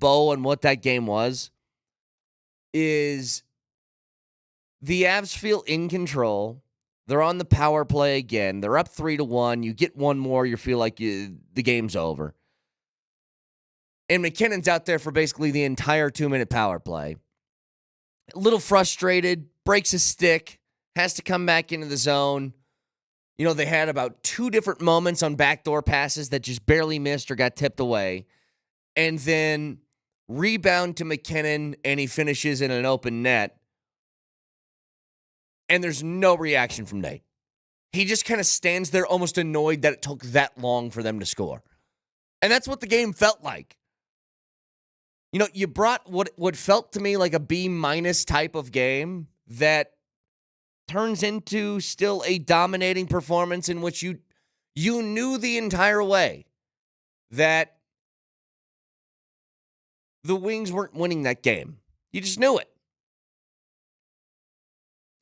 bow on what that game was is the Avs feel in control. They're on the power play again. They're up 3-1. You get one more, you feel like the game's over. And McKinnon's out there for basically the entire 2-minute power play. A little frustrated, breaks his stick, has to come back into the zone. You know, they had about 2 different moments on backdoor passes that just barely missed or got tipped away. And then rebound to McKinnon, and he finishes in an open net. And there's no reaction from Nate. He just kind of stands there almost annoyed that it took that long for them to score. And that's what the game felt like. You know, you brought what felt to me like a B- type of game that turns into still a dominating performance in which you knew the entire way that the Wings weren't winning that game. You just knew it.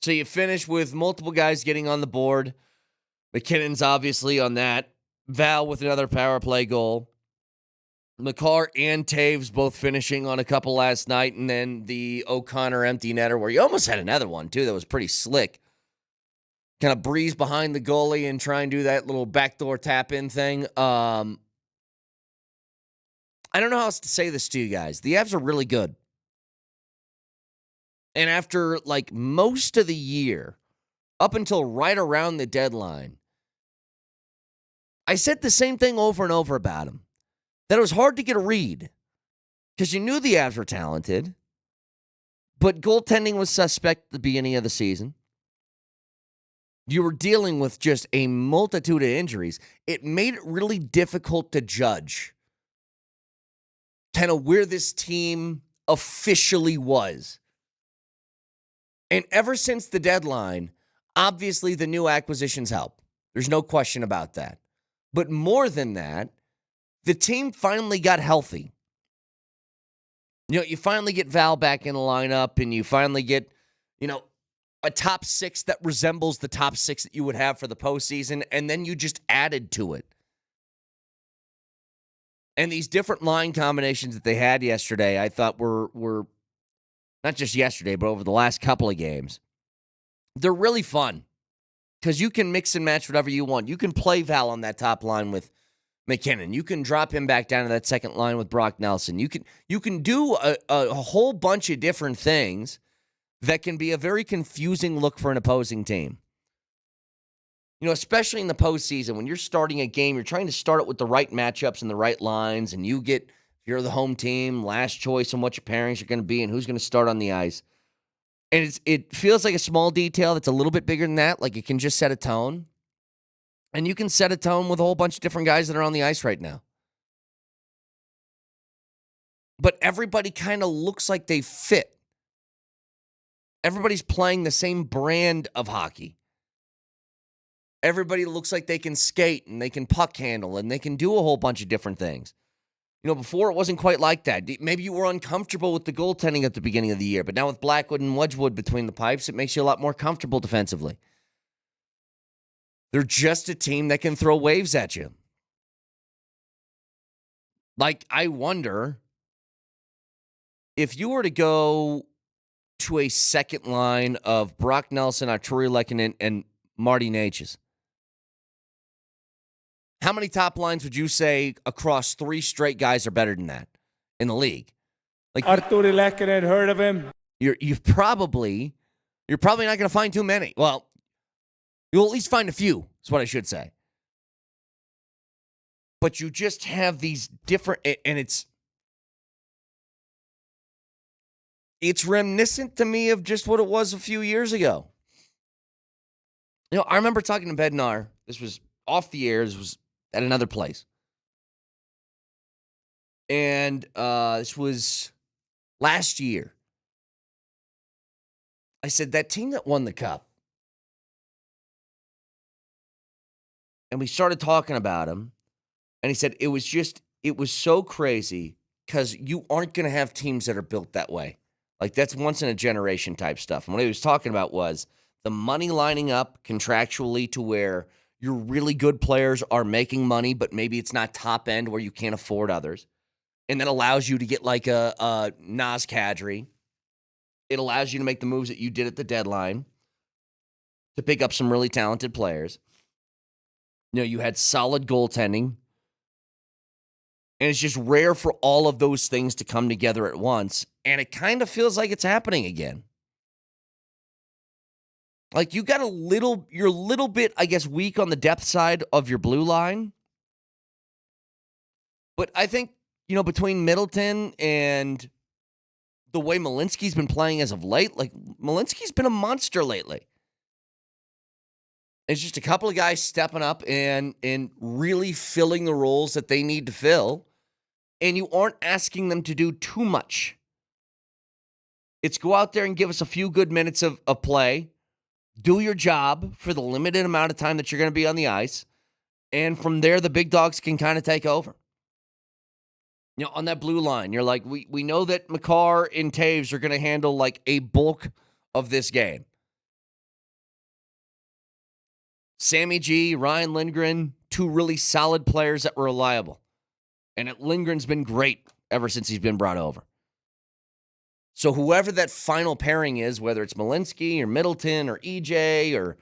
So you finish with multiple guys getting on the board. McKinnon's obviously on that. Val with another power play goal. McCarr and Taves both finishing on a couple last night. And then the O'Connor empty netter where you almost had another one, too, that was pretty slick. Kind of breeze behind the goalie and try and do that little backdoor tap-in thing. I don't know how else to say this to you guys. The Avs are really good. And after, like, most of the year, up until right around the deadline, I said the same thing over and over about them. That it was hard to get a read because you knew the Avs were talented, but goaltending was suspect at the beginning of the season. You were dealing with just a multitude of injuries. It made it really difficult to judge kind of where this team officially was. And ever since the deadline, obviously the new acquisitions help. There's no question about that. But more than that, the team finally got healthy. You know, you finally get Val back in the lineup, and you finally get, you know, a top 6 that resembles the top 6 that you would have for the postseason, and then you just added to it. And these different line combinations that they had yesterday, I thought were not just yesterday, but over the last couple of games, they're really fun because you can mix and match whatever you want. You can play Val on that top line with McKinnon. You can drop him back down to that second line with Brock Nelson. You can do a whole bunch of different things that can be a very confusing look for an opposing team. You know, especially in the postseason, when you're starting a game, you're trying to start it with the right matchups and the right lines, and you're the home team, last choice on what your pairings are going to be and who's going to start on the ice. And it feels like a small detail that's a little bit bigger than that, like it can just set a tone. And you can set a tone with a whole bunch of different guys that are on the ice right now. But everybody kind of looks like they fit. Everybody's playing the same brand of hockey. Everybody looks like they can skate and they can puck handle and they can do a whole bunch of different things. You know, before it wasn't quite like that. Maybe you were uncomfortable with the goaltending at the beginning of the year, but now with Blackwood and Wedgwood between the pipes, it makes you a lot more comfortable defensively. They're just a team that can throw waves at you. Like, I wonder if you were to go to a second line of Brock Nelson, Arturi Lehkonen, and Marty Necas, how many top lines would you say across 3 straight guys are better than that in the league? Like Arturi Lehkonen, heard of him? You're probably not going to find too many. Well, you'll at least find a few, is what I should say. But you just have these different, and it's reminiscent to me of just what it was a few years ago. You know, I remember talking to Bednar. This was off the air. This was at another place. And this was last year. I said, that team that won the cup, and we started talking about him, and he said, it was so crazy because you aren't going to have teams that are built that way. Like, that's once-in-a-generation type stuff. And what he was talking about was the money lining up contractually to where your really good players are making money, but maybe it's not top end where you can't afford others. And that allows you to get like a Nas Kadri. It allows you to make the moves that you did at the deadline to pick up some really talented players. You had solid goaltending. And it's just rare for all of those things to come together at once. And it kind of feels like it's happening again. Like you're a little bit, I guess, weak on the depth side of your blue line. But I think, between Middleton and the way Malinsky's been playing as of late, like Malinsky's been a monster lately. It's just a couple of guys stepping up and really filling the roles that they need to fill. And you aren't asking them to do too much. It's go out there and give us a few good minutes of play. Do your job for the limited amount of time that you're going to be on the ice. And from there, the big dogs can kind of take over. On that blue line, you're like, we know that McCarr and Taves are going to handle like a bulk of this game. Sammy G, Ryan Lindgren, two really solid players that were reliable. And Lindgren's been great ever since he's been brought over. So whoever that final pairing is, whether it's Malinsky or Middleton or EJ or,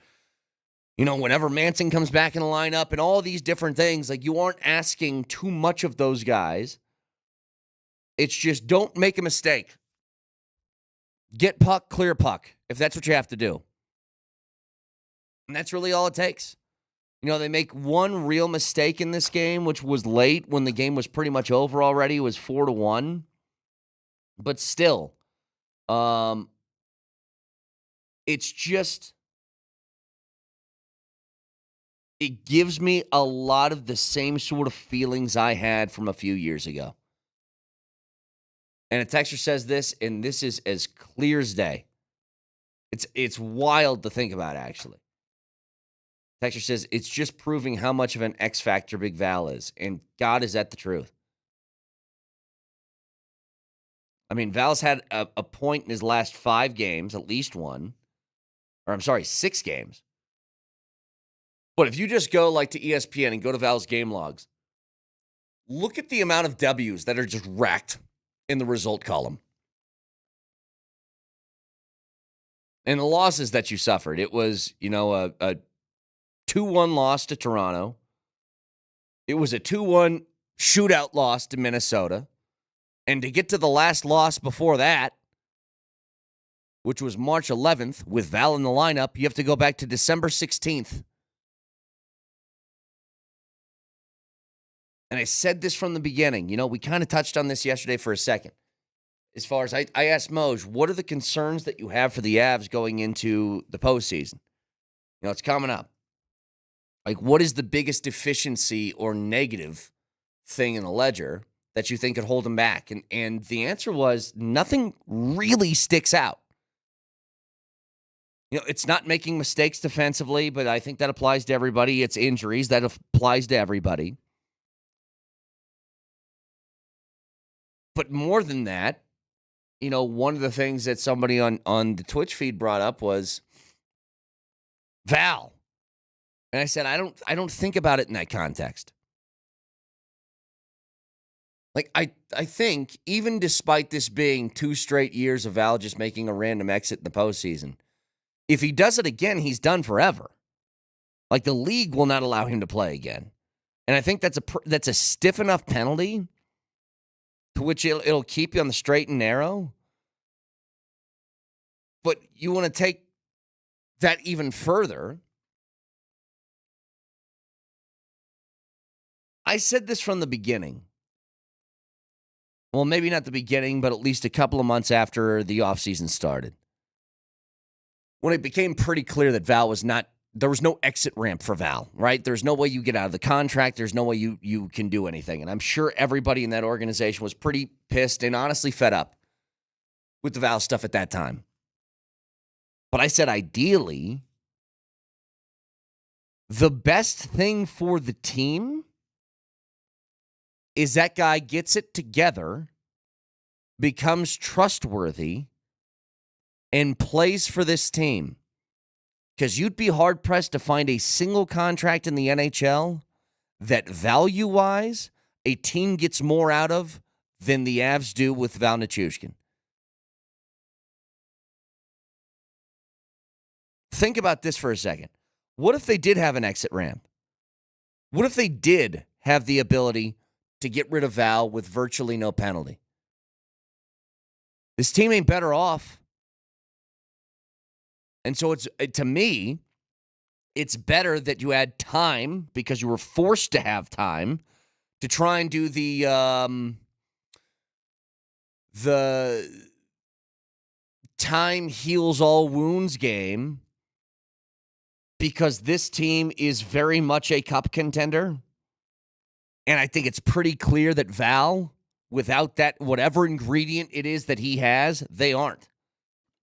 whenever Manson comes back in the lineup and all these different things, like you aren't asking too much of those guys. It's just don't make a mistake. Get puck, clear puck, if that's what you have to do. And that's really all it takes. They make one real mistake in this game, which was late when the game was pretty much over already. It was 4-1. But still, it's just, it gives me a lot of the same sort of feelings I had from a few years ago. And a texter says this, and this is as clear as day. It's wild to think about, actually. Texter says, it's just proving how much of an X factor Big Val is. And God, is that the truth? I mean, Val's had a point in his last 5 games, at least one. Or 6 games. But if you just go like to ESPN and go to Val's game logs, look at the amount of W's that are just racked in the result column. And the losses that you suffered. It was, a 2-1 loss to Toronto. It was a 2-1 shootout loss to Minnesota. And to get to the last loss before that, which was March 11th, with Val in the lineup, you have to go back to December 16th. And I said this from the beginning. We kind of touched on this yesterday for a second. As far as I asked Moj, what are the concerns that you have for the Avs going into the postseason? It's coming up. Like, what is the biggest deficiency or negative thing in the ledger that you think could hold them back? And the answer was nothing really sticks out. It's not making mistakes defensively, but I think that applies to everybody. It's injuries. That applies to everybody. But more than that, one of the things that somebody on the Twitch feed brought up was Val. And I said, I don't think about it in that context. Like, I think, even despite this being 2 straight years of Val just making a random exit in the postseason, if he does it again, he's done forever. Like, the league will not allow him to play again. And I think that's a stiff enough penalty to which it'll keep you on the straight and narrow. But you want to take that even further. I said this from the beginning. Well, maybe not the beginning, but at least a couple of months after the offseason started. When it became pretty clear that Val there was no exit ramp for Val, right? There's no way you get out of the contract. There's no way you can do anything. And I'm sure everybody in that organization was pretty pissed and honestly fed up with the Val stuff at that time. But I said, ideally, the best thing for the team is that guy gets it together, becomes trustworthy, and plays for this team. Because you'd be hard-pressed to find a single contract in the NHL that value-wise a team gets more out of than the Avs do with Val Nichushkin. Think about this for a second. What if they did have an exit ramp? What if they did have the ability to get rid of Val with virtually no penalty? This team ain't better off. And so to me, it's better that you had time because you were forced to have time to try and do the time heals all wounds game, because this team is very much a cup contender. And I think it's pretty clear that Val, without that, whatever ingredient it is that he has, they aren't.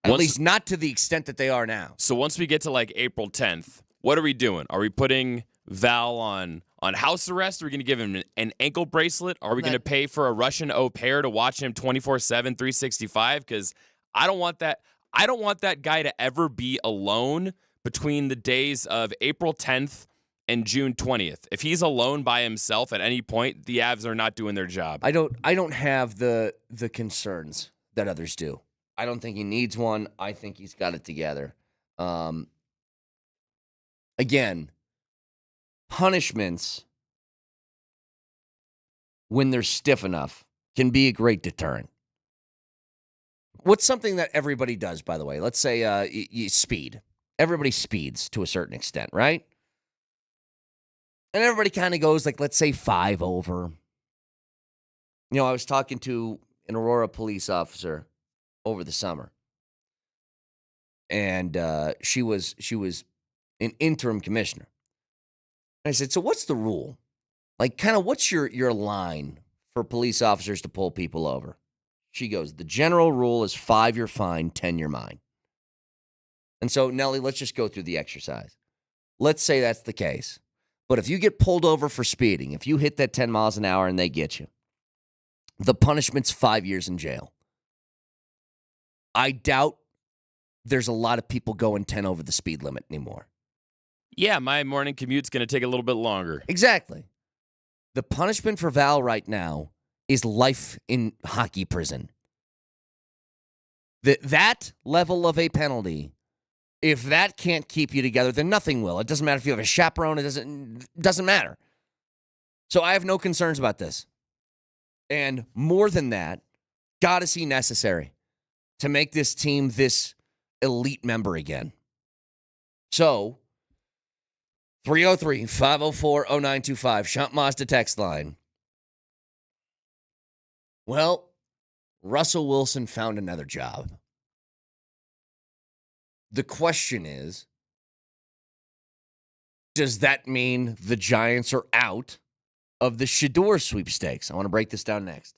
At least not to the extent that they are now. So once we get to like April 10th, what are we doing? Are we putting Val on house arrest? Are we going to give him an ankle bracelet? Are we going to pay for a Russian au pair to watch him 24/7, 365? Because I don't want that. I don't want that guy to ever be alone between the days of April 10th and June 20th. If he's alone by himself at any point, the Avs are not doing their job. I don't have the concerns that others do. I don't think he needs one. I think he's got it together. Again, punishments, when they're stiff enough, can be a great deterrent. What's something that everybody does, by the way? Let's say you speed. Everybody speeds to a certain extent, right? And everybody kind of goes like, let's say 5 over. You know, I was talking to an Aurora police officer over the summer. And she was an interim commissioner. And I said, so what's the rule? Like, kind of what's your line for police officers to pull people over? She goes, the general rule is 5-year fine, 10-year mine. And so, Nellie, let's just go through the exercise. Let's say that's the case. But if you get pulled over for speeding, if you hit that 10 miles an hour and they get you, the punishment's 5 years in jail. I doubt there's a lot of people going 10 over the speed limit anymore. Yeah, my morning commute's going to take a little bit longer. Exactly. The punishment for Val right now is life in hockey prison. That level of a penalty, if that can't keep you together, then nothing will. It doesn't matter if you have a chaperone. It doesn't matter. So I have no concerns about this. And more than that, God, is he necessary to make this team this elite member again? So, 303-504-0925, Shunt Mazda text line. Well, Russell Wilson found another job. The question is, does that mean the Giants are out of the Shedeur sweepstakes? I want to break this down next.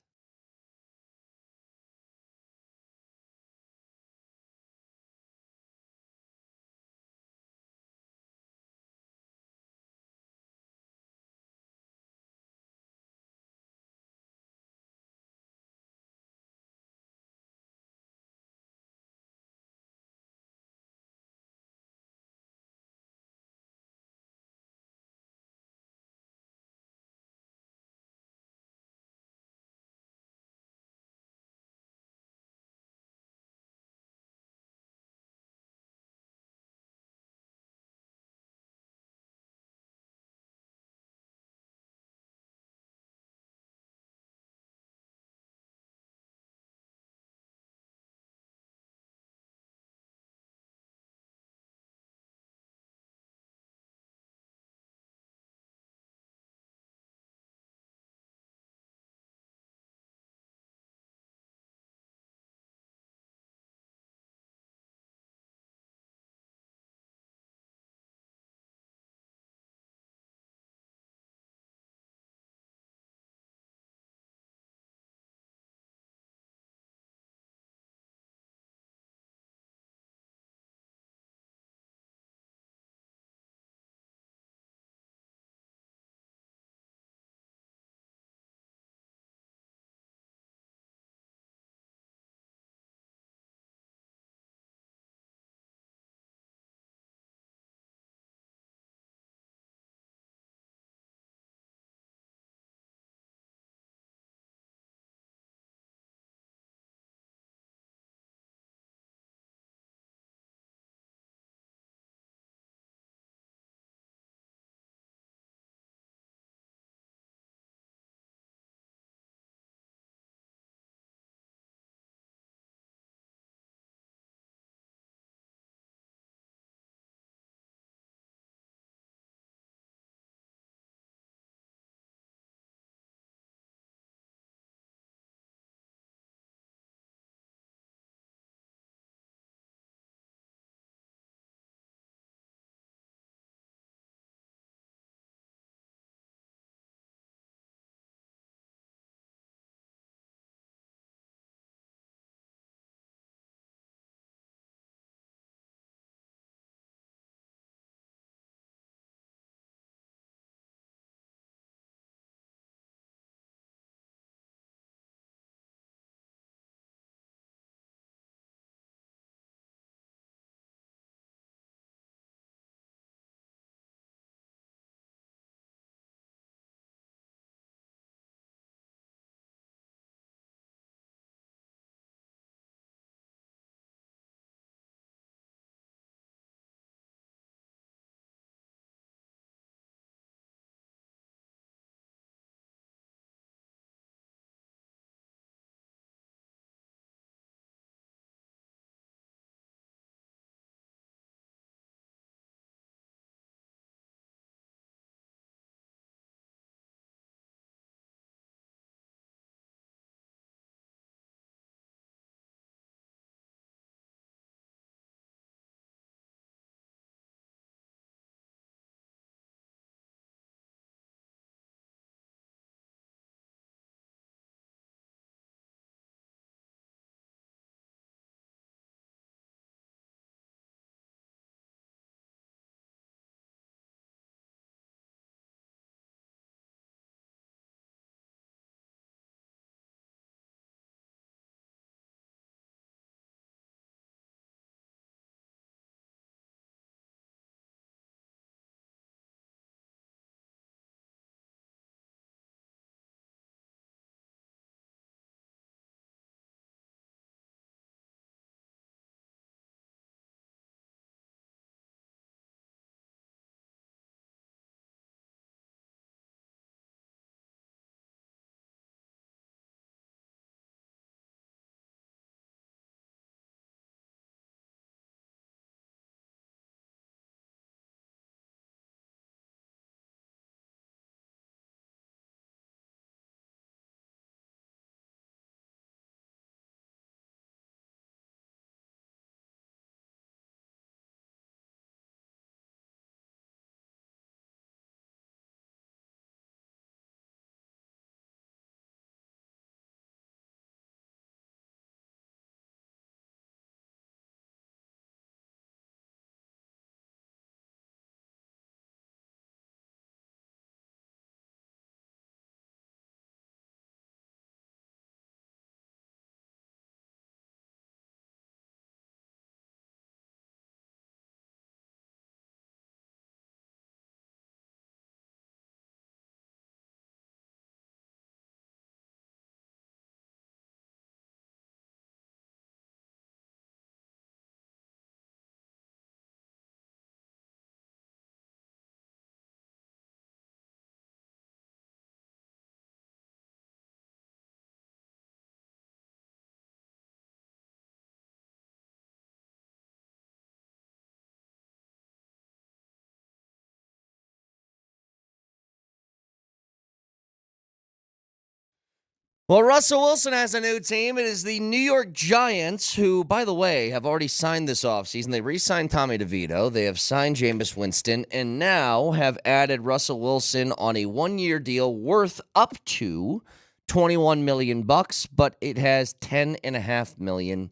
Well, Russell Wilson has a new team. It is the New York Giants, who, by the way, have already signed this offseason. They re-signed Tommy DeVito. They have signed Jameis Winston, and now have added Russell Wilson on a one-year deal worth up to $21 million, but it has $10.5 million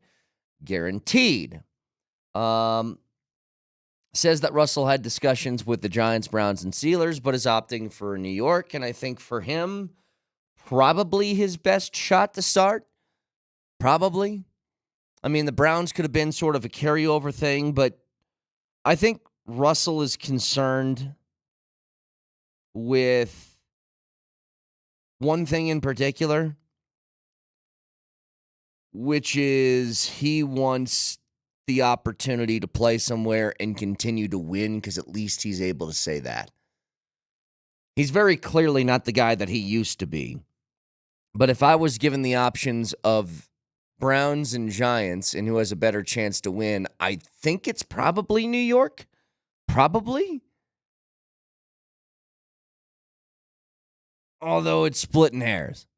guaranteed. Says that Russell had discussions with the Giants, Browns, and Steelers, but is opting for New York, and I think for him, probably his best shot to start. Probably. I mean, the Browns could have been sort of a carryover thing, but I think Russell is concerned with one thing in particular, which is he wants the opportunity to play somewhere and continue to win, because at least he's able to say that. He's very clearly not the guy that he used to be. But if I was given the options of Browns and Giants and who has a better chance to win, I think it's probably New York. Probably. Although it's splitting hairs.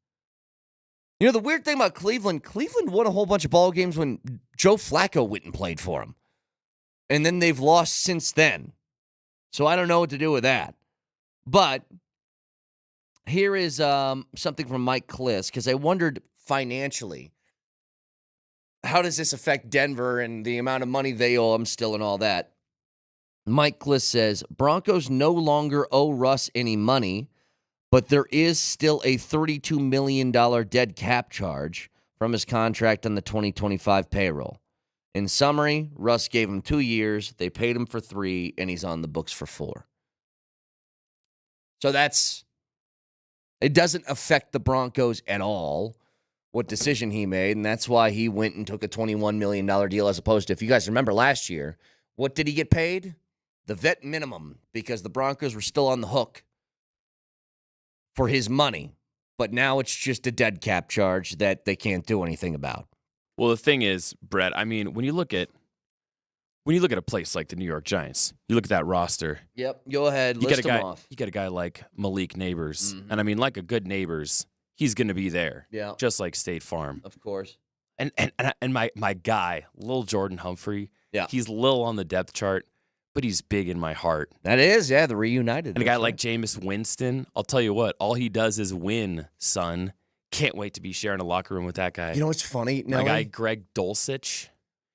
You know, the weird thing about Cleveland won a whole bunch of ball games when Joe Flacco went and played for them. And then they've lost since then. So I don't know what to do with that. But here is something from Mike Kliss, because I wondered financially, how does this affect Denver and the amount of money they owe him still and all that? Mike Kliss says, Broncos no longer owe Russ any money, but there is still a $32 million dead cap charge from his contract on the 2025 payroll. In summary, Russ gave him 2 years, they paid him for 3, and he's on the books for 4. So it doesn't affect the Broncos at all, what decision he made, and that's why he went and took a $21 million deal as opposed to, if you guys remember last year, what did he get paid? The vet minimum, because the Broncos were still on the hook for his money. But now it's just a dead cap charge that they can't do anything about. Well, the thing is, Brett, I mean, when you look at a place like the New York Giants, you look at that roster. Yep, go ahead, list them off. You get a guy like Malik Neighbors, and I mean, like a good Neighbors, he's going to be there. Yeah, just like State Farm, of course. And my guy, Lil Jordan Humphrey. Yeah, he's little on the depth chart, but he's big in my heart. That is, yeah, the reunited. And a guy like Jameis Winston, I'll tell you what, all he does is win, son. Can't wait to be sharing a locker room with that guy. You know what's funny? My guy Greg Dulcich.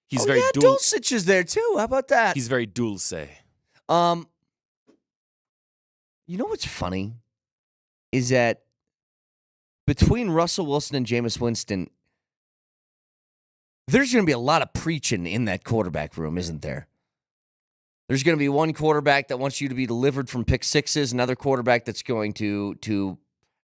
He's Dulcich is there too. How about that? He's very dulce. You know what's funny is that between Russell Wilson and Jameis Winston, there's going to be a lot of preaching in that quarterback room, isn't there? There's going to be one quarterback that wants you to be delivered from pick sixes, another quarterback that's going to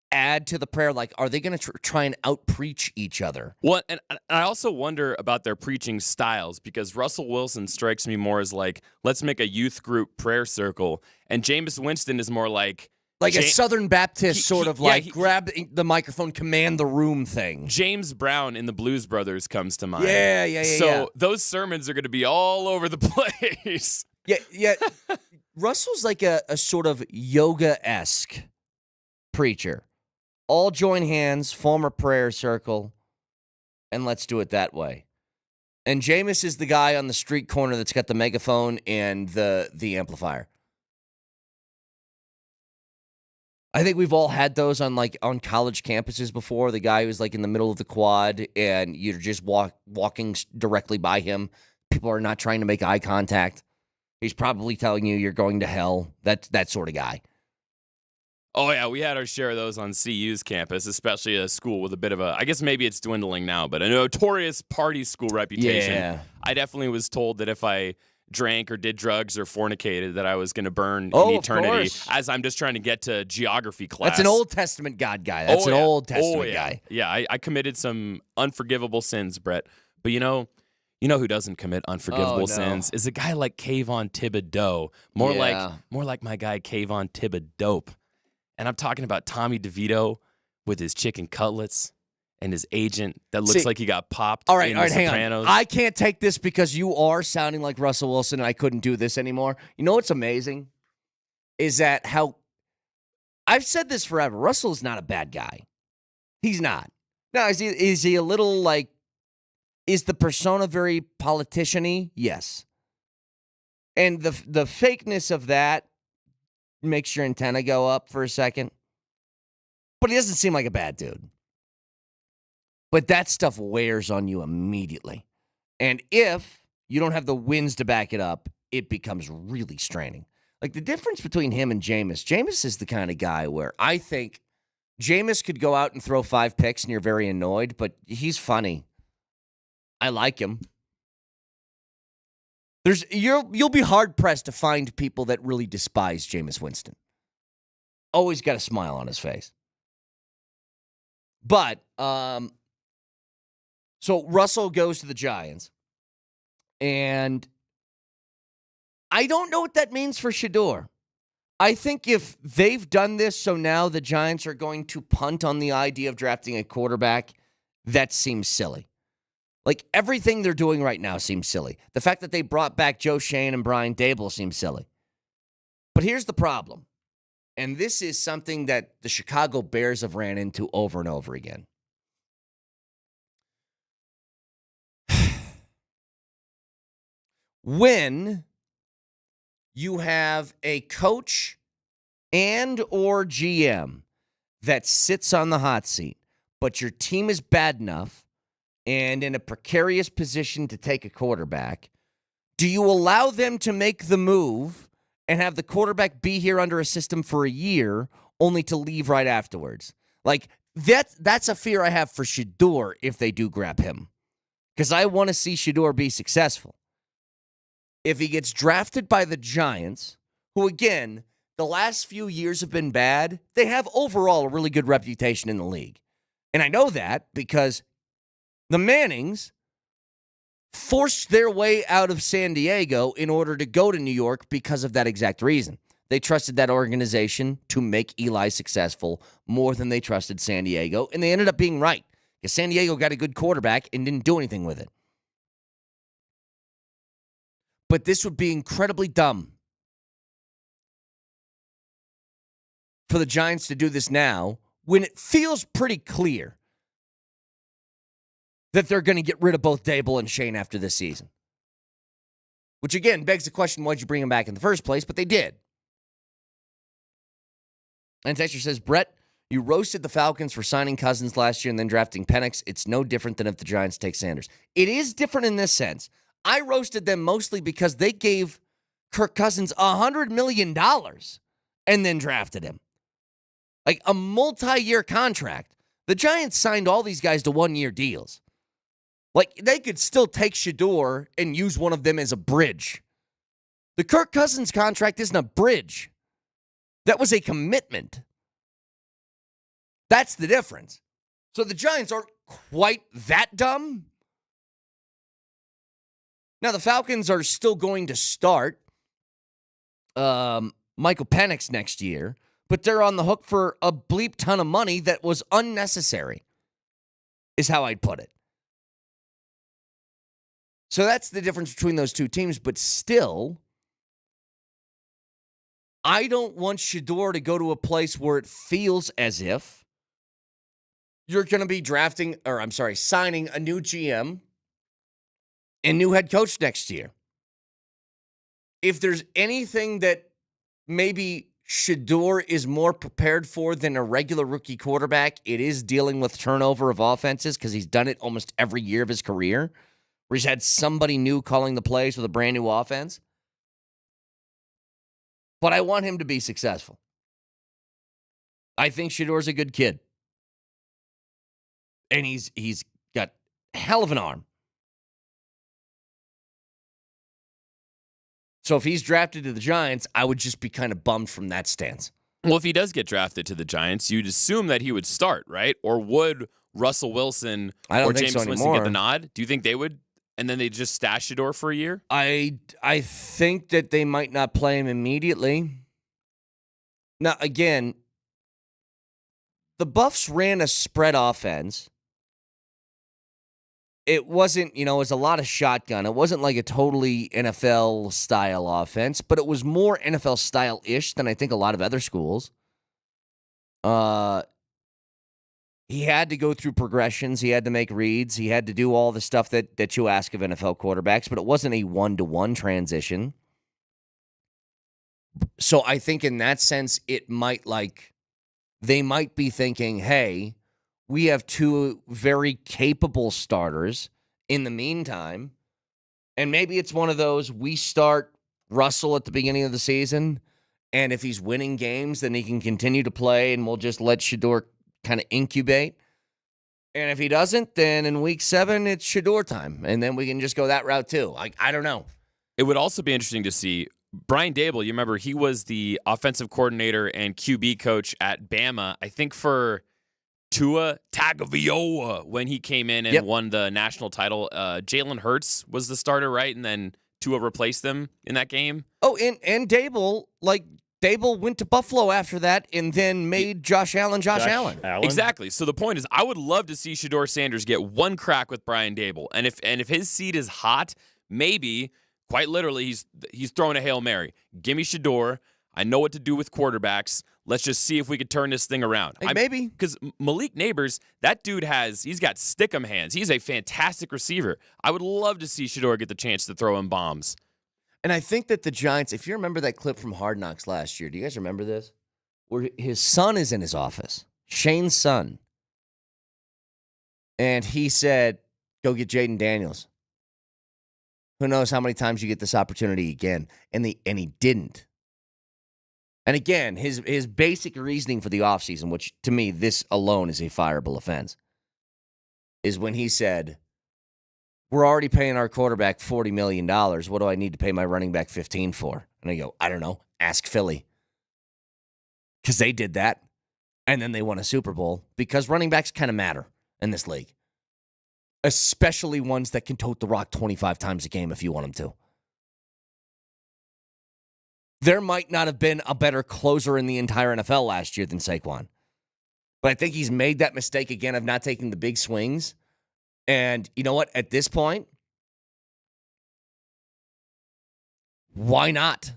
add to the prayer. Like, are they going to try and out-preach each other? Well, and I also wonder about their preaching styles, because Russell Wilson strikes me more as like, let's make a youth group prayer circle, and Jameis Winston is more like a Southern Baptist grab the microphone, command the room thing. James Brown in the Blues Brothers comes to mind. Yeah. So those sermons are going to be all over the place. Yeah. Russell's like a sort of yoga-esque preacher. All join hands, form a prayer circle, and let's do it that way. And Jameis is the guy on the street corner that's got the megaphone and the amplifier. I think we've all had those on college campuses before. The guy who's like in the middle of the quad and you're just walking directly by him. People are not trying to make eye contact. He's probably telling you you're going to hell. That sort of guy. Oh, yeah, we had our share of those on CU's campus, especially a school with a bit of I guess maybe it's dwindling now, but a notorious party school reputation. Yeah. I definitely was told that if I drank or did drugs or fornicated, that I was going to burn in eternity, as I'm just trying to get to geography class. That's an Old Testament God guy. That's an Old Testament guy. Yeah, I committed some unforgivable sins, Brett. But you know who doesn't commit unforgivable sins is a guy like Kayvon Thibodeau. More like my guy Kayvon Thibodeau. And I'm talking about Tommy DeVito with his chicken cutlets and his agent that looks like he got popped in The Sopranos. Hang on. I can't take this because you are sounding like Russell Wilson and I couldn't do this anymore. You know what's amazing? Is that how I've said this forever. Russell's not a bad guy. He's not. Now, is he a little like, is the persona very politician-y? Yes. And the fakeness of that makes your antenna go up for a second. But he doesn't seem like a bad dude. But that stuff wears on you immediately. And if you don't have the wins to back it up, it becomes really straining. Like the difference between him and Jameis is the kind of guy where I think Jameis could go out and throw 5 picks and you're very annoyed, but he's funny. I like him. You'll be hard-pressed to find people that really despise Jameis Winston. Always got a smile on his face. But, so Russell goes to the Giants. And I don't know what that means for Shedeur. I think if they've done this, so now the Giants are going to punt on the idea of drafting a quarterback, that seems silly. Like, everything they're doing right now seems silly. The fact that they brought back Joe Shane and Brian Dable seems silly. But here's the problem. And this is something that the Chicago Bears have ran into over and over again. When you have a coach and or GM that sits on the hot seat, but your team is bad enough and in a precarious position to take a quarterback, do you allow them to make the move and have the quarterback be here under a system for a year only to leave right afterwards? Like, that's a fear I have for Shedeur if they do grab him. Because I want to see Shedeur be successful. If he gets drafted by the Giants, who, again, the last few years have been bad, they have overall a really good reputation in the league. And I know that because the Mannings forced their way out of San Diego in order to go to New York because of that exact reason. They trusted that organization to make Eli successful more than they trusted San Diego, and they ended up being right because San Diego got a good quarterback and didn't do anything with it. But this would be incredibly dumb for the Giants to do this now when it feels pretty clear that they're going to get rid of both Dable and Shane after this season. Which, again, begs the question, why'd you bring him back in the first place? But they did. And Texture says, Brett, you roasted the Falcons for signing Cousins last year and then drafting Penix. It's no different than if the Giants take Sanders. It is different in this sense. I roasted them mostly because they gave Kirk Cousins $100 million and then drafted him. Like a multi-year contract. The Giants signed all these guys to one-year deals. Like, they could still take Shedeur and use one of them as a bridge. The Kirk Cousins contract isn't a bridge. That was a commitment. That's the difference. So the Giants aren't quite that dumb. Now, the Falcons are still going to start Michael Penix next year, but they're on the hook for a bleep ton of money that was unnecessary, is how I'd put it. So that's the difference between those two teams, but still, I don't want Shedeur to go to a place where it feels as if you're going to be signing a new GM and new head coach next year. If there's anything that maybe Shedeur is more prepared for than a regular rookie quarterback, it is dealing with turnover of offenses because he's done it almost every year of his career, where he's had somebody new calling the plays with a brand new offense. But I want him to be successful. I think Shedeur's a good kid. And he's got a hell of an arm. So if he's drafted to the Giants, I would just be kind of bummed from that stance. Well, if he does get drafted to the Giants, you'd assume that he would start, right? Or would Russell Wilson or James Winston get the nod? Do you think they would? And then they just stash Shedeur for a year? I think that they might not play him immediately. Now, again, the Buffs ran a spread offense. It wasn't, it was a lot of shotgun. It wasn't like a totally NFL-style offense, but it was more NFL-style-ish than I think a lot of other schools. He had to go through progressions. He had to make reads. He had to do all the stuff that you ask of NFL quarterbacks, but it wasn't a one-to-one transition. So I think in that sense, it might they might be thinking, hey, we have two very capable starters in the meantime. And maybe it's one of those, we start Russell at the beginning of the season, and if he's winning games, then he can continue to play, and we'll just let Shedeur kind of incubate. And if he doesn't, then in week 7, it's Shedeur time, and then we can just go that route too. I don't know. It would also be interesting to see Brian Daboll. You remember he was the offensive coordinator and QB coach at Bama, I think for Tua Tagovailoa when he came in and won the national title. Jalen Hurts was the starter, right? And then Tua replaced them in that game. Oh, and Daboll, Daboll went to Buffalo after that and then made Josh Allen Josh Allen. Exactly. So the point is, I would love to see Shedeur Sanders get one crack with Brian Daboll. And if his seat is hot, maybe, quite literally, he's throwing a Hail Mary. Give me Shedeur. I know what to do with quarterbacks. Let's just see if we could turn this thing around. Maybe. Because Malik Neighbors, that dude he's got stick-em hands. He's a fantastic receiver. I would love to see Shedeur get the chance to throw him bombs. And I think that the Giants, if you remember that clip from Hard Knocks last year, do you guys remember this? Where his son is in his office, Shane's son. And he said, go get Jaden Daniels. Who knows how many times you get this opportunity again. And he didn't. And again, his basic reasoning for the offseason, which to me, this alone is a fireable offense, is when he said, we're already paying our quarterback $40 million. What do I need to pay my running back $15 for? And I go, I don't know. Ask Philly. Because they did that. And then they won a Super Bowl. Because running backs kind of matter in this league. Especially ones that can tote the rock 25 times a game if you want them to. There might not have been a better closer in the entire NFL last year than Saquon. But I think he's made that mistake again of not taking the big swings. And you know what? At this point, why not?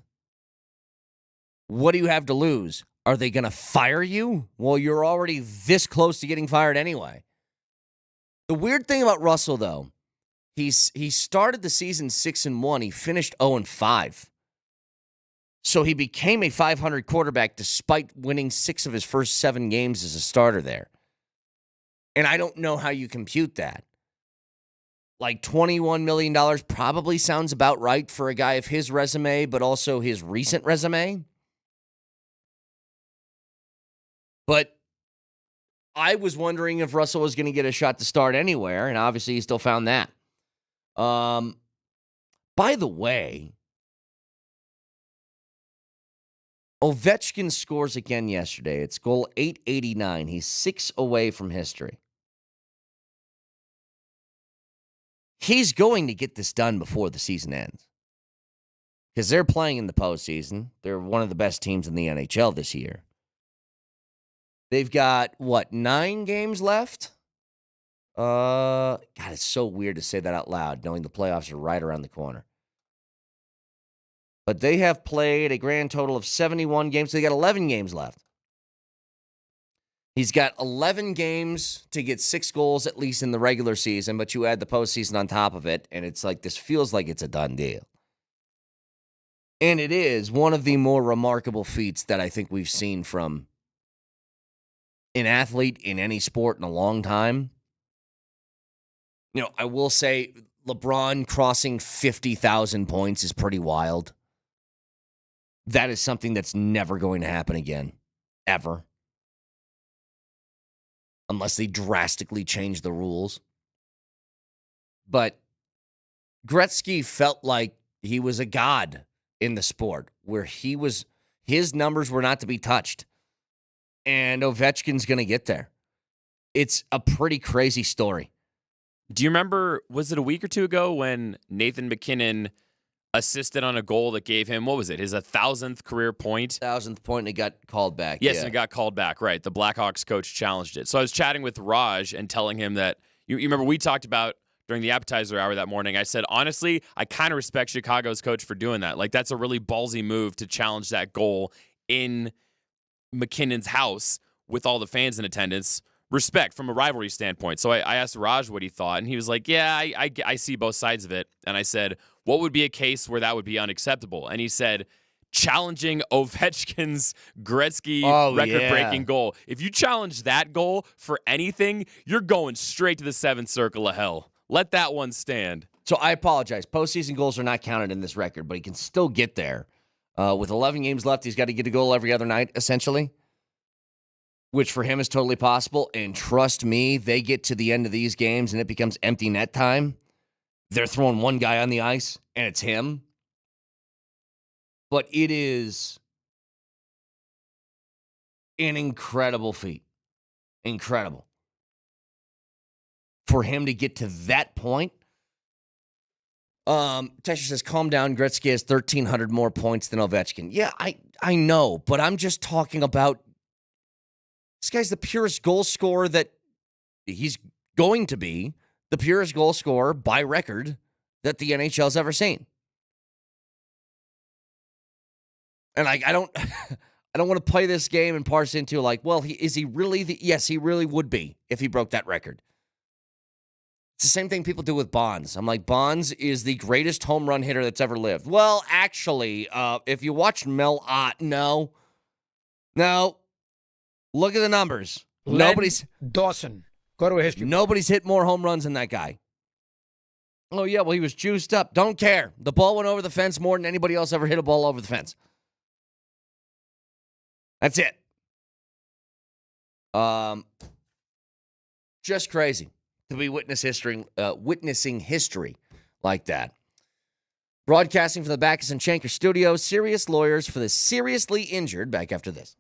What do you have to lose? Are they going to fire you? Well, you're already this close to getting fired anyway. The weird thing about Russell, though, he started the season 6-1. He finished 0-5. So he became a 500 quarterback despite winning 6 of his first 7 games as a starter there. And I don't know how you compute that. Like $21 million probably sounds about right for a guy of his resume, but also his recent resume. But I was wondering if Russell was going to get a shot to start anywhere, and obviously he still found that. By the way, Ovechkin scores again yesterday. It's goal 889. He's 6 away from history. He's going to get this done before the season ends. Because they're playing in the postseason. They're one of the best teams in the NHL this year. They've got, 9 games left? God, it's so weird to say that out loud, knowing the playoffs are right around the corner. But they have played a grand total of 71 games. So they got 11 games left. He's got 11 games to get 6 goals at least in the regular season, but you add the postseason on top of it, and it's like this feels like it's a done deal. And it is one of the more remarkable feats that I think we've seen from an athlete in any sport in a long time. You know, I will say LeBron crossing 50,000 points is pretty wild. That is something that's never going to happen again, ever. Unless they drastically change the rules. But Gretzky felt like he was a god in the sport, where his numbers were not to be touched. And Ovechkin's going to get there. It's a pretty crazy story. Do you remember, was it a week or two ago when Nathan McKinnon assisted on a goal that gave him, what was it, his 1,000th career point? 1,000th point, and it got called back. Yes, yeah. And it got called back, right. The Blackhawks coach challenged it. So I was chatting with Raj and telling him that, you remember we talked about during the appetizer hour that morning, I said, honestly, I kind of respect Chicago's coach for doing that. Like, that's a really ballsy move to challenge that goal in McKinnon's house with all the fans in attendance. respect from a rivalry standpoint. So I asked Raj what he thought, and he was like, yeah, I see both sides of it. And I said, what would be a case where that would be unacceptable? And he said, challenging Ovechkin's Gretzky record-breaking goal. If you challenge that goal for anything, you're going straight to the seventh circle of hell. Let that one stand. So I apologize. Postseason goals are not counted in this record, but he can still get there. With 11 games left, he's got to get a goal every other night, essentially, which for him is totally possible. And trust me, they get to the end of these games and it becomes empty net time. They're throwing one guy on the ice, and it's him. But it is an incredible feat. Incredible. For him to get to that point. Tesher says, calm down. Gretzky has 1,300 more points than Ovechkin. Yeah, I know, but I'm just talking about this guy's the purest goal scorer that he's going to be, the purest goal scorer by record that the NHL's ever seen. And I don't I don't want to play this game and parse into like, well, is he really yes, he really would be if he broke that record. It's the same thing people do with Bonds. I'm like, Bonds is the greatest home run hitter that's ever lived. Well, actually, if you watch Mel Ott, no. Look at the numbers. Nobody's Dawson. Go to a history. Nobody's hit more home runs than that guy. Oh, yeah, well, he was juiced up. Don't care. The ball went over the fence more than anybody else ever hit a ball over the fence. That's it. Just crazy to be witnessing history like that. Broadcasting from the Backus and Schenker Studios, serious lawyers for the seriously injured. Back after this.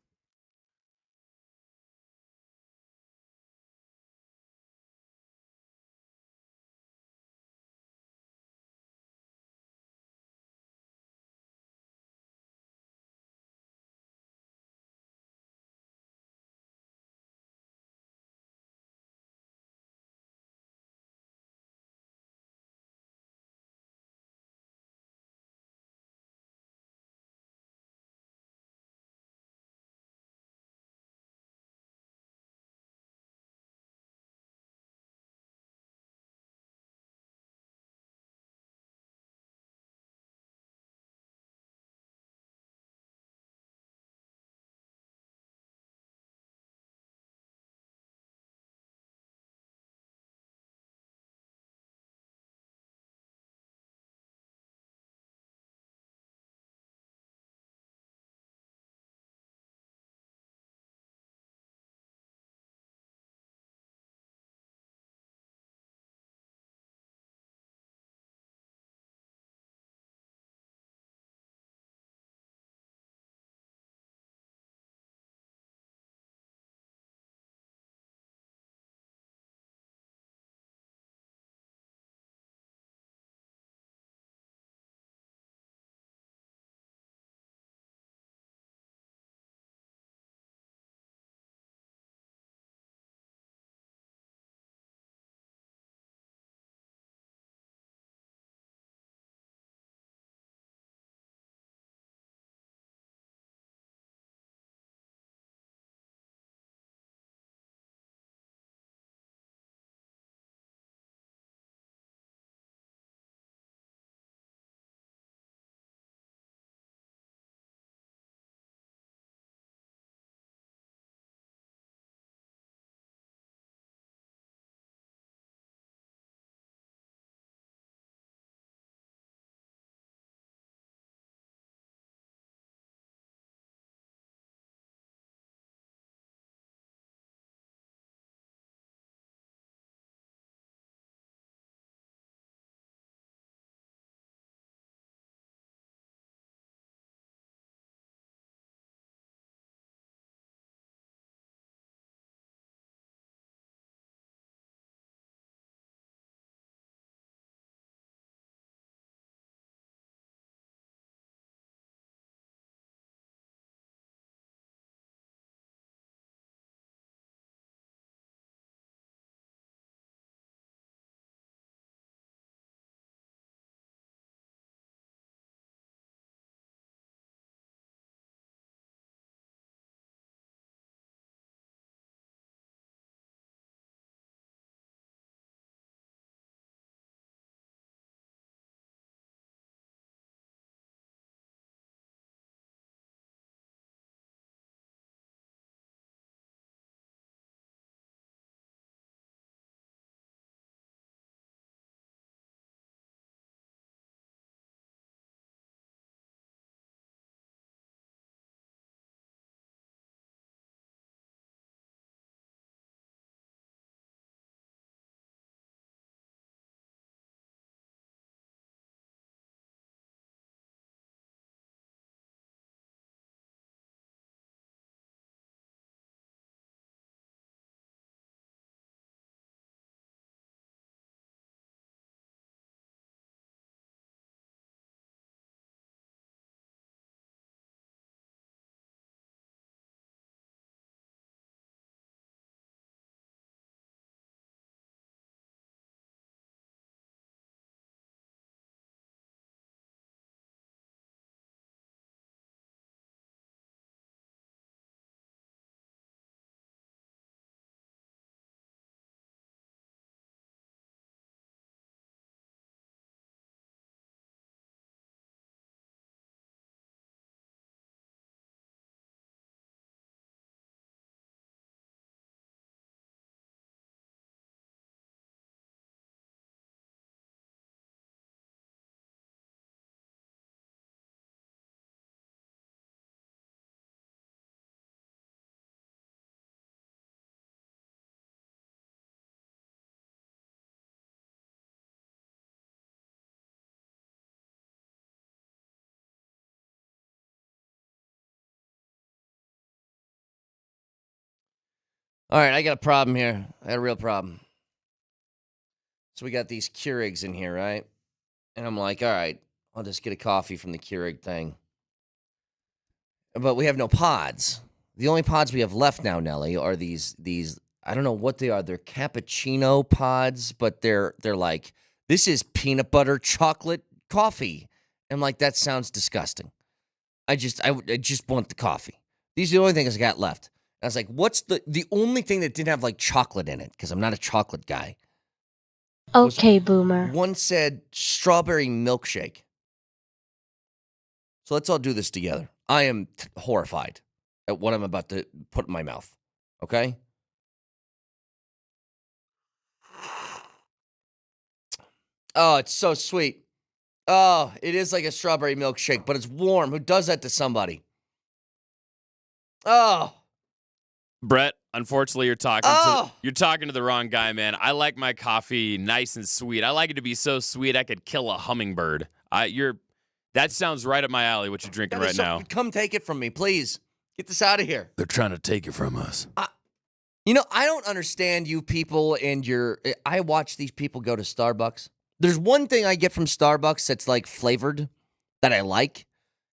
All right, I got a problem here. I got a real problem. So we got these Keurigs in here, right? And I'm like, all right, I'll just get a coffee from the Keurig thing. But we have no pods. The only pods we have left now, Nelly, are these I don't know what they are. They're cappuccino pods, but they're like, this is peanut butter chocolate coffee. I'm like, that sounds disgusting. I just want the coffee. These are the only things I got left. And I was like, what's the only thing that didn't have like chocolate in it? Because I'm not a chocolate guy. Okay, boomer. One said strawberry milkshake. So let's all do this together. I am horrified at what I'm about to put in my mouth. Okay? Oh, it's so sweet. Oh, it is like a strawberry milkshake, but it's warm. Who does that to somebody? Oh. Brett, unfortunately, you're talking Oh. to the wrong guy, man. I like my coffee nice and sweet. I like it to be so sweet I could kill a hummingbird. That sounds right up my alley, what you're drinking right now. Come take it from me, please. Get this out of here. They're trying to take it from us. I don't understand you people and I watch these people go to Starbucks. There's one thing I get from Starbucks that's like flavored that I like.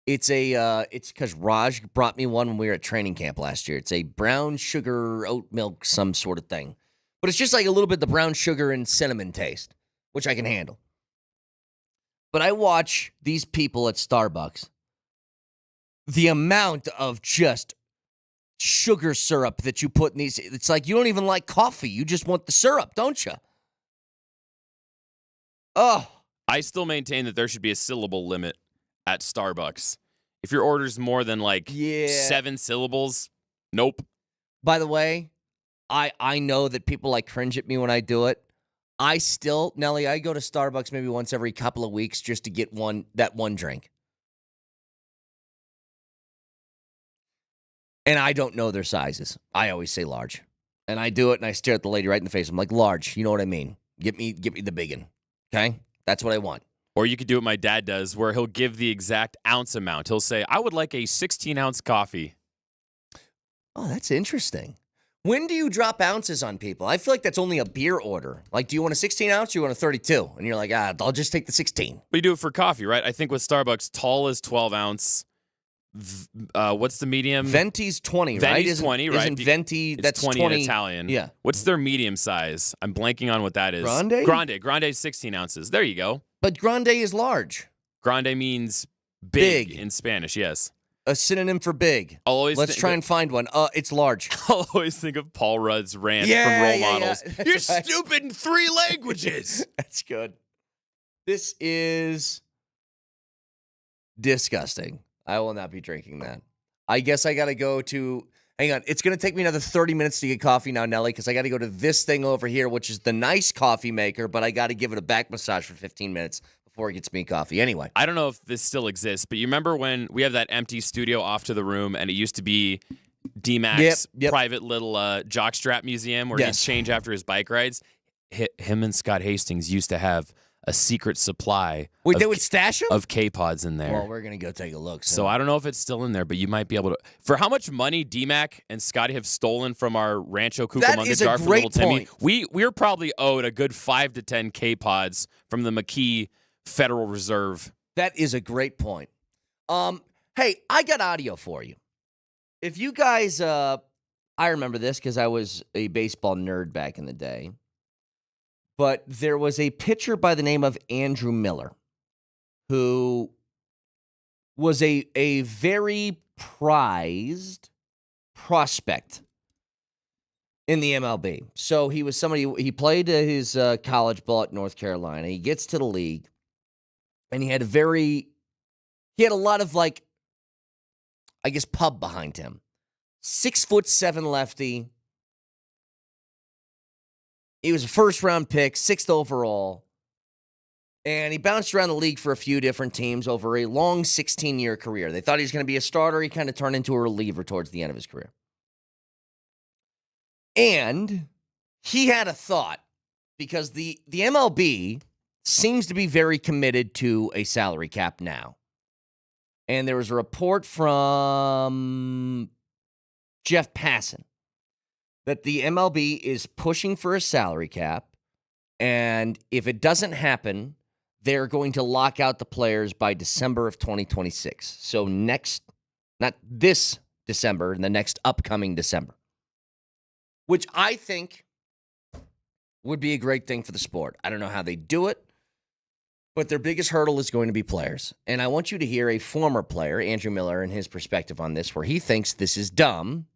It's because Raj brought me one when we were at training camp last year. It's a brown sugar oat milk, some sort of thing. But it's just like a little bit of the brown sugar and cinnamon taste, which I can handle. But I watch these people at Starbucks. The amount of just sugar syrup that you put in these, it's like you don't even like coffee. You just want the syrup, don't you? Oh. I still maintain that there should be a syllable limit at Starbucks. If your order's more than 7 syllables, nope. By the way, I know that people cringe at me when I do it. Nelly, I go to Starbucks maybe once every couple of weeks just to get that one drink. And I don't know their sizes. I always say large. And I do it and I stare at the lady right in the face. I'm like, large, you know what I mean? Get me the big one. Okay? That's what I want. Or you could do what my dad does, where he'll give the exact ounce amount. He'll say, I would like a 16-ounce coffee. Oh, that's interesting. When do you drop ounces on people? I feel like that's only a beer order. Like, do you want a 16-ounce or you want a 32? And you're like, I'll just take the 16. We do it for coffee, right? I think with Starbucks, tall is 12-ounce. What's the medium? Venti's 20, right? Venti's 20, right? Isn't Venti, It's that's 20 in Italian. Yeah. What's their medium size? I'm blanking on what that is. Grande? Grande is 16 ounces. There you go. But grande is large. Grande means big in Spanish, yes. A synonym for big. Let's try and find one. It's large. I'll always think of Paul Rudd's rant from Role Models. Yeah. You're stupid in 3 languages. That's good. This is disgusting. I will not be drinking that. I guess I got to go to... Hang on. It's going to take me another 30 minutes to get coffee now, Nelly, because I got to go to this thing over here, which is the nice coffee maker, but I got to give it a back massage for 15 minutes before it gets me coffee. Anyway. I don't know if this still exists, but you remember when we have that empty studio off to the room, and it used to be DMac's private little jockstrap museum where he'd change after his bike rides? Him and Scott Hastings used to have a secret supply. Wait, they would stash them? Of K-Pods in there. Well, we're going to go take a look. So I don't know if it's still in there, but you might be able to. For how much money DMac and Scotty have stolen from our Rancho Cucamonga jar for little Timmy, we're probably owed a good 5 to 10 K-Pods from the McKee Federal Reserve. That is a great point. Hey, I got audio for you. If you guys, I remember this because I was a baseball nerd back in the day. But there was a pitcher by the name of Andrew Miller who was a very prized prospect in the MLB. So he was he played his college ball at North Carolina. He gets to the league, and he had a lot of pub behind him. 6'7" lefty. He was a first-round pick, 6th overall, and he bounced around the league for a few different teams over a long 16-year career. They thought he was going to be a starter. He kind of turned into a reliever towards the end of his career. And he had a thought, because the MLB seems to be very committed to a salary cap now. And there was a report from Jeff Passan that the MLB is pushing for a salary cap, and if it doesn't happen, they're going to lock out the players by December of 2026. So not this December, the next upcoming December, which I think would be a great thing for the sport. I don't know how they do it, but their biggest hurdle is going to be players. And I want you to hear a former player, Andrew Miller, and his perspective on this, where he thinks this is dumb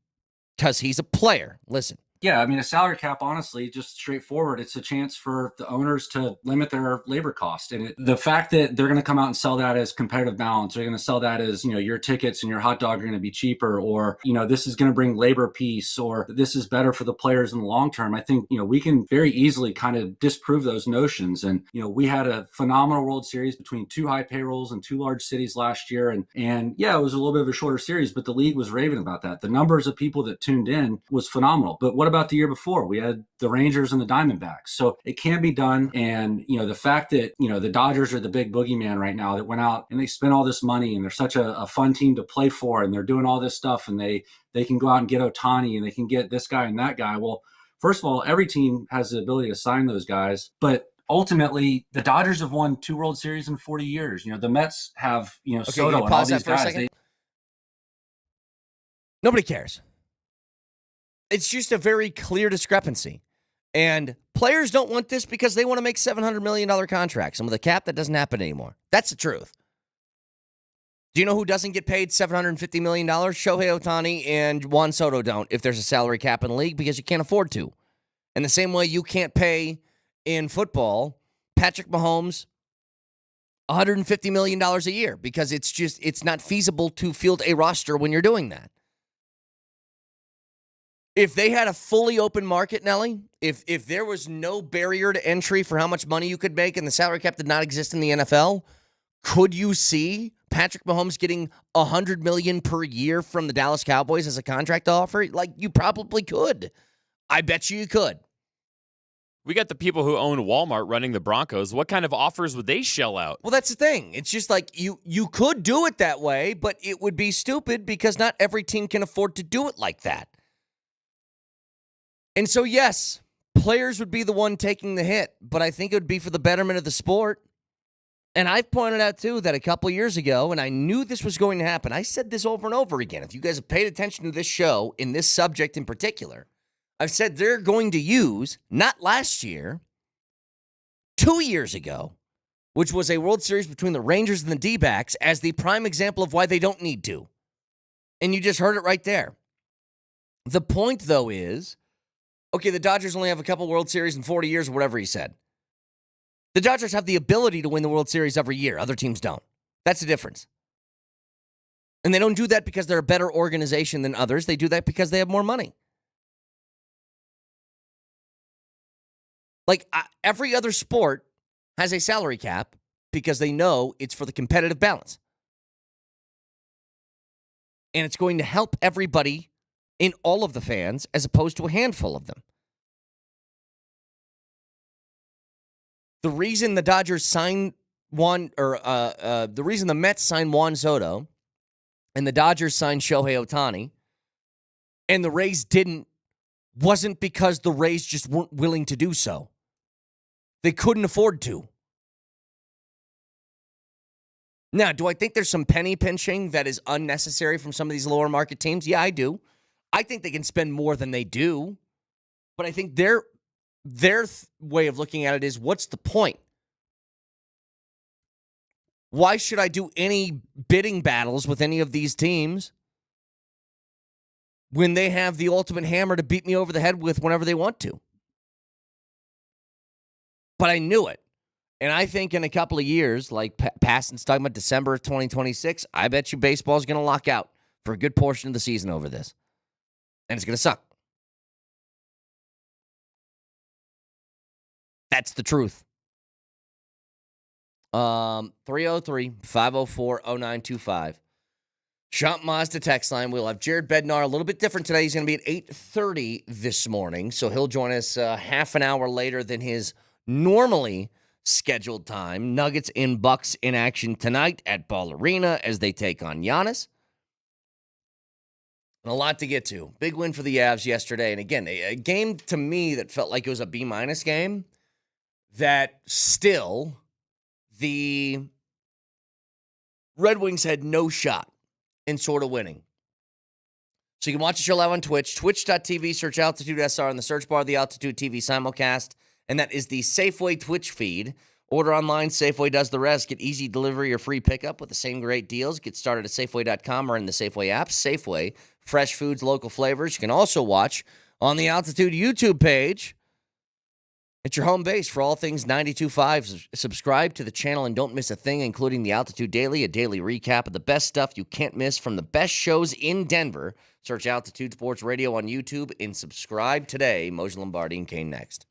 because he's a player. Listen. Yeah, I mean, a salary cap, honestly, just straightforward. It's a chance for the owners to limit their labor cost. And the fact that they're going to come out and sell that as competitive balance, they're going to sell that as, your tickets and your hot dog are going to be cheaper, or, this is going to bring labor peace, or this is better for the players in the long term. I think, we can very easily kind of disprove those notions. And, we had a phenomenal World Series between two high payrolls and two large cities last year. And yeah, it was a little bit of a shorter series, but the league was raving about that. The numbers of people that tuned in was phenomenal. But what about the year before? We had the Rangers and the Diamondbacks. So it can be done. And, the fact that, the Dodgers are the big boogeyman right now that went out and they spent all this money and they're such a fun team to play for and they're doing all this stuff and they can go out and get Ohtani and they can get this guy and that guy. Well, first of all, every team has the ability to sign those guys, but ultimately the Dodgers have won 2 World Series in 40 years. The Mets have, Soto and all these guys. Nobody cares. It's just a very clear discrepancy. And players don't want this because they want to make $700 million contracts. And with a cap, that doesn't happen anymore. That's the truth. Do you know who doesn't get paid $750 million? Shohei Ohtani and Juan Soto don't if there's a salary cap in the league because you can't afford to. And the same way you can't pay in football Patrick Mahomes $150 million a year because it's not feasible to field a roster when you're doing that. If they had a fully open market, Nelly, if there was no barrier to entry for how much money you could make and the salary cap did not exist in the NFL, could you see Patrick Mahomes getting $100 million per year from the Dallas Cowboys as a contract offer? Like, you probably could. I bet you could. We got the people who own Walmart running the Broncos. What kind of offers would they shell out? Well, that's the thing. It's just like you could do it that way, but it would be stupid because not every team can afford to do it like that. And so, yes, players would be the one taking the hit, but I think it would be for the betterment of the sport. And I've pointed out, too, that a couple of years ago, and I knew this was going to happen, I said this over and over again. If you guys have paid attention to this show, in this subject in particular, I've said they're going to use, not last year, 2 years ago, which was a World Series between the Rangers and the D-backs, as the prime example of why they don't need to. And you just heard it right there. The point, though, is, okay, the Dodgers only have a couple World Series in 40 years or whatever he said. The Dodgers have the ability to win the World Series every year. Other teams don't. That's the difference. And they don't do that because they're a better organization than others. They do that because they have more money. Like, every other sport has a salary cap because they know it's for the competitive balance. And it's going to help everybody in all of the fans as opposed to a handful of them. The reason the Dodgers signed the reason the Mets signed Juan Soto and the Dodgers signed Shohei Ohtani and the Rays didn't wasn't because the Rays just weren't willing to do so. They couldn't afford to. Now, do I think there's some penny pinching that is unnecessary from some of these lower market teams? Yeah, I do. I think they can spend more than they do. But I think their way of looking at it is, what's the point? Why should I do any bidding battles with any of these teams when they have the ultimate hammer to beat me over the head with whenever they want to? But I knew it. And I think in a couple of years, like Paston's talking about December of 2026, I bet you baseball's going to lock out for a good portion of the season over this. And it's going to suck. That's the truth. 303-504-0925. Shop Mazda text line. We'll have Jared Bednar a little bit different today. He's going to be at 8:30 this morning, so he'll join us half an hour later than his normally scheduled time. Nuggets and Bucks in action tonight at Ball Arena as they take on Giannis. And a lot to get to. Big win for the Avs yesterday. And again, a game to me that felt like it was a B- game, that still the Red Wings had no shot in sort of winning. So you can watch the show live on Twitch, twitch.tv, search Altitude SR in the search bar of the Altitude TV simulcast. And that is the Safeway Twitch feed. Order online, Safeway does the rest. Get easy delivery or free pickup with the same great deals. Get started at Safeway.com or in the Safeway app. Safeway, fresh foods, local flavors. You can also watch on the Altitude YouTube page. It's your home base for all things 92.5. Subscribe to the channel and don't miss a thing, including the Altitude Daily, a daily recap of the best stuff you can't miss from the best shows in Denver. Search Altitude Sports Radio on YouTube and subscribe today. Moser, Lombardi, and Kane next.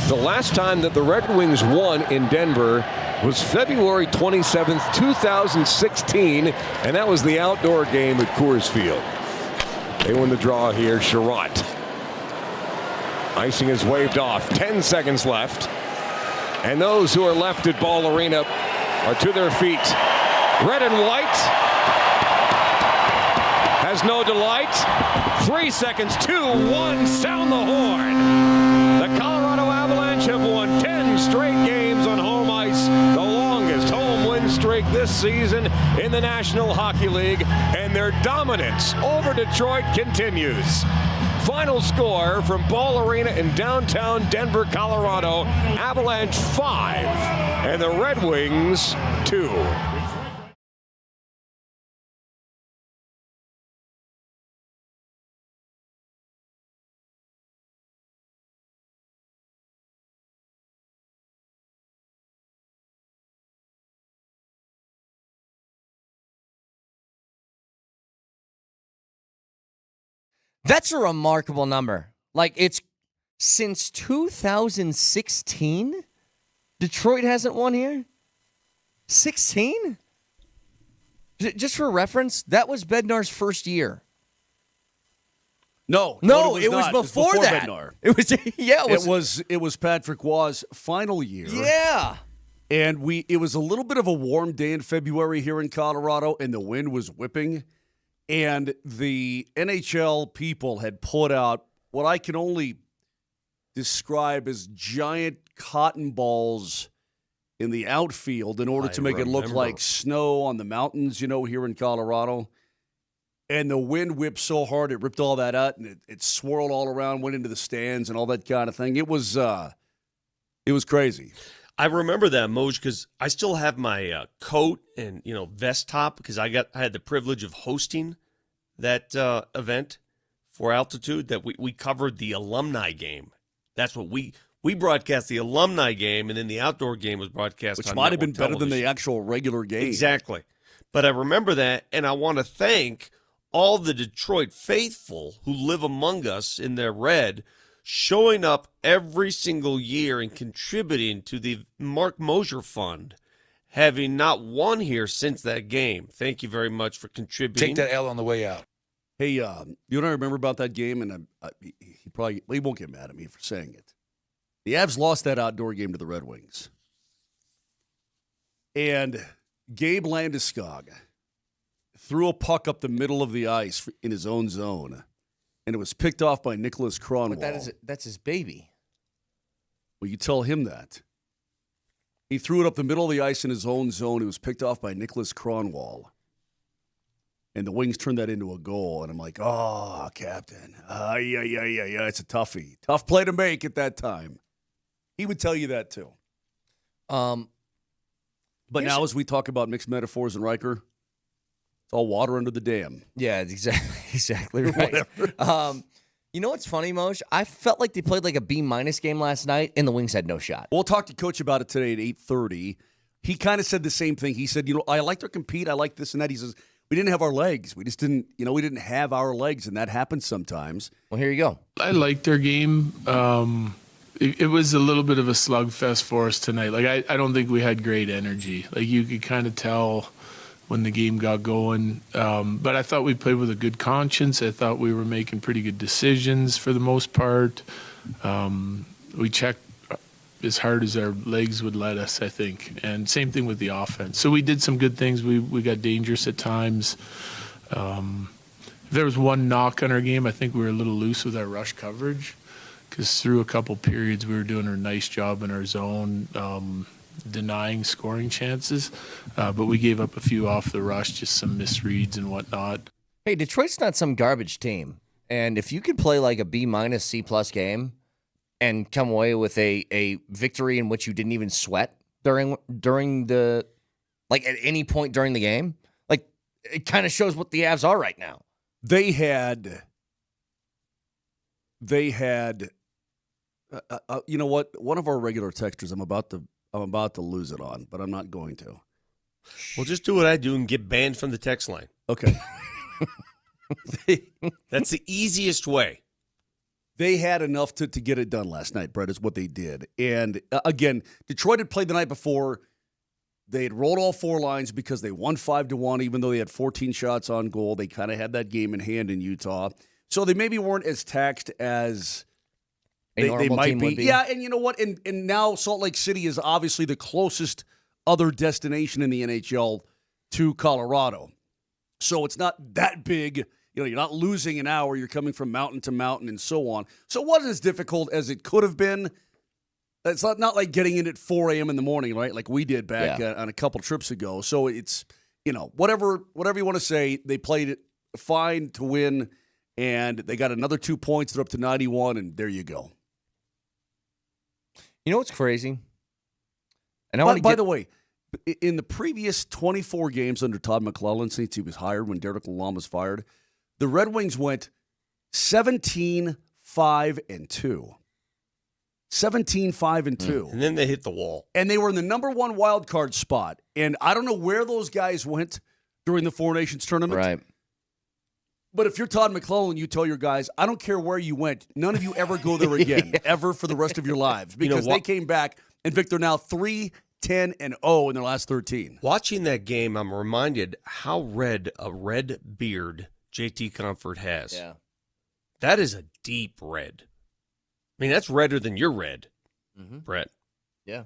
The last time that the Red Wings won in Denver was February 27th, 2016, and that was the outdoor game at Coors Field. They win the draw here. Sherratt. Icing is waved off. 10 seconds left. And those who are left at Ball Arena are to their feet. Red and white has no delight. 3 seconds, 2, 1, sound the horn. The Colorado Avalanche have won 10 straight games on home ice, the longest home win streak this season in the National Hockey League, and their dominance over Detroit continues. Final score from Ball Arena in downtown Denver, Colorado, Avalanche 5 and the Red Wings 2. That's a remarkable number. Like, it's since 2016, Detroit hasn't won here? 16? Just for reference, that was Bednar's first year. No, it was before that. Bednar. It was It was Patrick Waugh's final year. Yeah. And it was a little bit of a warm day in February here in Colorado, and the wind was whipping. And the NHL people had put out what I can only describe as giant cotton balls in the outfield in order to make it look like snow on the mountains, here in Colorado. And the wind whipped so hard, it ripped all that out, and it swirled all around, went into the stands and all that kind of thing. It was crazy. I remember that, Moj, because I still have my coat and vest top because I had the privilege of hosting that event for Altitude. That we covered the alumni game. That's what we broadcast, the alumni game, and then the outdoor game was broadcast, which on might have been better television. than the actual regular game. Exactly, but I remember that, and I want to thank all the Detroit faithful who live among us in their red, showing up every single year and contributing to the Mark Moser Fund, having not won here since that game. Thank you very much for contributing. Take that L on the way out. Hey, you know what I remember about that game? And he won't get mad at me for saying it. The Avs lost that outdoor game to the Red Wings. And Gabe Landeskog threw a puck up the middle of the ice in his own zone. And it was picked off by Nicholas Kronwall. But that's his baby. Well, you tell him that. He threw it up the middle of the ice in his own zone. It was picked off by Nicholas Kronwall. And the Wings turned that into a goal. And I'm like, oh, Captain. Yeah. It's a toughie. Tough play to make at that time. He would tell you that, too. But now as we talk about mixed metaphors and Riker, it's all water under the dam. Yeah, exactly right. You know what's funny, Moj? I felt like they played like a B- game last night, and the Wings had no shot. We'll talk to Coach about it today at 8:30. He kind of said the same thing. He said, I like to compete. I like this and that. He says, we didn't have our legs. We just didn't, we didn't have our legs, and that happens sometimes. Well, here you go. I liked their game. It was a little bit of a slugfest for us tonight. Like, I don't think we had great energy. Like, you could kind of tell when the game got going. But I thought we played with a good conscience. I thought we were making pretty good decisions for the most part. We checked as hard as our legs would let us, I think. And same thing with the offense. So we did some good things. We got dangerous at times. If there was one knock on our game, I think we were a little loose with our rush coverage, because through a couple periods we were doing a nice job in our zone, denying scoring chances. But we gave up a few off the rush, just some misreads and whatnot. Hey, Detroit's not some garbage team. And if you could play like a B-, C+ game and come away with a victory in which you didn't even sweat during the, like at any point during the game, like it kind of shows what the Avs are right now. They had you know what? One of our regular texters, I'm about to lose it on, but I'm not going to. Well, just do what I do and get banned from the text line. Okay. That's the easiest way. they had enough to get it done last night, Brett, is what they did. And again, Detroit had played the night before. They had rolled all 4 lines because they won 5-1, even though they had 14 shots on goal. They kind of had that game in hand in Utah. So they maybe weren't as taxed as they might be. Yeah, and you know what? And now Salt Lake City is obviously the closest other destination in the NHL to Colorado. So it's not that big. You know, you're not losing an hour. You're coming from mountain to mountain and so on. So it wasn't as difficult as it could have been. It's not like getting in at 4 a.m. in the morning, right? Like we did back on a couple trips ago. So it's, whatever you want to say, they played it fine to win, and they got another 2 points. They're up to 91, and there you go. You know what's crazy? And by the way, in the previous 24 games under Todd McClellan, since he was hired when Derek Lalonde was fired, the Red Wings went 17-5-2. 17-5-2. And then they hit the wall. And they were in the number 1 wild card spot. And I don't know where those guys went during the Four Nations tournament. Right. But if you're Todd McClellan, you tell your guys, I don't care where you went. None of you ever go there again, ever for the rest of your lives. Because they came back, and Victor now 3-10-0 in their last 13. Watching that game, I'm reminded how red a red beard JT Comfort has. Yeah. That is a deep red. I mean, that's redder than your red, Brett. Yeah.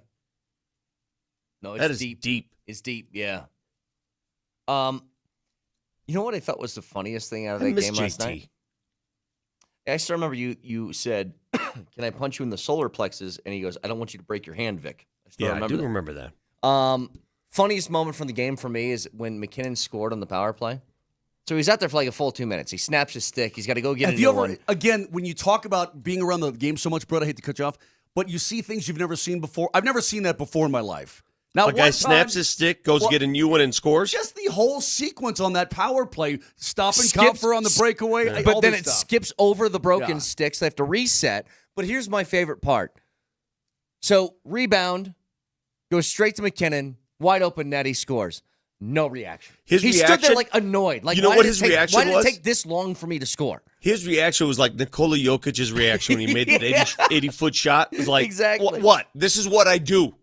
No, it's that is deep. It's deep, yeah. You know what I felt was the funniest thing out of that game last night? I still remember you said, can I punch you in the solar plexus? And he goes, I don't want you to break your hand, Vic. I do remember that. Funniest moment from the game for me is when McKinnon scored on the power play. So he's out there for like a full 2 minutes. He snaps his stick. He's got to go get a new one. Again, when you talk about being around the game so much, Brett, I hate to cut you off, but you see things you've never seen before. I've never seen that before in my life. Now, a guy snaps his stick, goes to get a new one, and scores? Just the whole sequence on that power play, stopping Comfer on the breakaway. Yeah. But then it skips over the broken sticks. They have to reset. But here's my favorite part. So, rebound, goes straight to McKinnon, wide open net, he scores. No reaction. He stood there like annoyed. Like, you know what his reaction was? Why did it take this long for me to score? His reaction was like Nikola Jokic's reaction when he made that 80-foot shot. It was like, exactly. What? This is what I do.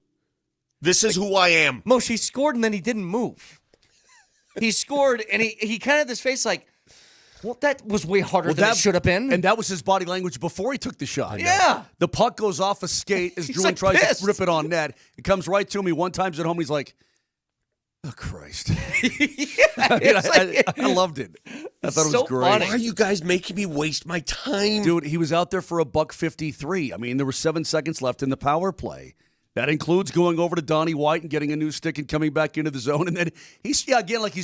This is who I am. Moshe, he scored and then he didn't move. He scored and he kind of had this face like, well, that was way harder than it should have been. And that was his body language before he took the shot. Yeah. The puck goes off a skate as Druin tries to rip it on net. It comes right to him. He one time's at home. He's like, oh, Christ. I loved it. I thought it was great. Funny. Why are you guys making me waste my time? Dude, he was out there for $153. I mean, there were 7 seconds left in the power play. That includes going over to Donnie White and getting a new stick and coming back into the zone. And then he's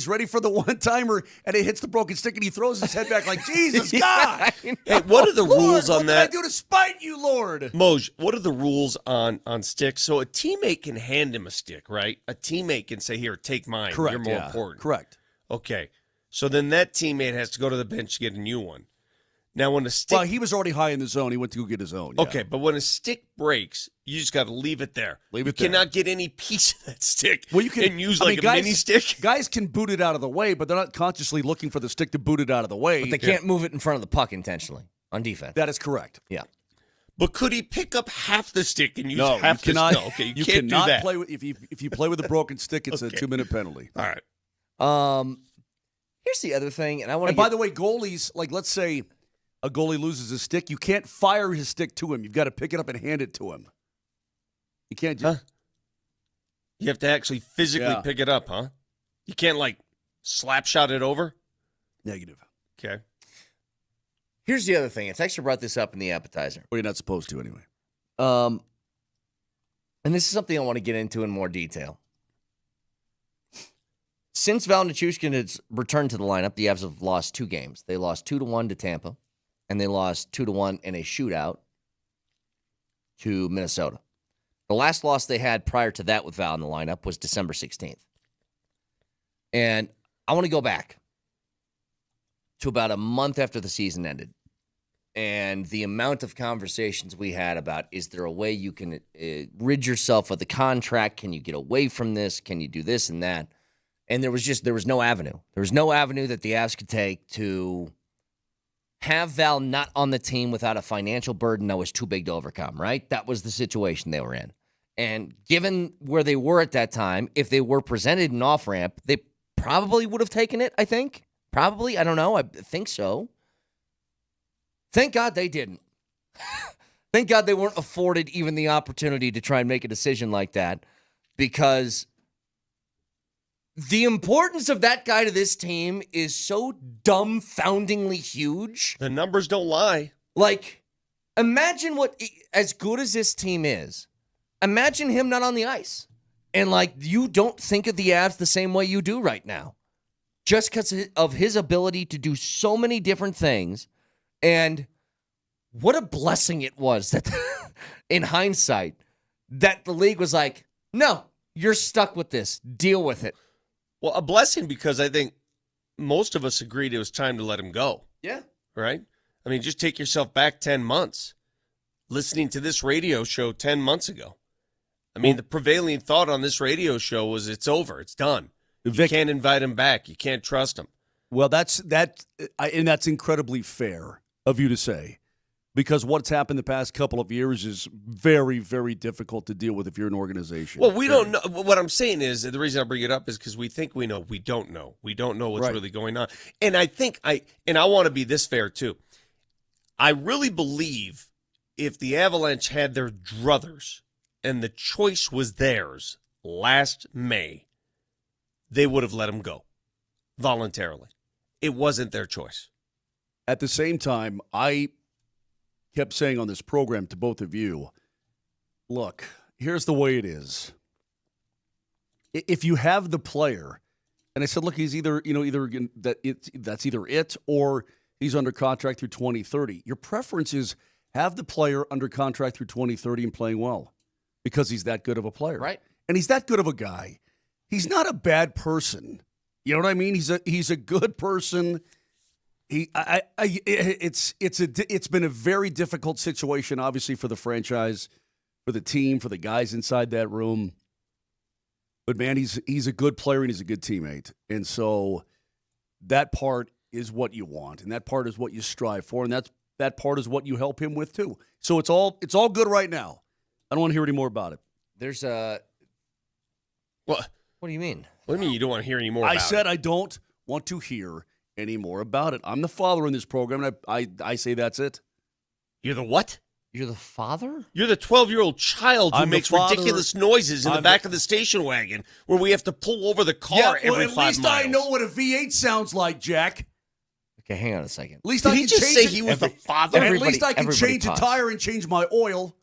ready for the one-timer, and it hits the broken stick, and he throws his head back like, Jesus, God. Hey, what are the rules on that? What did I do to spite you, Lord? Moj, what are the rules on sticks? So a teammate can hand him a stick, right? A teammate can say, here, take mine. Correct. You're more important. Correct. Okay. So then that teammate has to go to the bench to get a new one. Now, when a stick... Well, he was already high in the zone. He went to go get his own. Yeah. Okay, but when a stick breaks, you just got to leave it there. You cannot get any piece of that stick and use a mini stick. Guys can boot it out of the way, but they're not consciously looking for the stick to boot it out of the way. But they can't move it in front of the puck intentionally on defense. That is correct. Yeah. But could he pick up half the stick and use the half stick? No, okay, you can't cannot do that. Play with, if you play with a broken stick, it's a 2-minute penalty. All right. Here's the other thing, and I want to. By the way, goalies, like let's say a goalie loses his stick, you can't fire his stick to him. You've got to pick it up and hand it to him. You can't just. You have to actually physically pick it up, huh? You can't like slap shot it over. Negative. Okay. Here's the other thing. It's actually brought this up in the appetizer. Well, you're not supposed to anyway. And this is something I want to get into in more detail. Since Val Nichushkin has returned to the lineup, the Avs have lost 2 games. They lost 2-1 to Tampa, and they lost 2-1 in a shootout to Minnesota. The last loss they had prior to that with Val in the lineup was December 16th. And I want to go back to about a month after the season ended. And the amount of conversations we had about, is there a way you can rid yourself of the contract? Can you get away from this? Can you do this and that? And there was no avenue. There was no avenue that the Avs could take to have Val not on the team without a financial burden that was too big to overcome, right? That was the situation they were in. And given where they were at that time, if they were presented an off-ramp, they probably would have taken it, I think. Probably. I don't know. I think so. Thank God they didn't. Thank God they weren't afforded even the opportunity to try and make a decision like that, because the importance of that guy to this team is so dumbfoundingly huge. The numbers don't lie. Like, imagine what, as good as this team is, imagine him not on the ice. And, like, you don't think of the Avs the same way you do right now. Just because of his ability to do so many different things. And what a blessing it was that, in hindsight, that the league was like, no, you're stuck with this. Deal with it. Well, a blessing, because I think most of us agreed it was time to let him go. Yeah. Right? I mean, just take yourself back 10 months. Listening to this radio show 10 months ago. I mean, the prevailing thought on this radio show was it's over. It's done. You can't invite him back. You can't trust him. Well, and that's incredibly fair of you to say, because what's happened the past couple of years is very, very difficult to deal with if you're an organization. Well, we don't know. What I'm saying is, the reason I bring it up is because we think we know. We don't know. We don't know what's really going on. And I think I want to be this fair too. I really believe if the Avalanche had their druthers and the choice was theirs last May, they would have let him go voluntarily. It wasn't their choice. At the same time, I kept saying on this program to both of you, look, here's the way it is. If you have the player, and I said, look, he's that's either it or he's under contract through 2030. Your preference is have the player under contract through 2030 and playing well because he's that good of a player. Right. And he's that good of a guy. He's not a bad person. You know what I mean? He's a good person. It's been a very difficult situation, obviously, for the franchise, for the team, for the guys inside that room. But man, he's a good player and he's a good teammate, and so that part is what you want, and that part is what you strive for, and that part is what you help him with too. So it's all good right now. I don't want to hear any more about it. There's a what? What do you mean? What do you mean you don't want to hear any more about it? I said I don't want to hear any more about it. I'm the father in this program, and I say that's it. You're the what? You're the father? You're the 12-year-old child who I'm makes the father. ridiculous noises in the back of the station wagon where we have to pull over the car every 5 miles. At least I know what a V8 sounds like, Jack. Okay, hang on a second. At least Did I he can just change say it. he was the father? At least I can everybody change a pause. tire and change my oil.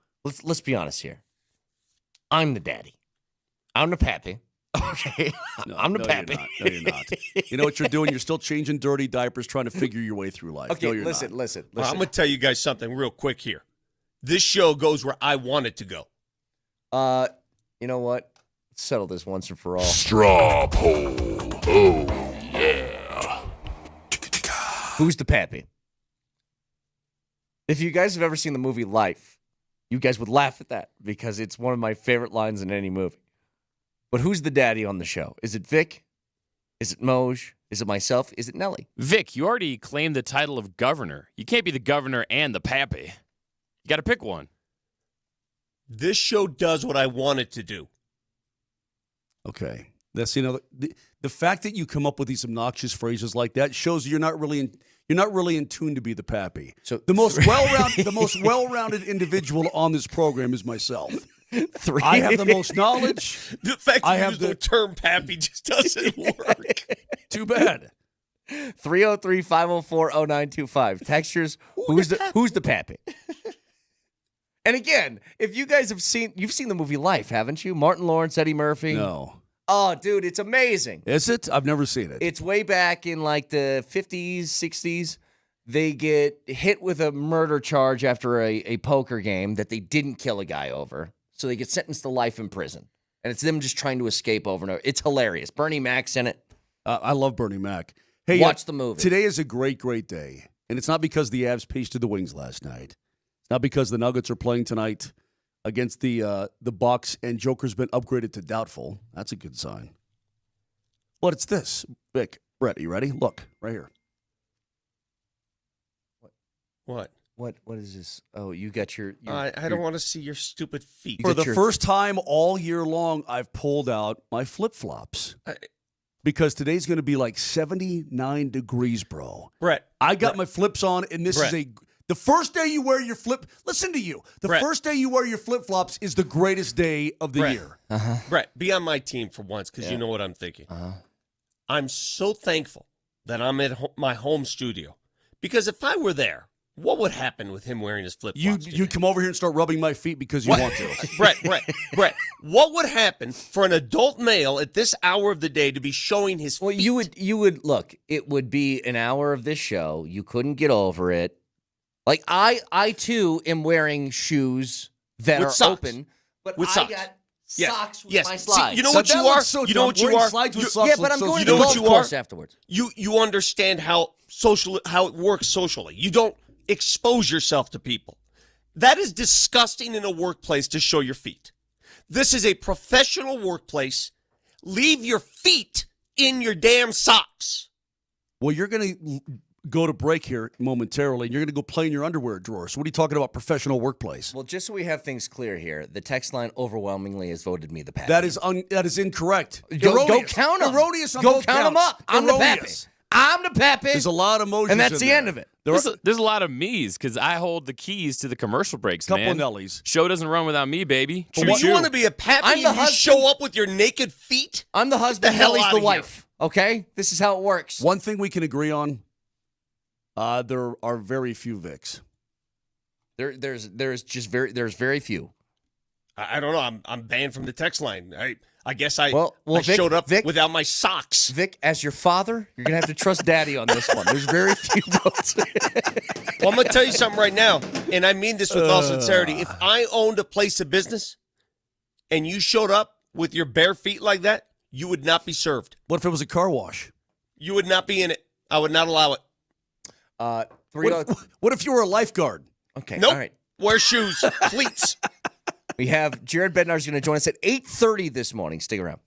Let's be honest here. I'm the daddy. I'm the pappy. Okay. I'm the pappy. No, you're not. You know what you're doing? You're still changing dirty diapers, trying to figure your way through life. Okay, no, you're listen. not. Well, I'm going to tell you guys something real quick here. This show goes where I want it to go. You know what? Let's settle this once and for all. Straw poll. Oh, yeah. Who's the pappy? If you guys have ever seen the movie Life, you guys would laugh at that because it's one of my favorite lines in any movie. But who's the daddy on the show? Is it Vic? Is it Moj? Is it myself? Is it Nelly? Vic, you already claimed the title of governor. You can't be the governor and the pappy. You got to pick one. This show does what I want it to do. Okay. That's the fact that you come up with these obnoxious phrases like that shows you're not really in tune to be the pappy. So the most well-rounded individual on this program is myself. I have the most knowledge. The fact that I you have use the the term pappy just doesn't work. Too bad. 303-504-0925. Textures, who's the pappy? And again, if you guys you've seen the movie Life, haven't you? Martin Lawrence, Eddie Murphy. No. Oh, dude, it's amazing. Is it? I've never seen it. It's way back in like the 50s, 60s. They get hit with a murder charge after a poker game that they didn't kill a guy over. So they get sentenced to life in prison. And it's them just trying to escape over and over. It's hilarious. Bernie Mac's in it. I love Bernie Mac. Hey, watch the movie. Today is a great, great day. And it's not because the Avs pasted the Wings last night. It's not because the Nuggets are playing tonight against the Bucks and Joker's been upgraded to doubtful. That's a good sign. But it's this. Vic, Brett, you ready? Look, right here. What? What is this? Oh, you got your I don't want to see your stupid feet. For the first time all year long, I've pulled out my flip-flops. Because today's going to be like 79 degrees, bro. Brett. I got my flips on, and this is the first day you wear your flip. Listen to you. The first day you wear your flip-flops is the greatest day of the year. Brett, be on my team for once because you know what I'm thinking. I'm so thankful that I'm at my home studio. Because if I were there, what would happen with him wearing his flip-flops? You'd come over here and start rubbing my feet because you want to. Brett, what would happen for an adult male at this hour of the day to be showing his feet? Well, you would look, it would be an hour of this show. You couldn't get over it. Like I too am wearing shoes that with are socks. open, but with I socks. got socks with my slides. See, you know what you are? You know what you are? Slides with socks but I'm so going to the golf course afterwards. You understand how it works socially. You don't expose yourself to people. That is disgusting in a workplace to show your feet. This is a professional workplace. Leave your feet in your damn socks. Well, you're going to go to break here momentarily, and you're going to go play in your underwear drawer. So what are you talking about, professional workplace? Well, just so we have things clear here, the text line overwhelmingly has voted me the pappy. That is incorrect. Go count them. Erroneous on Go both count them counts. up. I'm the pappy. I'm the pappy. There's a lot of emojis and that's in the there. end of it. There's a lot of me's because I hold the keys to the commercial breaks, Couple man. Nellies. Show doesn't run without me, baby. You want to be a pappy I'm the and you husband. show up with your naked feet? I'm the husband. Get the hell Ellie's outta the here. wife. Okay? This is how it works. One thing we can agree on, there are very few Vicks. There's very few. I don't know. I'm banned from the text line. I guess I Vic, showed up Vic, without my socks. Vic, as your father, you're gonna have to trust Daddy on this one. There's very few votes. Well, I'm gonna tell you something right now, and I mean this with all sincerity. If I owned a place of business and you showed up with your bare feet like that, you would not be served. What if it was a car wash? You would not be in it. I would not allow it. What if you were a lifeguard? Okay, Nope. all right. Wear shoes, cleats. We have Jared Bednar's going to join us at 8:30 this morning. Stick around.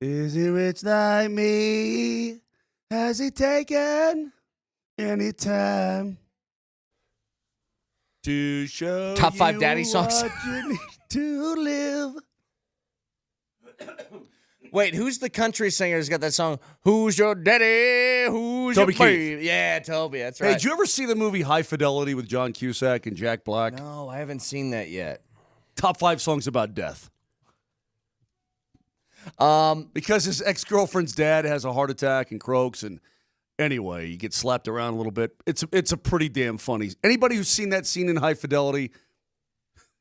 Is he rich like me? Has he taken any time to show Top 5 you daddy songs? what you need to live? Wait, who's the country singer who's got that song? Who's your daddy? Who's Toby your Keith. baby? Yeah, Toby. That's right. Hey, did you ever see the movie High Fidelity with John Cusack and Jack Black? No, I haven't seen that yet. Top 5 songs about death. Because his ex-girlfriend's dad has a heart attack and croaks, and anyway, he gets slapped around a little bit. It's a pretty damn funny. Anybody who's seen that scene in High Fidelity?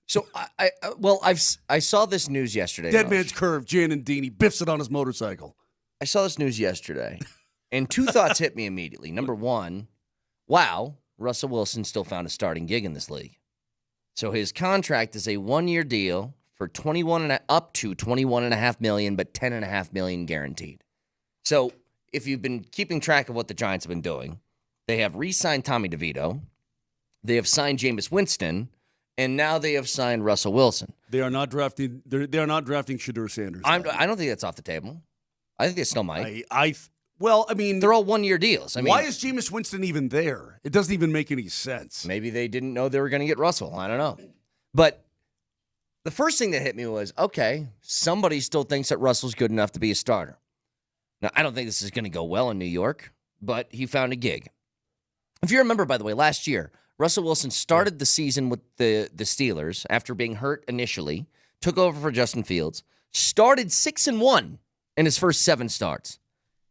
So I saw this news yesterday. Dead Moj. Man's Curve, Jan and Dean, he biffs it on his motorcycle. I saw this news yesterday, and two thoughts hit me immediately. Number one, wow, Russell Wilson still found a starting gig in this league. So his contract is a 1-year deal for up to $21.5 million, but $10.5 million guaranteed. So if you've been keeping track of what the Giants have been doing, they have re-signed Tommy DeVito, they have signed Jameis Winston, and now they have signed Russell Wilson. They are not drafting. They are not drafting Shedeur Sanders. I don't think that's off the table. I think they still might. Well, I mean, they're all 1-year deals. I mean, why is Jameis Winston even there? It doesn't even make any sense. Maybe they didn't know they were going to get Russell. I don't know. But the first thing that hit me was, okay, somebody still thinks that Russell's good enough to be a starter. Now, I don't think this is going to go well in New York, but he found a gig. If you remember, by the way, last year, Russell Wilson started the season with the Steelers after being hurt initially, took over for Justin Fields, started 6-1 in his first 7 starts,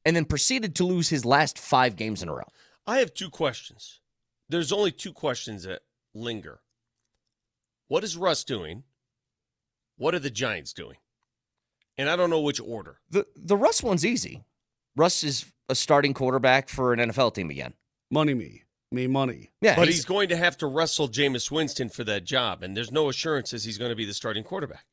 and then proceeded to lose his last 5 games in a row. I have 2 questions. There's only 2 questions that linger. What is Russ doing? What are the Giants doing? And I don't know which order. The Russ one's easy. Russ is a starting quarterback for an NFL team again. Money. Yeah, but he's going to have to wrestle Jameis Winston for that job, and there's no assurances he's going to be the starting quarterback.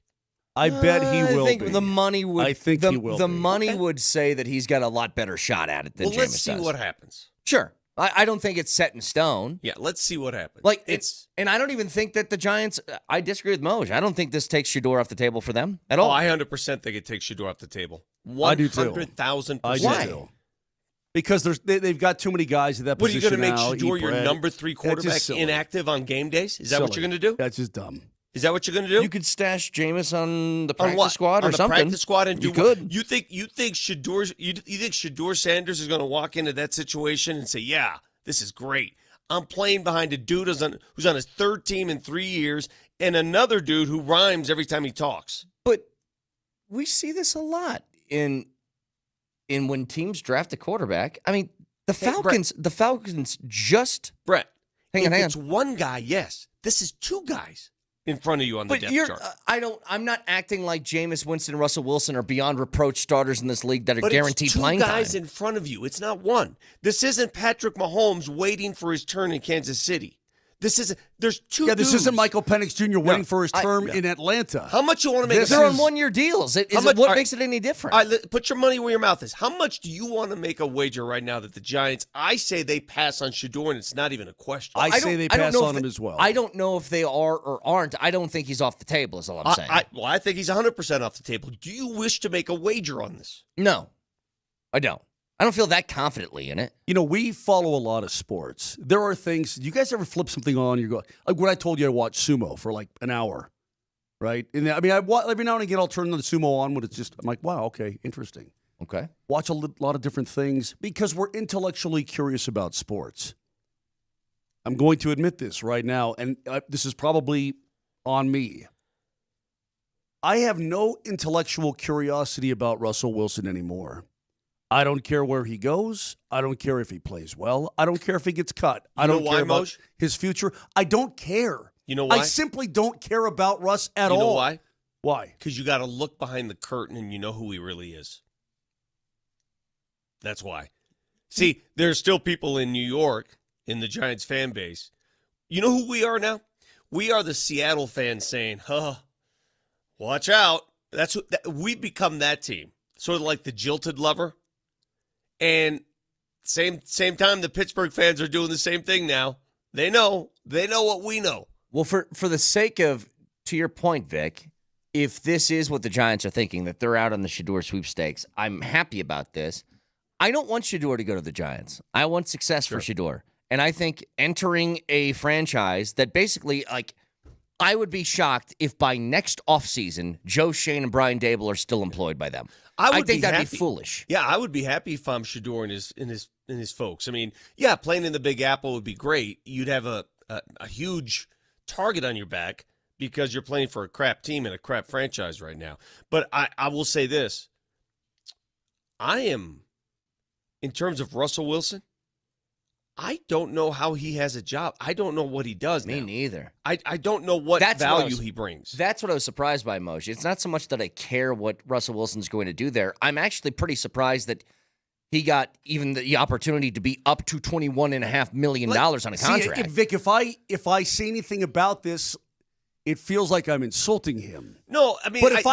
I bet he will I think be. the money would. I think he will The be. money would say that he's got a lot better shot at it than Jameis Let's see does. what happens. Sure, I don't think it's set in stone. Yeah, let's see what happens. And I don't even think that the Giants. I disagree with Moj. I don't think this takes Shedeur off the table for them at all. I 100% think it takes Shedeur off the table. I do too. 100,000%. I do too. Because they've got too many guys at that What, are you position going to make now. Shedeur your number 3 quarterback inactive on game days? Is that what you're going to do? That's just dumb. Is that what you're going to do? You could stash Jameis on the On practice what? squad on or the something. practice squad and do you could. You think Shedeur Sanders is going to walk into that situation and say, "Yeah, this is great. I'm playing behind a dude who's on his 3rd team in 3 years, and another dude who rhymes every time he talks." But we see this a lot in when teams draft a quarterback. I mean, the Falcons just Brett. Hang on. It's one guy, yes. This is 2 guys in front of you on the depth chart. I'm not acting like Jameis Winston and Russell Wilson are beyond reproach starters in this league that are But guaranteed it's 2 playing guys time. in front of you. It's not one. This isn't Patrick Mahomes waiting for his turn in Kansas City. There's 2 Yeah, this dudes. isn't Michael Penix Jr. waiting for his term in Atlanta. How much you want to make? They're on 1-year deals. What makes it any different? All right, put your money where your mouth is. How much do you want to make a wager right now that the Giants? I say they pass on Shedeur, and it's not even a question. I say they pass on him as well. I don't know if they are or aren't. I don't think he's off the table. Is all I'm saying. I think he's 100% off the table. Do you wish to make a wager on this? No, I don't. I don't feel that confidently in it. You know, we follow a lot of sports. There are things. You guys ever flip something on? You go like when I told you I watch sumo for like an hour, right? And I mean, every now and again I'll turn the sumo on when it's just I'm like, wow, okay, interesting. Okay, watch a lot of different things because we're intellectually curious about sports. I'm going to admit this right now, and this is probably on me. I have no intellectual curiosity about Russell Wilson anymore. I don't care where he goes. I don't care if he plays well. I don't care if he gets cut. I don't care about his future. I don't care. You know why? I simply don't care about Russ at all. You know why? Why? Because you got to look behind the curtain and you know who he really is. That's why. See, there's still people in New York, in the Giants fan base. You know who we are now? We are the Seattle fans saying, watch out. We've become that team. Sort of like the jilted lover. And same time, the Pittsburgh fans are doing the same thing now. They know what we know. Well, for the sake of, to your point, Vic, if this is what the Giants are thinking, that they're out on the Shedeur sweepstakes, I'm happy about this. I don't want Shedeur to go to the Giants. I want success for Shedeur. And I think entering a franchise that basically, like, I would be shocked if by next offseason, Joe Shane and Brian Dable are still employed by them. I think that'd be foolish. Yeah, I would be happy if I'm Shedeur and his folks. I mean, yeah, playing in the Big Apple would be great. You'd have a huge target on your back because you're playing for a crap team and a crap franchise right now. But I will say this. I am, in terms of Russell Wilson, I don't know how he has a job. I don't know what he does now. Me neither. I don't know what value he brings. That's what I was surprised by, Moshe. It's not so much that I care what Russell Wilson's going to do there. I'm actually pretty surprised that he got even the opportunity to be up to $21.5 million on a contract. See, Vic, if I say anything about this, it feels like I'm insulting him. No, I mean, but if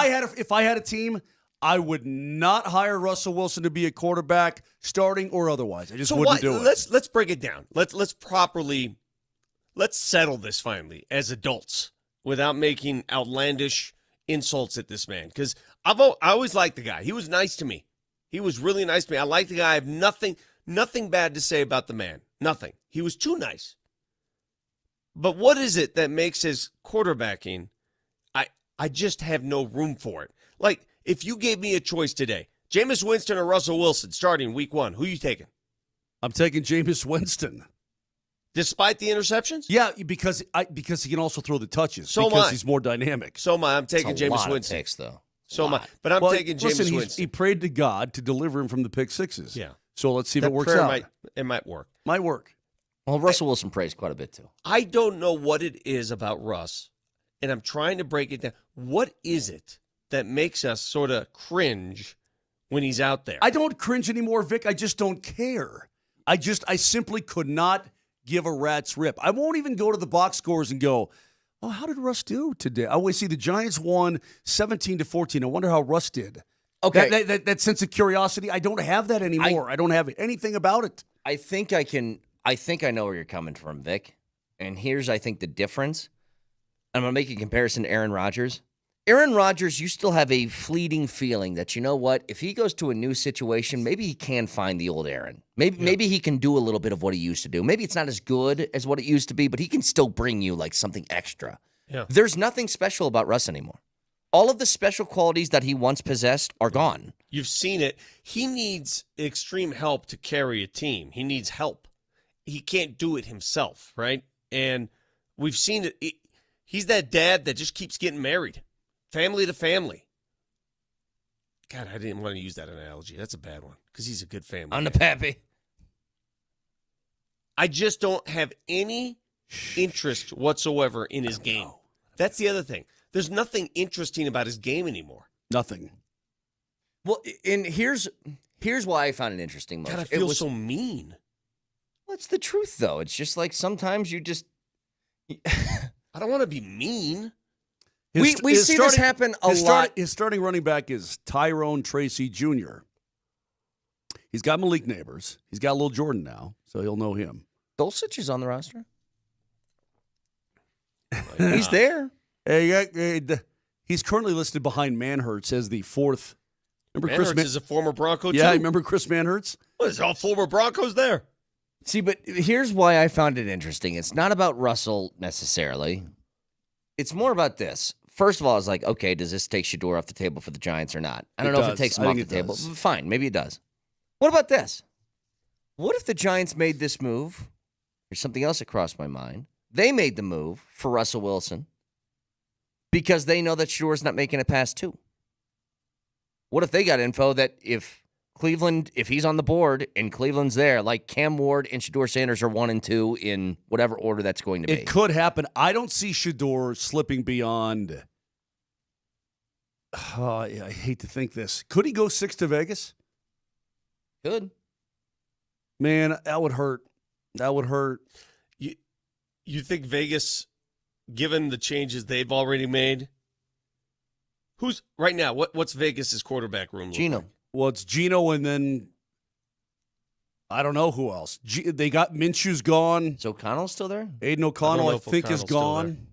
I had a team, I would not hire Russell Wilson to be a quarterback, starting or otherwise. I just wouldn't do it. Let's break it down. Let's settle this finally as adults without making outlandish insults at this man. Because I always liked the guy. He was nice to me. He was really nice to me. I like the guy. I have nothing bad to say about the man. Nothing. He was too nice. But what is it that makes his quarterbacking? I just have no room for it. Like, if you gave me a choice today, Jameis Winston or Russell Wilson starting week 1, who are you taking? I'm taking Jameis Winston. Despite the interceptions? Yeah, because he can also throw the touches. So because he's more dynamic. So am I. I'm taking Jameis Winston. Picks, though. So am I. But I'm taking Jameis Winston. He prayed to God to deliver him from the pick sixes. Yeah. So let's see if it works out. It might work. Might work. Well, Russell Wilson prays quite a bit, too. I don't know what it is about Russ, and I'm trying to break it down. What is it that makes us sort of cringe when he's out there? I don't cringe anymore, Vic. I just don't care. I simply could not give a rat's rip. I won't even go to the box scores and go, oh, how did Russ do today? I always see the Giants won 17-14. I wonder how Russ did. Okay. That sense of curiosity, I don't have that anymore. I don't have anything about it. I think I know where you're coming from, Vic. And here's, I think, the difference. I'm going to make a comparison to Aaron Rodgers. Aaron Rodgers, you still have a fleeting feeling that, you know what, if he goes to a new situation, maybe he can find the old Aaron. Maybe he can do a little bit of what he used to do. Maybe it's not as good as what it used to be, but he can still bring you like something extra. Yeah. There's nothing special about Russ anymore. All of the special qualities that he once possessed are gone. You've seen it. He needs extreme help to carry a team. He needs help. He can't do it himself, right? And we've seen it. He's that dad that just keeps getting married. Family to family. God, I didn't want to use that analogy. That's a bad one because he's a good family. On the pappy. I just don't have any interest whatsoever in his game. That's the other thing. There's nothing interesting about his game anymore. Nothing. Well, and here's why I found it interesting. God, I feel so mean. Well, it's the truth, though. It's just like sometimes you just... I don't want to be mean. We see this happen a lot. His starting running back is Tyrone Tracy Jr. He's got Malik Neighbors. He's got Lil Jordan now, so he'll know him. Dulcich is on the roster. He's there. He's currently listed behind Manhurts as the fourth. Remember Chris is a former Bronco, too? Yeah, remember Chris Manhurts? Well, there's all former Broncos there. See, but here's why I found it interesting. It's not about Russell necessarily. It's more about this. First of all, I was like, okay, does this take Shedeur off the table for the Giants or not? I don't know if it takes him off the table. Fine, maybe it does. What about this? What if the Giants made this move? There's something else that crossed my mind. They made the move for Russell Wilson because they know that Shedeur's not making it past 2. What if they got info that if he's on the board and Cleveland's there, like Cam Ward and Shedeur Sanders are 1 and 2 in whatever order that's going to be? It could happen. I don't see Shedeur slipping beyond. I hate to think this. Could he go 6 to Vegas? Could. Man, that would hurt. That would hurt. You think Vegas, given the changes they've already made, who's right now? What's Vegas's quarterback room? Geno. Like? Well, it's Geno, and then I don't know who else. They got Minshew's gone. Is O'Connell still there? Aiden O'Connell, I think, is gone.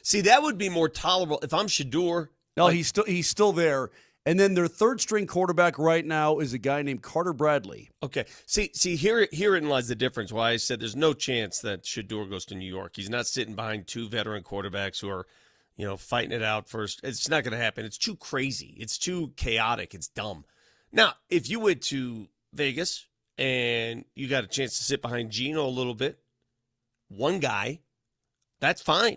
See, that would be more tolerable if I'm Shedeur. No, he's still there. And then their third-string quarterback right now is a guy named Carter Bradley. Okay. See, herein lies the difference. Why I said there's no chance that Shedeur goes to New York. He's not sitting behind two veteran quarterbacks who are, fighting it out first. It's not going to happen. It's too crazy. It's too chaotic. It's dumb. Now, if you went to Vegas and you got a chance to sit behind Geno a little bit, one guy, that's fine.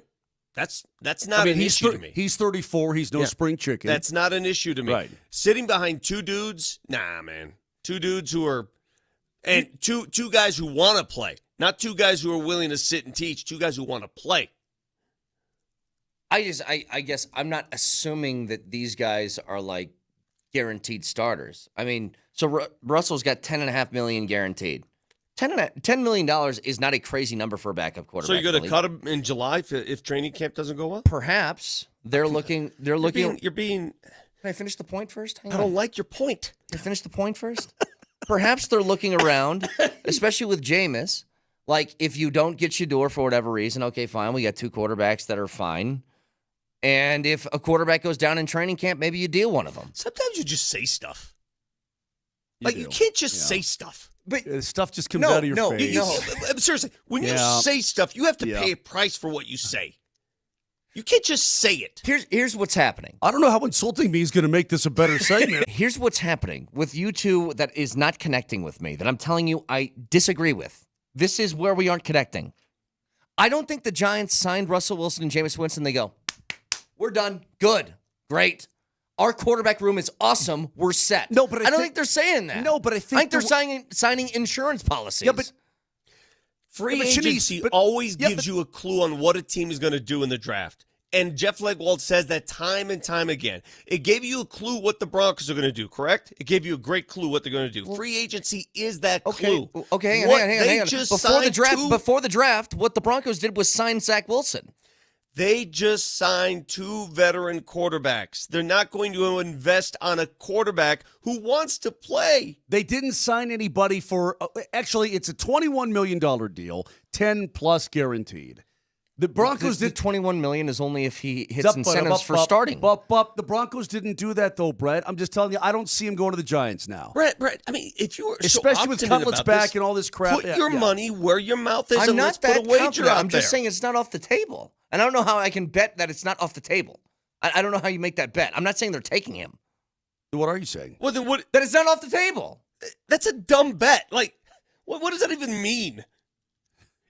That's not an issue to me. He's 34. He's no spring chicken. That's not an issue to me. Right. Sitting behind two dudes, nah, man. Two dudes who are, and two guys who want to play, not two guys who are willing to sit and teach. Two guys who want to play. I guess I'm not assuming that these guys are like guaranteed starters. I mean, so Russell's got $10.5 million guaranteed. $10 million is not a crazy number for a backup quarterback. So you're going to cut him in July if training camp doesn't go well? Perhaps they're looking. You're being. Can I finish the point first? I don't like your point. Can I finish the point first? Perhaps they're looking around, especially with Jameis. Like, if you don't get Shedeur for whatever reason, okay, fine. We got two quarterbacks that are fine. And if a quarterback goes down in training camp, maybe you deal one of them. Sometimes you just say stuff. You can't just say stuff. But stuff just comes out of your face. Seriously, when you say stuff, you have to pay a price for what you say. You can't just say it. Here's what's happening. I don't know how insulting me is going to make this a better segment. Here's what's happening with you two that is not connecting with me, that I'm telling you I disagree with. This is where we aren't connecting. I don't think the Giants signed Russell Wilson and Jameis Winston. They go, we're done. Good. Great. Our quarterback room is awesome. We're set. No, but I don't think they're saying that. No, but I think they're signing insurance policies. Yeah, but free agency always gives you a clue on what a team is going to do in the draft. And Jeff Legwold says that time and time again. It gave you a clue what the Broncos are going to do, correct? It gave you a great clue what they're going to do. Free agency is that clue. Okay, hang on. Before the draft, what the Broncos did was sign Zach Wilson. They just signed two veteran quarterbacks. They're not going to invest on a quarterback who wants to play. They didn't sign anybody for, actually, it's a $21 million deal, 10 plus guaranteed. The Broncos did $21 million is only if he hits incentives for starting. But the Broncos didn't do that though, Brett. I'm just telling you, I don't see him going to the Giants now. Brett. I mean, if you were especially with Cutlet's back and all this crap, put your money where your mouth is. I'm not that put a wager confident. out I'm just saying it's not off the table, and I don't know how I can bet that it's not off the table. I don't know how you make that bet. I'm not saying they're taking him. What are you saying? Well, then what? That it's not off the table. That's a dumb bet. Like, what does that even mean?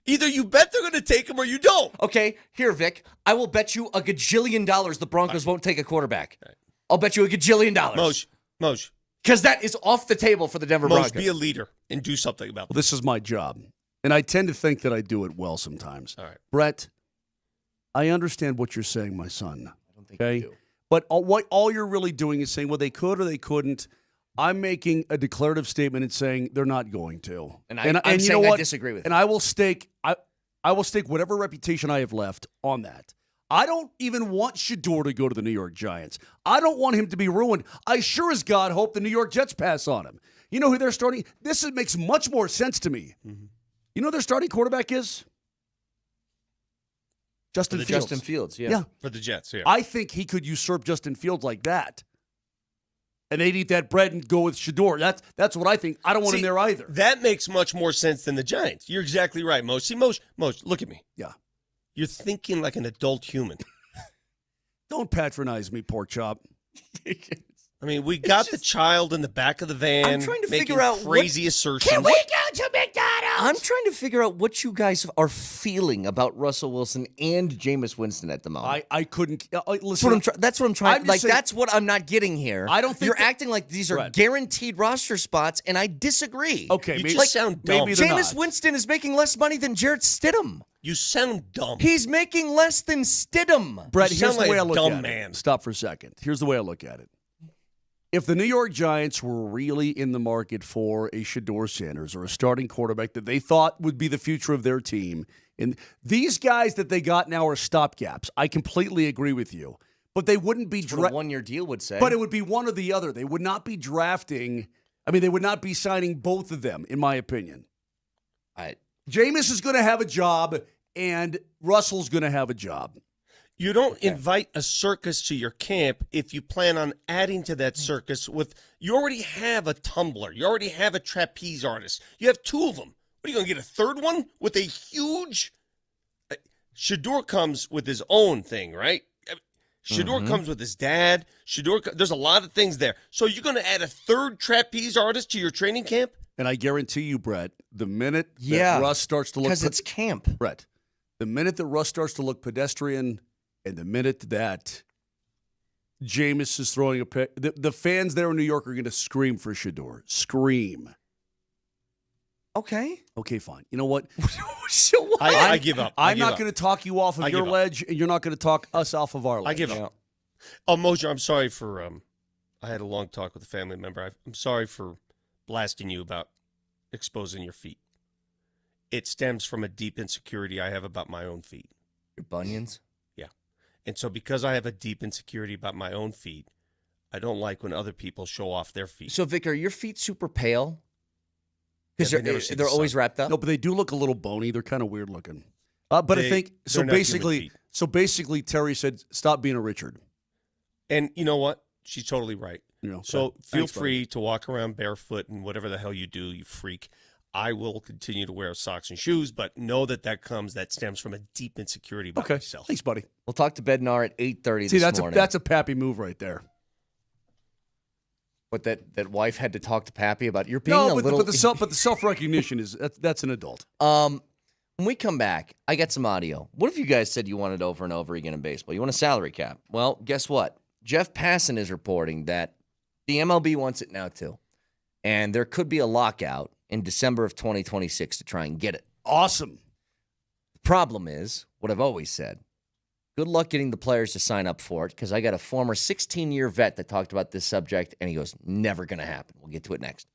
Either you bet they're going to take him or you don't. Okay, here, Vic. I will bet you $1 gajillion the Broncos won't take a quarterback. I'll bet you $1 gajillion. Moj. Because that is off the table for the Denver Broncos. Be a leader and do something about this. Well, this is my job. And I tend to think that I do it well sometimes. All right. Brett, I understand what you're saying, my son. I don't think you do. But all you're really doing is saying, well, they could or they couldn't. I'm making a declarative statement and saying they're not going to. And I'm saying, you know what? I disagree with you. And I will stake whatever reputation I have left on that. I don't even want Shedeur to go to the New York Giants. I don't want him to be ruined. I sure as God hope the New York Jets pass on him. You know who they're starting? Makes much more sense to me. Mm-hmm. You know who their starting quarterback is? Justin Fields. Justin Fields, yeah. For the Jets, yeah. I think he could usurp Justin Fields like that. And they'd eat that bread and go with Shedeur. That's what I think. I don't want him there either. That makes much more sense than the Giants. You're exactly right, Moj. See, Moj, look at me. Yeah. You're thinking like an adult human. Don't patronize me, pork chop. I mean, we got the child in the back of the van. I'm trying to figure out crazy assertions. Can we go to McDonald's? I'm trying to figure out what you guys are feeling about Russell Wilson and Jameis Winston at the moment. I couldn't listen. That's what I'm trying. That's what I'm not getting here. I don't think you're acting like these are guaranteed roster spots, and I disagree. Okay, you just sound dumb. Jameis Winston is making less money than Jarrett Stidham. You sound dumb. He's making less than Stidham. Brett, here's the way I look at it. Stop for a second. Here's the way I look at it. If the New York Giants were really in the market for a Shedeur Sanders or a starting quarterback that they thought would be the future of their team, and these guys that they got now are stopgaps, I completely agree with you. But they wouldn't be what a one-year deal would say. But it would be one or the other. They would not be drafting. I mean, they would not be signing both of them, in my opinion. Jameis is going to have a job, and Russell's going to have a job. You don't invite a circus to your camp if you plan on adding to that circus with. You already have a tumbler. You already have a trapeze artist. You have 2 of them. What are you going to get, a third one with a huge? Shedeur comes with his own thing, right? Shedeur comes with his dad. There's a lot of things there. So you're going to add a third trapeze artist to your training camp? And I guarantee you, Brett, the minute that Russ starts to look... Because it's camp. Brett, the minute that Russ starts to look pedestrian and the minute that Jameis is throwing a pick, the fans there in New York are going to scream for Shedeur. Scream. Okay. Okay, fine. You know what? So what? I give up. I'm not going to talk you off of your ledge, and you're not going to talk us off of our ledge. I give up. Oh, Moser, I'm sorry for... I had a long talk with a family member. I'm sorry for blasting you about exposing your feet. It stems from a deep insecurity I have about my own feet. Your bunions? Yeah. And so because I have a deep insecurity about my own feet, I don't like when other people show off their feet. So, Vic, are your feet super pale? Because Yeah, they're always wrapped up? No, but they do look a little bony. They're kind of weird looking. But I think so. Basically, Terry said, "Stop being a Richard." And you know what? She's totally right. So feel Thanks, free to walk around barefoot and whatever the hell you do, you freak. I will continue to wear socks and shoes, but know that stems from a deep insecurity about myself. Thanks, buddy. We'll talk to Bednar at 8:30 See, this morning. that's a Pappy move right there. But that wife had to talk to Pappy about you're being No, a little... but the self-recognition is that's an adult. When we come back, I got some audio. What if you guys said you wanted over and over again in baseball? You want a salary cap? Well, guess what? Jeff Passan is reporting that the MLB wants it now too. And there could be a lockout in December of 2026 to try and get it. Awesome. The problem is, what I've always said, good luck getting the players to sign up for it, because I got a former 16-year vet that talked about this subject, and he goes, never going to happen. We'll get to it next.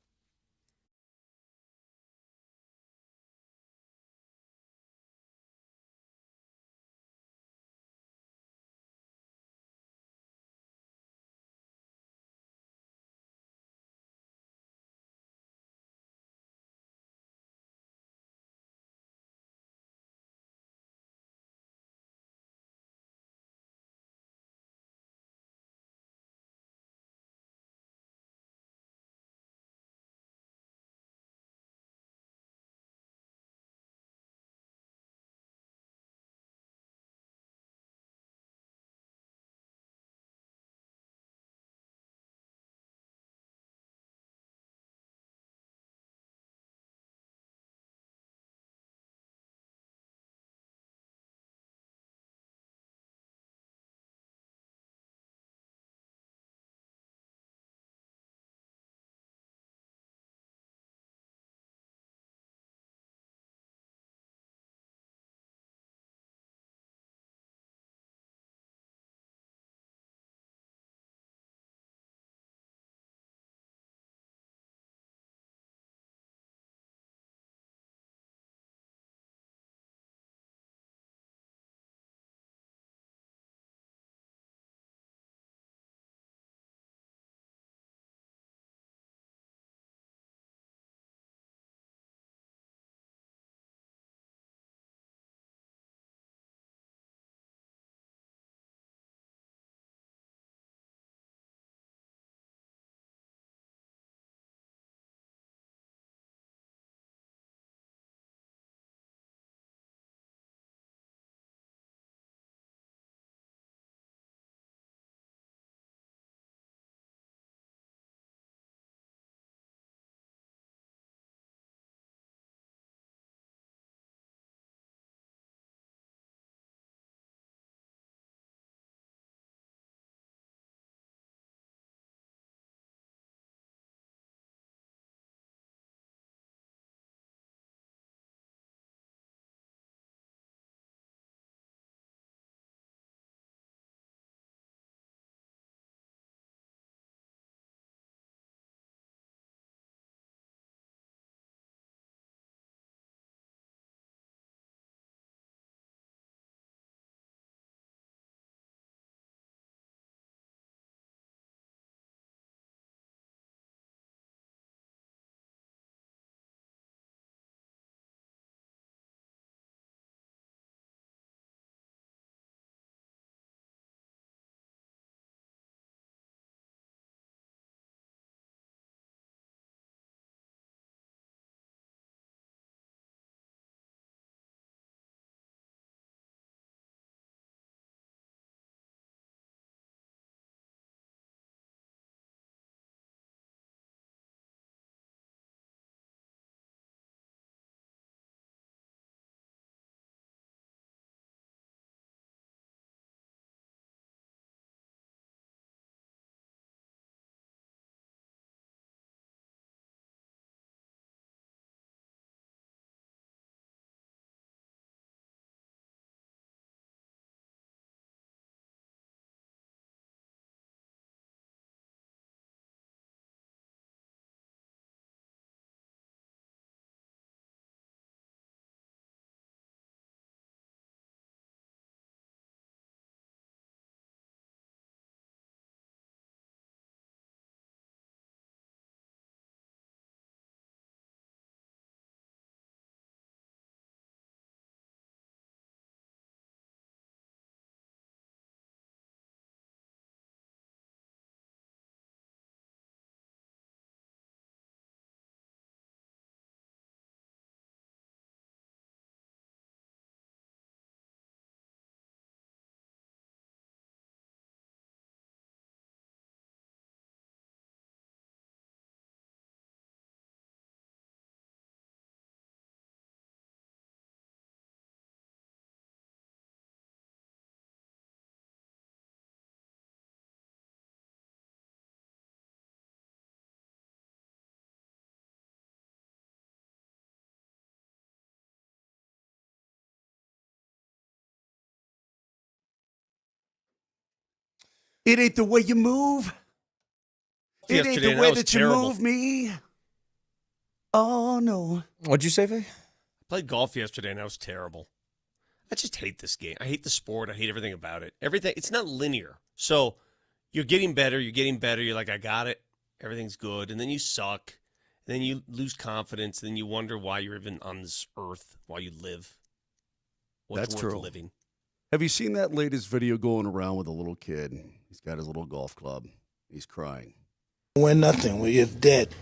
It ain't the way you move. It ain't Yesterday, the way was that terrible. you move me. Oh, no. What'd you say, Vic? I played golf yesterday, and that was terrible. I just hate this game. I hate the sport. I hate everything about it. Everything. It's not linear. So you're getting better. You're like, I got it. Everything's good. And then you suck. And then you lose confidence. And then you wonder why you're even on this earth, why you live. What's That's worth true. living. Have you seen that latest video going around with a little kid? He's got his little golf club. He's crying. We're nothing. We're dead.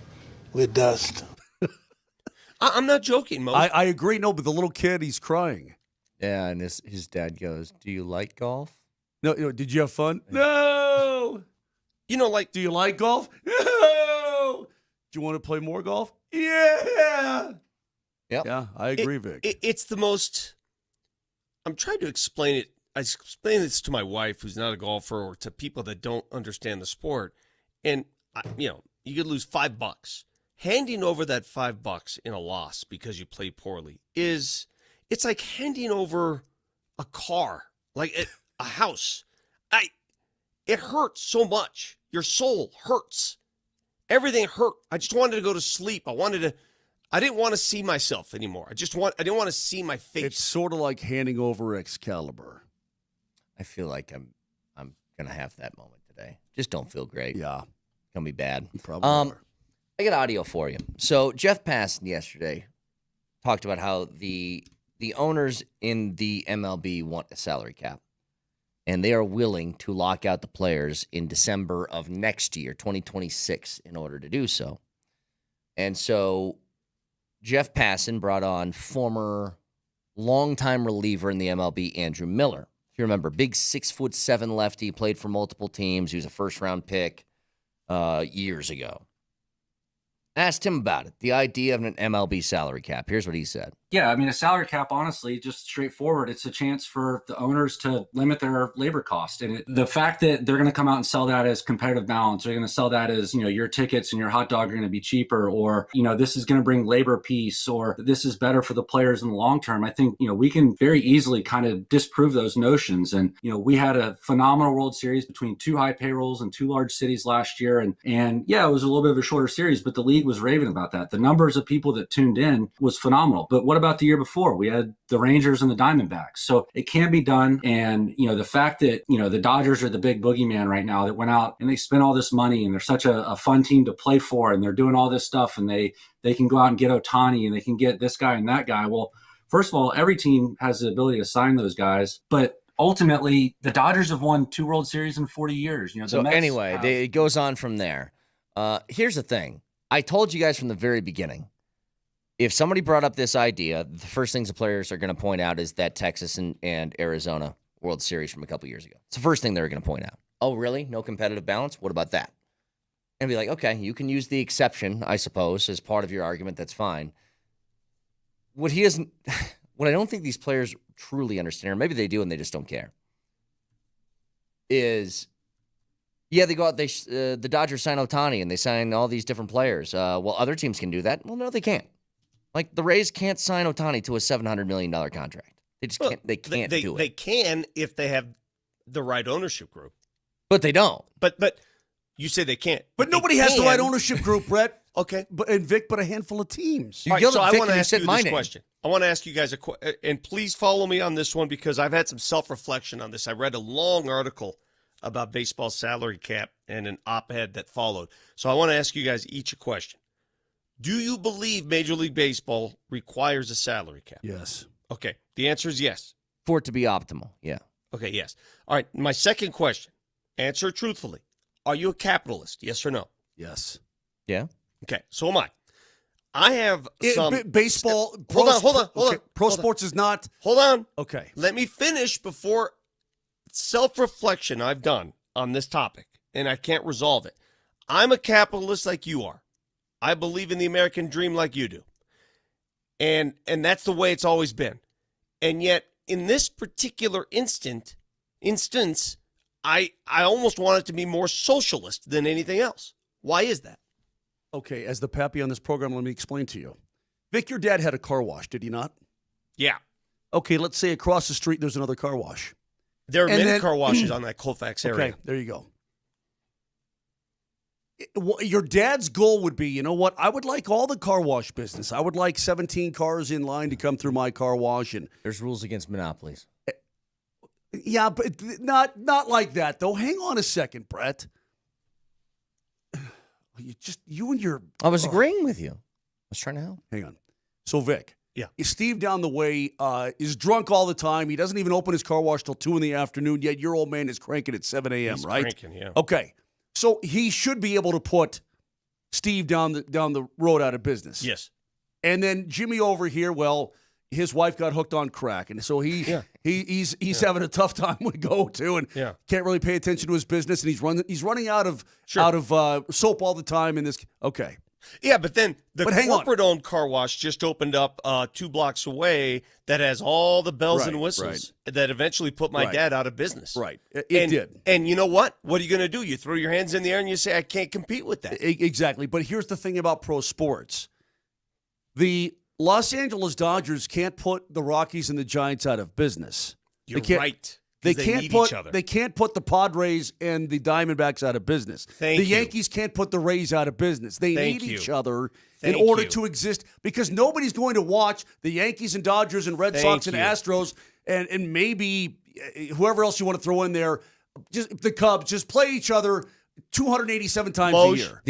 We're dust. I'm not joking, Mo. I agree. No, but the little kid, he's crying. Yeah, and his dad goes, "Do you like golf?" No, did you have fun? No. Do you like golf? No. Do you want to play more golf? Yeah. Yep. Yeah, I agree, Vic. It's the most. I'm trying to explain it. I explain this to my wife, who's not a golfer, or to people that don't understand the sport. And you could lose $5. Handing over that $5 in a loss because you played poorly it's like handing over a car, like a house. It hurts so much. Your soul hurts. Everything hurt. I just wanted to go to sleep. I didn't want to see myself anymore. I didn't want to see my face. It's sort of like handing over Excalibur. I feel like I'm gonna have that moment today. Just don't feel great. Yeah. Gonna be bad. You probably are. I got audio for you. So Jeff Passan yesterday talked about how the owners in the MLB want a salary cap, and they are willing to lock out the players in December of next year, 2026, in order to do so. And so Jeff Passan brought on former longtime reliever in the MLB, Andrew Miller. If you remember, big 6'7" lefty, played for multiple teams. He was a first-round pick years ago. Asked him about it, the idea of an MLB salary cap. Here's what he said. Yeah, I mean, a salary cap, honestly, just straightforward. It's a chance for the owners to limit their labor cost. And the fact that they're going to come out and sell that as competitive balance, they're going to sell that as, your tickets and your hot dog are going to be cheaper, or, this is going to bring labor peace, or this is better for the players in the long term. I think, we can very easily kind of disprove those notions. And, we had a phenomenal World Series between two high payrolls and two large cities last year. And yeah, it was a little bit of a shorter series, but the league was raving about that. The numbers of people that tuned in was phenomenal. But what about the year before? We had the Rangers and the Diamondbacks. So it can be done. And, the fact that, the Dodgers are the big boogeyman right now that went out and they spent all this money and they're such a fun team to play for and they're doing all this stuff and they can go out and get Ohtani and they can get this guy and that guy. Well, first of all, every team has the ability to sign those guys, but ultimately the Dodgers have won 2 World Series in 40 years. So anyway, it goes on from there. Here's the thing. I told you guys from the very beginning, if somebody brought up this idea, the first things the players are going to point out is that Texas and Arizona World Series from a couple years ago. It's the first thing they're going to point out. Oh, really? No competitive balance? What about that? And be like, okay, you can use the exception, I suppose, as part of your argument. That's fine. What I don't think these players truly understand, or maybe they do and they just don't care, is, yeah, they go out, the Dodgers sign Ohtani and they sign all these different players. Well, other teams can do that. Well, no, they can't. Like, the Rays can't sign Ohtani to a $700 million contract. They just can't. They can't do it. They can if they have the right ownership group. But they don't. But you say they can't. But nobody has the right ownership group, Brett. Okay. But a handful of teams. All right, so I want to ask you this question. I want to ask you guys and please follow me on this one because I've had some self-reflection on this. I read a long article about baseball salary cap and an op-ed that followed. So I want to ask you guys each a question. Do you believe Major League Baseball requires a salary cap? Yes. Okay. The answer is yes. For it to be optimal, yeah. Okay, yes. All right, my second question. Answer truthfully. Are you a capitalist? Yes or no? Yes. Yeah. Okay, so am I. I have some... baseball... Hold on. Pro sports is not... Hold on. Okay. Let me finish before self-reflection I've done on this topic, and I can't resolve it. I'm a capitalist like you are. I believe in the American dream like you do. And that's the way it's always been. And yet, in this particular instance, I almost want it to be more socialist than anything else. Why is that? Okay, as the pappy on this program, let me explain to you. Vic, your dad had a car wash, did he not? Yeah. Okay, let's say across the street there's another car wash. There are And many then- car washes on that Colfax area. Okay, there you go. Your dad's goal would be, you know what? I would like all the car wash business. I would like 17 cars in line to come through my car wash. And There's rules against monopolies. yeah, but not like that, though. Hang on a second, Brett. You and your... I was agreeing with you. I was trying to help. Hang on. So, Vic. Yeah. Steve down the way is drunk all the time. He doesn't even open his car wash till 2 in the afternoon, yet your old man is cranking at 7 a.m., He's right? cranking, yeah. Okay. So he should be able to put Steve down the road out of business. Yes. And then Jimmy over here, well, his wife got hooked on crack, and so he's having a tough time with go-to and can't really pay attention to his business, and he's running out of soap all the time in this. Okay. Yeah, but then the But hang on. corporate-owned car wash just opened up 2 blocks away that has all the bells and whistles that eventually put my dad out of business. Right. It did. And you know what? What are you going to do? You throw your hands in the air and you say, I can't compete with that. Exactly. But here's the thing about pro sports. The Los Angeles Dodgers can't put the Rockies and the Giants out of business. You're right. They 'cause can't need put each other. They can't put the Padres and the Diamondbacks out of business. The Yankees can't put the Rays out of business. They need each other in order to exist, because nobody's going to watch the Yankees and Dodgers and Red Sox and Astros and maybe whoever else you want to throw in there, just the Cubs, just play each other 287 times a year.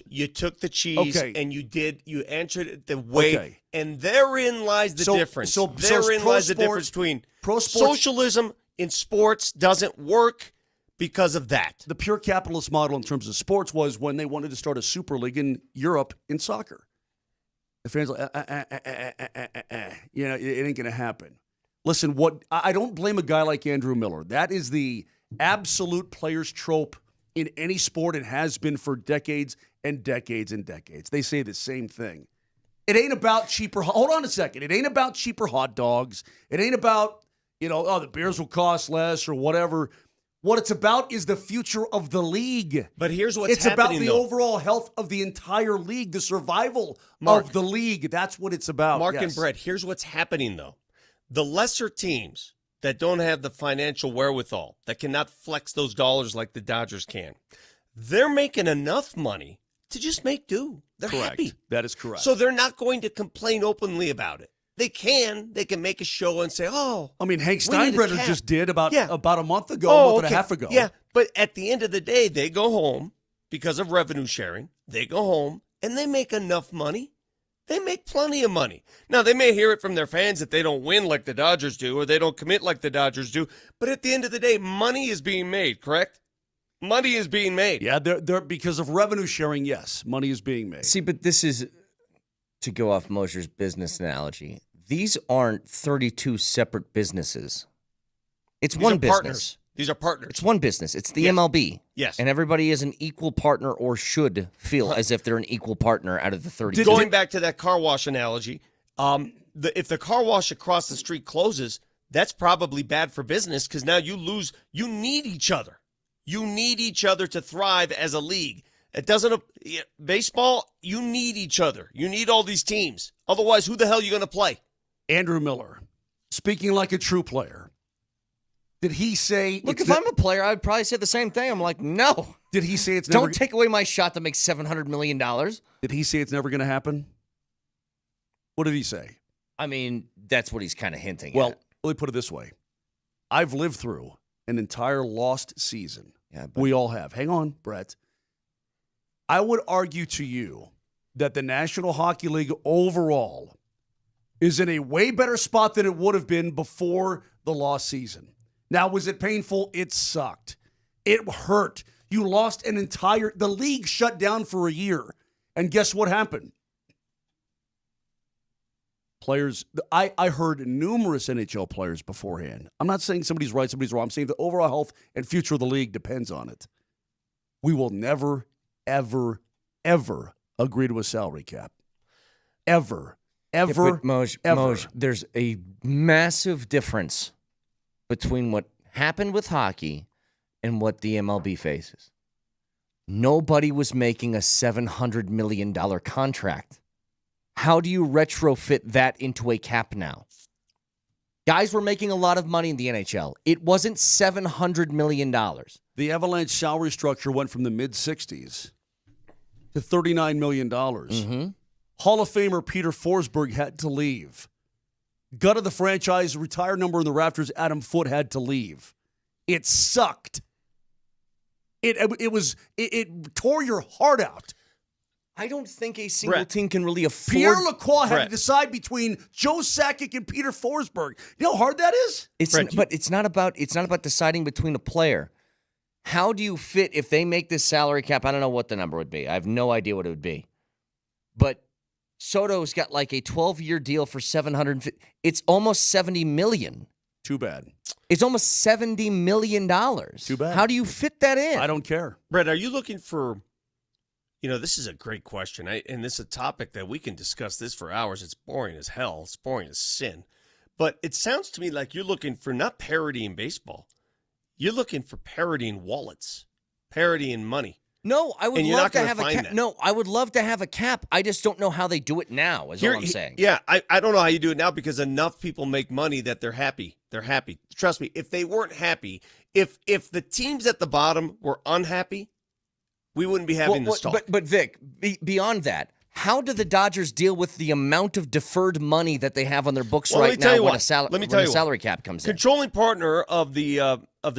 You took the cheese and you answered it the way, Okay. and therein lies the difference. Therein lies the difference between pro sports. Socialism in sports doesn't work because of that. The pure capitalist model in terms of sports was when they wanted to start a super league in Europe in soccer. The fans like, it ain't going to happen. Listen, I don't blame a guy like Andrew Miller. That is the absolute player's trope in any sport and has been for decades and decades and decades. They say the same thing. It ain't about cheaper. Hold on a second. It ain't about cheaper hot dogs. It ain't about, the beers will cost less or whatever. What it's about is the future of the league. But here's what's it's about happening, the overall health of the entire league, the survival of the league. That's what it's about. Mark and Brett, here's what's happening, though. The lesser teams that don't have the financial wherewithal, that cannot flex those dollars like the Dodgers can, they're making enough money to just make do. They're happy. That is correct. So they're not going to complain openly about it. They can make a show and say, Hank Steinbrenner just did about a month ago, month and a half ago. Yeah, but at the end of the day, they go home because of revenue sharing. They go home and they make enough money. They make plenty of money. Now, they may hear it from their fans that they don't win like the Dodgers do or they don't commit like the Dodgers do. But at the end of the day, money is being made, correct? Money is being made. Yeah, they're because of revenue sharing, yes, money is being made. See, but this is, to go off Moser's business analogy, these aren't 32 separate businesses. It's one business. Partners. These are partners. It's one business. It's the MLB. Yes. And everybody is an equal partner or should feel as if they're an equal partner out of the 32. Going back to that car wash analogy, if the car wash across the street closes, that's probably bad for business because now you need each other. You need each other to thrive as a league. It doesn't baseball, you need each other. You need all these teams. Otherwise, who the hell are you going to play? Andrew Miller, speaking like a true player. Did he say... Look, if I'm a player, I'd probably say the same thing. I'm like, no. Did he say it's never... Don't take away my shot to make $700 million. Did he say it's never going to happen? What did he say? I mean, that's what he's kind of hinting Well, at. let me put it this way. I've lived through an entire lost season. Yeah, we all have. Hang on, Brett. I would argue to you that the National Hockey League overall is in a way better spot than it would have been before the lost season. Now, was it painful? It sucked. It hurt. You lost the league shut down for a year. And guess what happened? Players, I heard numerous NHL players beforehand. I'm not saying somebody's right, somebody's wrong. I'm saying the overall health and future of the league depends on it. We will never, ever, ever agree to a salary cap. Ever. Moj, there's a massive difference between what happened with hockey and what the MLB faces. Nobody was making a $700 million contract. How do you retrofit that into a cap now? Guys were making a lot of money in the NHL. It wasn't $700 million. The Avalanche salary structure went from the mid-60s to $39 million. Mm-hmm. Hall of Famer Peter Forsberg had to leave. Gut of the franchise, retired number in the rafters, Adam Foote had to leave. It sucked. It tore your heart out. I don't think a single team can really afford. Pierre Lacroix had to decide between Joe Sakic and Peter Forsberg. You know how hard that is? But it's not about deciding between a player. How do you fit if they make this salary cap? I don't know what the number would be. I have no idea what it would be. But Soto's got like a 12-year deal for $750. It's almost $70 million. Too bad. It's almost $70 million. Too bad. How do you fit that in? I don't care. Brett, are you looking for? This is a great question, and this is a topic that we can discuss this for hours. It's boring as hell. It's boring as sin. But it sounds to me like you're looking for not parity in baseball. You're looking for parity in wallets, parity in money. No, I would And you're love not to gonna have a find cap. that. No, I would love to have a cap. I just don't know how they do it now, is all I'm saying. Yeah, I don't know how you do it now because enough people make money that they're happy. They're happy. Trust me, if they weren't happy, if the teams at the bottom were unhappy, we wouldn't be having this talk. But Vic, beyond that, how do the Dodgers deal with the amount of deferred money that they have on their books right now when a salary cap comes in? Controlling partner of the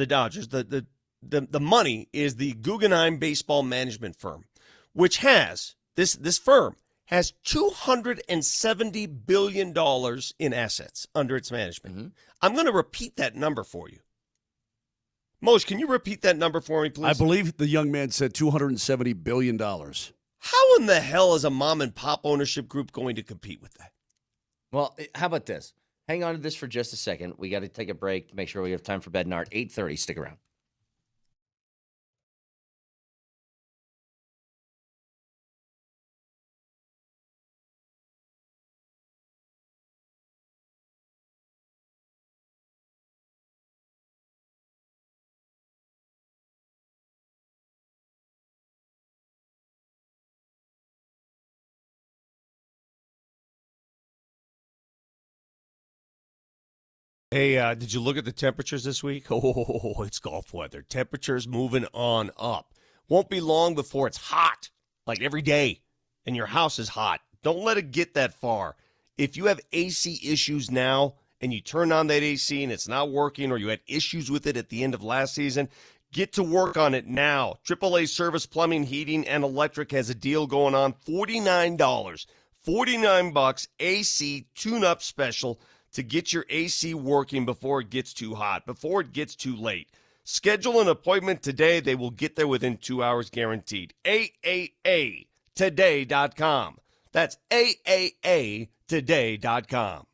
Dodgers, the money is the Guggenheim Baseball Management Firm, which has this firm has $270 billion in assets under its management. Mm-hmm. I'm going to repeat that number for you. Moj, can you repeat that number for me, please? I believe the young man said $270 billion. How in the hell is a mom and pop ownership group going to compete with that? Well, how about this? Hang on to this for just a second. We got to take a break to make sure we have time for Bednart. 8:30. Stick around. Hey, did you look at the temperatures this week? Oh, it's golf weather. Temperatures moving on up. Won't be long before it's hot, like every day, and your house is hot. Don't let it get that far. If you have AC issues now and you turn on that AC and it's not working, or you had issues with it at the end of last season, get to work on it now. AAA Service Plumbing, Heating, and Electric has a deal going on. $49. $49 AC tune-up special to get your AC working before it gets too hot, before it gets too late. Schedule an appointment today. They will get there within 2 hours guaranteed. AAAtoday.com. That's AAAtoday.com.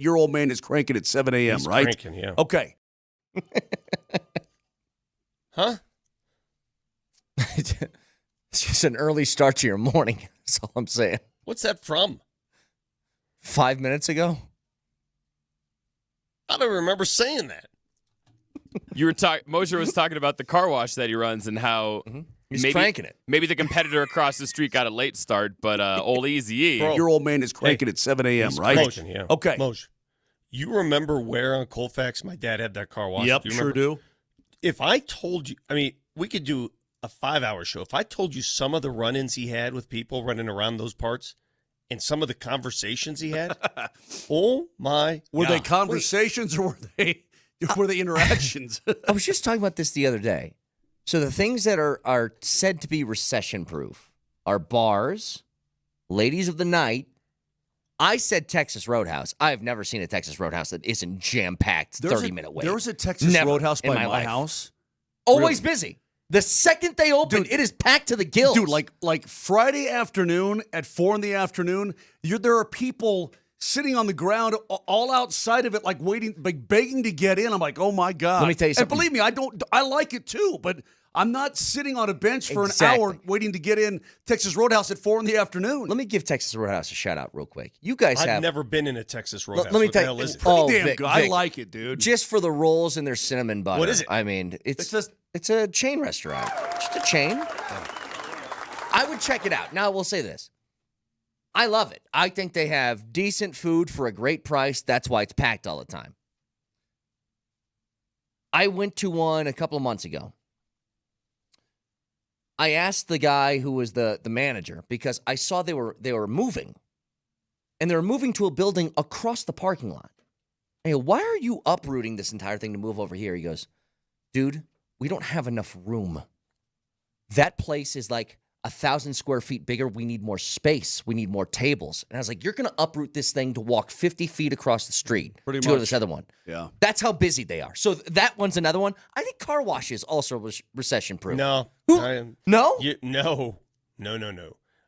your old man is cranking at 7 a.m., He's right? cranking, yeah. Okay. Huh? It's just an early start to your morning. That's all I'm saying. What's that from? 5 minutes ago? I don't remember saying that. You were Moser was talking about the car wash that he runs and how He's cranking it. Maybe the competitor across the street got a late start, but old Easy E. Your old man is cranking at 7 a.m., He's right? cranking, yeah. Okay. Moj, you remember where on Colfax my dad had that car wash? Yep, do you sure remember? do. If I told you, I mean, we could do a 5-hour show. If I told you some of the run-ins he had with people running around those parts and some of the conversations he had, oh my Were God. they conversations or were they interactions? I was just talking about this the other day. So the things that are said to be recession-proof are bars, ladies of the night. I said Texas Roadhouse. I have never seen a Texas Roadhouse that isn't jam-packed 30-minute wait. There was a Texas Never Roadhouse by in my my life. house. Always Really? busy. The second they open, it is packed to the gills. Dude, like Friday afternoon at 4 in the afternoon, there are people sitting on the ground all outside of it, like waiting, like begging to get in. I'm like, oh my God. Let me tell you something. And believe me, I like it too, but I'm not sitting on a bench for Exactly. an hour waiting to get in Texas Roadhouse at 4 in the afternoon. Let me give Texas Roadhouse a shout out real quick. You guys I've have never been in a Texas Roadhouse. Let me What the tell hell you, is it? Pretty damn Vic, good. I Vic, like it, dude. just for the rolls and their cinnamon butter. What is it? I mean, it's a chain restaurant. Just a chain. I would check it out. Now, I will say this. I love it. I think they have decent food for a great price. That's why it's packed all the time. I went to one a couple of months ago. I asked the guy who was the manager because I saw they were moving. And they were moving to a building across the parking lot. I go, why are you uprooting this entire thing to move over here? He goes, dude, we don't have enough room. That place is like 1,000 square feet bigger. We need more space. We need more tables. And I was like, you're going to uproot this thing to walk 50 feet across the street Pretty to go to much. this other one. Yeah. That's how busy they are. So that one's another one. I think car wash is also recession-proof. No. No? No.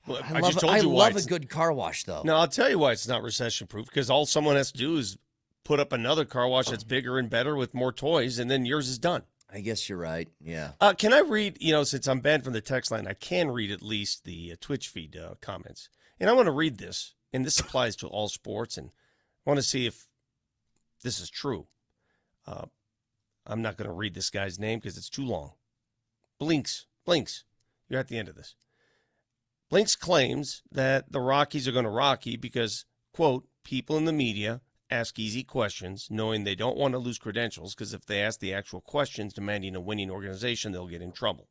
Well, I just told you why love a it's- good car wash, though. No, I'll tell you why it's not recession-proof, because all someone has to do is put up another car wash that's bigger and better with more toys, and then yours is done. I guess you're right. Yeah. Can I read, since I'm banned from the text line, I can read at least the Twitch feed comments. And I want to read this, and this applies to all sports, and I want to see if this is true. I'm not going to read this guy's name because it's too long. Blinks, you're at the end of this. Blinks claims that the Rockies are going to Rocky because, quote, people in the media ask easy questions knowing they don't want to lose credentials because if they ask the actual questions demanding a winning organization, they'll get in trouble.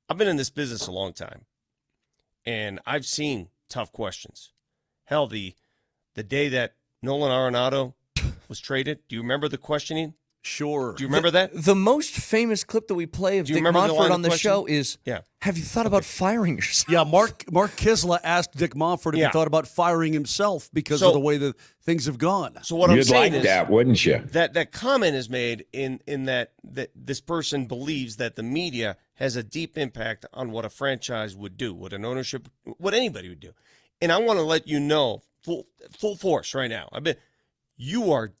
I've been in this business a long time, and I've seen tough questions. Hell, the day that Nolan Arenado was traded, do you remember the questioning? Sure. Do you remember that? The most famous clip that we play of Do you Dick remember the line Montfort of on the question? show is, Yeah. have you thought about firing yourself? Yeah, Mark Kisla asked Dick Montfort if Yeah. he thought about firing himself because So- of the way that things have gone. So what I'm You'd saying like is that, wouldn't you? that comment is made in that this person believes that the media has a deep impact on what a franchise would do, what an ownership, what anybody would do. And I want to let you know, full force right now, you are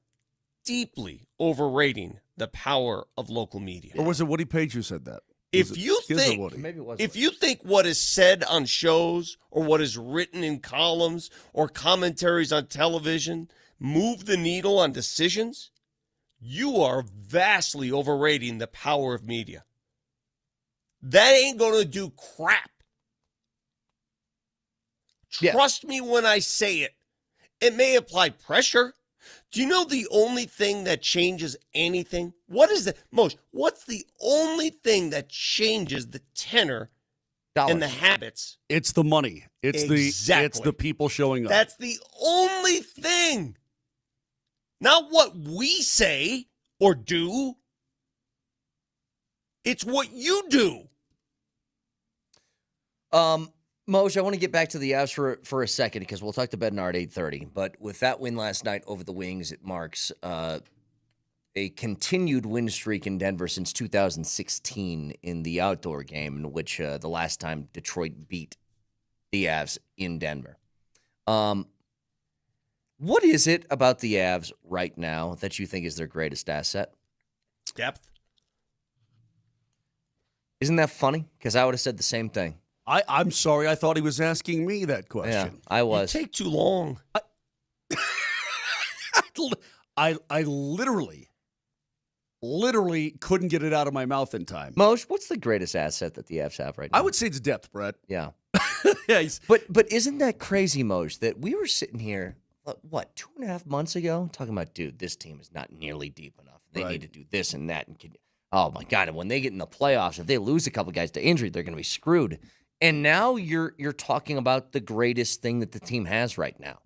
deeply overrating the power of local media. Or was it Woody Page who said that? If you think, Maybe it was. if you think what is said on shows or what is written in columns or commentaries on television move the needle on decisions, you are vastly overrating the power of media. That ain't going to do crap. Yeah. Trust me when I say it. It may apply pressure. Do you know the only thing that changes anything? What is the most? What's the only thing that changes the tenor and the habits? It's the money. It's Exactly. the people showing up. That's the only thing. Not what we say or do. It's what you do. Moj, I want to get back to the Avs for a second because we'll talk to Bednard 8:30. But with that win last night over the Wings, it marks a continued win streak in Denver since 2016 in the outdoor game, in which the last time Detroit beat the Avs in Denver. What is it about the Avs right now that you think is their greatest asset? Depth. Isn't that funny? Because I would have said the same thing. I'm sorry. I thought he was asking me that question. Yeah, I was. You take too long. I literally couldn't get it out of my mouth in time. Moj, what's the greatest asset that the Avs have right now? I would say it's depth, Brett. Yeah. Yeah, But isn't that crazy, Moj, that we were sitting here, 2.5 months ago, talking about, dude, this team is not nearly deep enough. They need to do this and that. Oh, my God. And when they get in the playoffs, if they lose a couple guys to injury, they're going to be screwed. And now you're talking about the greatest thing that the team has right now.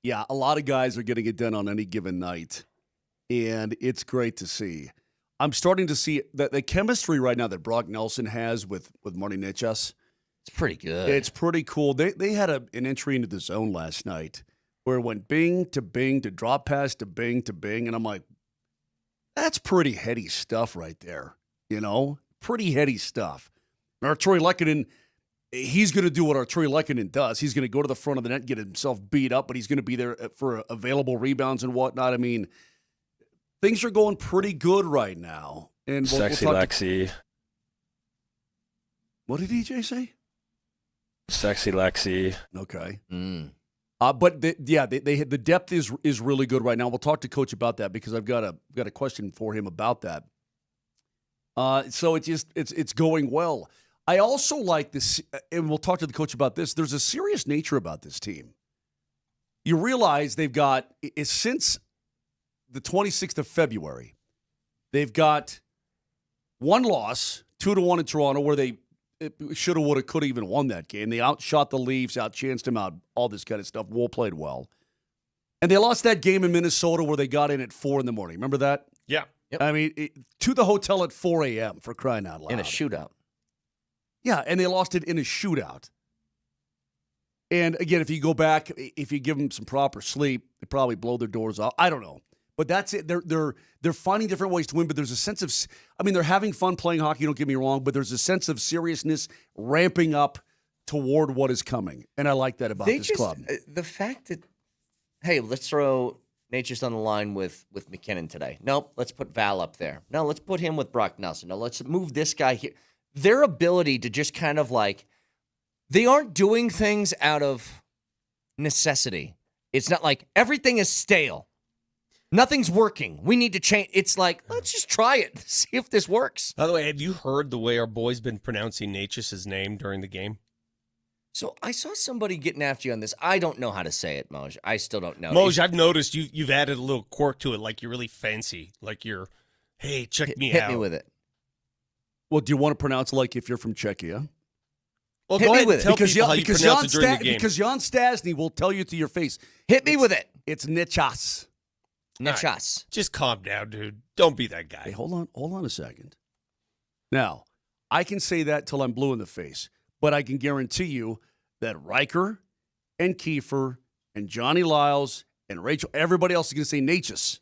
Yeah, a lot of guys are getting it done on any given night, and it's great to see. I'm starting to see that the chemistry right now that Brock Nelson has with Marty Nichas. It's pretty good. It's pretty cool. They had an entry into the zone last night where it went bing to drop pass to bing, and I'm like, that's pretty heady stuff right there, Pretty heady stuff. Our Troy Lehkonen, he's going to do what our Troy Lehkonen does. He's going to go to the front of the net and get himself beat up, but he's going to be there for available rebounds and whatnot. I mean, things are going pretty good right now. And Sexy Lexi. What did EJ say? Sexy Lexi. Okay. But the depth is really good right now. We'll talk to Coach about that because I've got a question for him about that. So it's going well. I also like this, and we'll talk to the coach about this. There's a serious nature about this team. You realize they've got, since the 26th of February, they've got one loss, 2-1 in Toronto, where they shoulda, woulda, coulda even won that game. They outshot the Leafs, outchanced them out, all this kind of stuff. Wool played well. And they lost that game in Minnesota where they got in at 4 in the morning. Remember that? Yeah. Yep. I mean, to the hotel at 4 a.m. for crying out loud. In a shootout. Yeah, and they lost it in a shootout. And again, if you go back, if you give them some proper sleep, they probably blow their doors off. I don't know. But that's it. They're finding different ways to win, but there's a sense of, they're having fun playing hockey, don't get me wrong, but there's a sense of seriousness ramping up toward what is coming. And I like that about this club. The fact that, hey, let's throw Nature's on the line with McKinnon today. Nope, let's put Val up there. No, let's put him with Brock Nelson. No, let's move this guy here. Their ability to just kind of they aren't doing things out of necessity. It's not like everything is stale. Nothing's working. We need to change. It's like, let's just try it. See if this works. By the way, have you heard the way our boy's been pronouncing Natchez' name during the game? So I saw somebody getting after you on this. I don't know how to say it, Moj. I still don't know. Moj, I've noticed you've added a little quirk to it, like you're really fancy. Like hey, check me out. Hit me with it. Well, do you want to pronounce it like if you're from Czechia? Well, go ahead and tell people how you pronounce it during the game. Because Jan Stasny will tell you to your face. Hit me with it. It's Nichas. Nichas. Right. Just calm down, dude. Don't be that guy. Hey, hold on a second. Now, I can say that till I'm blue in the face, but I can guarantee you that Riker and Kiefer and Johnny Lyles and Rachel, everybody else is going to say Natchez.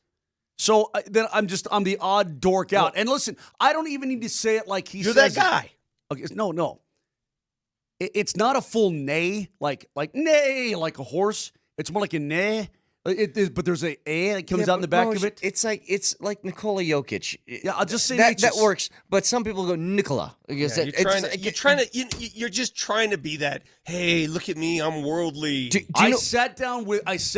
So then I'm the odd dork out. And listen, I don't even need to say it like he You're says that guy. Okay, no. It's not a full neigh, like neigh, like a horse. It's more like a neigh. But there's a that comes out in the back of it. It's like Nikola Jokic. Yeah, I'll just say that works. But some people go Nikola. You're just trying to be that. Hey, look at me, I'm worldly. I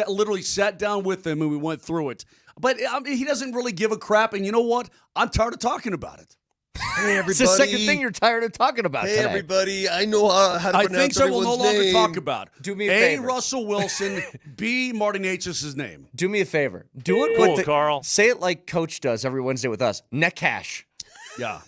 literally sat down with him and we went through it. But he doesn't really give a crap. And you know what? I'm tired of talking about it. Hey, everybody. It's the second thing you're tired of talking about today. Everybody. I know how to pronounce things I will no longer talk about. Do me a favor. Russell Wilson. B, Marty Natchez' name. Do me a favor. Do it cool, Carl. Say it like Coach does every Wednesday with us. Nekash. Yeah.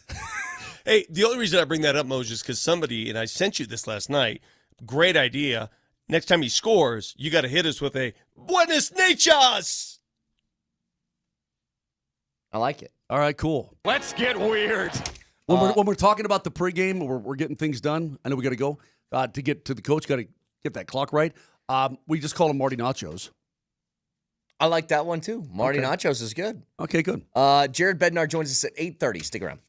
Hey, the only reason I bring that up, Moses, is because somebody, and I sent you this last night, great idea. Next time he scores, you got to hit us with a Buenas Natchez. I like it. All right, cool. Let's get weird. When we're talking about the pregame, we're getting things done. I know we got to go. To get to the coach, got to get that clock right. We just call him Marty Nachos. I like that one, too. Marty Nachos is good. Okay, good. Jared Bednar joins us at 8:30. Stick around.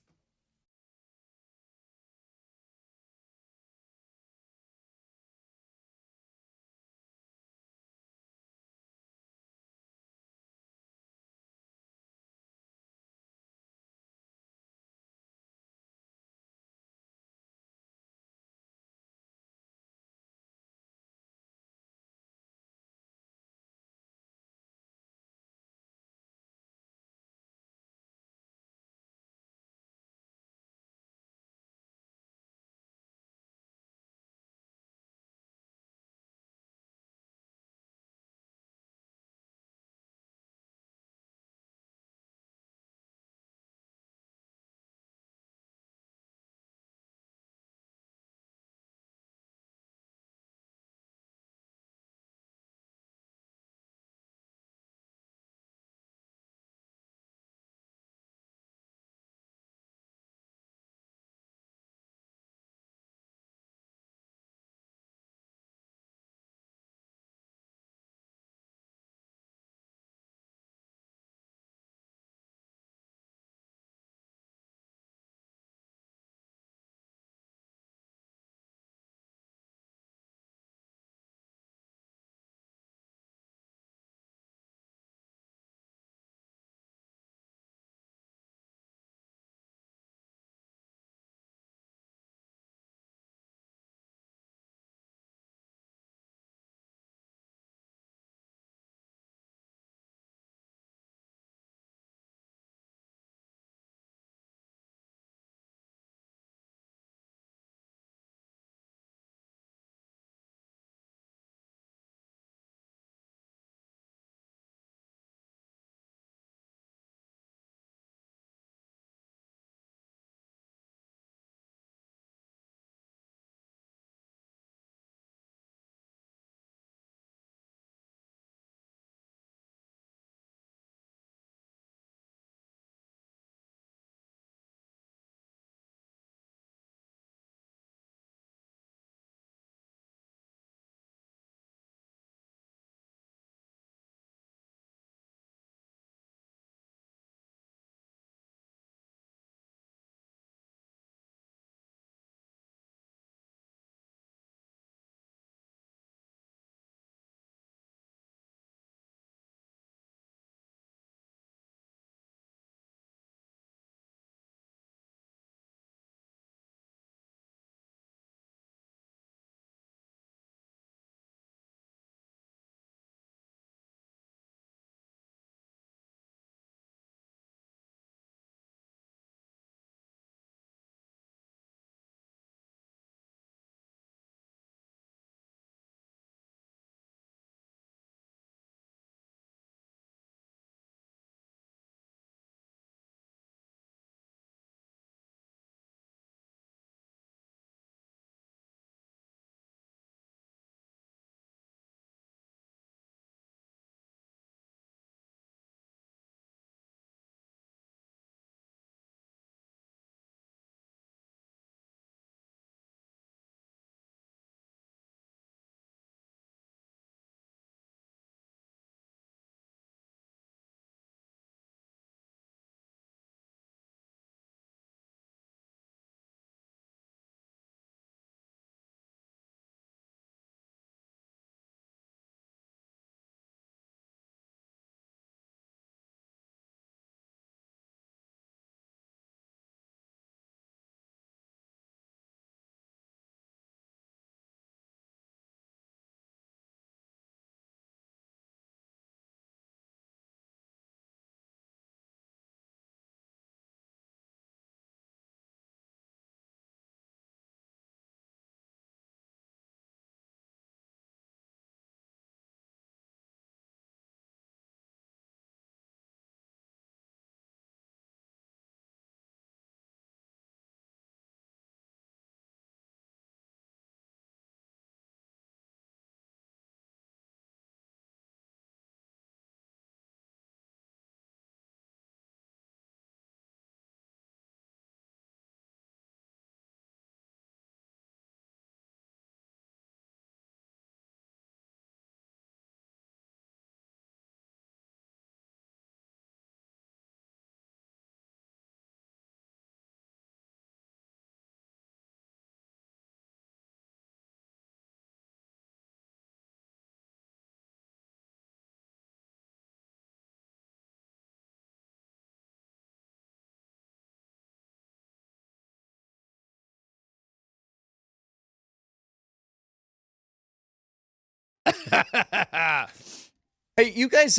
Hey, you guys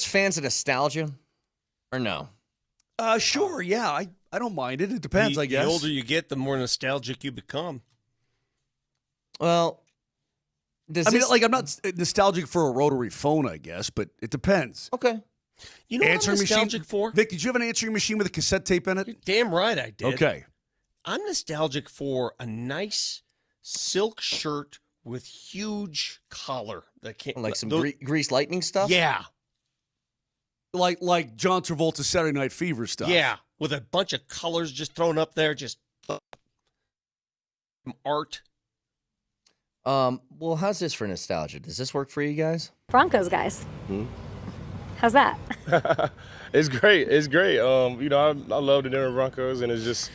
fans of nostalgia or no? Sure, yeah. I don't mind it. It depends, I guess. The older you get, the more nostalgic you become. Well, I'm not nostalgic for a rotary phone, I guess, but it depends. Okay. You know what I'm nostalgic for? Vic, did you have an answering machine with a cassette tape in it? You're damn right I did. Okay. I'm nostalgic for a nice silk shirt with huge collar. That can't, like some grease lightning stuff? Yeah. Like John Travolta's Saturday Night Fever stuff. Yeah, with a bunch of colors just thrown up there, just art. Well, how's this for nostalgia? Does this work for you guys? Broncos guys. How's that? It's great. It's great. I love the Denver Broncos, and it's just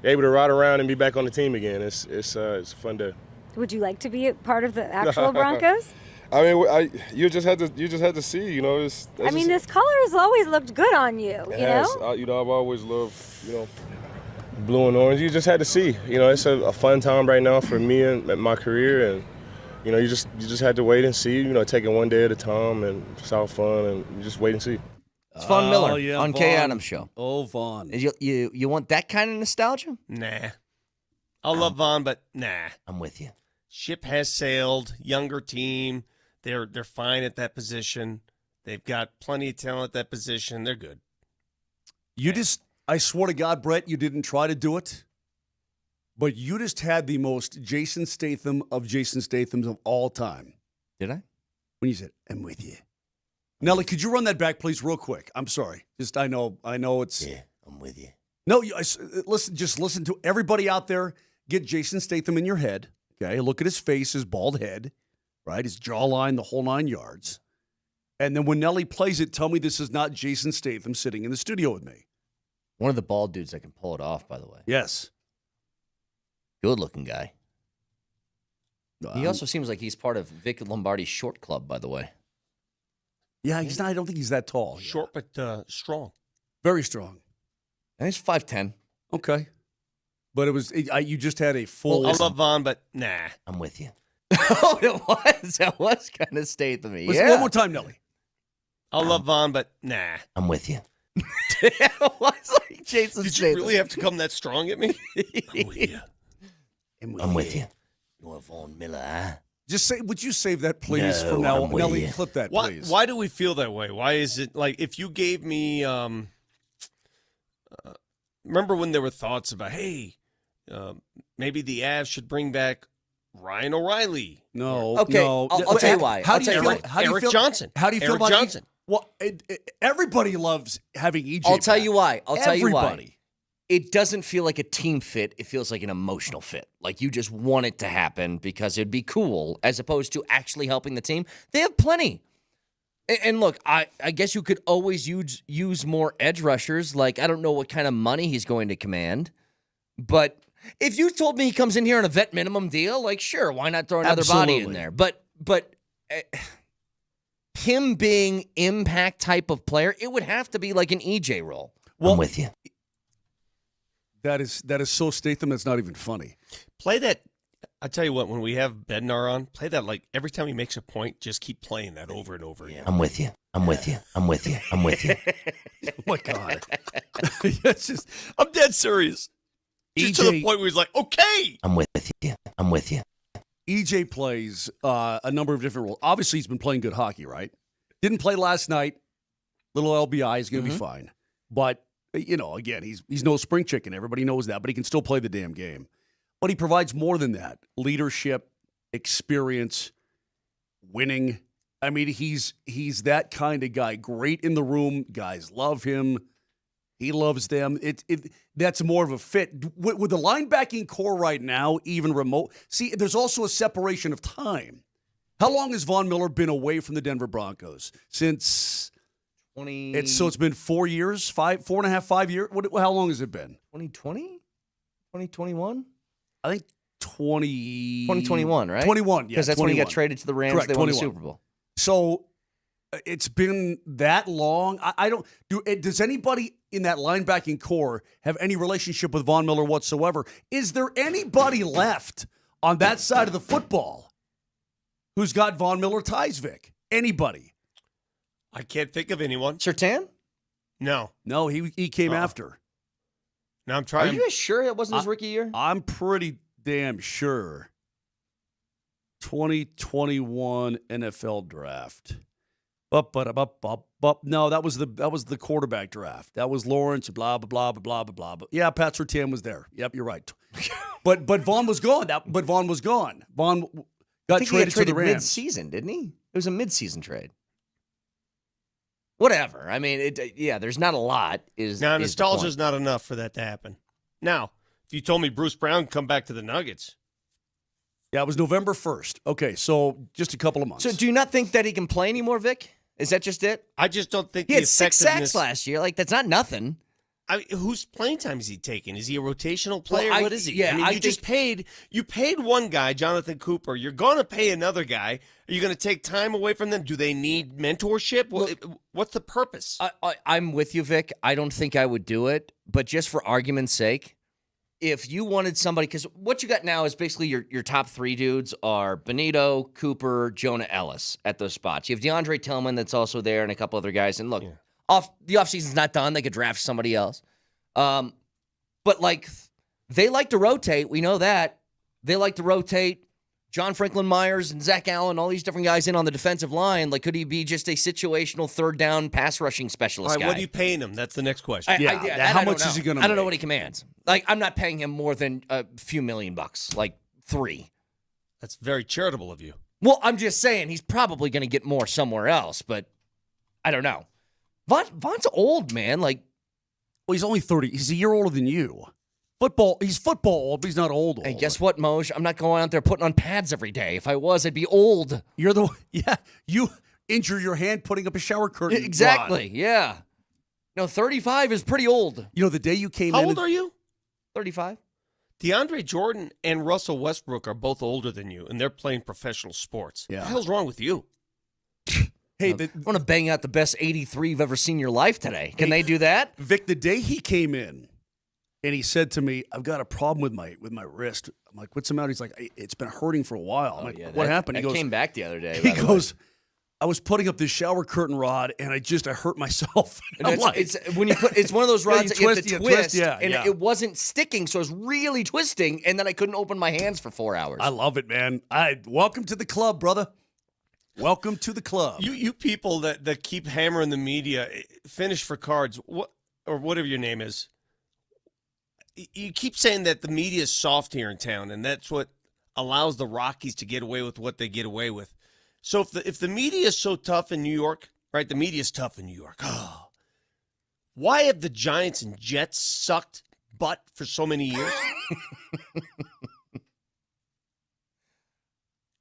able to ride around and be back on the team again. It's a fun day. Would you like to be a part of the actual Broncos? I mean, you just had to see. This color has always looked good on you. I've always loved blue and orange. You just had to see. It's a fun time right now for me and my career, and you just had to wait and see. Take it one day at a time, and it's all fun, and you just wait and see. It's Von Miller on Vaughn. Kay Adams Show. Oh, Vaughn. You want that kind of nostalgia? Nah. I love Vaughn, but nah. I'm with you. Ship has sailed. Younger team. They're fine at that position. They've got plenty of talent at that position. They're good. I swear to God, Brett, you didn't try to do it, but you just had the most Jason Statham of Jason Stathams of all time. Did I? When you said, "I'm with you." Nelly, could you run that back, please, real quick? I'm sorry. I know it's. Yeah, I'm with you. No, listen to everybody out there. Get Jason Statham in your head. Okay, look at his face, his bald head, right? His jawline, the whole 9 yards. And then when Nelly plays it, tell me this is not Jason Statham sitting in the studio with me. One of the bald dudes that can pull it off, by the way. Yes. Good-looking guy. He also seems like he's part of Vic Lombardi's short club, by the way. Yeah, he's not. I don't think he's that tall. Short, but strong. Very strong. And he's 5'10". Okay. But you just had a full. I love Vaughn, but nah. I'm with you. Oh, it was. That was kind of Statham-y. Listen, one more time, Nelly. I love Vaughn, but nah. I'm with you. It was like Jason Did Statham. you really have to come that strong at me? I'm with you. I'm with you. You want Von Miller, huh? Just say, would you save that, please, No, from now I'm on? with Nelly, you. clip that, please. Why do we feel that way? Why is it like if you gave me remember when there were thoughts about, hey, maybe the Avs should bring back Ryan O'Reilly? No. Okay, no. I'll tell you why. How do you feel? Eric Johnson. How do you feel Eric about Johnson? Well, everybody loves having EJ. I'll tell you back. why. I'll tell you why. Everybody. It doesn't feel like a team fit. It feels like an emotional fit. Like you just want it to happen because it'd be cool as opposed to actually helping the team. They have plenty. And look, I guess you could always use more edge rushers. Like, I don't know what kind of money he's going to command. But if you told me he comes in here on a vet minimum deal, like, sure, why not throw another body in there? But him being impact type of player, it would have to be like an EJ role. Well, I'm with you. That is so Statham. That's not even funny. Play that. I tell you what, when we have Bednar on, play that like every time he makes a point, just keep playing that over and over again. I'm with you. I'm with you. I'm with you. I'm with you. Oh my God. It's just, I'm dead serious. Just to the point where he's like, okay. I'm with you. I'm with you. EJ plays a number of different roles. Obviously, he's been playing good hockey, right? Didn't play last night. Little LBI is going to be fine. But, again, he's no spring chicken. Everybody knows that. But he can still play the damn game. But he provides more than that. Leadership, experience, winning. I mean, he's that kind of guy. Great in the room. Guys love him. He loves them. That's more of a fit. With the linebacking core right now, even remote. See, there's also a separation of time. How long has Von Miller been away from the Denver Broncos? Since 20. It's been 4 years, 4.5, 5 years. How long has it been? 2020? 2021? I think 2021, right? 21, yeah. Because that's 21. when he got traded to the Rams. Correct, They won the 21. Super Bowl. So it's been that long. I don't does anybody in that linebacking core have any relationship with Von Miller whatsoever? Is there anybody left on that side of the football Who's got Von Miller ties, Vic? Anybody? I can't think of anyone. Surtain? No. No, he came after. Now I'm trying. Are you sure it wasn't his rookie year? I'm pretty damn sure. 2021 NFL draft. No, that was the quarterback draft. That was Lawrence, blah, blah, blah, blah, blah, blah. Yeah, Pat Surtain was there. Yep, you're right. but Vaughn was gone. Vaughn was gone. Vaughn got traded to the Rams. Mid-season, didn't he? It was a mid-season trade. Whatever. I mean, there's not a lot. Now, nostalgia is not enough for that to happen. Now, if you told me Bruce Brown come back to the Nuggets. Yeah, it was November 1st. Okay, so just a couple of months. So do you not think that he can play anymore, Vic? Is that just it? I just don't think he had 6 sacks last year. Like, that's not nothing. Whose playing time is he taking? Is he a rotational player? Well, what is he? Yeah, I mean, you paid one guy, Jonathan Cooper. You're going to pay another guy. Are you going to take time away from them? Do they need mentorship? What's the purpose? I'm with you, Vic. I don't think I would do it, but just for argument's sake, if you wanted somebody, because what you got now is basically your top 3 dudes are Benito, Cooper, Jonah Ellis at those spots. You have DeAndre Tillman that's also there and a couple other guys. And look, the offseason's not done. They could draft somebody else. But, like, they like to rotate. We know that. They like to rotate John Franklin Myers and Zach Allen, all these different guys in on the defensive line. Like, could he be just a situational third down pass rushing specialist All right, guy? what are you paying him? That's the next question. How much is he going to make? I don't know what he commands. Like, I'm not paying him more than a few $1,000,000, like 3. That's very charitable of you. Well, I'm just saying he's probably going to get more somewhere else, but I don't know. Von's old, man. Like, well, he's only 30. He's a year older than you. He's football old, but he's not old. Hey, guess what, Moj? I'm not going out there putting on pads every day. If I was, I'd be old. You're the one. Yeah, you injure your hand putting up a shower curtain. Exactly, yeah. No, 35 is pretty old. You know, the day you came How in. How old are you? 35. DeAndre Jordan and Russell Westbrook are both older than you, and they're playing professional sports. Yeah. What the hell's wrong with you? Hey, I want to bang out the best 83 you've ever seen in your life today. Can they do that? Vic, the day he came in, and he said to me, "I've got a problem with my wrist." I'm like, "What's the matter?" He's like, "It's been hurting for a while." I'm like, "What happened?" He came back the other day. He goes, "I was putting up this shower curtain rod, and I hurt myself." It's one of those rods that you have to twist, and it wasn't sticking, so it was really twisting, and then I couldn't open my hands for 4 hours. I love it, man. Welcome to the club, brother. Welcome to the club. You people that keep hammering the media, finish for cards, or whatever your name is. You keep saying that the media is soft here in town, and that's what allows the Rockies to get away with what they get away with. So if the media is so tough in New York, right? The media is tough in New York. Oh, why have the Giants and Jets sucked butt for so many years?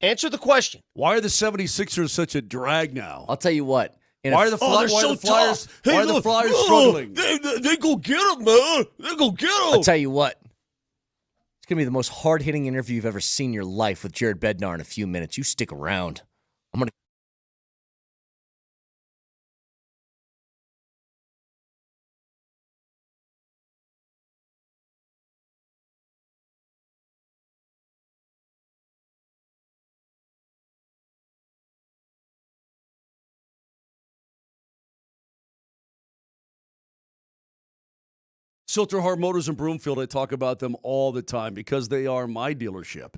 Answer the question. Why are the 76ers such a drag now? I'll tell you what. Why are the Flyers struggling? They go get them, man. They go get them. I'll tell you what. It's going to be the most hard-hitting interview you've ever seen in your life with Jared Bednar in a few minutes. You stick around. I'm going to Silterhart Motors in Broomfield, I talk about them all the time because they are my dealership.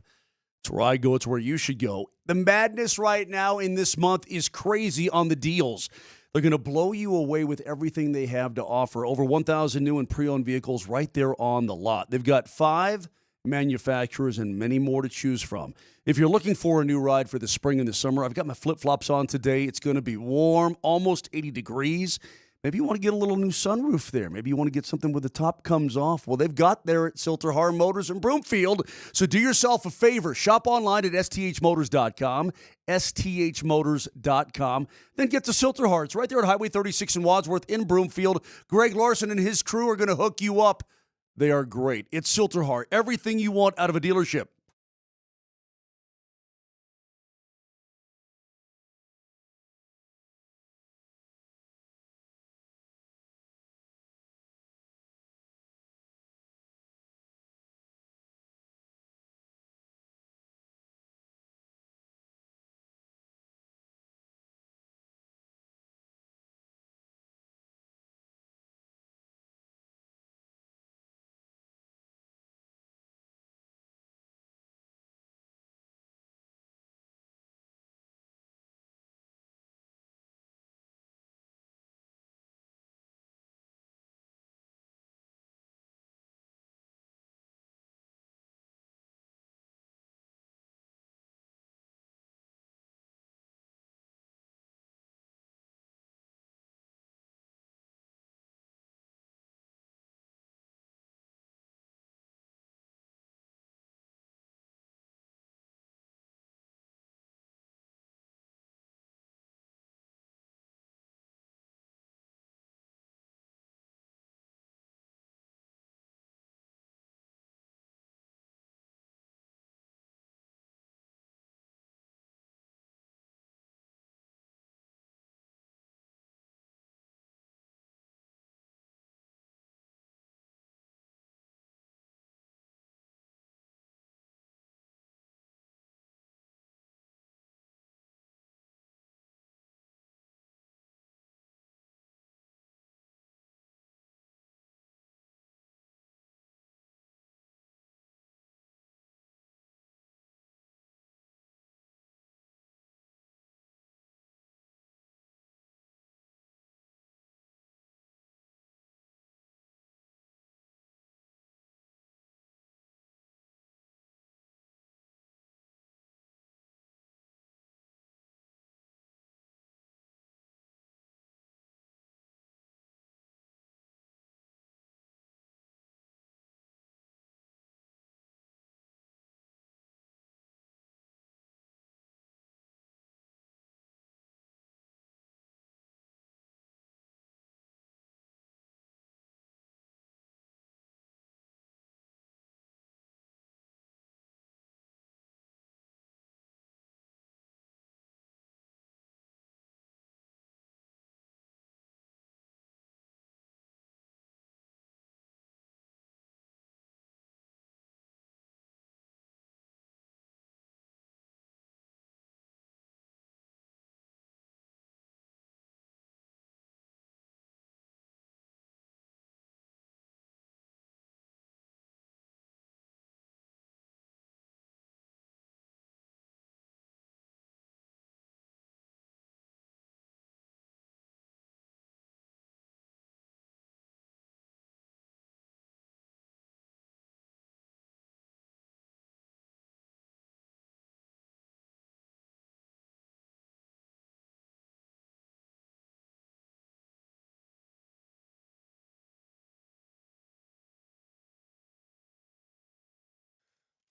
It's where I go. It's where you should go. The madness right now in this month is crazy on the deals. They're going to blow you away with everything they have to offer. Over 1,000 new and pre-owned vehicles right there on the lot. They've got 5 manufacturers and many more to choose from. If you're looking for a new ride for the spring and the summer, I've got my flip-flops on today. It's going to be warm, almost 80 degrees. Maybe you want to get a little new sunroof there. Maybe you want to get something where the top comes off. Well, they've got there at Silterhart Motors in Broomfield. So do yourself a favor. Shop online at sthmotors.com, sthmotors.com. Then get to Silterhart. It's right there at Highway 36 in Wadsworth in Broomfield. Greg Larson and his crew are going to hook you up. They are great. It's Silterhart. Everything you want out of a dealership.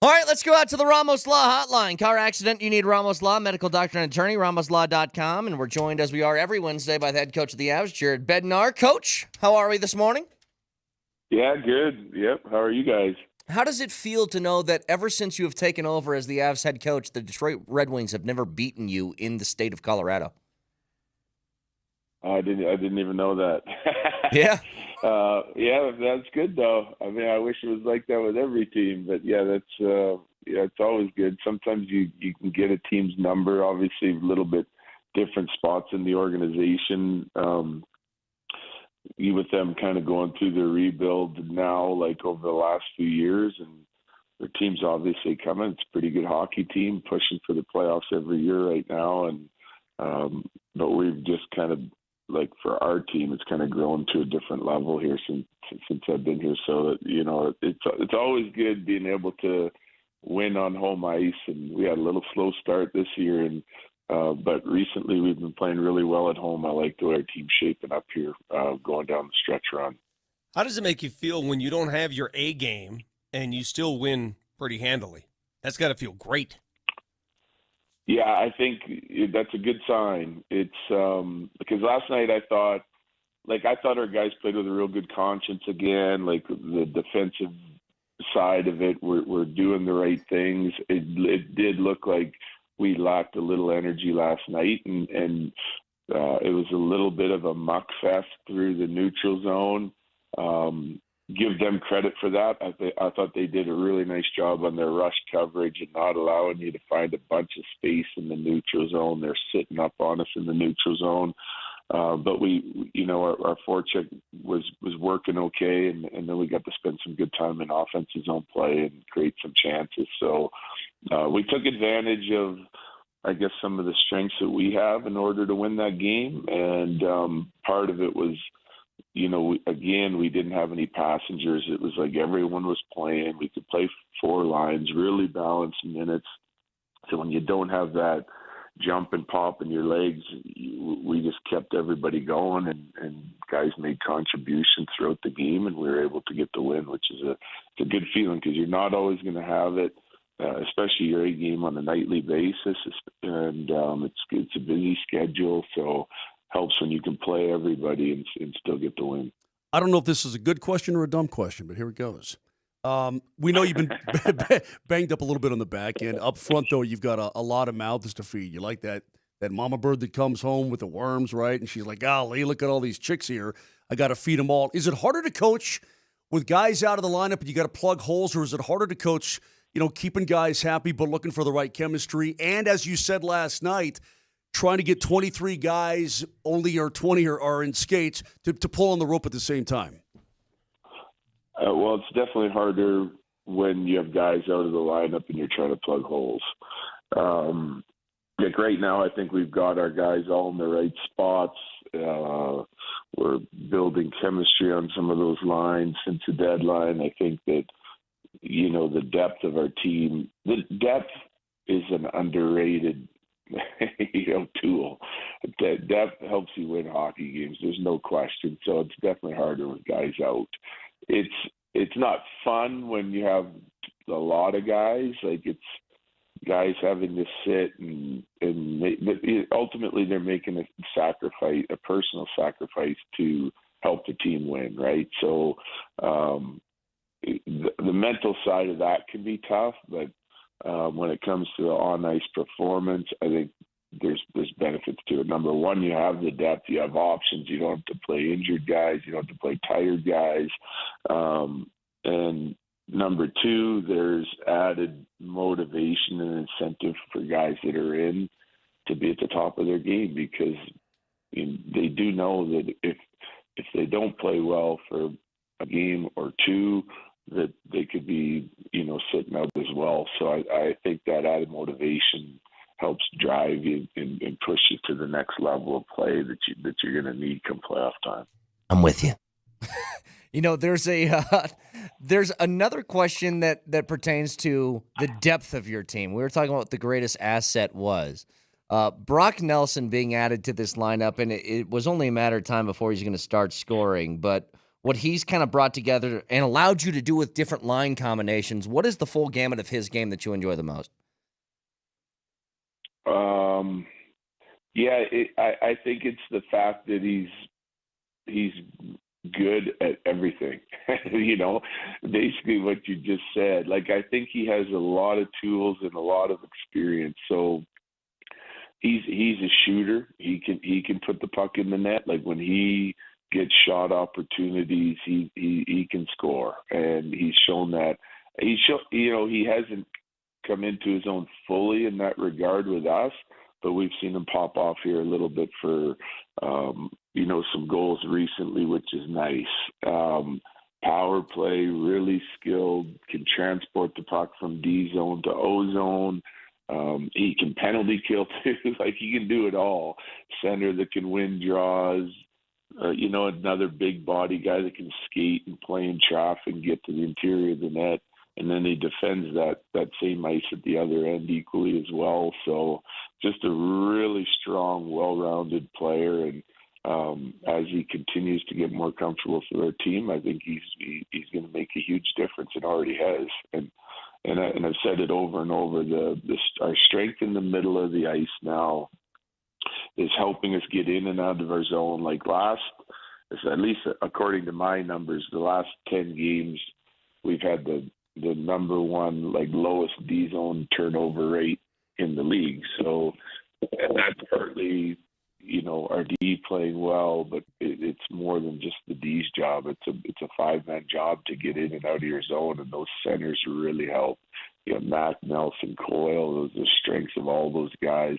All right, let's go out to the Ramos Law Hotline. Car accident, you need Ramos Law, medical doctor and attorney, ramoslaw.com. And we're joined, as we are every Wednesday, by the head coach of the Avs, Jared Bednar. Coach, how are we this morning? Yeah, good. Yep. How are you guys? How does it feel to know that ever since you have taken over as the Avs head coach, the Detroit Red Wings have never beaten you in the state of Colorado? I didn't even know that. Yeah. Yeah, that's good though. I mean, I wish it was like that with every team, but yeah, it's always good. Sometimes you can get a team's number, obviously a little bit different spots in the organization. With them kind of going through their rebuild now, like over the last few years, and their team's obviously coming. It's a pretty good hockey team, pushing for the playoffs every year right now, and but we've just kind of, like, for our team, it's kind of grown to a different level here since I've been here. So that, it's always good being able to win on home ice. And we had a little slow start this year, and but recently we've been playing really well at home. I like the way our team's shaping up here, going down the stretch run. How does it make you feel when you don't have your A game and you still win pretty handily? That's got to feel great. Yeah, I think that's a good sign. It's because last night I thought our guys played with a real good conscience again. Like, the defensive side of it, we're doing the right things. It did look like we lacked a little energy last night, and it was a little bit of a muck fest through the neutral zone. Give them credit for that. I thought they did a really nice job on their rush coverage and not allowing you to find a bunch of space in the neutral zone. They're sitting up on us in the neutral zone. But our forecheck was working okay, and then we got to spend some good time in offensive zone play and create some chances. So we took advantage of, I guess, some of the strengths that we have in order to win that game. And part of it was, we didn't have any passengers. It was like everyone was playing. We could play four lines, really balanced minutes. So when you don't have that jump and pop in your legs, we just kept everybody going, and guys made contributions throughout the game, and we were able to get the win, which is it's a good feeling, because you're not always going to have it, especially your A game on a nightly basis, and it's a busy schedule, so helps when you can play everybody and still get the win. I don't know if this is a good question or a dumb question, but here it goes. We know you've been banged up a little bit on the back end. Up front, though, you've got a lot of mouths to feed. You like that mama bird that comes home with the worms, right? And she's like, golly, look at all these chicks here. I got to feed them all. Is it harder to coach with guys out of the lineup and you got to plug holes, or is it harder to coach, keeping guys happy but looking for the right chemistry? And as you said last night, trying to get 23 guys, only or 20 are in skates, to pull on the rope at the same time? Well, it's definitely harder when you have guys out of the lineup and you're trying to plug holes. Like right now, I think we've got our guys all in the right spots. We're building chemistry on some of those lines since the deadline. I think that, the depth of our team, the depth is an underrated tool. Depth helps you win hockey games. There's no question. So it's definitely harder with guys out. It's not fun when you have a lot of guys. Like, it's guys having to sit but ultimately they're making a personal sacrifice to help the team win, right? So the mental side of that can be tough, but when it comes to the on-ice performance, I think there's benefits to it. Number one, you have the depth, you have options. You don't have to play injured guys, you don't have to play tired guys. And number two, there's added motivation and incentive for guys that are in to be at the top of their game, because they do know that if they don't play well for a game or two, that they could be, sitting out as well. So I think that added motivation helps drive you and push you to the next level of play that you're going to need come playoff time. I'm with you. There's another question that pertains to the depth of your team. We were talking about what the greatest asset was. Brock Nelson being added to this lineup, and it was only a matter of time before he's going to start scoring. But what he's kind of brought together and allowed you to do with different line combinations, what is the full gamut of his game that you enjoy the most? I think it's the fact that he's good at everything. Basically what you just said. Like, I think he has a lot of tools and a lot of experience. So he's a shooter. He can put the puck in the net. Like, when he gets shot opportunities, he can score, and he's shown that. He hasn't come into his own fully in that regard with us, but we've seen him pop off here a little bit for some goals recently, which is nice. Power play, really skilled, can transport the puck from D zone to O zone. He can penalty kill too. Like, he can do it all. Center that can win draws. Another big body guy that can skate and play in traffic and get to the interior of the net. And then he defends that same ice at the other end equally as well. So just a really strong, well-rounded player. And as he continues to get more comfortable for our team, I think he's going to make a huge difference, and already has. And I've said it over and over, our strength in the middle of the ice now is helping us get in and out of our zone. Like, at least according to my numbers, the last 10 games, we've had the number one, lowest D zone turnover rate in the league. So, and that's partly, our D playing well, but it's more than just the D's job. It's a 5-man job to get in and out of your zone, and those centers really help. Mac, Nelson, Coyle, those are the strengths of all those guys,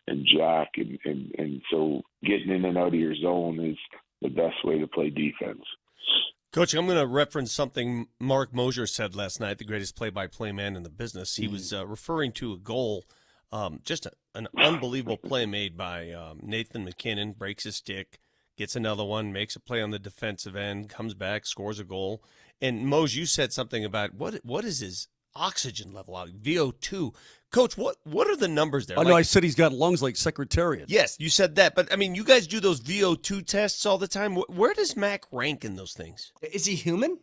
and Jack, and so getting in and out of your zone is the best way to play defense. Coach, I'm going to reference something Mark Moser said last night, the greatest play-by-play man in the business. He was referring to a goal, just an unbelievable play made by Nathan McKinnon, breaks his stick, gets another one, makes a play on the defensive end, comes back, scores a goal. And Mose, you said something about what is his oxygen level out, VO2. Coach, what are the numbers there? Oh, no, I said he's got lungs like Secretariat. Yes, you said that. But, I mean, you guys do those VO2 tests all the time. Where does Mac rank in those things? Is he human?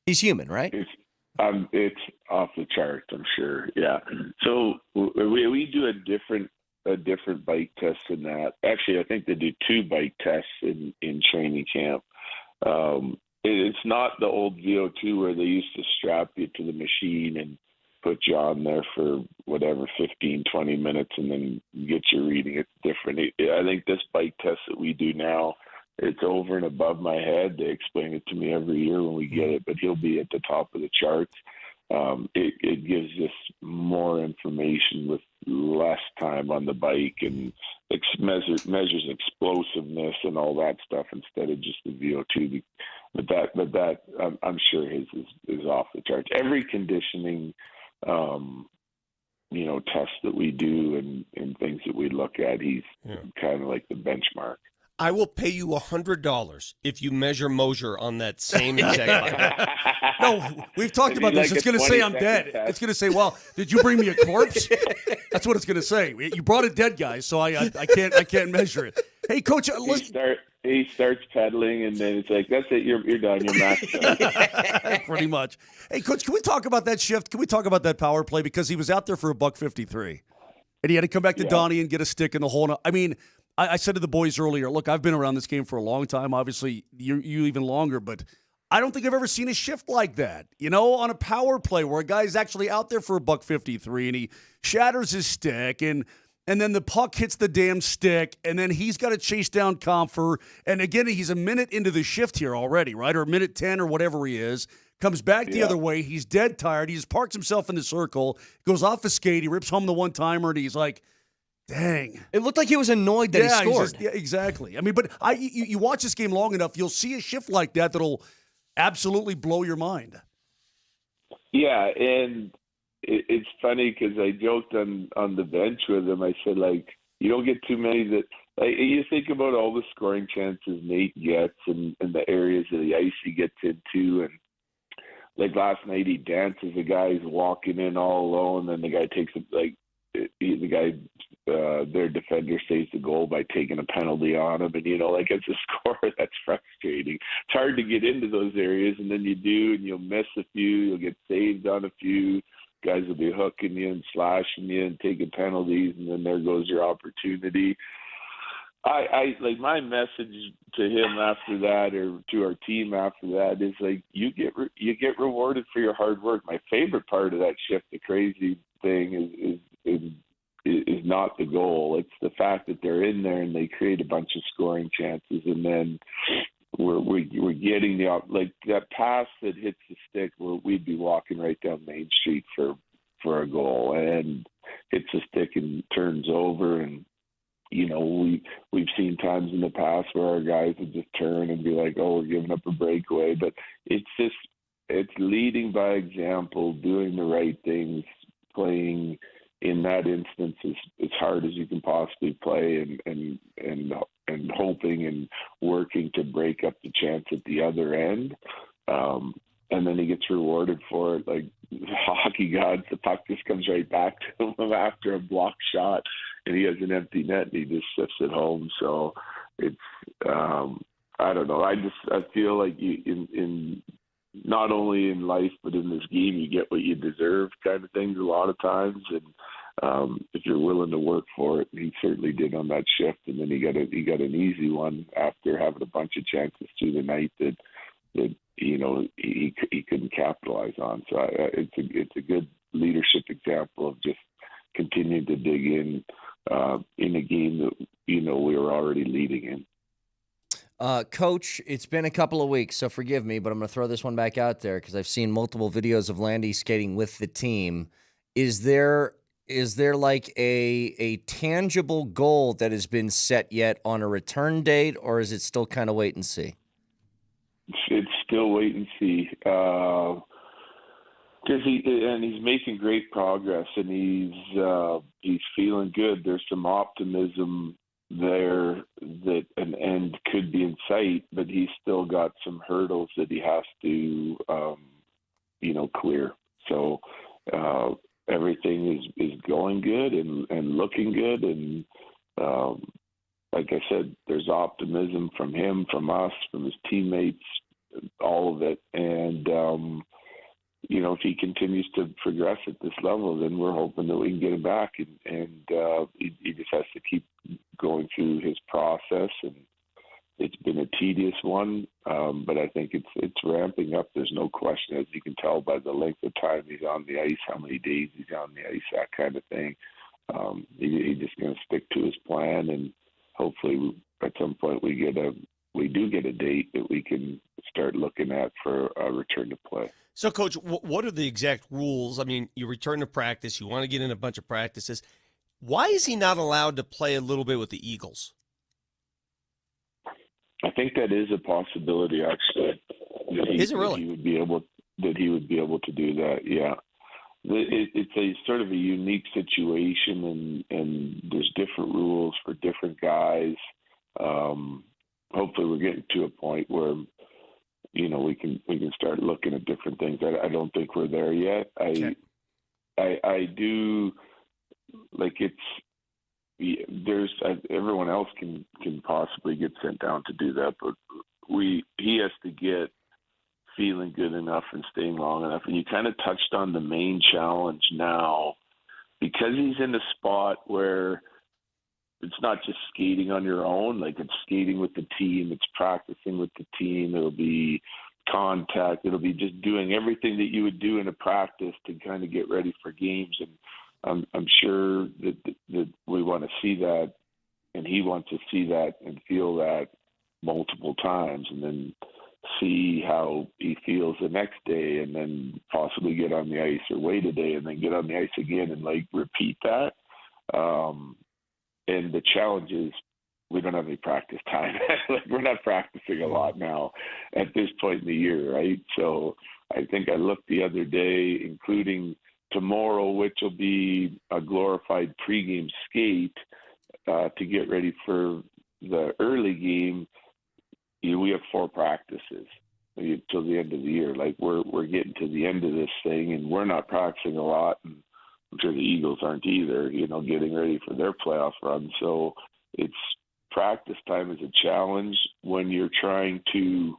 He's human, right? It's off the chart, I'm sure. Yeah. So we do a different bike test than that. Actually, I think they do 2 bike tests in training camp. It's not the old VO2 where they used to strap you to the machine and put you on there for whatever, 15, 20 minutes and then get your reading. It's different. I think this bike test that we do now, it's over and above my head. They explain it to me every year when we get it, but he'll be at the top of the charts. It gives us more information with less time on the bike, and measures explosiveness and all that stuff instead of just the VO2. But that I'm sure his is off the charts. Every conditioning, test that we do and things that we look at, he's kind of like the benchmark. I will pay you $100 if you measure Moser on that same exact bike. No, we've talked about this. It's going to say I'm dead. Test. It's going to say, well, did you bring me a corpse? That's what it's going to say. You brought a dead guy, so I can't measure it. Hey, Coach, he starts pedaling, and then it's like, that's it, you're done, you're maxed out. Pretty much. Hey, Coach, can we talk about that shift? Can we talk about that power play? Because he was out there for $153, and he had to come back to Donnie and get a stick in the hole. I mean, I said to the boys earlier, look, I've been around this game for a long time. Obviously, you even longer, but I don't think I've ever seen a shift like that, on a power play where a guy's actually out there for $153 and he shatters his stick and then the puck hits the damn stick and then he's got to chase down Comfer. And again, he's a minute into the shift here already, right? Or a minute 10 or whatever he is. Comes back the other way. He's dead tired. He just parks himself in the circle, goes off the skate. He rips home the one-timer and he's like, dang. It looked like he was annoyed that he scored. Exactly. I mean, but you watch this game long enough, you'll see a shift like that that'll absolutely blow your mind. Yeah, and it's funny because I joked on the bench with him. I said, you don't get too many that – you think about all the scoring chances Nate gets and the areas of the ice he gets into. And, last night he dances a guy who's walking in all alone, and the guy takes it, the guy, their defender saves the goal by taking a penalty on him. And, like as a scorer, that's frustrating. It's hard to get into those areas, and then you do, and you'll miss a few. You'll get saved on a few. Guys will be hooking you and slashing you and taking penalties, and then there goes your opportunity. I like my message to him after that, or to our team after that, is like you get rewarded for your hard work. My favorite part of that shift, the crazy thing, is not the goal. It's the fact that they're in there and they create a bunch of scoring chances, and then we're getting like that pass that hits the stick where we'd be walking right down Main Street for a goal, and hits the stick and turns over. And we've seen times in the past where our guys would just turn and be like, oh, we're giving up a breakaway. But it's leading by example, doing the right things, playing in that instance as hard as you can possibly play, and hoping and working to break up the chance at the other end. And then he gets rewarded for it. Like hockey gods, the puck just comes right back to him after a block shot, and he has an empty net, and he just sifts it home. So it's I don't know. I feel like in not only in life but in this game, you get what you deserve, kind of things a lot of times. And if you're willing to work for it, he certainly did on that shift. And then he got an easy one after having a bunch of chances through the night that he couldn't capitalize on. So it's a good leadership example of just continuing to dig in a game that we were already leading in. Coach, it's been a couple of weeks, so forgive me, but I'm going to throw this one back out there because I've seen multiple videos of Landy skating with the team. Is there like a tangible goal that has been set yet on a return date, or is it still kind of wait and see? It's still wait and see. Because he's making great progress, and he's feeling good. There's some optimism there that an end could be in sight, but he's still got some hurdles that he has to clear. So everything is going good and looking good, and like I said, there's optimism from him, from us, from his teammates, all of it. And if he continues to progress at this level, then we're hoping that we can get him back. And he just has to keep going through his process. And it's been a tedious one, but I think it's ramping up. There's no question, as you can tell by the length of time he's on the ice, how many days he's on the ice, that kind of thing. He's just going to stick to his plan, and hopefully at some point we do get a date that we can start looking at for a return to play. So, Coach, what are the exact rules? I mean, you return to practice, you want to get in a bunch of practices. Why is he not allowed to play a little bit with the Eagles? I think that is a possibility, actually. Is it really? That he would be able to do that, yeah. It's a sort of a unique situation, and there's different rules for different guys. Hopefully we're getting to a point where we can start looking at different things. I don't think we're there yet. I do, like, everyone else can possibly get sent down to do that, but he has to get feeling good enough and staying long enough. And you kind of touched on the main challenge now, because he's in a spot where it's not just skating on your own, like it's skating with the team, it's practicing with the team, it'll be contact, it'll be just doing everything that you would do in a practice to kind of get ready for games. And I'm sure that we want to see that, and he wants to see that and feel that multiple times, and then see how he feels the next day, and then possibly get on the ice, or wait a day and then get on the ice again and like repeat that. And the challenge is we don't have any practice time. Like, we're not practicing a lot now at this point in the year, right? So I think I looked the other day, including tomorrow, which will be a glorified pregame skate to get ready for the early game. We have 4 practices till the end of the year. Like, we're getting to the end of this thing, and we're not practicing a lot. And I'm sure the Eagles aren't either, getting ready for their playoff run. So it's practice time is a challenge when you're trying to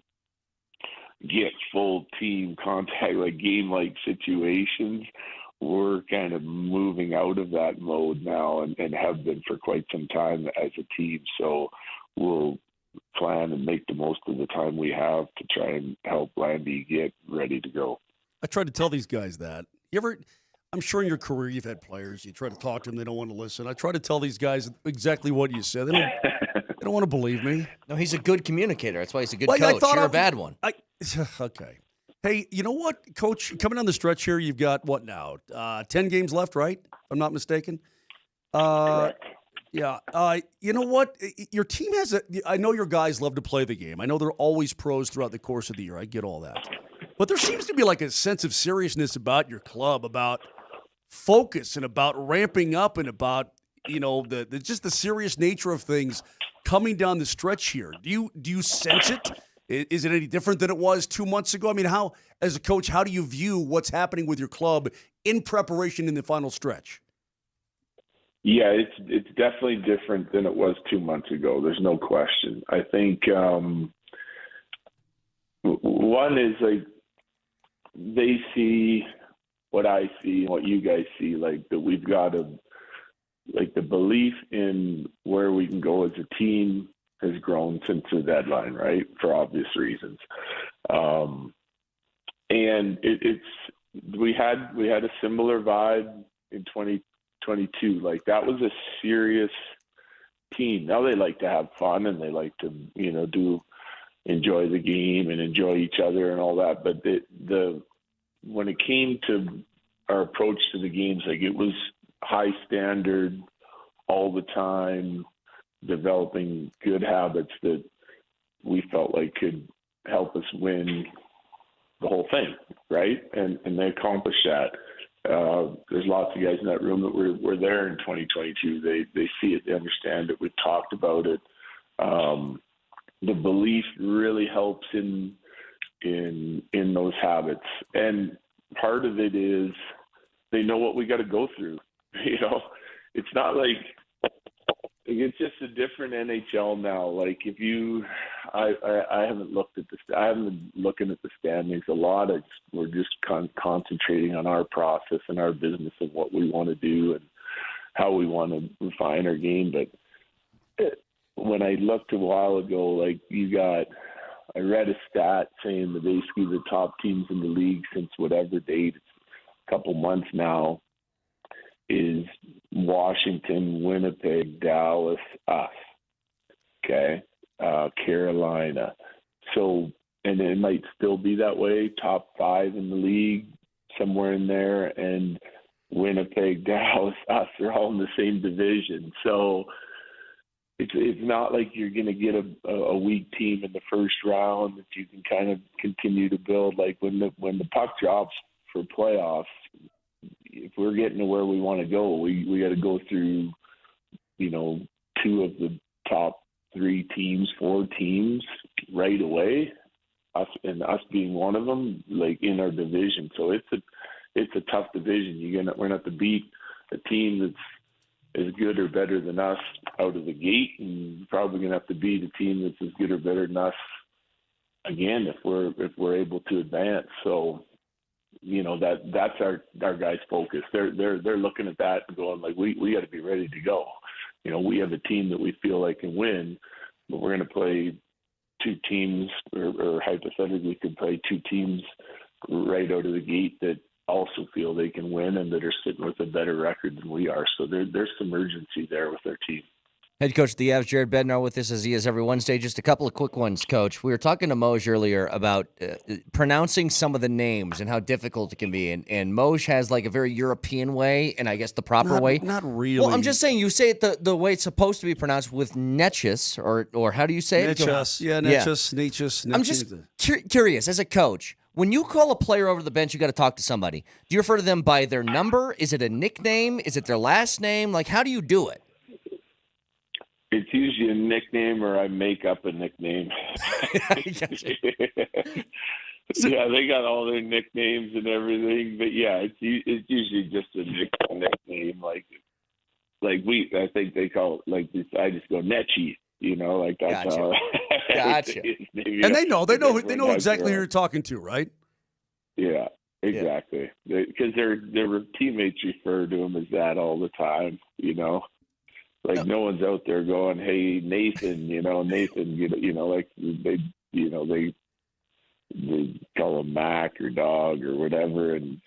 get full team contact, like game-like situations. We're kind of moving out of that mode now and have been for quite some time as a team. So we'll plan and make the most of the time we have to try and help Landy get ready to go. I tried to tell these guys that. I'm sure in your career you've had players, you try to talk to them, they don't want to listen. I try to tell these guys exactly what you said. They don't want to believe me. No, he's a good communicator. That's why he's a good coach. You're a bad one. Okay. Hey, you know what, Coach? Coming down the stretch here, you've got what now? 10 games left, right? If I'm not mistaken. Correct. Yeah. You know what? Your team has I know your guys love to play the game. I know they're always pros throughout the course of the year. I get all that. But there seems to be like a sense of seriousness about your club, about focus and about ramping up and about, just the serious nature of things coming down the stretch here. Do you sense it? Is it any different than it was 2 months ago? I mean, as a coach, how do you view what's happening with your club in preparation in the final stretch? Yeah, it's definitely different than it was 2 months ago. There's no question. I think one is like they see what I see and what you guys see, like that we've got the belief in where we can go as a team has grown since the deadline, right? For obvious reasons. And we had a similar vibe in 2022. Like that was a serious team. Now they like to have fun and they like to, enjoy the game and enjoy each other and all that. But when it came to our approach to the games, like it was high standard all the time, developing good habits that we felt like could help us win the whole thing, right? And they accomplished that. There's lots of guys in that room that were there in 2022. They see it, they understand it. We've talked about it. The belief really helps in those habits, and part of it is they know what we got to go through. It's not like it's just a different NHL now. Like I haven't looked at I haven't been looking at the standings a lot. We're just concentrating on our process and our business and what we want to do and how we want to refine our game. But when I looked a while ago, like I read a stat saying that basically the top teams in the league since whatever date, it's a couple months now, is Washington, Winnipeg, Dallas, us, okay, Carolina. So, and it might still be that way, top 5 in the league, somewhere in there, and Winnipeg, Dallas, us are all in the same division. So it's not like you're going to get a weak team in the first round that you can kind of continue to build. Like when the puck drops for playoffs, if we're getting to where we want to go, we got to go through, 2 of the top 3 teams, 4 teams right away. Us being one of them, like in our division. So it's a tough division. We're going to have to beat a team that's as good or better than us out of the gate, and you're probably going to have to beat a team that's as good or better than us again if we're able to advance. So, that's our guys' focus. They're looking at that and going like, we got to be ready to go. We have a team that we feel like can win, but we're going to play 2 teams, or hypothetically could play 2 teams right out of the gate that also feel they can win and that are sitting with a better record than we are. So there's some urgency there with their team. Head coach of the Avs, Jared Bednar, with us as he is every Wednesday. Just a couple of quick ones, Coach. We were talking to Moser earlier about pronouncing some of the names and how difficult it can be. And Moser has like a very European way, and I guess the proper way. Not really. Well, I'm just saying you say it the way it's supposed to be pronounced with Netchus, or how do you say it? Netchus. Yeah, Netchus. I'm just curious, as a coach, when you call a player over to the bench, you got to talk to somebody. Do you refer to them by their number? Is it a nickname? Is it their last name? Like, how do you do it? It's usually a nickname, or I make up a nickname. Yeah, they got all their nicknames and everything, but yeah, it's usually just a nickname. I think they call it like this. I just go Netchie, like that's Gotcha. how. Gotcha. And they know exactly who you're talking to, right? Yeah, exactly. Because their teammates refer to him as that all the time. Like no one's out there going, "Hey, Nathan," Nathan. Like they call him Mac or Dog or whatever, and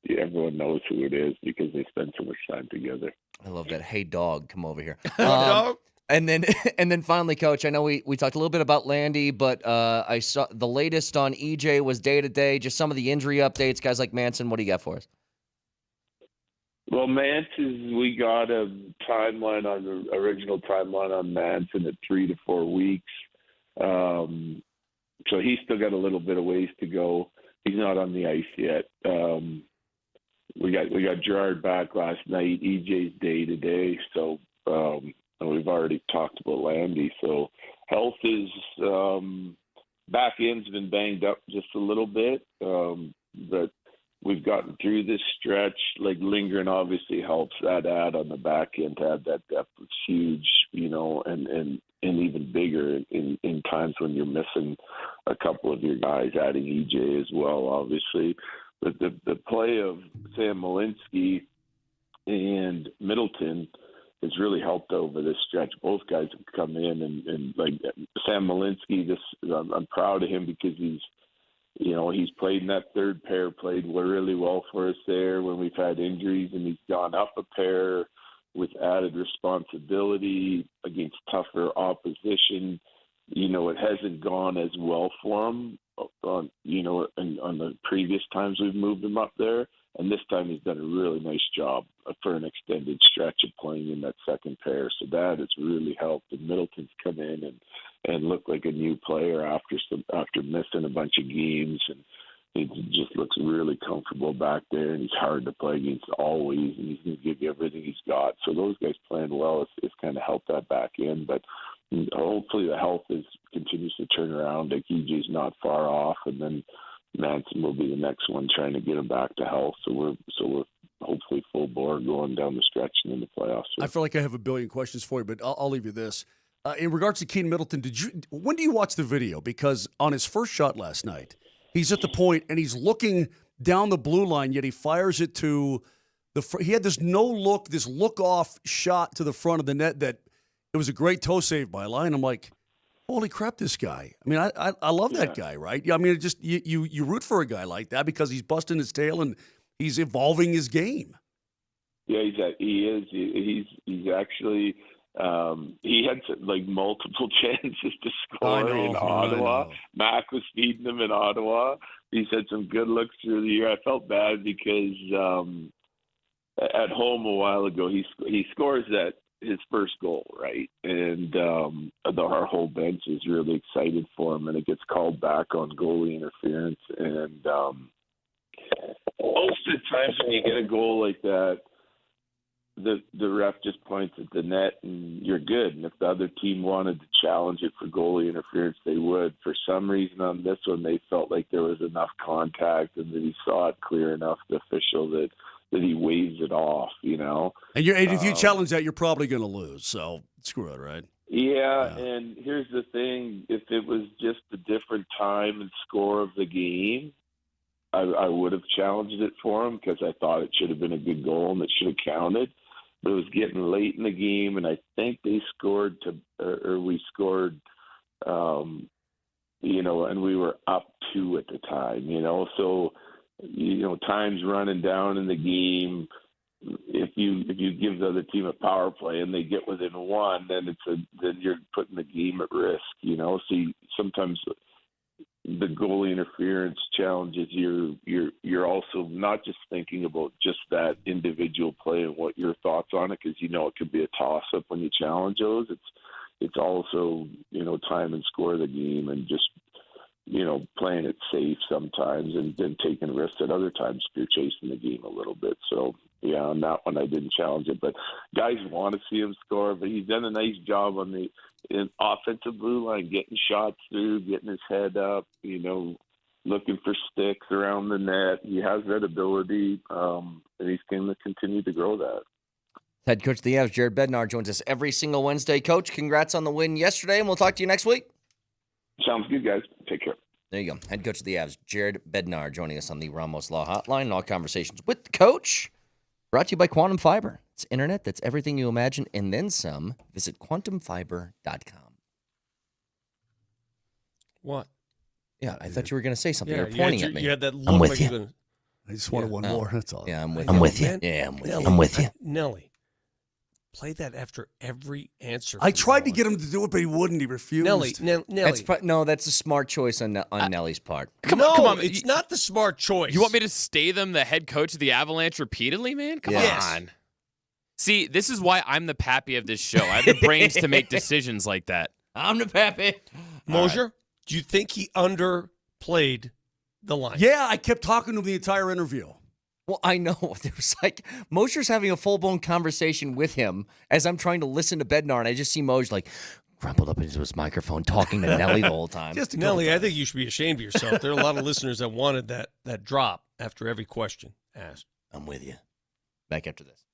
everyone knows who it is because they spend so much time together. I love that. Hey, dog, come over here. Dog. And then finally, Coach, I know we talked a little bit about Landy, but I saw the latest on EJ was day-to-day, just some of the injury updates. Guys like Manson, what do you got for us? Well, Manson, we got a timeline on the original timeline on Manson at 3 to 4 weeks. So he's still got a little bit of ways to go. He's not on the ice yet. We got Gerard back last night. EJ's day-to-day, so and we've already talked about Landy. So health is back end's been banged up just a little bit, but we've gotten through this stretch. Like lingering obviously helps that add on the back end to have that depth. It's huge, and even bigger in times when you're missing a couple of your guys, adding EJ as well, obviously. But the play of Sam Malinsky and Middleton has really helped over this stretch. Both guys have come in and like Sam Malinsky, I'm proud of him because he's played in that third pair, played really well for us there when we've had injuries, and he's gone up a pair with added responsibility against tougher opposition. It hasn't gone as well for him on the previous times we've moved him up there. And this time he's done a really nice job for an extended stretch of playing in that second pair. So that has really helped. And Middleton's come in and looked like a new player after missing a bunch of games. And he just looks really comfortable back there. And he's hard to play against always. And he's going to give you everything he's got. So those guys playing well has kind of helped that back in. But hopefully the health continues to turn around. Like EJ's not far off. And then Manson will be the next one trying to get him back to health. So we're hopefully full bore going down the stretch and in the playoffs. I feel like I have a billion questions for you, but I'll leave you this. In regards to Kane Middleton, when do you watch the video? Because on his first shot last night, he's at the point and he's looking down the blue line, yet he fires it to he had this this look-off shot to the front of the net that it was a great toe save by Line. I'm like, holy crap, this guy. I mean, I love that guy, right? I mean, just you root for a guy like that because he's busting his tail and he's evolving his game. Yeah, he is. He's actually he had multiple chances to score in Ottawa. Mac was feeding him in Ottawa. He's had some good looks through the year. I felt bad because at home a while ago he scores his first goal, right? And our whole bench is really excited for him, and it gets called back on goalie interference. And most of the times when you get a goal like that, the ref just points at the net and you're good. And if the other team wanted to challenge it for goalie interference, they would. For some reason on this one, they felt like there was enough contact and that he saw it clear enough, the official, that he waves it off, And if you challenge that, you're probably going to lose. So screw it, right? Yeah, and here's the thing. If it was just a different time and score of the game, I would have challenged it for him because I thought it should have been a good goal and it should have counted. But it was getting late in the game, and I think they scored we scored, and we were up 2 at the time, So, time's running down in the game. If you give the other team a power play and they get within 1, then then you're putting the game at risk, So sometimes the goalie interference challenges you're also not just thinking about just that individual play and what your thoughts on it, because it could be a toss up when you challenge those. It's also time and score of the game and just playing it safe sometimes and then taking risks at other times if you're chasing the game a little bit. So, yeah, on that one I didn't challenge it. But guys want to see him score, but he's done a nice job on the offensive blue line, getting shots through, getting his head up, looking for sticks around the net. He has that ability, and he's going to continue to grow that. Head coach of the Avs, Jared Bednar, joins us every single Wednesday. Coach, congrats on the win yesterday, and we'll talk to you next week. Sounds good, guys. Take care. There you go. Head coach of the Avs, Jared Bednar, joining us on the Ramos Law Hotline. And all conversations with the coach brought to you by Quantum Fiber. It's internet that's everything you imagine and then some. Visit quantumfiber.com. What? Yeah, I thought you were going to say something. Yeah, you were pointing at me. You had that look I'm with like you. you're gonna- I just wanted one more. That's all. Yeah, I'm with I you. know, I'm with you. man. Yeah, I'm with Nelly, you. I'm with you. Nelly, play that after every answer. I from tried now to on. get him to do it, but he wouldn't. He refused. Nelly. That's a smart choice on Nelly's part. Come on. It's not the smart choice. You want me to stay them the head coach of the Avalanche repeatedly, man? Come on. See, this is why I'm the pappy of this show. I have the brains to make decisions like that. I'm the pappy. Moser, do you think he underplayed the line? Yeah, I kept talking to him the entire interview. Well, I know. There was Moser's having a full-blown conversation with him as I'm trying to listen to Bednar, and I just see Moser crumpled up into his microphone talking to Nelly the whole time. Nelly, I think you should be ashamed of yourself. There are a lot of listeners that wanted that drop after every question asked. I'm with you. Back after this.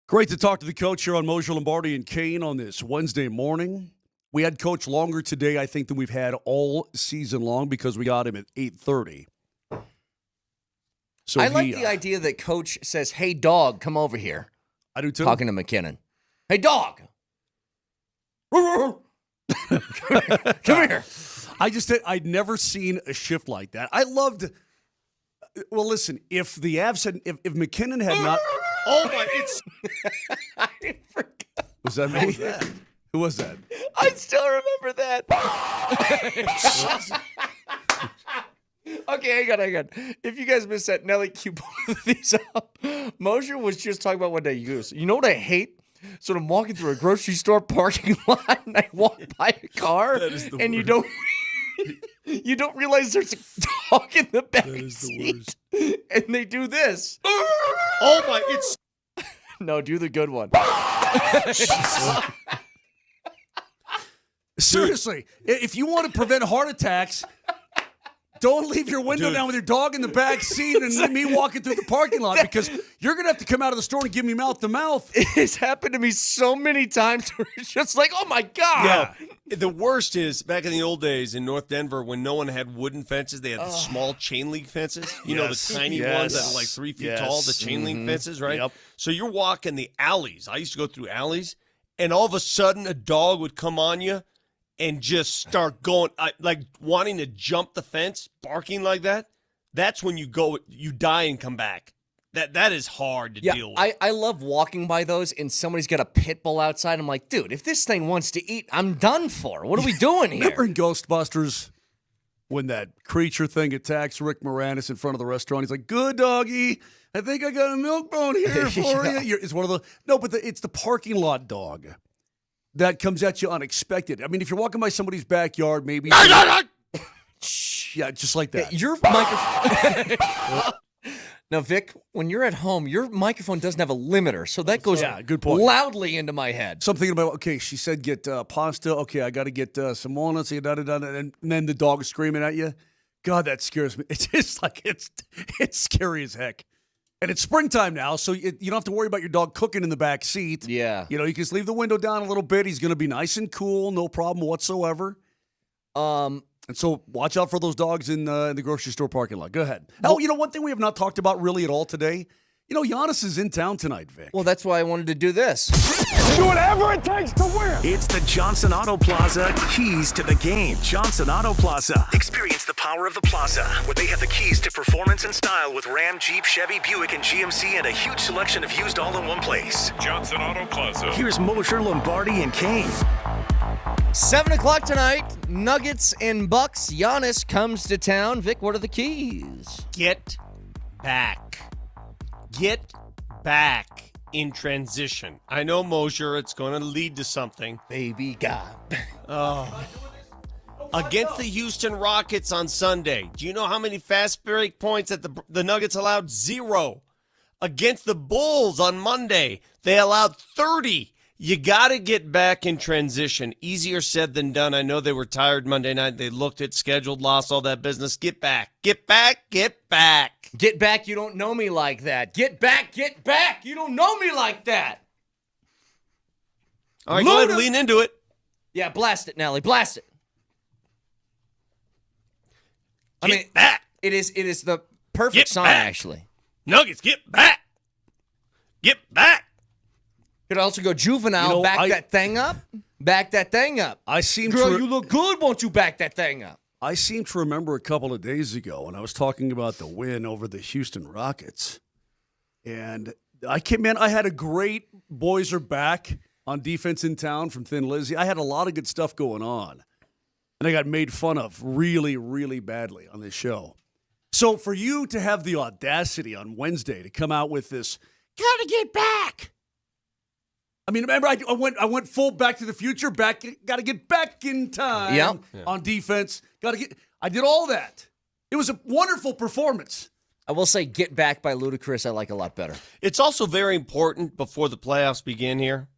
Great to talk to the coach here on Moser, Lombardi, and Kane on this Wednesday morning. We had Coach longer today, I think, than we've had all season long because we got him at 8:30. So I like the idea that Coach says, "Hey, dog, come over here." I do too. Talking to McKinnon. "Hey, dog. Come here." I'd never seen a shift like that. I loved. Well, listen, if the Avs had, if McKinnon had not. Oh my! It's. I forgot. Was that me? Who was that? I still remember that. Okay, hang on. If you guys missed that, Nelly, cue both of these up. Moser was just talking about one day. He goes, "You know what I hate? So I'm walking through a grocery store parking lot, and I walk by a car, and you don't realize there's a dog in the back seat, and they do this. Oh my! It's no, do the good one. Seriously, if you want to prevent heart attacks, don't leave your window down with your dog in the back seat and let me walking through the parking lot because you're going to have to come out of the store and give me mouth to mouth. It's happened to me so many times where it's just like, oh, my God. Yeah. The worst is back in the old days in North Denver when no one had wooden fences, they had the small chain link fences. You know, the tiny ones that are like 3 feet tall, the chain link fences, right? Yep. So you're walking the alleys. I used to go through alleys, and all of a sudden a dog would come on you and just start going, like wanting to jump the fence, barking like that. That's when you die and come back. That is hard to deal with. I love walking by those and somebody's got a pit bull outside. I'm like, dude, if this thing wants to eat, I'm done for. What are we doing here? Remember in Ghostbusters when that creature thing attacks Rick Moranis in front of the restaurant? He's like, "Good doggy, I think I got a milk bone here for you." It's one of the it's the parking lot dog that comes at you unexpected. I mean, if you're walking by somebody's backyard, maybe yeah, just like that. Your microphone. Now, Vic, when you're at home, your microphone doesn't have a limiter, so that goes good point. Loudly into my head. So I'm thinking about, okay, she said get pasta. Okay, I got to get some walnuts. And then the dog is screaming at you. God, that scares me. It's just like it's scary as heck. And it's springtime now, so you don't have to worry about your dog cooking in the back seat. Yeah. You know, you can just leave the window down a little bit. He's going to be nice and cool, no problem whatsoever. And so watch out for those dogs in the grocery store parking lot. Go ahead. Oh, one thing we have not talked about really at all today, Giannis is in town tonight, Vic. Well, that's why I wanted to do this. Do whatever it takes to win. It's the Johnson Auto Plaza keys to the game. Johnson Auto Plaza. Experience the power of the plaza, where they have the keys to performance and style with Ram, Jeep, Chevy, Buick, and GMC, and a huge selection of used all in one place. Johnson Auto Plaza. Here's Moser, Lombardi, and Kane. 7 o'clock tonight, Nuggets and Bucks. Giannis comes to town. Vic, what are the keys? Get back. Get back in transition. I know, Moser, it's going to lead to something. Baby God. Against the Houston Rockets on Sunday, do you know how many fast break points that the Nuggets allowed? 0. Against the Bulls on Monday, they allowed 30. You got to get back in transition. Easier said than done. I know they were tired Monday night. They looked at scheduled loss, all that business. Get back. Get back. Get back. Get back. You don't know me like that. Get back. Get back. You don't know me like that. All right, go ahead and lean into it. Yeah, blast it, Nelly. Blast it. Get back. It is the perfect song, actually. Nuggets, get back. Get back. Could also go Juvenile, back that thing up. Back that thing up. Girl, you look good, won't you back that thing up? I seem to remember a couple of days ago when I was talking about the win over the Houston Rockets. And I had a great boys are back on defense in town from Thin Lizzy. I had a lot of good stuff going on. And I got made fun of really, really badly on this show. So for you to have the audacity on Wednesday to come out with this, gotta get back. I mean, remember, I went full Back to the Future. Got to get back in time on defense. I did all that. It was a wonderful performance. I will say, Get Back by Ludacris, I like a lot better. It's also very important before the playoffs begin here.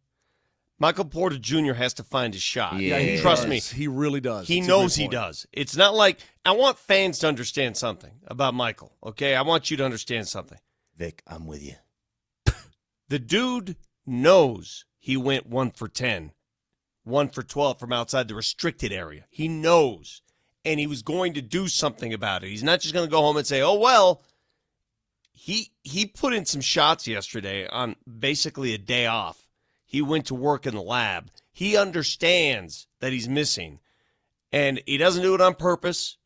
Michael Porter Jr. has to find his shot. Yeah, Trust me. He really does. He knows he does. It's not like I want fans to understand something about Michael. Okay, I want you to understand something. Vic, I'm with you. The dude knows he went 1 for 10, 1 for 12 from outside the restricted area. He knows, and he was going to do something about it. He's not just going to go home and say, oh, well. He put in some shots yesterday on basically a day off. He went to work in the lab. He understands that he's missing, and he doesn't do it on purpose.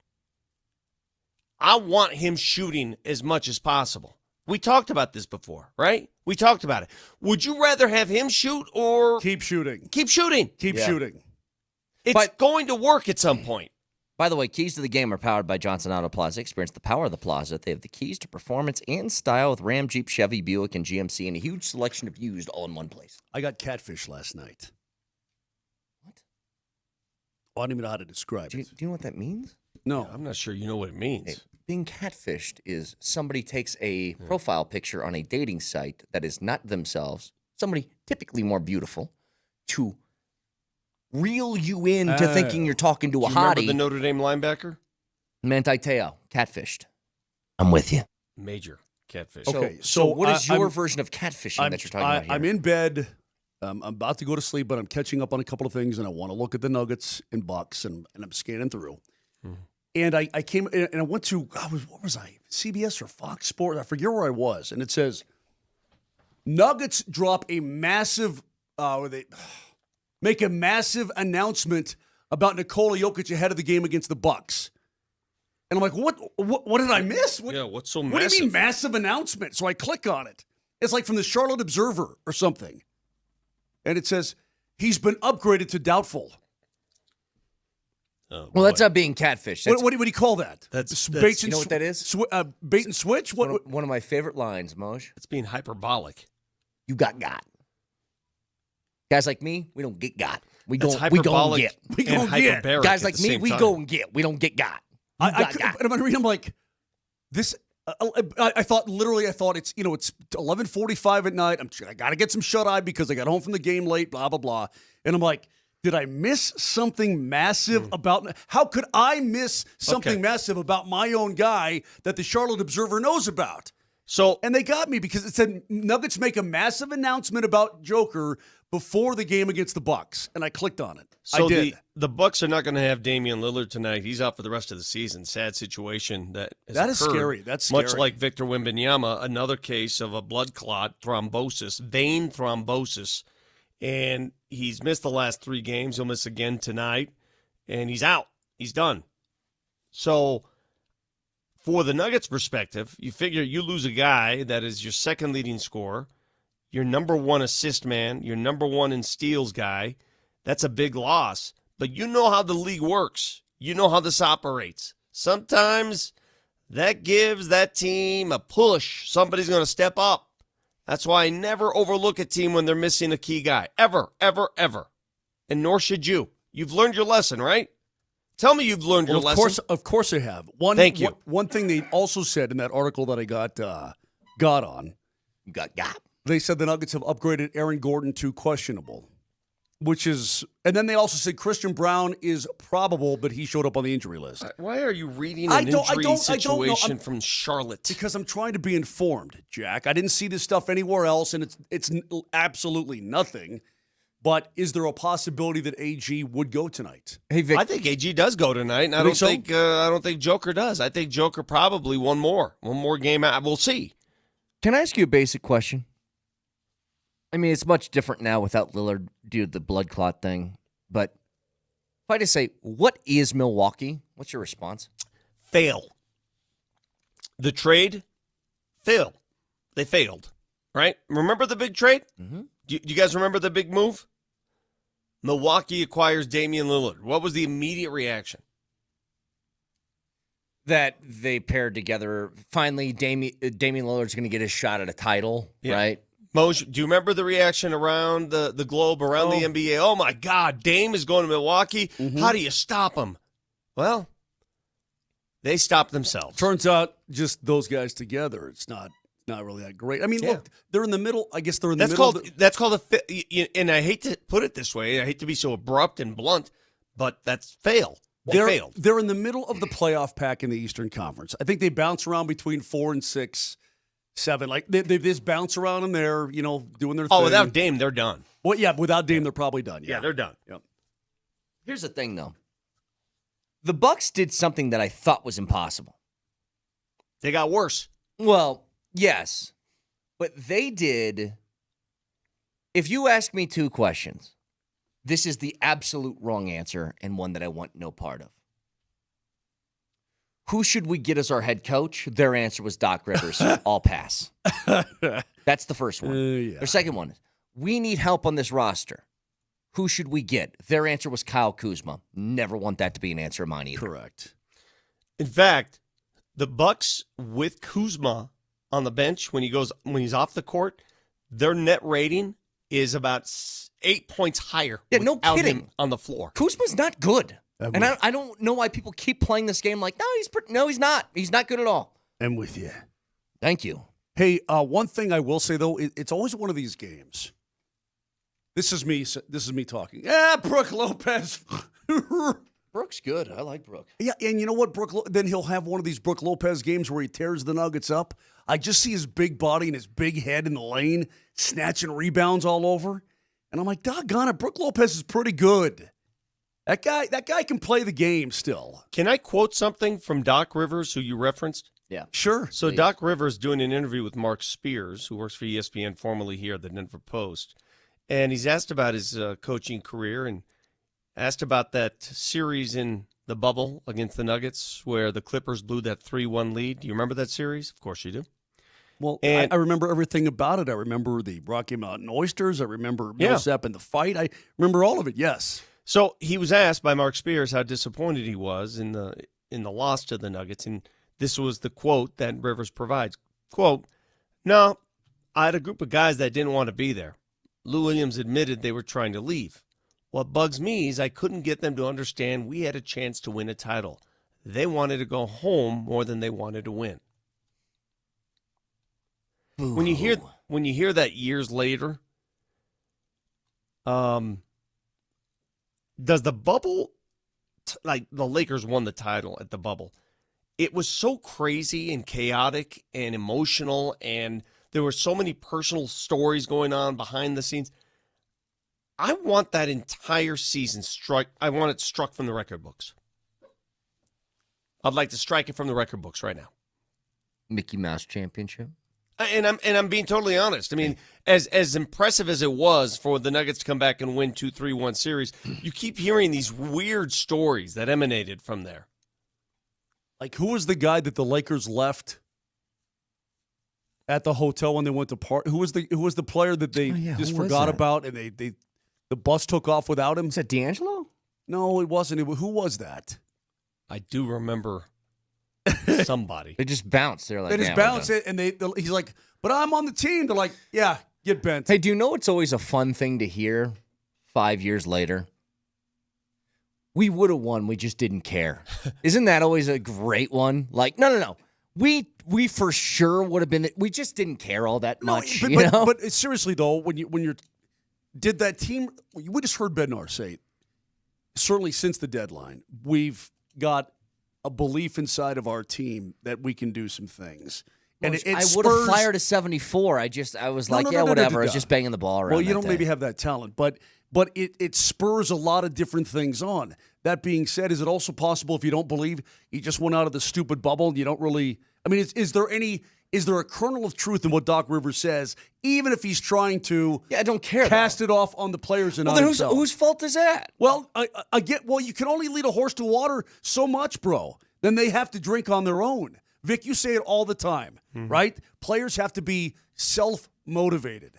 I want him shooting as much as possible. We talked about this before, right? We talked about it. Would you rather have him shoot or keep shooting? Keep shooting. Keep shooting. It's going to work at some point. By the way, keys to the game are powered by Johnson Auto Plaza. Experience the power of the Plaza. They have the keys to performance and style with Ram, Jeep, Chevy, Buick, and GMC, and a huge selection of used all in one place. I got catfish last night. What? I don't even know how to describe it. Do you know what that means? No. Yeah, I'm not sure you know what it means. Hey, being catfished is somebody takes a profile picture on a dating site that is not themselves, somebody typically more beautiful, to reel you into thinking you're talking to a hottie. Remember the Notre Dame linebacker? Manti Te'o, catfished. I'm with you. Major catfish. Okay, so what is your version of catfishing that you're talking about here? I'm in bed. I'm about to go to sleep, but I'm catching up on a couple of things, and I want to look at the Nuggets and Bucks, and I'm scanning through. And I came and I went to, what was I? CBS or Fox Sports? I forget where I was. And it says, Nuggets drop a massive, make a massive announcement about Nikola Jokic ahead of the game against the Bucks. And I'm like, what did I miss? What's so massive? What do you mean massive announcement? So I click on it. It's like from the Charlotte Observer or something. And it says, he's been upgraded to doubtful. Oh, well, that's not being catfish. What do you call that? That's bait you know what that is? Bait and switch? One of my favorite lines, Moj. It's being hyperbolic. You got. Guys like me, we don't get got. We That's go hyperbolic get. We and go get. hyperbaric Guys at like the me, same we time. go and get. We don't get got. And I'm reading, I'm like, this. I thought it's it's 11:45 at night. I got to get some shut eye because I got home from the game late. Blah blah blah. And I'm like, did I miss something massive about? How could I miss something massive about my own guy that the Charlotte Observer knows about? And they got me because it said Nuggets make a massive announcement about Joker before the game against the Bucks, and I clicked on it. So I did. the Bucks are not going to have Damian Lillard tonight. He's out for the rest of the season. Sad situation that is scary. That's much scary. like Victor Wembanyama, another case of a blood clot, thrombosis, vein thrombosis, and he's missed the last 3 games. He'll miss again tonight, and he's out. He's done. So for the Nuggets' perspective, you figure you lose a guy that is your second leading scorer, your number 1 assist man, your number 1 in steals guy. That's a big loss. But you know how the league works. You know how this operates. Sometimes that gives that team a push. Somebody's going to step up. That's why I never overlook a team when they're missing a key guy. Ever, ever, ever. And nor should you. You've learned your lesson, right? Tell me you've learned your lesson. Of course I have. Thank you. One thing they also said in that article that I got on. You got. They said the Nuggets have upgraded Aaron Gordon to questionable, which is, and then they also said Christian Brown is probable, but he showed up on the injury list. Why are you reading an injury situation from Charlotte? Because I'm trying to be informed, Jack. I didn't see this stuff anywhere else, and it's absolutely nothing. But is there a possibility that AG would go tonight? Hey, Vic. I think AG does go tonight, and I don't think Joker does. I think Joker probably one more game out. We'll see. Can I ask you a basic question? I mean, it's much different now without Lillard due to the blood clot thing. But if I just say, what is Milwaukee? What's your response? Fail. The trade, fail. They failed, right? Remember the big trade? Mm-hmm. Do you guys remember the big move? Milwaukee acquires Damian Lillard. What was the immediate reaction? That they paired together. Finally, Damian Lillard's going to get his shot at a title, right? Moj, do you remember the reaction around the globe, around the NBA? Oh, my God, Dame is going to Milwaukee. Mm-hmm. How do you stop him? Well, they stopped themselves. Turns out just those guys together, it's not really that great. I mean, look, they're in the middle. I guess they're in the middle. That's called and I hate to put it this way. I hate to be so abrupt and blunt, but that's fail. They failed. They're in the middle of the playoff pack in the Eastern Conference. I think they bounce around between 4 and 6. 7. Like they just bounce around in there, doing their thing. Oh, without Dame, they're done. Well, yeah, without Dame, they're probably done. Yeah, they're done. Yep. Here's the thing, though. The Bucks did something that I thought was impossible. They got worse. Well, yes. But they did. If you ask me 2 questions, this is the absolute wrong answer and one that I want no part of. Who should we get as our head coach? Their answer was Doc Rivers. All pass. That's the first one. Yeah. Their second one is, we need help on this roster. Who should we get? Their answer was Kyle Kuzma. Never want that to be an answer of mine either. Correct. In fact, the Bucks with Kuzma on the bench when he's off the court, their net rating is about 8 points higher. Yeah, no without kidding. him on the floor. Kuzma's not good. And I don't know why people keep playing this game like, no, he's not. He's not good at all. I'm with you. Thank you. Hey, one thing I will say, though, it's always one of these games. This is me talking. Brook Lopez. Brook's good. I like Brook. Yeah, and you know what? Then he'll have one of these Brook Lopez games where he tears the Nuggets up. I just see his big body and his big head in the lane, snatching rebounds all over. And I'm like, doggone it, Brook Lopez is pretty good. That guy can play the game still. Can I quote something from Doc Rivers, who you referenced? Yeah. Sure. So Please. Doc Rivers doing an interview with Mark Spears, who works for ESPN, formerly here at the Denver Post. And he's asked about his coaching career and asked about that series in the bubble against the Nuggets where the Clippers blew that 3-1 lead. Do you remember that series? Of course you do. Well, And- I remember everything about it. I remember the Rocky Mountain Oysters. I remember Millsap and the fight. I remember all of it, yes. So he was asked by Mark Spears how disappointed he was in the loss to the Nuggets, and this was the quote that Rivers provides. Quote, "No, I had a group of guys that didn't want to be there. Lou Williams admitted they were trying to leave. What bugs me is I couldn't get them to understand we had a chance to win a title. They wanted to go home more than they wanted to win." Boo. When you hear that years later, does the bubble, like the Lakers won the title at the bubble, it was so crazy and chaotic and emotional, and there were so many personal stories going on behind the scenes. I want that entire season I want it struck from the record books. I'd like to strike it from the record books right now. Mickey Mouse Championship. And I'm being totally honest. I mean, as impressive as it was for the Nuggets to come back and win 2-3-1 series, you keep hearing these weird stories that emanated from there. Like, who was the guy that the Lakers left at the hotel when they went to party? Who was the player that they just forgot about and the bus took off without him? Is that D'Angelo? No, it wasn't. Who was that? I do remember somebody. They just bounced. They're like, They just bounced it, and he's like, "But I'm on the team." They're like, "Yeah, get bent." Hey, do you know it's always a fun thing to hear 5 years later? We would have won. We just didn't care. Isn't that always a great one? Like, no. We for sure would have been. We just didn't care all that much. But seriously though, when you're did that team? We just heard Bednar say it. Certainly since the deadline, we've got a belief inside of our team that we can do some things. And I would have fired a 74. I was like, whatever. I was just banging the ball around. Well, you don't maybe have that talent, but it spurs a lot of different things on. That being said, is it also possible if you don't believe you just went out of the stupid bubble and you don't really? I mean, is there a kernel of truth in what Doc Rivers says, even if he's trying to? Yeah, I don't care. Cast it off on the players and well, on then himself. whose fault is that? Well, I get. Well, you can only lead a horse to water so much, bro. Then they have to drink on their own. Vic, you say it all the time, right? Players have to be self-motivated.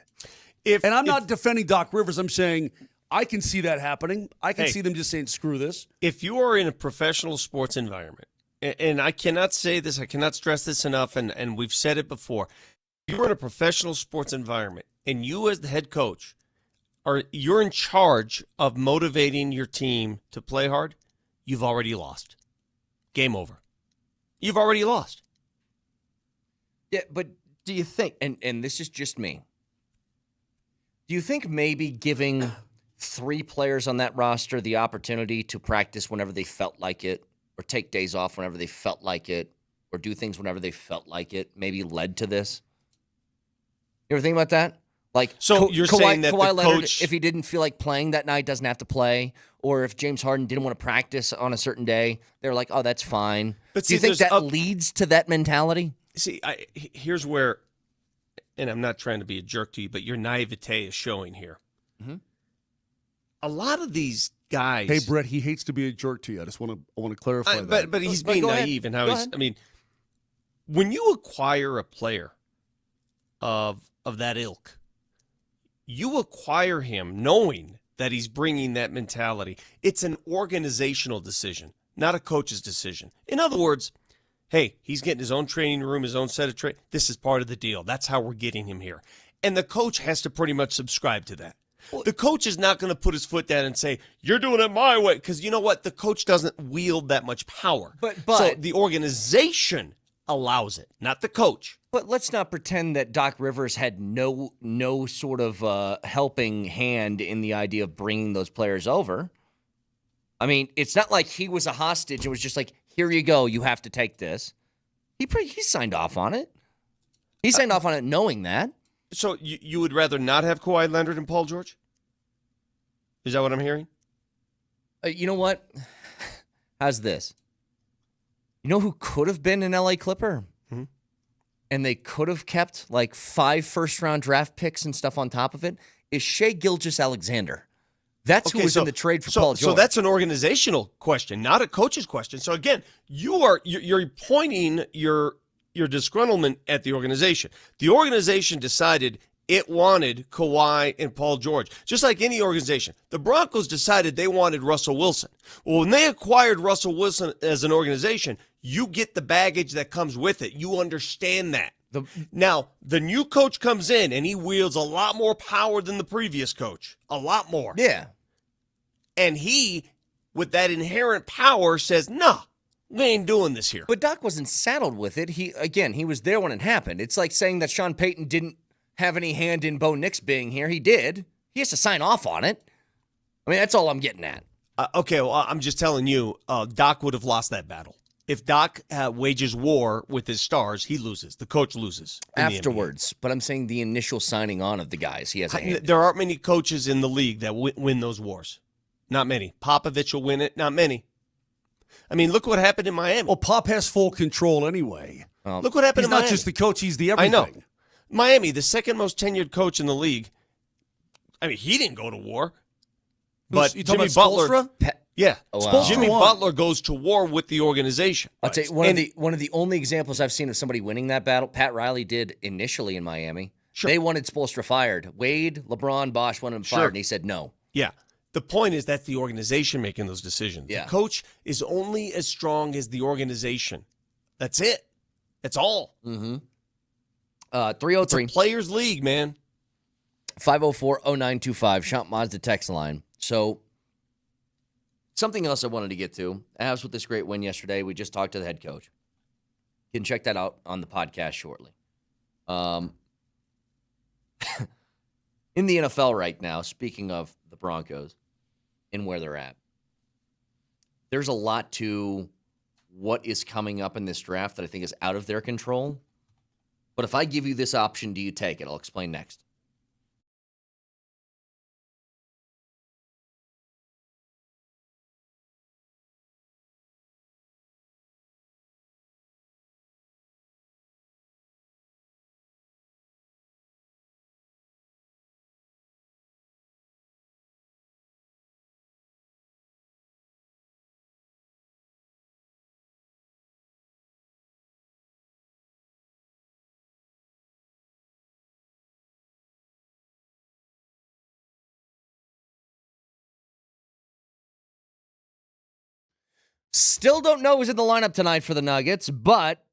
And I'm not defending Doc Rivers. I'm saying I can see that happening. I can see them just saying, screw this. If you are in a professional sports environment, and I cannot say this, I cannot stress this enough, and we've said it before. If you're in a professional sports environment, and you as the head coach, you're in charge of motivating your team to play hard, you've already lost. Game over. You've already lost. Yeah, but do you think, and this is just me, do you think maybe giving 3 players on that roster the opportunity to practice whenever they felt like it, or take days off whenever they felt like it, or do things whenever they felt like it, maybe led to this? You ever think about that? Like, so you're saying that Kawhi the Leonard, coach, if he didn't feel like playing that night, doesn't have to play, or if James Harden didn't want to practice on a certain day, they're like, oh, that's fine. But do you think that leads to that mentality? See, here's where, and I'm not trying to be a jerk to you, but your naivete is showing here. Mm-hmm. A lot of these guys. Hey, Brett, he hates to be a jerk to you. I want to clarify that. But he's being naive and how he's. I mean, when you acquire a player of that ilk, you acquire him knowing that he's bringing that mentality. It's an organizational decision, not a coach's decision. In other words, hey, he's getting his own training room, his own set of training. This is part of the deal. That's how we're getting him here. And the coach has to pretty much subscribe to that. The coach is not going to put his foot down and say, you're doing it my way. Because you know what? The coach doesn't wield that much power. But so the organization allows it, not the coach. But let's not pretend that Doc Rivers had no sort of helping hand in the idea of bringing those players over. I mean, it's not like he was a hostage and was just like, here you go, you have to take this. He signed off on it. He signed off on it knowing that. So you would rather not have Kawhi Leonard and Paul George? Is that what I'm hearing? You know what? How's this? You know who could have been an LA Clipper? Mm-hmm. And they could have kept like 5 first-round draft picks and stuff on top of it? Is Shai Gilgeous-Alexander. That's who was in the trade for Paul George. So that's an organizational question, not a coach's question. So again, you're pointing your disgruntlement at the organization. The organization decided it wanted Kawhi and Paul George, just like any organization. The Broncos decided they wanted Russell Wilson. Well, when they acquired Russell Wilson as an organization, you get the baggage that comes with it. You understand that. Now, the new coach comes in, and he wields a lot more power than the previous coach. A lot more. Yeah. And he, with that inherent power, says, nah, we ain't doing this here. But Doc wasn't saddled with it. He was there when it happened. It's like saying that Sean Payton didn't have any hand in Bo Nix being here. He did. He has to sign off on it. I mean, that's all I'm getting at. Okay, well, I'm just telling you, Doc would have lost that battle. If Doc wages war with his stars, he loses. The coach loses. Afterwards. But I'm saying the initial signing on of the guys. He has a hand. There aren't many coaches in the league that win those wars. Not many. Popovich will win it. Not many. I mean, look what happened in Miami. Well, Pop has full control anyway. Look what happened in Miami. He's not just the coach, he's the everything. I know. Miami, the second most tenured coach in the league. I mean, he didn't go to war. But Jimmy Butler. Yeah. Oh, wow. Jimmy Butler goes to war with the organization. I'll tell you, one of the only examples I've seen of somebody winning that battle, Pat Riley did initially in Miami. Sure. They wanted Spoelstra fired. Wade, LeBron, Bosh wanted him fired, and he said no. Yeah. The point is that's the organization making those decisions. Yeah. The coach is only as strong as the organization. That's it. That's all. Mm-hmm. 303. It's a players' league, man. 504-0925, Shop Mazda text line. So, something else I wanted to get to. As with this great win yesterday, we just talked to the head coach. You can check that out on the podcast shortly. In the NFL right now, speaking of the Broncos and where they're at, there's a lot to what is coming up in this draft that I think is out of their control. But if I give you this option, do you take it? I'll explain next. Still don't know who's in the lineup tonight for the Nuggets, but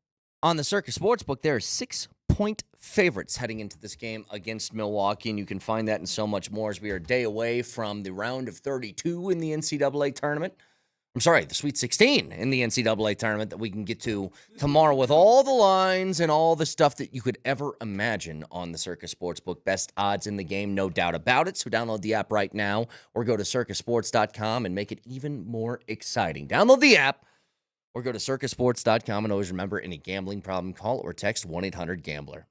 on the Circus Sportsbook, there are 6-point favorites heading into this game against Milwaukee, and you can find that and so much more as we are a day away from the round of 32 in the NCAA tournament. I'm sorry, the Sweet 16 in the NCAA tournament that we can get to tomorrow with all the lines and all the stuff that you could ever imagine on the Circus Sportsbook. Best odds in the game, no doubt about it. So download the app right now or go to circusports.com and make it even more exciting. Download the app or go to circusports.com and always remember, any gambling problem, call or text 1-800-GAMBLER.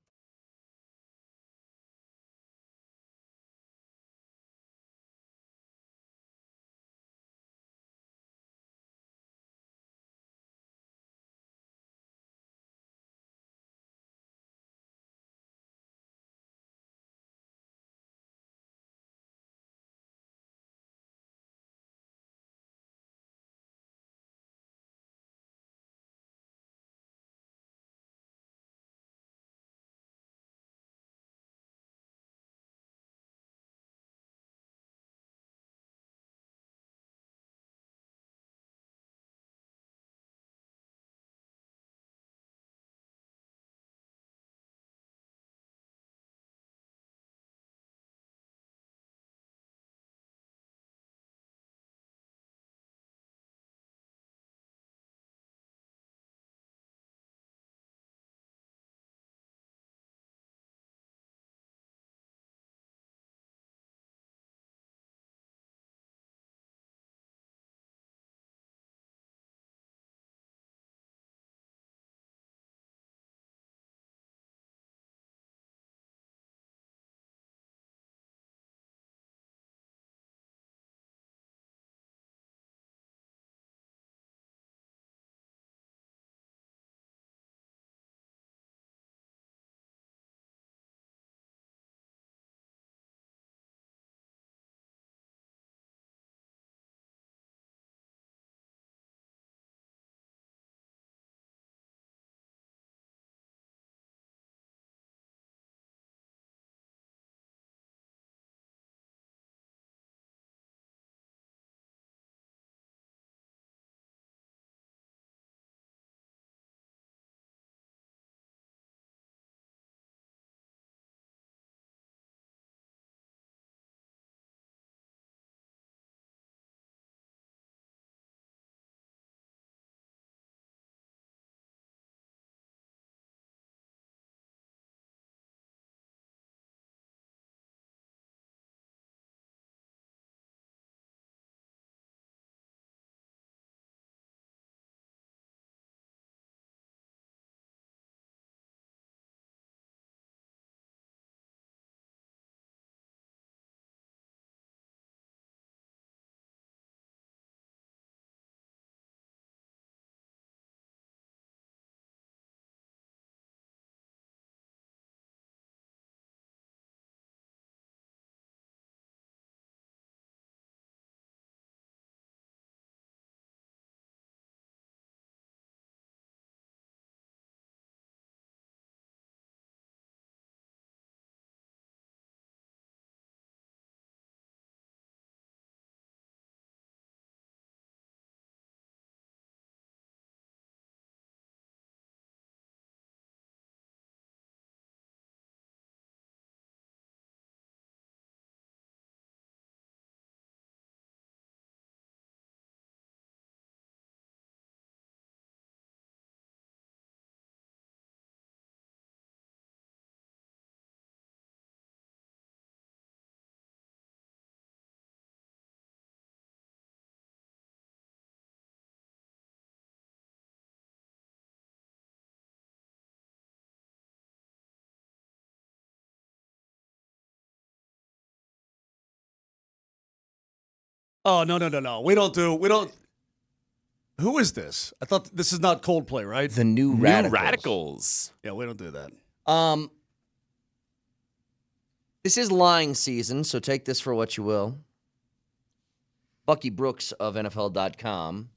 Oh, no. We don't. Who is this? I thought this is not Coldplay, right? The New Radicals. Yeah, we don't do that. This is lying season, so take this for what you will. Bucky Brooks of NFL.com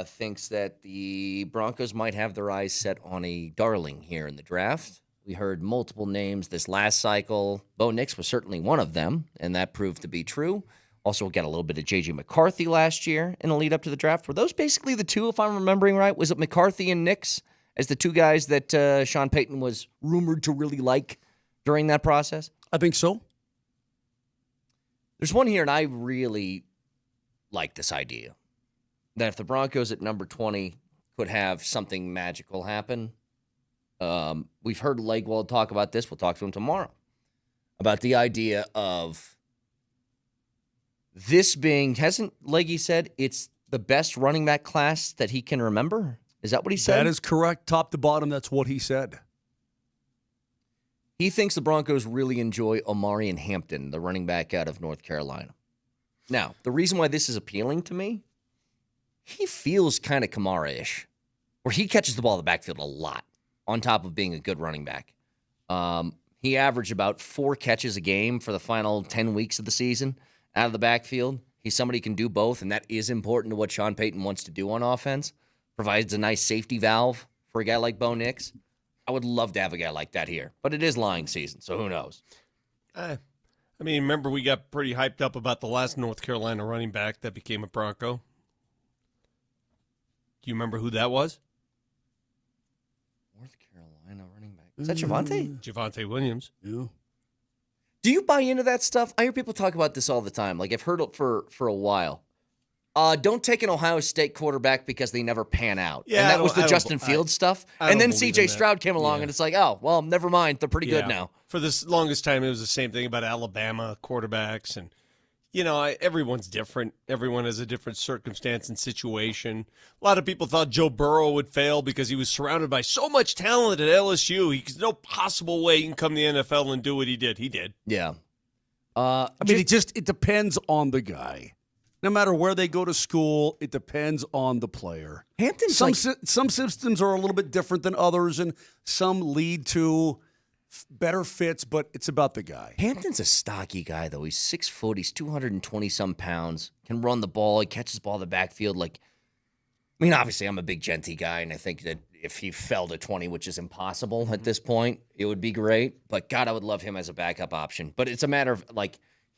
thinks that the Broncos might have their eyes set on a darling here in the draft. We heard multiple names this last cycle. Bo Nix was certainly one of them, and that proved to be true. Also, we got a little bit of J.J. McCarthy last year in the lead up to the draft. Were those basically the two, if I'm remembering right? Was it McCarthy and Nix as the two guys that Sean Payton was rumored to really like during that process? I think so. There's one here, and I really like this idea, that if the Broncos at number 20 could have something magical happen. We've heard Legwold talk about this. We'll talk to him tomorrow about the idea of this being, hasn't Leggy said it's the best running back class that he can remember? Is that what he said? That is correct. Top to bottom, that's what he said. He thinks the Broncos really enjoy Omari and Hampton, the running back out of North Carolina. Now, the reason why this is appealing to me, he feels kind of Kamara-ish, where he catches the ball in the backfield a lot, on top of being a good running back. He averaged about 4 catches a game for the final 10 weeks of the season out of the backfield. He's somebody who can do both, and that is important to what Sean Payton wants to do on offense. Provides a nice safety valve for a guy like Bo Nix. I would love to have a guy like that here, but it is lying season, so who knows? I mean, remember we got pretty hyped up about the last North Carolina running back that became a Bronco. Do you remember who that was? North Carolina running back. Is that Javonte? Javonte Williams. Yeah. Do you buy into that stuff? I hear people talk about this all the time. Like, I've heard it for a while. Don't take an Ohio State quarterback because they never pan out. Yeah, and that was the Justin Fields stuff. And then C.J. Stroud came along, and it's like, oh, well, never mind. They're pretty good now. For the longest time, it was the same thing about Alabama quarterbacks. And, you know, everyone's different. Everyone has a different circumstance and situation. A lot of people thought Joe Burrow would fail because he was surrounded by so much talent at LSU. There's no possible way he can come to the NFL and do what he did. He did. Yeah. I mean, it depends on the guy. No matter where they go to school, it depends on the player. Hampton's some systems are a little bit different than others, and some lead to better fits, but it's about the guy. Hampton's a stocky guy, though. He's 6 foot. He's 220-some pounds. Can run the ball. He catches the ball in the backfield. I mean, obviously, I'm a big Genty guy, and I think that if he fell to 20, which is impossible at this point, it would be great. But, God, I would love him as a backup option. But it's a matter of,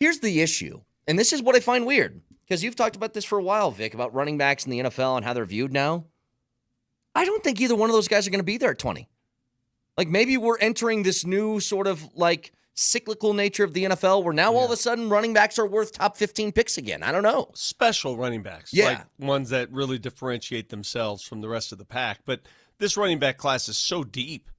here's the issue. And this is what I find weird, because you've talked about this for a while, Vic, about running backs in the NFL and how they're viewed now. I don't think either one of those guys are going to be there at 20. Maybe we're entering this new sort of, cyclical nature of the NFL where now all of a sudden running backs are worth top 15 picks again. I don't know. Special running backs. Yeah. Ones that really differentiate themselves from the rest of the pack. But this running back class is so deep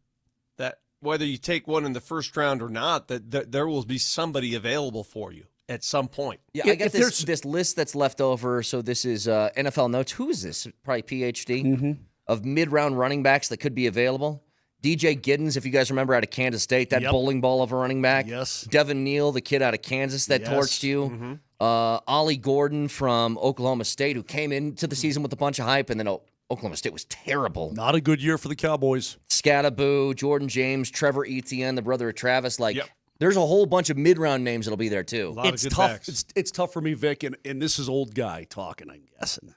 that whether you take one in the first round or not, that there will be somebody available for you at some point. Yeah, I got this list that's left over. So this is NFL Notes. Who is this? Probably PhD of mid-round running backs that could be available. DJ Giddens, if you guys remember, out of Kansas State, that bowling ball of a running back. Yes. Devin Neal, the kid out of Kansas that torched you. Ollie Gordon from Oklahoma State, who came into the season with a bunch of hype, and then Oklahoma State was terrible. Not a good year for the Cowboys. Scattaboo, Jordan James, Trevor Etienne, the brother of Travis. There's a whole bunch of mid-round names that'll be there, too. It's tough. It's tough for me, Vic, and this is old guy talking, I'm guessing.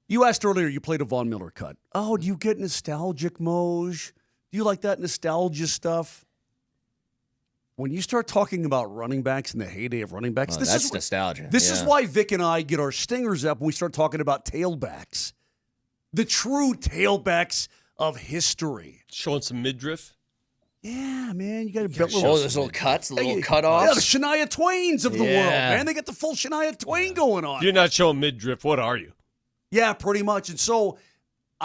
You asked earlier, you played a Von Miller cut. Oh, do you get nostalgic, Moj? Do you like that nostalgia stuff? When you start talking about running backs in the heyday of running backs, this is nostalgia. This is why Vic and I get our stingers up when we start talking about tailbacks. The true tailbacks of history. Showing some midriff. Yeah, man. You got to those little cuts, little cutoffs. Yeah, the Shania Twains of the world, man. They got the full Shania Twain going on. If you're not showing midriff, what are you? Yeah, pretty much. And so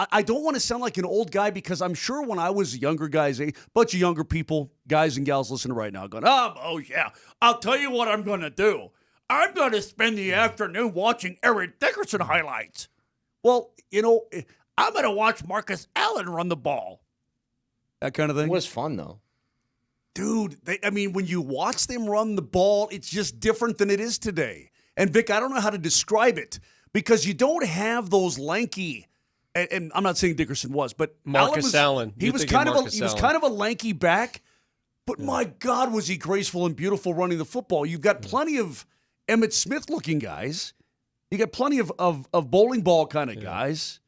I don't want to sound like an old guy because I'm sure when I was younger, guys, a bunch of younger people, guys and gals listening right now going, oh yeah, I'll tell you what I'm going to do. I'm going to spend the afternoon watching Eric Dickerson highlights. Well, I'm going to watch Marcus Allen run the ball. That kind of thing. It was fun, though. Dude, when you watch them run the ball, it's just different than it is today. And Vic, I don't know how to describe it because you don't have those lanky. And I'm not saying Dickerson was, but Marcus Allen. He was kind of a lanky back, but my God, was he graceful and beautiful running the football. You've got plenty of Emmitt Smith looking guys. You got plenty of bowling ball kind of guys.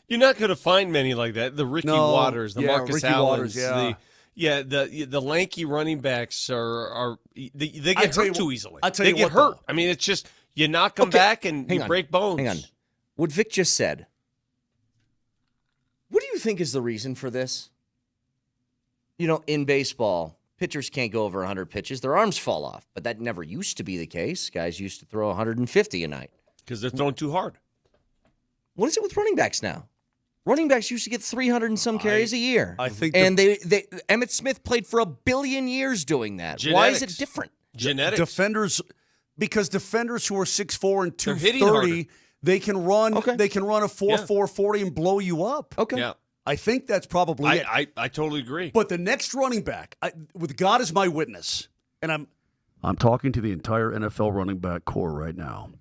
You're not going to find many like that. The Ricky Waters, the Marcus Allens, the lanky running backs they get hurt too easily. They get hurt. I mean, it's just you knock them back and you break bones. Hang on. What Vic just said. What do you think is the reason for this? You know, in baseball, pitchers can't go over 100 pitches. Their arms fall off. But that never used to be the case. Guys used to throw 150 a night. Because they're throwing too hard. What is it with running backs now? Running backs used to get 300 and some carries a year. I think and Emmitt Smith played for 1 billion years doing that. Genetics. Why is it different? Genetics. Because defenders who are 6'4" and 230, they can run. Okay. They can run a 4.4 40 and blow you up. Okay. Yeah. I think that's probably it. I totally agree. But the next running back, with God as my witness, and I'm talking to the entire NFL running back core right now.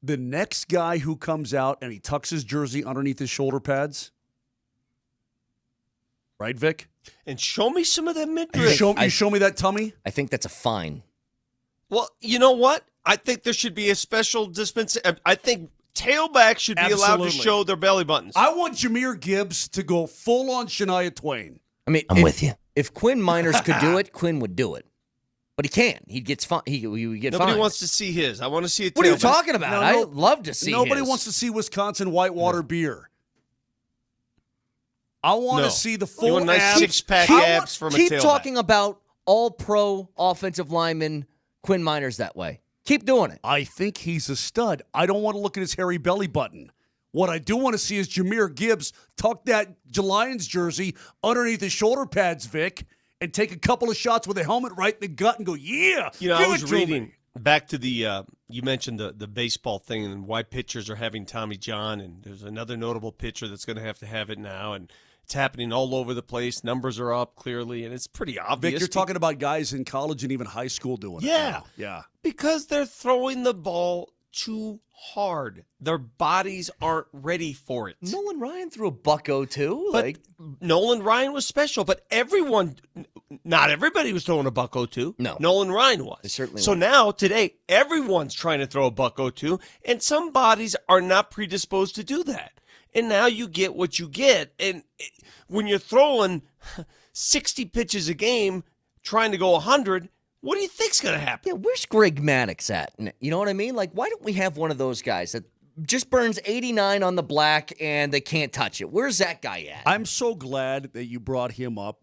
The next guy who comes out and he tucks his jersey underneath his shoulder pads, right, Vic? And show me some of that midriff. Show me that tummy. I think that's a fine. Well, you know what? I think there should be a special dispensation. I think tailbacks should be allowed to show their belly buttons. I want Jahmyr Gibbs to go full on Shania Twain. I mean, I'm with you. If Quinn Miners could do it, Quinn would do it. But he can't. He gets fine. He would get Nobody fined. wants to see his. I want to see a tailback. What are you talking about? I'd love to see Nobody his. wants to see Wisconsin Whitewater beer. I want to see the full nice six-pack abs from a tailback. Keep talking about all-pro offensive lineman Quinn Miners that way. Keep doing it. I think he's a stud. I don't want to look at his hairy belly button. What I do want to see is Jahmyr Gibbs tuck that Lions jersey underneath his shoulder pads, Vic, and take a couple of shots with a helmet right in the gut and go, yeah. You know, I was reading back to the you mentioned the baseball thing and why pitchers are having Tommy John, and there's another notable pitcher that's going to have it now, and it's happening all over the place. Numbers are up clearly, and it's pretty obvious. Vic, you're talking about guys in college and even high school doing it. Yeah. Yeah. Because they're throwing the ball too hard. Their bodies aren't ready for it. Nolan Ryan threw a $102. But Nolan Ryan was special, but not everybody was throwing a $102. No. Nolan Ryan was. They certainly so were. now, today, everyone's trying to throw a $102, and some bodies are not predisposed to do that. And now you get what you get. And when you're throwing 60 pitches a game, trying to go 100, what do you think's going to happen? Yeah, where's Greg Maddux at? You know what I mean? Like, why don't we have one of those guys that just burns 89 on the black and they can't touch it? Where's that guy at? I'm so glad that you brought him up.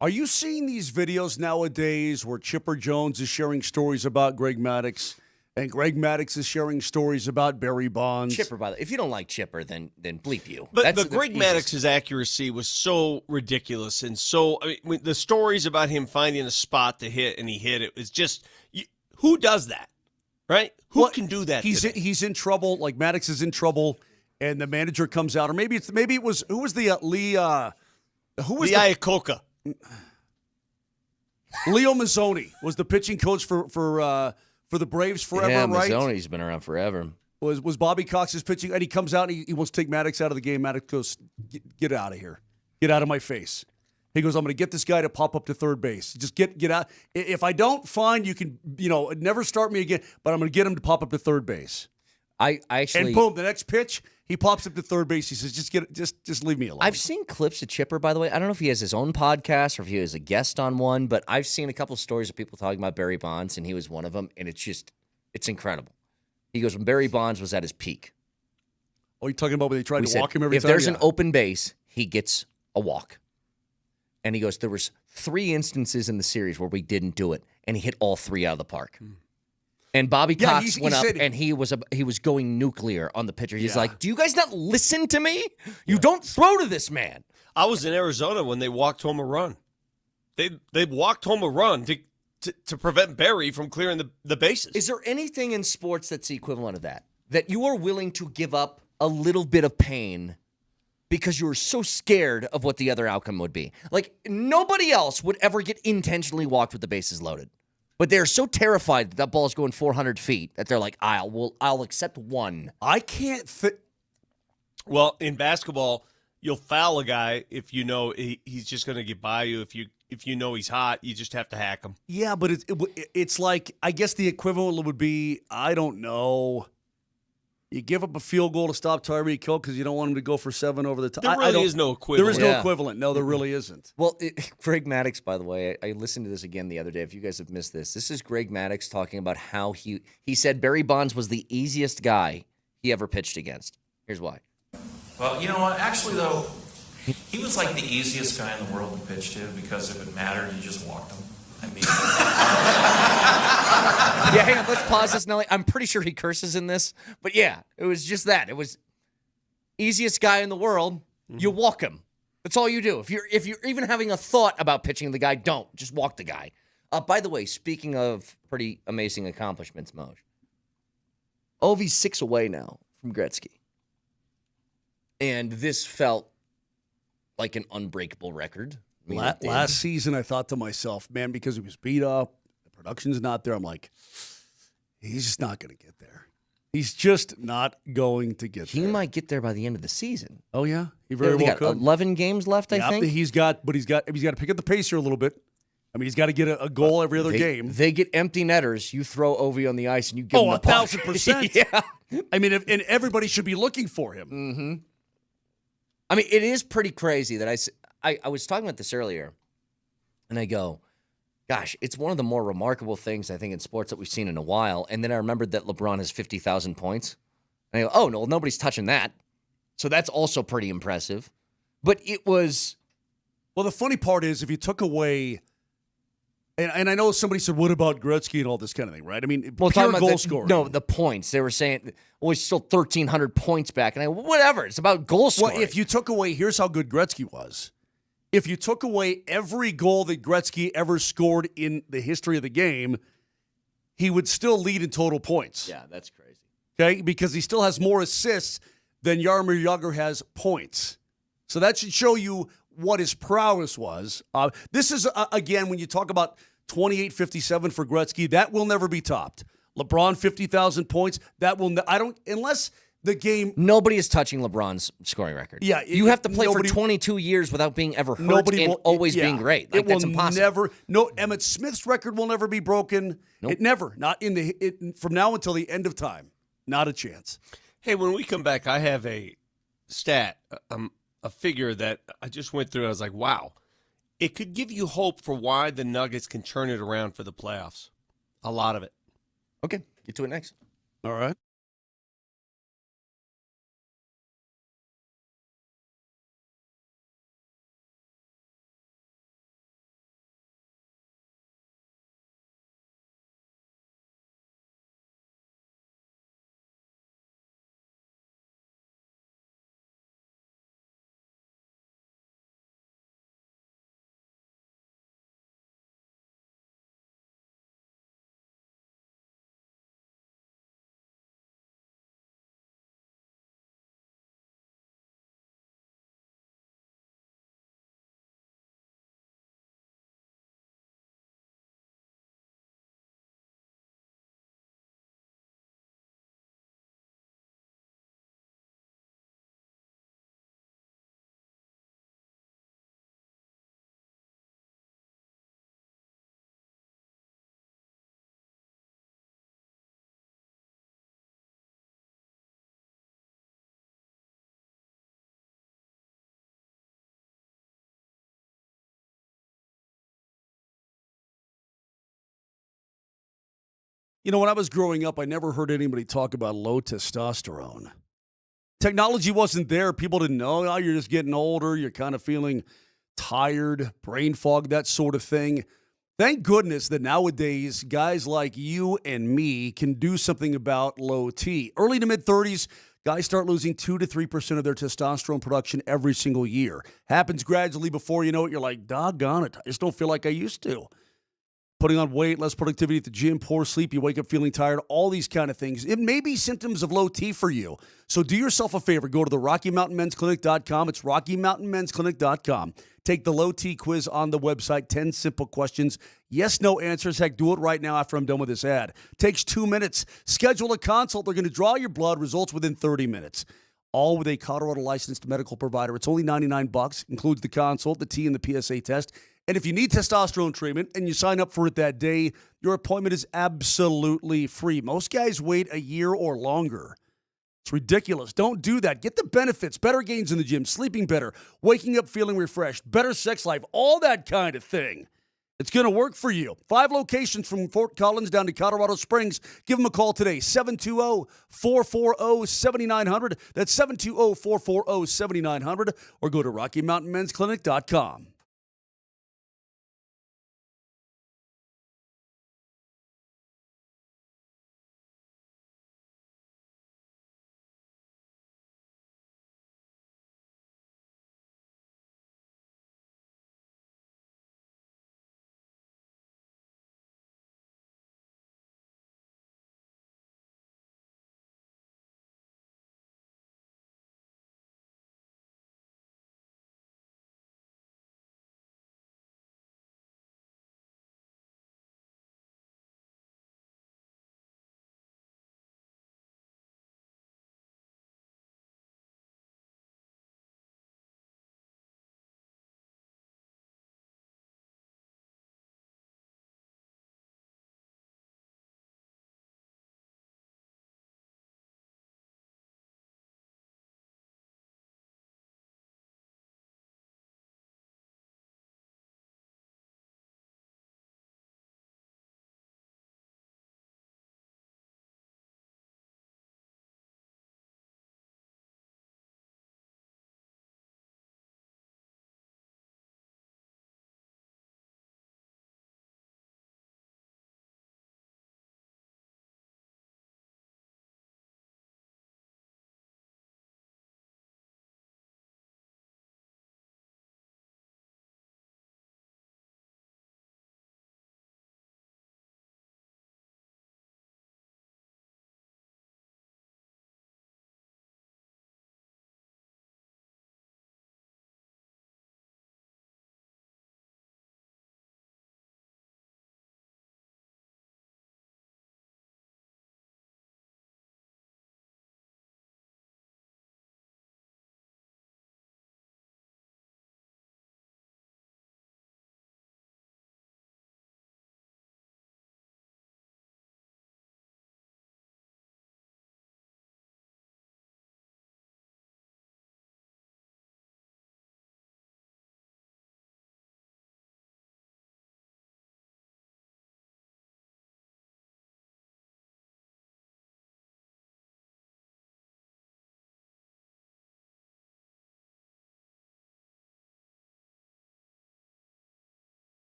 Are you seeing these videos nowadays where Chipper Jones is sharing stories about Greg Maddux and Greg Maddux is sharing stories about Barry Bonds? Chipper, by the way. If you don't like Chipper, then bleep you. But Greg Maddox's accuracy was so ridiculous, and so the stories about him finding a spot to hit and he hit it was just who does that, right? Who can do that? He's in trouble. Like Maddux is in trouble, and the manager comes out, or maybe it was who was the Lee Iacocca. Leo Mazzoni was the pitching coach for the Braves forever, right? Yeah, Mazzoni's been around forever. Was Bobby Cox's pitching, and he comes out and he wants to take Maddux out of the game. Maddux goes, get out of here. Get out of my face. He goes, I'm going to get this guy to pop up to third base. Just get out. If I don't find, you can, never start me again, but I'm going to get him to pop up to third base. I actually, and boom, the next pitch, he pops up to third base. He says, just leave me alone. I've seen clips of Chipper, by the way. I don't know if he has his own podcast or if he was a guest on one, but I've seen a couple of stories of people talking about Barry Bonds, and he was one of them, and it's incredible. He goes, when Barry Bonds was at his peak. Oh, you're talking about when they tried to walk him every time? If there's an open base, he gets a walk. And he goes, there was 3 instances in the series where we didn't do it, and he hit all 3 out of the park. And Bobby Cox went up, and he was going nuclear on the pitcher. He's like, do you guys not listen to me? You don't throw to this man. I was in Arizona when they walked home a run. They walked home a run to prevent Barry from clearing the bases. Is there anything in sports that's the equivalent of that? That you are willing to give up a little bit of pain because you were so scared of what the other outcome would be? Like, nobody else would ever get intentionally walked with the bases loaded. Nobody else. Like, if there's an open base, he gets a walk. And he goes, there was 3 instances in the series where we didn't do it, and he hit all 3 out of the park. And Bobby Cox went up, and he was going nuclear on the pitcher. He's like, do you guys not listen to me? You don't throw to this man. Is there anything in sports that's the equivalent of that? That you are willing to give up a little bit of pain because you were so scared of what the other outcome would be? But they're so terrified that that ball is going 400 feet that they're like, I'll accept one. I can't Well, in basketball, you'll foul a guy if you know he's just going to get by you. If you know he's hot, you just have to hack him. Yeah, but it's like, I guess the equivalent would be, I don't know. You give up a field goal to stop Tyreek Hill because you don't want him to go for 7 over the top. There really is no equivalent. There is no equivalent. No, there really isn't. Well, Greg Maddux, by the way, I listened to this again the other day. If you guys have missed this, this is Greg Maddux talking about how he said Barry Bonds was the easiest guy he ever pitched against. Here's why. Well, you know what? Actually, though, he was like the easiest guy in the world to pitch to because if it mattered, you just walked him. I mean, yeah, hang on. Let's pause this, Nelly. I'm pretty sure he curses in this, but yeah, it was just that. It was easiest guy in the world. You walk him. That's all you do. If you're even having a thought about pitching the guy, don't just walk the guy. By the way, speaking of pretty amazing accomplishments, Moj, Ovi's 6 away now from Gretzky, and this felt like an unbreakable record. I mean, last season, I thought to myself, man, because he was beat up, the production's not there. I'm like, he's just not going to get there. He's just not going to get there. He might get there by the end of the season. Oh yeah, he very well got could. 11 games left, I think. He's got to pick up the pace here a little bit. I mean, he's got to get a goal every other game. They get empty netters. You throw Ovi on the ice and you give him the puck. 1,000%. Yeah. I mean, and everybody should be looking for him. Mm-hmm. I mean, it is pretty crazy that I was talking about this earlier, and I go, gosh, it's one of the more remarkable things, I think, in sports that we've seen in a while. And then I remembered that LeBron has 50,000 points. And I go, oh, no, nobody's touching that. So that's also pretty impressive. But it was... Well, the funny part is if you took away... And I know somebody said, what about Gretzky and all this kind of thing, right? I mean, pure goal scoring. No, the points. They were saying, well, he's still 1,300 points back. And I go, whatever. It's about goal scoring. Well, if you took away... Here's how good Gretzky was. If you took away every goal that Gretzky ever scored in the history of the game, he would still lead in total points. Yeah, that's crazy. Okay? Because he still has more assists than Jaromir Jagr has points. So that should show you what his prowess was. This is, again, when you talk about 28-57 for Gretzky, that will never be topped. LeBron, 50,000 points, that will unless the game... Nobody is touching LeBron's scoring record. Yeah. You have to play for 22 years without being ever hurt and always being great. Like, that's impossible. Emmett Smith's record will never be broken. Nope. It never. Not from now until the end of time. Not a chance. Hey, when we come back, I have a stat, a figure that I just went through. I was like, wow. It could give you hope for why the Nuggets can turn it around for the playoffs. A lot of it. Okay, get to it next. All right. You know, when I was growing up, I never heard anybody talk about low testosterone. Technology wasn't there. People didn't know. Oh, you're just getting older. You're kind of feeling tired, brain fog, that sort of thing. Thank goodness that nowadays, guys like you and me can do something about low T. Early to mid-30s, guys start losing 2 to 3% of their testosterone production every single year. Happens gradually. Before you know it, you're like, doggone it, I just don't feel like I used to. putting on weight, less productivity at the gym, poor sleep, you wake up feeling tired, all these kind of things. It may be symptoms of low T for you. So do yourself a favor. Go to the RockyMountainMen'sClinic.com. It's RockyMountainMen'sClinic.com. Take the low T quiz on the website. 10 simple questions. Yes, no answers. Heck, do it right now after I'm done with this ad. Takes 2 minutes. Schedule a consult. They're going to draw your blood. Results within 30 minutes. All with a Colorado licensed medical provider. It's only $99. Includes the consult, the T, and the PSA test. And if you need testosterone treatment and you sign up for it that day, your appointment is absolutely free. Most guys wait a year or longer. It's ridiculous. Don't do that. Get the benefits, better gains in the gym, sleeping better, waking up feeling refreshed, better sex life, all that kind of thing. It's going to work for you. 5 locations from Fort Collins down to Colorado Springs. Give them a call today, 720-440-7900. That's 720-440-7900. Or go to RockyMountainMen'sClinic.com.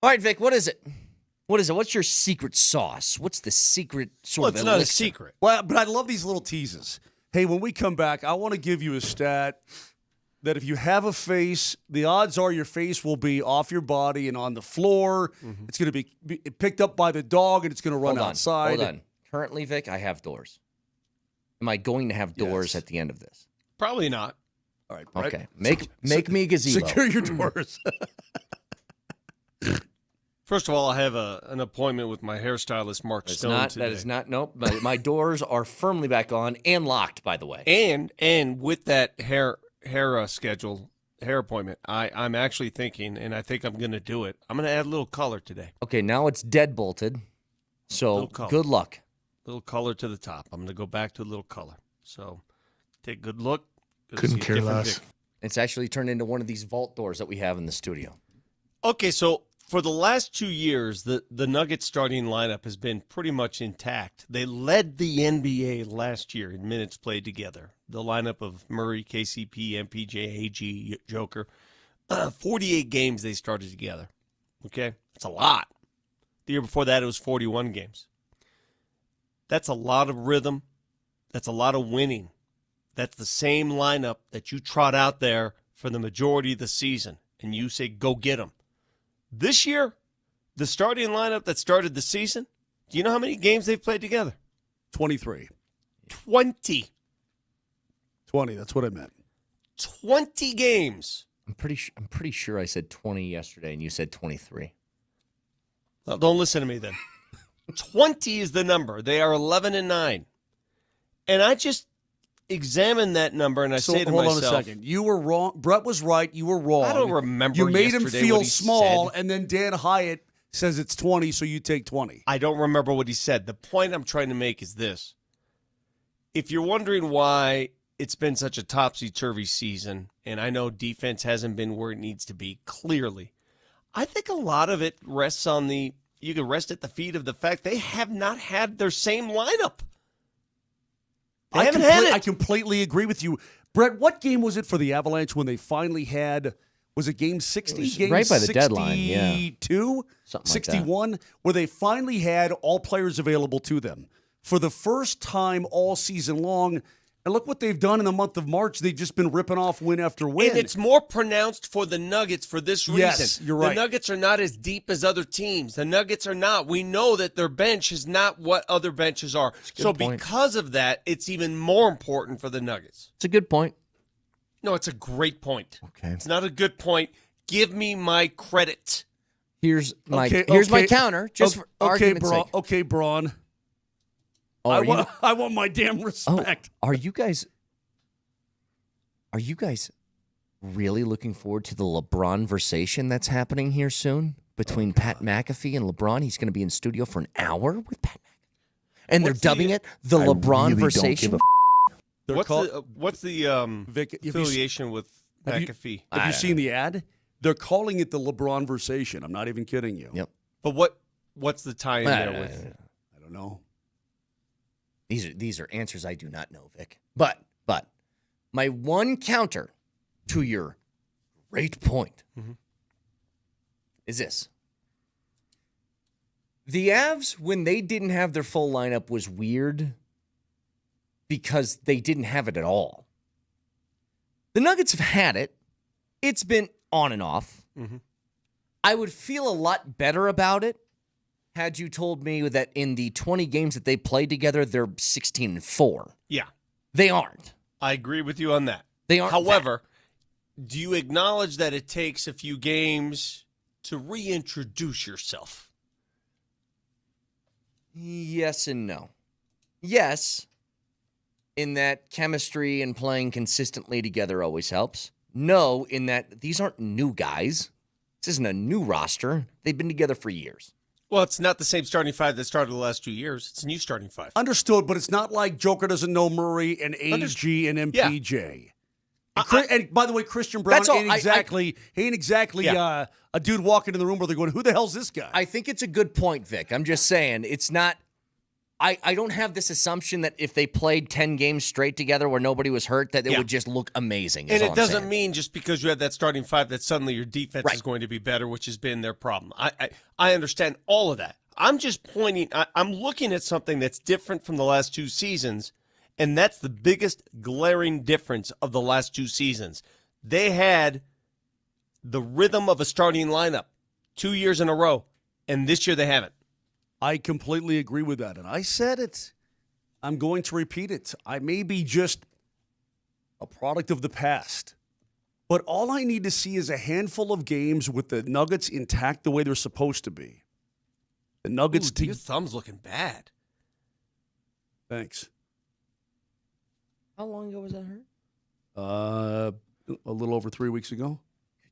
All right, Vic, what is it? What is it? What's your secret sauce? What's the secret sort of It's not a elixir? secret. Well, but I love these little teases. Hey, when we come back, I want to give you a stat that if you have a face, the odds are your face will be off your body and on the floor. Mm-hmm. It's going to be picked up by the dog, and it's going to run outside. Hold on. Currently, Vic, I have doors. Am I going to have doors at the end of this? Probably not. All right. Okay. Make me a gazebo. Secure your doors. First of all, I have an appointment with my hairstylist, Mark Stone, today. That is not. Nope. My doors are firmly back on and locked, by the way. And with that hair appointment, I'm actually thinking, and I think I'm going to do it. I'm going to add a little color today. Okay, now it's dead bolted. So good luck. Little color to the top. I'm going to go back to a little color. So take a good look. Couldn't care less. It's actually turned into one of these vault doors that we have in the studio. Okay, so for the last 2 years, the Nuggets starting lineup has been pretty much intact. They led the NBA last year in minutes played together. The lineup of Murray, KCP, MPJ, AG, Joker. 48 games they started together. Okay? That's a lot. The year before that, it was 41 games. That's a lot of rhythm. That's a lot of winning. That's the same lineup that you trot out there for the majority of the season, and you say, go get them. This year, the starting lineup that started the season, do you know how many games they've played together? 23. 20. 20, that's what I meant. 20 games. I'm pretty sure I said 20 yesterday, and you said 23. Well, don't listen to me then. 20 is the number. They are 11-9. And I just examined that number, and I say to myself, hold on a second. You were wrong. Brett was right. You were wrong. I don't remember You made him yesterday feel what he small, said. and then Dan Hyatt says it's 20, so you take 20. I don't remember what he said. The point I'm trying to make is this. If you're wondering why it's been such a topsy-turvy season, and I know defense hasn't been where it needs to be, clearly, I think a lot of it rests on you can rest at the feet of the fact they have not had their same lineup. They haven't had it. I completely agree with you. Brett, what game was it for the Avalanche when they finally had, was it game 60? Game right by the deadline, yeah. 62? Something like 61? Where they finally had all players available to them. For the first time all season long, and look what they've done in the month of March. They've just been ripping off win after win. And it's more pronounced for the Nuggets for this reason. Yes, you're right. The Nuggets are not as deep as other teams. The Nuggets are not. We know that their bench is not what other benches are. So because of that, it's even more important for the Nuggets. It's a good point. No, it's a great point. Okay. It's not a good point. Give me my credit. Here's my counter, just for argument's sake. Okay, Braun. Oh, I want my damn respect. Oh, are you guys really looking forward to the LeBron versation that's happening here soon between Pat McAfee and LeBron? He's going to be in studio for an hour with Pat McAfee. And they're dubbing it the LeBron versation. What's the affiliation with McAfee? Have you seen the ad? They're calling it the LeBron versation. I'm not even kidding you. Yep. But what's the tie in there with? I don't know. These are answers I do not know, Vic. But my one counter to your great point is this. The Avs, when they didn't have their full lineup, was weird because they didn't have it at all. The Nuggets have had it. It's been on and off. I would feel a lot better about it had you told me that in the 20 games that they played together, they're 16-4. Yeah. They aren't. I agree with you on that. They aren't. However, do you acknowledge that it takes a few games to reintroduce yourself? Yes and no. Yes, in that chemistry and playing consistently together always helps. No, in that these aren't new guys. This isn't a new roster. They've been together for years. Well, it's not the same starting five that started the last 2 years. It's a new starting five. Understood, but it's not like Joker doesn't know Murray and AG and MPJ. Yeah. And by the way, Christian Brown ain't exactly a dude walking in the room where they're going, who the hell's this guy? I think it's a good point, Vic. I'm just saying, it's not... I don't have this assumption that if they played 10 games straight together where nobody was hurt, that it would just look amazing. And it doesn't mean just because you have that starting five that suddenly your defense is going to be better, which has been their problem. I understand all of that. I'm just pointing, I'm looking at something that's different from the last two seasons, and that's the biggest glaring difference of the last two seasons. They had the rhythm of a starting lineup 2 years in a row, and this year they haven't. I completely agree with that. And I said it. I'm going to repeat it. I may be just a product of the past. But all I need to see is a handful of games with the Nuggets intact the way they're supposed to be. The Nuggets... Your thumb's looking bad. Thanks. How long ago was that hurt? A little over 3 weeks ago.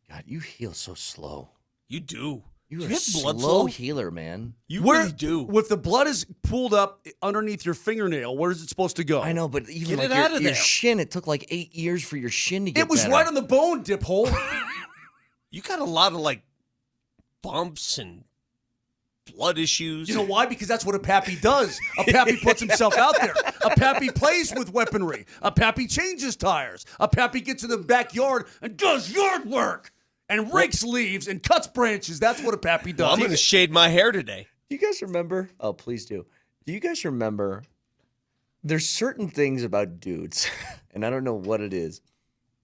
God, you heal so slow. You do. You're you a have blood slow flow? healer, man. You really do. If the blood is pulled up underneath your fingernail, where is it supposed to go? I know, but even Get like it out of your there. shin, it took like 8 years for your shin to get It was better. right on the bone, dip hole. You got a lot of bumps and blood issues. You know why? Because that's what a pappy does. A pappy puts himself out there. A pappy plays with weaponry. A pappy changes tires. A pappy gets in the backyard and does yard work. And rakes leaves and cuts branches. That's what a pappy does. Well, I'm going to shade my hair today. Do you guys remember? Oh, please do. Do you guys remember? There's certain things about dudes, and I don't know what it is,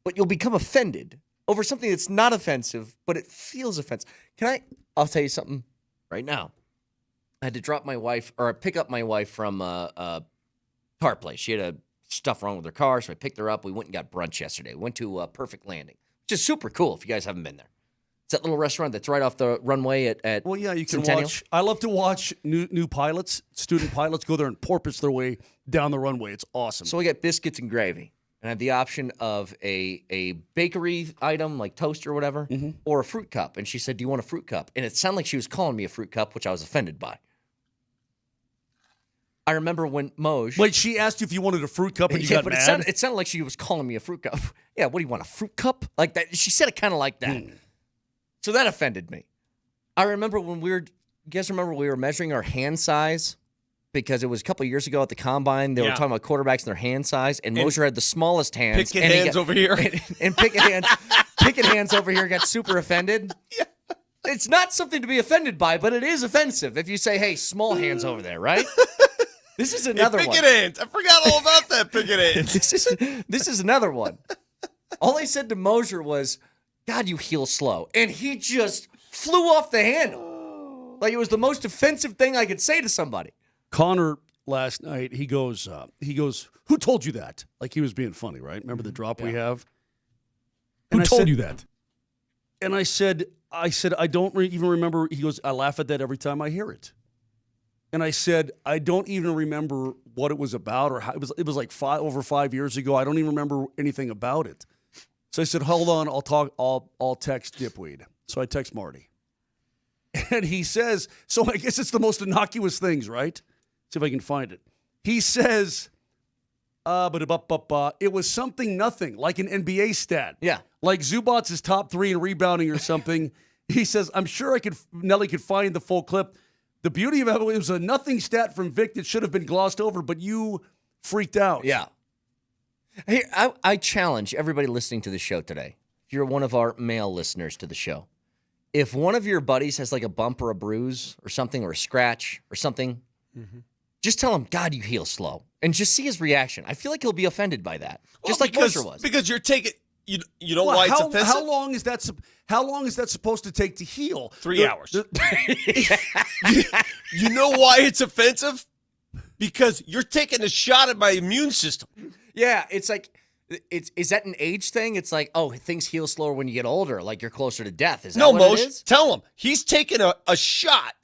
but you'll become offended over something that's not offensive, but it feels offensive. I'll tell you something right now. I had to drop my wife, or pick up my wife from a car place. She had stuff wrong with her car, so I picked her up. We went and got brunch yesterday. We went to Perfect Landing, which is super cool if you guys haven't been there. It's that little restaurant that's right off the runway at Well, yeah, you can Centennial. watch. I love to watch new pilots, student pilots, go there and porpoise their way down the runway. It's awesome. So we got biscuits and gravy. And I had the option of a bakery item like toast or whatever, or a fruit cup. And she said, "Do you want a fruit cup?" And it sounded like she was calling me a fruit cup, which I was offended by. I remember when Moj... Wait, she asked you if you wanted a fruit cup and you got mad? It sounded like she was calling me a fruit cup. Yeah, what do you want, a fruit cup? Like that. She said it kind of like that. So that offended me. I remember when you guys remember we were measuring our hand size? Because it was a couple of years ago at the Combine. They were talking about quarterbacks and their hand size, and Moser had the smallest hands. Picket hands over here. And Picket hands over here got super offended. Yeah. It's not something to be offended by, but it is offensive if you say, hey, small hands over there, right? This is another one. Picket hands. I forgot all about that picket hands. This is another one. All I said to Moser was, God, you heel slow. And he just flew off the handle. Like it was the most offensive thing I could say to somebody. Connor last night, he goes, who told you that? Like he was being funny, right? Remember the drop we have? Who told you that? And I said, I don't even remember. He goes, I laugh at that every time I hear it. And I said, I don't even remember what it was about or how it was like over 5 years ago. I don't even remember anything about it. So I said, hold on, I'll text Dipweed. So I text Marty. And he says, so I guess it's the most innocuous things, right? See if I can find it. He says, it was something nothing, like an NBA stat. Yeah. Like Zubats is top 3 in rebounding or something. He says, I'm sure Nelly could find the full clip. The beauty of it was a nothing stat from Vic that should have been glossed over, but you freaked out. Yeah. Hey, I challenge everybody listening to the show today. If you're one of our male listeners to the show, if one of your buddies has like a bump or a bruise or something or a scratch or something, just tell him, God, you heal slow. And just see his reaction. I feel like he'll be offended by that. Just like Moser was. Because you're taking... You know why it's offensive? How long is that supposed to take to heal? 3 hours. You know why it's offensive? Because you're taking a shot at my immune system. Yeah, it's like, is that an age thing? It's like, oh, things heal slower when you get older, like you're closer to death. Is that what it is? Tell him. He's taking a shot,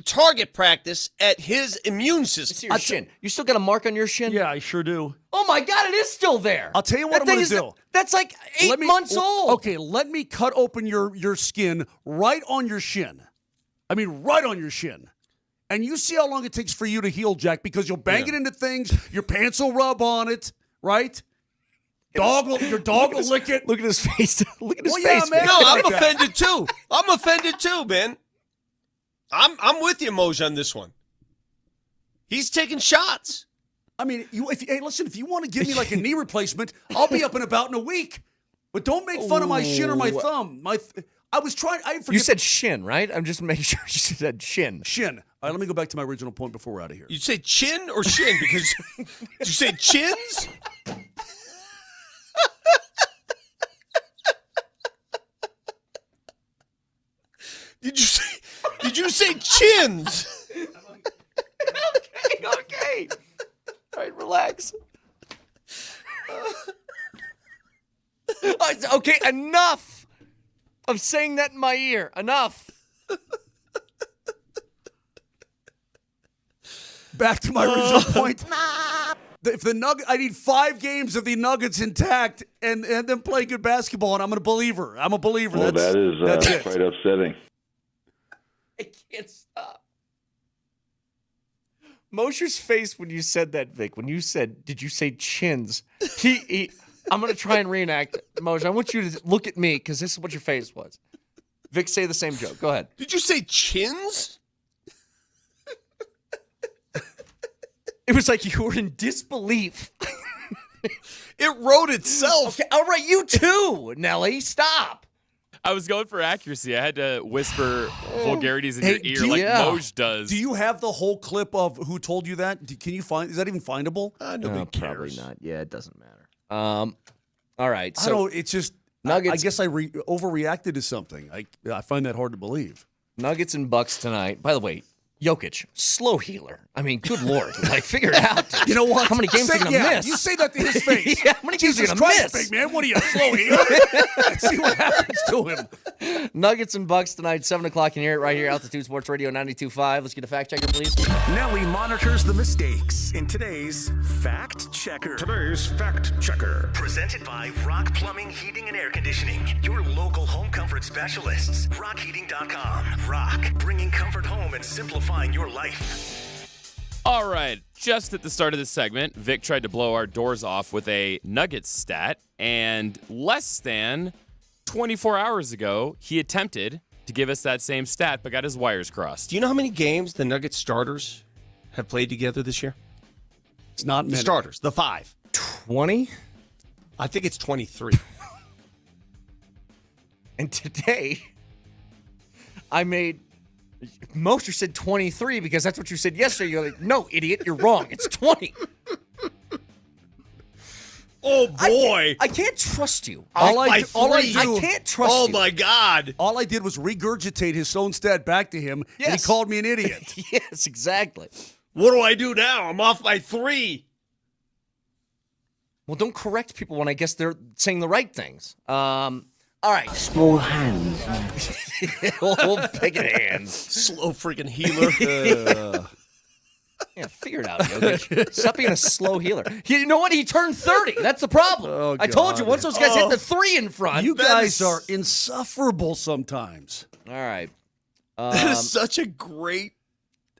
target practice at his immune system. See your shin. You still got a mark on your shin? Yeah, I sure do. Oh, my God, it is still there. I'll tell you what I'm going to do. That's like 8 months old. Okay, let me cut open your skin right on your shin. I mean, right on your shin. And you see how long it takes for you to heal, Jack, because you'll bang it into things. Your pants will rub on it, right? Your dog will lick it. Look at his face. Look at his face. Yeah, man. No, I'm offended too. I'm offended too, man. I'm with you, Moj, on this one. He's taking shots. I mean, if you want to give me like a knee replacement, I'll be up and about in a week. But don't make fun of my shin or my thumb. You said shin, right? I'm just making sure you said shin. Shin. All right, let me go back to my original point before we're out of here. You say chin or shin? Because did you say chins? Did you say chins? Okay. All right, relax. Okay, enough of saying that in my ear. Enough. Back to my original point. If I need 5 games of the Nuggets intact and them playing good basketball, and I'm a believer. I'm a believer. Well, that's quite upsetting. I can't stop. Moser's face when you said that, Vic, when you said, did you say chins? I'm going to try and reenact it. Moser, I want you to look at me because this is what your face was. Vic, say the same joke. Go ahead. Did you say chins? It was like you were in disbelief. It wrote itself. Okay, all right, you too, Nelly. Stop. I was going for accuracy. I had to whisper vulgarities in your ear like Moj does. Do you have the whole clip of who told you that? Can you find? Is that even findable? Nobody cares. Probably not. Yeah, it doesn't matter. All right. So it's just Nuggets. I guess I overreacted to something. I find that hard to believe. Nuggets and Bucks tonight. By the way, Jokic, slow healer. I mean, good Lord. Like, figure it out, dude. You know what? How many games are you going to miss? You say that to his face. Yeah, how many games are you Jesus going to Christ, miss? big man. What are you, a slow healer? Let's see what happens to him. Nuggets and Bucks tonight, 7 o'clock. You can hear it right here, Altitude Sports Radio 92.5. Let's get a fact checker, please. Nelly monitors the mistakes in today's Fact Checker. Today's Fact Checker. Presented by Rock Plumbing, Heating, and Air Conditioning. Your local home comfort specialists. RockHeating.com. Rock, bringing comfort home and simplifying your life. All right, just at the start of this segment, Vic tried to blow our doors off with a Nuggets stat, and less than 24 hours ago, he attempted to give us that same stat, but got his wires crossed. Do you know how many games the Nuggets starters have played together this year? It's not the many. starters, the 5. 20? I think it's 23. And today, Moser said 23 because that's what you said yesterday. You're like, no, idiot, you're wrong. It's 20. Oh, boy. I can't trust you. I can't trust you. Oh, my God. All I did was regurgitate his own stat back to him, and he Yes. called me an idiot. Yes, exactly. What do I do now? I'm off by 3. Well, don't correct people when I guess they're saying the right things. All right. Small hands. Old picking hands. Slow freaking healer. Yeah, figure it out, Jokic. Stop being a slow healer. You know what? He turned 30. That's the problem. Oh, I told you, God. once those guys hit the 3 in front. You guys are insufferable sometimes. All right. That is such a great...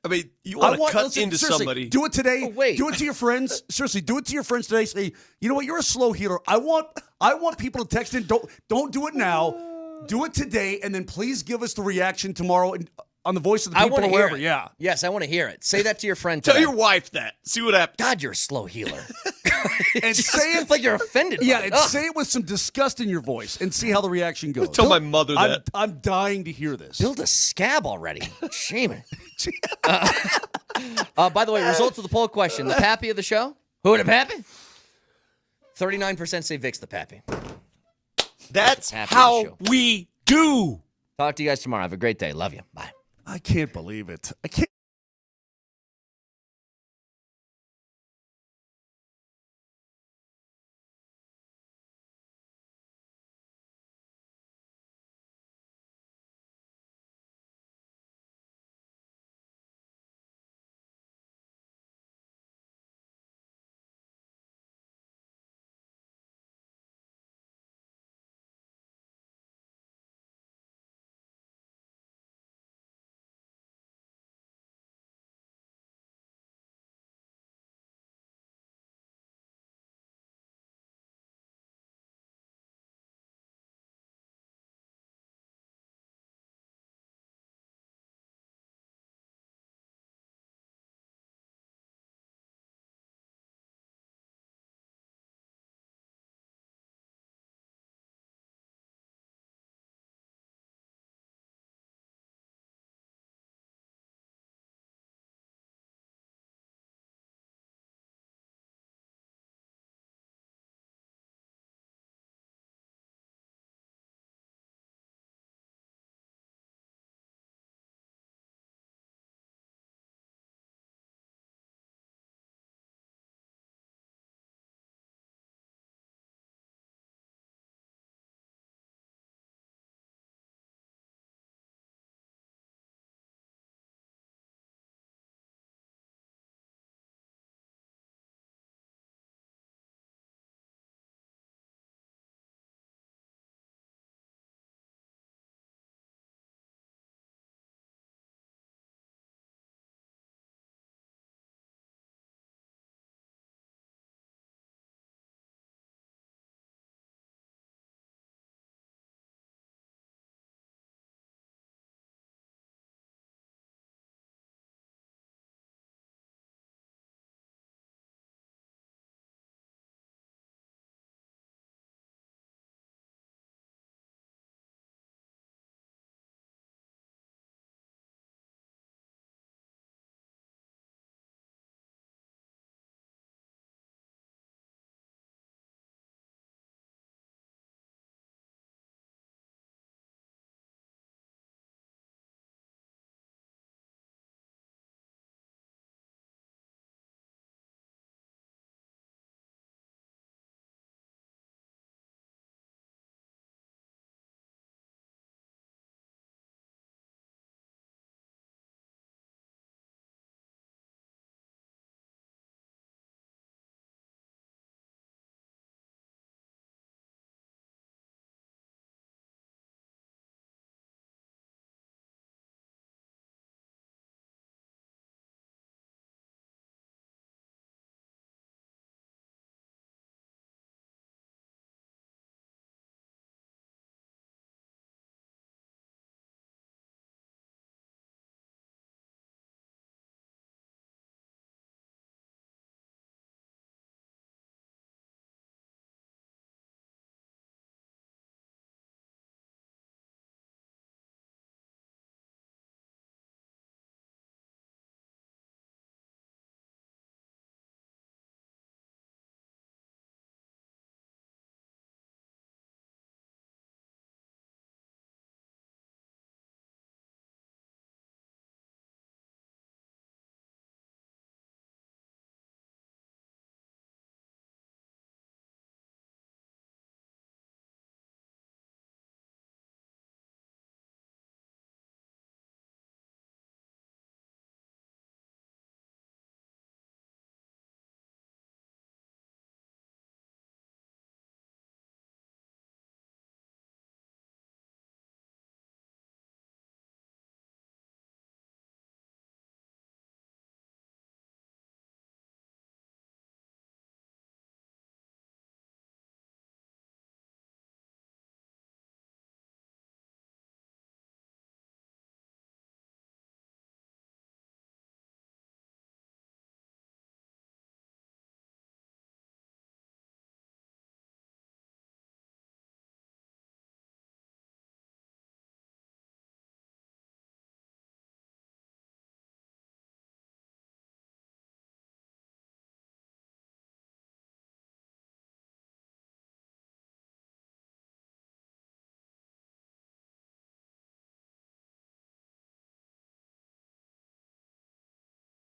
I mean, you want to cut into somebody. Do it today. Oh, wait. Do it to your friends. Seriously, do it to your friends today. Say, you know what? You're a slow healer. I want people to text in. Don't do it now. Do it today, and then please give us the reaction tomorrow on the Voice of the People or wherever. Yeah. Yes, I want to hear it. Say that to your friend today. Tell your wife that. See what happens. God, you're a slow healer. And say it like you're offended. Yeah, by it. and say it with some disgust in your voice, and see how the reaction goes. Tell my mother that. I'm dying to hear this. Build a scab already. Shame it. By the way, results of the poll question. The pappy of the show? Who the pappy? 39% say Vic's the pappy. That's Happy how we do. Talk to you guys tomorrow. Have a great day. Love you. Bye. I can't believe it. I can't.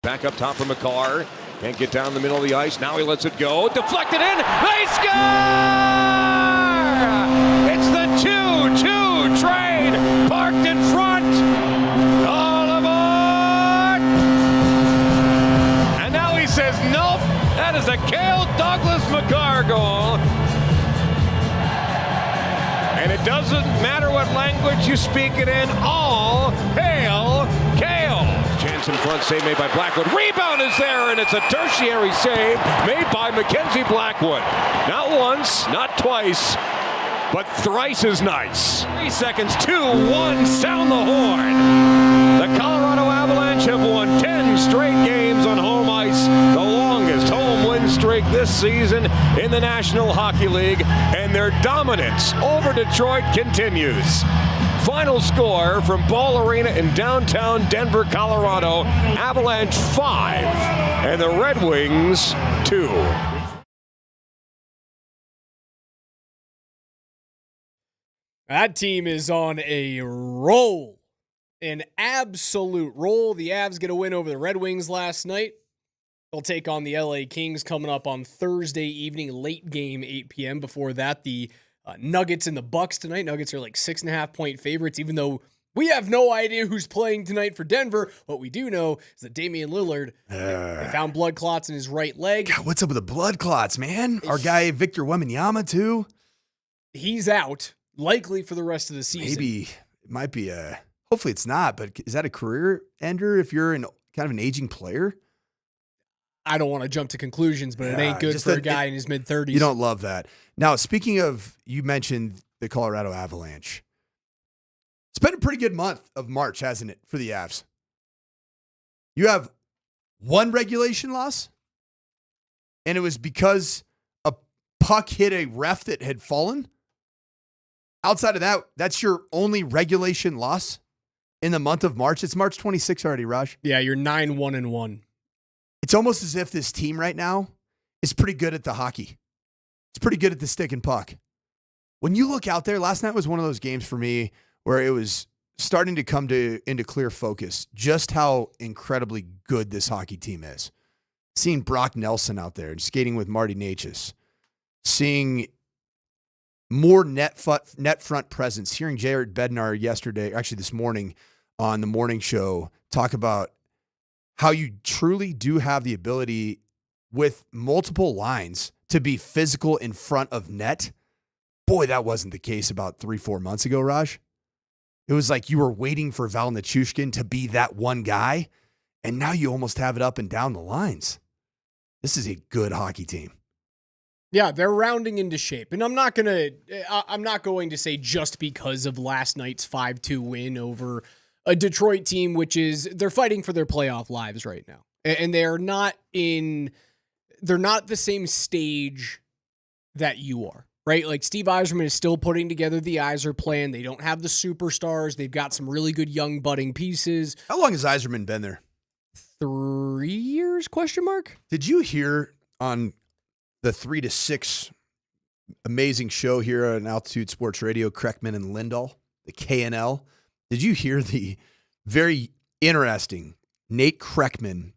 Back up top for McCarr. Can't get down the middle of the ice. Now he lets it go. Deflected in. They score! It's the 2-2 trade. Parked in front. All aboard! And now he says, nope. That is a Cale Douglas McCarr goal. And it doesn't matter what language you speak it in. All hail Cale. Chance in front, save made by Blackwood. Rebound is there, and it's a tertiary save made by Mackenzie Blackwood. Not once, not twice, but thrice as nice. 3 seconds, 2-1, sound the horn. The Colorado Avalanche have won 10 straight games on home ice, the longest home win streak this season in the National Hockey League, and their dominance over Detroit continues. Final score from Ball Arena in downtown Denver, Colorado, Avalanche 5 and the Red Wings 2. That team is on a roll. An absolute roll. The Avs get a win over the Red Wings last night. They'll take on the LA Kings coming up on Thursday evening, late game, 8 p.m. Before that, the Nuggets and the Bucks tonight. Nuggets are like 6.5-point favorites, even though we have no idea who's playing tonight for Denver. What we do know is that Damian Lillard they found blood clots in his right leg. God, what's up with the blood clots, man? Our guy Victor Wembanyama, too. He's out, likely for the rest of the season. Maybe it might be a... Hopefully it's not, but is that a career ender if you're kind of an aging player? I don't want to jump to conclusions, but it ain't good for a guy in his mid-30s. You don't love that. Now, speaking of, you mentioned the Colorado Avalanche. It's been a pretty good month of March, hasn't it, for the Avs? You have one regulation loss, and it was because a puck hit a ref that had fallen. Outside of that, that's your only regulation loss in the month of March. It's March 26th already, Raj. Yeah, you're 9-1-1. It's almost as if this team right now is pretty good at the hockey. It's pretty good at the stick and puck. When you look out there, last night was one of those games for me where it was starting to come into clear focus just how incredibly good this hockey team is. Seeing Brock Nelson out there skating with Marty Necas. Seeing more net front presence. Hearing Jared Bednar this morning on the morning show, talk about how you truly do have the ability with multiple lines to be physical in front of net. Boy, that wasn't the case about 3-4 months ago, Raj. It was like you were waiting for Val Nichushkin to be that one guy, and now you almost have it up and down the lines. This is a good hockey team. Yeah, they're rounding into shape. And I'm not going to say just because of last night's 5-2 win over a Detroit team, which is they're fighting for their playoff lives right now. And they're not the same stage that you are, right? Like Steve Yzerman is still putting together the Yzer plan. They don't have the superstars. They've got some really good young budding pieces. How long has Yzerman been there? 3 years, question mark? Did you hear on the 3 to 6 amazing show here on Altitude Sports Radio, Kreckman and Lindahl, the KNL? Did you hear the very interesting Nate Kreckman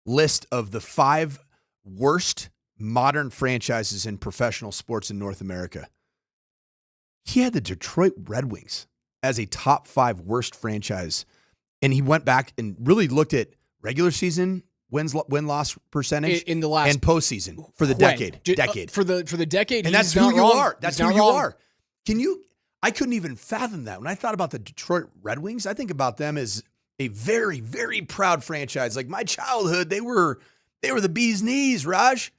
list of the 5 worst modern franchises in professional sports in North America? He had the Detroit Red Wings as a top 5 worst franchise. And he went back and really looked at regular season win-loss percentage in the last and postseason for the decade. For the decade, and that's who you are. That's who you are. I couldn't even fathom that. When I thought about the Detroit Red Wings, I think about them as a very, very proud franchise. Like my childhood, they were the bee's knees, Raj.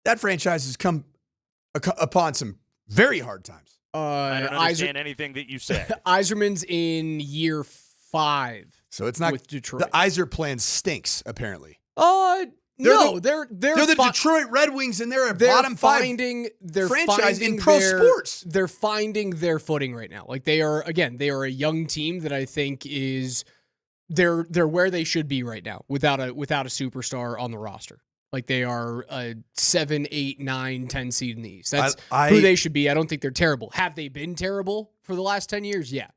That franchise has come upon some very hard times. I don't understand anything that you said. Yzerman's in year 5. So it's not with Detroit. The Yzer plan stinks, apparently. No, they're the Detroit Red Wings, and they're a bottom 5 franchise in pro sports. They're finding their footing right now. Like they are a young team that I think is they're where they should be right now without a superstar on the roster. Like they are a 7, 8, 9, 10 seed in the East. That's who they should be. I don't think they're terrible. Have they been terrible for the last 10 years? Yeah.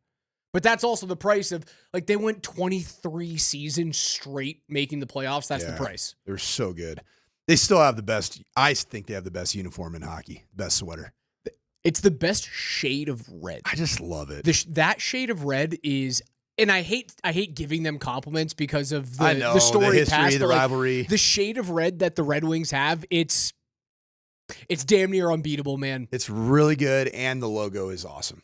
But that's also the price of, like, they went 23 seasons straight making the playoffs. That's the price. They're so good. They still have the best. I think they have the best uniform in hockey, best sweater. It's the best shade of red. I just love it. That shade of red is, and I hate giving them compliments because of I know, the story the history, past, the but, like, rivalry. the shade of red that the Red Wings have, it's damn near unbeatable, man. It's really good, and the logo is awesome.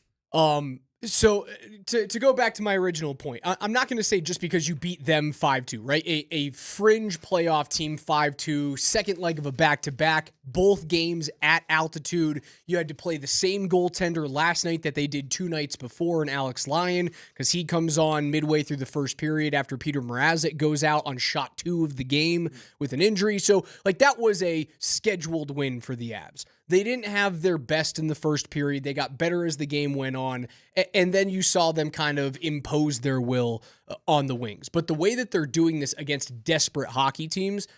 So to go back to my original point, I'm not going to say just because you beat them 5-2, right? A fringe playoff team 5-2, second leg of a back-to-back, both games at altitude. You had to play the same goaltender last night that they did 2 nights before in Alex Lyon, because he comes on midway through the first period after Peter Mrazek goes out on shot 2 of the game with an injury. So, like, that was a scheduled win for the Avs. They didn't have their best in the first period. They got better as the game went on. And then you saw them kind of impose their will on the Wings. But the way that they're doing this against desperate hockey teams,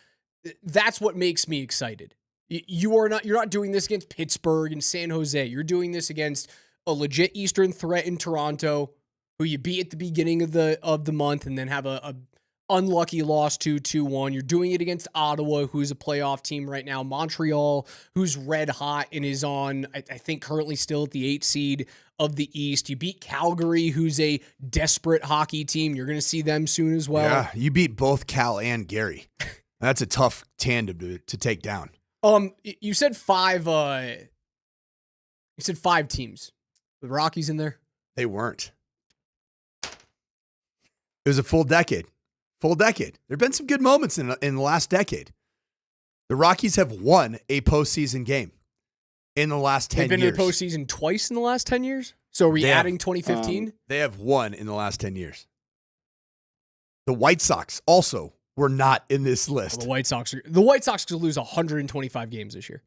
that's what makes me excited. You're not doing this against Pittsburgh and San Jose. You're doing this against a legit Eastern threat in Toronto, who you beat at the beginning of the month and then have a unlucky loss 2-1. You're doing it against Ottawa, who's a playoff team right now. Montreal, who's red hot and is on, I think, currently still at the 8th seed of the East. You beat Calgary, who's a desperate hockey team. You're going to see them soon as well. Yeah, you beat both Cal and Gary. That's a tough tandem to take down. You said 5. You said 5 teams. The Rockies in there? They weren't. It was a full decade. Full decade. There have been some good moments in the last decade. The Rockies have won a postseason game in the last 10 years. They've been to the postseason twice in the last 10 years? So are we adding 2015? They have won in the last 10 years. The White Sox also were not in this list. Well, the White Sox could lose 125 games this year.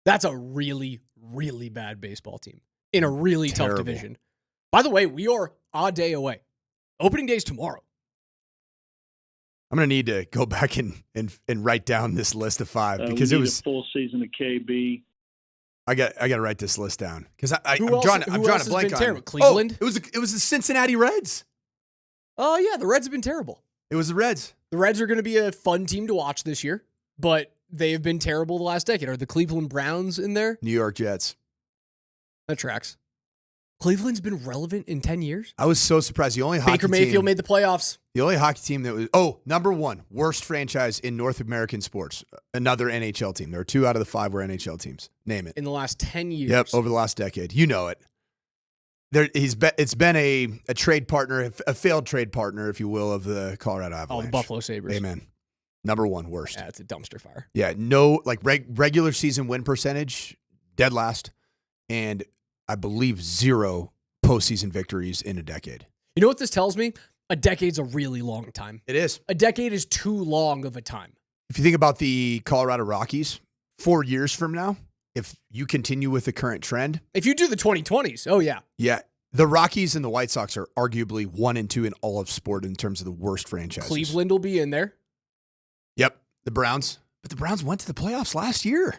That's a really, really bad baseball team in a really tough division. By the way, we are a day away. Opening day is tomorrow. I'm going to need to go back and write down this list of 5 because it was a full season of KB. I got to write this list down because I'm Who drawing else a blank has been on terrible? Cleveland. Oh, it was the Cincinnati Reds. Oh yeah, the Reds have been terrible. It was the Reds. The Reds are going to be a fun team to watch this year, but they have been terrible the last decade. Are the Cleveland Browns in there? New York Jets. That tracks. Cleveland's been relevant in 10 years. I was so surprised. The only Baker Mayfield made the playoffs. The only hockey team that was number 1 worst franchise in North American sports. Another NHL team. There are 2 out of the 5 were NHL teams. Name it. In the last 10 years. Yep, over the last decade. You know it. It's been a trade partner, a failed trade partner, if you will, of the Colorado Avalanche. Oh, the Buffalo Sabres. Amen. Number 1 worst. Yeah, it's a dumpster fire. Yeah, no, like regular season win percentage, dead last, and I believe 0 postseason victories in a decade. You know what this tells me? A decade's a really long time. It is. A decade is too long of a time. If you think about the Colorado Rockies, 4 years from now, if you continue with the current trend. If you do the 2020s, oh yeah. Yeah. The Rockies and the White Sox are arguably 1 and 2 in all of sport in terms of the worst franchises. Cleveland will be in there. Yep. The Browns. But the Browns went to the playoffs last year.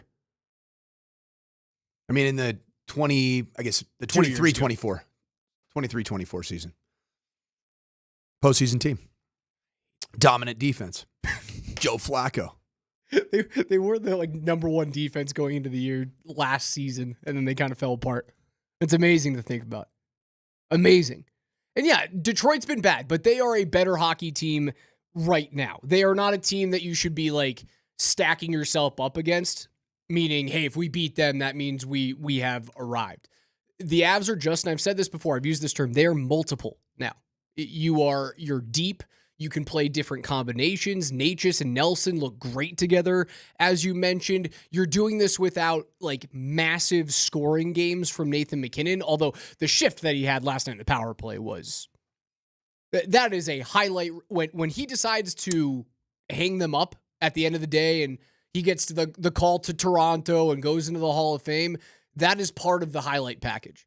I mean, in the 23-24 season. Postseason team. Dominant defense. Joe Flacco. They were the number 1 defense going into the year last season, and then they kind of fell apart. It's amazing to think about. Amazing. And yeah, Detroit's been bad, but they are a better hockey team right now. They are not a team that you should be stacking yourself up against, meaning, hey, if we beat them, that means we have arrived. The Avs are just, and I've said this before, I've used this term, they are multiple now. You're deep. You can play different combinations. Natchez and Nelson look great together. As you mentioned, you're doing this without massive scoring games from Nathan McKinnon, although the shift that he had last night in the power play that is a highlight. When he decides to hang them up at the end of the day and he gets to the call to Toronto and goes into the Hall of Fame, that is part of the highlight package.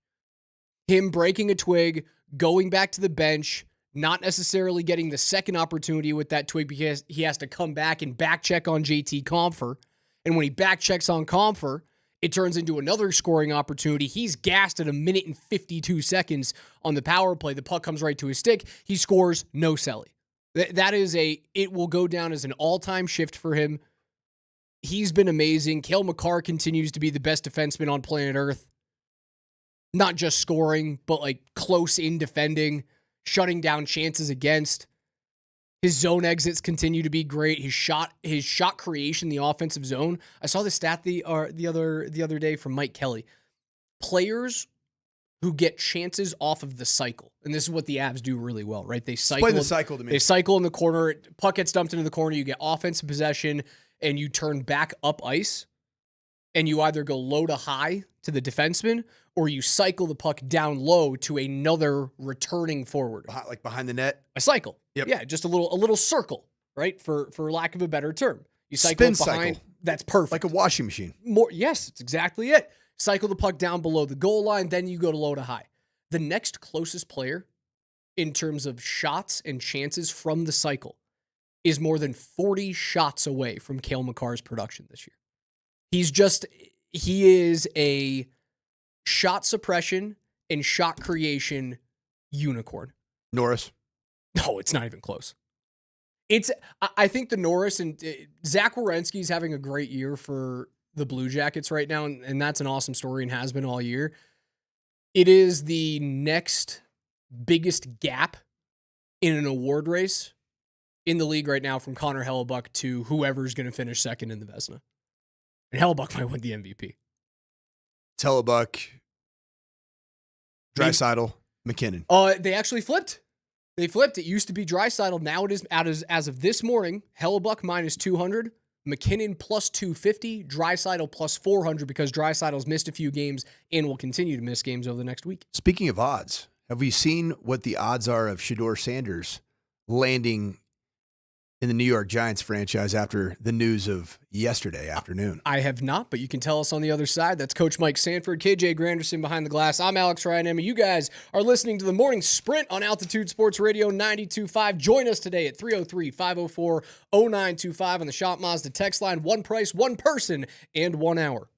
Him breaking a twig, going back to the bench, not necessarily getting the second opportunity with that twig because he has to come back and back check on JT Compher. And when he back checks on Compher It turns into another scoring opportunity. He's gassed at 1 minute and 52 seconds on the power play. The puck comes right to his stick. He scores, no celly. It will go down as an all-time shift for him. He's been amazing. Cale Makar continues to be the best defenseman on planet Earth. Not just scoring, but like close in defending, shutting down chances against. His zone exits continue to be great. His shot creation, the offensive zone. I saw the stat the other day from Mike Kelly. Players who get chances off of the cycle, and this is what the Avs do really well, right? They cycle. Explain the cycle to me. They cycle in the corner. Puck gets dumped into the corner. You get offensive possession, and you turn back up ice, and you either go low to high to the defenseman, or you cycle the puck down low to another returning forward, like behind the net. A cycle. Yep. Yeah, just a little circle, right? For lack of a better term, you cycle Spin it behind. cycle. That's perfect. Like a washing machine. Yes, it's exactly it. Cycle the puck down below the goal line, then you go to low to high. The next closest player in terms of shots and chances from the cycle is more than 40 shots away from Cale Makar's production this year. He is a shot suppression and shot creation unicorn. Norris. No, it's not even close. I think the Norris and Zach Werenski's having a great year for the Blue Jackets right now, and that's an awesome story and has been all year. It is the next biggest gap in an award race in the league right now from Connor Hellebuck to whoever's going to finish second in the Vezina. And Hellebuck might win the MVP. Hellebuck, Draisaitl, McKinnon. They actually flipped. They flipped. It used to be Draisaitl. Now it is as of this morning, Hellebuck minus 200, McKinnon plus 250, Draisaitl plus 400 because Draisaitl's missed a few games and will continue to miss games over the next week. Speaking of odds, have we seen what the odds are of Shedeur Sanders landing in the New York Giants franchise after the news of yesterday afternoon? I have not, but you can tell us on the other side. That's Coach Mike Sanford, KJ Granderson behind the glass. I'm Alex Ryan Emmy. You guys are listening to the Morning Sprint on Altitude Sports Radio 92.5. Join us today at 303-504-0925 on the Shop Mazda text line. One price, one person, and 1 hour.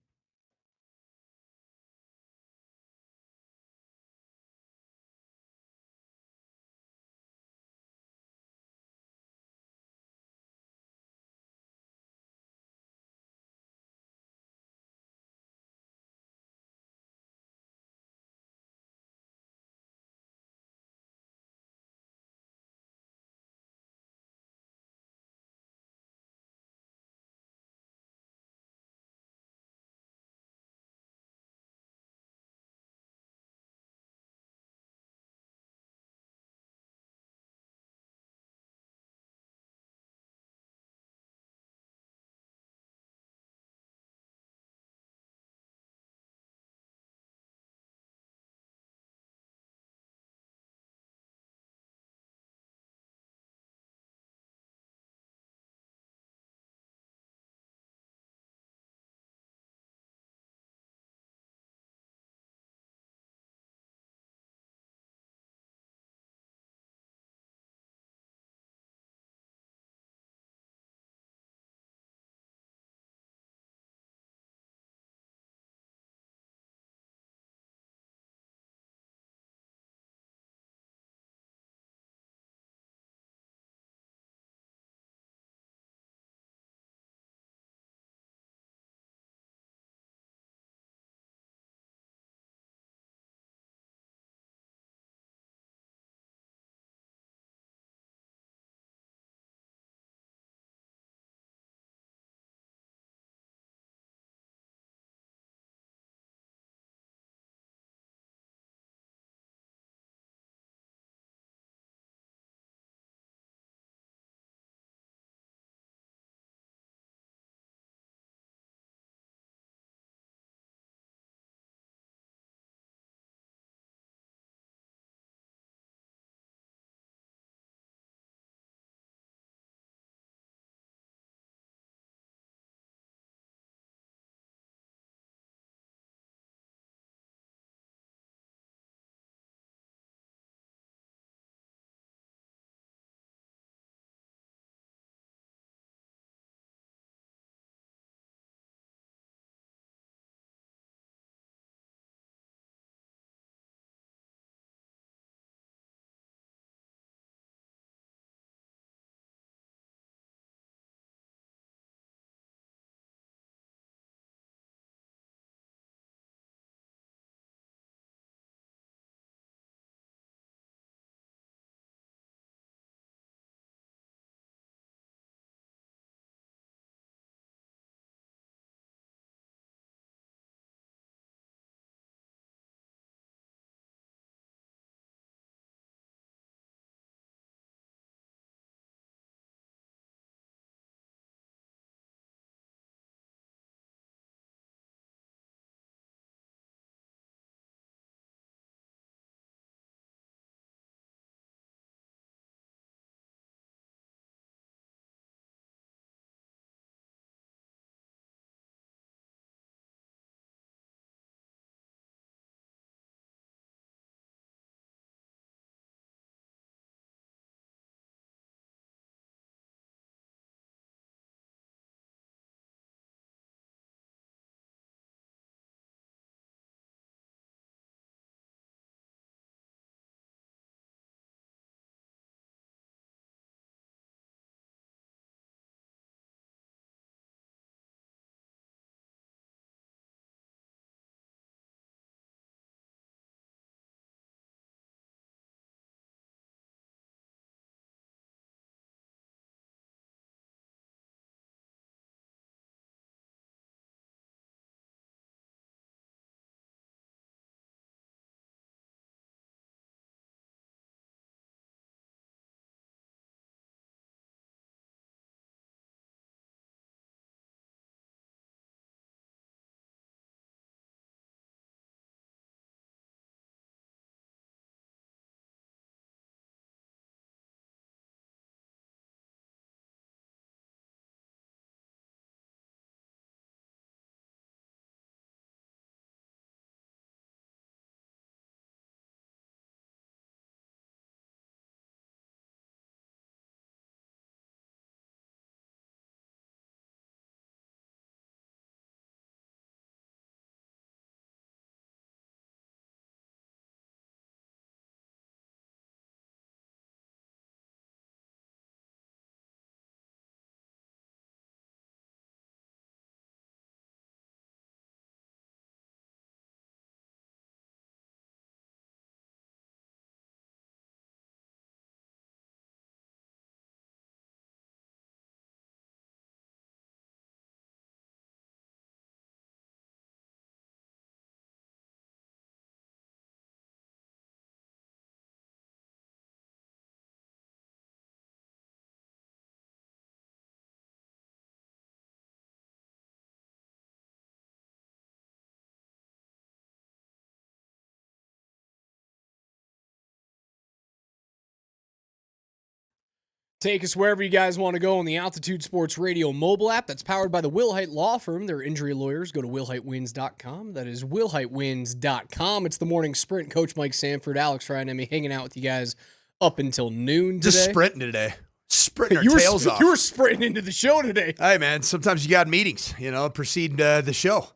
Take us wherever you guys want to go on the Altitude Sports Radio mobile app that's powered by the Wilhite Law Firm. They're injury lawyers. Go to wilhitewins.com. That is wilhitewins.com. It's the morning sprint. Coach Mike Sanford, Alex Ryan, and me hanging out with you guys up until noon today. Just sprinting today. Sprinting our tails off. You were sprinting into the show today. Hey, man, sometimes you got meetings, precede the show.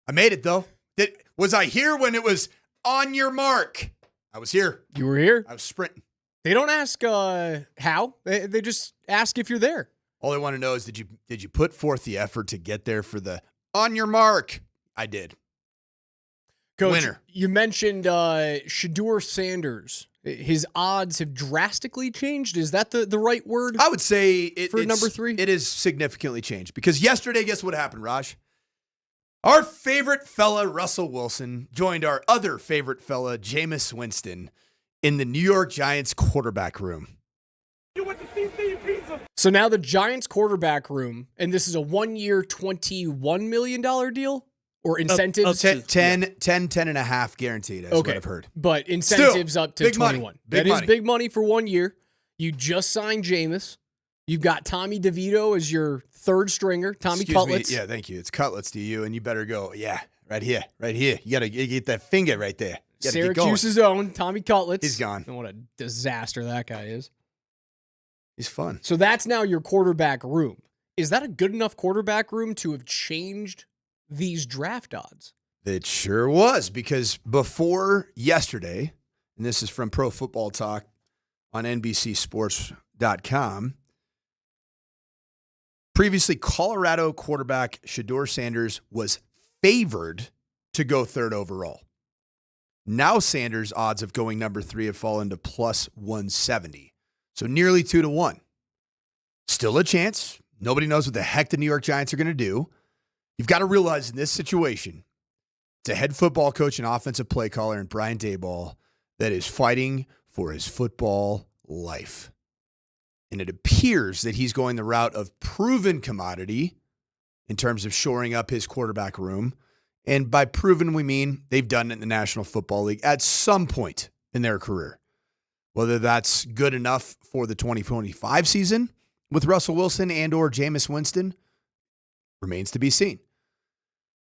I made it, though. Was I here when it was on your mark? I was here. You were here? I was sprinting. They don't ask how. They just ask if you're there. All they want to know is, did you put forth the effort to get there for the on your mark? I did. Coach, winner. You mentioned Shedeur Sanders. His odds have drastically changed. Is that the right word? I would say it's number 3. It is significantly changed because yesterday, guess what happened, Raj? Our favorite fella, Russell Wilson, joined our other favorite fella, Jameis Winston, in the New York Giants quarterback room. So now the Giants quarterback room, and this is a 1-year, $21 million deal? Or incentives? 10.5 guaranteed, is what I've heard. But incentives up to big 21. Money. That is big money for 1 year. You just signed Jameis. You've got Tommy DeVito as your third stringer. Tommy Cutlets. Yeah, thank you. It's Cutlets to you, and you better go, right here. You got to get that finger right there. Syracuse's own Tommy Cutlets. He's gone. And what a disaster that guy is. He's fun. So that's now your quarterback room. Is that a good enough quarterback room to have changed these draft odds? It sure was, because before yesterday, and this is from Pro Football Talk on NBCSports.com, previously Colorado quarterback Shedeur Sanders was favored to go 3rd overall. Now Sanders' odds of going number 3 have fallen to plus 170. So nearly 2-1. Still a chance. Nobody knows what the heck the New York Giants are going to do. You've got to realize in this situation, it's a head football coach and offensive play caller in Brian Daboll that is fighting for his football life. And it appears that he's going the route of proven commodity in terms of shoring up his quarterback room. And by proven, we mean they've done it in the National Football League at some point in their career. Whether that's good enough for the 2025 season with Russell Wilson and or Jameis Winston remains to be seen.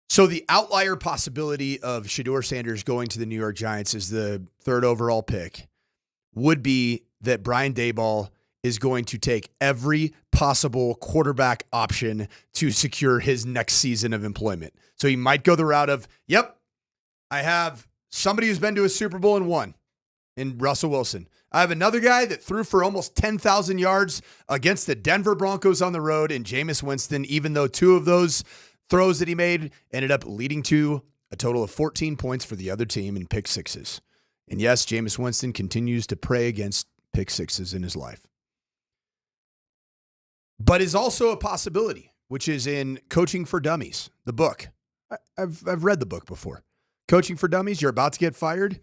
So the outlier possibility of Shedeur Sanders going to the New York Giants as the 3rd overall pick would be that Brian Daboll is going to take every possible quarterback option to secure his next season of employment. So he might go the route of, I have somebody who's been to a Super Bowl and won in Russell Wilson. I have another guy that threw for almost 10,000 yards against the Denver Broncos on the road in Jameis Winston, even though 2 of those throws that he made ended up leading to a total of 14 points for the other team in pick sixes. And yes, Jameis Winston continues to pray against pick sixes in his life. But is also a possibility, which is in Coaching for Dummies, the book. I've read the book before. Coaching for Dummies, you're about to get fired.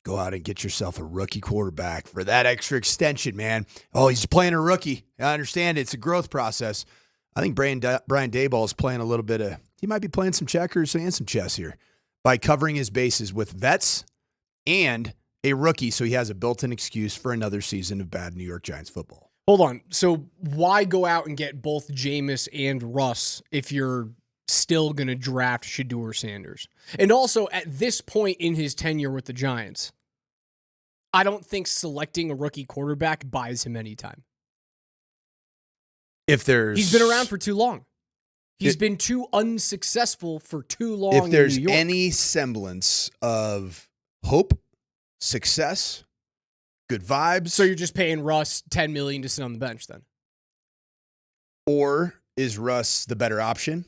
Go out and get yourself a rookie quarterback for that extra extension, man. Oh, he's playing a rookie. I understand it's a growth process. I think Brian Daboll is playing a little bit of, he might be playing some checkers and some chess here by covering his bases with vets and a rookie, so he has a built-in excuse for another season of bad New York Giants football. Hold on. So why go out and get both Jameis and Russ if you're still going to draft Shedeur Sanders? And also, at this point in his tenure with the Giants, I don't think selecting a rookie quarterback buys him any time. He's been around for too long. He's been too unsuccessful for too long. If there's in New York. any semblance of hope, success, good vibes. So you're just paying Russ $10 million to sit on the bench then? Or is Russ the better option?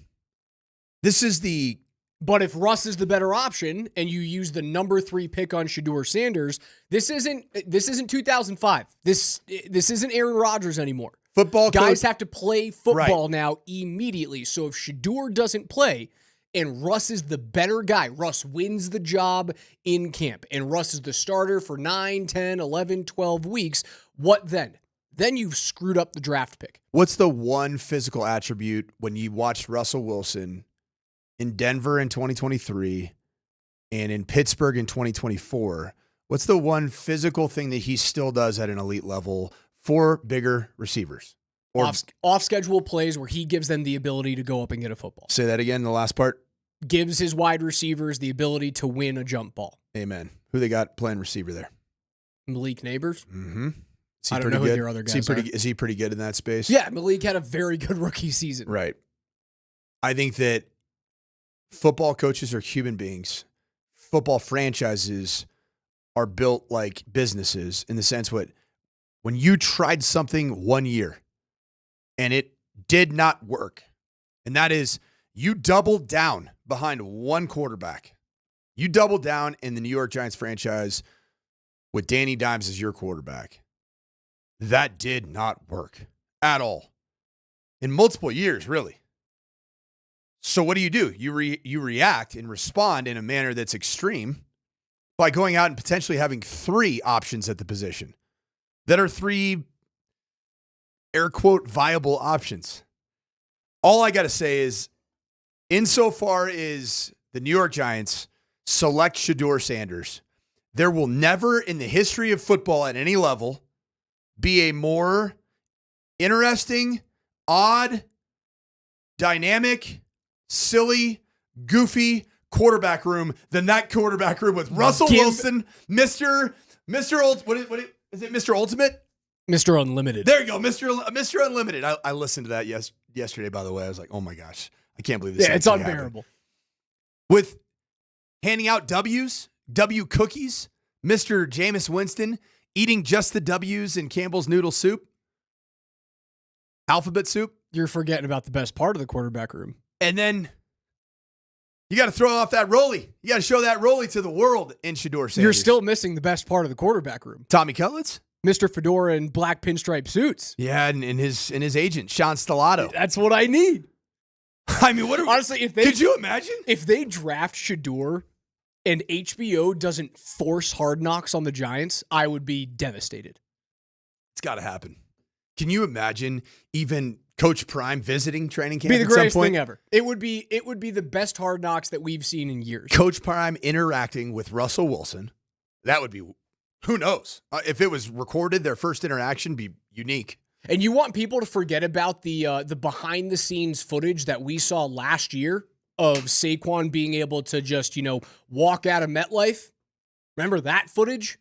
But if Russ is the better option and you use the number 3 pick on Shedeur Sanders, this isn't 2005. This isn't Aaron Rodgers anymore. Football guys have to play football now immediately. So if Shedeur doesn't play and Russ is the better guy, Russ wins the job in camp, and Russ is the starter for 9, 10, 11, 12 weeks, what then? Then you've screwed up the draft pick. What's the one physical attribute when you watched Russell Wilson in Denver in 2023 and in Pittsburgh in 2024? What's the one physical thing that he still does at an elite level 4 bigger receivers. Or Off schedule plays where he gives them the ability to go up and get a football. Say that again, the last part. Gives his wide receivers the ability to win a jump ball. Amen. Who they got playing receiver there? Malik Neighbors. Mm-hmm. I don't know who their other guys are. Is he pretty good in that space? Yeah, Malik had a very good rookie season. Right. I think that football coaches are human beings. Football franchises are built like businesses in the sense when you tried something 1 year and it did not work, and that is you doubled down behind one quarterback. You doubled down in the New York Giants franchise with Danny Dimes as your quarterback. That did not work at all in multiple years, really. So what do? You react and respond in a manner that's extreme by going out and potentially having 3 options at the position that are 3, air quote, viable options. All I got to say is, insofar as the New York Giants select Shedeur Sanders, there will never in the history of football at any level be a more interesting, odd, dynamic, silly, goofy quarterback room than that quarterback room with Russell Wilson, Mr. Ultimate? Mr. Unlimited. There you go, Mr. Unlimited. I listened to that yesterday, by the way. I was like, oh my gosh, I can't believe this. Yeah, it's unbearable. With handing out W cookies, Mr. Jameis Winston eating just the W's in Campbell's noodle soup, alphabet soup. You're forgetting about the best part of the quarterback room. And then you got to throw off that rollie. You got to show that rollie to the world in Shedeur Sanders. You're still missing the best part of the quarterback room. Tommy Cutlets? Mr. Fedora in black pinstripe suits. Yeah, and his agent, Sean Stellato. That's what I need. I mean, honestly, could you imagine? If they draft Shedeur and HBO doesn't force Hard Knocks on the Giants, I would be devastated. It's got to happen. Can you imagine even Coach Prime visiting training camp? Be the at some greatest point? thing ever. It would be the best Hard Knocks that we've seen in years. Coach Prime interacting with Russell Wilson. That would be, who knows? If it was recorded, their first interaction be unique. And you want people to forget about the behind the scenes footage that we saw last year of Saquon being able to just, walk out of MetLife. Remember that footage?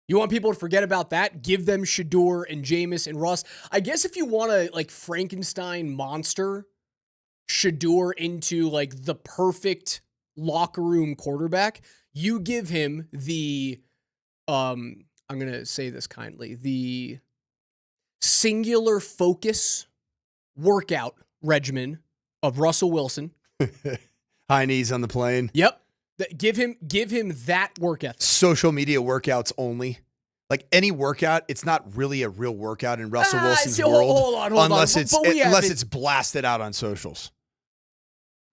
You want people to forget about that? Give them Shedeur and Jameis and Russ. I guess if you want to Frankenstein monster Shedeur into the perfect locker room quarterback, you give him the I'm going to say this kindly, the singular focus workout regimen of Russell Wilson. High knees on the plane. Yep. Give him that work ethic. Social media workouts only. Like any workout, it's not really a real workout in Russell Wilson's world. Hold on. Unless it's blasted out on socials.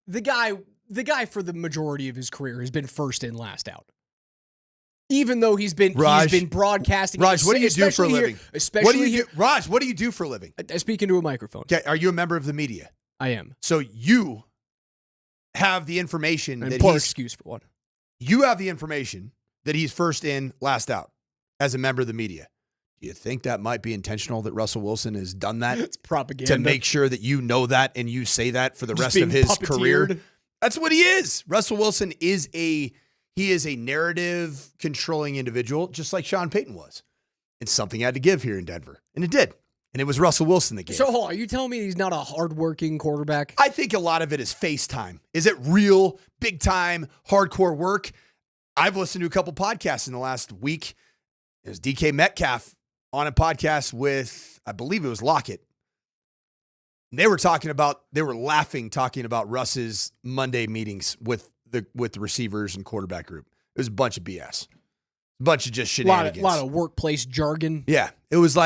The guy for the majority of his career has been first in, last out. Even though he's been broadcasting. Raj, what do you do for a living? Raj, what do you do for a living? I speak into a microphone. Okay, are you a member of the media? I am. So you have the information and that poor excuse for one. You have the information that he's first in, last out as a member of the media. Do you think that might be intentional that Russell Wilson has done that? It's propaganda. To make sure that you know that and you say that for the rest of his career. That's what he is. Russell Wilson is a narrative controlling individual, just like Sean Payton was. And something had to give here in Denver. And it did. And it was Russell Wilson that gave. So are you telling me he's not a hardworking quarterback? I think a lot of it is FaceTime. Is it real, big time, hardcore work? I've listened to a couple podcasts in the last week. There's DK Metcalf on a podcast with, I believe it was Lockett. And they were laughing, talking about Russ's Monday meetings with the receivers and quarterback group. It was a bunch of BS. A bunch of just shenanigans. A lot of workplace jargon. Yeah. It was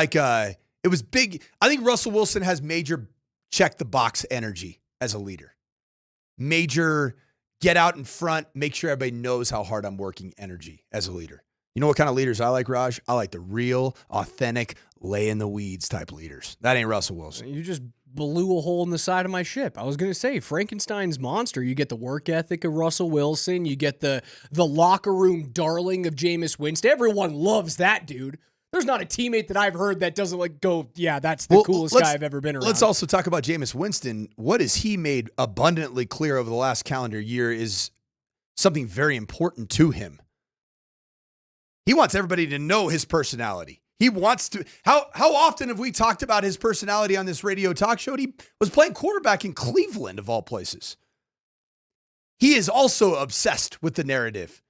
it was big. I think Russell Wilson has major check the box energy as a leader. Major get out in front, make sure everybody knows how hard I'm working energy as a leader. You know what kind of leaders I like, Raj? I like the real, authentic, lay in the weeds type leaders. That ain't Russell Wilson. You just blew a hole in the side of my ship. I was going to say, Frankenstein's monster. You get the work ethic of Russell Wilson. You get the locker room darling of Jameis Winston. Everyone loves that dude. There's not a teammate that I've heard that doesn't like go, yeah, that's the coolest guy I've ever been around. Let's also talk about Jameis Winston. What has he made abundantly clear over the last calendar year is something very important to him. He wants everybody to know his personality. He wants to. How often have we talked about his personality on this radio talk show? He was playing quarterback in Cleveland, of all places. He is also obsessed with the narrative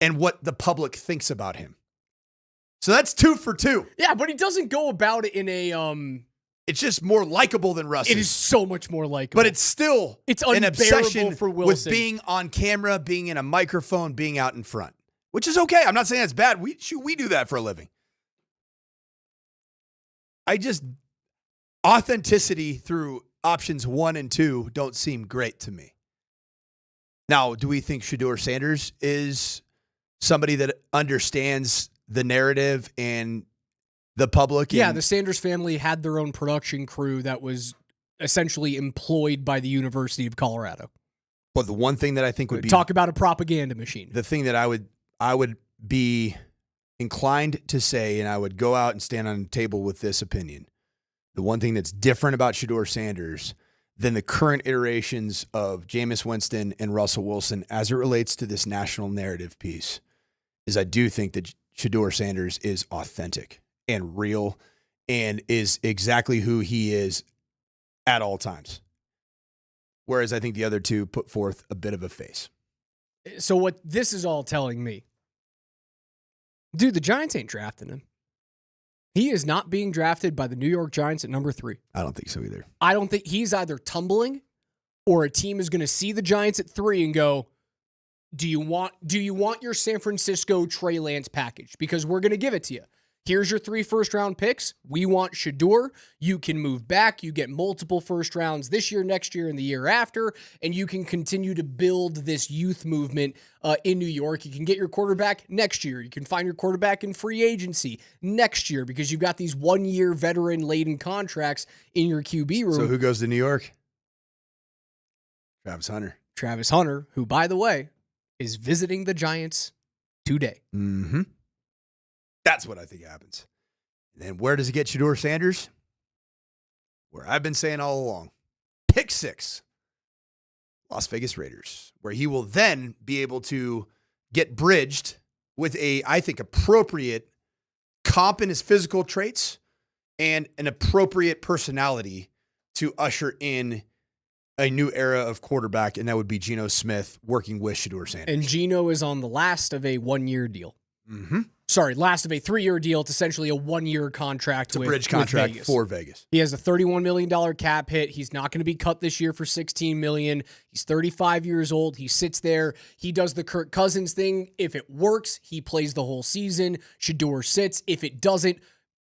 and what the public thinks about him. So that's 2 for 2. Yeah, but he doesn't go about it in a It's just more likable than Russ. It is so much more likable. But it's still an obsession for with Wilson. being on camera, being in a microphone, being out in front, which is okay. I'm not saying that's bad. We do that for a living. Authenticity through options 1 and 2 don't seem great to me. Now, do we think Shedeur Sanders is somebody that understands the narrative and the public? Yeah, the Sanders family had their own production crew that was essentially employed by the University of Colorado. But the one thing that I think would be... Talk about a propaganda machine. The thing that I would be inclined to say, and I would go out and stand on the table with this opinion, the one thing that's different about Shedeur Sanders than the current iterations of Jameis Winston and Russell Wilson as it relates to this national narrative piece is I do think that Shedeur Sanders is authentic and real and is exactly who he is at all times. Whereas I think the other two put forth a bit of a face. So what this is all telling me, dude, the Giants ain't drafting him. He is not being drafted by the New York Giants at number 3. I don't think so either. I don't think he's either tumbling or a team is going to see the Giants at 3 and go, do you want your San Francisco Trey Lance package? Because we're going to give it to you. Here's your 3 first-round picks. We want Shedeur. You can move back. You get multiple first rounds this year, next year, and the year after, and you can continue to build this youth movement in New York. You can get your quarterback next year. You can find your quarterback in free agency next year because you've got these one-year veteran-laden contracts in your QB room. So who goes to New York? Travis Hunter. Travis Hunter, who, by the way, is visiting the Giants today. Mm-hmm. That's what I think happens. And then where does it get Shedeur Sanders? Where I've been saying all along. Pick 6. Las Vegas Raiders. Where he will then be able to get bridged with I think, appropriate comp in his physical traits and an appropriate personality to usher in a new era of quarterback, and that would be Geno Smith working with Shedeur Sanders. And Geno is on the last of a 1-year deal. Mm-hmm. Sorry, last of a 3-year deal. It's essentially a 1-year contract. It's a bridge contract for Vegas. He has a $31 million cap hit. He's not going to be cut this year for $16 million. He's 35 years old. He sits there. He does the Kirk Cousins thing. If it works, he plays the whole season. Shedeur sits. If it doesn't,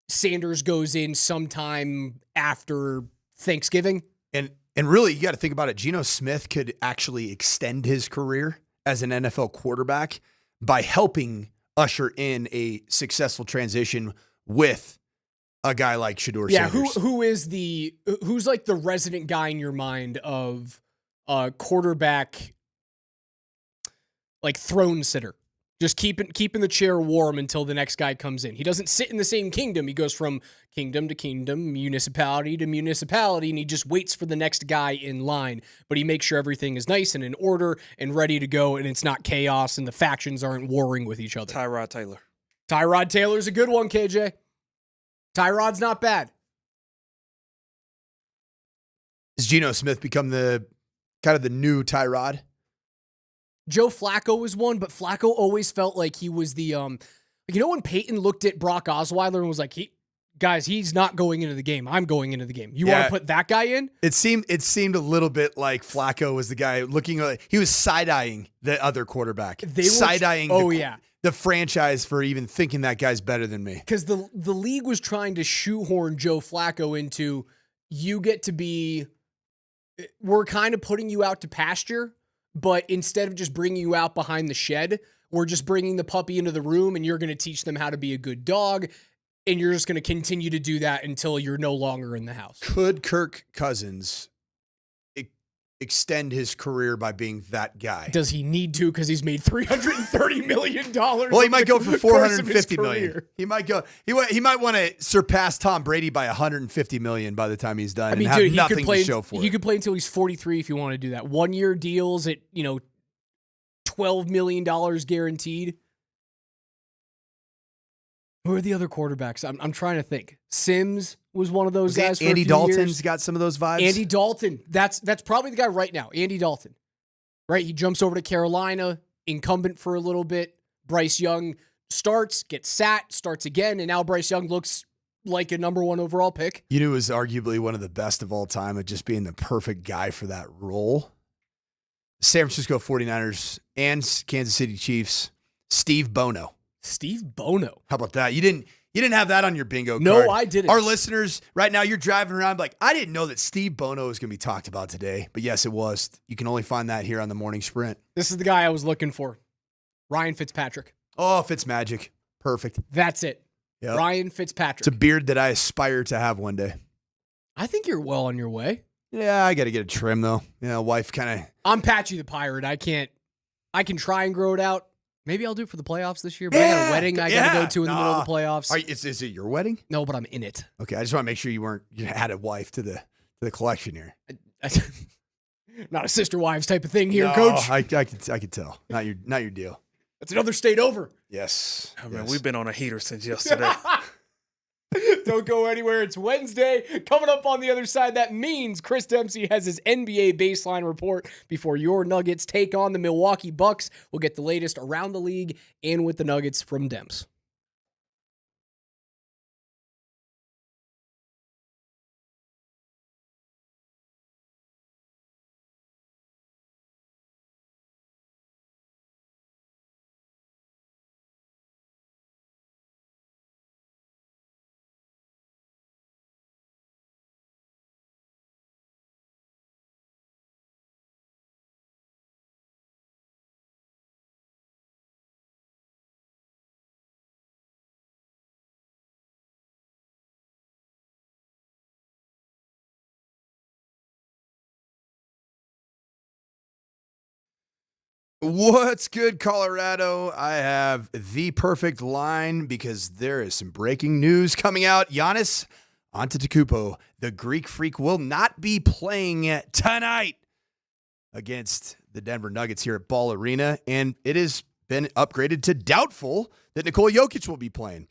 Sanders goes in sometime after Thanksgiving. And really, you got to think about it. Geno Smith could actually extend his career as an NFL quarterback by helping usher in a successful transition with a guy like Shedeur Sanders. Who's like the resident guy in your mind of quarterback, like throne sitter? Just keeping the chair warm until the next guy comes in. He doesn't sit in the same kingdom. He goes from kingdom to kingdom, municipality to municipality, and he just waits for the next guy in line. But he makes sure everything is nice and in order and ready to go, and it's not chaos and the factions aren't warring with each other. Tyrod Taylor. Tyrod Taylor's a good one, KJ. Tyrod's not bad. Has Geno Smith become the kind of the new Tyrod? Joe Flacco was one, but Flacco always felt like he was the, when Peyton looked at Brock Osweiler and was like, he's not going into the game. I'm going into the game. You want to put that guy in? It seemed a little bit like Flacco was the guy looking, he was side-eyeing the other quarterback. Side-eyeing the franchise for even thinking that guy's better than me. Because the league was trying to shoehorn Joe Flacco into, you get to be, we're kind of putting you out to pasture, but instead of just bringing you out behind the shed, we're just bringing the puppy into the room and you're going to teach them how to be a good dog. And you're just going to continue to do that until you're no longer in the house. Could Kirk Cousins extend his career by being that guy. Does he need to? Because he's made $330 million. Well, he might go for $450 million. He might go. He might want to surpass Tom Brady by $150 million by the time he's done. I mean, and have dude, nothing he could play. to show for He it. could play until he's 43 if you want to do that. 1-year deals at $12 million guaranteed. Who are the other quarterbacks? I'm trying to think. Sims was one of those guys. For Andy a few Dalton's years. got some of those vibes. Andy Dalton. That's probably the guy right now. Andy Dalton. Right? He jumps over to Carolina, incumbent for a little bit. Bryce Young starts, gets sat, starts again, and now Bryce Young looks like a number 1 overall pick. You know, was arguably one of the best of all time at just being the perfect guy for that role. San Francisco 49ers and Kansas City Chiefs, Steve Bono. Steve Bono. How about that? You didn't have that on your bingo card. No, I didn't. Our listeners, right now, you're driving around like, I didn't know that Steve Bono was going to be talked about today. But yes, it was. You can only find that here on the Morning Sprint. This is the guy I was looking for. Ryan Fitzpatrick. Oh, Fitzmagic. Perfect. That's it. Yep. Ryan Fitzpatrick. It's a beard that I aspire to have one day. I think you're well on your way. Yeah, I got to get a trim, though. Wife kind of... I'm Patchy the Pirate. I can try and grow it out. Maybe I'll do it for the playoffs this year, but I got a wedding I got to go to in the middle of the playoffs. Is it your wedding? No, but I'm in it. Okay, I just want to make sure you had a wife to the collection here. Not a sister wives type of thing here, No, Coach. I could tell. Not your deal. That's another state over. Yes. Oh, man, we've been on a heater since yesterday. Don't go anywhere. It's Wednesday. Coming up on the other side, that means Chris Dempsey has his NBA baseline report before your Nuggets take on the Milwaukee Bucks. We'll get the latest around the league and with the Nuggets from Demps. What's good, Colorado? I have the perfect line because there is some breaking news coming out. Giannis Antetokounmpo, the Greek Freak, will not be playing tonight against the Denver Nuggets here at Ball Arena, and it has been upgraded to doubtful that Nikola Jokic will be playing.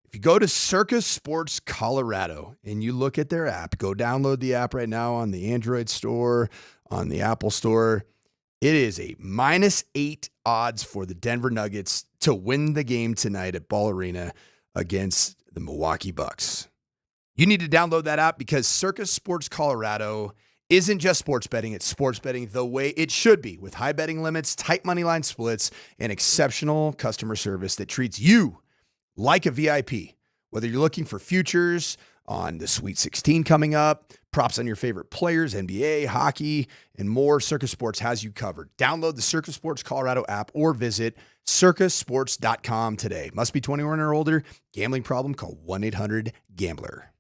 If you go to Circus Sports Colorado and you look at their app, go download the app right now on the Android store, on the Apple store. It is a -8 odds for the Denver Nuggets to win the game tonight at Ball Arena against the Milwaukee Bucks. You need to download that app because Circus Sports Colorado isn't just sports betting. It's sports betting the way it should be, with high betting limits, tight money line splits, and exceptional customer service that treats you like a VIP. Whether you're looking for futures on the Sweet 16 coming up, props on your favorite players, NBA, hockey, and more, Circus Sports has you covered. Download the Circus Sports Colorado app or visit circussports.com today. Must be 21 or older. Gambling problem? Call 1-800-GAMBLER.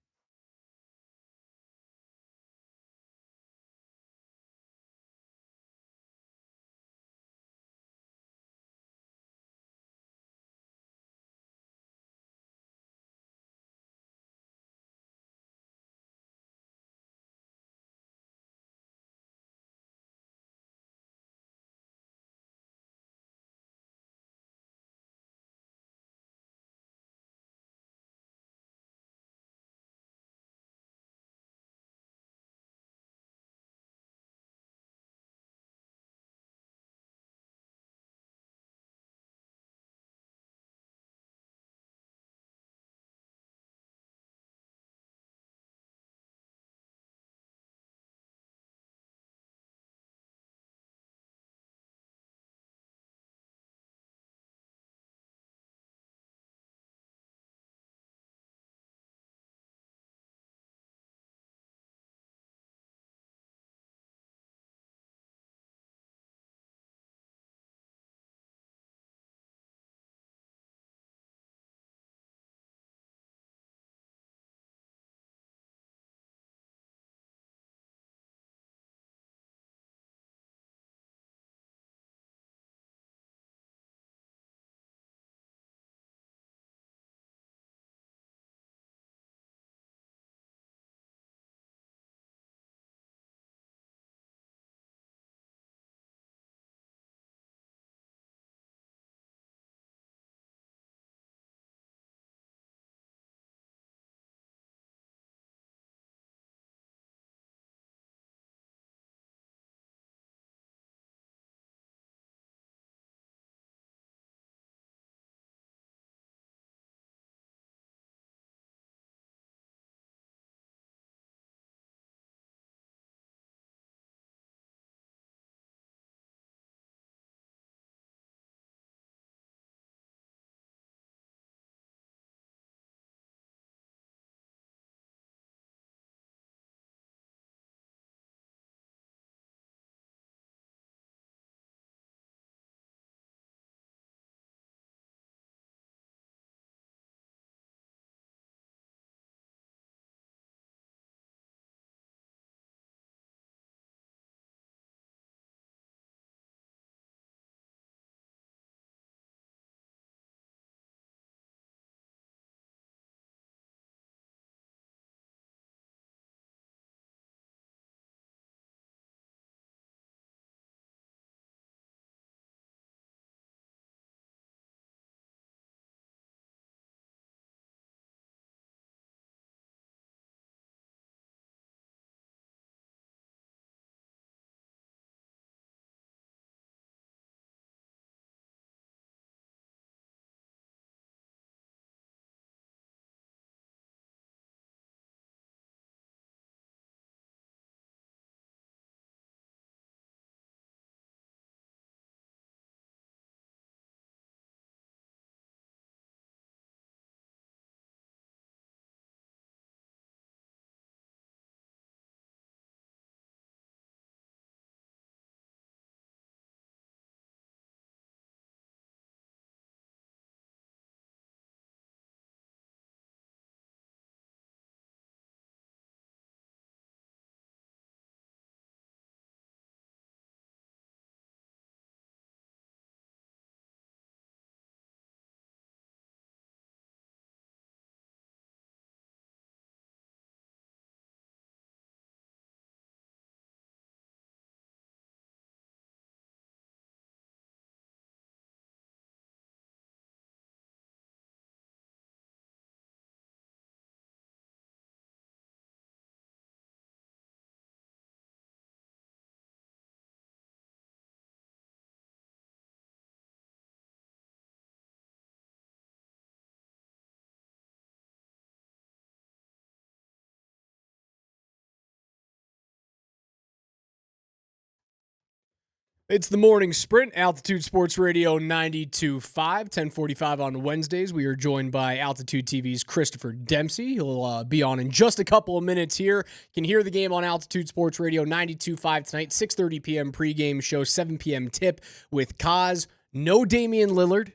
It's the morning sprint, Altitude Sports Radio 92.5, 1045 on Wednesdays. We are joined by Altitude TV's Christopher Dempsey. He'll be on in just a couple of minutes here. You can hear the game on Altitude Sports Radio 92.5 tonight, 6:30 p.m. pregame show, 7 p.m. tip with Kaz. No Damian Lillard.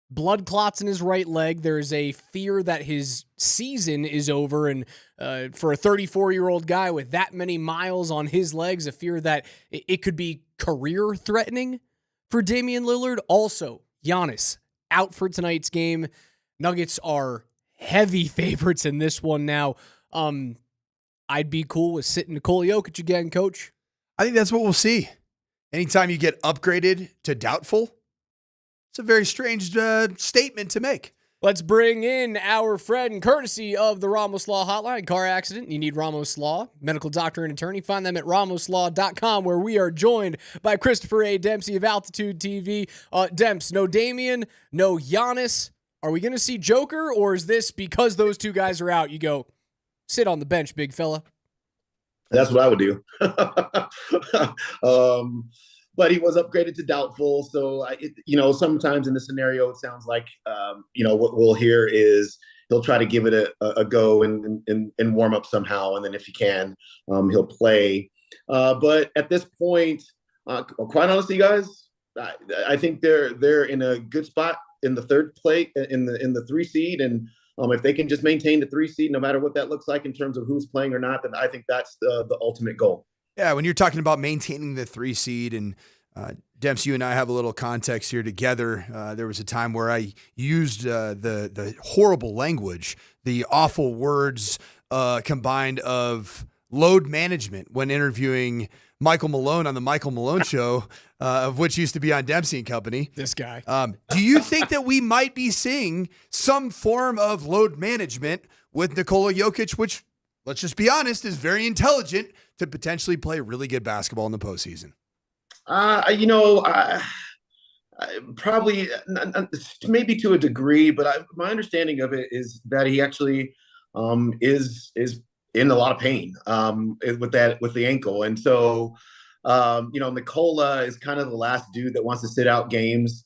Blood clots in his right leg. There's a fear that his season is over, and for a 34-year-old guy with that many miles on his legs, a fear that it could be career-threatening for Damian Lillard. Also, Giannis out for tonight's game. Nuggets are heavy favorites in this one now. I'd be cool with sitting Nikola Jokic again, Coach. I think that's what we'll see. Anytime you get upgraded to doubtful, it's a very strange statement to make. Let's bring in our friend, courtesy of the Ramos Law Hotline. Car accident, you need Ramos Law. Medical doctor and attorney. Find them at ramoslaw.com, where we are joined by Christopher A. Dempsey of Altitude TV. Demps, no Damian, no Giannis. Are we going to see Joker, or is this because those two guys are out, you go, sit on the bench, big fella? That's what I would do. But he was upgraded to doubtful. So, sometimes in this scenario, it sounds like, what we'll hear is he'll try to give it a go and warm up somehow. And then if he can, he'll play. But at this point, quite honestly, guys, I think they're in a good spot in the third play in the 3 seed. And if they can just maintain the 3 seed, no matter what that looks like in terms of who's playing or not, then I think that's the ultimate goal. Yeah, when you're talking about maintaining the 3 seed, and Demps, you and I have a little context here together. There was a time where I used the horrible language, the awful words combined of load management when interviewing Michael Malone on the Michael Malone Show, of which used to be on Dempsey and Company. This guy. Do you think that we might be seeing some form of load management with Nikola Jokic, which, let's just be honest, is very intelligent to potentially play really good basketball in the postseason? Probably maybe to a degree, but my understanding of it is that he actually is in a lot of pain with the ankle, and so Nikola is kind of the last dude that wants to sit out games.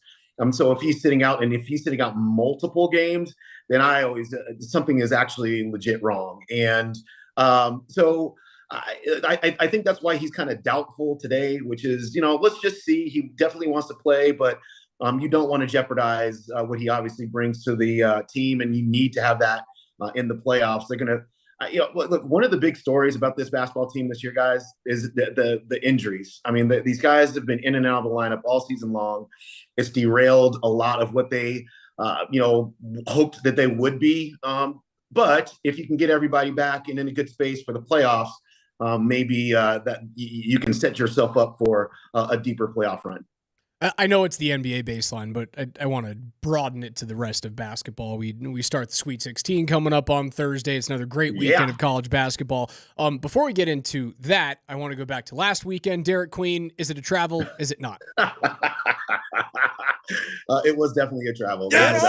So if he's sitting out, and if he's sitting out multiple games, then something is actually legit wrong, and so. I think that's why he's kind of doubtful today, which is, let's just see. He definitely wants to play, but you don't want to jeopardize what he obviously brings to the team, and you need to have that in the playoffs. They're going to, look, one of the big stories about this basketball team this year, guys, is the injuries. I mean, these guys have been in and out of the lineup all season long. It's derailed a lot of what they, hoped that they would be. But if you can get everybody back and in a good space for the playoffs, maybe that you can set yourself up for a deeper playoff run. I know it's the NBA baseline, but I want to broaden it to the rest of basketball. We start the Sweet 16 coming up on Thursday. It's another great weekend of college basketball. Before we get into that, I want to go back to last weekend. Derek Queen, is it a travel? Is it not? It was definitely a travel. Yes!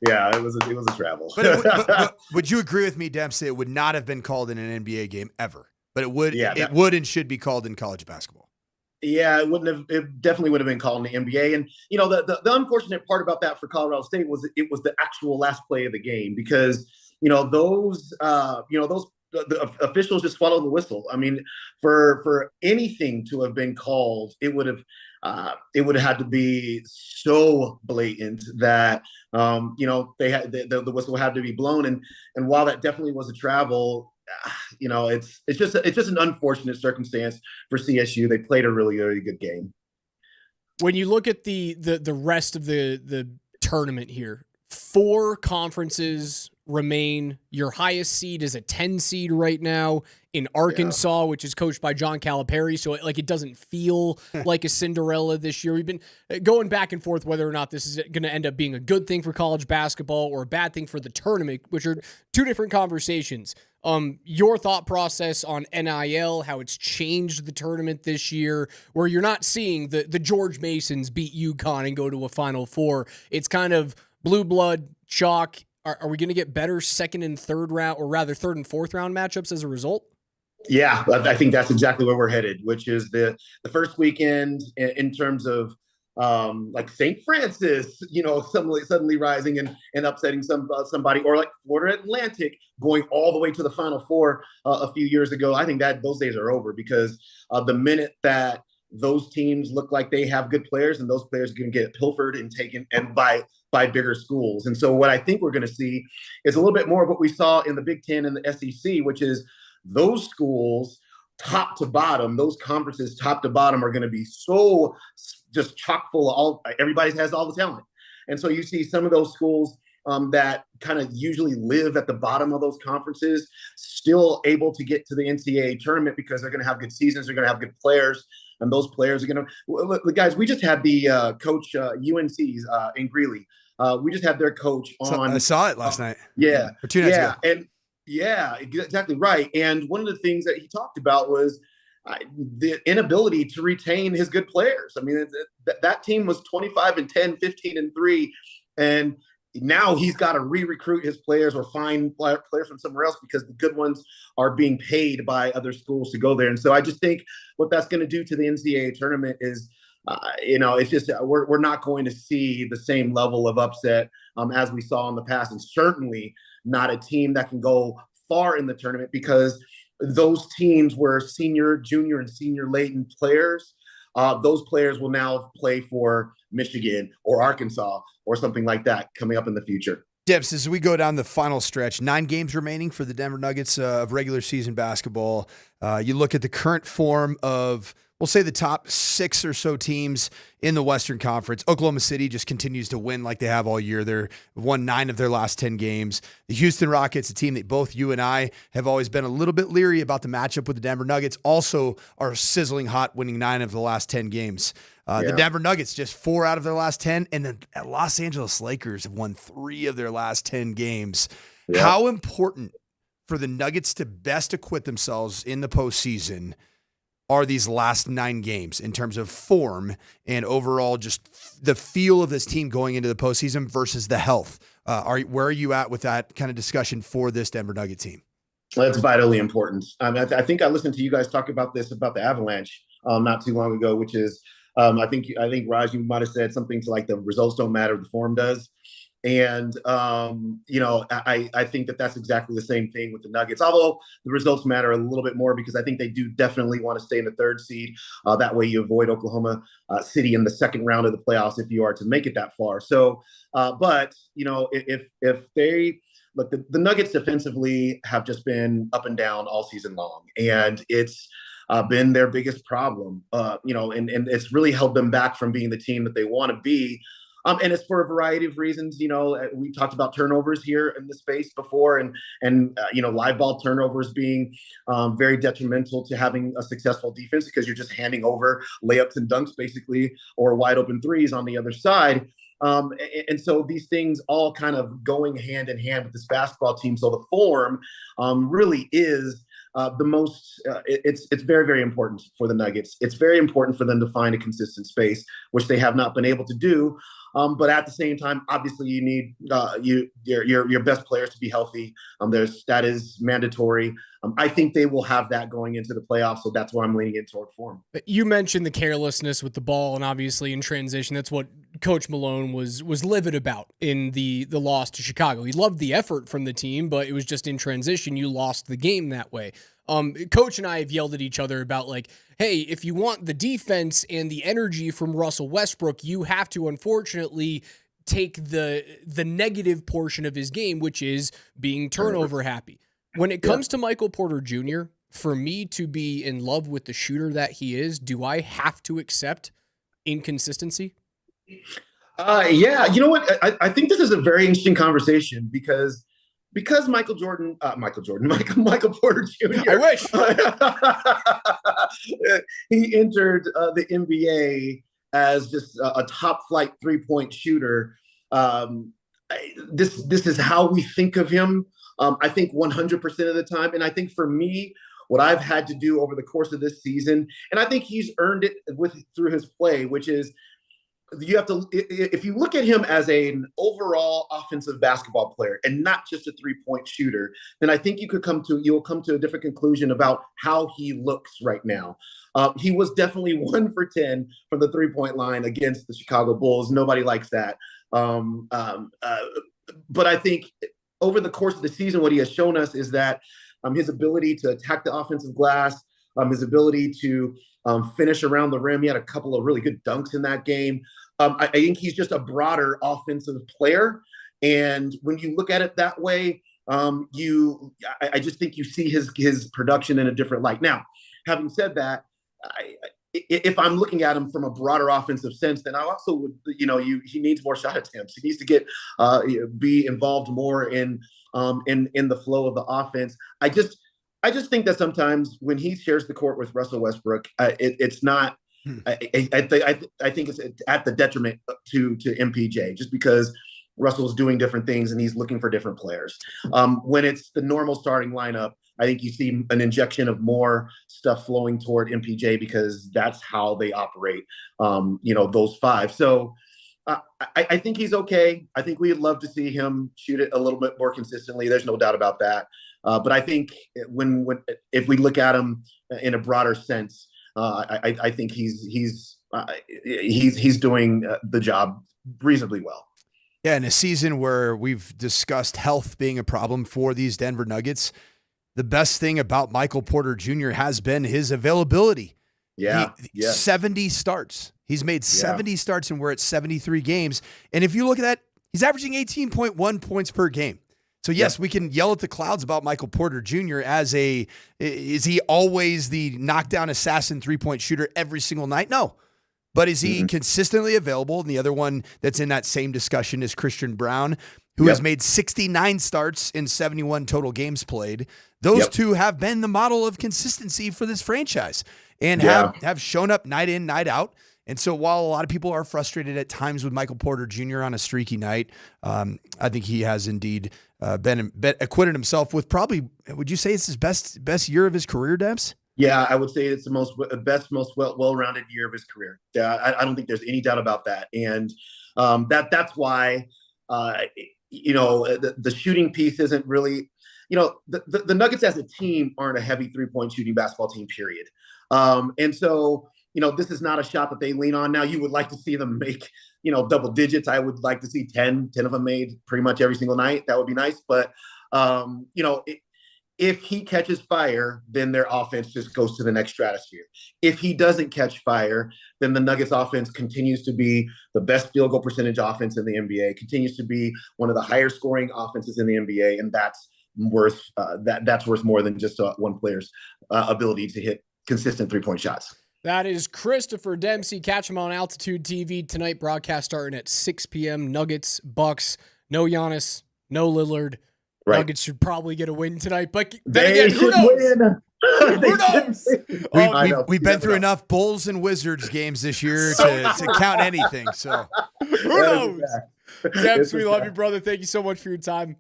Yeah, it was a travel. But would you agree with me, Dempsey? It would not have been called in an NBA game ever, but it would. Yeah, it would and should be called in college basketball. Yeah, it definitely would have been called in the NBA. And the unfortunate part about that for Colorado State was it was the actual last play of the game, because the officials just swallowed the whistle. I mean, for anything to have been called, it would have had to be so blatant that they had the whistle had to be blown. And while that definitely was a travel, it's just an unfortunate circumstance for CSU. They played a really, really good game. When you look at the rest of the tournament here, 4 conferences remain. Your highest seed is a 10 seed right now in Arkansas, which is coached by John Calipari. So it doesn't feel like a Cinderella this year. We've been going back and forth whether or not this is going to end up being a good thing for college basketball or a bad thing for the tournament, which are two different conversations. Your thought process on NIL, how it's changed the tournament this year, where you're not seeing the George Masons beat UConn and go to a Final Four. It's kind of blue blood, chalk. Are we going to get better second and third round, or rather third and fourth round matchups as a result? Yeah, I think that's exactly where we're headed, which is the first weekend in terms of like St. Francis, suddenly rising and upsetting somebody, or like Florida Atlantic going all the way to the Final Four a few years ago. I think that those days are over, because the minute that those teams look like they have good players, and those players are going to get pilfered and taken and by bigger schools. And so what I think we're going to see is a little bit more of what we saw in the Big Ten and the SEC, which is those schools top to bottom, those conferences top to bottom are going to be so just chock full of everybody has all the talent. And so you see some of those schools that kind of usually live at the bottom of those conferences still able to get to the NCAA tournament because they're going to have good seasons, they're going to have good players, and those players are going to look. Guys, we just had the coach UNC's in Greeley. We just had their coach on. I saw it last night. Yeah. Or 2 nights ago. And yeah, exactly right. And one of the things that he talked about was the inability to retain his good players. I mean, that team was 25-10, 15-3, and now he's got to re-recruit his players or find players from somewhere else because the good ones are being paid by other schools to go there. And so I just think what that's going to do to the NCAA tournament is, it's just we're not going to see the same level of upset as we saw in the past, and certainly not a team that can go far in the tournament, because those teams were senior, junior, and senior laden players. Those players will now play for Michigan or Arkansas or something like that coming up in the future. Dips, as we go down the final stretch, 9 games remaining for the Denver Nuggets of regular season basketball. You look at the current form of, we'll say, the top 6 or so teams in the Western Conference. Oklahoma City just continues to win like they have all year. They've won 9 of their last 10 games. The Houston Rockets, a team that both you and I have always been a little bit leery about the matchup with the Denver Nuggets, also are sizzling hot, winning 9 of the last 10 games. The Denver Nuggets, just 4 out of their last 10, and the Los Angeles Lakers have won 3 of their last 10 games. Yeah. How important for the Nuggets to best acquit themselves in the postseason are these last 9 games in terms of form and overall just the feel of this team going into the postseason versus the health? Where are you at with that kind of discussion for this Denver Nugget team? That's vitally important. I think I listened to you guys talk about this, about the Avalanche not too long ago, which is, I think Raj, you might have said something to like the results don't matter, the form does. And, I think that that's exactly the same thing with the Nuggets, although the results matter a little bit more because I think they do definitely want to stay in the 3rd seed. That way you avoid Oklahoma City in the 2nd round of the playoffs if you are to make it that far. So, if they look, the Nuggets defensively have just been up and down all season long, and it's been their biggest problem, and it's really held them back from being the team that they want to be. And it's for a variety of reasons. We talked about turnovers here in the space before, and live ball turnovers being very detrimental to having a successful defense because you're just handing over layups and dunks basically, or wide open threes on the other side. And so these things all kind of going hand in hand with this basketball team. So the form really is the most, it's very, very important for the Nuggets. It's very important for them to find a consistent space, which they have not been able to do. But at the same time, obviously, you need your best players to be healthy. That is mandatory. I think they will have that going into the playoffs, so that's where I'm leaning in toward form. You mentioned the carelessness with the ball, and obviously in transition, that's what Coach Malone was livid about in the loss to Chicago. He loved the effort from the team, but it was just in transition, you lost the game that way. Coach and I have yelled at each other about like, hey, if you want the defense and the energy from Russell Westbrook, you have to unfortunately take the negative portion of his game, which is being turnover happy. When it comes to Michael Porter Jr., for me to be in love with the shooter that he is, do I have to accept inconsistency? Yeah, you know what? I think this is a very interesting conversation because Michael Porter Jr. I wish he entered the NBA as just a top flight 3-point shooter. This is how we think of him. I think 100% of the time. And I think for me, what I've had to do over the course of this season, and I think he's earned it through his play, which is you have to, if you look at him as an overall offensive basketball player and not just a 3-point shooter, then I think you'll come to a different conclusion about how he looks right now. He was definitely 1 for 10 from the 3-point line against the Chicago Bulls. Nobody likes that. But I think over the course of the season, what he has shown us is that his ability to attack the offensive glass, his ability to finish around the rim. He had a couple of really good dunks in that game. I think he's just a broader offensive player. And when you look at it that way, I just think you see his production in a different light. Now, having said that, if I'm looking at him from a broader offensive sense, then I also would, he needs more shot attempts. He needs to be involved more in the flow of the offense. I just think that sometimes when he shares the court with Russell Westbrook, it's not. I think it's at the detriment to MPJ, just because Russell's doing different things and he's looking for different players. When it's the normal starting lineup, I think you see an injection of more stuff flowing toward MPJ because that's how they operate. Those 5. So I think he's okay. I think we'd love to see him shoot it a little bit more consistently. There's no doubt about that. But I think if we look at him in a broader sense, I think he's doing the job reasonably well. Yeah, in a season where we've discussed health being a problem for these Denver Nuggets, the best thing about Michael Porter Jr. has been his availability. Yeah. 70 starts. He's made 70 starts, and we're at 73 games. And if you look at that, he's averaging 18.1 points per game. So, yes, we can yell at the clouds about Michael Porter Jr. Is he always the knockdown assassin 3-point shooter every single night? No. But is he consistently available? And the other one that's in that same discussion is Christian Brown, who has made 69 starts in 71 total games played. Those two have been the model of consistency for this franchise and have shown up night in, night out. And so while a lot of people are frustrated at times with Michael Porter Jr. on a streaky night, I think he has indeed been acquitted himself with probably, would you say it's his best year of his career, Debs? Yeah, I would say it's the most well-rounded year of his career. I don't think there's any doubt about that. And that's why, the shooting piece isn't really, the Nuggets as a team aren't a heavy 3-point shooting basketball team, period. And so, this is not a shot that they lean on. Now, you would like to see them make, double digits. I would like to see 10 of them made pretty much every single night. That would be nice. But, if he catches fire, then their offense just goes to the next stratosphere. If he doesn't catch fire, then the Nuggets offense continues to be the best field goal percentage offense in the NBA, continues to be one of the higher scoring offenses in the NBA. And that's worth more than just one player's ability to hit consistent 3-point shots. That is Christopher Dempsey. Catch him on Altitude TV tonight. Broadcast starting at 6 p.m. Nuggets, Bucks. No Giannis, no Lillard. Right. Nuggets should probably get a win tonight, but then again, who knows? Who knows? We've been through enough Bulls and Wizards games this year to count anything. So who knows? Debs, we love you, brother. Thank you so much for your time.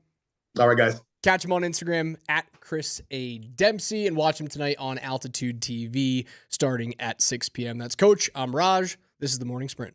All right, guys. Catch him on Instagram at Chris A. Dempsey and watch him tonight on Altitude TV starting at 6 p.m. That's Coach. I'm Raj. This is the Morning Sprint.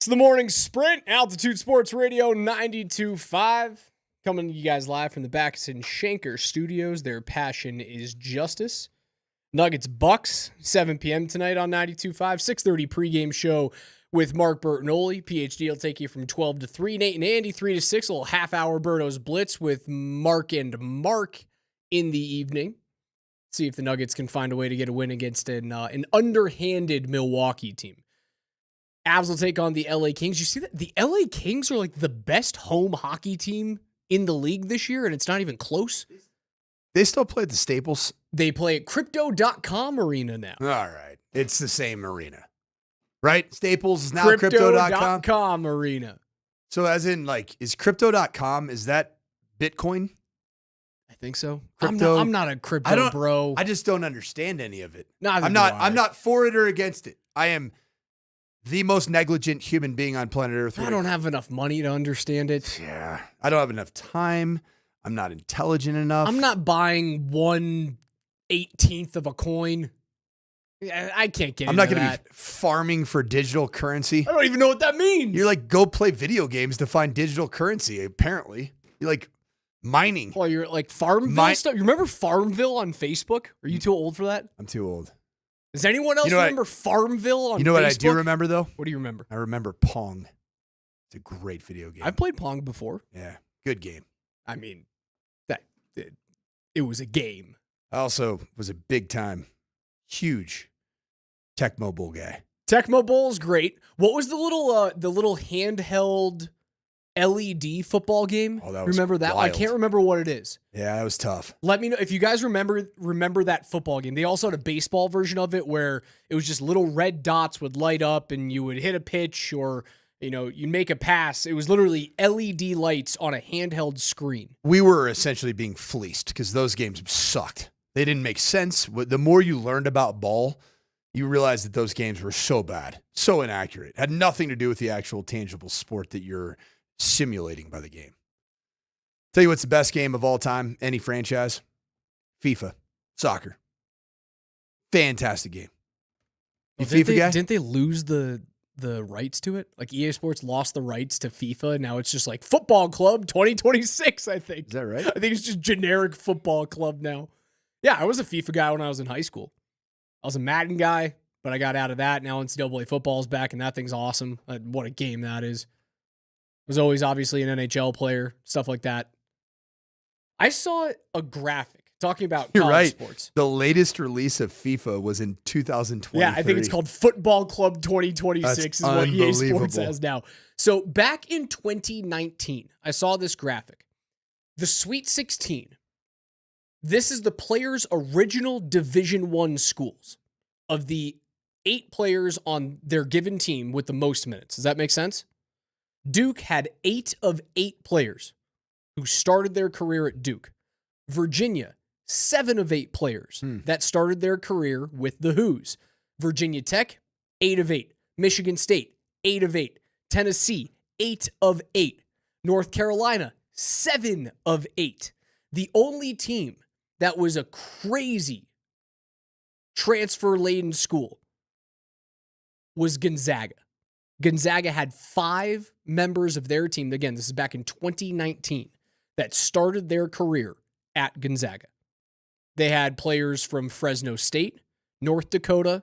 It's the morning sprint, Altitude Sports Radio 92.5. Coming to you guys live from the Backus and Schenker studios. Their passion is justice. Nuggets Bucks, 7 p.m. tonight on 92.5. 6:30 pregame show with Mark Bertinoli. PhD will take you from 12 to 3. Nate and Andy, 3 to 6. A little half-hour Berto's Blitz with Mark and Mark in the evening. See if the Nuggets can find a way to get a win against an underhanded Milwaukee team. Avs will take on the LA Kings. You see that? The LA Kings are like the best home hockey team in the league this year, and it's not even close. They still play at the Staples? They play at Crypto.com Arena now. All right. It's the same arena. Right? Staples is now Crypto.com? Crypto.com Arena. So as in, like, is Crypto.com, is that Bitcoin? I think so. Crypto, I'm not a crypto bro. I just don't understand any of it. Neither I'm not for it or against it. I am the most negligent human being on planet Earth. I don't have enough money to understand it. Yeah. I don't have enough time. I'm not intelligent enough. I'm not buying 1/18th of a coin. I can't get I'm not into going to that. be farming for digital currency. I don't even know what that means. You're like, go play video games to find digital currency, apparently. You're like mining. Well, you're like Farmville stuff. You remember Farmville on Facebook? Are you too old for that? I'm too old. Does anyone else remember Farmville on Facebook? You know what I do remember, though? What do you remember? I remember Pong. It's a great video game. I've played Pong before. Yeah, good game. I mean, it was a game. I also was a big-time, huge Tecmo Bowl guy. Tecmo Bowl's great. What was the little handheld LED football game? Oh, that was remember that? wild. I can't remember what it is. Yeah, that was tough. Let me know if you guys remember that football game. They also had a baseball version of it where it was just little red dots would light up and you would hit a pitch or you'd make a pass. It was literally LED lights on a handheld screen. We were essentially being fleeced because those games sucked. They didn't make sense. The more you learned about ball, you realized that those games were so bad, so inaccurate. Had nothing to do with the actual tangible sport that you're simulating by the game. Tell you what's the best game of all time, any franchise? FIFA. Soccer. Fantastic game. You FIFA guy? Didn't they lose the rights to it? Like EA Sports lost the rights to FIFA, and now it's just like Football Club 2026, I think. Is that right? I think it's just generic Football Club now. Yeah, I was a FIFA guy when I was in high school. I was a Madden guy, but I got out of that. Now NCAA football is back, and that thing's awesome. What a game that is. Was always obviously an NHL player, stuff like that. I saw a graphic talking about college sports. The latest release of FIFA was in 2023. Yeah, I think it's called Football Club 2026 is what EA Sports has now. So back in 2019, I saw this graphic. The Sweet 16. This is the players' original Division I schools of the 8 players on their given team with the most minutes. Does that make sense? Duke had 8 of 8 players who started their career at Duke. Virginia, 7 of 8 players that started their career with the Who's. Virginia Tech, 8 of 8. Michigan State, 8 of 8. Tennessee, 8 of 8. North Carolina, 7 of 8. The only team that was a crazy transfer-laden school was Gonzaga. Gonzaga had 5 members of their team, again, this is back in 2019, that started their career at Gonzaga. They had players from Fresno State, North Dakota,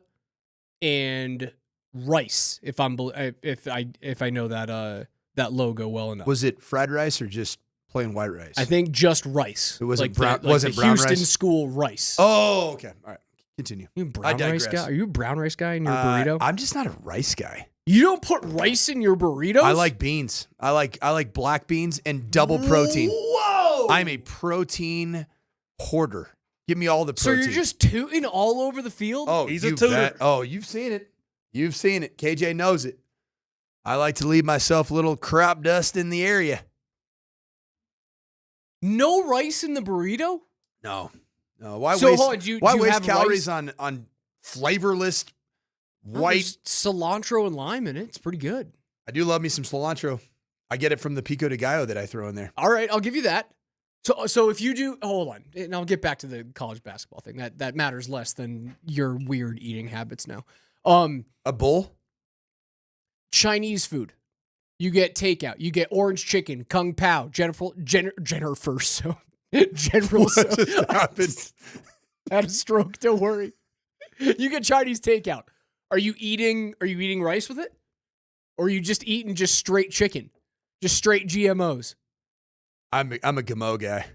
and Rice, if I know that logo well enough. Was it fried rice or just plain white rice? I think just Rice. It wasn't like brown. the Wasn't brown Houston rice? school Rice. Oh, okay. All right. Continue. You a brown rice guy? Are you a brown rice guy in your burrito? I'm just not a rice guy. You don't put rice in your burritos? I like beans. I like black beans and double protein. Whoa! I'm a protein hoarder. Give me all the protein. So you're just tooting all over the field? Oh, He's a tutor. bet. Oh, you've seen it. You've seen it. KJ knows it. I like to leave myself a little crop dust in the area. No rice in the burrito? No. Why So, waste, hold on, do you waste have calories rice? on flavorless white? There's cilantro and lime in it. It's pretty good. I do love me some cilantro. I get it from the pico de gallo that I throw in there. All right, I'll give you that. So if you do, hold on, and I'll get back to the college basketball thing. That matters less than your weird eating habits now. A bowl? Chinese food. You get takeout. You get orange chicken, Kung Pao, General So. General So. What just happened? Had a stroke, don't worry. You get Chinese takeout. Are you eating rice with it? Or are you just eating just straight chicken? Just straight GMOs? I'm a Gamo guy.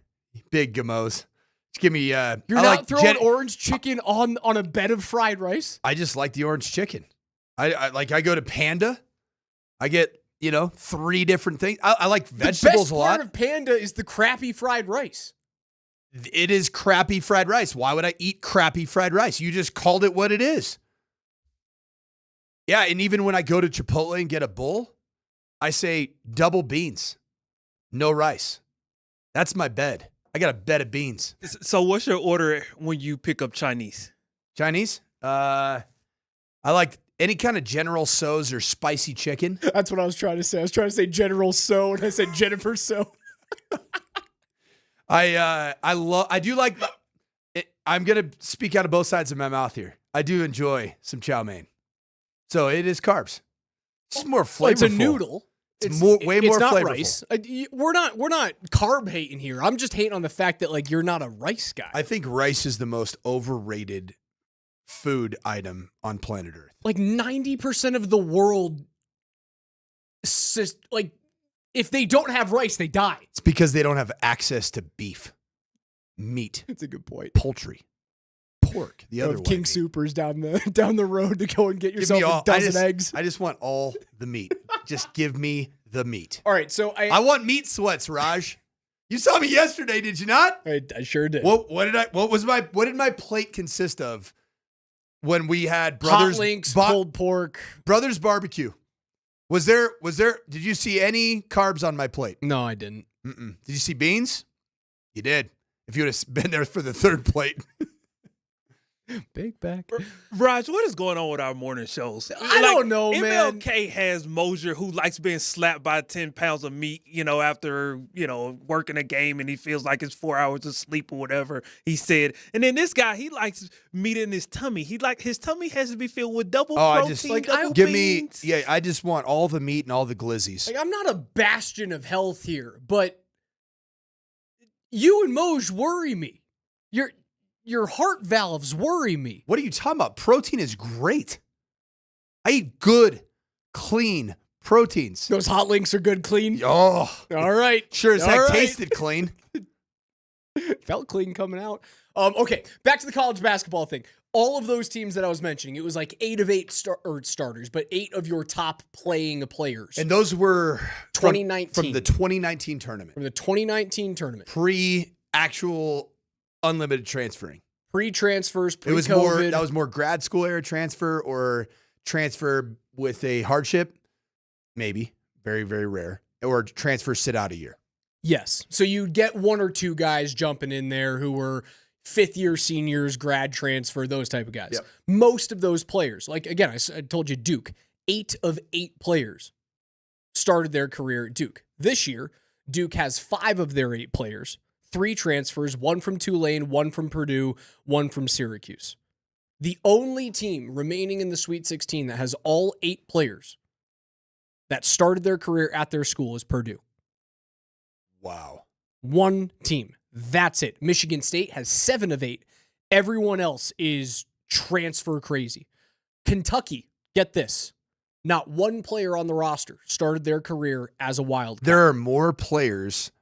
Big Gamos. Just give me You're not throwing orange chicken on a bed of fried rice? I just like the orange chicken. I go to Panda. I get, 3 different things. I like vegetables a lot. The best part of Panda is the crappy fried rice. It is crappy fried rice. Why would I eat crappy fried rice? You just called it what it is. Yeah, and even when I go to Chipotle and get a bowl, I say double beans, no rice. That's my bed. I got a bed of beans. So what's your order when you pick up Chinese? Chinese? I like any kind of General Tso's or spicy chicken. That's what I was trying to say. I was trying to say General So, and I said Jennifer So. I do like it. I'm going to speak out of both sides of my mouth here. I do enjoy some chow mein. So it is carbs. It's more flavorful. It's a noodle. It's way more not flavorful. Rice. We're not carb hating here. I'm just hating on the fact that you're not a rice guy. I think rice is the most overrated food item on planet Earth. 90% of the world, if they don't have rice, they die. It's because they don't have access to beef, meat. That's a good point. Poultry, pork. The other way. King Soopers down the road to go and get yourself a dozen eggs. I just want all the meat. Just give me the meat. All right, so I want meat sweats, Raj. You saw me yesterday, did you not? I sure did. What did my plate consist of when we had Brothers Hot links, pulled pork, Brothers Barbecue? Was there did you see any carbs on my plate? No, I didn't. Did you see beans? You did. If you would have been there for the third plate. Big back. Raj, what is going on with our morning shows? I don't know, man. MLK has Moser, who likes being slapped by 10 pounds of meat, after, working a game, and he feels like it's 4 hours of sleep or whatever he said. And then this guy, he likes meat in his tummy. His tummy has to be filled with double protein, double beans. I just want all the meat and all the glizzies. I'm not a bastion of health here, but you and Moj worry me. Your heart valves worry me. What are you talking about? Protein is great. I eat good, clean proteins. Those hot links are good, clean? Oh. All right. Sure as heck tasted clean. Felt clean coming out. Okay, back to the college basketball thing. All of those teams that I was mentioning, it was 8 of 8 starters, but 8 of your top playing players. And those were 2019. From the 2019 tournament. From the 2019 tournament. Pre-actual unlimited transferring. Pre-transfers, pre-COVID. That was more grad school era transfer or transfer with a hardship. Maybe. Very, very rare. Or transfer sit out a year. Yes. So you'd get 1 or 2 guys jumping in there who were fifth-year seniors, grad transfer, those type of guys. Yep. Most of those players, again, I told you Duke, 8 of 8 players started their career at Duke. This year, Duke has 5 of their 8 players, 3 transfers, 1 from Tulane, 1 from Purdue, 1 from Syracuse. The only team remaining in the Sweet 16 that has all 8 players that started their career at their school is Purdue. Wow. 1 team. That's it. Michigan State has 7 of 8. Everyone else is transfer crazy. Kentucky, get this. Not 1 player on the roster started their career as a Wildcat. There are more players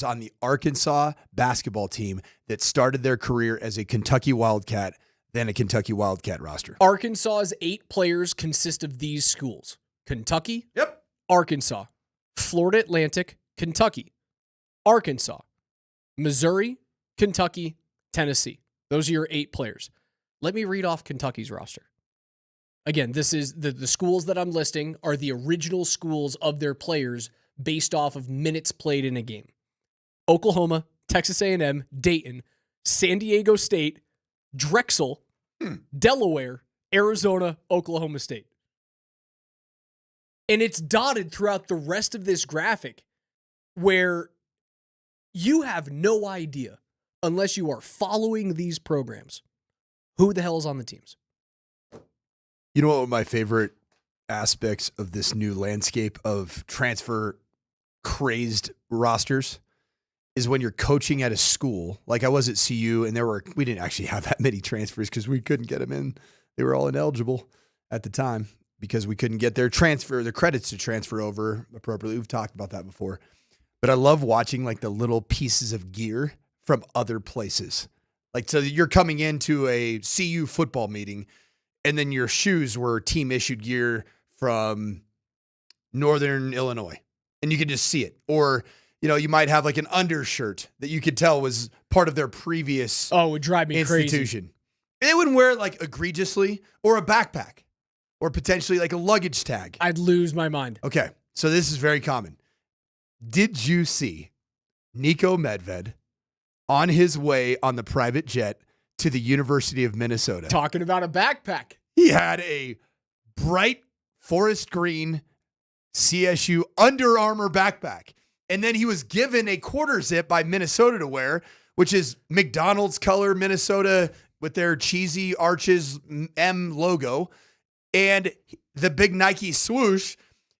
on the Arkansas basketball team that started their career as a Kentucky Wildcat than a Kentucky Wildcat roster. Arkansas's 8 players consist of these schools. Kentucky, yep. Arkansas, Florida Atlantic, Kentucky, Arkansas, Missouri, Kentucky, Tennessee. Those are your 8 players. Let me read off Kentucky's roster. Again, this is the schools that I'm listing are the original schools of their players based off of minutes played in a game. Oklahoma, Texas A&M, Dayton, San Diego State, Drexel, Delaware, Arizona, Oklahoma State. And it's dotted throughout the rest of this graphic where you have no idea, unless you are following these programs, who the hell is on the teams. You know what my favorite aspects of this new landscape of transfer crazed rosters is when you're coaching at a school. Like I was at CU, and we didn't actually have that many transfers because we couldn't get them in. They were all ineligible at the time because we couldn't get their credits to transfer over appropriately. We've talked about that before. But I love watching like the little pieces of gear from other places. Like, so you're coming into a CU football meeting, and then your shoes were team issued gear from Northern Illinois, and you could just see it. Or, you might have like an undershirt that you could tell was part of their previous it would drive me institution. crazy. They wouldn't wear it like egregiously, or a backpack, or potentially like a luggage tag. I'd lose my mind. Okay, so this is very common. Did you see Nico Medved on his way on the private jet to the University of Minnesota? Talking about a backpack. He had a bright forest green CSU Under Armour backpack. And then he was given a quarter zip by Minnesota to wear, which is McDonald's color Minnesota with their cheesy Arches M logo, and the big Nike swoosh,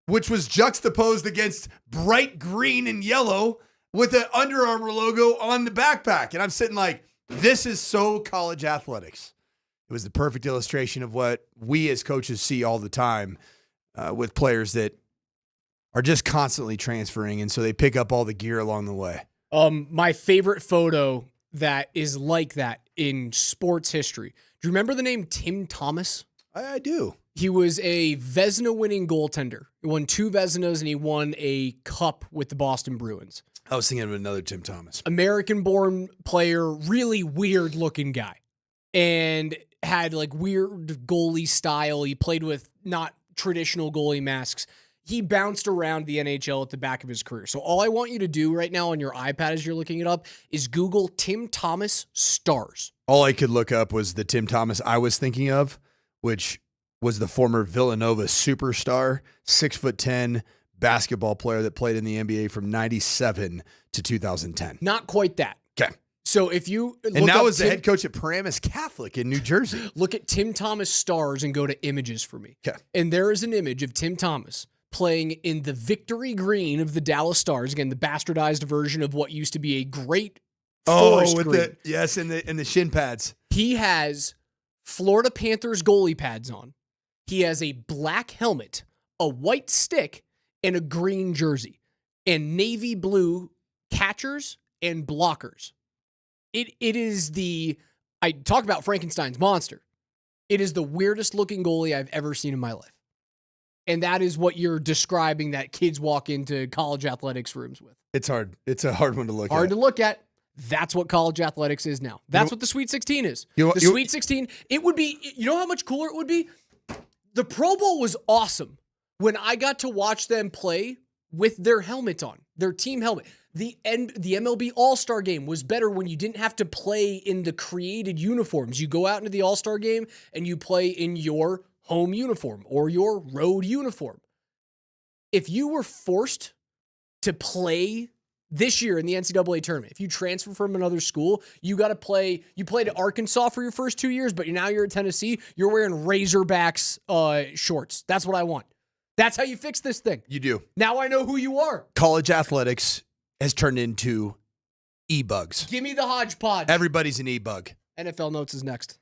which was juxtaposed against bright green and yellow with an Under Armour logo on the backpack. And I'm sitting like, this is so college athletics. It was the perfect illustration of what we as coaches see all the time with players that are just constantly transferring, and so they pick up all the gear along the way. My favorite photo that is like that in sports history. Do you remember the name Tim Thomas? I do. He was a Vezina-winning goaltender. He won 2 Vezinas, and he won a cup with the Boston Bruins. I was thinking of another Tim Thomas. American-born player, really weird-looking guy, and had like weird goalie style. He played with not traditional goalie masks. He bounced around the NHL at the back of his career. So all I want you to do right now on your iPad as you're looking it up is Google Tim Thomas stars. All I could look up was the Tim Thomas I was thinking of, which was the former Villanova superstar, 6'10" basketball player that played in the NBA from 97 to 2010. Not quite that. Okay. So if you and now is the head coach at Paramus Catholic in New Jersey. Look at Tim Thomas stars and go to images for me. Okay. And there is an image of Tim Thomas playing in the victory green of the Dallas Stars. Again, the bastardized version of what used to be a great forest green. And the shin pads. He has Florida Panthers goalie pads on. He has a black helmet, a white stick, and a green jersey, and navy blue catchers and blockers. It is I talk about Frankenstein's monster. It is the weirdest looking goalie I've ever seen in my life. And that is what you're describing that kids walk into college athletics rooms with. It's hard. It's a hard one to look at. Hard to look at. That's what college athletics is now. That's what the Sweet 16 is. The Sweet 16, it would be, you know how much cooler it would be? The Pro Bowl was awesome when I got to watch them play with their helmet on, their team helmet. The MLB All-Star game was better when you didn't have to play in the created uniforms. You go out into the All-Star game and you play in your home uniform or your road uniform. If you were forced to play this year in the NCAA tournament, if you transfer from another school, you got to play. You played at Arkansas for your first 2 years, but now you're at Tennessee. You're wearing Razorbacks shorts. That's what I want. That's how you fix this thing. You do. Now I know who you are. College athletics has turned into e-bugs. Give me the hodgepodge. Everybody's an e-bug. NFL Notes is next.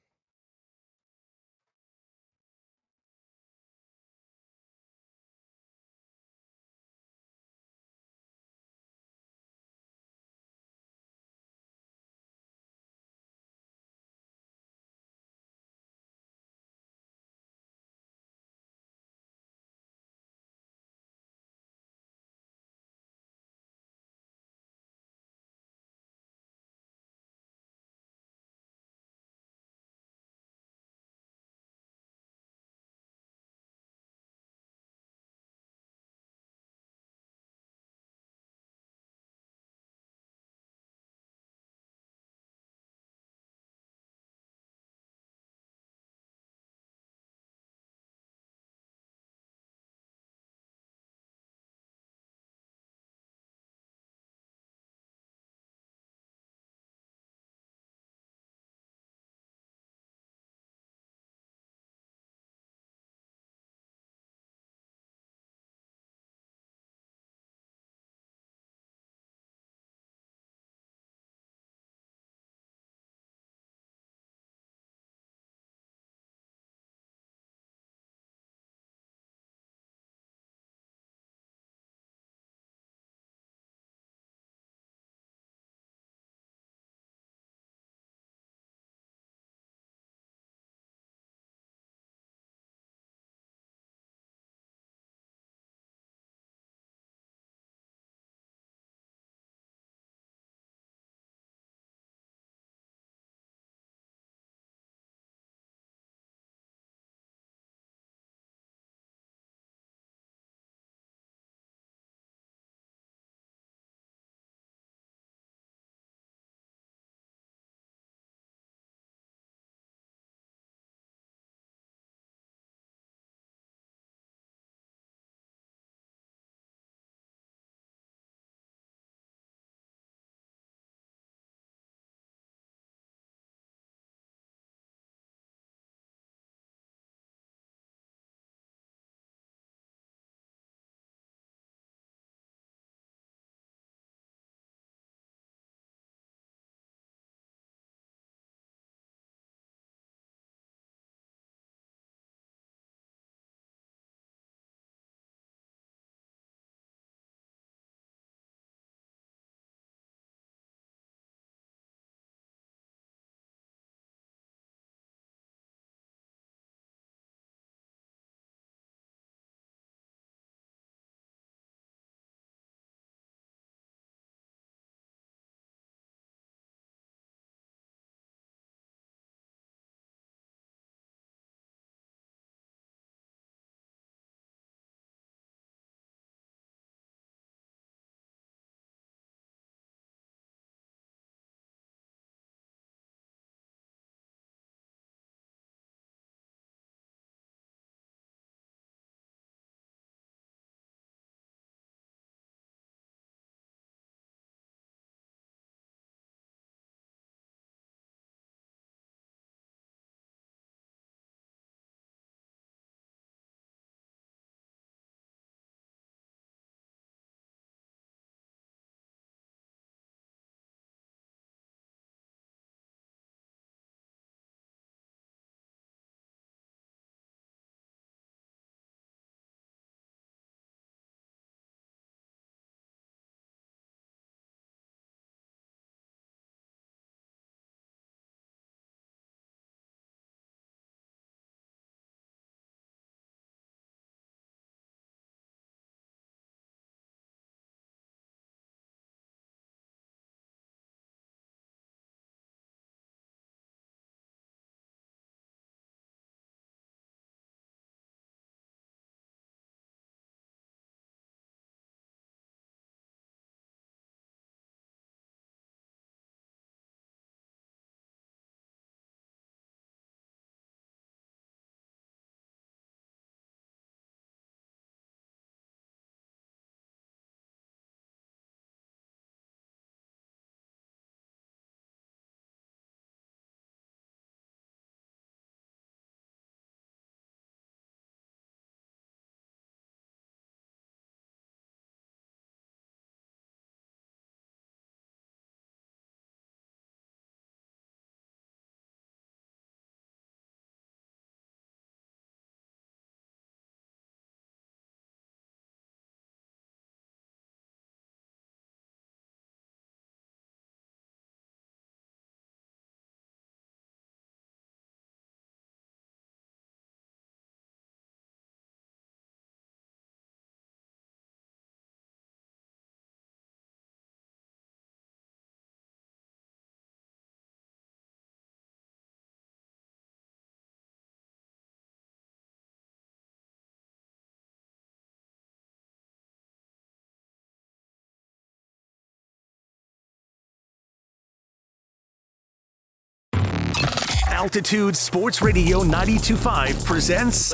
Altitude Sports Radio 92.5 presents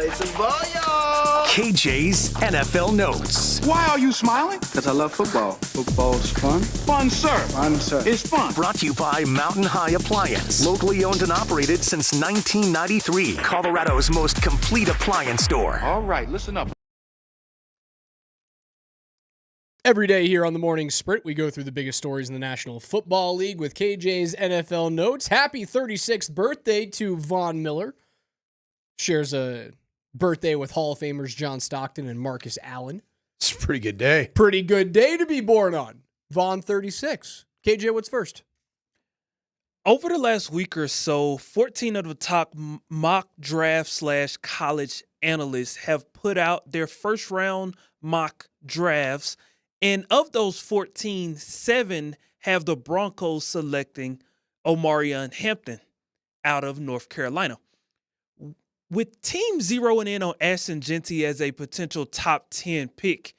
KJ's NFL Notes. Why are you smiling? Because I love football. Football's fun. Fun, sir. Fun, sir. It's fun. Brought to you by Mountain High Appliance. Locally owned and operated since 1993. Colorado's most complete appliance store. All right, listen up. Every day here on the Morning Sprint, we go through the biggest stories in the National Football League with KJ's NFL Notes. Happy 36th birthday to Von Miller. Shares a birthday with Hall of Famers John Stockton and Marcus Allen. It's a pretty good day. Pretty good day to be born on. Von 36. KJ, what's first? Over the last week or so, 14 of the top mock draft / college analysts have put out their first round mock drafts. And of those 14, 7 have the Broncos selecting Omarion Hampton out of North Carolina. With teams zeroing in on Ashton Jeanty as a potential top 10 pick,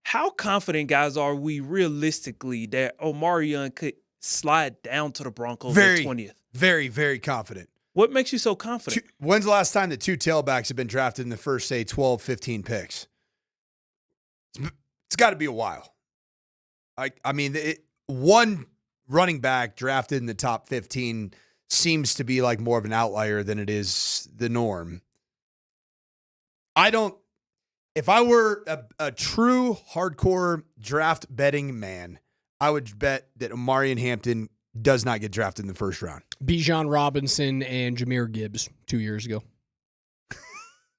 how confident, guys, are we realistically that Omarion could slide down to the Broncos at 20th? Very, very confident. What makes you so confident? When's the last time the two tailbacks have been drafted in the first, say, 12, 15 picks? It's got to be a while. I mean, one running back drafted in the top 15 seems to be like more of an outlier than it is the norm. If I were a true hardcore draft betting man, I would bet that Omarion Hampton does not get drafted in the first round. Bijan Robinson and Jahmyr Gibbs 2 years ago.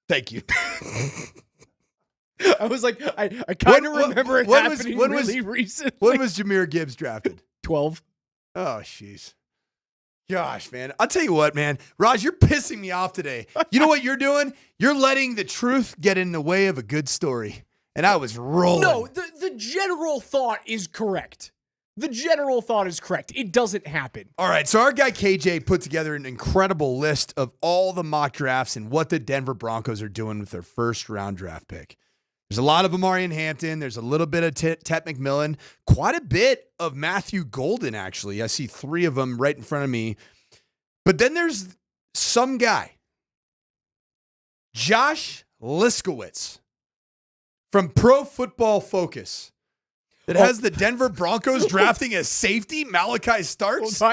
Thank you. I was like, I kind of remember it happening really recently. When was Jahmyr Gibbs drafted? 12. Oh, jeez. Gosh, man. I'll tell you what, man. Raj, you're pissing me off today. You know what you're doing? You're letting the truth get in the way of a good story. And I was rolling. No, the general thought is correct. The general thought is correct. It doesn't happen. All right, so our guy KJ put together an incredible list of all the mock drafts and what the Denver Broncos are doing with their first round draft pick. There's a lot of Omarion Hampton. There's a little bit of Tet McMillan. Quite a bit of Matthew Golden, actually. I see 3 of them right in front of me. But then there's some guy, Josh Liskowitz from Pro Football Focus, that has the Denver Broncos drafting as safety Malachi Starks. Well,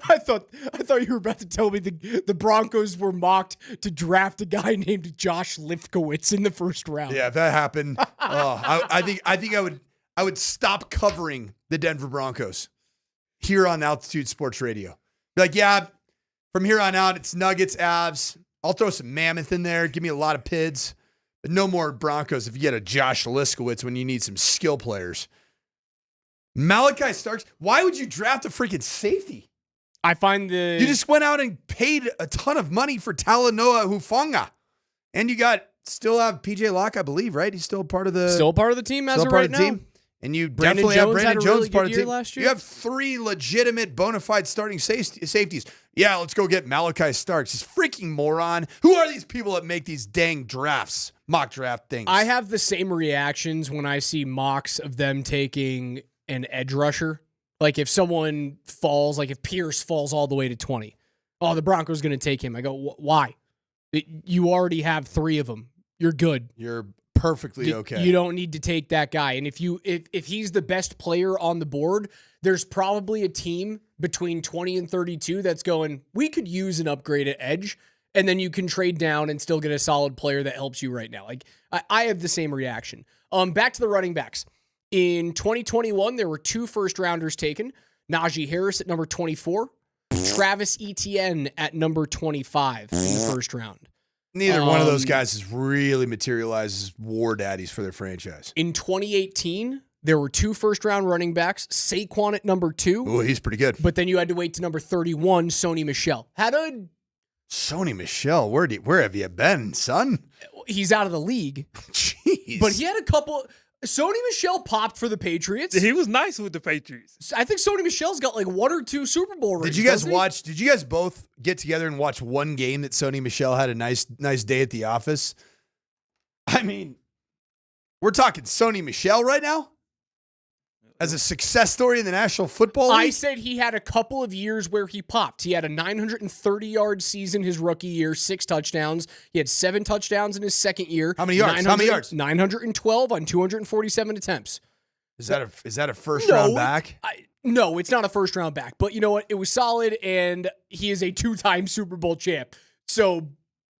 I thought you were about to tell me the Broncos were mocked to draft a guy named Josh Lifkowitz in the first round. Yeah, if that happened, I think I would stop covering the Denver Broncos here on Altitude Sports Radio. Be like, yeah, from here on out, it's Nuggets, Avs. I'll throw some Mammoth in there. Give me a lot of Pids. But no more Broncos if you get a Josh Liskowitz when you need some skill players. Malachi Starks, why would you draft a freaking safety? I find You just went out and paid a ton of money for Talanoa Hufanga. And you still have PJ Locke, I believe, right? He's still part of the team as of right now. And you Brandon definitely have Jones Brandon had a Jones really part good of the year team. last year. You have 3 legitimate bona fide starting safeties. Yeah, let's go get Malachi Starks. This freaking moron. Who are these people that make these dang drafts, mock draft things? I have the same reactions when I see mocks of them taking an edge rusher. Like if someone falls, like if Pierce falls all the way to 20. Oh, the Broncos going to take him. I go, why? You already have 3 of them. You're good. You're perfectly okay. You don't need to take that guy. And if he's the best player on the board, there's probably a team between 20 and 32 that's going, we could use an upgraded edge, and then you can trade down and still get a solid player that helps you right now. Like I have the same reaction. Back to the running backs. In 2021, there were 2 first-rounders taken. Najee Harris at number 24, Travis Etienne at number 25 in the first round. Neither one of those guys has really materialized as war daddies for their franchise. In 2018, there were 2 first-round running backs. Saquon at number 2. Oh, he's pretty good. But then you had to wait to number 31, Sony Michel. Sony Michel, where have you been, son? He's out of the league. Jeez. But he had a couple... Sony Michel popped for the Patriots. He was nice with the Patriots. I think Sony Michel's got like 1 or 2 Super Bowl rings. Did you guys both get together and watch one game that Sony Michel had a nice day at the office? I mean, we're talking Sony Michel right now? As a success story in the National Football League? I said he had a couple of years where he popped. He had a 930-yard season his rookie year, 6 touchdowns. He had 7 touchdowns in his second year. How many yards? 912 on 247 attempts. Is that a first-round back? No, it's not a first-round back. But you know what? It was solid, and he is a 2-time Super Bowl champ. So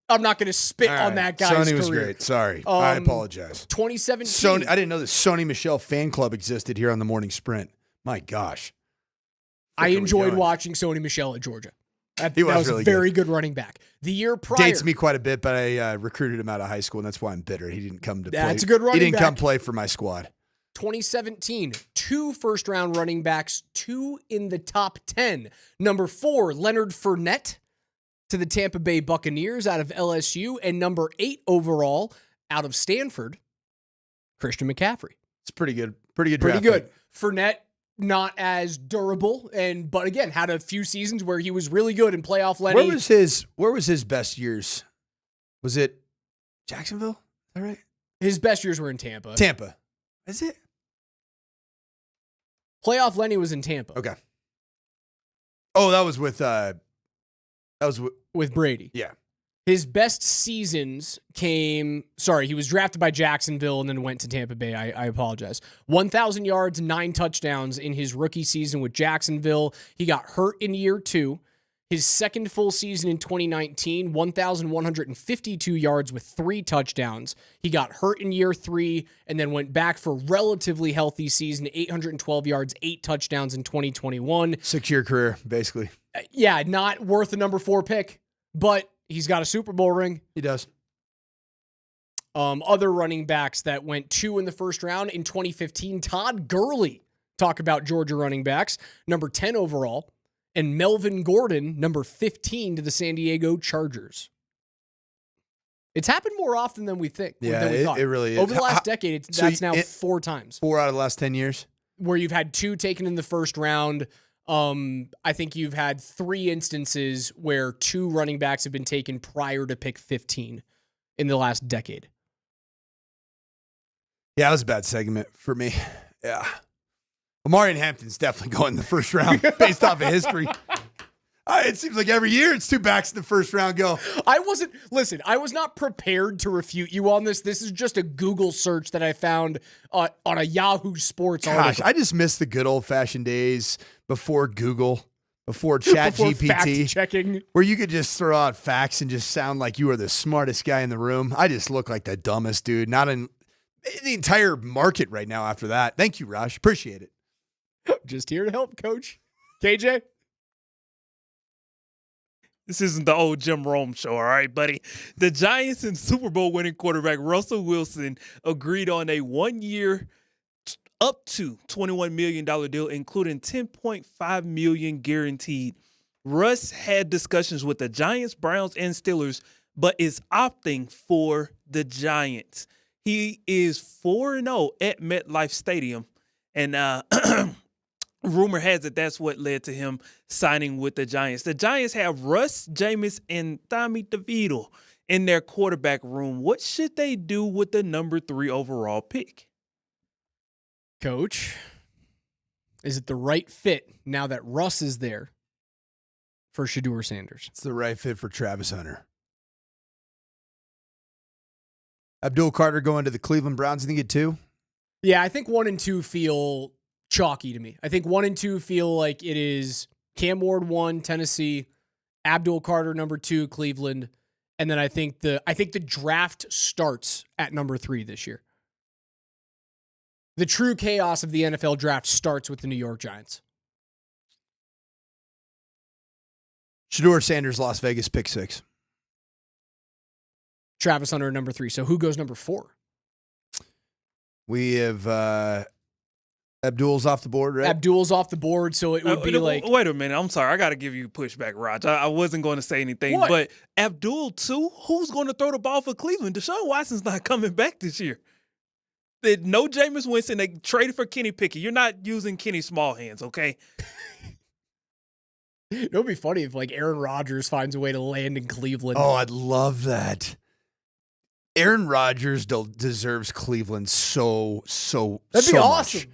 I'm not going to spit on that guy's Sony career. was great. Sorry. I apologize. 2017. Sony, I didn't know the Sony Michel fan club existed here on the Morning Sprint. My gosh. I enjoyed watching Sony Michel at Georgia. That was really a very good running back. The year prior. Dates me quite a bit, but I recruited him out of high school, and that's why I'm bitter. He didn't come to play. That's a good running back. He didn't come play for my squad. 2017, 2 first-round running backs, 2 in the top 10. Number 4, Leonard Fournette to the Tampa Bay Buccaneers out of LSU, and number 8 overall out of Stanford, Christian McCaffrey. It's pretty good. Pretty good. Fournette, not as durable, but again, had a few seasons where he was really good in playoff Lenny. Where was his best years? Was it Jacksonville? Is that right? His best years were in Tampa. Tampa. Is it? Playoff Lenny was in Tampa. Okay. Oh, that was with Brady. Yeah. His best seasons he was drafted by Jacksonville and then went to Tampa Bay. I apologize. 1,000 yards, 9 touchdowns in his rookie season with Jacksonville. He got hurt in year 2. His second full season in 2019, 1,152 yards with 3 touchdowns. He got hurt in year 3 and then went back for relatively healthy season, 812 yards, 8 touchdowns in 2021. 6-year career, basically. Yeah, not worth the number 4 pick, but he's got a Super Bowl ring. He does. Other running backs that went 2 in the first round in 2015, Todd Gurley. Talk about Georgia running backs. Number 10 overall. And Melvin Gordon, number 15 to the San Diego Chargers. It's happened more often than we think. Yeah, it really is. Over the last decade, that's now 4 times. 4 out of the last 10 years? Where you've had 2 taken in the first round. I think you've had 3 instances where 2 running backs have been taken prior to pick 15 in the last decade. Yeah, that was a bad segment for me. Yeah. Omarion Hampton's definitely going in the first round based off of history. It seems like every year it's 2 backs in the first round go. I was not prepared to refute you on this. This is just a Google search that I found on a Yahoo Sports article. I just miss the good old-fashioned days before Google, before ChatGPT. Fact-checking. Where you could just throw out facts and just sound like you were the smartest guy in the room. I just look like the dumbest dude. Not in the entire market right now after that. Thank you, Raj. Appreciate it. Just here to help, Coach. KJ? This isn't the old Jim Rome show, all right, buddy? The Giants and Super Bowl winning quarterback Russell Wilson agreed on a 1-year up to $21 million deal, including $10.5 million guaranteed. Russ had discussions with the Giants, Browns, and Steelers, but is opting for the Giants. He is 4-0 at MetLife Stadium, and rumor has it that's what led to him signing with the Giants. The Giants have Russ, Jameis, and Tommy DeVito in their quarterback room. What should they do with the number 3 overall pick? Coach, is it the right fit now that Russ is there for Shedeur Sanders? It's the right fit for Travis Hunter. Abdul Carter going to the Cleveland Browns. You think it too? Yeah, I think 1 and 2 feel chalky to me. I think 1 and 2 feel like it is Cam Ward 1, Tennessee, Abdul Carter number 2, Cleveland, and then I think the draft starts at number 3 this year. The true chaos of the NFL draft starts with the New York Giants. Shedeur Sanders, Las Vegas, pick 6. Travis Hunter number 3. So who goes number 4? We have Abdul's off the board, right? Abdul's off the board, so it would be like... Wait a minute. I'm sorry. I got to give you pushback, Raj. I wasn't going to say anything, but Abdul, too? Who's going to throw the ball for Cleveland? Deshaun Watson's not coming back this year. No Jameis Winston. They traded for Kenny Pickett. You're not using Kenny Small Hands, okay? It would be funny if Aaron Rodgers finds a way to land in Cleveland. Oh, I'd love that. Aaron Rodgers deserves Cleveland so That'd be awesome. Much.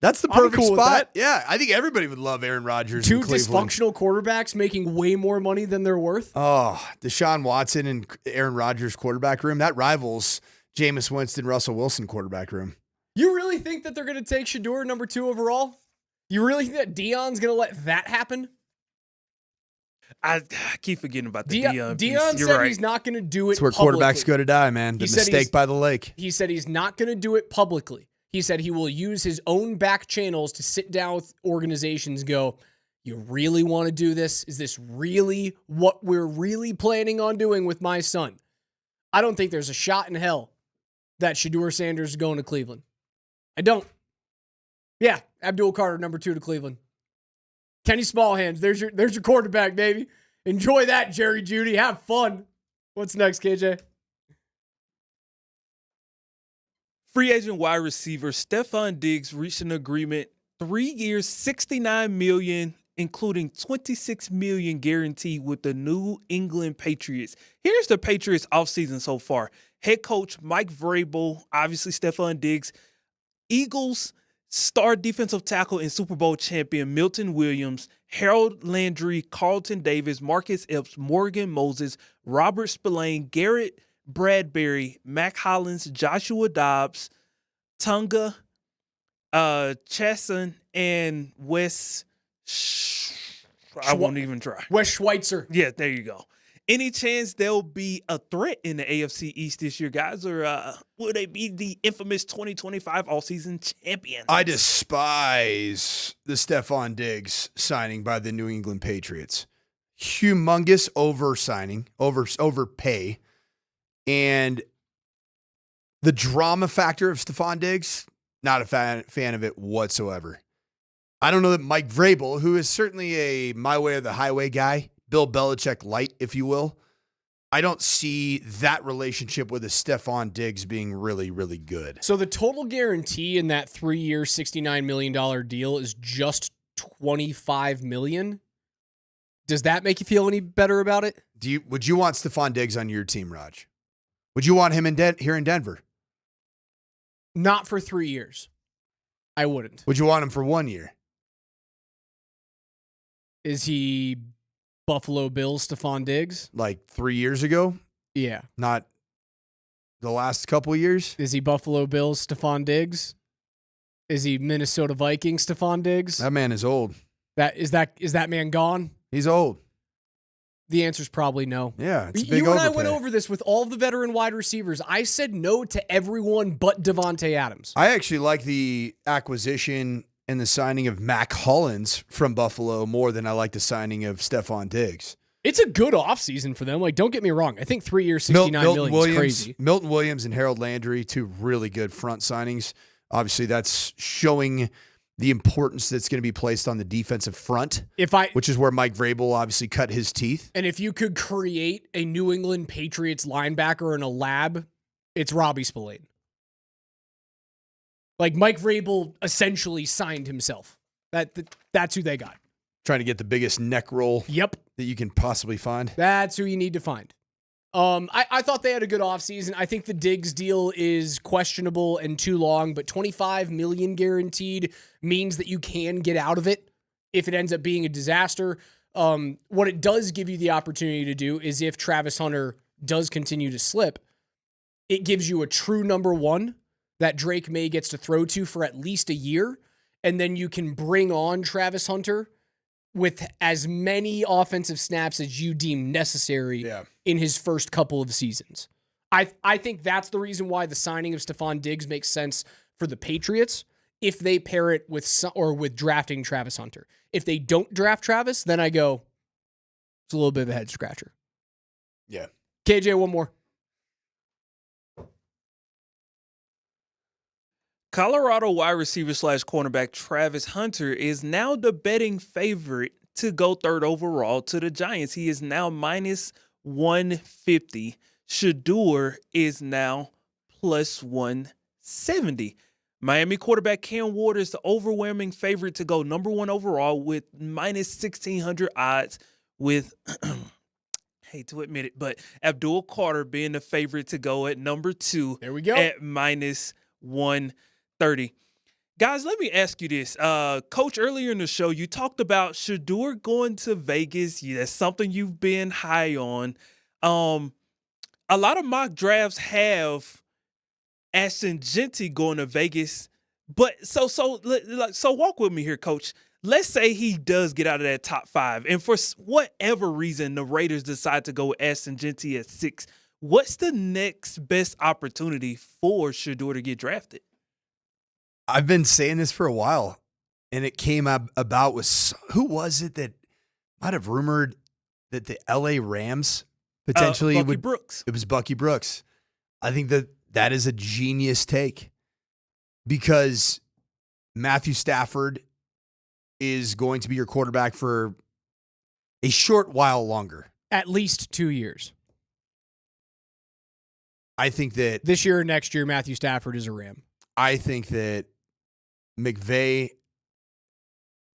That's the I'm perfect cool with spot. that. Yeah, I think everybody would love Aaron Rodgers. Two in Cleveland. dysfunctional quarterbacks making way more money than they're worth. Oh, Deshaun Watson and Aaron Rodgers quarterback room. That rivals Jameis Winston, Russell Wilson quarterback room. You really think that they're going to take Shedeur number 2 overall? You really think that Deion's going to let that happen? I keep forgetting about the Deion piece. Deion You're said right. he's not going to do it It's where publicly. quarterbacks go to die, man. The mistake by the lake. He said he's not going to do it publicly. He said he will use his own back channels to sit down with organizations and go, you really want to do this? Is this really what we're really planning on doing with my son? I don't think there's a shot in hell that Shedeur Sanders is going to Cleveland. I don't. Yeah, Abdul Carter, number 2 to Cleveland. Kenny Smallhands, there's your quarterback, baby. Enjoy that, Jerry Jeudy. Have fun. What's next, KJ? Free agent wide receiver Stephon Diggs reached an agreement, 3 years, $69 million, including $26 million guaranteed with the New England Patriots. Here's the Patriots offseason so far. Head coach Mike Vrabel, obviously Stephon Diggs, Eagles star defensive tackle and Super Bowl champion Milton Williams, Harold Landry, Carlton Davis, Marcus Epps, Morgan Moses, Robert Spillane, Garrett Bradbury, Mac Hollins, Joshua Dobbs, Tunga, Chesson, and Wes. I won't even try. Wes Schweitzer. Yeah, there you go. Any chance they'll be a threat in the AFC East this year, guys? Or will they be the infamous 2025 all-season champions? I despise the Stephon Diggs signing by the New England Patriots. Humongous overpay. And the drama factor of Stephon Diggs, not a fan of it whatsoever. I don't know that Mike Vrabel, who is certainly a my way or the highway guy, Bill Belichick light, if you will, I don't see that relationship with a Stephon Diggs being really, really good. So the total guarantee in that 3-year, $69 million deal is just $25 million. Does that make you feel any better about it? Would you want Stephon Diggs on your team, Raj? Would you want him here in Denver? Not for 3 years. I wouldn't. Would you want him for 1 year? Is he Buffalo Bills Stephon Diggs? Like 3 years ago? Yeah. Not the last couple of years? Is he Buffalo Bills Stephon Diggs? Is he Minnesota Vikings Stephon Diggs? That man is old. Is that man gone? He's old. The answer's probably no. Yeah, it's a big You and I overpay. went over this with all the veteran wide receivers. I said no to everyone but Devontae Adams. I actually like the acquisition and the signing of Mac Hollins from Buffalo more than I like the signing of Stephon Diggs. It's a good offseason for them. Like, don't get me wrong. I think 3 years, $69 million is crazy. Milton Williams and Harold Landry, 2 really good front signings. Obviously, that's showing the importance that's going to be placed on the defensive front, which is where Mike Vrabel obviously cut his teeth. And if you could create a New England Patriots linebacker in a lab, it's Robbie Spillane. Like, Mike Vrabel essentially signed himself. That's who they got. Trying to get the biggest neck roll that you can possibly find. That's who you need to find. I thought they had a good offseason. I think the Diggs deal is questionable and too long, but $25 million guaranteed means that you can get out of it if it ends up being a disaster. What it does give you the opportunity to do is if Travis Hunter does continue to slip, it gives you a true number 1 that Drake May gets to throw to for at least a year, and then you can bring on Travis Hunter with as many offensive snaps as you deem necessary in his first couple of seasons. I think that's the reason why the signing of Stephon Diggs makes sense for the Patriots if they pair it with drafting Travis Hunter. If they don't draft Travis, then I go, it's a little bit of a head scratcher. Yeah. KJ, one more. Colorado wide receiver / cornerback Travis Hunter is now the betting favorite to go 3rd overall to the Giants. He is now minus 150. Shedeur is now plus 170. Miami quarterback Cam Ward is the overwhelming favorite to go number 1 overall with minus 1,600 odds with, hate to admit it, but Abdul Carter being the favorite to go at number 2. There we go. At minus 130. Guys, let me ask you this. Coach, earlier in the show, you talked about Shedeur going to Vegas. Yeah, that's something you've been high on. A lot of mock drafts have Ashton Genty going to Vegas. But so walk with me here, Coach. Let's say he does get out of that top 5, and for whatever reason, the Raiders decide to go with Ashton Genty at 6. What's the next best opportunity for Shedeur to get drafted? I've been saying this for a while, and it came about with who was it that might have rumored that the LA Rams potentially Bucky Brooks. It was Bucky Brooks. I think that is a genius take because Matthew Stafford is going to be your quarterback for a short while longer. At least 2 years. I think that this year or next year, Matthew Stafford is a Ram. I think that McVay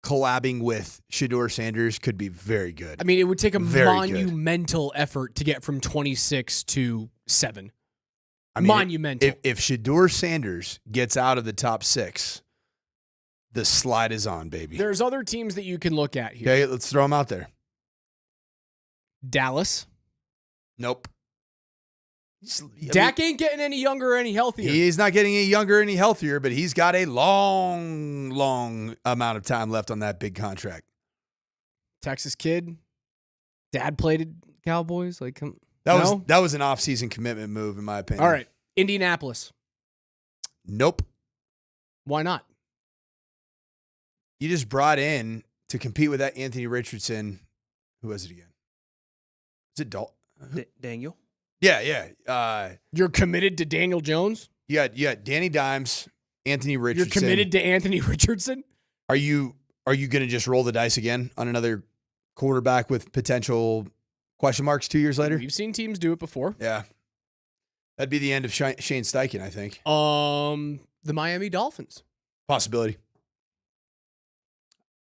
collabing with Shedeur Sanders could be very good. I mean, it would take a Very monumental effort to get from 26 to 7. I mean, monumental. If Shedeur Sanders gets out of the top 6, the slide is on, baby. There's other teams that you can look at here. Okay, let's throw them out there. Dallas. Nope. Dak ain't getting any younger or any healthier. He's not getting any younger, any healthier, but he's got a long amount of time left on that big contract. Texas kid. Dad played at Cowboys. That was an off-season commitment move, in my opinion. All right. Indianapolis. Nope. Why not? You just brought in to compete with that Anthony Richardson. Who was it again? Is it Daniel? Yeah. You're committed to Daniel Jones? You got Danny Dimes, Anthony Richardson. You're committed to Anthony Richardson? Are you going to just roll the dice again on another quarterback with potential question marks 2 years later? We've seen teams do it before. Yeah. That'd be the end of Shane Steichen, I think. The Miami Dolphins. Possibility.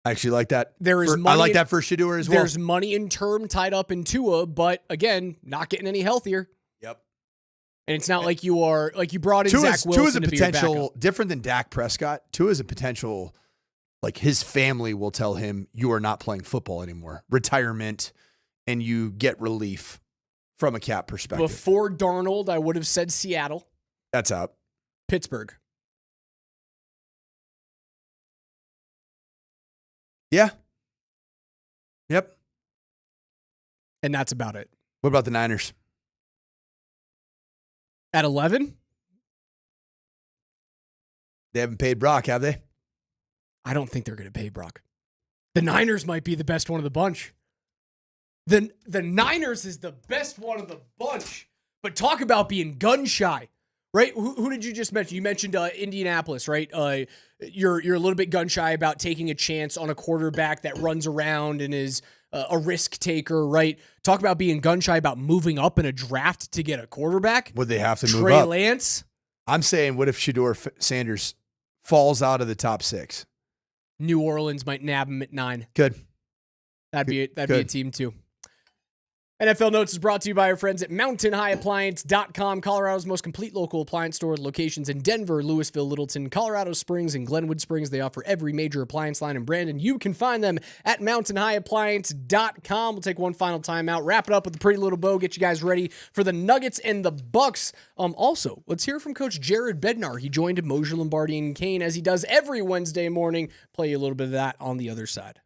I actually like that. I like that for Shedeur as well. There's money in term tied up in Tua, but again, not getting any healthier. Yep. And it's not like you brought in Zach Wilson Tua's a to be your potential backup. different than Dak Prescott. Tua's a potential, like his family will tell him, you are not playing football anymore. Retirement, and you get relief from a cap perspective. Before Darnold, I would have said Seattle. That's out. Pittsburgh. Yeah. Yep. And that's about it. What about the Niners? At 11? They haven't paid Brock, have they? I don't think they're going to pay Brock. The Niners might be the best one of the bunch. The Niners is the best one of the bunch. But talk about being gun shy, right? Who did you just mention? You mentioned Indianapolis, right? You're a little bit gun shy about taking a chance on a quarterback that runs around and is a risk taker, right? Talk about being gun shy about moving up in a draft to get a quarterback. Would they have to move Trey up? Lance? I'm saying, what if Shedeur Sanders falls out of the top 6? New Orleans might nab him at 9. Good. That'd be a team too. NFL Notes is brought to you by our friends at MountainHighAppliance.com, Colorado's most complete local appliance store with locations in Denver, Louisville, Littleton, Colorado Springs, and Glenwood Springs. They offer every major appliance line in Brandon. You can find them at MountainHighAppliance.com. We'll take one final timeout, wrap it up with a pretty little bow, get you guys ready for the Nuggets and the Bucks. Also, let's hear from Coach Jared Bednar. He joined Moser, Lombardi, and Kane as he does every Wednesday morning. Play you a little bit of that on the other side.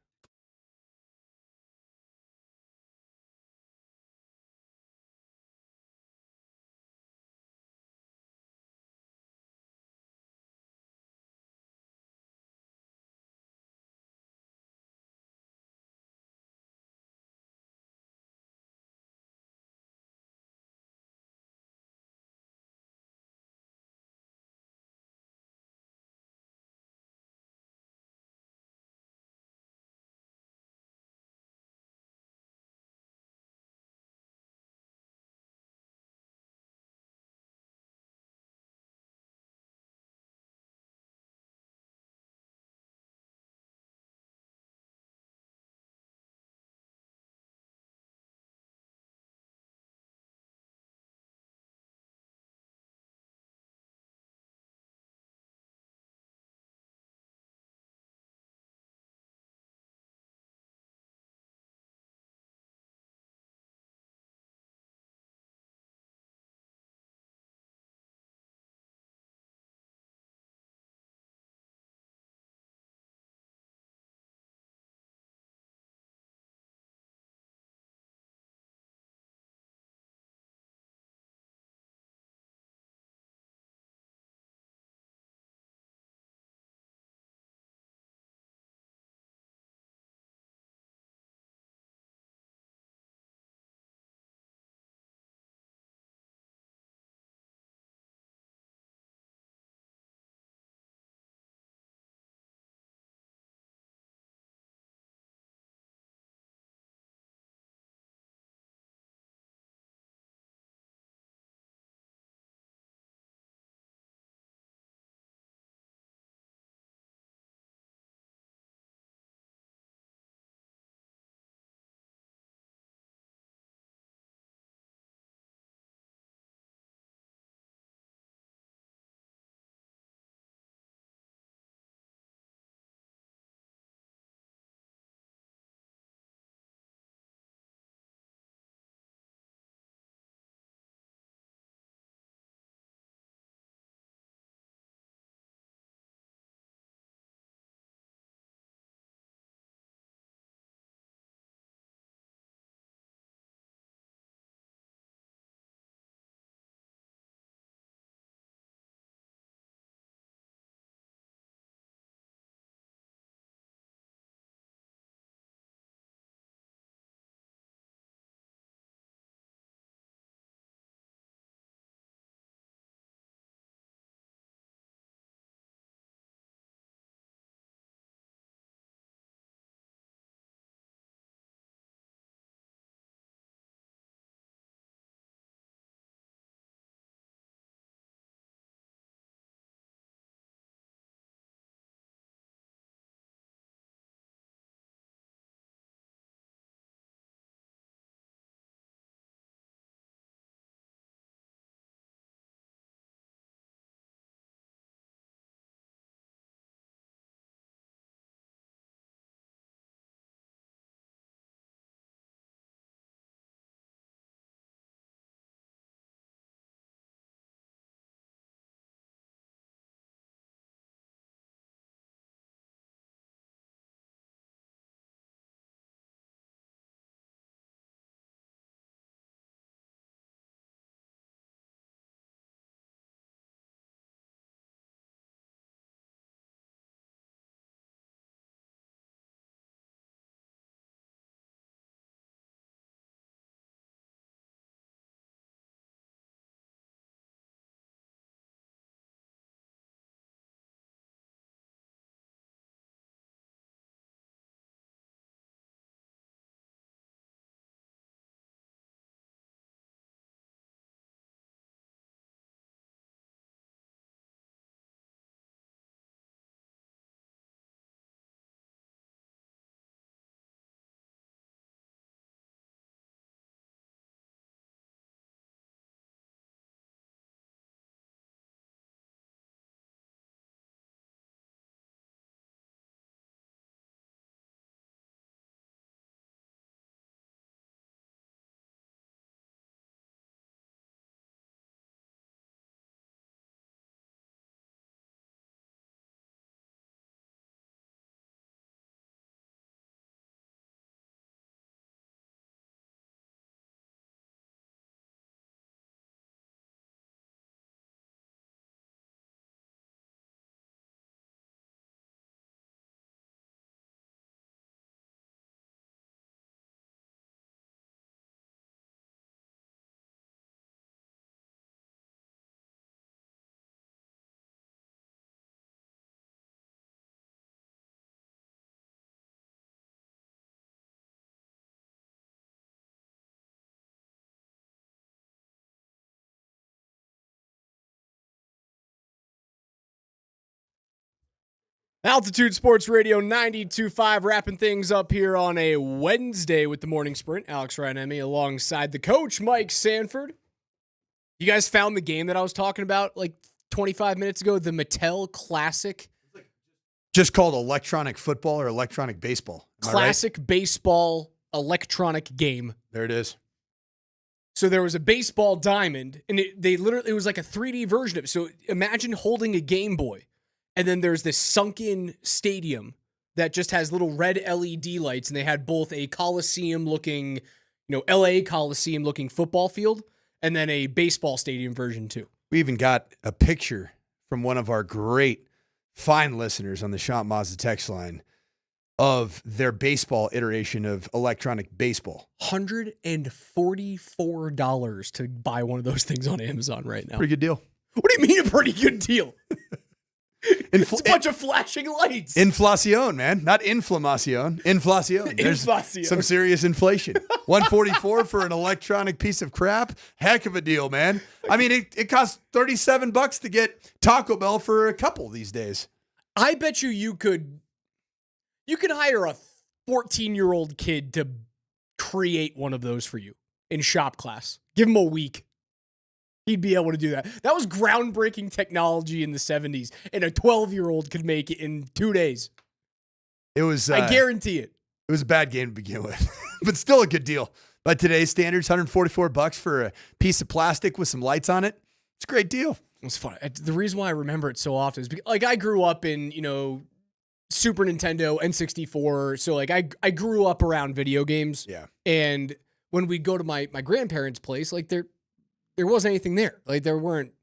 Altitude Sports Radio 92.5, wrapping things up here on a Wednesday with the Morning Sprint. Alex Ryanemi alongside the coach, Mike Sanford. You guys found the game that I was talking about like 25 minutes ago, the Mattel Classic. Just called electronic football or electronic baseball. Classic baseball electronic game. There it is. So there was a baseball diamond, and it was like a 3D version of it. So imagine holding a Game Boy, and then there's this sunken stadium that just has little red LED lights, and they had both a Coliseum-looking, LA Coliseum-looking football field, and then a baseball stadium version too. We even got a picture from one of our great, fine listeners on the Shop Mazda text line of their baseball iteration of electronic baseball. $144 to buy one of those things on Amazon right now. Pretty good deal. What do you mean a pretty good deal? It's a bunch of flashing lights. Inflacion, man. Not inflamacion. Inflacion. There's some serious inflation. $144 for an electronic piece of crap. Heck of a deal, man. I mean, it costs $37 to get Taco Bell for a couple these days. I bet you could hire a 14-year-old kid to create one of those for you in shop class. Give him a week. He'd be able to do that. That was groundbreaking technology in the 70s, and a 12-year-old could make it in 2 days. It was. I guarantee it. It was a bad game to begin with, but still a good deal. By today's standards, $144 for a piece of plastic with some lights on it. It's a great deal. It was fun. The reason why I remember it so often is because, I grew up in, Super Nintendo, N64. So, I grew up around video games. Yeah. And when we'd go to my grandparents' place, there wasn't anything there. There weren't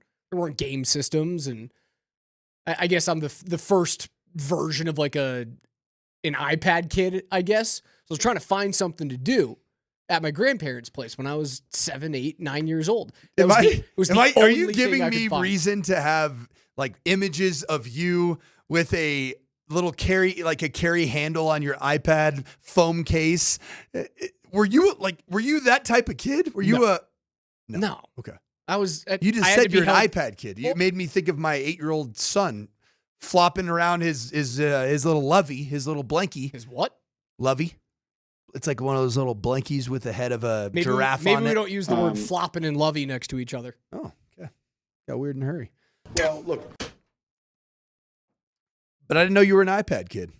game systems, and I guess I'm the first version of an iPad kid, I guess. So I was trying to find something to do at my grandparents' place when I was 7, 8, 9 years old. Are you giving me reason to have images of you with a little carry handle on your iPad foam case? Were you that type of kid? Were you No. Okay. You just said you're an iPad kid. You made me think of my 8-year-old son flopping around his little lovey, his little blankie. His what? Lovey. It's like one of those little blankies with the head of a giraffe on it. Maybe we don't use the word flopping and lovey next to each other. Oh, okay. Got weird in a hurry. Well, look. But I didn't know you were an iPad kid.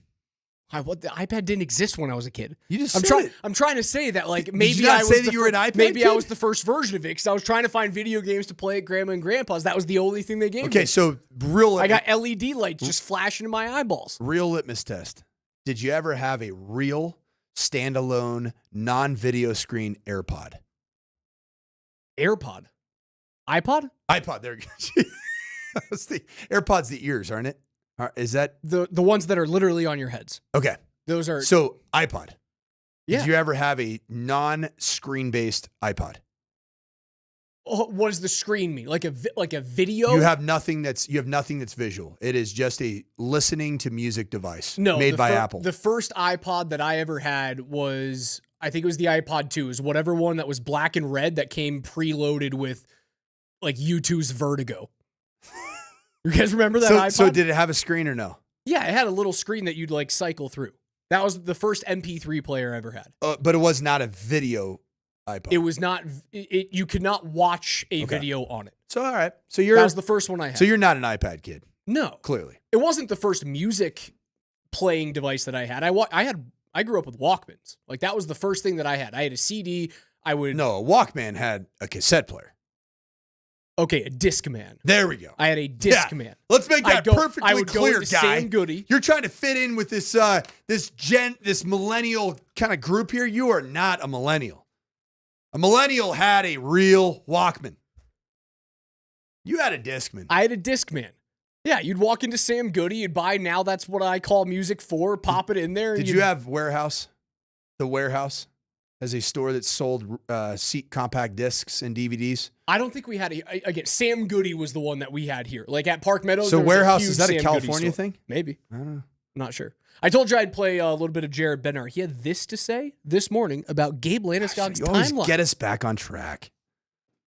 The iPad didn't exist when I was a kid. You just I'm trying to say that maybe Did you not say that you were an iPad maybe kid? I was the first version of it because I was trying to find video games to play at Grandma and Grandpa's. That was the only thing they gave me. Okay, so I got LED lights just flashing in my eyeballs. Real litmus test. Did you ever have a real standalone non-video screen AirPod? AirPod? iPod? iPod. There you go. AirPods, the ears, aren't it? Is that the ones that are literally on your heads? Okay. Those are so iPod. Yeah. Did you ever have a non-screen based iPod? What does the screen mean? Like a video? You have nothing that's visual. It is just a listening to music device made by Apple. The first iPod that I ever had was, I think it was the iPod 2. It was whatever one that was black and red that came preloaded with U2's Vertigo. You guys remember that iPod? So did it have a screen or no? Yeah, it had a little screen that you'd cycle through. That was the first MP3 player I ever had. But it was not a video iPod. It was not. You could not watch a video on it. So all right. So that was the first one I had. So you're not an iPad kid. No, clearly it wasn't the first music playing device that I had. I grew up with Walkmans. That was the first thing that I had. I had a CD. No, a Walkman had a cassette player. Okay, a Discman. There we go. I had a Discman. Yeah. Let's make that perfectly clear, guy. Sam Goody. You're trying to fit in with this this millennial kind of group here. You are not a millennial. A millennial had a real Walkman. You had a Discman. I had a Discman. Yeah, you'd walk into Sam Goody, you'd buy Now That's What I Call Music For, pop it in there. Did you have Warehouse? The Warehouse as a store that sold compact discs and DVDs? I don't think we had again, Sam Goody was the one that we had here. At Park Meadows. So Warehouse, is that Sam a California thing? Maybe. I don't know. I'm not sure. I told you I'd play a little bit of Jared Bednar. He had this to say this morning about Gabe Landeskog's you always timeline. Get us back on track.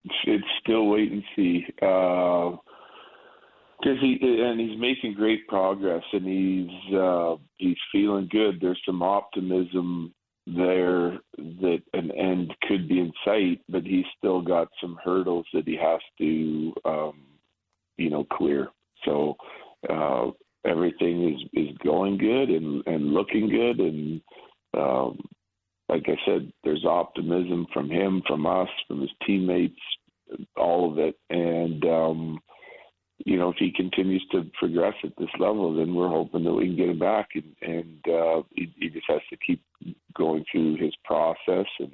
It's still wait and see. Because he's making great progress, and he's feeling good. There's some optimism there that an end could be in sight, but he's still got some hurdles that he has to, clear. So everything is going good and looking good, and like I said, there's optimism from him, from us, from his teammates, all of it, and if he continues to progress at this level, then we're hoping that we can get him back. And he just has to keep going through his process. And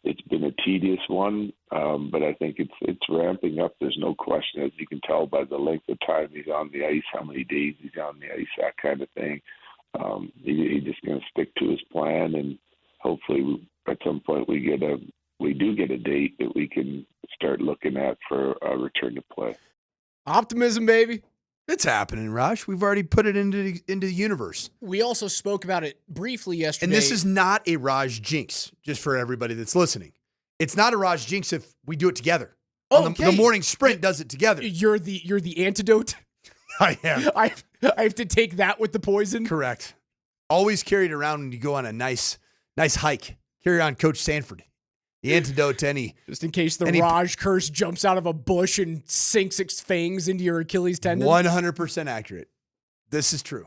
it's been a tedious one, but I think it's ramping up. There's no question, as you can tell by the length of time he's on the ice, how many days he's on the ice, that kind of thing. He's just going to stick to his plan, and hopefully at some point we do get a date that we can start looking at for a return to play. Optimism, baby. It's happening, Raj. We've already put it into the universe. We also spoke about it briefly yesterday. And this is not a Raj jinx, just for everybody that's listening. It's not a Raj jinx if we do it together. The morning sprint does it together. You're the antidote. I am. I have to take that with the poison. Correct. Always carry it around when you go on a nice hike. Carry on Coach Sanford. The antidote to any... Just in case the Raj curse jumps out of a bush and sinks its fangs into your Achilles tendon. 100% accurate. This is true.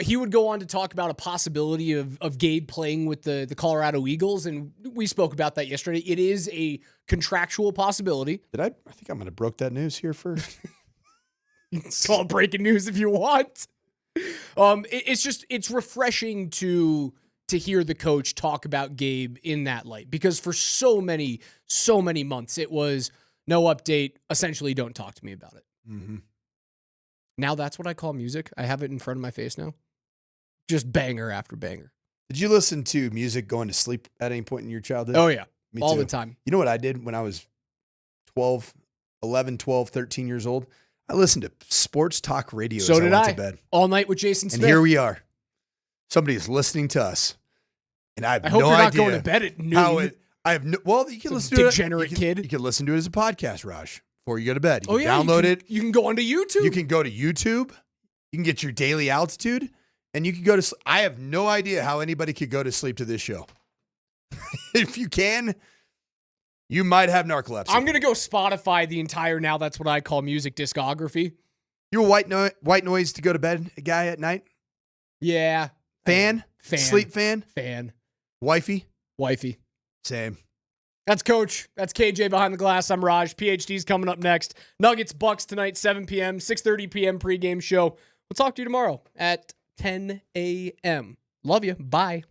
He would go on to talk about a possibility of Gabe playing with the Colorado Eagles, and we spoke about that yesterday. It is a contractual possibility. I think I might have broke that news here first. It's called breaking news if you want. It's refreshing to hear the coach talk about Gabe in that light, because for so many months it was no update, essentially don't talk to me about it. Mm-hmm. Now that's what I call music. I have it in front of my face now. Just banger after banger. Did you listen to music going to sleep at any point in your childhood? Oh yeah. Me all too. the time. You know what I did when I was 11, 12, 13 years old? I listened to sports talk radio so as I did went I. to bed. All night with Jason Smith. And here we are. Somebody is listening to us. And I have hope no you're not idea going to bed at noon. You can listen to it. Degenerate kid. You can listen to it as a podcast, Raj, before you go to bed. You can yeah, download it. You can go onto YouTube. You can go to YouTube. You can get your daily altitude, and you can go to sleep. I have no idea how anybody could go to sleep to this show. If you can, you might have narcolepsy. I'm going to go Spotify the entire Now That's What I Call Music discography. You a white noise to go to bed guy at night? Yeah. Fan? Sleep fan? Fan. Wifey? Same. That's Coach. That's KJ behind the glass. I'm Raj. PhD's coming up next. Nuggets Bucks tonight, 7 p.m., 6:30 p.m. pregame show. We'll talk to you tomorrow at 10 a.m. Love you. Bye.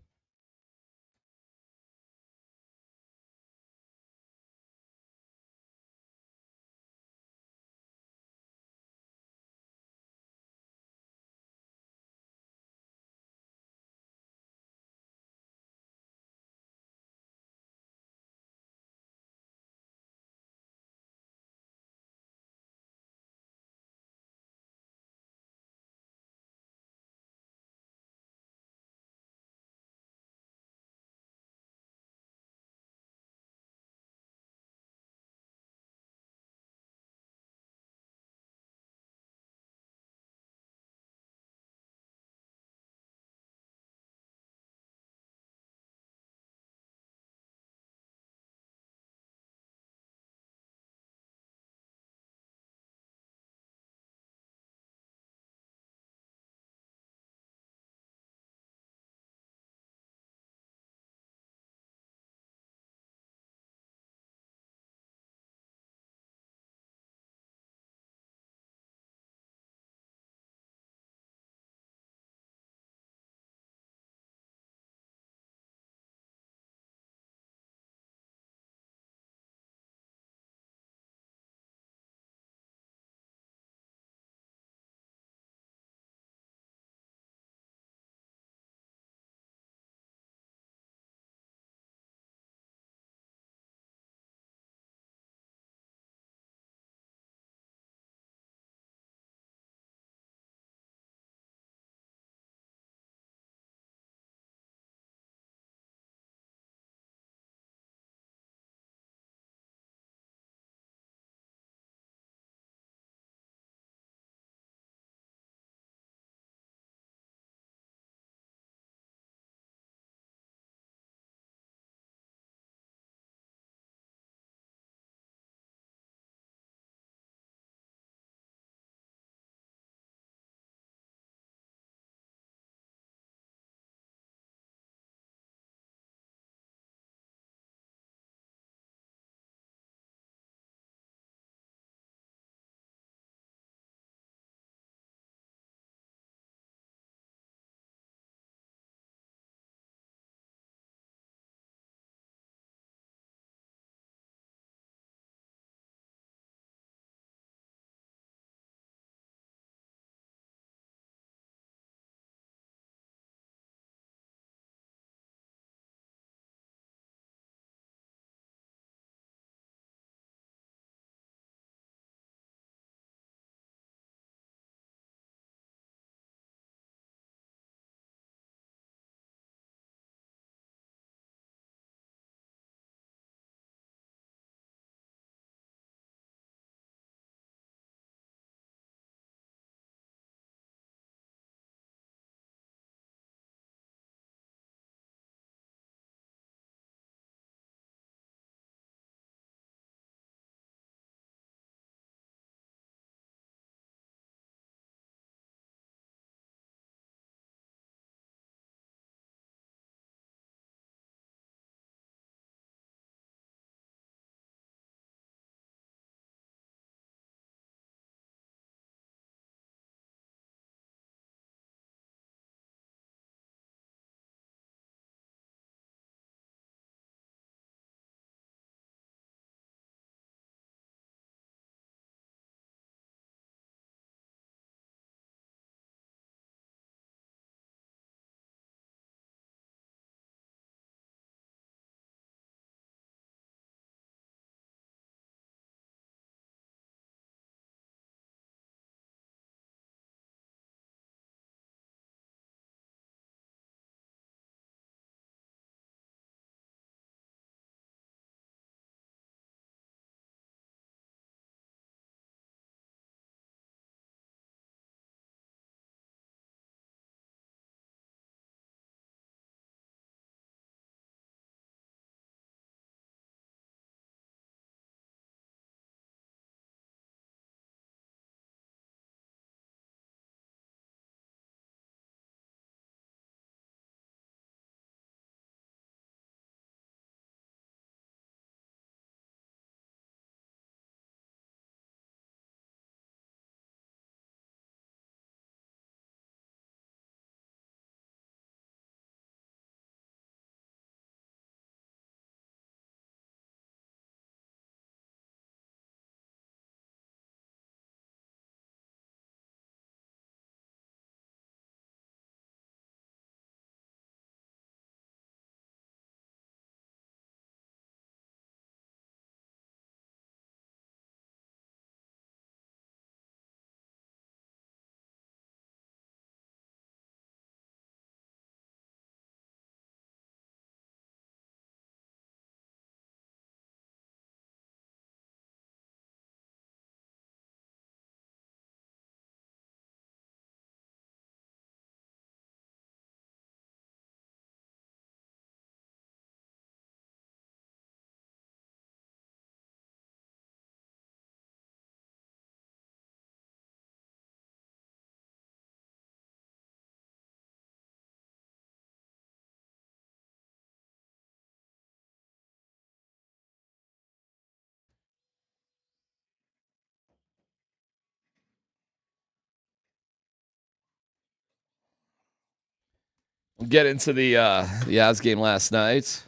We'll get into the Avs game last night.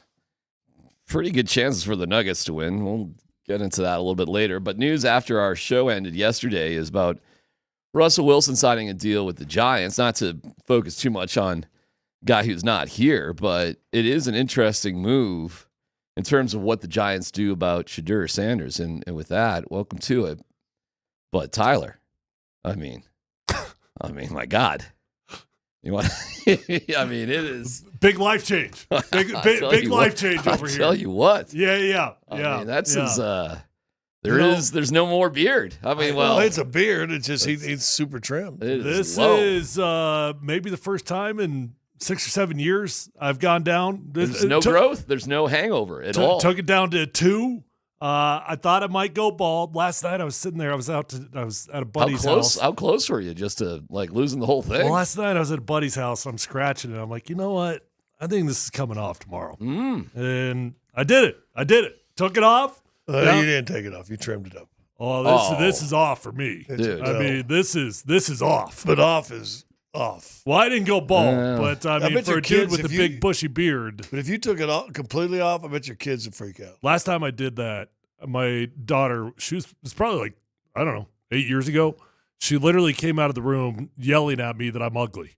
Pretty good chances for the Nuggets to win. We'll get into that a little bit later. But news after our show ended yesterday is about Russell Wilson signing a deal with the Giants. Not to focus too much on a guy who's not here, but it is an interesting move in terms of what the Giants do about Shedeur Sanders. And with that, welcome to it. But Tyler, I mean, my God. You want? I mean, it is big life change. Big life change over here. I'll tell you what. Yeah. I mean, that's his. There's no more beard. I mean, well, it's a beard. It's just he's super trim. This is maybe the first time in 6 or 7 years I've gone down. There's no growth. There's no hangover at all. Took it down to 2. I thought I might go bald. Last night I was sitting there. I was at a buddy's house. How close were you just to like losing the whole thing? Well, last night I was at a buddy's house. I'm scratching it. I'm like, you know what? I think this is coming off tomorrow. And I did it. Took it off. You didn't take it off. You trimmed it up. This is off for me. Dude, I mean, this is off. But off is off. Well, I didn't go bald, but I mean, for a dude with a big bushy beard. But if you took it completely off, I bet your kids would freak out. Last time I did that, my daughter, it was probably like, I don't know, 8 years ago. She literally came out of the room yelling at me that I'm ugly.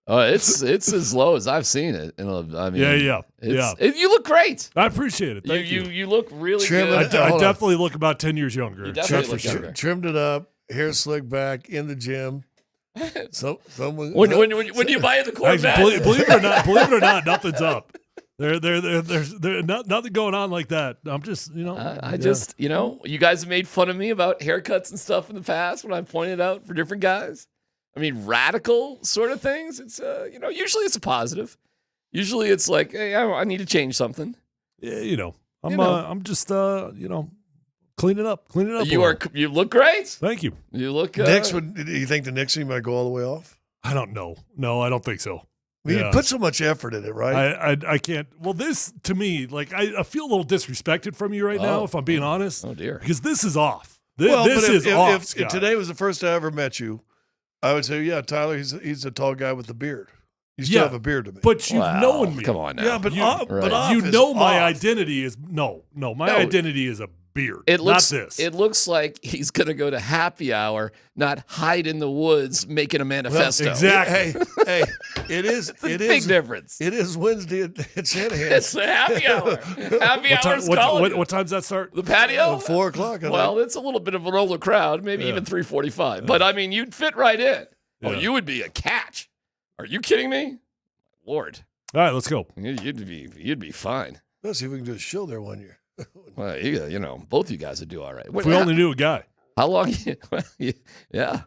It's as low as I've seen it. I mean, yeah. You look great. I appreciate it. Thank you. You look really good. I definitely look about 10 years younger. You definitely look younger. Trimmed it up, hair slicked back, in the gym. Someone when you buy the Corvette, believe it or not, nothing's up. There's nothing going on like that. I'm just, you guys have made fun of me about haircuts and stuff in the past when I pointed out for different guys. I mean, radical sort of things. It's usually it's a positive. Usually it's like, hey, I need to change something. Yeah, I'm just clean it up. You look great. Thank you. You look. Do you think the Knicks might go all the way off? I don't know. No, I don't think so. I mean, you put so much effort in it, right? I can't. Well, this to me, like I feel a little disrespected from you right now, if I'm being honest. Oh dear. Because this is off. This is off. If today was the first time I ever met you, I would say, yeah, Tyler, he's a tall guy with a beard. You still have a beard to me. But you've known me. Come on now. Yeah, but my identity is my identity is a beard. It looks not this. It looks like he's gonna go to happy hour, not hide in the woods making a manifesto. Well, exactly. Hey, it is. It's a big difference. It is Wednesday at Shanahan. It's a happy hour. Happy hour's calling. What time does that start? The patio? 4 o'clock. Well, it's a little bit of an older crowd, maybe even 3:45. But I mean, you'd fit right in. Yeah. Oh, you would be a catch. Are you kidding me? Lord. All right, let's go. You'd be fine. Let's see if we can do a show there one year. Well, both you guys would do all right. If we only knew a guy. How long? Yeah.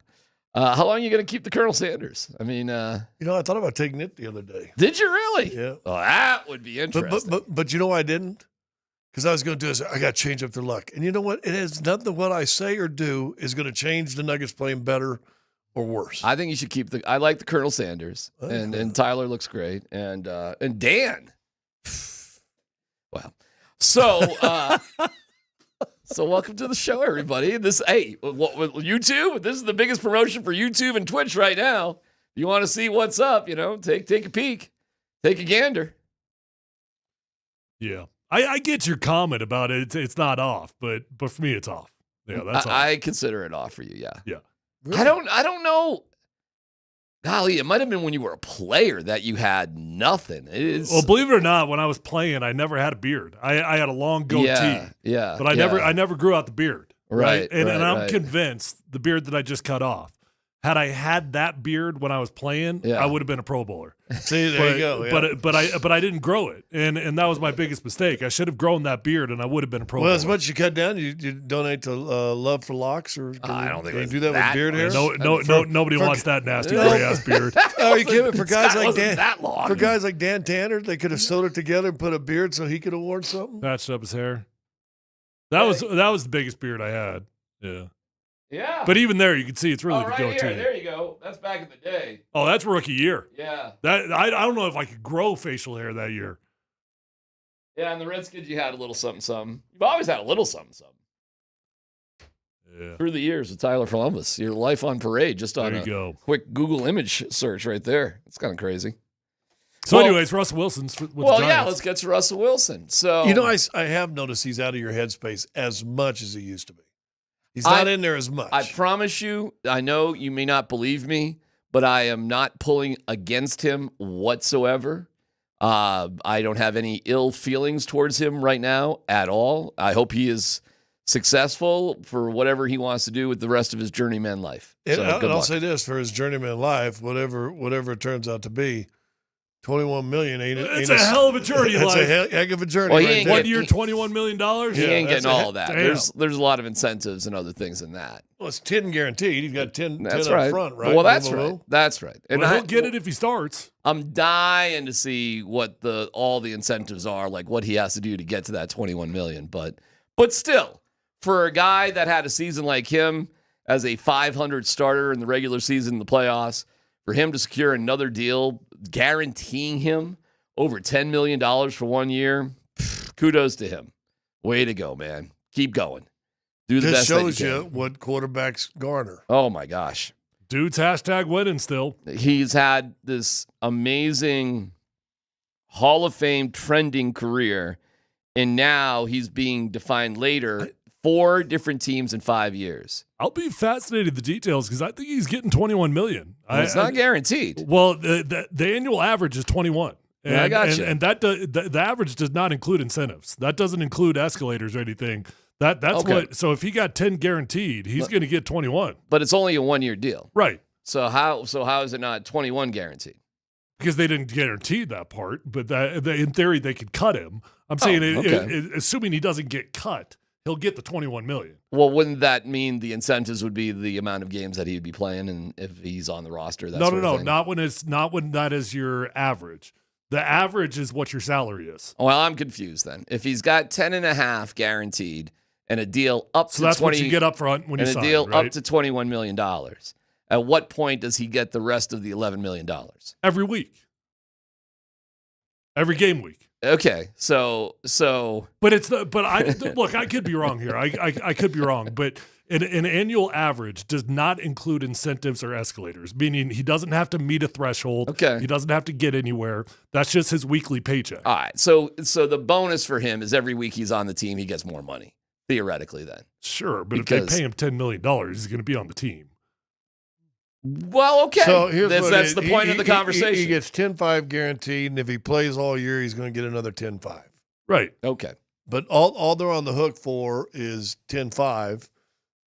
How long are you going to keep the Colonel Sanders? I mean, I thought about taking it the other day. Did you really? Yeah. Oh, that would be interesting. But you know why I didn't? Because I was going to do this. I got to change up their luck. And you know what? It has nothing. What I say or do is going to change the Nuggets playing better or worse. I think you should keep I like the Colonel Sanders, and Tyler looks great, and Dan. Well, so welcome to the show, everybody. YouTube. This is the biggest promotion for YouTube and Twitch right now. You want to see what's up? Take a peek, take a gander. Yeah, I get your comment about it. It's not off, but for me, it's off. Yeah, that's off. I consider it off for you. Yeah. Yeah. Really? I don't know. Golly, it might have been when you were a player that you had nothing. Well, believe it or not, when I was playing, I never had a beard. I had a long goatee. Yeah. But I never grew out the beard. Right. And I'm convinced the beard that I just cut off, had I had that beard when I was playing, I would have been a Pro Bowler. See, there you go. Yeah. But I didn't grow it, and that was my biggest mistake. I should have grown that beard, and I would have been a Pro Bowler. Well, as much as you cut down, you donate to Love for Locks, or I don't think you do that with beard hair. Nobody wants that nasty gray ass beard. Are you kidding? For guys like Dan, that long. For guys like Dan Tanner, they could have sewed it together and put a beard so he could have worn something. Patched up his hair. That was the biggest beard I had. Yeah. Yeah. But even there, you can see it's really the goatee. Here. There you go. That's back in the day. Oh, that's rookie year. Yeah. That I don't know if I could grow facial hair that year. Yeah, and the Redskins, you had a little something, something. You've always had a little something, something. through the years with Tyler Polumbus. Your life on parade just on a quick Google image search right there. It's kind of crazy. So, anyways, Russell Wilson's with the Giants. Let's get to Russell Wilson. So, I have noticed he's out of your headspace as much as he used to be. He's not in there as much. I promise you, I know you may not believe me, but I am not pulling against him whatsoever. I don't have any ill feelings towards him right now at all. I hope he is successful for whatever he wants to do with the rest of his journeyman life. And I'll say this, for his journeyman life, whatever it turns out to be, $21 million ain't it's a hell of a journey. It's a heck of a journey. Well, right 1 year, $21 million. He ain't getting all of that. There's a lot of incentives and other things in that. Well, it's 10 guaranteed. He's got 10 that's up right. front, right? Well, that's right. That's right. And he'll get it if he starts. I'm dying to see what all the incentives are, like what he has to do to get to that $21 million. But still, for a guy that had a season like him as a 500 starter in the regular season in the playoffs, for him to secure another deal guaranteeing him over $10 million for 1 year, kudos to him. Way to go, man. Keep going. Do the best that you can. Just shows you what quarterbacks garner. Oh, my gosh. Dude's #winning still. He's had this amazing Hall of Fame trending career, and now he's being defined later. 4 different teams in 5 years. I'll be fascinated with the details because I think he's getting $21 million. Well, it's not guaranteed. Well, the annual average is 21. And, I got you. And that the average does not include incentives. That doesn't include escalators or anything. That's okay. What. So if he got 10 guaranteed, he's going to get 21. But it's only a 1 year deal, right? So how is it not 21 guaranteed? Because they didn't guarantee that part. But in theory, they could cut him. I'm saying, assuming he doesn't get cut, he'll get the $21 million. Well, wouldn't that mean the incentives would be the amount of games that he'd be playing, and if he's on the roster? No, not when that is your average. The average is what your salary is. Well, I'm confused then. If he's got 10.5 guaranteed and a deal up to that's 20, what you get up front when you sign, and a deal right? up to $21 million. At what point does he get the rest of the $11 million? Every week. Every game week. Okay, so but look, I could be wrong here. I could be wrong, but an annual average does not include incentives or escalators, meaning he doesn't have to meet a threshold. Okay, he doesn't have to get anywhere. That's just his weekly paycheck. All right, so the bonus for him is every week he's on the team, he gets more money theoretically. Then sure, but if they pay him $10 million, he's going to be on the team. Well, okay. So that's the point of the conversation. He gets 10.5 guaranteed, and if he plays all year, he's going to get another 10.5. Right. Okay. But all they're on the hook for is 10.5,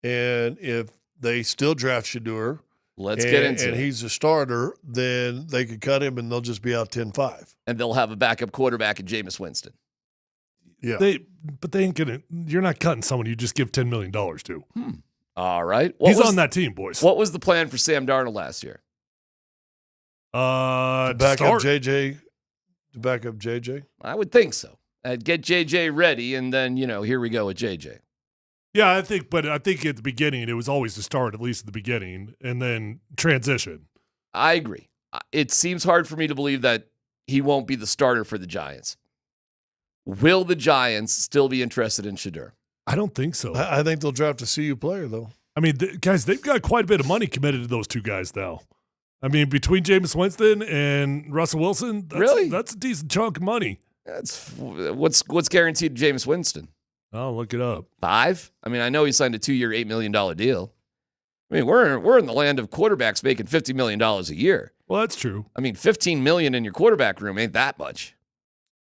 and if they still draft Shedeur, get into it. And he's a starter, then they could cut him, and they'll just be out 10.5. And they'll have a backup quarterback in Jameis Winston. Yeah. But they ain't gonna. You're not cutting someone you just give $10 million to. All right. He's on that team, boys. What was the plan for Sam Darnold last year? To back up JJ. I would think so. Get JJ ready, and then, here we go with JJ. Yeah, I think at the beginning, it was always the start, at least at the beginning, and then transition. I agree. It seems hard for me to believe that he won't be the starter for the Giants. Will the Giants still be interested in Shedeur? I don't think so. I think they'll draft a CU player, though. I mean, guys, they've got quite a bit of money committed to those two guys now. I mean, between Jameis Winston and Russell Wilson, that's a decent chunk of money. That's what's guaranteed to Jameis Winston? I'll look it up. 5? I mean, I know he signed a 2-year, $8 million deal. I mean, we're in the land of quarterbacks making $50 million a year. Well, that's true. I mean, $15 million in your quarterback room ain't that much.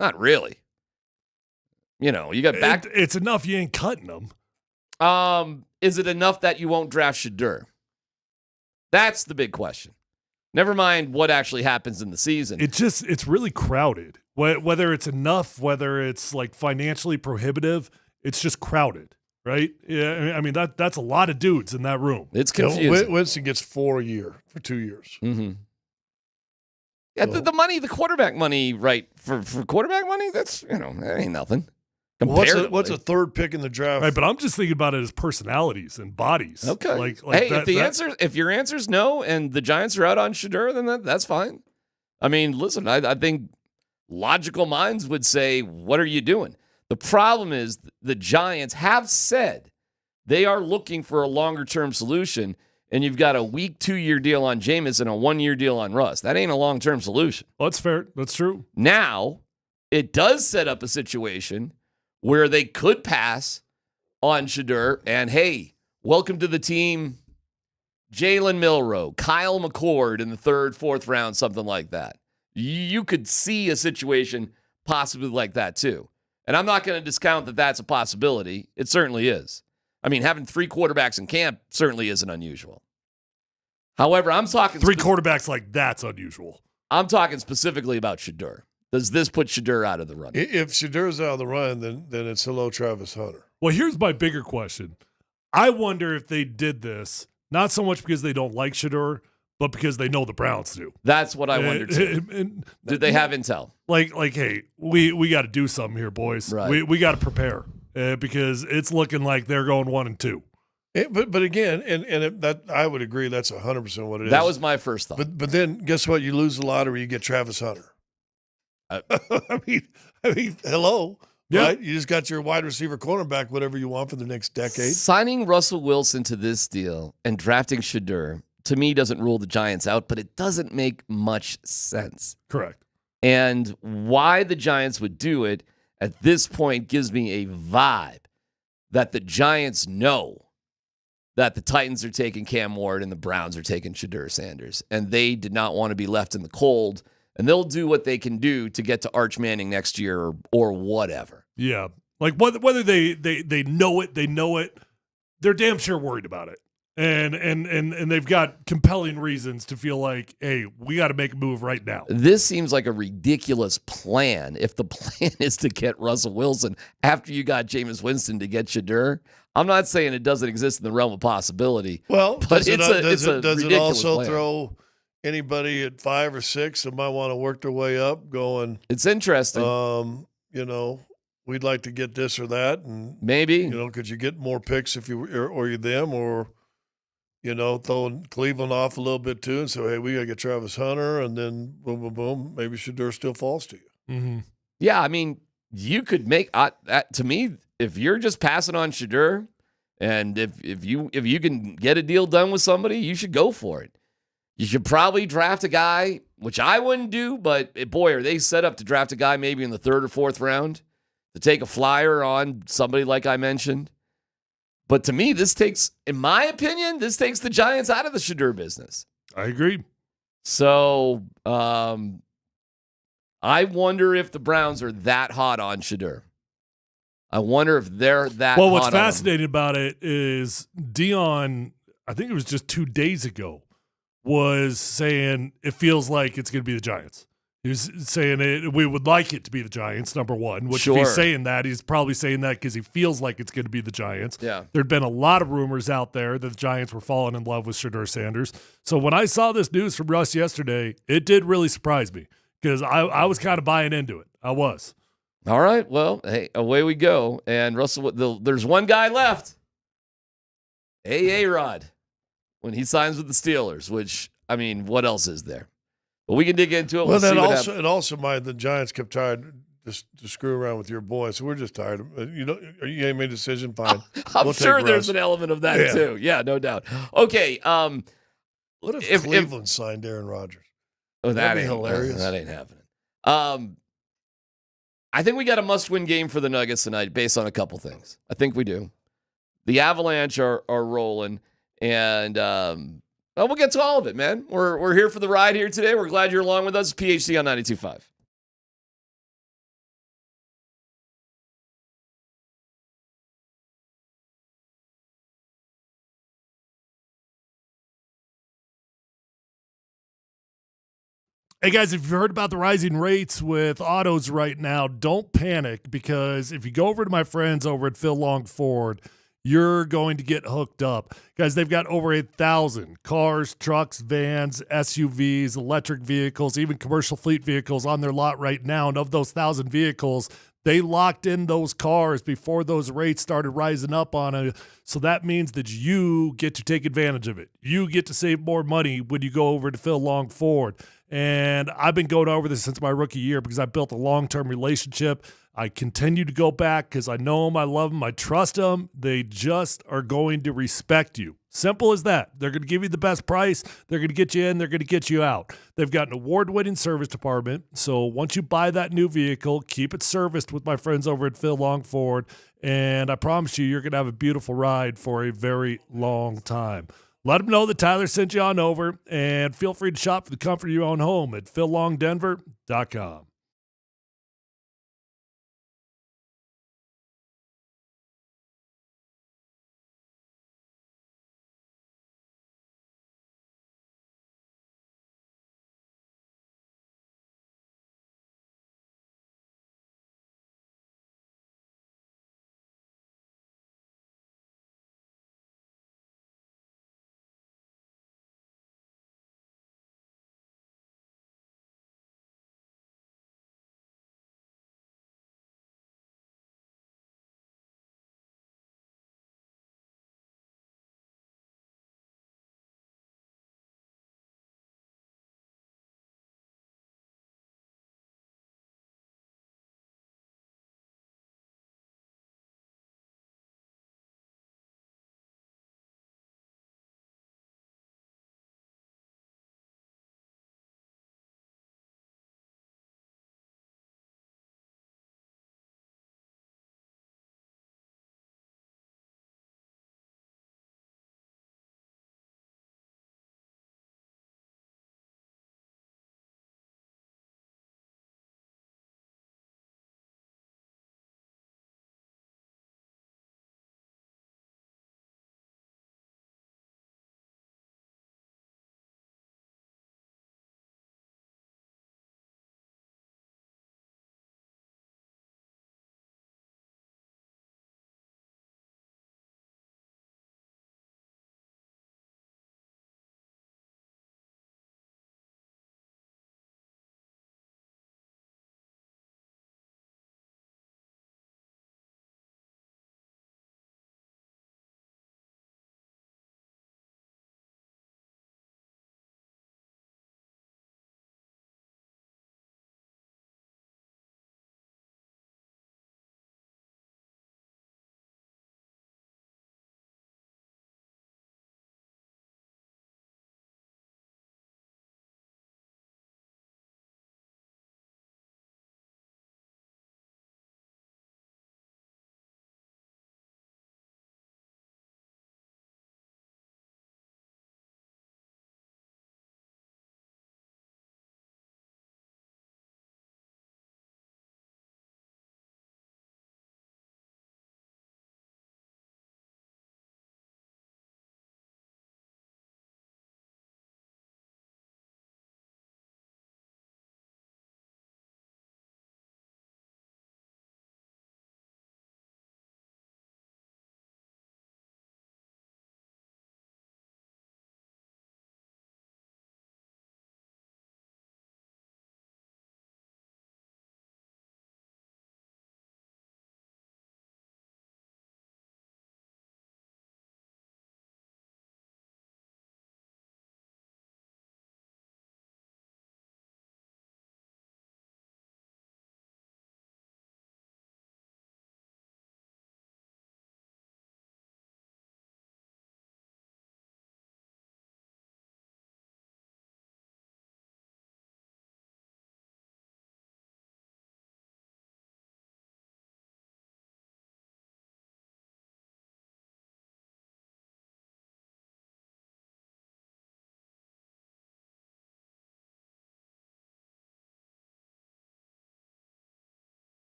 Not really. You got back. It's enough you ain't cutting them. Is it enough that you won't draft Shedeur? That's the big question. Never mind what actually happens in the season. It's really crowded. Whether it's enough, whether it's like financially prohibitive, it's just crowded, right? Yeah, I mean that's a lot of dudes in that room. It's confusing. Winston gets $4 a year for 2 years. Mm-hmm. Yeah, the money, the quarterback money, right? For quarterback money, that's that ain't nothing. What's a third pick in the draft? Right, but I'm just thinking about it as personalities and bodies. Okay. If your answer's no, and the Giants are out on Shedeur, then that's fine. I mean, listen, I think logical minds would say, "What are you doing?" The problem is the Giants have said They are looking for a longer-term solution, and you've got a weak 2-year deal on Jameis and a 1-year deal on Russ. That ain't a long-term solution. Well, that's fair. That's true. Now, it does set up a situation where they could pass on Shedeur, and hey, welcome to the team, Jalen Milroe, Kyle McCord in the 3rd, 4th round, something like that. You could see a situation possibly like that too. And I'm not going to discount that that's a possibility. It certainly is. I mean, having 3 quarterbacks in camp certainly isn't unusual. However, I'm talking 3 quarterbacks like that's unusual. I'm talking specifically about Shedeur. Does this put Shedeur out of the run? If Shedeur's out of the run, then it's hello Travis Hunter. Well, here's my bigger question. I wonder if they did this, not so much because they don't like Shedeur, but because they know the Browns do. That's what I wondered too. Did they have intel? Like, hey, we got to do something here, boys. Right. We got to prepare because it's looking like they're going 1-2. But again, that I would agree that's 100% what it is. That was my first thought. But then guess what? You lose the lottery, you get Travis Hunter. I mean, hello. Yep. Right? You just got your wide receiver cornerback, whatever you want for the next decade. Signing Russell Wilson to this deal and drafting Shedeur, to me, doesn't rule the Giants out, but it doesn't make much sense. Correct. And why the Giants would do it at this point gives me a vibe that the Giants know that the Titans are taking Cam Ward and the Browns are taking Shedeur Sanders, and they did not want to be left in the cold, and they'll do what they can do to get to Arch Manning next year or whatever. Yeah. Like whether they know it, they're damn sure worried about it. And they've got compelling reasons to feel like, hey, we got to make a move right now. This seems like a ridiculous plan if the plan is to get Russell Wilson after you got Jameis Winston to get Shedeur. I'm not saying it doesn't exist in the realm of possibility. Well, but does it also plan. throw anybody at 5 or 6 that might want to work their way up going, it's interesting. We'd like to get this or that. And maybe, could you get more picks if you're them or, throwing Cleveland off a little bit too and say, hey, we got to get Travis Hunter and then boom, boom, boom. Maybe Shedeur still falls to you. Mm-hmm. Yeah. I mean, you could make that to me. If you're just passing on Shedeur, and if you can get a deal done with somebody, you should go for it. You should probably draft a guy, which I wouldn't do, but boy, are they set up to draft a guy maybe in the 3rd or 4th round to take a flyer on somebody like I mentioned. But to me, in my opinion, this takes the Giants out of the Shedeur business. I agree. So I wonder if the Browns are that hot on Shedeur. I wonder if they're that Well, hot what's on fascinating about it is Dion, I think it was just 2 days ago, was saying it feels like it's going to be the Giants. He was saying we would like it to be the Giants, number one. Which if he's saying that, he's probably saying that because he feels like it's going to be the Giants. Yeah. There'd been a lot of rumors out there that the Giants were falling in love with Shedeur Sanders. So when I saw this news from Russ yesterday, it did really surprise me because I was kind of buying into it. I was. All right. Well, hey, away we go. And Russell, there's one guy left. A-Rod. When he signs with the Steelers, which, I mean, what else is there? But we can dig into it. Well, then the Giants kept tired to screw around with your boy, so we're just tired. You ain't made a decision, fine. I'm sure there's an element of that too. Yeah, no doubt. Okay. What if Cleveland signed Aaron Rodgers? Oh, that'd be hilarious. That ain't happening. I think we got a must-win game for the Nuggets tonight based on a couple things. I think we do. The Avalanche are rolling, and we'll get to all of it, man. We're here for the ride here today. We're glad you're along with us. PHC on 92.5. Hey, guys, if you've heard about the rising rates with autos right now, don't panic because if you go over to my friends over at Phil Long Ford, you're going to get hooked up. Guys, they've got over 1,000 cars, trucks, vans, SUVs, electric vehicles, even commercial fleet vehicles on their lot right now. And of those 1,000 vehicles, they locked in those cars before those rates started rising up on it. So that means that you get to take advantage of it. You get to save more money when you go over to Phil Long Ford. And I've been going over this since my rookie year because I built a long-term relationship. I continue to go back because I know them, I love them, I trust them. They just are going to respect you. Simple as that. They're going to give you the best price. They're going to get you in. They're going to get you out. They've got an award-winning service department. So once you buy that new vehicle, keep it serviced with my friends over at Phil Long Ford. And I promise you, you're going to have a beautiful ride for a very long time. Let them know that Tyler sent you on over. And feel free to shop for the comfort of your own home at phillongdenver.com.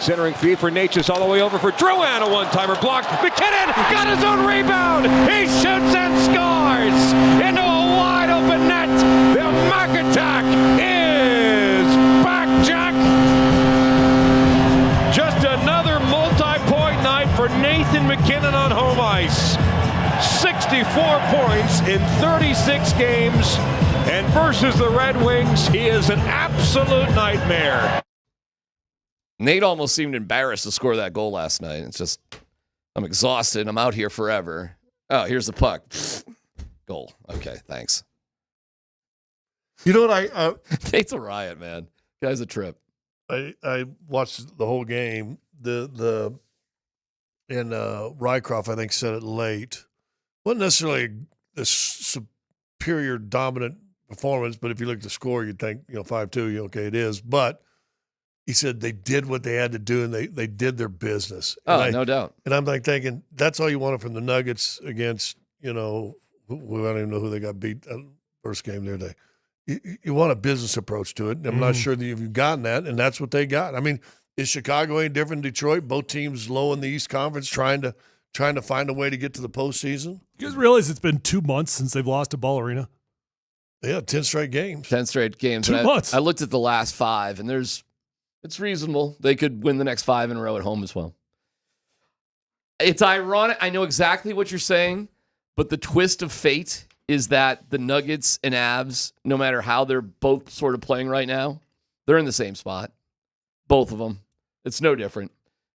Centering feed for Natchez all the way over for Drouin. A one-timer block. McKinnon got his own rebound. He shoots and scores into a wide-open net. The Mac attack is back, Jack. Just another multi-point night for Nathan McKinnon on home ice. 64 points in 36 games. And versus the Red Wings, he is an absolute nightmare. Nate almost seemed embarrassed to score that goal last night. It's just, I'm exhausted. I'm out here forever. Oh, here's the puck. Goal. Okay, thanks. You know what? Nate's a riot, man. Guy's a trip. I watched the whole game. And Rycroft, I think, said it late. Wasn't necessarily a superior, dominant performance, but if you look at the score, you'd think, 5-2, okay, it is. But he said they did what they had to do, and they did their business. No doubt. And I'm like thinking, that's all you wanted from the Nuggets against, I don't even know who they got beat that first game the other day. You want a business approach to it. And I'm not sure that you've gotten that, and that's what they got. I mean, is Chicago any different than Detroit? Both teams low in the East Conference trying to find a way to get to the postseason. You guys realize it's been 2 months since they've lost to Ball Arena? Yeah, 10 straight games. 10 straight games. 2 months. I looked at the last 5, and it's reasonable. They could win the next 5 in a row at home as well. It's ironic. I know exactly what you're saying, but the twist of fate is that the Nuggets and Avs, no matter how they're both sort of playing right now, they're in the same spot. Both of them. It's no different.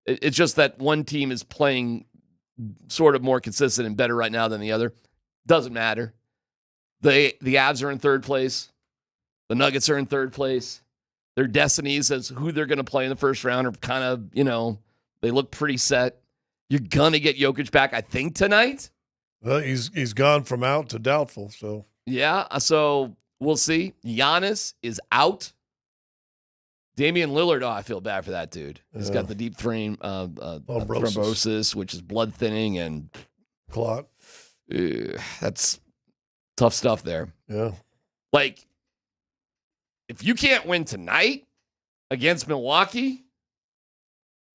It's just that one team is playing sort of more consistent and better right now than the other. Doesn't matter. The Avs are in third place. The Nuggets are in third place. Their destinies as who they're going to play in the first round are kind of, they look pretty set. You're going to get Jokic back, I think, tonight. Well, he's gone from out to doubtful, so. Yeah, so we'll see. Giannis is out. Damian Lillard, I feel bad for that dude. He's got the deep thrombosis, which is blood thinning and clot. That's tough stuff there. Yeah. Like, if you can't win tonight against Milwaukee,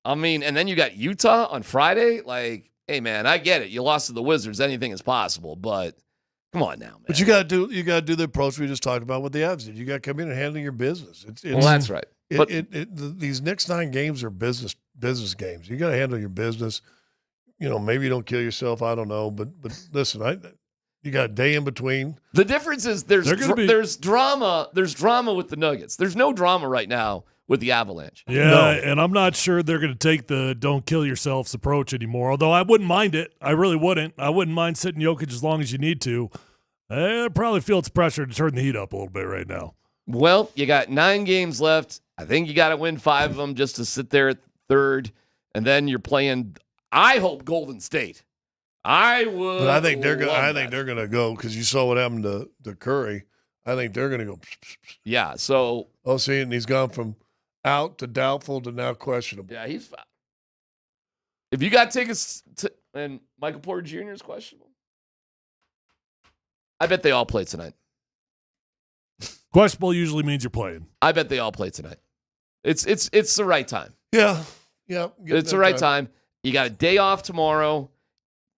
and then you got Utah on Friday, like, hey man, I get it. You lost to the Wizards. Anything is possible, but come on now, man. But you got to do the approach we just talked about with the Avs did. You got to come in and handle your business. Well, that's right. But these next 9 games are business games. You got to handle your business. Maybe you don't kill yourself. I don't know, but listen, you got a day in between. The difference is there's drama. There's drama with the Nuggets. There's no drama right now with the Avalanche. Yeah, and I'm not sure they're going to take the don't kill yourselves approach anymore, although I wouldn't mind it. I really wouldn't. I wouldn't mind sitting Jokic as long as you need to. I probably feel it's pressure to turn the heat up a little bit right now. Well, you got 9 games left. I think you got to win 5 of them just to sit there at third, and then you're playing, I hope, Golden State. I would. But I think they're going to go because you saw what happened to Curry. I think they're going to go. Yeah. So. Oh, see, and he's gone from out to doubtful to now questionable. Yeah, he's fine. If you got tickets and Michael Porter Jr. is questionable, I bet they all play tonight. Questionable usually means you're playing. I bet they all play tonight. It's the right time. Yeah. It's the right time. You got a day off tomorrow.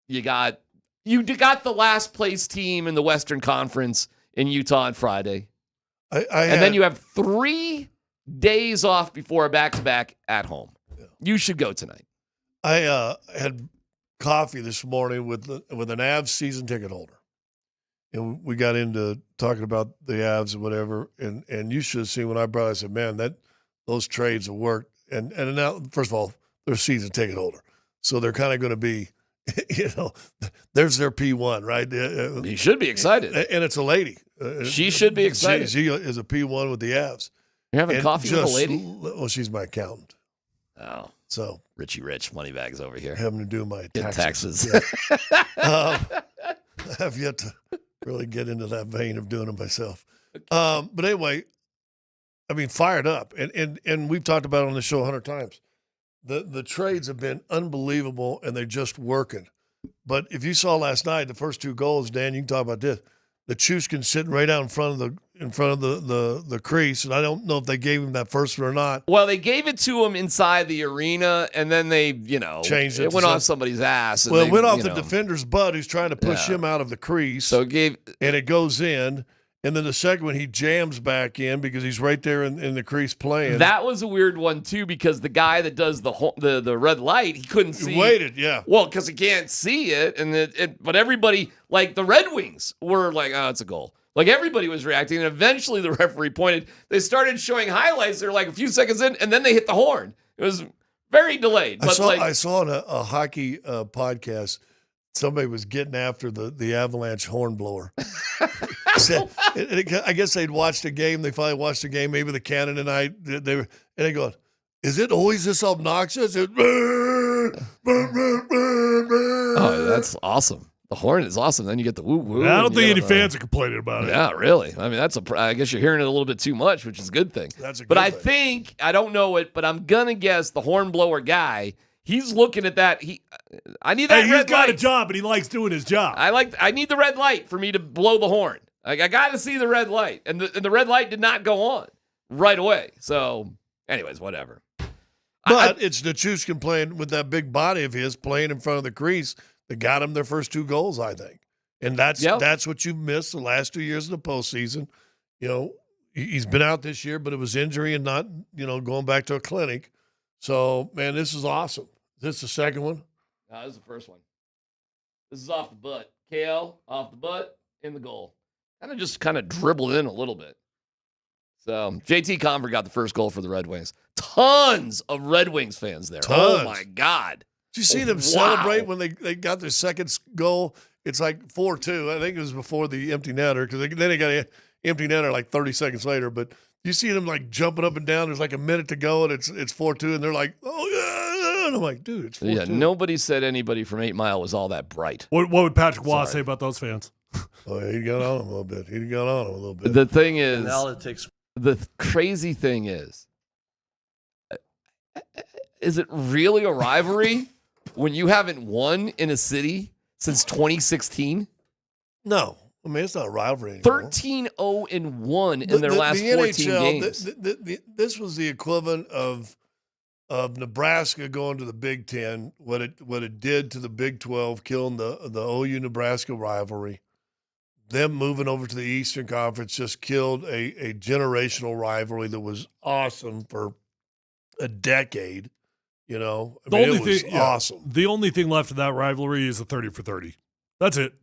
You got the last place team in the Western Conference in Utah on Friday. And then you have 3 days off before a back-to-back at home. Yeah. You should go tonight. I had coffee this morning with an Avs season ticket holder. And we got into talking about the Avs and whatever. And you should have seen when I brought it, I said, man, those trades have worked. And now, first of all, they're a season ticket holder. So they're kind of going to be, there's their P1, right? You should be excited. And it's a lady. She should be excited. She is a P1 with the Avs. You're having coffee with a lady? Well, she's my accountant. Oh. So. Richie Rich, Moneybags over here. Having to do my taxes. Yeah. I have yet to really get into that vein of doing it myself. But anyway, fired up. And we've talked about it on the show 100 times. The trades have been unbelievable, and they're just working. But if you saw last night, the first 2 goals, Dan, you can talk about this. the Chuskin sitting right out in front of the crease, and I don't know if they gave him that first one or not. Well, they gave it to him inside the arena, and then they, changed it. It went off somebody's ass. Well, it went off the defender's butt who's trying to push him out of the crease. So and it goes in. And then the second one, he jams back in because he's right there in the crease playing. That was a weird one, too, because the guy that does the red light, he couldn't see. He waited, yeah. Well, because he can't see it. But everybody, like the Red Wings, were like, oh, it's a goal. Like everybody was reacting. And eventually the referee pointed. They started showing highlights. They're like a few seconds in, and then they hit the horn. It was very delayed. But I saw on a hockey podcast, somebody was getting after the Avalanche hornblower. I guess they'd watched a game. They finally watched a game, maybe the Canada night. And they go, is it always this obnoxious? Oh, that's awesome. The horn is awesome. Then you get the woo woo. I don't think any fans are complaining about it. Yeah, really. I mean, I guess you're hearing it a little bit too much, which is a good thing. That's a good But I thing. think, I don't know it, but I'm going to guess the hornblower guy, he's looking at that. I need that red light. He's got a job, and he likes doing his job. I need the red light for me to blow the horn. Like, I got to see the red light. And the red light did not go on right away. So, anyways, whatever. But it's the Chuskin playing with that big body of his, playing in front of the crease that got him their first 2 goals, I think. And that's what you've missed the last 2 years of the postseason. He's been out this year, but it was injury and not, going back to a clinic. So, man, this is awesome. Is this the second one? No, this is the first one. This is off the butt. KL, off the butt, in the goal. Kind of dribbled in a little bit. So, JT Conver got the first goal for the Red Wings. Tons of Red Wings fans there. Tons. Oh, my God. Did you see them celebrate when they got their second goal? It's like 4-2. I think it was before the empty netter because then they got an empty netter like 30 seconds later. But you see them like jumping up and down. There's like a minute to go, and it's 4-2, and they're like, oh, yeah. And I'm like, dude, it's 4-2. Yeah, nobody said anybody from 8 Mile was all that bright. What would Patrick Waugh say about those fans? Oh, yeah, he got on him a little bit. The thing is, now it takes. The crazy thing is it really a rivalry when you haven't won in a city since 2016? No. I mean, it's not a rivalry anymore. 13-0-1 in their last 14 NHL, games. This was the equivalent of Nebraska going to the Big Ten, what it did to the Big 12, killing the OU-Nebraska rivalry. Them moving over to the Eastern Conference just killed a generational rivalry that was awesome for a decade. It was awesome. The only thing left of that rivalry is a 30 for 30. That's it.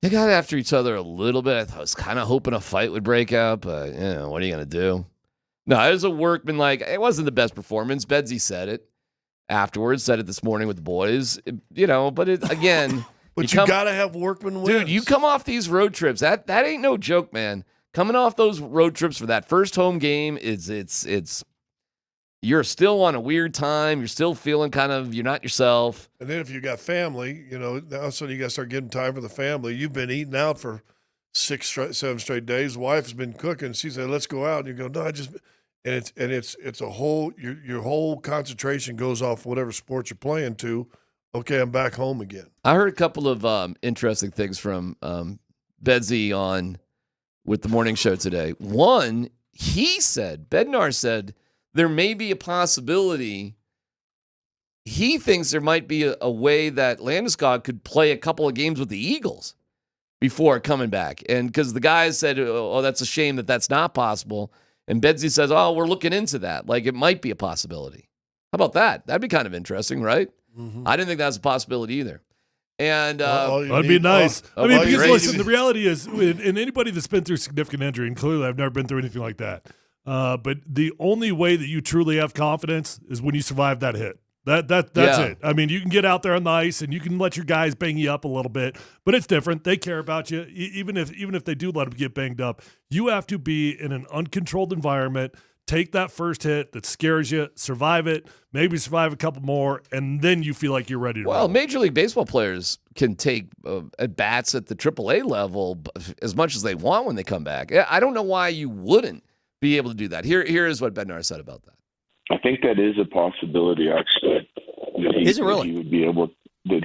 They got after each other a little bit. I was kind of hoping a fight would break out, but what are you going to do? No, it was a workmanlike. It wasn't the best performance. Bedsy said it afterwards, said it this morning with the boys. But it again. But you got to have workman wins. Dude, you come off these road trips. That ain't no joke, man. Coming off those road trips for that first home game, it's you're still on a weird time. You're still feeling you're not yourself. And then if you got family, all of a sudden you got to start getting time for the family. You've been eating out for 7 straight days. Wife's been cooking. She said, "Let's go out." And you go, "No, it's a whole your whole concentration goes off whatever sport you're playing to. Okay, I'm back home again." I heard a couple of interesting things from Bedsy on with the morning show today. One, Bednar said, there may be a possibility. He thinks there might be a way that Landeskog could play a couple of games with the Eagles before coming back. And because the guys said, oh, that's a shame that that's not possible. And Bedsy says, oh, we're looking into that. Like, it might be a possibility. How about that? That'd be kind of interesting, right? Mm-hmm. I didn't think that was a possibility either. And that'd be nice. Because listen, the reality is, and anybody that's been through significant injury, and clearly I've never been through anything like that, but the only way that you truly have confidence is when you survive that hit. That's it. I mean, you can get out there on the ice and you can let your guys bang you up a little bit, but it's different. They care about you, even if they do let them get banged up. You have to be in an uncontrolled environment. Take that first hit that scares you, survive it, maybe survive a couple more, and then you feel like you're ready to roll. Major League Baseball players can take at-bats at the AAA level as much as they want when they come back. I don't know why you wouldn't be able to do that. Here is what Bednar said about that. I think that is a possibility, actually. Is it really? That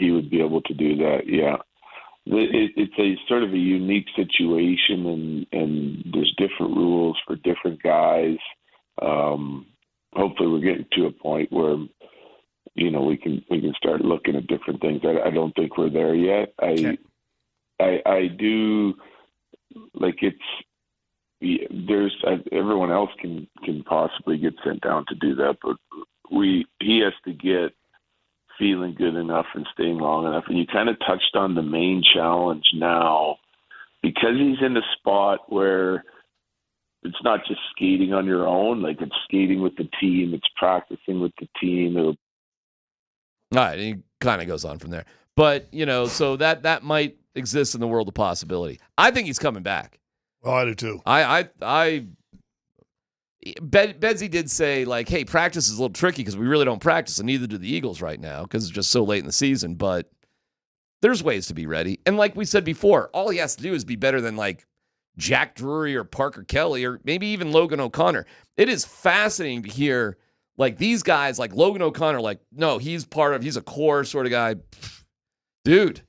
he would be able to do that, yeah. it's a sort of a unique situation, and there's different rules for different guys. Hopefully, we're getting to a point where we can start looking at different things. I don't think we're there yet. I do like everyone else can possibly get sent down to do that, but he has to get feeling good enough and staying long enough. And you kind of touched on the main challenge now, because he's in a spot where it's not just skating on your own, like it's skating with the team, it's practicing with the team. All right, and he kind of goes on from there. But, so that might exist in the world of possibility. I think he's coming back. Oh, I do too. Bedsy did say, like, hey, practice is a little tricky because we really don't practice, and neither do the Eagles right now because it's just so late in the season. But there's ways to be ready. And like we said before, all he has to do is be better than, like, Jack Drury or Parker Kelly or maybe even Logan O'Connor. It is fascinating to hear, like, these guys, like Logan O'Connor, like, no, he's a core sort of guy. Dude,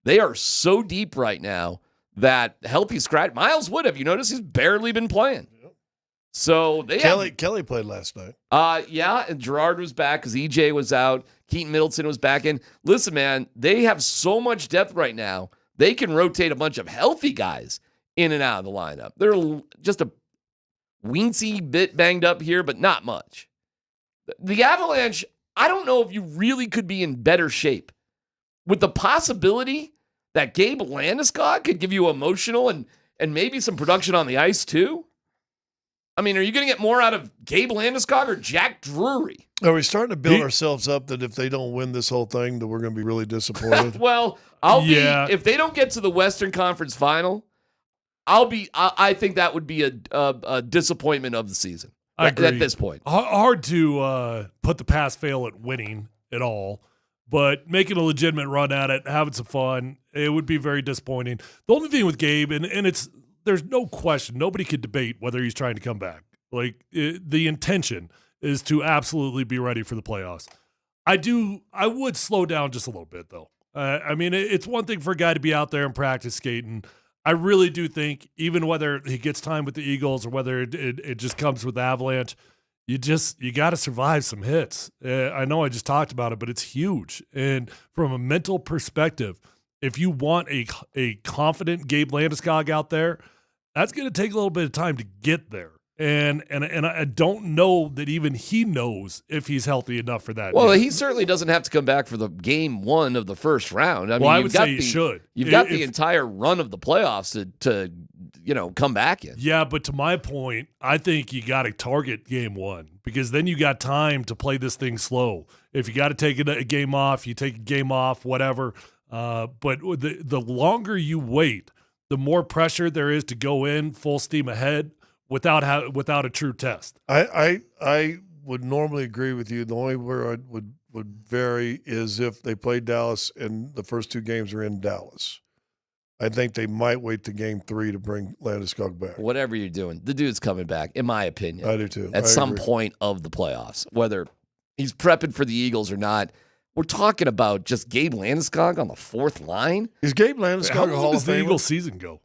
they are so deep right now that healthy scratch. Miles Wood, have you noticed he's barely been playing? So Kelly played last night. Yeah, and Gerard was back because EJ was out. Keaton Middleton was back in. Listen, man, they have so much depth right now. They can rotate a bunch of healthy guys in and out of the lineup. They're just a weensy bit banged up here, but not much. The Avalanche, I don't know if you really could be in better shape with the possibility that Gabe Landeskog could give you emotional and maybe some production on the ice too. I mean, are you going to get more out of Gabe Landeskog or Jack Drury? Are we starting to build ourselves up that if they don't win this whole thing, that we're going to be really disappointed? Well, if they don't get to the Western Conference Final, I think that would be a disappointment of the season. I agree. At this point. Hard to put the pass-fail at winning at all, but making a legitimate run at it, having some fun, it would be very disappointing. The only thing with Gabe, and there's no question, nobody could debate whether he's trying to come back. Like, the intention is to absolutely be ready for the playoffs. I would slow down just a little bit, though. I mean, it's one thing for a guy to be out there and practice skating. I really do think, even whether he gets time with the Eagles or whether it just comes with the Avalanche, you got to survive some hits. I know I just talked about it, but it's huge. And from a mental perspective, if you want a confident Gabe Landeskog out there, that's going to take a little bit of time to get there. And I don't know that even he knows if he's healthy enough for that. Well, he certainly doesn't have to come back for the game one of the first round. I mean, I would say he should. You've got the entire run of the playoffs to come back in. Yeah, but to my point, I think you got to target game one because then you got time to play this thing slow. If you got to take a game off, you take a game off, whatever. But the longer you wait, the more pressure there is to go in full steam ahead without a true test. I would normally agree with you. The only where I would vary is if they play Dallas and the first two games are in Dallas. I think they might wait to game 3 to bring Landeskog back. Whatever you're doing, the dude's coming back, in my opinion. I do too. At some point of the playoffs, whether he's prepping for the Eagles or not. We're talking about just Gabe Landeskog on the fourth line. Is Gabe Landeskog How a long Hall does of the Famer? Eagles season go?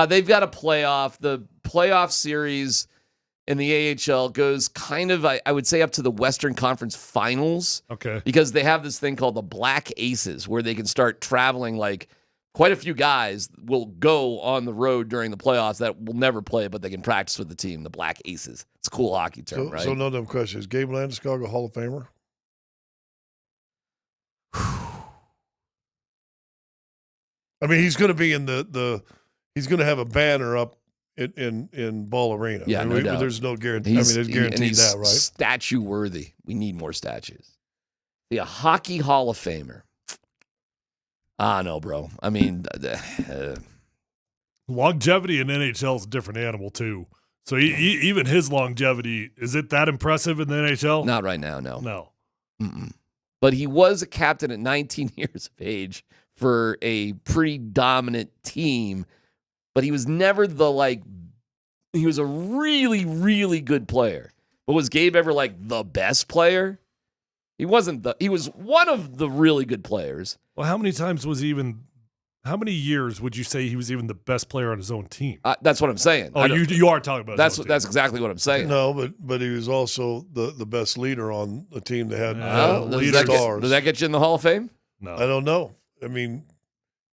They've got a playoff. The playoff series in the AHL goes kind of, I would say, up to the Western Conference Finals. Okay. Because they have this thing called the Black Aces where they can start traveling. Like, quite a few guys will go on the road during the playoffs that will never play, but they can practice with the team, the Black Aces. It's a cool hockey term, right? So no dumb question. Is Gabe Landeskog a Hall of Famer? I mean, he's going to be in he's going to have a banner up in Ball Arena. Yeah, I mean, no doubt. There's no guarantee. There's guaranteed that, right? Statue worthy. We need more statues. The Hockey Hall of Famer. No, bro. I mean, longevity in NHL is a different animal too. So even his longevity, is it that impressive in the NHL? Not right now, no. No. Mm-mm. But he was a captain at 19 years of age for a pretty dominant team. But he was never he was a really, really good player. But was Gabe ever the best player? He wasn't he was one of the really good players. Well, how many times was he even How many years would you say he was even the best player on his own team? That's what I'm saying. Oh, you are talking about that's exactly what I'm saying. No, but he was also the best leader on the team that had stars. Does that get you in the Hall of Fame? No, I don't know. I mean,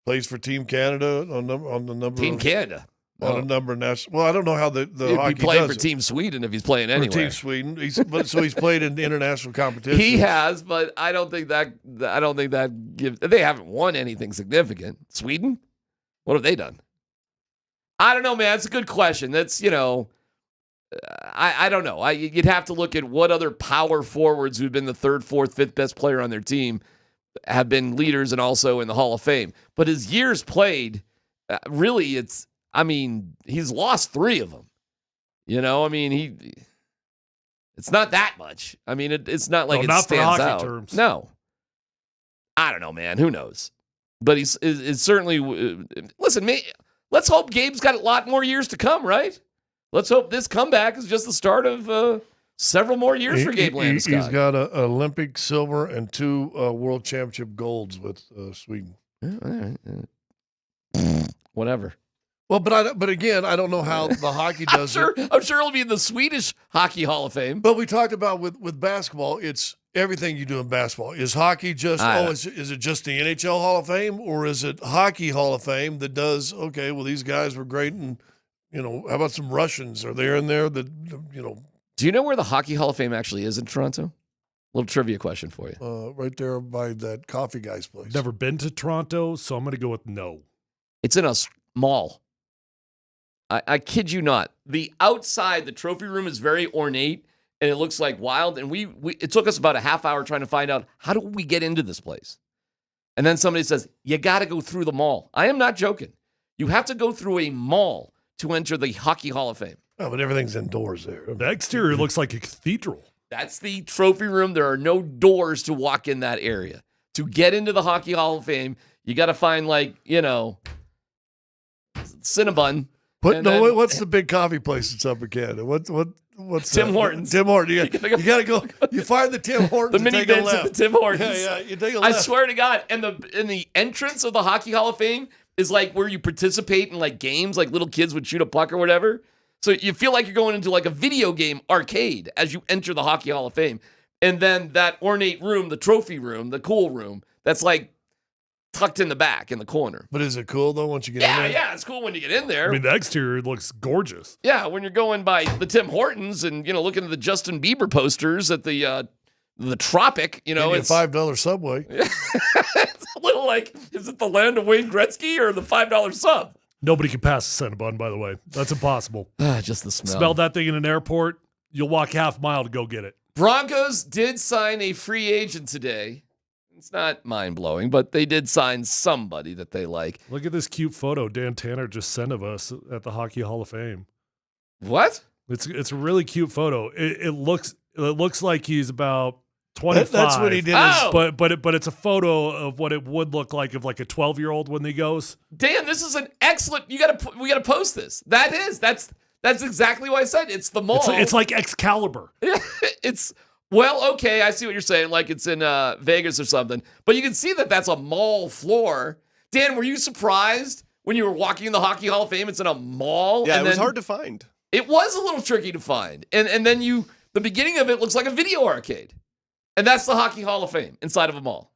plays for Team Canada on the number. Team Canada. On a number of national. Well, I don't know how the He'd hockey be playing does for it. Team Sweden if he's playing anywhere. For Team Sweden. He's played in international competition. He has, but I don't think that gives. They haven't won anything significant. Sweden, what have they done? I don't know, man. It's a good question. That's I don't know. You'd have to look at what other power forwards who've been the third, fourth, fifth best player on their team have been leaders and also in the Hall of Fame. But his years played, really, he's lost 3 of them. It's not that much. It's not like it not stands for hockey out. terms. No. I don't know, man. Who knows? But he's certainly. Listen, let's hope Gabe's got a lot more years to come, right? Let's hope this comeback is just the start of several more years for Gabe Landeskog. He's got an Olympic silver and 2 World Championship golds with Sweden. Whatever. Well, but again, I don't know how the hockey does it. I'm sure it'll be in the Swedish Hockey Hall of Fame. But we talked about with basketball, it's everything you do in basketball. Is hockey just, is it just the NHL Hall of Fame, or is it Hockey Hall of Fame that does, okay, well, these guys were great, and, how about some Russians? Are they in there that, Do you know where the Hockey Hall of Fame actually is in Toronto? Little trivia question for you. Right there by that coffee guy's place. Never been to Toronto, so I'm going to go with no. It's in a mall. I kid you not. The outside, the trophy room is very ornate, and it looks like wild. And it took us about a half hour trying to find out, how do we get into this place? And then somebody says, you got to go through the mall. I am not joking. You have to go through a mall to enter the Hockey Hall of Fame. Oh, but everything's indoors there. The exterior looks like a cathedral. That's the trophy room. There are no doors to walk in that area. To get into the Hockey Hall of Fame, you got to find Cinnabon. What's the big coffee place that's up in Canada? What's Tim Hortons? Tim Hortons. You got to go. You find the Tim Hortons. The mini bins at the Tim Hortons. Yeah, you take a left. I swear to God. And the entrance of the Hockey Hall of Fame is like where you participate in like games, like little kids would shoot a puck or whatever. So you feel like you're going into like a video game arcade as you enter the Hockey Hall of Fame. And then that ornate room, the trophy room, the cool room, that's like tucked in the back in the corner. But is it cool though once you get in there? Yeah, it's cool when you get in there. The exterior looks gorgeous. Yeah, when you're going by the Tim Hortons and looking at the Justin Bieber posters at the Tropic, it's a $5 Subway. It's a little like, is it the land of Wayne Gretzky or the $5 sub? Nobody can pass the Cinnabon, by the way. That's impossible. Just the smell. Smell that thing in an airport, you'll walk half mile to go get it. Broncos did sign a free agent today. It's not mind-blowing, but they did sign somebody that they like. Look at this cute photo Dan Tanner just sent of us at the Hockey Hall of Fame. What? It's a really cute photo. It looks like he's about 25. That's what he did. But it's a photo of what it would look like of like a 12-year-old when he goes. Dan, this is an excellent. We got to post this. That's exactly what I said. It's the mall. It's like Excalibur. Well, okay, I see what you're saying. Like it's in Vegas or something. But you can see that that's a mall floor. Dan, were you surprised when you were walking in the Hockey Hall of Fame? It's in a mall. Yeah, it was hard to find. It was a little tricky to find. And then the beginning of it looks like a video arcade. And that's the Hockey Hall of Fame inside of a mall.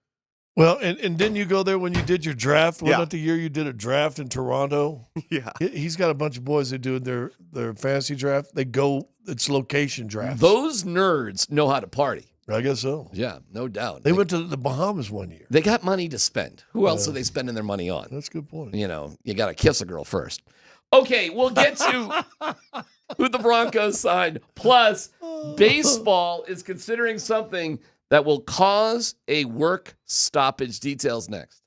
Well, and didn't you go there when you did your draft? Wasn't that the year you did a draft in Toronto? Yeah. He's got a bunch of boys that do their fantasy draft. They go, it's location drafts. Those nerds know how to party. I guess so. Yeah, no doubt. They went to the Bahamas one year. They got money to spend. Who else are they spending their money on? That's a good point. You got to kiss a girl first. Okay, we'll get to who the Broncos signed. Plus, baseball is considering something that will cause a work stoppage. Details next.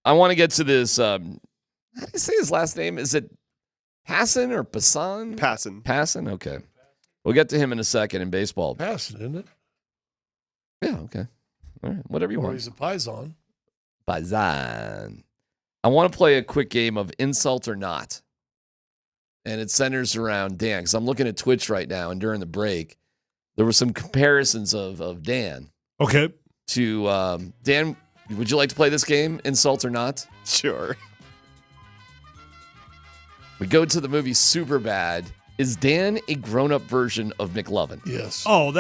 I want to get to this. How do you say his last name? Is it Passan or Passan? Passan. Okay. We'll get to him in a second in baseball. Passan, isn't it? Yeah. Okay. All right. Whatever you Or want. he's a Paisan. Paisan. I want to play a quick game of insult or not. And it centers around Dan, because I'm looking at Twitch right now, and during the break, there were some comparisons of Dan. Okay. To Dan, would you like to play this game, insult or not? Sure. We go to the movie Superbad. Is Dan a grown-up version of McLovin? Yes. Oh,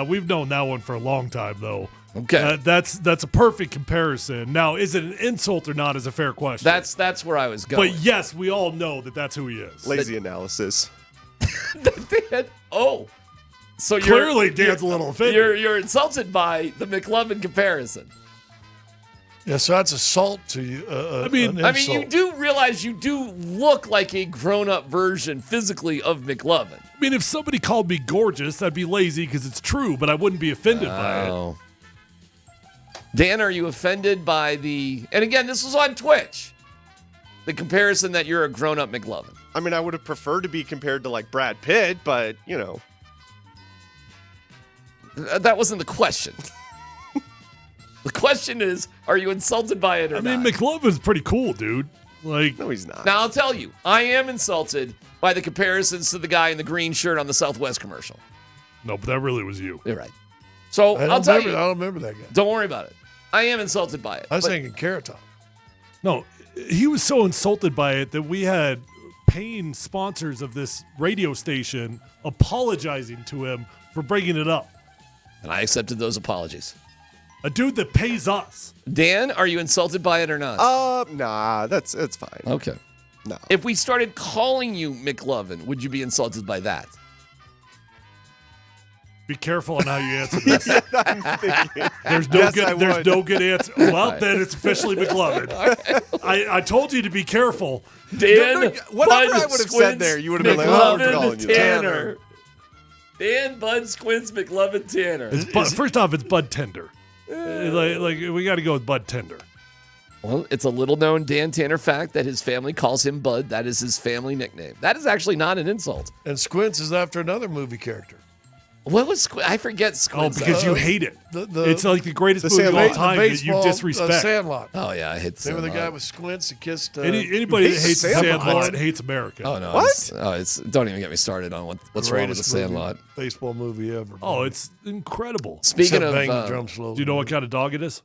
we've known that one for a long time, though. Okay. That's a perfect comparison. Now, is it an insult or not is a fair question. That's where I was going. But yes, we all know that that's who he is. Lazy analysis. Dan, so Clearly, Dan's a little offended. You're insulted by the McLovin comparison. Yeah, so that's assault to you. I mean, you do realize you do look like a grown-up version physically of McLovin. I mean, if somebody called me gorgeous, I'd be lazy because it's true, but I wouldn't be offended by it. Dan, are you offended by and again, this was on Twitch, the comparison that you're a grown-up McLovin? I mean, I would have preferred to be compared to like Brad Pitt, but That wasn't the question. The question is, are you insulted by it or not? I mean, McLovin's pretty cool, dude. Like, no, he's not. Now, I'll tell you, I am insulted by the comparisons to the guy in the green shirt on the Southwest commercial. No, but that really was you. You're right. So, I'll tell you. I don't remember that guy. Don't worry about it. I am insulted by it. I was thinking Carrot Top. No, he was so insulted by it that we had paying sponsors of this radio station apologizing to him for bringing it up. And I accepted those apologies. A dude that pays us. Dan, are you insulted by it or not? Nah, that's fine. Okay. No. If we started calling you McLovin, would you be insulted by that? Be careful on how you answer this. I'm thinking. There's no good answer. Well, then it's officially McLovin. I told you to be careful. Dan, whatever I would have said there, you would have been like, "Oh, we're calling you Tanner." Dan, Bud, Squints, McLovin, Tanner. First off, it's Bud Tender. Like we got to go with Bud Tender. Well, it's a little-known Dan Tanner fact that his family calls him Bud. That is his family nickname. That is actually not an insult. And Squints is after another movie character. What was Squints? I forget Squints. Oh, because you hate it. It's like the greatest movie of all time that you disrespect. Sandlot. Oh, yeah, I hate the Sandlot. Remember the guy with Squints that kissed... Anybody that hates Sandlot hates America. Oh, no. What? Don't even get me started on what's wrong with the Sandlot. Baseball movie ever. Oh, it's incredible. Speaking of... Bang the drum slow. Do you know what kind of dog it is?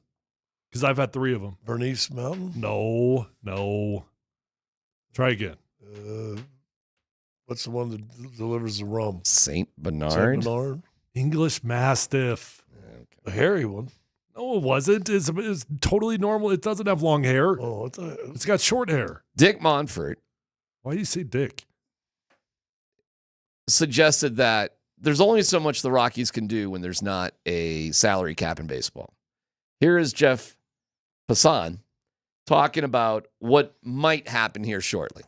Because I've had 3 of them. Bernese Mountain? No. Try again. What's the one that delivers the rum? Saint Bernard? English Mastiff. Okay. The hairy one. No, it wasn't. It's totally normal. It doesn't have long hair. Oh, it's got short hair. Dick Monfort. Why do you say Dick? Suggested that there's only so much the Rockies can do when there's not a salary cap in baseball. Here is Jeff Passan talking about what might happen here shortly.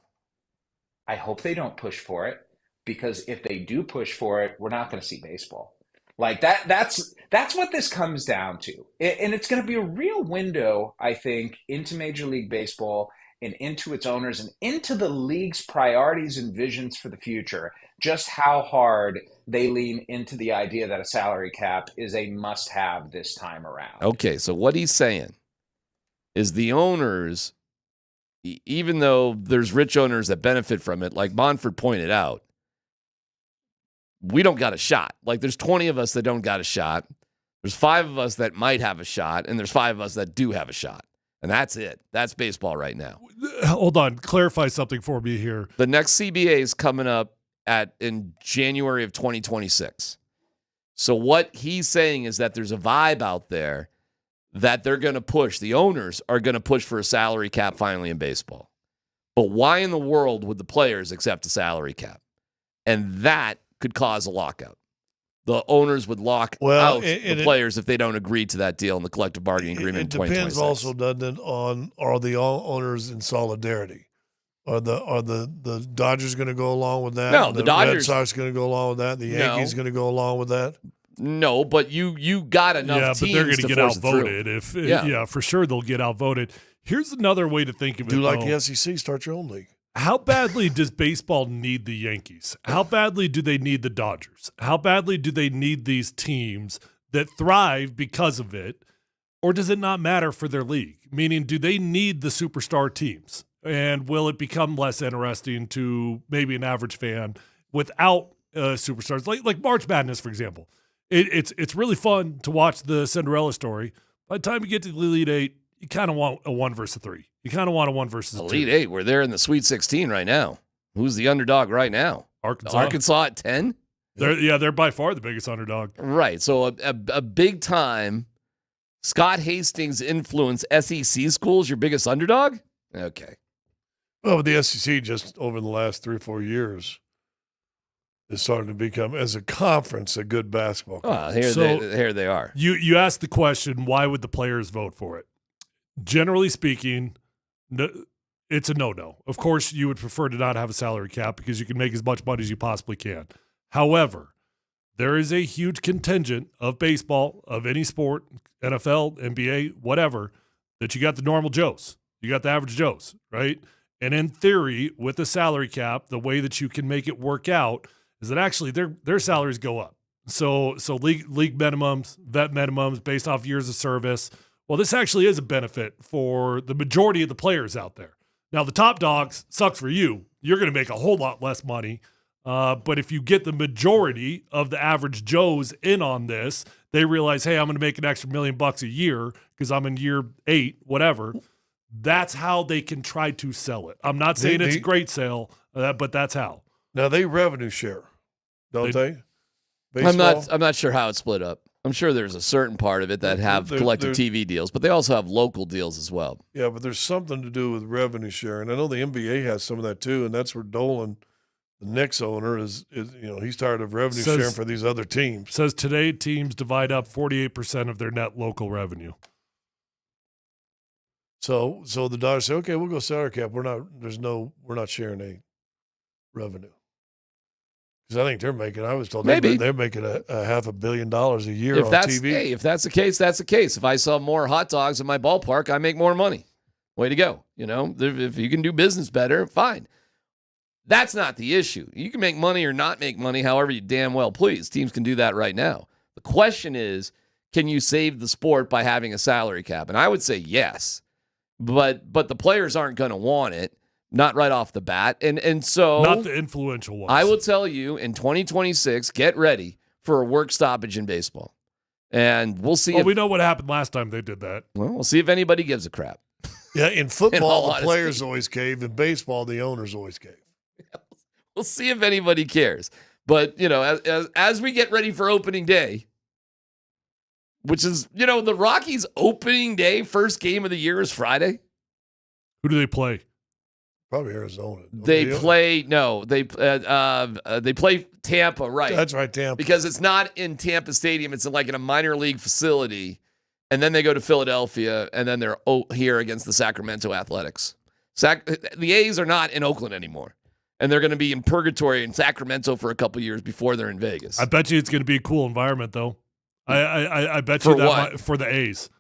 I hope they don't push for it, because if they do push for it, we're not going to see baseball. Like that's what this comes down to. And it's going to be a real window, I think, into Major League Baseball and into its owners and into the league's priorities and visions for the future, just how hard they lean into the idea that a salary cap is a must-have this time around. Okay, so what he's saying is the owners, even though there's rich owners that benefit from it, like Monfort pointed out, we don't got a shot. Like, there's 20 of us that don't got a shot. There's 5 of us that might have a shot, and there's 5 of us that do have a shot. And that's it. That's baseball right now. Hold on. Clarify something for me here. The next CBA is coming up in January of 2026. So what he's saying is that there's a vibe out there that they're going to push. The owners are going to push for a salary cap finally in baseball. But why in the world would the players accept a salary cap? And that could cause a lockout. The owners would lock out the players if they don't agree to that deal in the collective bargaining agreement in 2026. It depends also, doesn't it, on are the owners in solidarity? Are the Dodgers going to go along with that? No, the Dodgers. Red Sox going to go along with that? The Yankees going to go along with that? No, but you got enough teams but they're going to get force outvoted. For sure they'll get outvoted. Here's another way to think of it. Do like though. the SEC, start your own league. How badly does baseball need the Yankees? How badly do they need the Dodgers? How badly do they need these teams that thrive because of it? Or does it not matter for their league? Meaning, do they need the superstar teams? And will it become less interesting to maybe an average fan without superstars? Like March Madness, for example. It's really fun to watch the Cinderella story. By the time you get to the Elite Eight, you kind of want a 1 versus 3. You kind of want a 1 versus 2. Elite Eight, we're there in the Sweet 16 right now. Who's the underdog right now? Arkansas at 10? They're by far the biggest underdog. Right. So a big time Scott Hastings influence SEC schools, your biggest underdog? Okay. Well, the SEC just over the last 3 or 4 years is starting to become, as a conference, a good basketball conference. Here they are. You asked the question, why would the players vote for it? Generally speaking, it's a no-no. Of course, you would prefer to not have a salary cap because you can make as much money as you possibly can. However, there is a huge contingent of baseball, of any sport, NFL, NBA, whatever, that you got the normal Joes. You got the average Joes, right? And in theory, with the salary cap, the way that you can make it work out is that actually their salaries go up. So league minimums, vet minimums based off years of service. Well, this actually is a benefit for the majority of the players out there. Now, the top dogs, sucks for you. You're going to make a whole lot less money. But if you get the majority of the average Joes in on this, they realize, hey, I'm going to make an extra $1 million a year because I'm in year 8, whatever. That's how they can try to sell it. I'm not saying it's a great sale, but that's how. Now, they revenue share, don't they? Baseball? I'm not sure how it's split up. I'm sure there's a certain part of it that have collective TV deals, but they also have local deals as well. Yeah, but there's something to do with revenue share, and I know the NBA has some of that too, and that's where Dolan, the Knicks owner, is he's tired of revenue sharing for these other teams. Says today teams divide up 48% of their net local revenue. So the Dodgers say, okay, we'll go salary cap. We're not sharing any revenue. Because I think they're making, I was told they're making a $500 million a year on TV. Hey, if that's the case, that's the case. If I sell more hot dogs in my ballpark, I make more money. Way to go. If you can do business better, fine. That's not the issue. You can make money or not make money however you damn well please. Teams can do that right now. The question is, can you save the sport by having a salary cap? And I would say yes. But the players aren't going to want it. Not right off the bat. And so not the influential ones. I will tell you, in 2026, get ready for a work stoppage in baseball. And we'll see. We know what happened last time they did that. Well, we'll see if anybody gives a crap. Yeah, in football, the players always cave. In baseball, the owners always cave. We'll see if anybody cares. But, as we get ready for opening day, which is, the Rockies' opening day, first game of the year is Friday. Who do they play? Probably Arizona. They play Tampa, right? That's right, Tampa. Because it's not in Tampa Stadium; it's in a minor league facility, and then they go to Philadelphia, and then they're here against the Sacramento Athletics. The A's are not in Oakland anymore, and they're going to be in purgatory in Sacramento for a couple years before they're in Vegas. I bet you it's going to be a cool environment, though. I bet for you that what? For the A's.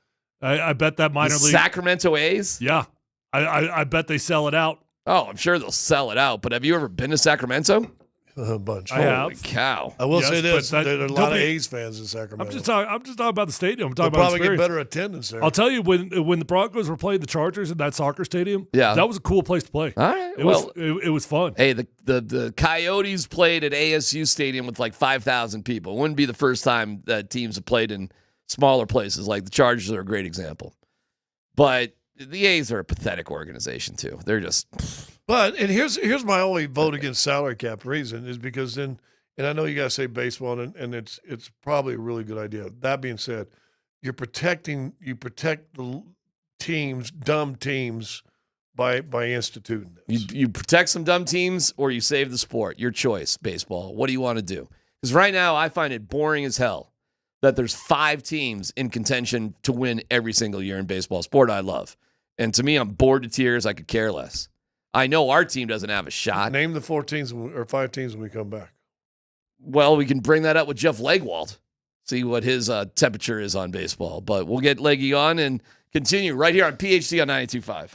I bet that minor league Sacramento A's. Yeah, I bet they sell it out. Oh, I'm sure they'll sell it out. But have you ever been to Sacramento? A bunch. I have. Holy cow! I will say this: there are a lot of A's fans in Sacramento. I'm just talking about the stadium. I'm talking They'll about probably experience. get better attendance there. I'll tell you, when the Broncos were playing the Chargers in that soccer stadium, yeah, that was a cool place to play. All right, it was fun. Hey, the Coyotes played at ASU Stadium with 5,000 people. It wouldn't be the first time that teams have played in smaller places. Like the Chargers are a great example, but the A's are a pathetic organization too. They're just. But and here's my only vote against salary cap reason is because then, and I know you guys say baseball and it's probably a really good idea. That being said, you protect the teams, dumb teams, by instituting this. You protect some dumb teams or you save the sport. Your choice, baseball. What do you want to do? Because right now I find it boring as hell that there's 5 teams in contention to win every single year in baseball, sport I love. And to me, I'm bored to tears. I could care less. I know our team doesn't have a shot. Name the 4 teams or 5 teams when we come back. Well, we can bring that up with Jeff Legwald, see what his temperature is on baseball. But we'll get Leggy on and Continue right here on PHC on 92.5.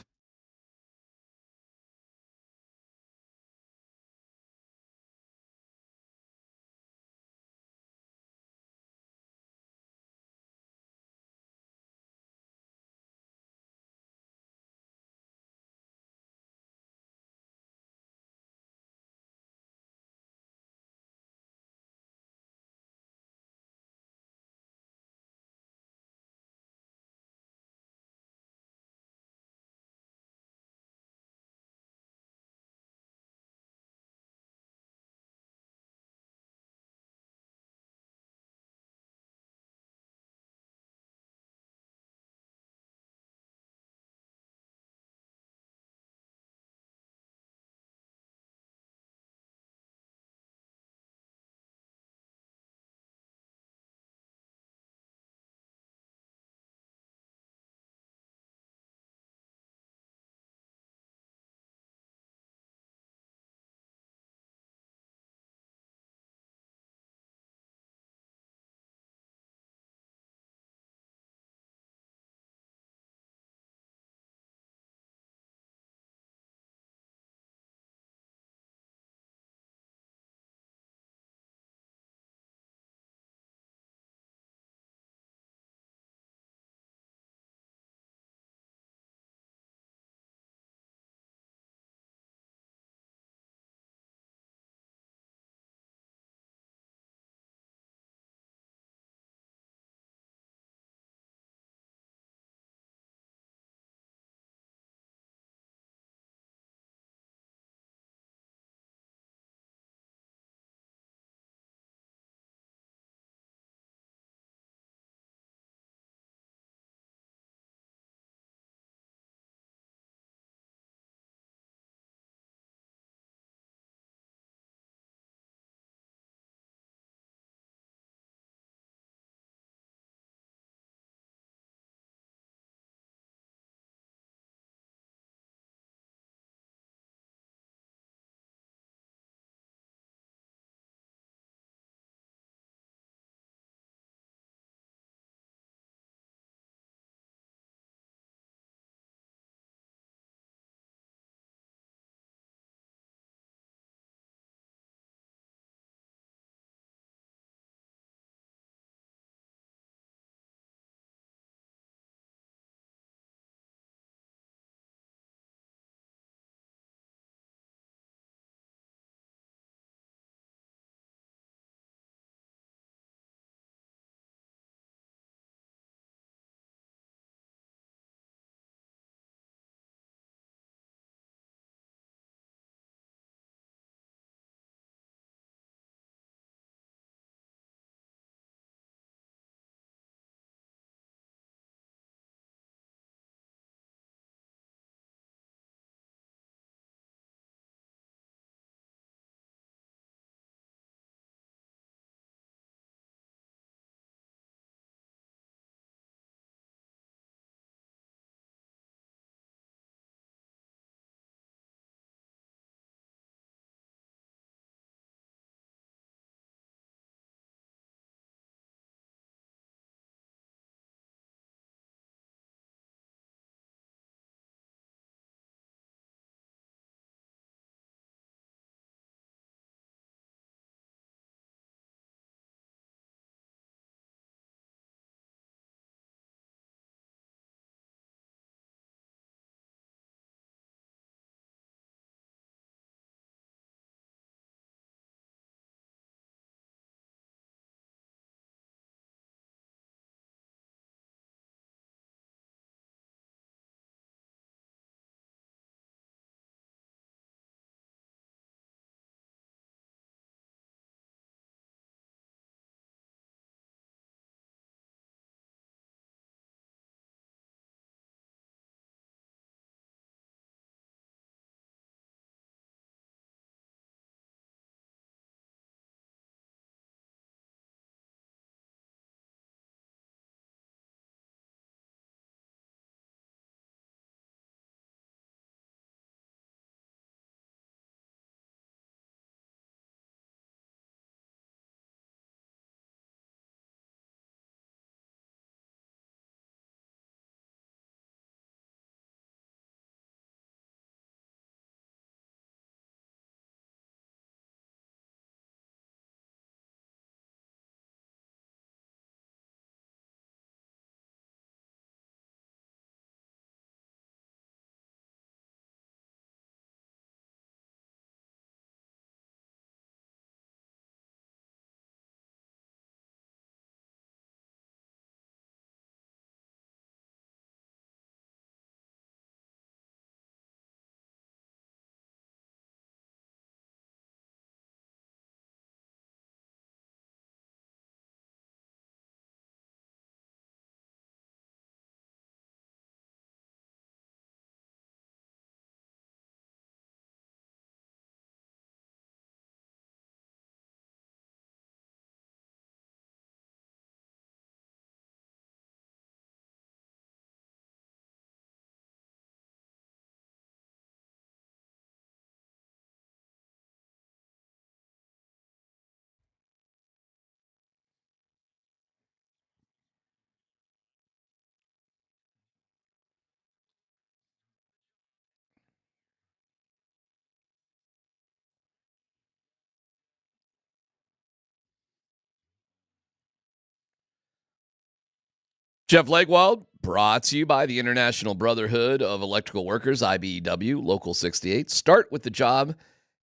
Jeff Legwald, brought to you by the International Brotherhood of Electrical Workers, IBEW, Local 68. Start with the job,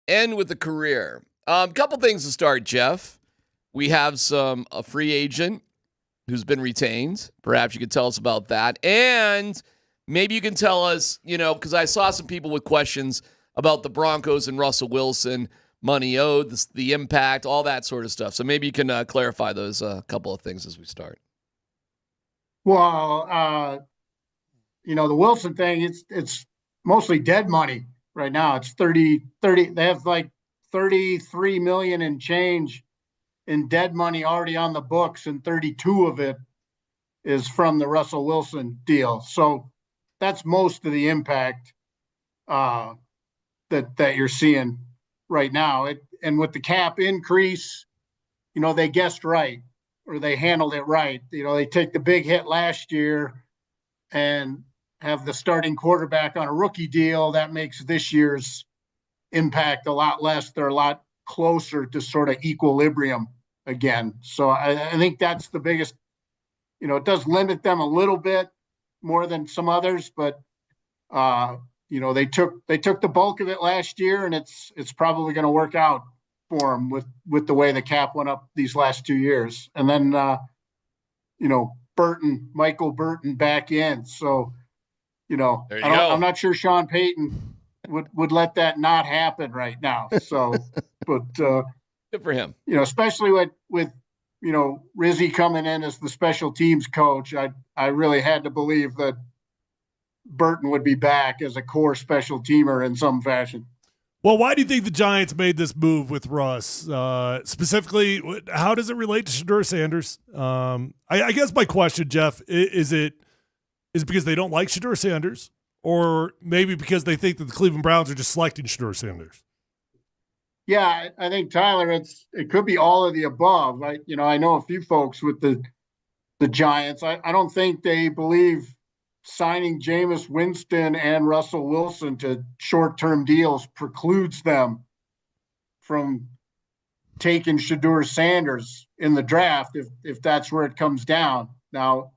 end with the career. A couple things to start, Jeff. We have a free agent who's been retained. Perhaps you could tell us about that. And maybe you can tell us, because I saw some people with questions about the Broncos and Russell Wilson, money owed, the impact, all that sort of stuff. So maybe you can clarify those couple of things as we start. Well, the Wilson thing, it's mostly dead money right now. It's 30, they have like 33 million and change in dead money already on the books, and 32 of it is from the Russell Wilson deal. So that's most of the impact that you're seeing right now. And with the cap increase, they guessed right, or they handled it right. They take the big hit last year and have the starting quarterback on a rookie deal. That makes this year's impact a lot less. They're a lot closer to sort of equilibrium again. So I think that's the biggest, it does limit them a little bit more than some others, but they took the bulk of it last year, and it's probably going to work out for them with the way the cap went up these last 2 years. And then, Michael Burton back in. So, I'm not sure Sean Payton would let that not happen right now. So, but good for him. Especially with Rizzy coming in as the special teams coach, I really had to believe that Burton would be back as a core special teamer in some fashion. Well, why do you think the Giants made this move with Russ? Specifically, how does it relate to Shedeur Sanders? I guess my question, Jeff, is it because they don't like Shedeur Sanders, or maybe because they think that the Cleveland Browns are just selecting Shedeur Sanders? Yeah, I think, Tyler, it could be all of the above. I know a few folks with the Giants. I don't think they believe signing Jameis Winston and Russell Wilson to short-term deals precludes them from taking Shedeur Sanders in the draft if that's where it comes down. Now,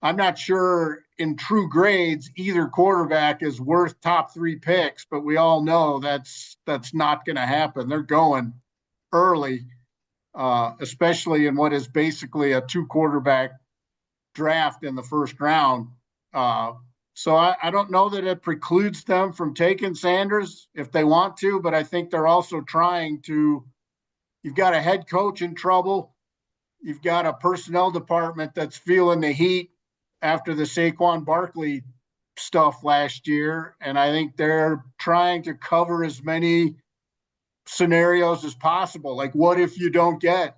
I'm not sure in true grades either quarterback is worth top 3 picks, but we all know that's not going to happen. They're going early, especially in what is basically a 2-quarterback draft in the first round. So I don't know that it precludes them from taking Sanders if they want to, but I think they're also trying to. You've got a head coach in trouble. You've got a personnel department that's feeling the heat after the Saquon Barkley stuff last year. And I think they're trying to cover as many scenarios as possible. Like, what if you don't get,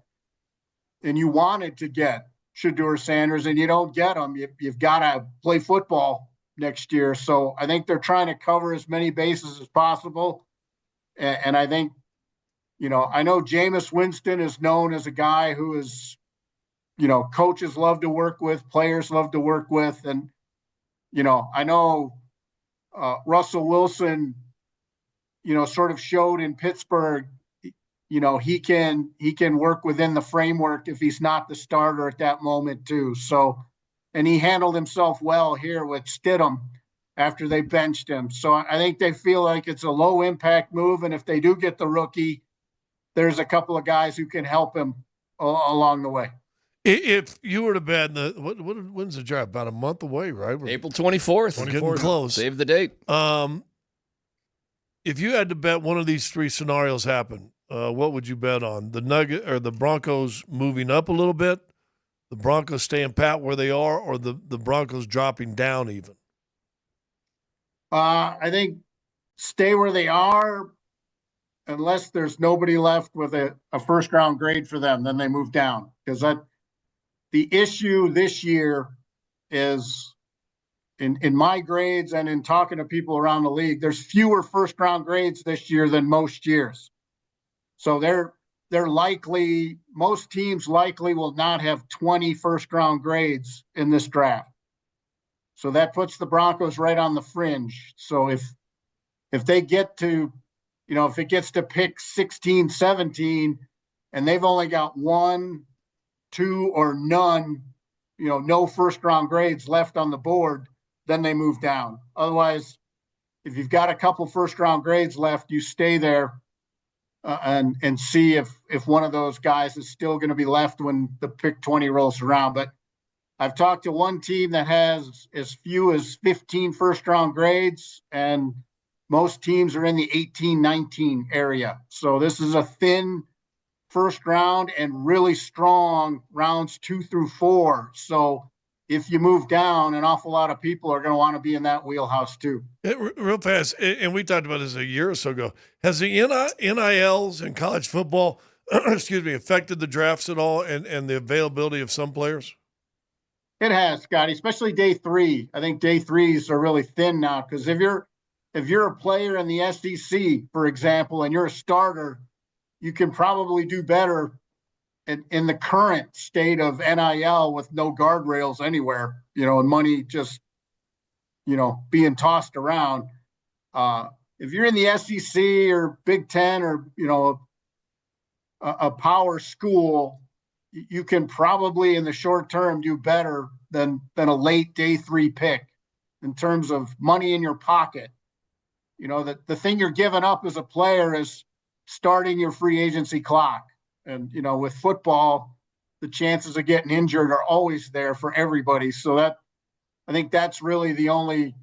and you wanted to get Shedeur Sanders and you don't get him? You've got to play football next year. So I think they're trying to cover as many bases as possible. And I think, I know Jameis Winston is known as a guy who is, coaches love to work with, players love to work with. And, I know Russell Wilson, sort of showed in Pittsburgh, he can work within the framework if he's not the starter at that moment too. So, and he handled himself well here with Stidham after they benched him. So I think they feel like it's a low impact move. And if they do get the rookie, there's a couple of guys who can help him along the way. If you were to bet, when's the draft? About a month away, right? April 24th. We're getting close. Save the date. If you had to bet one of these 3 scenarios happen, what would you bet on? The Nugget or the Broncos moving up a little bit, the Broncos staying pat where they are, or the Broncos dropping down even? I think stay where they are, unless there's nobody left with a first-round grade for them, then they move down. Because the issue this year is, in my grades and in talking to people around the league, there's fewer first-round grades this year than most years. So they're likely, most teams likely will not have 20 first-round grades in this draft. So that puts the Broncos right on the fringe. So if they get to, if it gets to pick 16, 17, and they've only got 1, 2, or none no first round grades left on the board, then they move down. Otherwise, if you've got a couple first round grades left, you stay there and see if one of those guys is still going to be left when the pick 20 rolls around. But I've talked to one team that has as few as 15 first round grades, and most teams are in the 18, 19 area. So this is a thin first round and really strong rounds 2 through 4. So if you move down, an awful lot of people are going to want to be in that wheelhouse too. Real fast, and we talked about this a year or so ago. Has the NILs in college football, affected the drafts at all and the availability of some players? It has, Scotty, especially day 3. I think day 3s are really thin now because if you're a player in the SEC, for example, and you're a starter, you can probably do better in the current state of NIL with no guardrails anywhere, and money just, being tossed around. If you're in the SEC or Big Ten or, a power school, you can probably in the short term do better than a late day 3 pick in terms of money in your pocket. The thing you're giving up as a player is starting your free agency clock. And, with football, the chances of getting injured are always there for everybody. So I think that's really the only,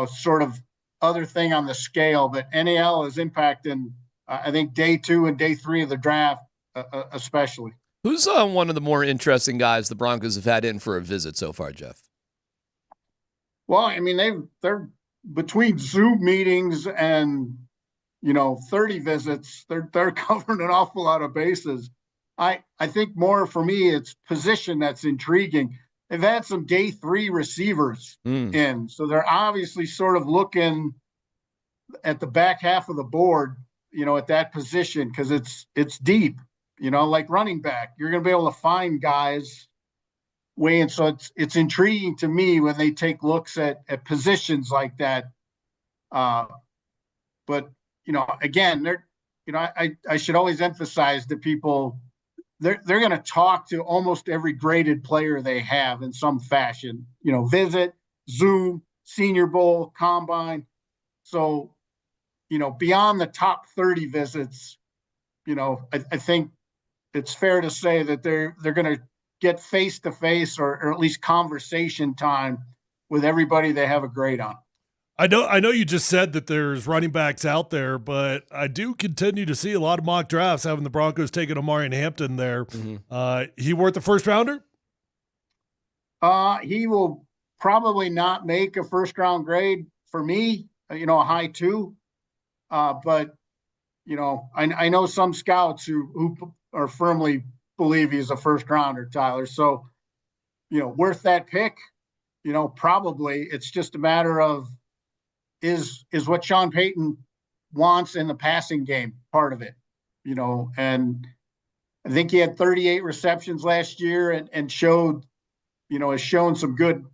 sort of other thing on the scale. But NAL is impacting, I think, day 2 and day 3 of the draft, especially. Who's one of the more interesting guys the Broncos have had in for a visit so far, Jeff? Well, I mean, they're between Zoom meetings and 30 visits, they're covering an awful lot of bases. I think more for me, it's position that's intriguing. They've had some day 3 receivers in, so they're obviously sort of looking at the back half of the board, at that position because it's deep, like running back. You're going to be able to find guys way in. So it's intriguing to me when they take looks at positions like that. But again, I should always emphasize to people, they're going to talk to almost every graded player they have in some fashion, visit, Zoom, Senior Bowl, Combine. So, beyond the top 30 visits, I think it's fair to say that they're going to get face-to-face or at least conversation time with everybody they have a grade on. I know you just said that there's running backs out there, but I do continue to see a lot of mock drafts having the Broncos taking Omarion Hampton there. He worth a first rounder? He will probably not make a first round grade for me, a high 2. But, I know some scouts who are firmly believe he's a first rounder, Tyler. So, worth that pick, probably. It's just a matter of, is what Sean Payton wants in the passing game part of it, and I think he had 38 receptions last year and showed, has shown some good,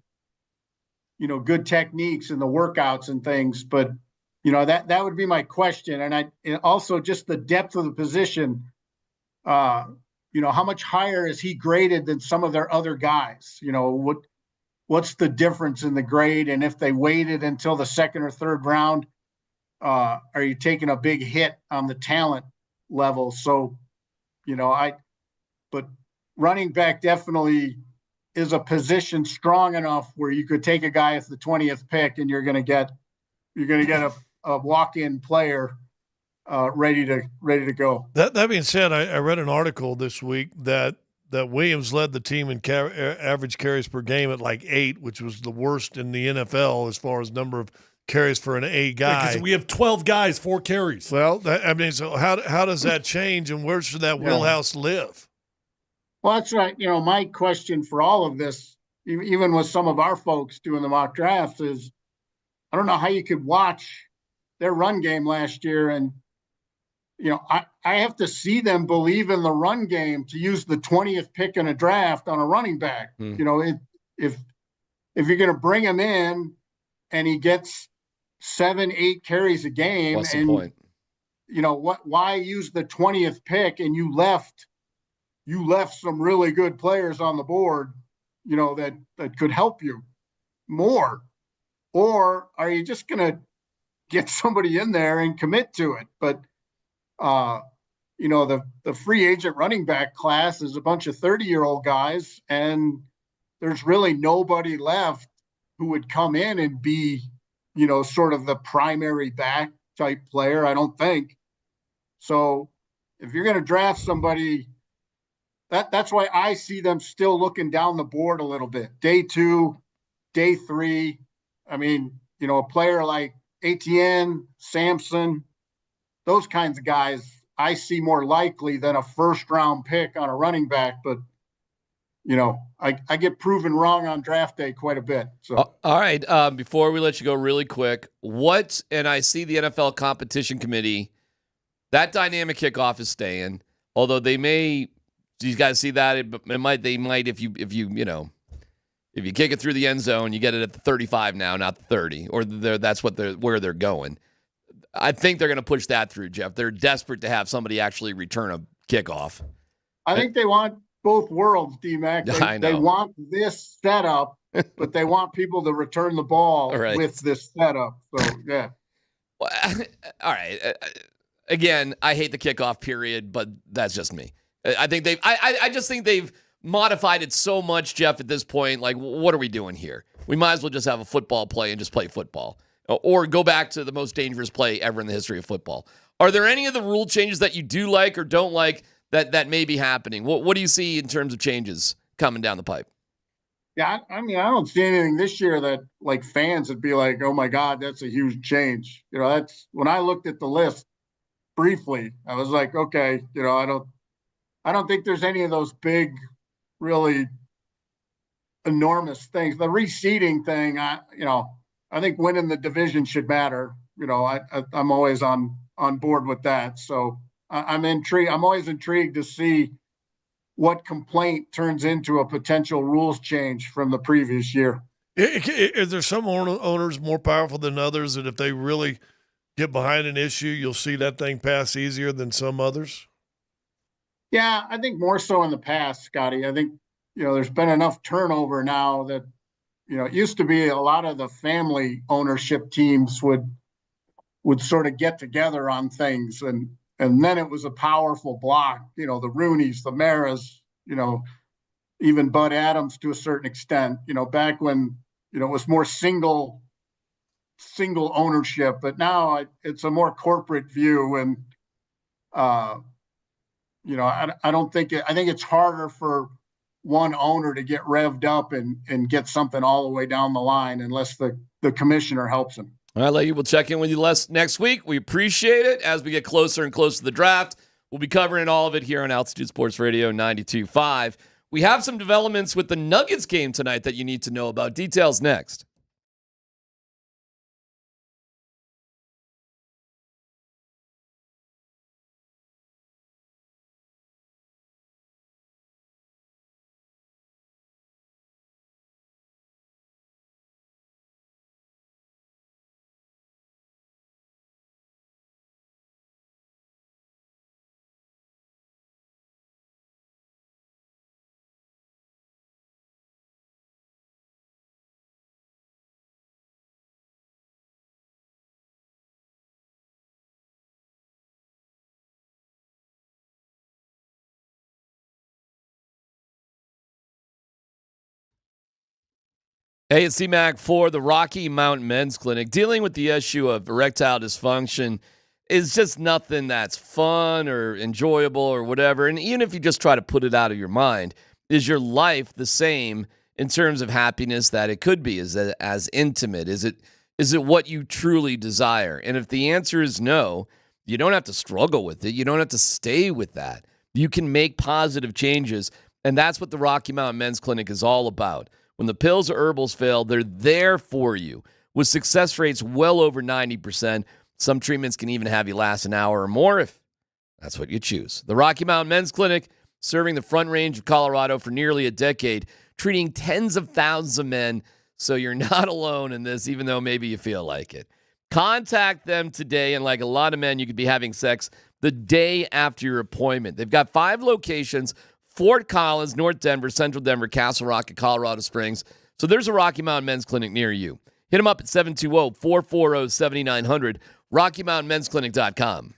good techniques in the workouts and things. But, that would be my question. And also just the depth of the position, how much higher is he graded than some of their other guys? What's the difference in the grade? And if they waited until the 2nd or 3rd round, are you taking a big hit on the talent level? So, but running back definitely is a position strong enough where you could take a guy at the 20th pick and you're going to get a walk-in player ready to go. That being said, I read an article this week that Williams led the team in average carries per game at like 8, which was the worst in the NFL as far as number of carries for an A guy. Because we have 12 guys, 4 carries. Well, so how does that change, and where should that wheelhouse live? Well, that's right. My question for all of this, even with some of our folks doing the mock drafts, is I don't know how you could watch their run game last year and I have to see them believe in the run game to use the 20th pick in a draft on a running back. If you're going to bring him in and he gets 7-8 carries a game, what's the point? Why use the 20th pick and you left some really good players on the board that could help you more? Or are you just going to get somebody in there and commit to it? But, the free agent running back class is a bunch of 30-year-old guys, and there's really nobody left who would come in and be, sort of the primary back type player, I don't think. So if you're going to draft somebody, that's why I see them still looking down the board a little bit. Day 2, day 3. I mean, a player like Etienne, Sampson, those kinds of guys, I see more likely than a first-round pick on a running back. But, I get proven wrong on draft day quite a bit. So, all right. Before we let you go really quick, and I see the NFL competition committee, that dynamic kickoff is staying, although they may, you guys see that? They might, if you kick it through the end zone, you get it at the 35 now, not the 30, or that's where they're going. I think they're going to push that through, Jeff. They're desperate to have somebody actually return a kickoff. I think they want both worlds, DMac. They want this setup, but they want people to return the ball with this setup. So, yeah. Well, all right. Again, I hate the kickoff period, but that's just me. I think I just think they've modified it so much, Jeff, at this point. Like, what are we doing here? We might as well just have a football play and just play football. Or go back to the most dangerous play ever in the history of football. Are there any of the rule changes that you do like or don't like that may be happening? What do you see in terms of changes coming down the pipe? Yeah, I mean, I don't see anything this year that like fans would be like, oh my God, that's a huge change. That's when I looked at the list briefly, I was like, okay, I don't think there's any of those big, really enormous things. The reseeding thing, I think winning the division should matter. I'm always on board with that. So I'm intrigued. I'm always intrigued to see what complaint turns into a potential rules change from the previous year. Is there some owners more powerful than others that if they really get behind an issue, you'll see that thing pass easier than some others? Yeah, I think more so in the past, Scotty. I think, there's been enough turnover now that, it used to be a lot of the family ownership teams would sort of get together on things. And then it was a powerful block, the Rooneys, the Maras, even Bud Adams to a certain extent, back when, it was more single ownership, but now it's a more corporate view. And, I don't think I think it's harder for one owner to get revved up and get something all the way down the line unless the commissioner helps him. All right, Leggy, we'll check in with you next week. We appreciate it. As we get closer and closer to the draft, we'll be covering all of it here on Altitude Sports Radio 92.5. We have some developments with the Nuggets game tonight that you need to know about. Details next. Hey, it's DMac for the Rocky Mountain Men's Clinic. Dealing with the issue of erectile dysfunction is just nothing that's fun or enjoyable or whatever. And even if you just try to put it out of your mind, is your life the same in terms of happiness that it could be? Is it as intimate? Is it what you truly desire? And if the answer is no, you don't have to struggle with it. You don't have to stay with that. You can make positive changes. And that's what the Rocky Mountain Men's Clinic is all about. When the pills or herbals fail, they're there for you. With success rates well over 90%, some treatments can even have you last an hour or more if that's what you choose. The Rocky Mountain Men's Clinic, serving the Front Range of Colorado for nearly a decade, treating tens of thousands of men, so you're not alone in this, even though maybe you feel like it. Contact them today, and like a lot of men, you could be having sex the day after your appointment. They've got 5 locations, Fort Collins, North Denver, Central Denver, Castle Rock, and Colorado Springs. So there's a Rocky Mountain Men's Clinic near you. Hit them up at 720-440-7900, RockyMountainMen'sClinic.com.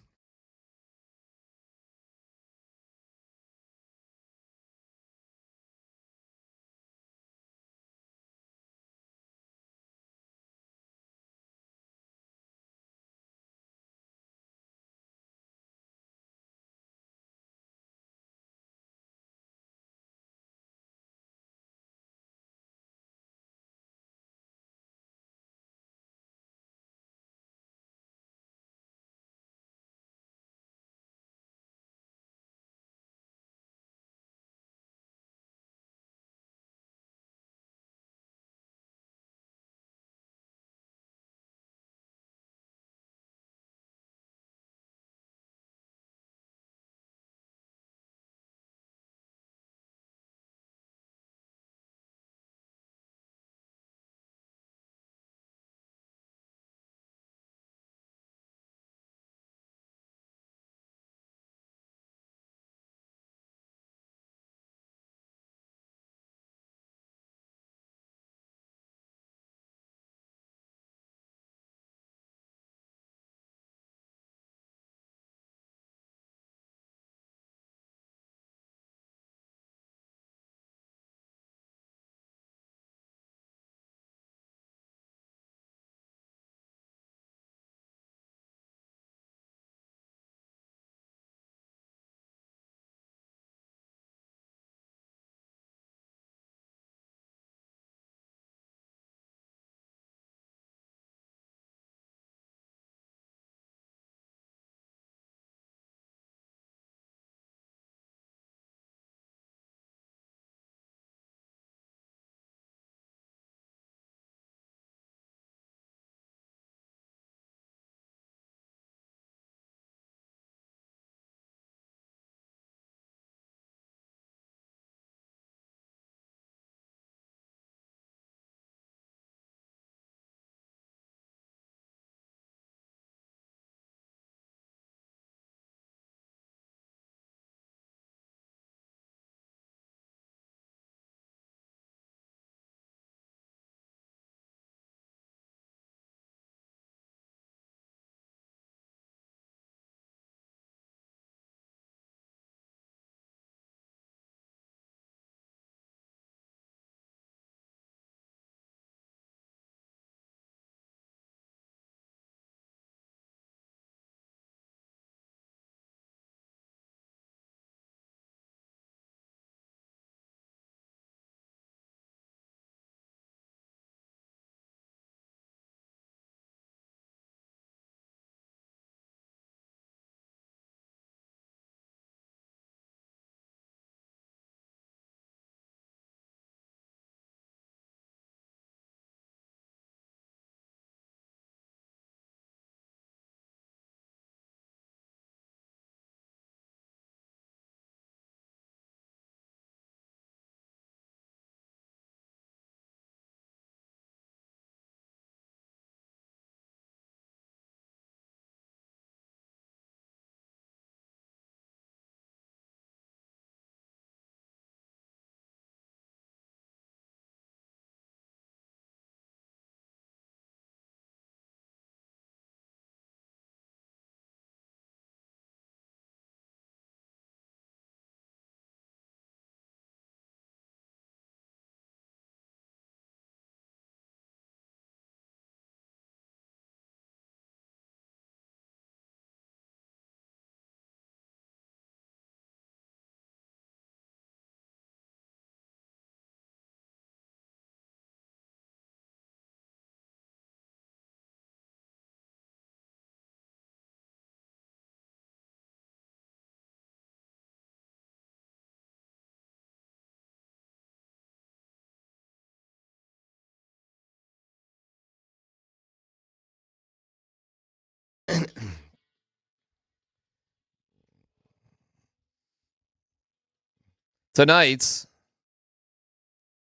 Tonight's.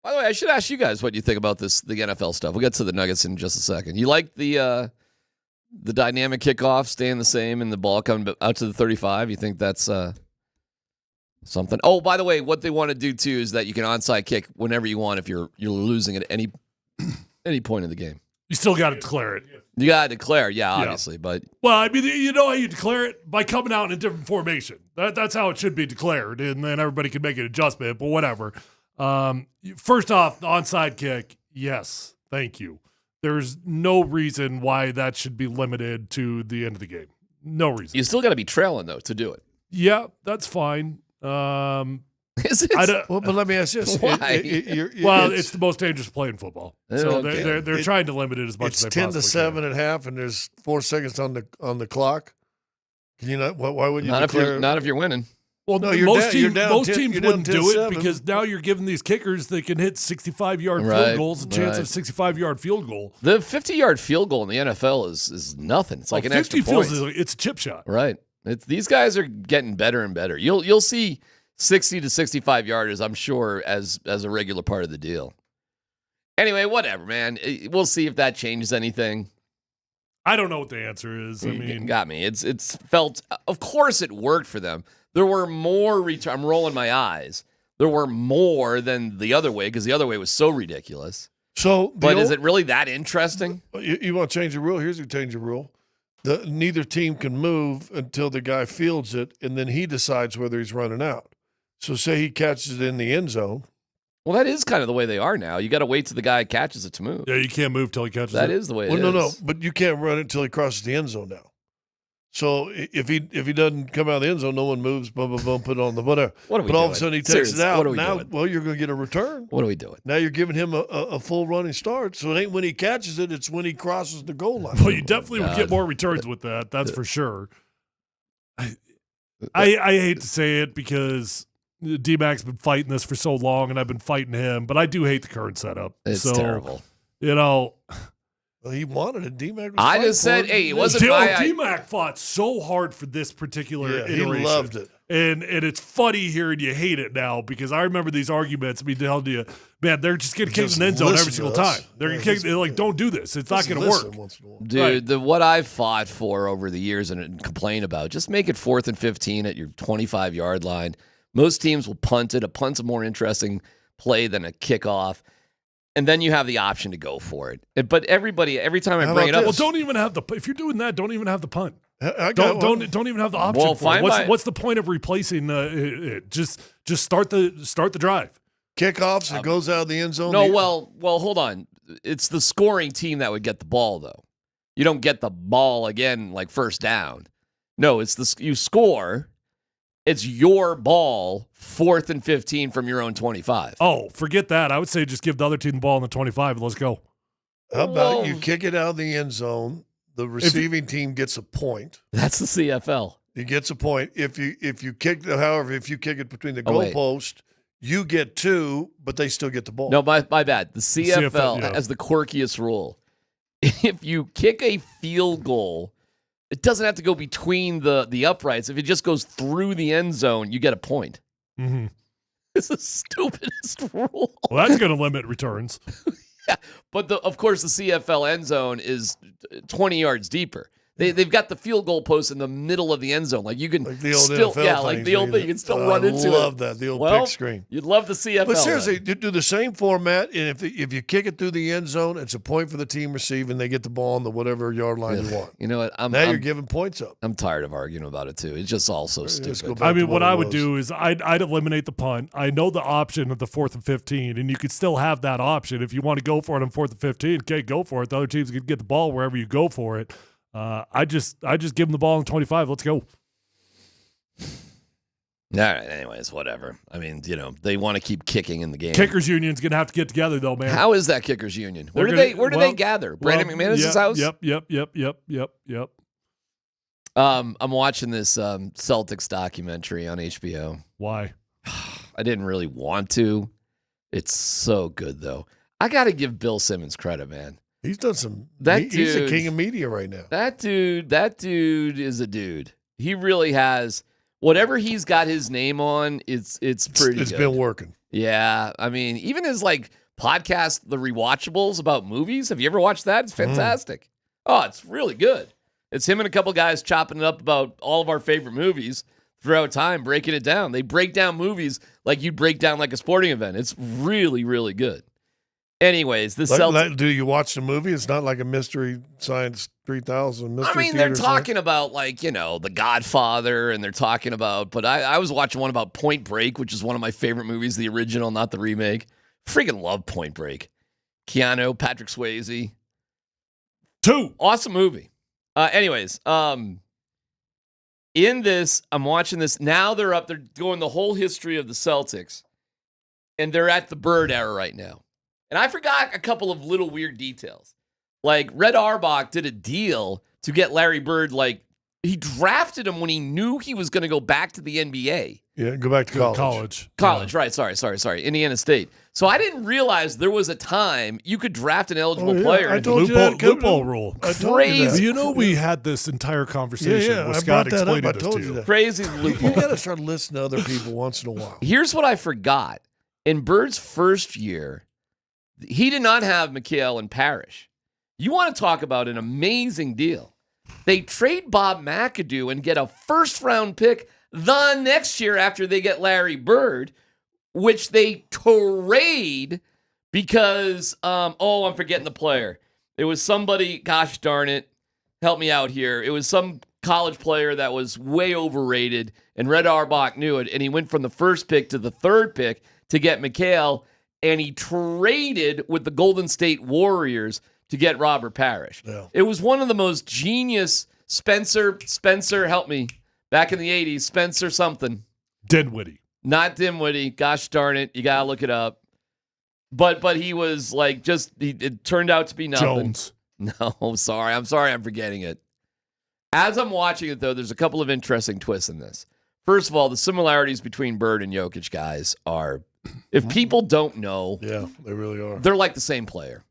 By the way, I should ask you guys what you think about the NFL stuff. We'll get to the Nuggets in just a second. You like the dynamic kickoff staying the same and the ball coming out to the 35? You think that's Something. Oh, by the way, what they want to do too is that you can onside kick whenever you want if you're losing at any point in the game. You still got to declare it. You got to declare, obviously, but well, I mean, you know how you declare it? By coming out in a different formation. That's how it should be declared, and then everybody can make an adjustment. But whatever. First off, the onside kick, yes, thank you. There's no reason why that should be limited to the end of the game. No reason. You still got to be trailing though to do it. Yeah, that's fine. Is it? Well, but let me ask you this. Why? It's the most dangerous play in football. So Okay. they're trying to limit it as much as they possibly can. It's 10 to 7 at half, and there's 4 seconds on the clock. Can you not? Why would you declare? Not if you're winning. Well, No, most you're down most 10 teams you're down wouldn't do it 10-7. because now you're giving these kickers they can hit 65-yard Right, field goals, a chance right. of 65-yard field goal. The 50-yard field goal in the NFL is nothing. It's like an extra 50 point. it's a chip shot. Right. These guys are getting better and better. You'll see 60 to 65 yarders, I'm sure, as a regular part of the deal. Anyway, whatever, man. We'll see if that changes anything. I don't know what the answer is. I You mean, got me. It's felt. Of course, it worked for them. There were more return. I'm rolling my eyes. There were more than the other way because the other way was so ridiculous. So, but is it really that interesting? You want to change the rule? Here's a change the rule. Neither team can move until the guy fields it, and then he decides whether he's running out. So say he catches it in the end zone. Well, that is kind of the way they are now. You got to wait till the guy catches it to move. Yeah, you can't move till he catches it. That is the way it is. No, but you can't run it until he crosses the end zone now. So if he doesn't come out of the end zone, no one moves, boom, boom, boom, put it on the whatever. What are we but all doing? of a sudden he takes Serious, it out. what are we Now, doing? well, you're going to get a return. What are we doing? Now you're giving him a full running start. So it ain't when he catches it, it's when he crosses the goal line. Well, you definitely would get more returns with that. That's for sure. I hate to say it because DMac's been fighting this for so long, and I've been fighting him, but I do hate the current setup. It's so, terrible. You know, well, he wanted it. DMac was I fighting just said, for hey, it wasn't my DMac fought so hard for this particular iteration. He loved it. And it's funny hearing you hate it now because I remember these arguments me telling you, man, they're just getting kicked in the end zone every single time. They're like, don't do this. It's not going to work. Dude, what I've fought for over the years and complained about, just make it 4th and 15 at your 25-yard line. Most teams will punt it. A punt's a more interesting play than a kickoff. And then you have the option to go for it. But everybody, every time I bring it up, well, don't even have the. If you're doing that, don't even have the punt. Don't even have the option. Well, for it. What's the point of replacing it? Just start the drive. Kickoffs, it goes out of the end zone. No, well, hold on. It's the scoring team that would get the ball, though. You don't get the ball again like first down. No, it's you score. It's your ball, 4th and 15 from your own 25. Oh, forget that. I would say just give the other team the ball in the 25 and let's go. How about you kick it out of the end zone? The receiving team gets a point. That's the CFL. He gets a point. If you kick it between the goalpost, you get 2, but they still get the ball. No, my bad. The CFL has the quirkiest rule. If you kick a field goal, it doesn't have to go between the uprights. If it just goes through the end zone, you get a point. Mm-hmm. It's the stupidest rule. Well, that's going to limit returns. Yeah, but of course the CFL end zone is 20 yards deeper. They've got the field goal post in the middle of the end zone. Like you can the old still, NFL like the old thing, you can still run into it. I love that, the old pick screen. You'd love the CFL. But seriously, do the same format, and if you kick it through the end zone, it's a point for the team receiving. They get the ball on the whatever yard line you want. You know what? You're giving points up. I'm tired of arguing about it too. It's just all so stupid. I mean, what I would do is I'd eliminate the punt. I know the option of the 4th and 15, and you could still have that option if you want to go for it on 4th and 15. Okay, go for it. The other teams can get the ball wherever you go for it. I just give them the ball in 25. Let's go. All right. Anyways, whatever. I mean, they want to keep kicking in the game. Kickers Union's gonna have to get together though, man. How is that Kickers Union? Where do they gather? Brandon McManus's house. Yep. I'm watching this Celtics documentary on HBO. Why? I didn't really want to. It's so good though. I got to give Bill Simmons credit, man. He's done some. He's He's the king of media right now. That dude is a dude. He really has whatever he's got his name on. It's pretty. It's good. been working. Yeah, I mean, even his podcast, The Rewatchables about movies. Have you ever watched that? It's fantastic. Oh, it's really good. It's him and a couple guys chopping it up about all of our favorite movies throughout time, breaking it down. They break down movies like you'd break down like a sporting event. It's really, really good. Anyways, the Celtics. Do you watch the movie? It's not like a Mystery Science 3000 mystery. I mean, they're talking about The Godfather, and they're talking about. But I was watching one about Point Break, which is one of my favorite movies, the original, not the remake. Freaking love Point Break. Keanu, Patrick Swayze. 2. Awesome movie. Anyways, in this, I'm watching this. Now they're going the whole history of the Celtics, and they're at the Bird era right now. And I forgot a couple of little weird details. Like, Red Auerbach did a deal to get Larry Bird. Like, he drafted him when he knew he was going to go back to the NBA. Yeah, go back to college. College, right. Sorry. Indiana State. So I didn't realize there was a time you could draft an eligible player. I told you that, loophole rule. Crazy. You know, we had this entire conversation where Scott explained it to you. Crazy loophole. You got to start listening to other people once in a while. Here's what I forgot. In Bird's first year, he did not have McHale and Parrish. You want to talk about an amazing deal. They trade Bob McAdoo and get a first-round pick the next year after they get Larry Bird, which they trade because, I'm forgetting the player. It was somebody, gosh darn it, help me out here. It was some college player that was way overrated, and Red Auerbach knew it, and he went from the first pick to the third pick to get McHale, and he traded with the Golden State Warriors to get Robert Parrish. Yeah. It was one of the most genius Spencer, help me, back in the 80s, Spencer something. Dinwiddie. Not Dinwiddie. Gosh darn it. You got to look it up. But he was like it turned out to be nothing. Jones. No, sorry. I'm forgetting it. As I'm watching it, though, there's a couple of interesting twists in this. First of all, the similarities between Bird and Jokic, guys, are, if people don't know. Yeah, they really are. They're like the same player.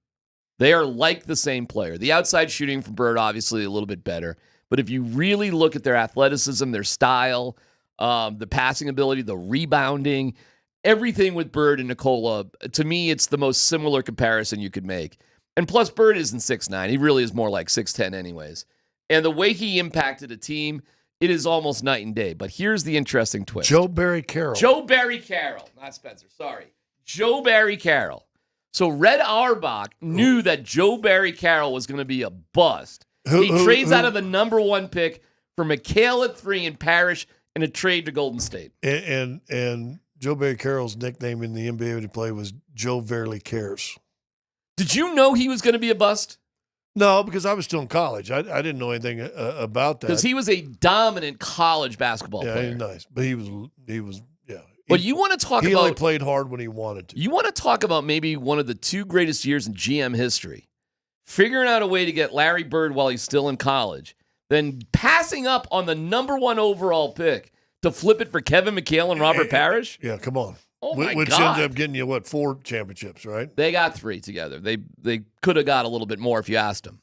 They are like the same player. The outside shooting from Bird, obviously, a little bit better. But if you really look at their athleticism, their style, the passing ability, the rebounding, everything with Bird and Nikola, to me, it's the most similar comparison you could make. And plus, Bird isn't 6'9". He really is more like 6'10" anyways. And the way he impacted a team, it is almost night and day. But here's the interesting twist. Joe Barry Carroll. Not Spencer, sorry. Joe Barry Carroll. So Red Auerbach knew that Joe Barry Carroll was going to be a bust. He trades out of the number 1 pick for McHale at 3 and Parrish in a trade to Golden State. And Joe Barry Carroll's nickname in the NBA when he played was Joe Barely Cares. Did you know he was going to be a bust? No, because I was still in college. I didn't know anything about that. Because he was a dominant college basketball player. Yeah, he's nice. But he was. But you want to talk about... He only played hard when he wanted to. You want to talk about maybe one of the 2 greatest years in GM history. Figuring out a way to get Larry Bird while he's still in college, then passing up on the number 1 overall pick to flip it for Kevin McHale and Robert Parrish? Yeah, come on. Oh, my Which God. ended up getting you, 4 championships, right? They got 3 together. They could have got a little bit more if you asked them.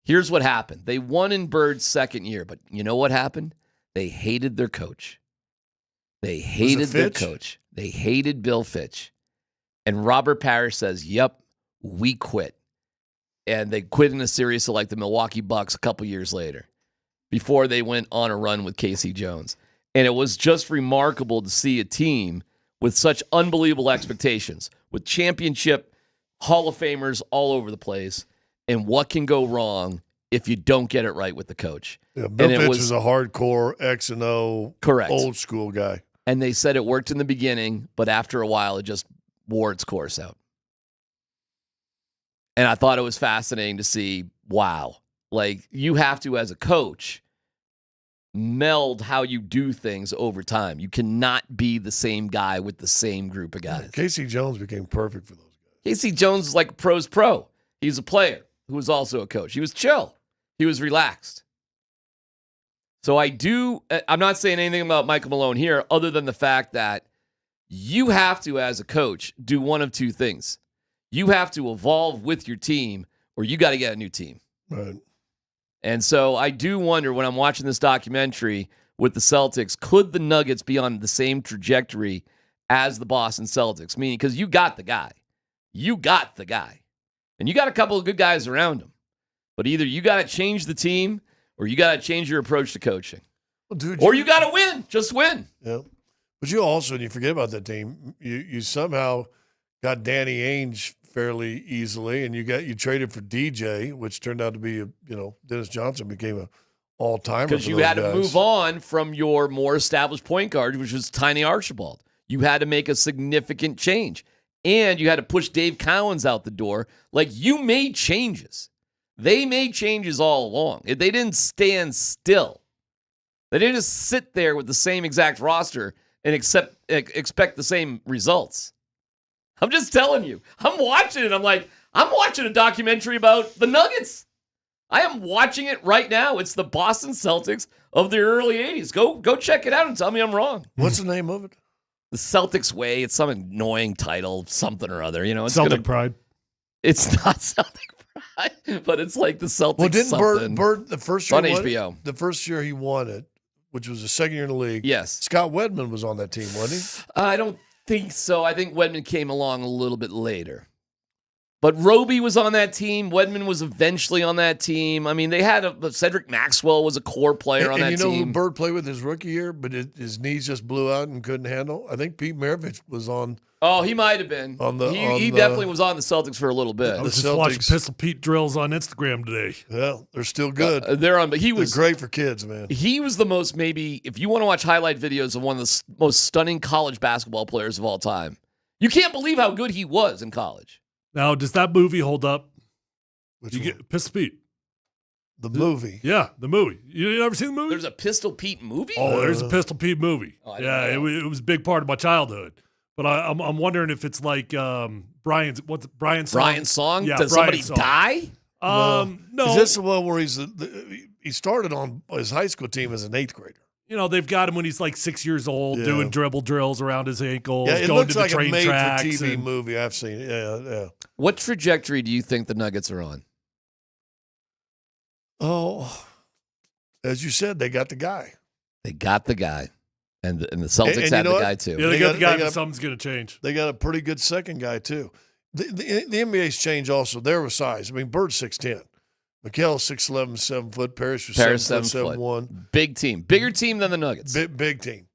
Here's what happened. They won in Bird's second year, but you know what happened? They hated their coach. They hated their coach. They hated Bill Fitch. And Robert Parrish says, yep, we quit. And they quit in a series to like the Milwaukee Bucks a couple years later before they went on a run with Casey Jones. And it was just remarkable to see a team with such unbelievable expectations, with championship Hall of Famers all over the place. And what can go wrong if you don't get it right with the coach? Yeah, Bill Fitch was a hardcore X and O, correct, old school guy. And they said it worked in the beginning, but after a while, it just wore its course out. And I thought it was fascinating to see, wow, like you have to, as a coach, meld how you do things over time. You cannot be the same guy with the same group of guys. Casey Jones became perfect for those guys. Casey Jones is like a pro's pro. He's a player who was also a coach. He was chill. He was relaxed. So I'm not saying anything about Michael Malone here other than the fact that you have to, as a coach, do one of 2 things. You have to evolve with your team or you got to get a new team. Right. And so I do wonder when I'm watching this documentary with the Celtics, could the Nuggets be on the same trajectory as the Boston Celtics? Meaning, because you got the guy. You got the guy. And you got a couple of good guys around him. But either you got to change the team or you got to change your approach to coaching. Well, dude, Or you got to win. Just win. Yeah. But you also, and you forget about that team, you somehow got Danny Ainge fairly easily, and you traded for DJ, which turned out to be Dennis Johnson became a all-timer. Because you had to move on from your more established point guard, which was Tiny Archibald. You had to make a significant change. And you had to push Dave Cowens out the door. Like, you made changes. They made changes all along. They didn't stand still. They didn't just sit there with the same exact roster and expect the same results. I'm just telling you. I'm watching it. I'm watching a documentary about the Nuggets. I am watching it right now. It's the Boston Celtics of the early 80s. Go check it out and tell me I'm wrong. What's the name of it? The Celtics Way. It's some annoying title, something or other. It's Celtic Pride. It's not Celtic Pride, but it's like the Celtics. Well, didn't something. Bird the first year on won HBO? The first year he won it, which was the second year in the league. Yes. Scott Wedman was on that team, wasn't he? I don't think so. I think Wedman came along a little bit later. But Roby was on that team. Wedman was eventually on that team. I mean, they had Cedric Maxwell was a core player on that team. And you know who Bird played with his rookie year, but his knees just blew out and couldn't handle? I think Pete Maravich was on. Oh, he might have been. He definitely was on the Celtics for a little bit. I was just watching Pistol Pete drills on Instagram today. Well, they're still good. They're on, but they're great for kids, man. He was the most, maybe, if you want to watch highlight videos of one of the most stunning college basketball players of all time, you can't believe how good he was in college. Now, does that movie hold up? Which you get Pistol Pete. The movie. Yeah, the movie. You never seen the movie? There's a Pistol Pete movie? Oh, there's a Pistol Pete movie. Oh, it was a big part of my childhood. But I'm wondering if it's like Brian's song? Brian's song? Yeah, Did somebody die? No. No. Is this the one where he started on his high school team as an 8th grader? They've got him when he's like 6 years old, doing dribble drills around his ankles, Yeah, it going looks to the like train a tracks. made-for-TV movie. I've seen it. Yeah. What trajectory do you think the Nuggets are on? Oh, as you said, they got the guy. They got the guy. And the Celtics had the guy, too. Yeah, they got the guy, but something's going to change. They got a pretty good second guy, too. The NBA's changed also. There was size. I mean, Bird's 6'10". Mikhail's 6'11", 7 foot. Parrish was 7 foot, 7'1". Big team. Bigger team than the Nuggets. Big team.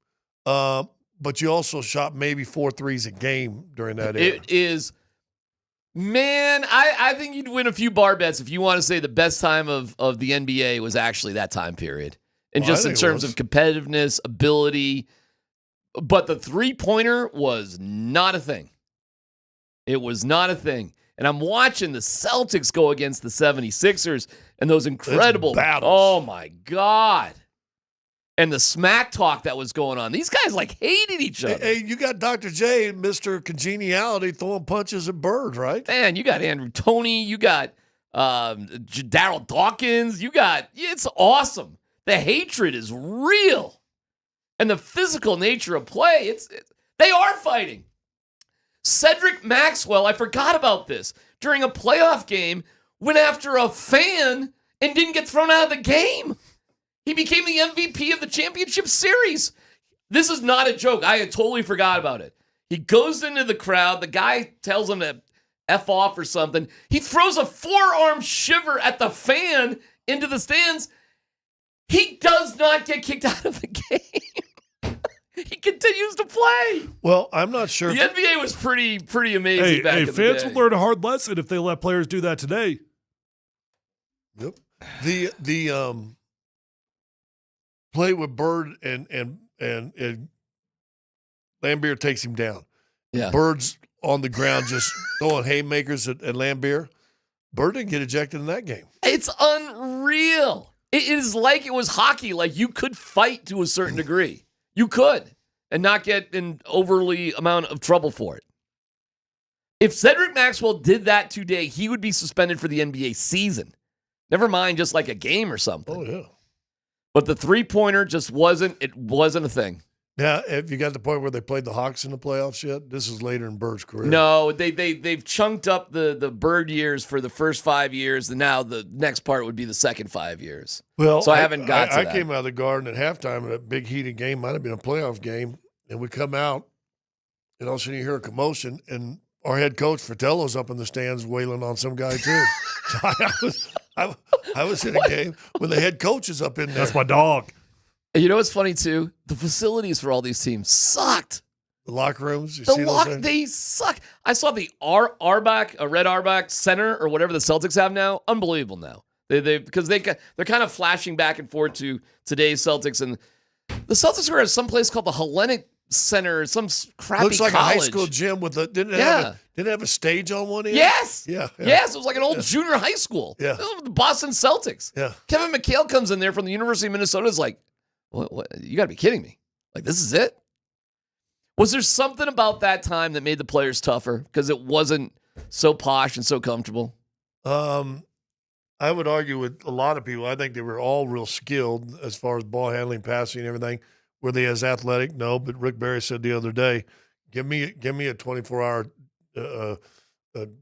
But you also shot maybe 4 threes a game during that era. It is, man, I think you'd win a few bar bets if you want to say the best time of the NBA was actually that time period. And just in terms of competitiveness, ability. But the three-pointer was not a thing. It was not a thing. And I'm watching the Celtics go against the 76ers and those incredible battles. Oh, my God. And the smack talk that was going on. These guys, hated each other. Hey, you got Dr. J and Mr. Congeniality throwing punches at Bird, right? Man, you got Andrew Toney. You got Darryl Dawkins. It's awesome. The hatred is real. And the physical nature of play, they are fighting. Cedric Maxwell, I forgot about this, during a playoff game, went after a fan and didn't get thrown out of the game. He became the MVP of the championship series. This is not a joke. I had totally forgot about it. He goes into the crowd. The guy tells him to F off or something. He throws a forearm shiver at the fan into the stands. He does not get kicked out of the game. He continues to play. Well, I'm not sure. The NBA was pretty amazing back in the fans day. will learn a hard lesson if they let players do that today. Yep. The play with Bird and Lambier takes him down. Yeah. Bird's on the ground just throwing haymakers at Lambier. Bird didn't get ejected in that game. It's unreal. It is like it was hockey. Like you could fight to a certain degree. You could, and not get in overly amount of trouble for it. If Cedric Maxwell did that today, he would be suspended for the NBA season. Never mind just like a game or something. Oh, yeah. But the three-pointer just wasn't a thing. Now, have you got the point where they played the Hawks in the playoffs yet? This is later in Bird's career. No, they've chunked up the Bird years for the first 5 years, and now the next part would be the second 5 years. Well, so I haven't got to that. I came out of the Garden at halftime in a big heated game. Might have been a playoff game. And we come out, and all of a sudden you hear a commotion, and our head coach, Fratello's up in the stands wailing on some guy, too. So I was in a game when the head coach is up in there. That's my dog. You know what's funny too? The facilities for all these teams sucked. The locker rooms, They suck. I saw the Arbach, a red Arbach center or whatever the Celtics have now. Unbelievable now. They're kind of flashing back and forth to today's Celtics, and the Celtics were at some place called the Hellenic Center, some crappy looks like college. a high school gym with didn't it have a stage on one end? Yes. Yeah. Yes. It was like an old junior high school. Yeah. The Boston Celtics. Yeah. Kevin McHale comes in there from the University of Minnesota. Is like, what? You got to be kidding me. Like, this is it? Was there something about that time that made the players tougher because it wasn't so posh and so comfortable? I would argue with a lot of people. I think they were all real skilled as far as ball handling, passing, and everything. Were they as athletic? No, but Rick Barry said the other day, give me a 24-hour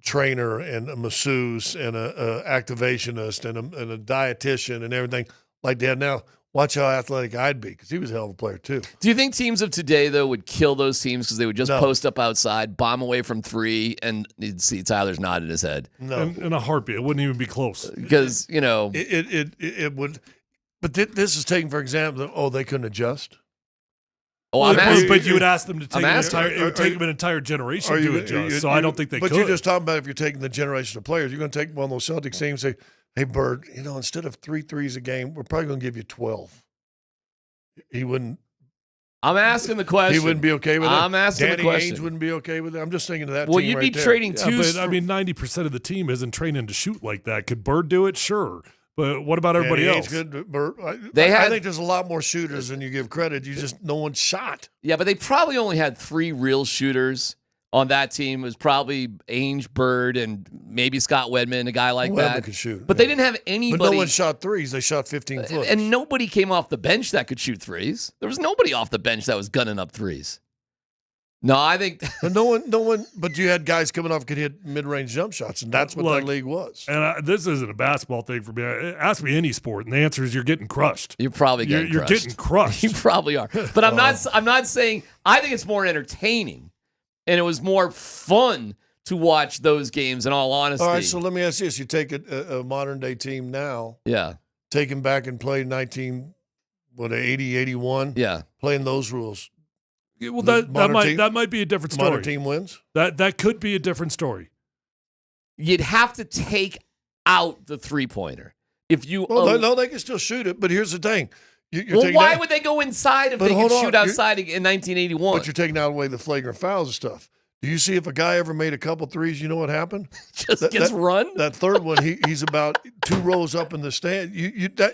trainer and a masseuse and a activationist and a dietitian and everything like that. Now, watch how athletic I'd be because he was a hell of a player too. Do you think teams of today, though, would kill those teams because they would just post up outside, bomb away from three, and you'd see Tyler's nodding his head? No. In a heartbeat. It wouldn't even be close. Because, It would. But this is taking, for example, they couldn't adjust. Oh, I'm asking. But you would ask them to take it would take them an entire generation to adjust. So I don't think they could. But you're just talking about if you're taking the generation of players, you're going to take one of those Celtics teams and say, hey, Bird, instead of 3 threes a game, we're probably going to give you 12. He wouldn't. I'm asking the question. He wouldn't be okay with it. I'm asking Danny the question. Ainge wouldn't be okay with it. I'm just thinking of that. Well, team you'd right be there. trading Yeah, twos. but 90% of the team isn't training to shoot like that. Could Bird do it? Sure. But what about everybody Danny else? Ainge could, Bird, I think there's a lot more shooters than you give credit. No one shot. Yeah, but they probably only had 3 real shooters on that team. It was probably Ainge, Bird, and maybe Scott Wedman, a guy like that. Could shoot. But they didn't have anybody. But no one shot threes. They shot 15 foot. And nobody came off the bench that could shoot threes. There was nobody off the bench that was gunning up threes. No, I think but no one. But you had guys coming off could hit mid-range jump shots, and that's what that league was. And this isn't a basketball thing for me. Ask me any sport, and the answer is you're getting crushed. You're probably getting you're crushed. getting crushed. You probably are. But I'm not saying. I think it's more entertaining, and it was more fun to watch those games. In all honesty. All right, so let me ask you this: you take a modern day team now, take them back and play 80, 81, playing those rules. Well, that might be a different story. Modern team wins. That could be a different story. You'd have to take out the 3-pointer. If you no, they can still shoot it. But here's the thing: why would they go inside if they could shoot outside in 1981? But you're taking out away the flagrant fouls and stuff. Do you see if a guy ever made a couple threes? You know what happened? Gets run. That third one, he's about 2 rows up in the stand.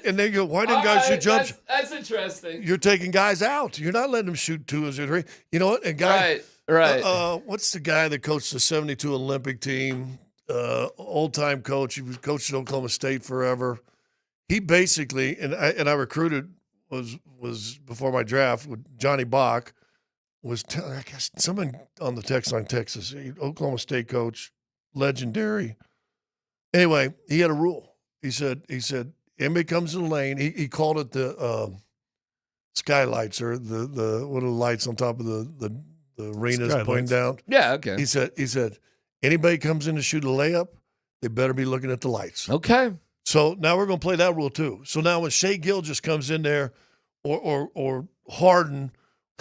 And they go, why didn't guys shoot jump? That's interesting. You're taking guys out. You're not letting them shoot 2 or 3. You know what? And guy, right. What's the guy that coached the '72 Olympic team? Old time coach. He was coached at Oklahoma State forever. He basically, and I recruited was before my draft with Johnny Bach. I guess someone on the text line, Texas, Oklahoma State coach, legendary. Anyway, he had a rule. He said, anybody comes in the lane, he called it the skylights or the what are the lights on top of the arenas pointing down. Yeah, okay. He said, anybody comes in to shoot a layup, they better be looking at the lights. Okay. So now we're going to play that rule too. So now when Shea Gilgeous comes in there, or Harden.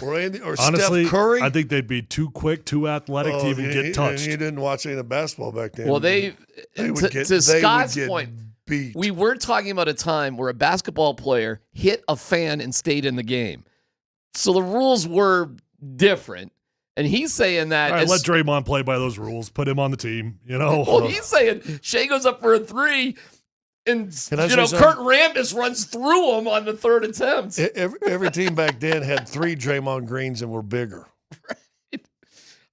Or honestly, Steph Curry? I think they'd be too quick, too athletic to even get touched. You didn't watch any of the basketball back then. Well, to Scott's point, beat. We were talking about a time where a basketball player hit a fan and stayed in the game. So the rules were different. And he's saying that. All right, let Draymond play by those rules. Put him on the team. Well, he's saying Shea goes up for a 3. And, Kurt Rambis runs through him on the 3rd attempt. Every team back then had 3 Draymond Greens and were bigger. Right.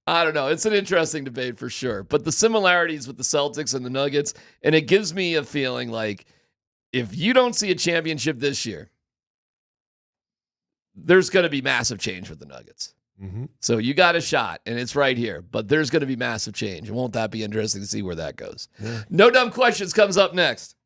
I don't know. It's an interesting debate for sure. But the similarities with the Celtics and the Nuggets, and it gives me a feeling like if you don't see a championship this year, there's going to be massive change with the Nuggets. Mm-hmm. So you got a shot, and it's right here. But there's going to be massive change. And won't that be interesting to see where that goes? Yeah. No Dumb Questions comes up next.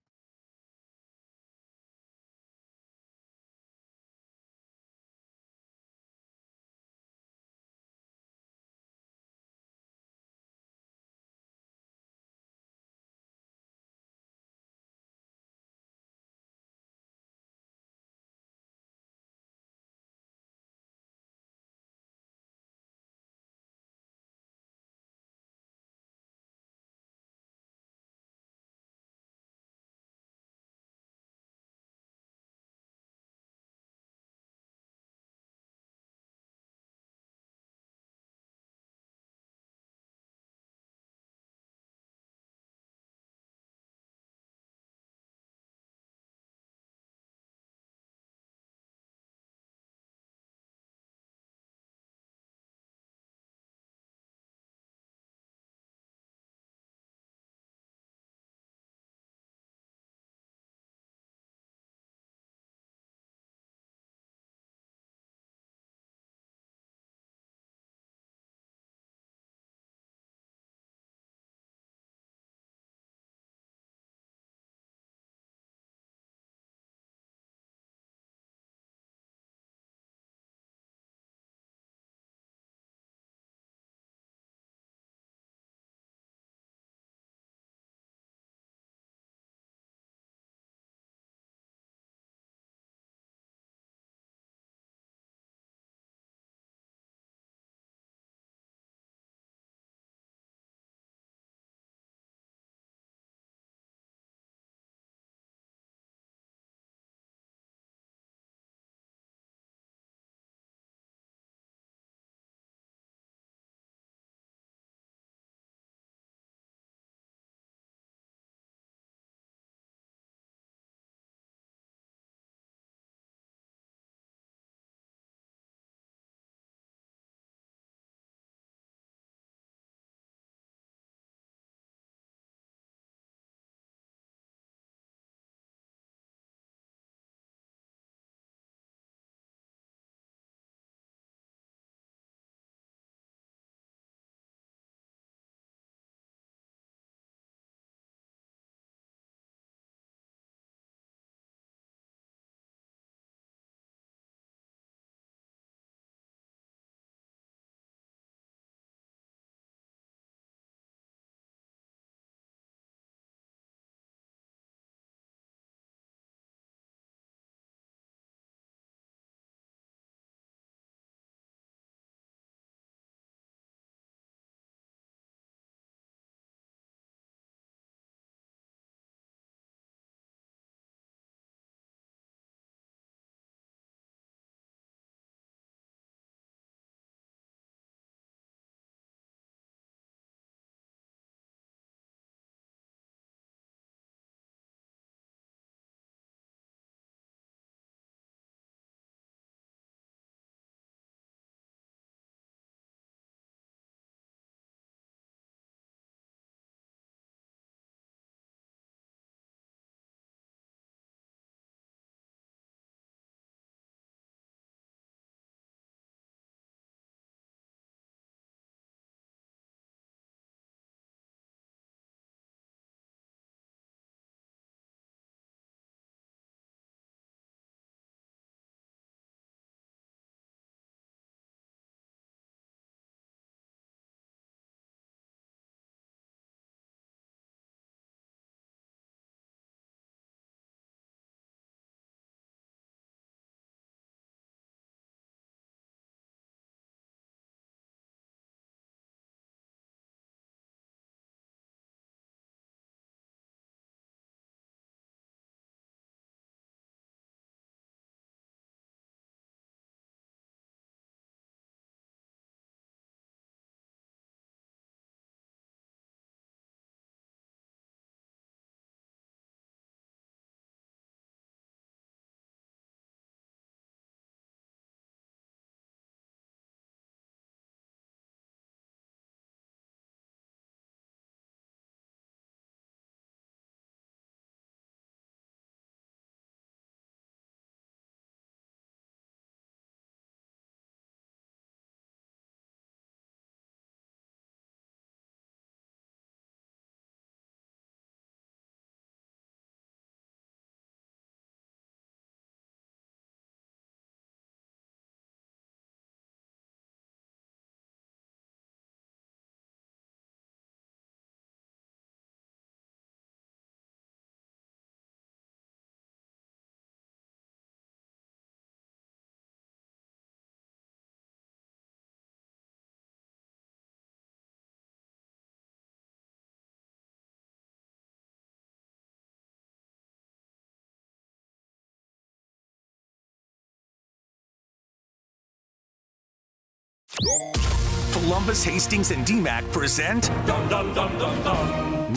Polumbus, Hastings, and DMac present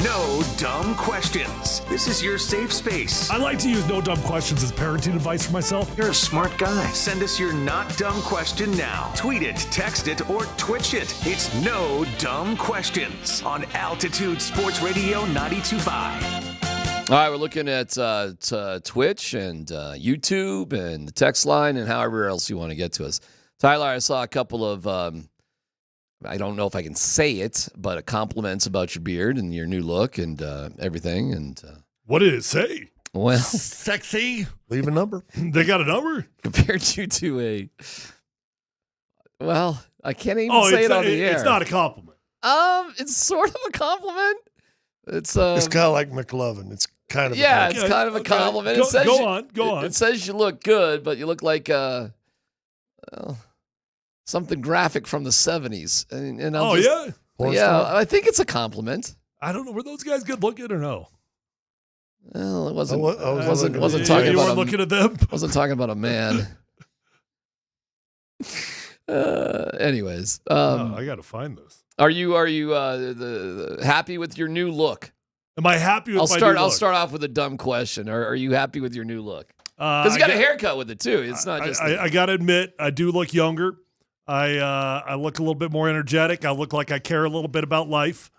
No Dumb Questions. This is your safe space. I like to use no dumb questions as parenting advice for myself. You're a smart guy. Send us your not dumb question now. Tweet it, text it, or Twitch it. It's No Dumb Questions on Altitude Sports Radio 92.5. All right, we're looking at Twitch and YouTube and the text line and however else you want to get to us. Tyler, I saw a couple of, I don't know if I can say it, but compliments about your beard and your new look and everything. And what did it say? Well, sexy. Leave a number. They got a number? Compared you to a, well, I can't even say it on the air. It's not a compliment. It's sort of a compliment. It's kind of like McLovin. It's kind of it's kind of a compliment. Go on. It says you look good, but you look like something graphic from the 70s. And I think it's a compliment. I don't know. Were those guys good looking or no? Well, it wasn't. I wasn't talking you about. Weren't looking at them. Wasn't talking about a man. Anyways, I got to find this. Are you happy with your new look? Am I happy with my new look? I'll start off with a dumb question. Are you happy with your new look? Because you got a haircut with it too. It's not just. I got to admit, I do look younger. I look a little bit more energetic. I look like I care a little bit about life.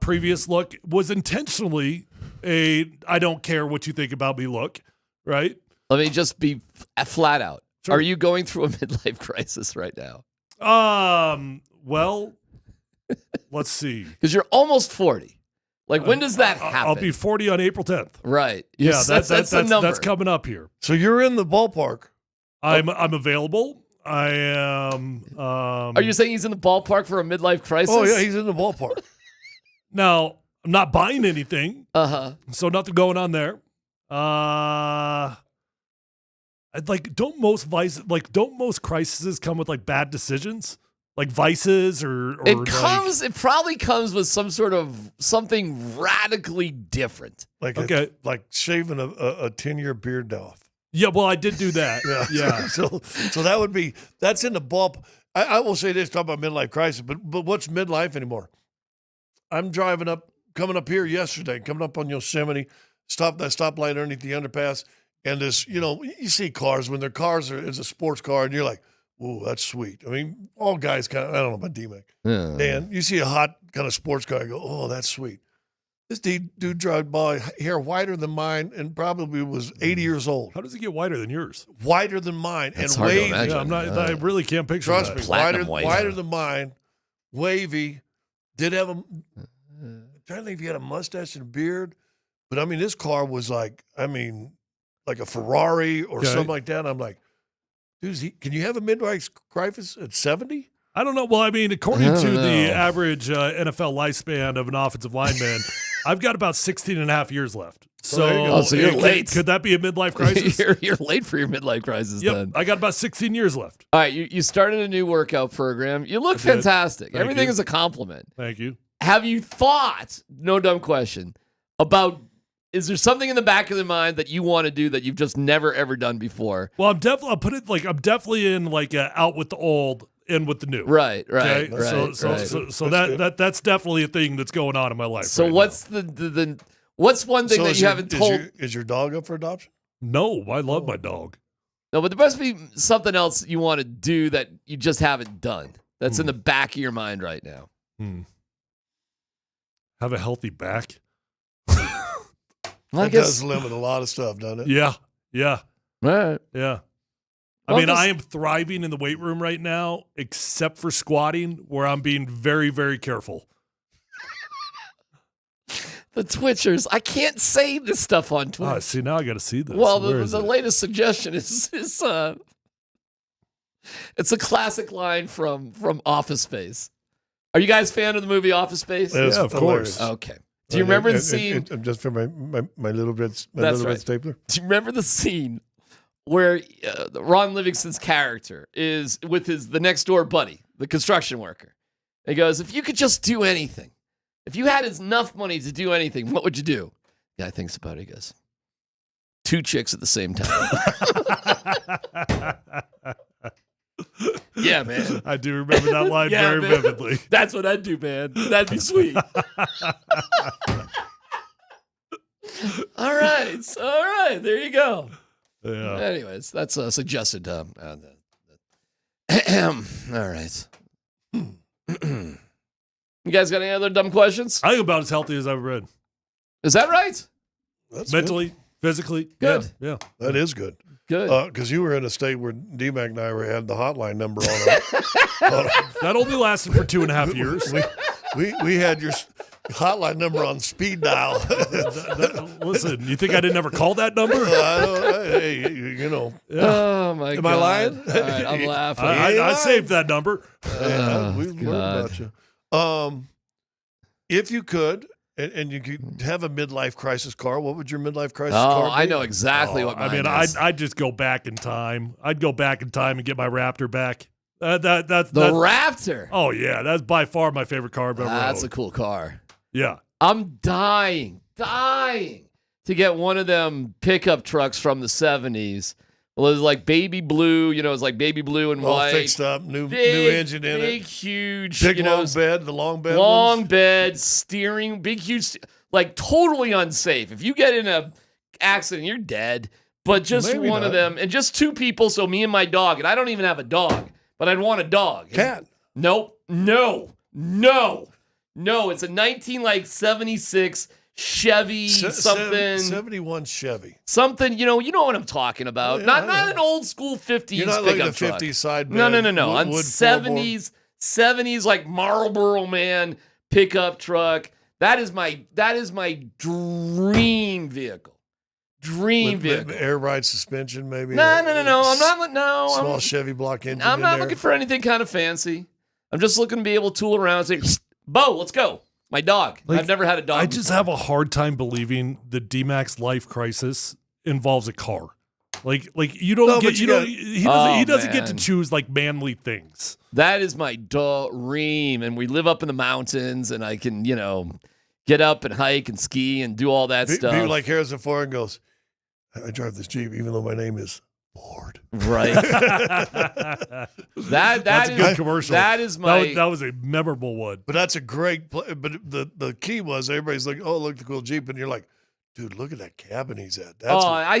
Previous look was intentionally I don't care what you think about me look, right? Let me just be flat out. Sure. Are you going through a midlife crisis right now? Well, let's see. Because you're almost 40. Like, when does that happen? I'll be 40 on April 10th. Right. Yeah, that's the number. That's coming up here. So you're in the ballpark. I'm available. I am. Are you saying he's in the ballpark for a midlife crisis? Oh yeah, he's in the ballpark. Now, I'm not buying anything. So nothing going on there. Don't most crises come with like bad decisions? Like vices or it probably comes with some sort of something radically different. Like shaving a 10-year beard off. Yeah, well, I did do that. Yeah. So that's in the ball. I will say this, talk about midlife crisis, but what's midlife anymore? I'm coming up here yesterday, coming up on Yosemite, stop that stoplight underneath the underpass, and this, you see cars when their cars is a sports car, and you're like, ooh, that's sweet. I mean, all guys kind of, I don't know about DMac. Yeah. Dan, you see a hot kind of sports car, you go, oh, that's sweet. This dude drove by, hair whiter than mine, and probably was 80 years old. How does it get whiter than yours? Whiter than mine. That's and hard to wavy. imagine. Yeah, I really can't picture Trust that. me, whiter than mine, wavy. Did have I'm trying to think if he had a mustache and a beard. But, I mean, this car was like a Ferrari or something like that. I'm like, dude, can you have a midlife crisis at 70? I don't know. Well, I mean, according to the average NFL lifespan of an offensive lineman, I've got about 16 and a half years left. So you're late. Could that be a midlife crisis? You're late for your midlife crisis then. I got about 16 years left. All right, you started a new workout program. You look fantastic. Everything is a compliment. Thank you. Have you thought, no dumb question, about is there something in the back of the mind that you want to do that you've just never ever done before? Well, I'm definitely in out with the old, in with the new. Right. So that's definitely a thing that's going on in my life. So what's what's one thing that you haven't told? Is your dog up for adoption? No, I love my dog. No, but there must be something else you want to do that you just haven't done. That's in the back of your mind right now. Have a healthy back. That does limit a lot of stuff, doesn't it? Yeah. Right. Yeah. I am thriving in the weight room right now, except for squatting, where I'm being very, very careful. The Twitchers. I can't say this stuff on Twitch. See, now I got to see this. Well, the latest suggestion is it's a classic line from Office Space. Are you guys fan of the movie Office Space? Yeah, of course. Okay. Do you remember the scene? Just for my little red stapler. Do you remember the scene where Ron Livingston's character is with the next door buddy, the construction worker? He goes, if you could just do anything, if you had enough money to do anything, what would you do? The guy thinks about it. He goes, 2 chicks at the same time. Yeah, man. I do remember that line very man. vividly. That's what I'd do, man. That'd be sweet. All right. There you go. Yeah. Anyways, that's suggested. All right. You guys got any other dumb questions? I think about as healthy as I've ever been. Is that right? That's mentally, physically. Good. Yeah. That is good. Good. Because you were in a state where DMac and I had the hotline number on That only lasted for 2.5 years. We had your hotline number on speed dial. Listen, you think I didn't ever call that number? Hey, you know. Yeah. Oh, my God. Am I lying? All right, I'm laughing. I saved that number. We learned about you. If you could, and you could have a midlife crisis car, what would your midlife crisis car be? I know exactly what mine is. I'd just go back in time. I'd go back in time and get my Raptor back. That's Raptor? Oh, yeah. That's by far my favorite car I've ever owned. That's a cool car. Yeah. I'm dying to get one of them pickup trucks from the 70s. Well, it was like baby blue, it was like baby blue and all white. fixed up, new engine in it. Big, huge. Big, long bed, the long bed Long ones. bed, steering, big, huge, like totally unsafe. If you get in a accident, you're dead. But just Maybe one of not. them, and just two people, so me and my dog, and I don't even have a dog, but I'd want a dog. Cat. Nope. No. It's a 1976 Chevy something. 71 Chevy. Something, you know what I'm talking about. Yeah, not an old school 50s You're not like pickup the truck. 50s side bed. No. Wood On 70s like Marlboro Man pickup truck. That is my dream vehicle. With air ride suspension, maybe. No. I'm not. No. Small Chevy block engine. I'm not looking for anything kind of fancy. I'm just looking to be able to tool around and say, Bo, let's go. My dog. I've never had a dog. I just have a hard time believing the DMac's life crisis involves a car. Like you don't get he doesn't get to choose like manly things. That is my dream, and we live up in the mountains, and I can get up and hike and ski and do all that stuff. Be like Harrison Ford goes, I drive this Jeep even though my name is Ford. Right. That's a good commercial. That is my. That was a memorable one. But that's a great play. But the key was everybody's like, oh, look at the cool Jeep, and you're like, dude, look at that cabin he's at.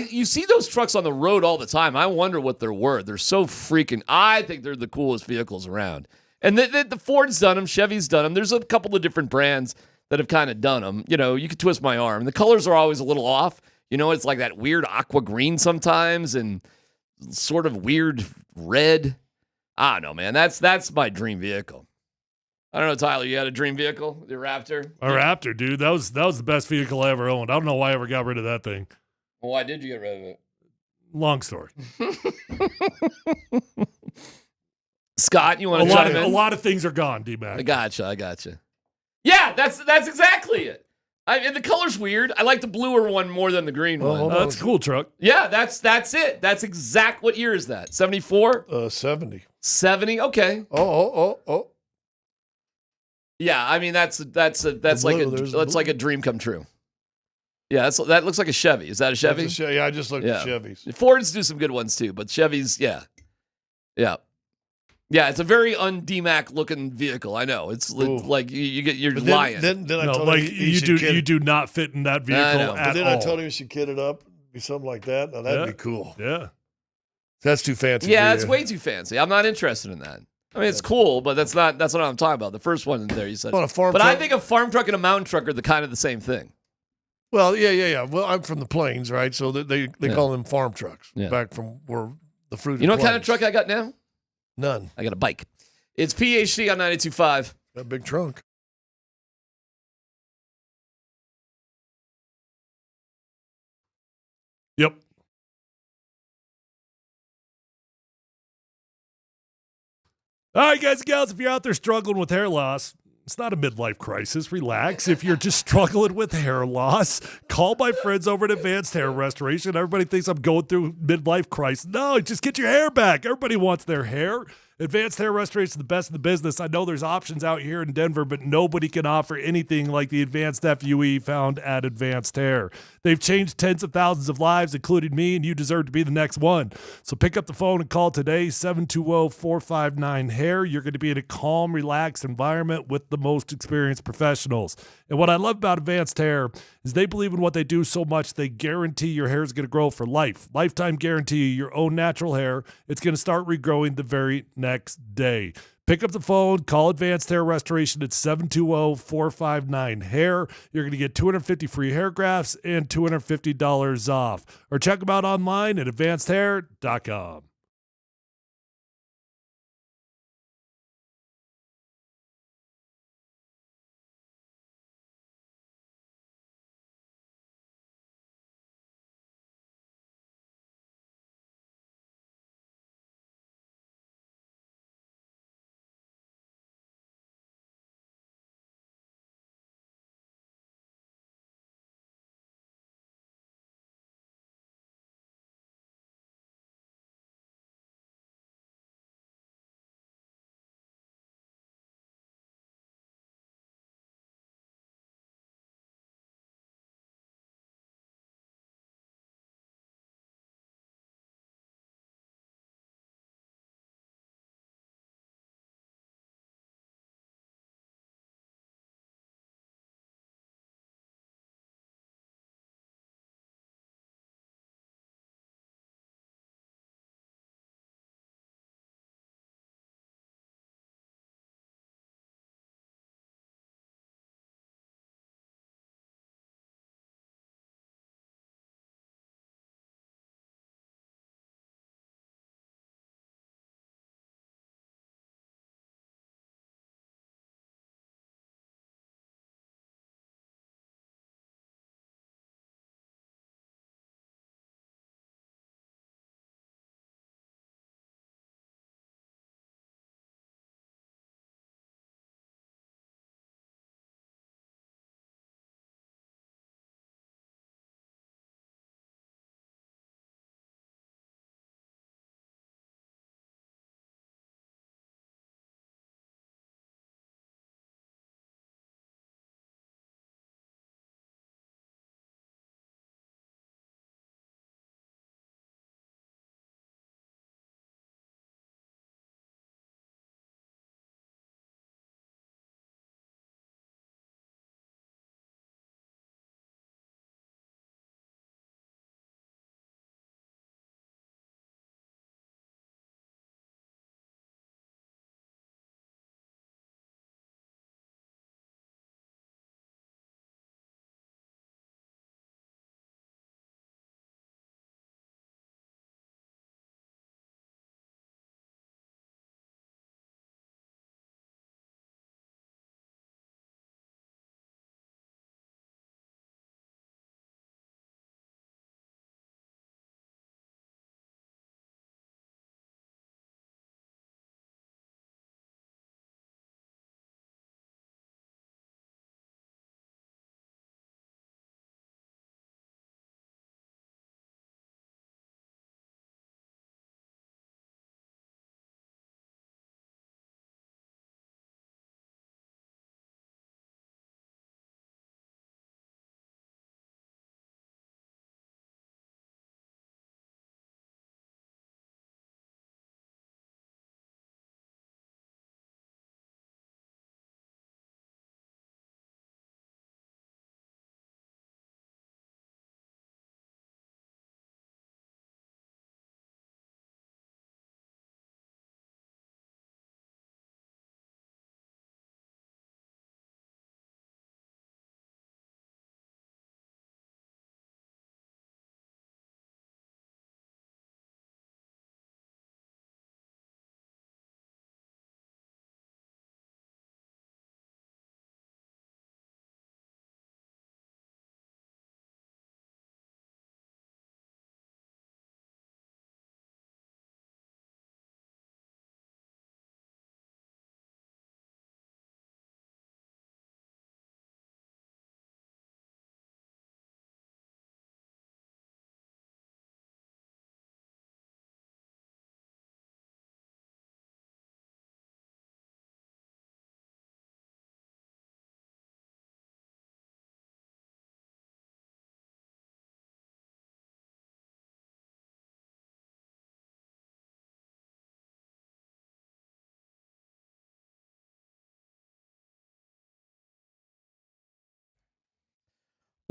You see those trucks on the road all the time. I wonder what they're worth. They're so freaking. I think they're the coolest vehicles around. And the Ford's done them, Chevy's done them. There's a couple of different brands that have kind of done them. You could twist my arm. The colors are always a little off. It's like that weird aqua green sometimes and sort of weird red. I don't know, man. That's my dream vehicle. I don't know, Tyler. You had a dream vehicle, the Raptor. A Raptor, dude. That was the best vehicle I ever owned. I don't know why I ever got rid of that thing. Well, why did you get rid of it? Long story. Scott, you want to chime in? A lot of things are gone, D-Mac. I gotcha. Yeah, that's exactly it. And the color's weird. I like the bluer one more than the green one. That's a cool truck. Yeah, that's it. That's exact. What year is that? 74? 70. 70. Okay. Oh. Yeah, I mean that's like a dream come true. Yeah, that looks like a Chevy. Is that a Chevy? I just looked at Chevys. Fords do some good ones too, but Chevys, yeah. It's a very un-DMac looking vehicle. I know it's like you're lying. Then I told him you do not fit in that vehicle at all. But then I told him he should kit it up, be something like that. Now that'd be cool. Yeah, that's too fancy. Yeah, it's way too fancy. I'm not interested in that. I mean, it's cool, but that's not what I'm talking about. The first one in there, you said. Well, I think a farm truck and a mountain truck are the same thing. Well, yeah. Well, I'm from the plains, right? So they call them farm trucks. Back from where the fruit. You know what kind of truck I got now? None. I got a bike. It's PhD on 92.5. That big trunk. Yep. All right, guys and gals, if you're out there struggling with hair loss, it's not a midlife crisis. Relax. If you're just struggling with hair loss, call my friends over at Advanced Hair Restoration. Everybody thinks I'm going through midlife crisis. No, just get your hair back. Everybody wants their hair. Advanced Hair Restoration is the best in the business. I know there's options out here in Denver, but nobody can offer anything like the advanced FUE found at Advanced Hair. They've changed tens of thousands of lives, including me, and you deserve to be the next one. So pick up the phone and call today, 720-459-HAIR. You're going to be in a calm, relaxed environment with the most experienced professionals. And what I love about Advanced Hair is they believe in what they do so much, they guarantee your hair is going to grow for life. Lifetime guarantee, your own natural hair. It's going to start regrowing the very next day. Pick up the phone, call Advanced Hair Restoration at 720-459-HAIR. You're going to get 250 free hair grafts and $250 off. Or check them out online at advancedhair.com.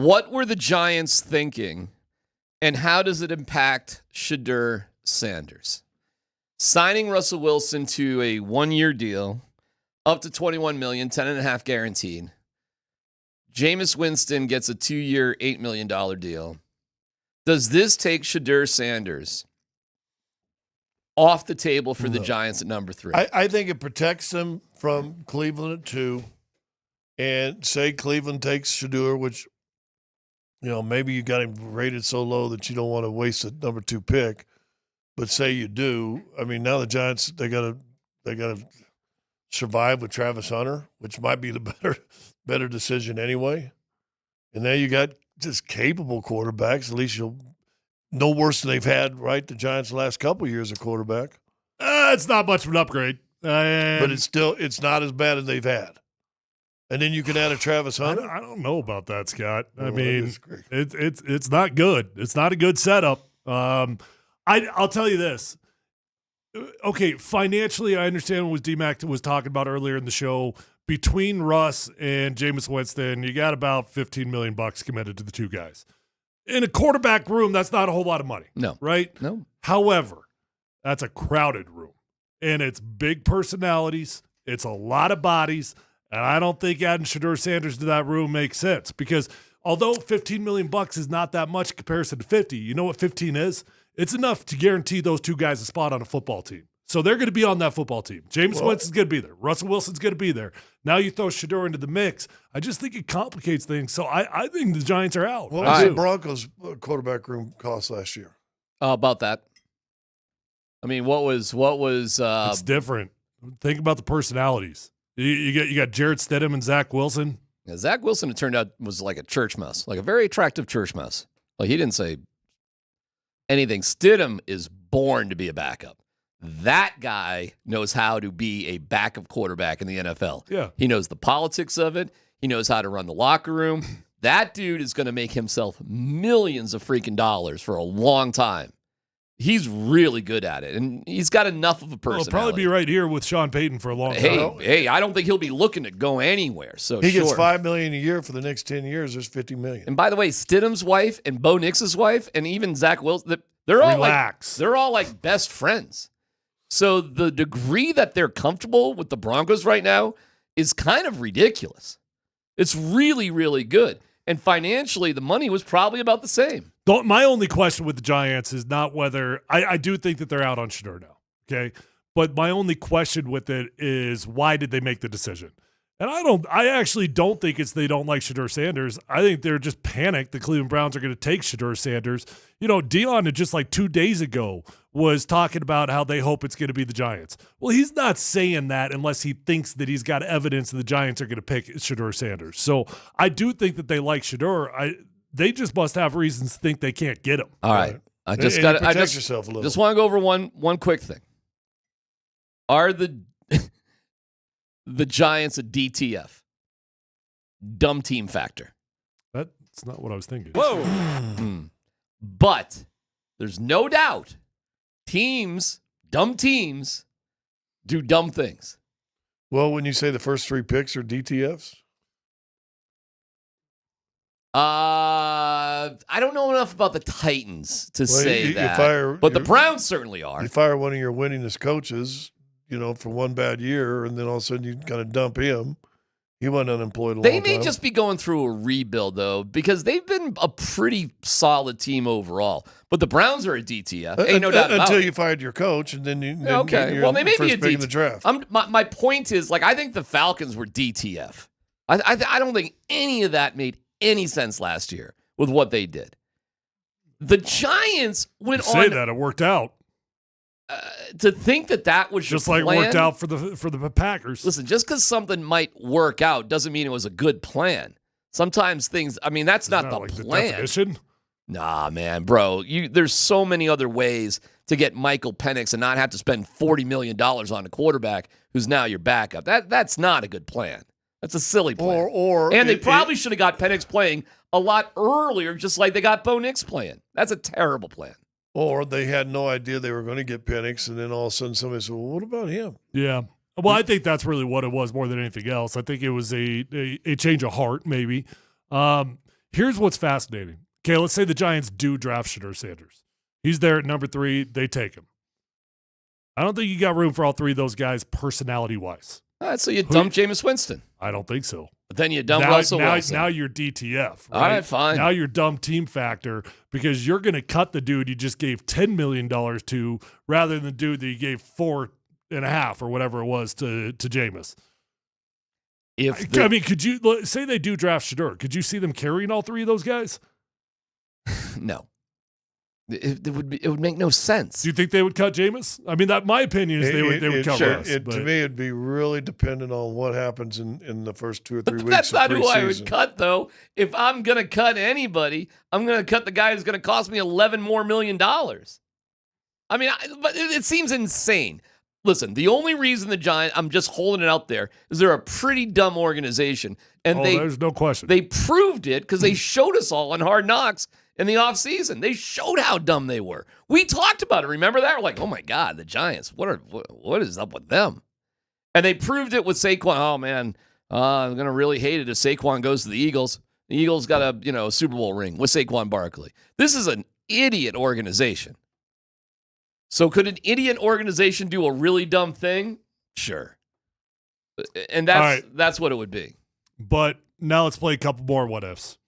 What were the Giants thinking, and how does it impact Shedeur Sanders? Signing Russell Wilson to a 1-year deal, up to $21 million, 10.5 guaranteed. Jameis Winston gets a 2-year, $8 million deal. Does this take Shedeur Sanders off the table for the Giants at number 3? I think it protects them from Cleveland at 2. And say Cleveland takes Shedeur, which, maybe you got him rated so low that you don't want to waste a number 2 pick. But say you do. I mean, now the Giants, they gotta survive with Travis Hunter, which might be the better decision anyway. And now you got just capable quarterbacks. At least you'll no worse than they've had, right? The Giants the last couple of years at quarterback. It's not much of an upgrade. But it's not as bad as they've had. And then you can add a Travis Hunter. I don't know about that, Scott. I mean, it's not good. It's not a good setup. I'll tell you this. Okay, financially, I understand what DMac was talking about earlier in the show. Between Russ and Jameis Winston, you got about $15 million committed to the two guys. In a quarterback room, that's not a whole lot of money. No. Right? No. However, that's a crowded room. And it's big personalities. It's a lot of bodies. And I don't think adding Shedeur Sanders to that room makes sense because although $15 million is not that much in comparison to 50, you know what 15 is? It's enough to guarantee those two guys a spot on a football team. So they're going to be on that football team. James Winston's going to be there. Russell Wilson's going to be there. Now you throw Shedeur into the mix. I just think it complicates things. So I think the Giants are out. What was the Broncos quarterback room cost last year? About that. I mean, what was? It's different. Think about the personalities. You got Jarrett Stidham and Zach Wilson. Yeah, Zach Wilson, it turned out, was like a church mouse, like a very attractive church mouse. Like he didn't say anything. Stidham is born to be a backup. That guy knows how to be a backup quarterback in the NFL. Yeah. He knows the politics of it. He knows how to run the locker room. That dude is going to make himself millions of freaking dollars for a long time. He's really good at it, and he's got enough of a personality. He'll probably be right here with Sean Payton for a long time. Hey, I don't think he'll be looking to go anywhere. So he gets $5 million a year for the next 10 years. There's $50 million. And by the way, Stidham's wife and Bo Nix's wife, and even Zach Wilson, they're all like best friends. So the degree that they're comfortable with the Broncos right now is kind of ridiculous. It's really, really good. And financially, the money was probably about the same. My only question with the Giants is not whether I do think that they're out on Shedeur now, okay? But my only question with it is why did they make the decision? And I actually don't think it's they don't like Shedeur Sanders. I think they're just panicked the Cleveland Browns are going to take Shedeur Sanders. You know, Dion just like 2 days ago was talking about how they hope it's going to be the Giants. Well, he's not saying that unless he thinks that he's got evidence that the Giants are going to pick Shedeur Sanders. So I do think that they like Shedeur. They just must have reasons to think they can't get him. All right. I just yourself a little. Just want to go over one quick thing. Are the Giants a DTF? Dumb team factor. That's not what I was thinking. Whoa. But there's no doubt dumb teams do dumb things. Well, when you say the first 3 picks are DTFs? I don't know enough about the Titans to say that, but the Browns certainly are. You fire one of your winningest coaches, for one bad year, and then all of a sudden you kind of dump him. He went unemployed a long time. They may just be going through a rebuild, though, because they've been a pretty solid team overall. But the Browns are a DTF. Ain't no doubt about it. Until you fired your coach, and then you okay. Well, they may be a DTF. In the draft. My point is, I think the Falcons were DTF. I don't think any of that made any sense last year with what they did. The Giants went on. Say that it worked out. To think that was just like it worked out for the Packers. Listen, just because something might work out doesn't mean it was a good plan. Sometimes things. I mean, that's not the like plan. The definition? Nah, man, bro. There's so many other ways to get Michael Penix and not have to spend $40 million on a quarterback who's now your backup. That's not a good plan. That's a silly plan. And they probably should have got Penix playing a lot earlier, just like they got Bo Nix playing. That's a terrible plan. Or they had no idea they were going to get Penix, and then all of a sudden somebody said, well, what about him? Yeah. Well, I think that's really what it was more than anything else. I think it was a change of heart, maybe. Here's what's fascinating. Okay, let's say the Giants do draft Shedeur Sanders. He's there at number 3. They take him. I don't think you got room for all 3 of those guys personality-wise. All right, so you dump Jameis Winston. I don't think so. But then you dump Russell Wilson. Now you're DTF. Right? All right, fine. Now you're dumb team factor because you're going to cut the dude you just gave $10 million to rather than the dude that you gave 4.5 or whatever it was to Jameis. I mean, could you say they do draft Shedeur? Could you see them carrying all 3 of those guys? No. It would make no sense. Do you think they would cut Jameis? I mean, my opinion is they would cut Russ. To me, it'd be really dependent on what happens in the first 2 or 3 weeks. That's not who I would cut, though. If I'm going to cut anybody, I'm going to cut the guy who's going to cost me $11 million more. I mean, but it seems insane. Listen, the only reason the Giants, I'm just holding it out there, is they're a pretty dumb organization. And there's no question. They proved it because they showed us all on Hard Knocks in the offseason. They showed how dumb they were. We talked about it. Remember that? We're like, oh my God, the Giants, what is up with them? And they proved it with Saquon. Oh man, I'm going to really hate it if Saquon goes to the Eagles. The Eagles got a Super Bowl ring with Saquon Barkley. This is an idiot organization. So could an idiot organization do a really dumb thing? Sure. And that's what it would be. But now let's play a couple more what ifs.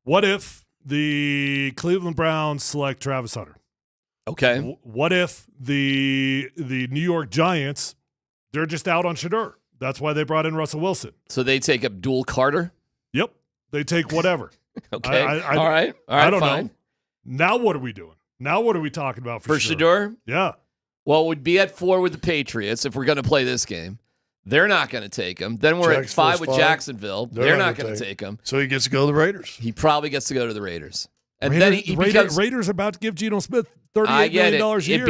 What if the Cleveland Browns select Travis Hunter? Okay. What if the New York Giants, they're just out on Shedeur? That's why they brought in Russell Wilson. So they take Abdul Carter? Yep. They take whatever. Okay. All right. I don't fine. know. Now what are we doing? Now what are we talking about for Shedeur? Yeah. Well, it would be at 4 with the Patriots if we're going to play this game. They're not going to take him. Then we're at 5 with Jacksonville. They're not going to take him. So he gets to go to the Raiders. He probably gets to go to the Raiders. And Raiders, then becomes, Raiders are about to give Geno Smith $38 million a year.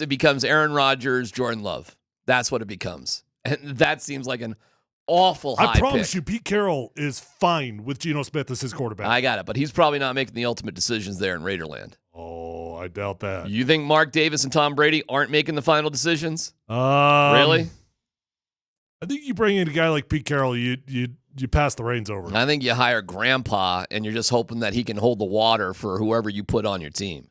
It becomes Aaron Rodgers, Jordan Love. That's what it becomes. And that seems like an awful high I promise pick. you, Pete Carroll is fine with Geno Smith as his quarterback. I got it, but he's probably not making the ultimate decisions there in Raiderland. Oh, I doubt that. You think Mark Davis and Tom Brady aren't making the final decisions? Really? I think you bring in a guy like Pete Carroll, you pass the reins over. I think you hire Grandpa, and you're just hoping that he can hold the water for whoever you put on your team.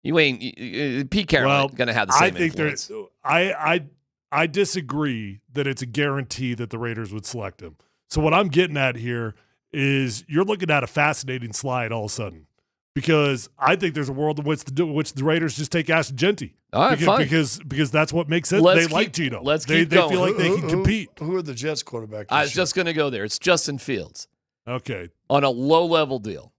You ain't Pete Carroll ain't gonna have the same influence. I disagree that it's a guarantee that the Raiders would select him. So what I'm getting at here is you're looking at a fascinating slide all of a sudden. Because I think there's a world in which the Raiders just take Ashton Genty. All right, fine. Because that's what makes it. They like Geno. They going. feel like they can compete. Who are the Jets quarterback? I was just going to go there. It's Justin Fields. Okay. On a low-level deal.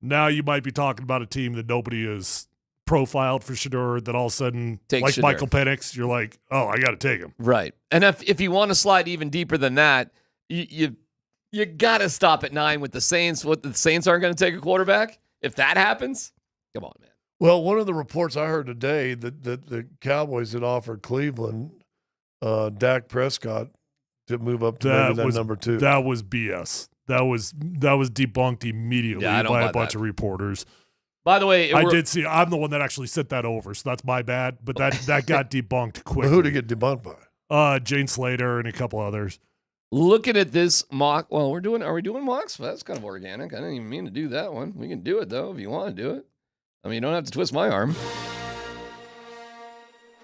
Now you might be talking about a team that nobody is profiled for Shedeur that all of a sudden, like Shedeur. Michael Penix, you're like, oh, I got to take him. Right. And if you want to slide even deeper than that, you got to stop at 9 with the Saints. What, the Saints aren't going to take a quarterback? If that happens, come on, man. Well, one of the reports I heard today that the Cowboys had offered Cleveland Dak Prescott to move up to maybe that number 2. That was BS. That was debunked immediately by a bunch of reporters. By the way, I did see. I'm the one that actually sent that over, so that's my bad. But that got debunked quickly. Who did it get debunked by? Jane Slater and a couple others. Looking at this mock, well, are we doing mocks? Well, that's kind of organic. I didn't even mean to do that one. We can do it, though, if you want to do it. I mean, you don't have to twist my arm.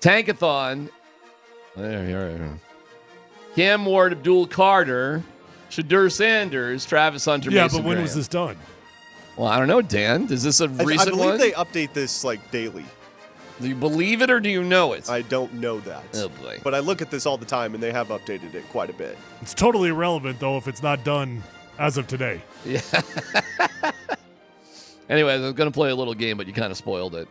Tankathon. There. Cam Ward, Abdul Carter, Shedeur Sanders, Travis Hunter, Yeah, Mason but when Graham. was this done? Well, I don't know, Dan. Is this a recent one? I believe they update this, daily. Do you believe it or do you know it? I don't know that. Oh, boy. But I look at this all the time, and they have updated it quite a bit. It's totally irrelevant, though, if it's not done as of today. Yeah. Anyways, I was going to play a little game, but you kind of spoiled it.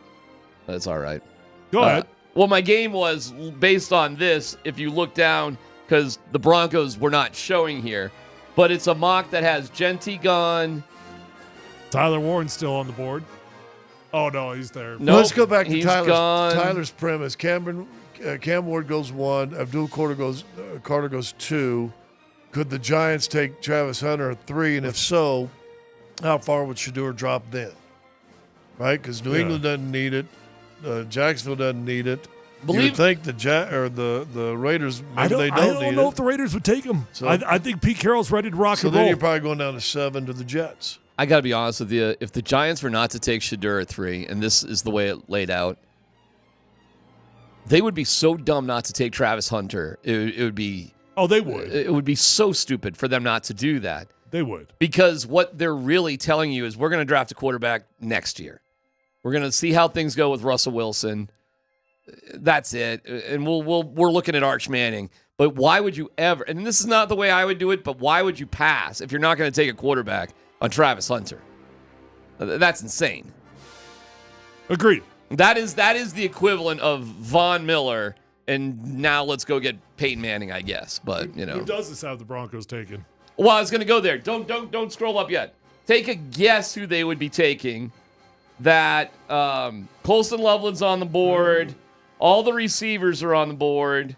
That's all right. Go ahead. Well, my game was based on this. If you look down, because the Broncos were not showing here, but it's a mock that has Genty gone. Tyler Warren's still on the board. Oh, no, he's there. Nope, Let's go back to he's gone. Tyler's premise. Cam Ward goes 1. Abdul Carter goes 2. Could the Giants take Travis Hunter at 3? And if so, how far would Shedeur drop then? Right? Because New England doesn't need it. Jacksonville doesn't need it. You would think the Raiders, maybe they don't need it. I don't know if the Raiders would take him. So, I think Pete Carroll's ready to rock and roll. So then you're probably going down to 7 to the Jets. I got to be honest with you. If the Giants were not to take Shedeur at 3, and this is the way it laid out, they would be so dumb not to take Travis Hunter. It would be. Oh, they would. It would be so stupid for them not to do that. They would. Because what they're really telling you is we're going to draft a quarterback next year. We're going to see how things go with Russell Wilson. That's it. And we're looking at Arch Manning. But why would you ever, and this is not the way I would do it, but why would you pass if you're not going to take a quarterback on Travis Hunter? That's insane. Agreed. That is the equivalent of Von Miller, and now let's go get Peyton Manning, I guess. But, you know. Who does this have the Broncos taken? Well, I was going to go there. Don't scroll up yet. Take a guess who they would be taking. That Colston Loveland's on the board. All the receivers are on the board.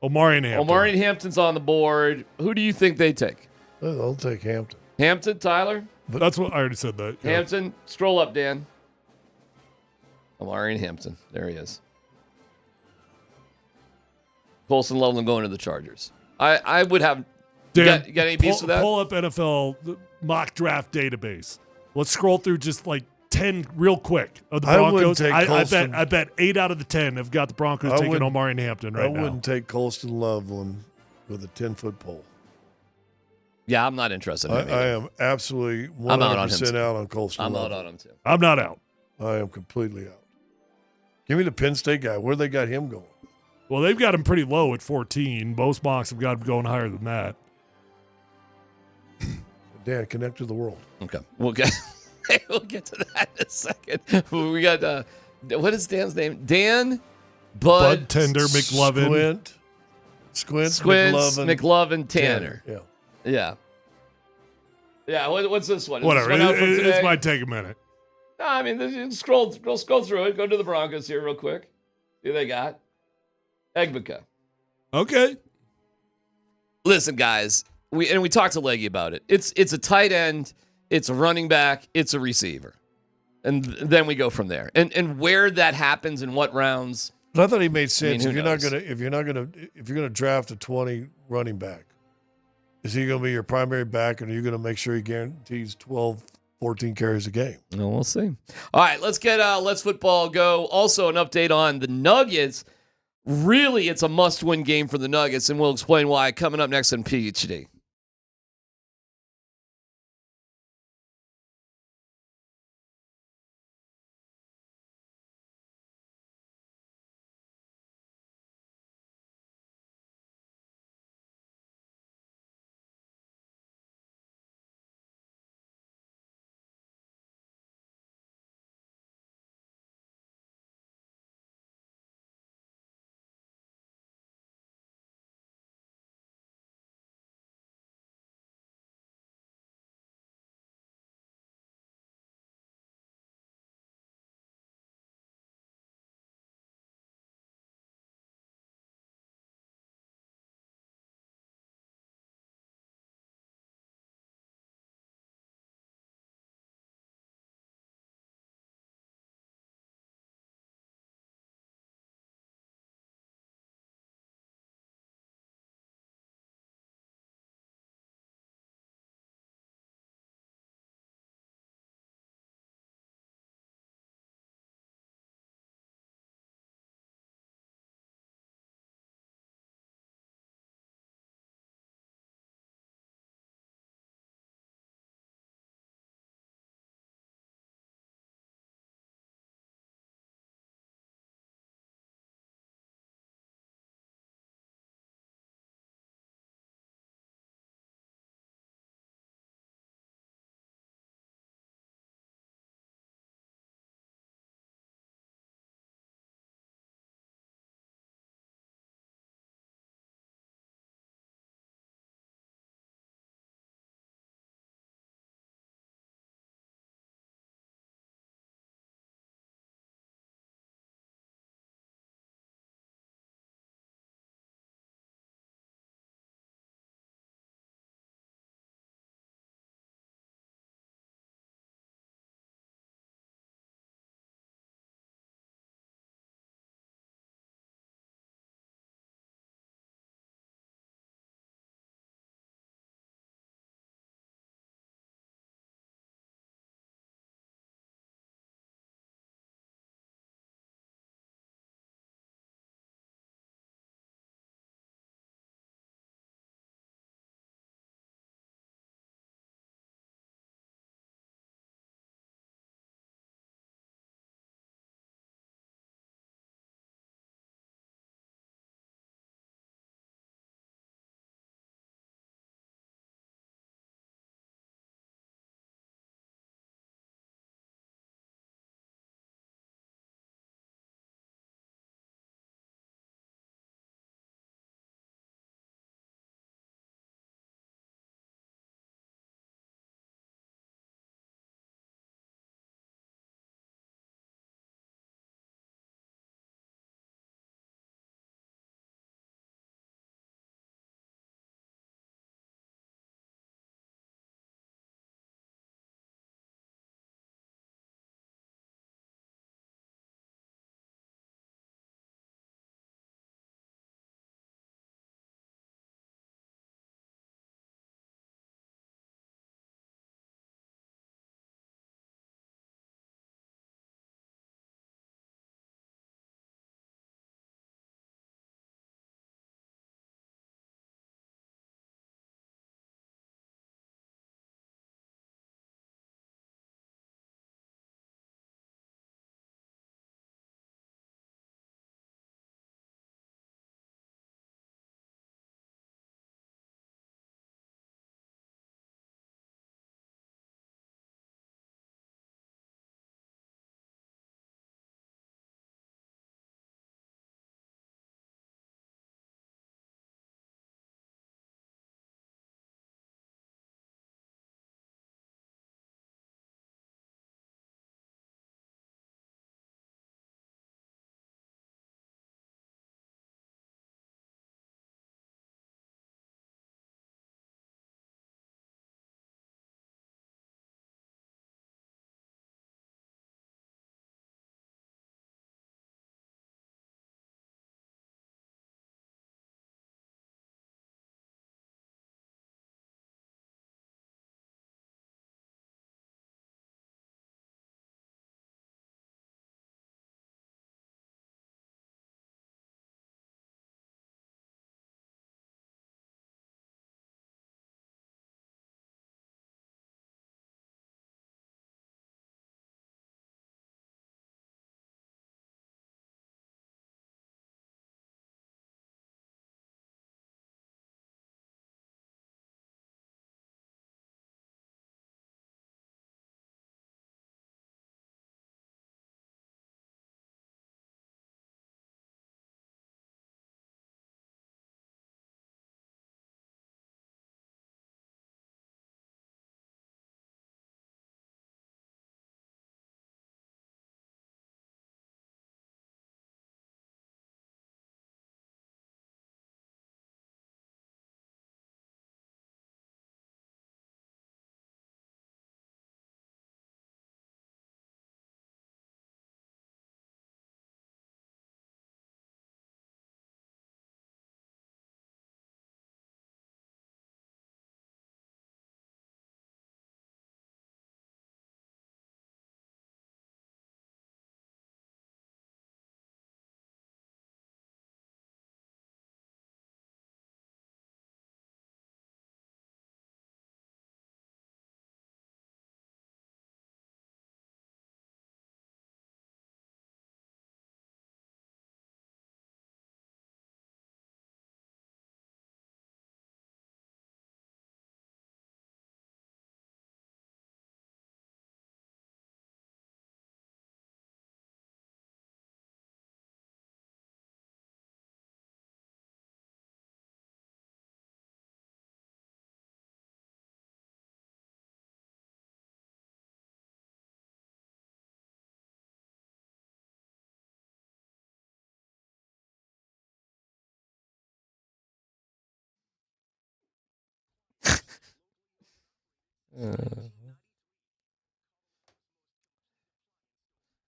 Omari and Hampton. Omari and Hampton's on the board. Who do you think they take? I'll take Hampton. Hampton, Tyler? But that's what I already said that. Yeah. Hampton, scroll up, Dan. Omari and Hampton. There he is. Colston Loveland going to the Chargers. I would have. Dan, you got any piece of that? Pull up NFL mock draft database. Let's scroll through just like 10 real quick of the Broncos. I bet 8 out of the 10 have got the Broncos taking Omari and Hampton right now. I wouldn't take Colston Loveland with a 10-foot pole. Yeah, I'm not interested in him. I am absolutely 100% out on Colston I'm Loveland. out on him, too. I'm not out. I am completely out. Give me the Penn State guy. Where they got him going? Well, they've got him pretty low at 14. Most mocks have got him going higher than that. Dan, connect to the world. Okay. We'll get to that in a second. We got, what is Dan's name? Dan Bud Tender McLovin. Squint McLovin, Tanner. Yeah. Yeah, what's this one? Whatever. It might take a minute. No, I mean, scroll through it. Go to the Broncos here real quick. See who they got. Egbica. Okay. Listen, guys, we talked to Leggy about it. It's a tight end, it's a running back, it's a receiver. And then we go from there. And where that happens in what rounds. But I thought he made sense. I mean, if you're gonna draft a 20 running back, is he gonna be your primary back, and are you gonna make sure he guarantees 12, 14 carries a game? No, we'll see. All right, let's get Let's Football go. Also, an update on the Nuggets. Really, it's a must-win game for the Nuggets, and we'll explain why coming up next on PhD.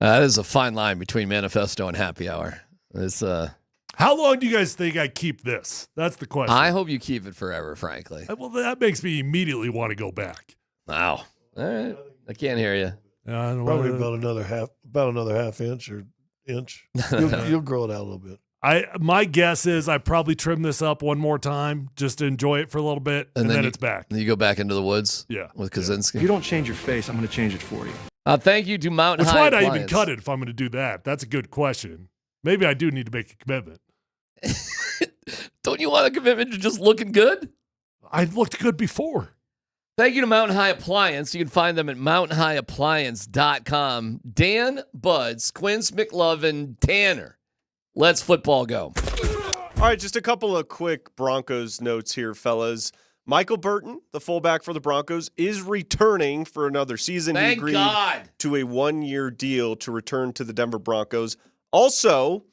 That is a fine line between manifesto and happy hour. It's How long do you guys think I keep this? That's the question. I hope you keep it forever, frankly. Well, that makes me immediately want to go back. Wow. All right. I can't hear you. Probably about another half inch or inch. You'll grow it out a little bit. My guess is I probably trim this up one more time just to enjoy it for a little bit, and then it's back. You go back into the woods. Yeah. With Kaczynski. If you don't change your face, I'm going to change it for you. Thank you to Mountain Which High might I even Appliance. cut it if I'm going to do that? That's a good question. Maybe I do need to make a commitment. Don't you want a commitment to just looking good? I looked good before. Thank you to Mountain High Appliance. You can find them at mountainhighappliance.com. Dan, Buds, Quince, McLovin, Tanner. Let's football go. All right, just a couple of quick Broncos notes here, fellas. Michael Burton, the fullback for the Broncos, is returning for another season. Thank he agreed God. to a 1-year deal to return to the Denver Broncos. Also,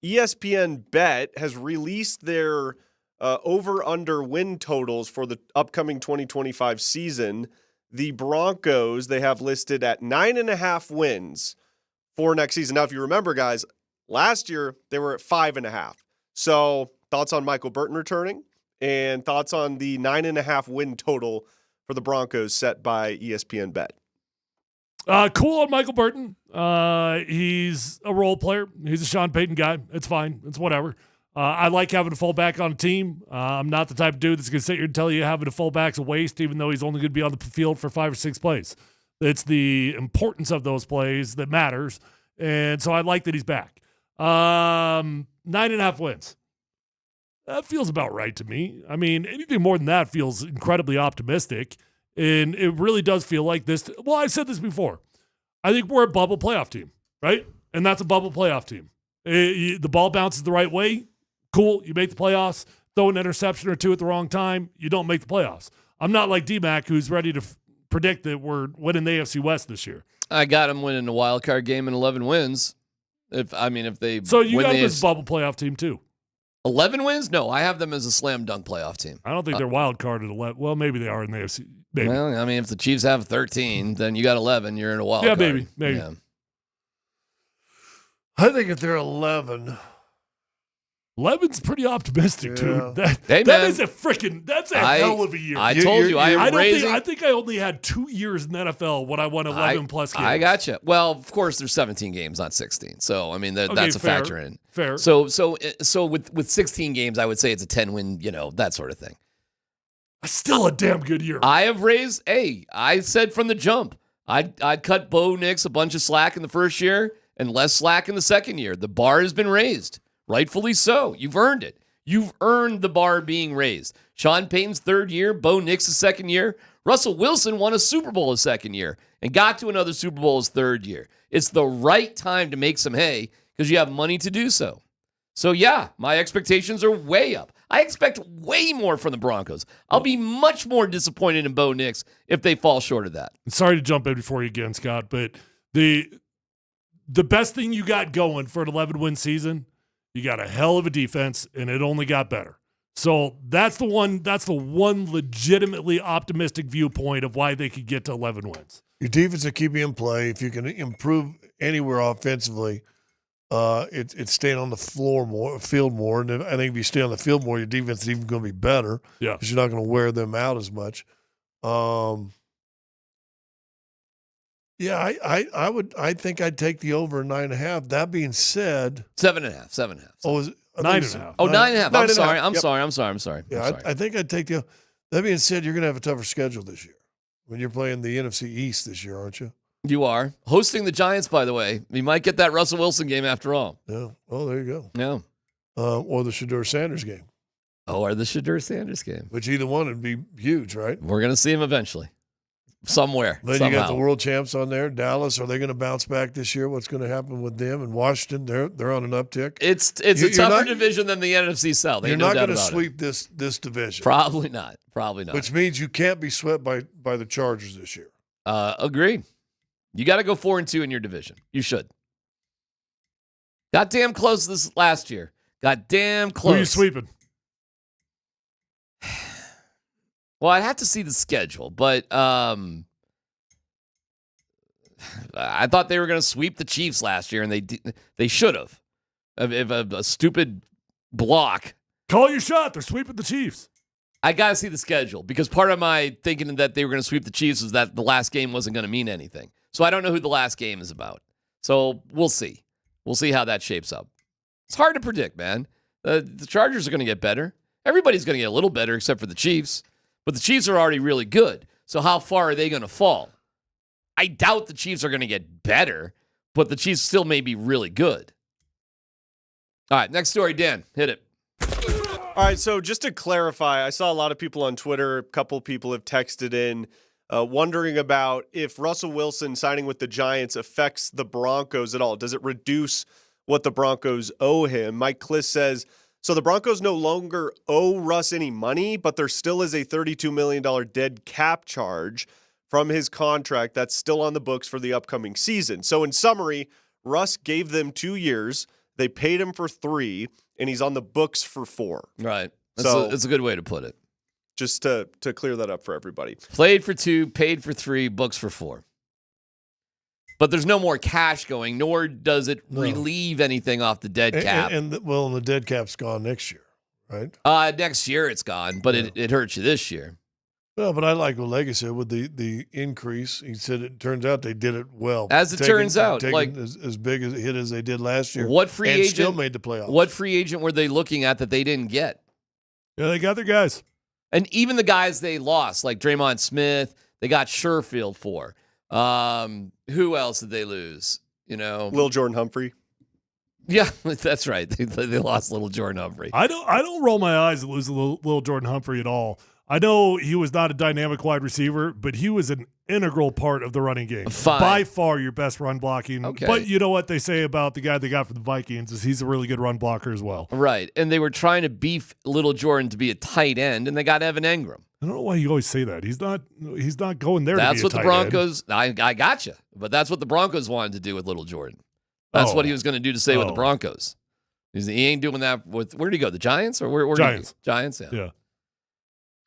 ESPN Bet has released their over-under win totals for the upcoming 2025 season. The Broncos, they have listed at 9.5 wins for next season. Now, if you remember, guys, last year they were at 5.5. So thoughts on Michael Burton returning and thoughts on the 9.5 win total for the Broncos set by ESPN Bet. Cool on Michael Burton. He's a role player. He's a Sean Payton guy. It's fine. It's whatever. I like having a fullback on a team. I'm not the type of dude that's going to sit here and tell you having a fullback's a waste, even though he's only going to be on the field for 5 or 6 plays. It's the importance of those plays that matters. And so I like that he's back. 9.5 wins. That feels about right to me. I mean, anything more than that feels incredibly optimistic. And it really does feel like this. Well, I've said this before. I think we're a bubble playoff team, right? And that's a bubble playoff team. The ball bounces the right way. Cool. You make the playoffs. Throw an interception or two at the wrong time. You don't make the playoffs. I'm not like DMac, who's ready to predict that we're winning the AFC West this year. I got him winning the wild card game in 11 wins. If they so you win got the them as a bubble playoff team too. 11 wins? No, I have them as a slam dunk playoff team. I don't think they're wild card at 11. Well, maybe they are in the AFC. Maybe. Well, I mean, if the Chiefs have 13, then you got 11. You're in a wild card. Yeah, maybe. Yeah. I think if they're 11. 11's pretty optimistic, dude. That is a freaking, that's a hell of a year. I told you, I think I only had 2 years in the NFL when I won 11 plus games. I gotcha. Well, of course, there's 17 games, not 16. So, I mean, that's a factor in. Fair. So with 16 games, I would say it's a 10-win, that sort of thing. Still a damn good year. I have raised, I said from the jump, I'd cut Bo Nix a bunch of slack in the first year and less slack in the second year. The bar has been raised. Rightfully so. You've earned it. You've earned the bar being raised. Sean Payton's third year, Bo Nix's second year. Russell Wilson won a Super Bowl his second year and got to another Super Bowl his third year. It's the right time to make some hay because you have money to do so. So, yeah, my expectations are way up. I expect way more from the Broncos. I'll be much more disappointed in Bo Nix if they fall short of that. Sorry to jump in before you again, Scott, but the best thing you got going for an 11-win season, you got a hell of a defense, and it only got better. So that's the one legitimately optimistic viewpoint of why they could get to 11 wins. Your defense will keep you in play. If you can improve anywhere offensively, it's staying on the field more. And I think if you stay on the field more, your defense is even going to be better. Yeah, because you're not going to wear them out as much. Yeah, I think I'd take the over 9.5. That being said, 7.5. Oh, is it 9.5? Oh, 9.5. I'm sorry. I'm sorry. Yeah, I think I'd take the. That being said, you're going to have a tougher schedule this year when you're playing the NFC East this year, aren't you? You are hosting the Giants, by the way. You might get that Russell Wilson game after all. Yeah. Oh, there you go. Yeah. Or the Shedeur Sanders game. Oh, or the Shedeur Sanders game. Which either one would be huge, right? We're going to see him eventually. Somewhere. Then somehow. You got the world champs on there. Dallas, are they going to bounce back this year? What's going to happen with them? And Washington, they're on an uptick. It's a tougher division than the NFC South. You're not going to sweep this division. Probably not. Which means you can't be swept by the Chargers this year. Agreed. You got to go 4-2 in your division. You should. Got damn close this last year. Got damn close. Who are you sweeping? Well, I'd have to see the schedule, but I thought they were going to sweep the Chiefs last year, and they should have. If a stupid block. Call your shot. They're sweeping the Chiefs. I got to see the schedule because part of my thinking that they were going to sweep the Chiefs was that the last game wasn't going to mean anything. So I don't know who the last game is about. So we'll see. We'll see how that shapes up. It's hard to predict, man. The Chargers are going to get better. Everybody's going to get a little better except for the Chiefs. But the Chiefs are already really good. So how far are they going to fall? I doubt the Chiefs are going to get better, but the Chiefs still may be really good. All right, next story, Dan. Hit it. All right, so just to clarify, I saw a lot of people on Twitter, a couple people have texted in, wondering about if Russell Wilson signing with the Giants affects the Broncos at all. Does it reduce what the Broncos owe him? Mike Kliss says, so the Broncos no longer owe Russ any money, but there still is a $32 million dead cap charge from his contract that's still on the books for the upcoming season. So in summary, Russ gave them 2 years, they paid him for 3, and he's on the books for 4. Right. That's a good way to put it. Just to clear that up for everybody. Played for 2, paid for 3, books for 4. But there's no more cash going, nor does it relieve anything off the dead cap. And the dead cap's gone next year, right? Next year it's gone, but it hurts you this year. Well, but I like what Leggy said with the increase. He said it turns out they did it well. As it turns out, like as big a hit as they did last year. What free agent still made the playoffs? What free agent were they looking at that they didn't get? Yeah, they got their guys. And even the guys they lost, like Draymond Smith, they got Sherfield for. Who else did they lose? Lil Jordan Humphrey. Yeah, that's right. They lost Little Jordan Humphrey. I don't roll my eyes at losing Lil Jordan Humphrey at all. I know he was not a dynamic wide receiver, but he was an integral part of the running game. Fine. By far your best run blocking. Okay. But you know what they say about the guy they got from the Vikings is he's a really good run blocker as well. Right. And they were trying to beef Little Jordan to be a tight end, and they got Evan Engram. I don't know why you always say that. He's not going there That's to be a tight what the Broncos – I got you. But that's what the Broncos wanted to do with Little Jordan. That's what he was going to do to stay with the Broncos. He ain't doing that with – where did he go? The Giants? Or where Giants. Giants, yeah. Yeah.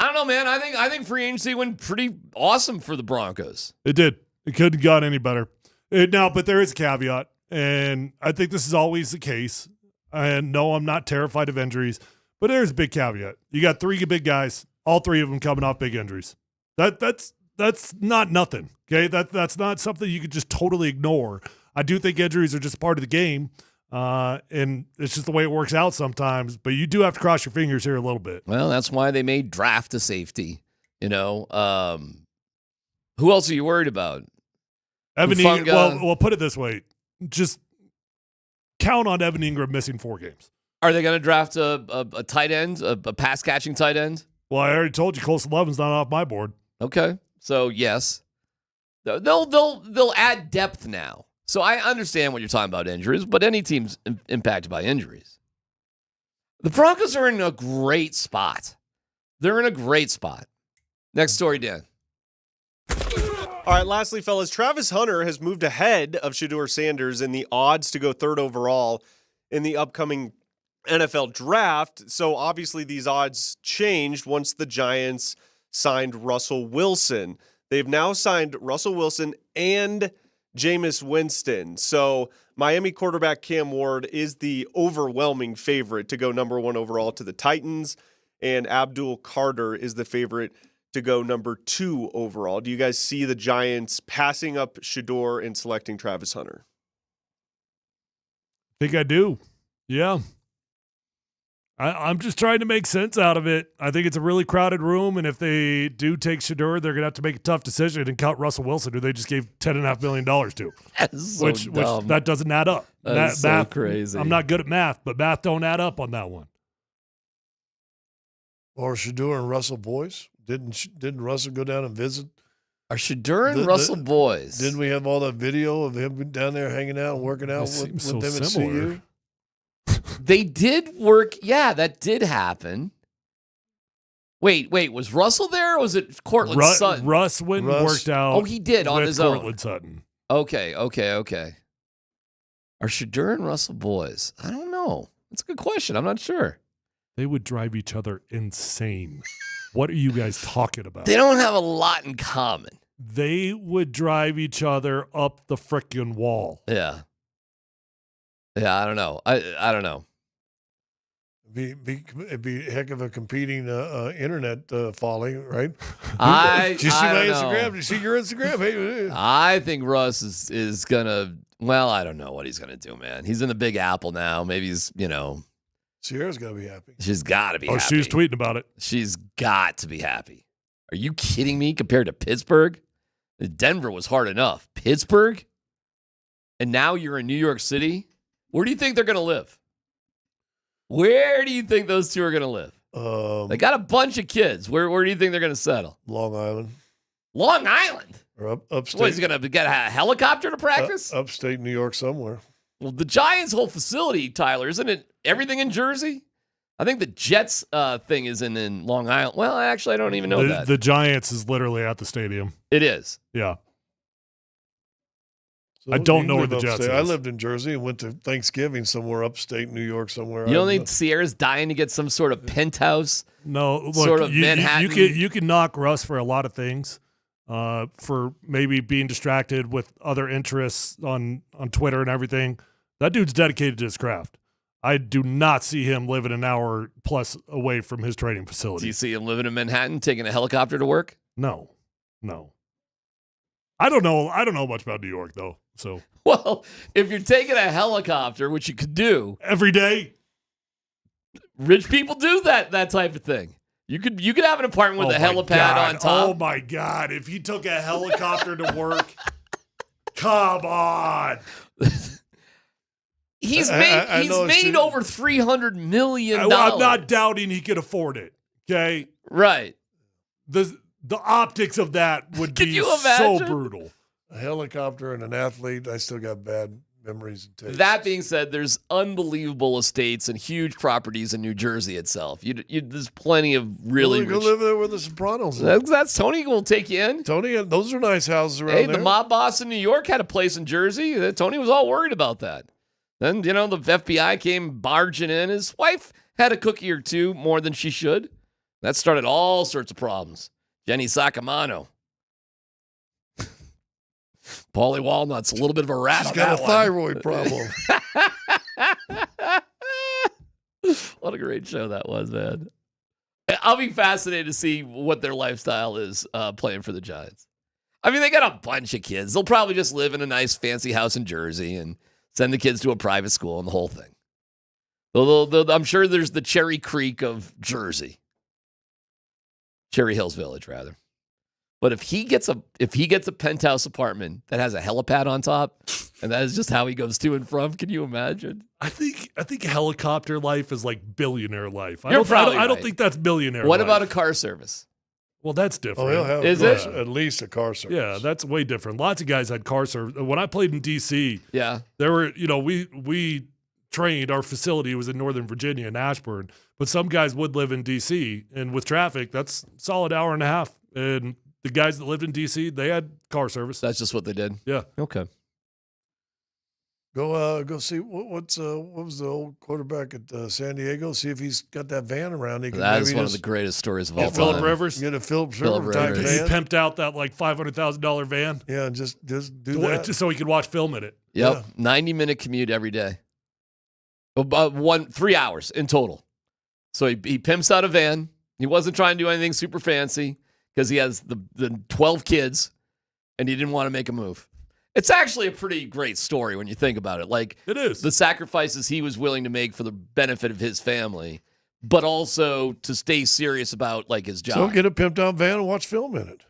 I don't know, man. I think free agency went pretty awesome for the Broncos. It did. It couldn't have gone any better. But there is a caveat, and I think this is always the case. And no, I'm not terrified of injuries, but there's a big caveat. You got 3 big guys, all 3 of them coming off big injuries. That's not nothing. Okay, that's not something you could just totally ignore. I do think injuries are just part of the game. And it's just the way it works out sometimes, but you do have to cross your fingers here a little bit. Well, that's why they made draft a safety, Who else are you worried about? Evan Ingram, well, put it this way. Just count on Evan Ingram missing 4 games. Are they going to draft a tight end, a pass-catching tight end? Well, I already told you Close 11's not off my board. Okay. So, yes. They'll add depth now. So I understand what you're talking about injuries, but any team's impacted by injuries. The Broncos are in a great spot. They're in a great spot. Next story, Dan. All right, lastly, fellas, Travis Hunter has moved ahead of Shedeur Sanders in the odds to go 3rd overall in the upcoming NFL draft. So obviously these odds changed once the Giants signed Russell Wilson. They've now signed Russell Wilson and Jameis Winston. So Miami quarterback Cam Ward is the overwhelming favorite to go number 1 overall to the Titans, and Abdul Carter is the favorite to go number 2 overall. Do you guys see the Giants passing up Shedeur and selecting Travis Hunter? I think I do. Yeah. I'm just trying to make sense out of it. I think it's a really crowded room, and if they do take Shedeur, they're going to have to make a tough decision and count Russell Wilson, who they just gave $10.5 million to. That's so which dumb. That doesn't add up. That's so crazy. I'm not good at math, but math don't add up on that one. Or Shedeur and Russell boys? Didn't Russell go down and visit? Are Shedeur and Russell boys? Didn't we have all that video of him down there hanging out and working out with them at CU? They did work. Yeah, that did happen. Wait, was Russell there or was it Cortland Sutton? Russ worked out. Oh, he did on his own. Cortland Sutton. Okay. Are Shedeur and Russell boys? I don't know. That's a good question. I'm not sure. They would drive each other insane. What are you guys talking about? They don't have a lot in common. They would drive each other up the frickin' wall. Yeah. Yeah, I don't know. I don't know. It'd be a heck of a competing internet folly, right? Did you see my Instagram? Did you see your Instagram? Hey, I think Russ is gonna. Well, I don't know what he's gonna do, man. He's in the Big Apple now. Maybe he's, Sierra's gonna be happy. She's got to be. happy. She's tweeting about it. She's got to be happy. Are you kidding me? Compared to Pittsburgh, Denver was hard enough. Pittsburgh, and now you're in New York City. Where do you think they're gonna live? Where do you think those two are going to live? They got a bunch of kids. Where do you think they're going to settle? Long Island. Long Island? Or upstate. What, is he going to get a helicopter to practice? Upstate New York somewhere. Well, the Giants' whole facility, Tyler, isn't it everything in Jersey? I think the Jets thing is in Long Island. Well, actually, I don't even know that. The Giants is literally at the stadium. It is. Yeah. So I don't know where live the Jets upstate. is. I lived in Jersey and went to Thanksgiving somewhere upstate New York somewhere. You don't think Sierra's dying to get some sort of penthouse? No, look, sort of Manhattan. You can knock Russ for a lot of things, for maybe being distracted with other interests on Twitter and everything. That dude's dedicated to his craft. I do not see him living an hour plus away from his training facility. Do you see him living in Manhattan, taking a helicopter to work? No. I don't know much about New York though. So, well, if you're taking a helicopter, which you could do every day, rich people do that type of thing. You could have an apartment with a helipad on top. Oh my God! If he took a helicopter to work, come on. He's made over $300 million. I'm not doubting he could afford it. Okay, right. The optics of that would Can be you so imagine? brutal. A helicopter and an athlete, I still got bad memories and tastes. That being said, there's unbelievable estates and huge properties in New Jersey itself. There's plenty of really go rich. live there where the Sopranos live. That's Tony will take you in. Tony, those are nice houses around Hey, there. the mob boss in New York had a place in Jersey. Tony was all worried about that. Then, the FBI came barging in. His wife had a cookie or two more than she should. That started all sorts of problems. Jenny Sacamano. Paulie Walnut's a little bit of a rat. She's on got that a one. thyroid problem. What a great show that was, man. I'll be fascinated to see what their lifestyle is playing for the Giants. I mean, they got a bunch of kids. They'll probably just live in a nice fancy house in Jersey and send the kids to a private school and the whole thing. I'm sure there's the Cherry Creek of Jersey. Cherry Hills Village, rather. But if he gets a penthouse apartment that has a helipad on top, and that is just how he goes to and from, can you imagine? I think helicopter life is like billionaire life. I You're don't right. think that's billionaire What life. about a car service? Well, that's different. Oh, he'll have Is it? it? At least a car service. Yeah, that's way different. Lots of guys had car service. When I played in D.C., yeah, there were, we trained, our facility was in Northern Virginia in Ashburn, but some guys would live in D.C., and with traffic, that's a solid hour and a half. And the guys that lived in D.C., they had car service. That's just what they did. Yeah. Okay. Go see what was the old quarterback at San Diego? See if he's got that van around. That is one of the greatest stories of all time. Phillip Rivers. Get a Phillip Rivers type He van. pimped out that like $500,000 van. Yeah, and just do that. Just so he could watch film in it. Yep. 90-minute commute every day. About 3 hours in total. So he pimps out a van. He wasn't trying to do anything super fancy because he has the 12 kids and he didn't want to make a move. It's actually a pretty great story when you think about it. Like, it is. The sacrifices he was willing to make for the benefit of his family, but also to stay serious about like his job. So get a pimped out van and watch film in it.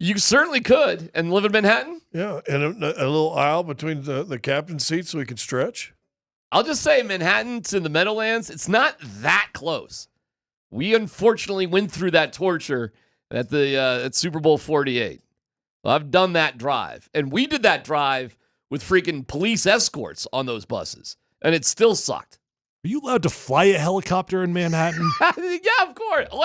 You certainly could. And live in Manhattan? Yeah, and a little aisle between the captain's seats so he could stretch. I'll just say Manhattan to the Meadowlands, it's not that close. We unfortunately went through that torture at at Super Bowl 48. I've done that drive. And we did that drive with freaking police escorts on those buses. And it still sucked. Are you allowed to fly a helicopter in Manhattan? Yeah, of course. Well,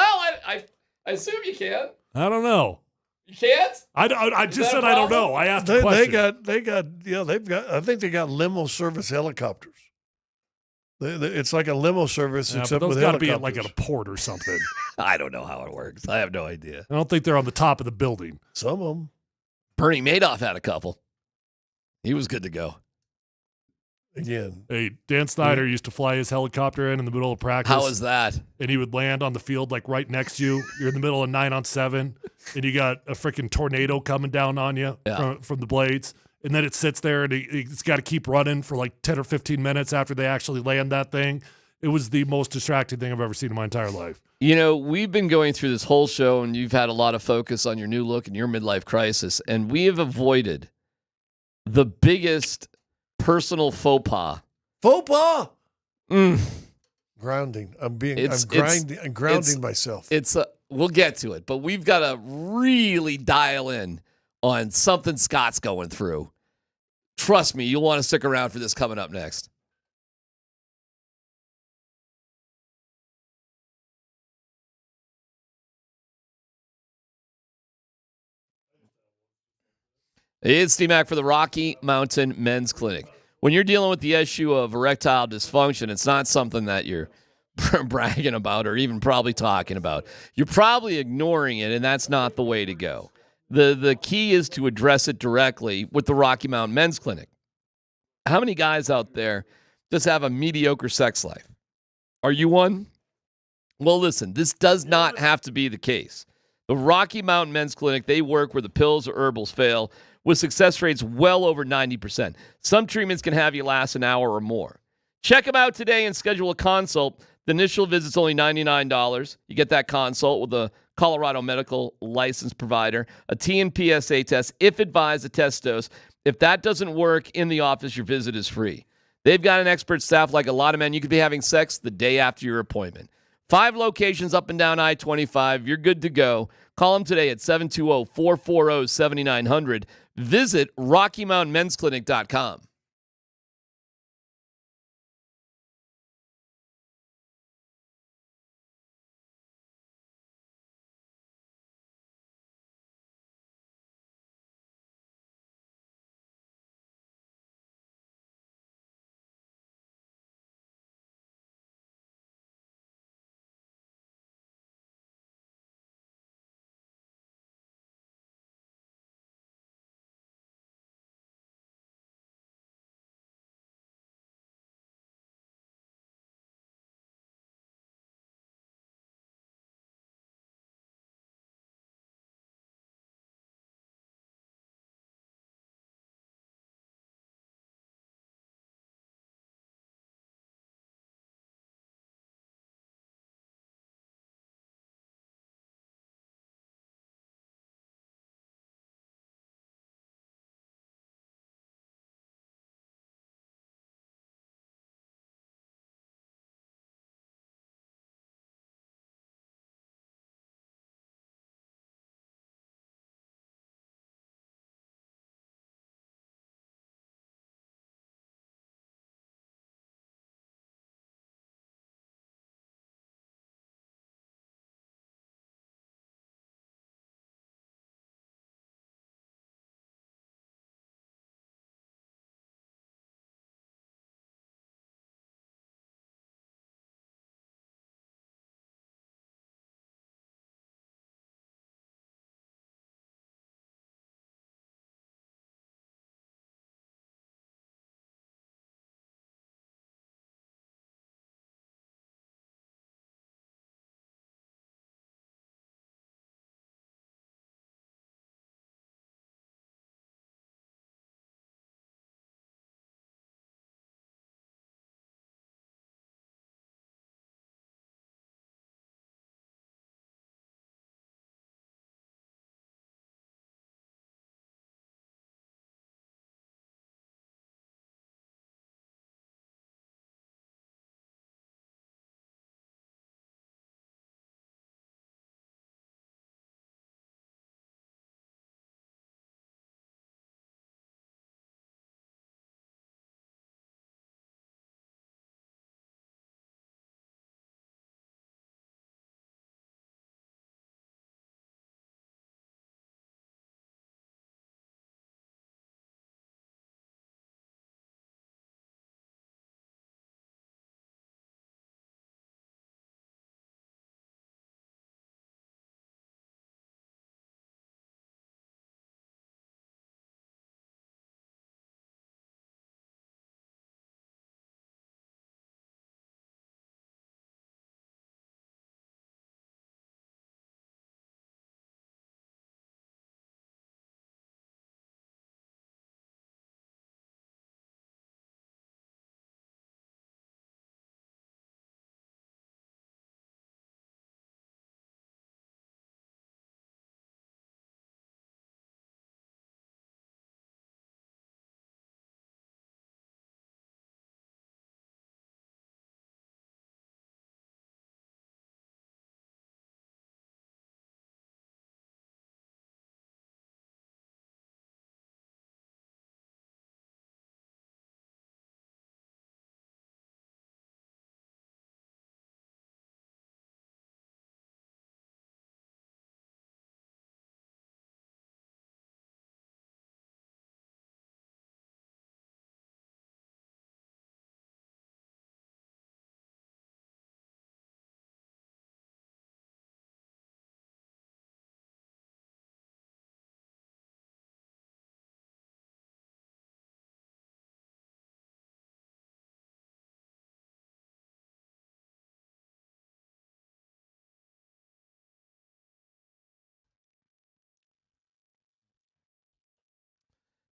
I assume you can. I don't know. You can't? I just said I don't know. I asked a question. I think they got limo service helicopters. It's like a limo service, Yeah, except but those with got to be helicopters. at like at a port or something. I don't know how it works. I have no idea. I don't think they're on the top of the building. Some of them. Bernie Madoff had a couple. He was good to go. Again. Hey, Dan Snyder used to fly his helicopter in the middle of practice. How was that? And he would land on the field like right next to you. You're in the middle of 9-on-7, and you got a freaking tornado coming down on you from the blades. And then it sits there, and it's got to keep running for like 10 or 15 minutes after they actually land that thing. It was the most distracting thing I've ever seen in my entire life. You know, we've been going through this whole show, and you've had a lot of focus on your new look and your midlife crisis, and we have avoided the biggest personal faux pas. Faux pas? Mm. Grounding. I'm grounding myself. We'll get to it, but we've got to really dial in on something Scott's going through. Trust me, you'll want to stick around for this coming up next. It's DMac for the Rocky Mountain Men's Clinic. When you're dealing with the issue of erectile dysfunction, it's not something that you're bragging about or even probably talking about. You're probably ignoring it, and that's not the way to go. The key is to address it directly with the Rocky Mountain Men's Clinic. How many guys out there just have a mediocre sex life? Are you one? Well, listen, this does not have to be the case. The Rocky Mountain Men's Clinic, they work where the pills or herbals fail, with success rates well over 90%. Some treatments can have you last an hour or more. Check them out today and schedule a consult. The initial visit's only $99. You get that consult with a Colorado medical license provider, a TNPSA test, if advised, a test dose. If that doesn't work in the office, your visit is free. They've got an expert staff like a lot of men. You could be having sex the day after your appointment. 5 locations up and down I-25. You're good to go. Call them today at 720-440-7900. Visit RockyMountainMen'sClinic.com.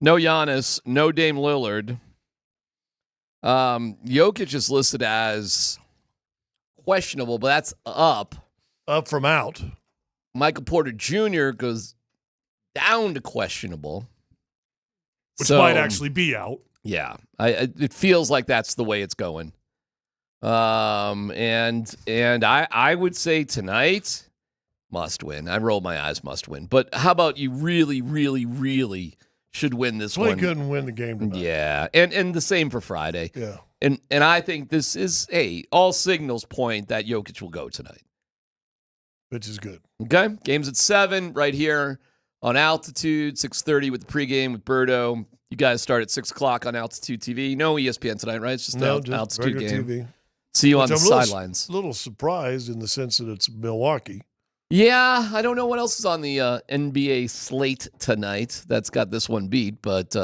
No Giannis, no Dame Lillard. Jokic is listed as questionable, but that's up. Up from out. Michael Porter Jr. goes down to questionable. Which might actually be out. Yeah. It feels like that's the way it's going. And I would say tonight, must win. I roll my eyes, must win. But how about you really, really, really should win this one? Couldn't win the game tonight. Yeah. And the same for Friday. Yeah. And I think this is, all signals point that Jokic will go tonight. Which is good. Okay. Game's at 7 right here on Altitude, 6:30 with the pregame with Birdo. You guys start at 6 o'clock on Altitude TV. No ESPN tonight, right? It's just just Altitude game. TV. See you Which on the I'm a little- sidelines. A little surprised in the sense that it's Milwaukee. Yeah, I don't know what else is on the NBA slate tonight that's got this one beat, but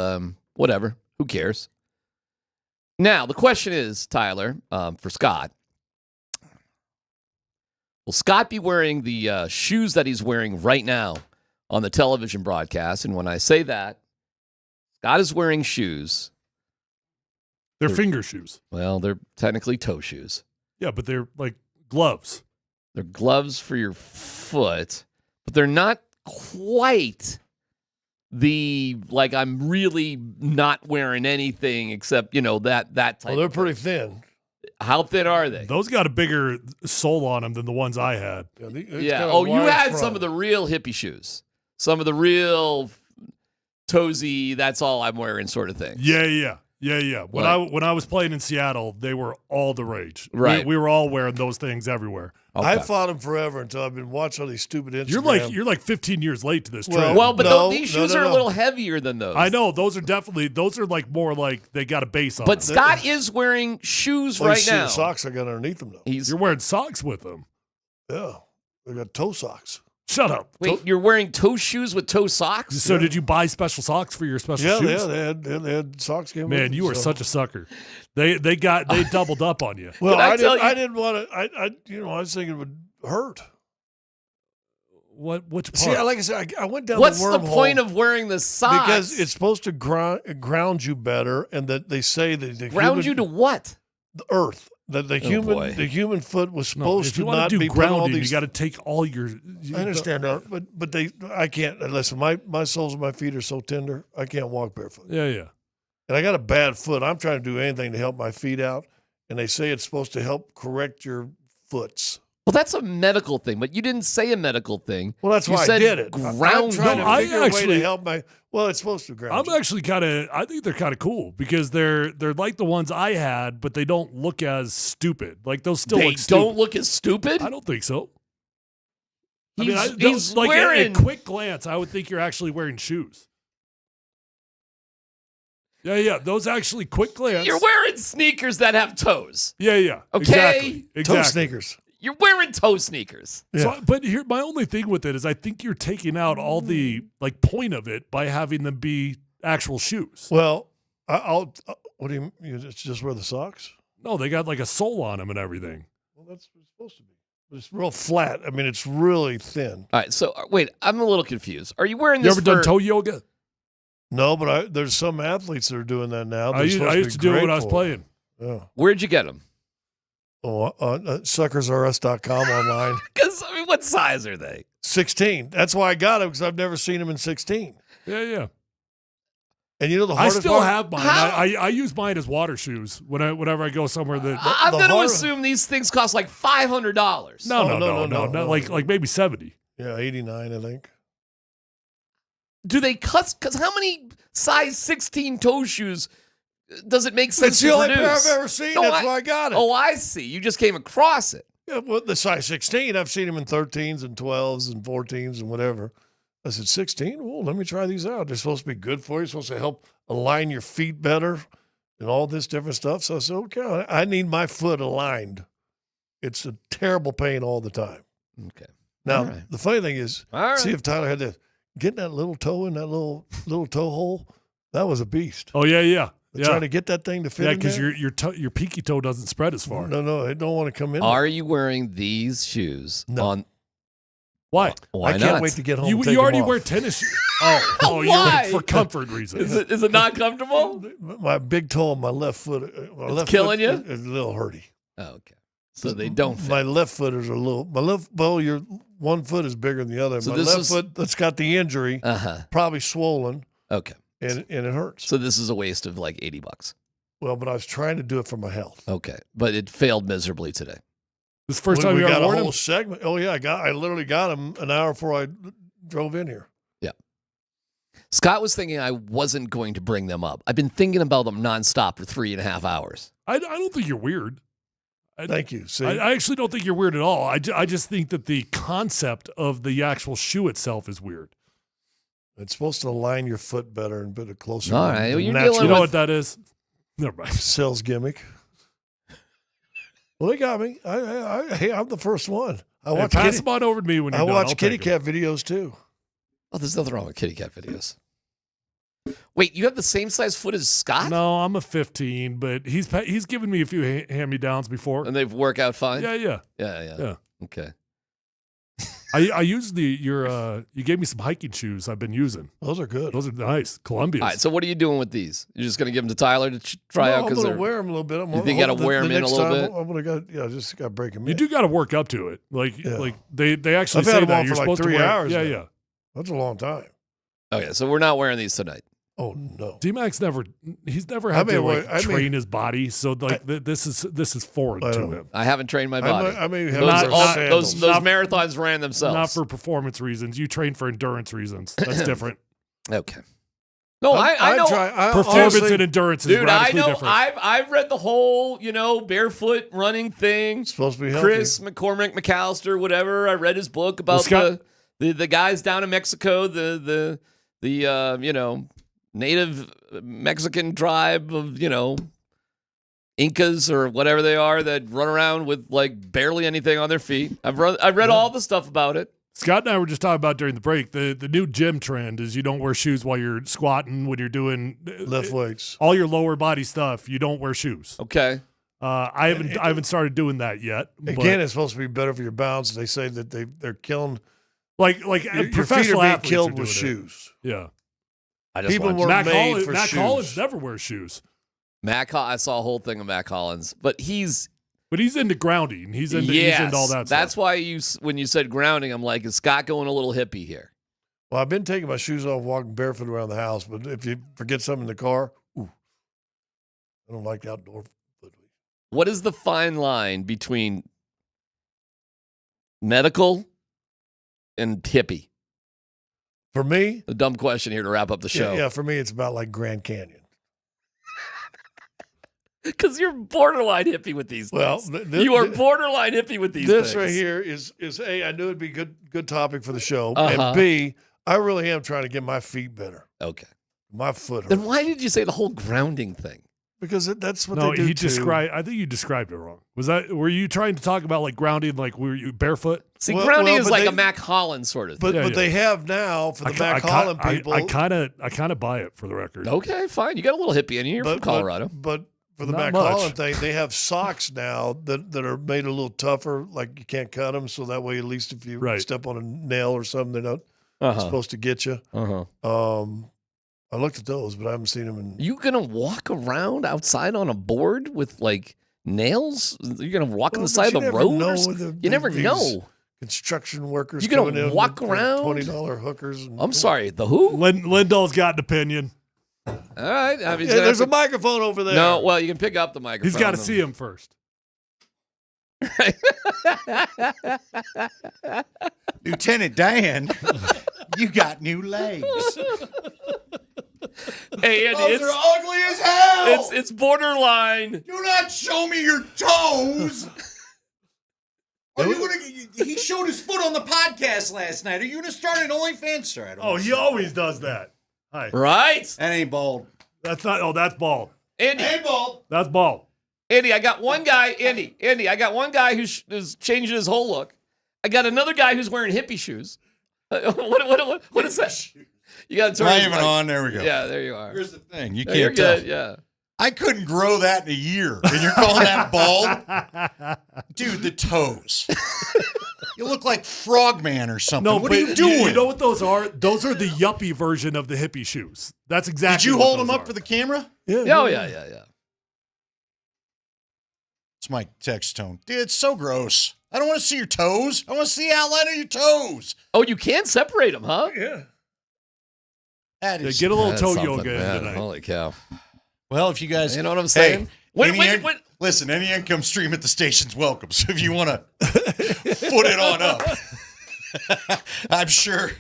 whatever. Who cares? Now, the question is, Tyler, for Scott, will Scott be wearing the shoes that he's wearing right now on the television broadcast? And when I say that, Scott is wearing shoes. They're finger shoes. Well, they're technically toe shoes. Yeah, but they're like gloves. They're gloves for your foot, but they're not quite I'm really not wearing anything except, that type. Well, they're pretty thin. How thin are they? Those got a bigger sole on them than the ones I had. Yeah. Oh, you had some of the real hippie shoes. Some of the real toesy, that's all I'm wearing sort of thing. Yeah. When I was playing in Seattle, they were all the rage. Right. We were all wearing those things everywhere. Okay. I fought them forever until I've been watching all these stupid Instagram. You're like 15 years late to this Well, trend. Well, but No, these no, shoes no, are a no. little heavier than those. I know those are like more like they got a base on. But them. Scott is wearing shoes Well, you right see now. the socks I got underneath them, though. You're wearing socks with them. Yeah. They got toe socks. Shut up. Wait, you're wearing toe shoes with toe socks? So did you buy special socks for your special shoes? Yeah, they had socks. Came with Man, them, you are so. such a sucker. They doubled up on you. Well, I didn't want to. I was thinking it would hurt. Which part? See, like I said, I went down What's the the wormhole point of wearing the socks? because it's supposed to ground you better, and that they say that the ground human, you to what? the earth. That the human foot was supposed if you to want not to do be putting all grounding, these. you got to take all your. I understand that, but I can't. Listen, my soles of my feet are so tender, I can't walk barefoot. Yeah. And I got a bad foot. I'm trying to do anything to help my feet out, and they say it's supposed to help correct your foots. Well, that's a medical thing, but you didn't say a medical thing. Well, that's you why said I did it. Ground. I'm trying to No, I figure a way actually- to help my. Well, it's supposed to ground. I'm actually I think they're kind of cool because they're like the ones I had, but they don't look as stupid. Like those still They look stupid. don't look as stupid? I don't think so. He's like wearing... at quick glance, I would think you're actually wearing shoes. Yeah. Those actually quick glance. You're wearing sneakers that have toes. Yeah. Okay? Exactly. toe sneakers. You're wearing toe sneakers. Yeah. So, but here, my only thing with it is, I think you're taking out all the point of it by having them be actual shoes. Well, I'll. What do you? It's just wear the socks. No, they got like a sole on them and everything. Well, that's what it's supposed to be. But it's real flat. I mean, it's really thin. All right, so wait, I'm a little confused. Are you wearing You this ever done toe yoga? No, but there's some athletes that are doing that now. I used to do it when I was playing. Yeah. Where'd you get them? Oh, suckersrus.com online. Because, I mean, what size are they? 16. That's why I got them, because I've never seen them in 16. Yeah. And you know the I hardest still part? have mine. I use mine as water shoes whenever I go somewhere that. I'm going to assume these things cost like $500. No. Like maybe 70. Yeah, 89, I think. Do they cut? Because how many size 16 toe shoes does it make sense It's to the only pair produce? I've ever seen. That's why I got it. Oh, I see. You just came across it. Yeah, well, the size 16, I've seen them in 13s and 12s and 14s and whatever. I said, 16? Well, let me try these out. They're supposed to be good for you. Supposed to help align your feet better and all this different stuff. So I said, okay, I need my foot aligned. It's a terrible pain all the time. Okay. Now, right. the funny thing is, All right. see if Tyler had to get that little toe in that little toe hole. That was a beast. Oh, yeah. Trying to get that thing to fit in because there. your pinky toe doesn't spread as far. No, I don't want to come in. Are you wearing these shoes on? Why? Why I not? can't wait to get home. You already wear tennis shoes. Oh, Why? for comfort reasons. Is it not comfortable? My big toe on my left foot. It's killing you? Is a little hurty. Oh, okay. So they don't fit. My left footers are a little. Your one foot is bigger than the other. So my this left is- foot that's got the injury, probably swollen. Okay. And it hurts. So this is a waste of like $80. Well, but I was trying to do it for my health. Okay. But it failed miserably today. This is the first time we you got ever a worn whole them? segment. Oh yeah, I literally got them an hour before I drove in here. Yeah. Scott was thinking I wasn't going to bring them up. I've been thinking about them nonstop for 3.5 hours. I don't think you're weird. Thank you. See? I actually don't think you're weird at all. I just think that the concept of the actual shoe itself is weird. It's supposed to align your foot better and put it closer. All to right, the well, you're natural- dealing You know with- what that is? Never mind. Sales gimmick. Well, they got me. Hey, I'm the first one. I watch pass them on over to me when you're I done. watch I'll kitty take 'em. cat videos too. Oh, there's nothing wrong with kitty cat videos. Wait, you have the same size foot as Scott? No, I'm a 15, but he's given me a few hand-me-downs before. And they've worked out fine? Yeah. Yeah. Okay. I used you gave me some hiking shoes I've been using. Those are good. Those are nice. Columbia's. All right, so what are you doing with these? You're just going to give them to Tyler to try out? I'm Because gonna wear them a little bit. You think you got to wear them in a little bit? I'm gonna just got to break them in. You do got to work up to it. Like they actually I've say had them that on you're for like supposed 3 to wear. hours. Yeah, now. yeah. That's a long time. Okay, so we're not wearing these tonight. Oh no. DMac's he's never had to train his body, so like this is foreign to him. I haven't trained my body. I may have those marathons ran themselves. Not for performance reasons. You train for endurance reasons. That's different. Okay. No, I know. Performance and endurance is Dude, I radically know. different. I've read the whole, barefoot running thing. Supposed to be healthy. Chris McCormick McAllister, whatever. I read his book about the guys down in Mexico, the native Mexican tribe of, Incas or whatever they are that run around with like barely anything on their feet. I've read all the stuff about it. Scott and I were just talking about during the break. The new gym trend is you don't wear shoes while you're squatting, when you're doing lift weights, all your lower body stuff. You don't wear shoes. Okay. I haven't started doing that yet. Again, it's supposed to be better for your balance. They say that they're killing like your feet professional are being athletes killed are with doing it. shoes. Yeah. People were made for Matt shoes. Collins never wears shoes. I saw a whole thing of Matt Collins, but he's into grounding. He's into all that stuff. That's why when you said grounding, I'm like, is Scott going a little hippie here? Well, I've been taking my shoes off, walking barefoot around the house, but if you forget something in the car, I don't like the outdoor. What is the fine line between medical and hippie? For me, a dumb question here to wrap up the show. Yeah, for me, it's about like Grand Canyon. Because you're borderline hippie with these Well, things. You are borderline hippie with these This things. right here is A, I knew it'd be good topic for the show. Uh-huh. And B, I really am trying to get my feet better. Okay. My foot hurts. Then why did you say the whole grounding thing? Because that's what No, they do he too. described. I think you described it wrong. Were you trying to talk about like grounding? Like were you barefoot? See, grounding is like a Mac Hollins sort of thing. But they have now for the Mac Holland people. I kind of buy it for the record. Okay, fine. You got a little hippie in here from Colorado. But for the Not Mac much. Holland thing, they have socks now that are made a little tougher. Like you can't cut them, so that way at least if you step on a nail or something, they're not supposed to get you. I looked at those, but I haven't seen them in. You gonna walk around outside on a board with like nails? You're gonna walk on the side of the road? You never know. Construction workers. You're coming gonna in walk with around? $20 hookers. I'm sorry, the who? Lindahl's got an opinion. All right. I mean, there's a microphone over there. No, well, you can pick up the microphone. He's got to see him first. Lieutenant Dan, you got new legs. Hey, Andy, Those are ugly as hell. It's borderline. Do not show me your toes. Are you gonna? He showed his foot on the podcast last night. Are you gonna start an OnlyFans, sir? I don't Oh, he always does that. Hi. Right? That ain't bald. That's not. Oh, that's bald. Andy. Ain't bald. That's bald. Andy, I got one guy. Andy, I got one guy who's changing his whole look. I got another guy who's wearing hippie shoes. What is that? You got to turn. Not his even mic. on. There we go. Yeah, there you are. Here's the thing. You No, you're can't tell. good, yeah. I couldn't grow that in a year, and you're calling that bald, dude? The toes. You look like Frogman or something. No, what but are you doing? You know what those are? Those are the yuppie version of the hippie shoes. That's exactly. Did you what hold those them up are. for the camera? Yeah. Yeah. It's my text tone. Dude, it's so gross. I don't want to see your toes. I want to see the outline of your toes. Oh, you can separate them, huh? Yeah. That is Get a little toe something, yoga in man. tonight. Holy cow. Well, if you guys, You know what I'm saying? Hey, listen, any income stream at the station's welcome. So if you want to foot it on up, I'm sure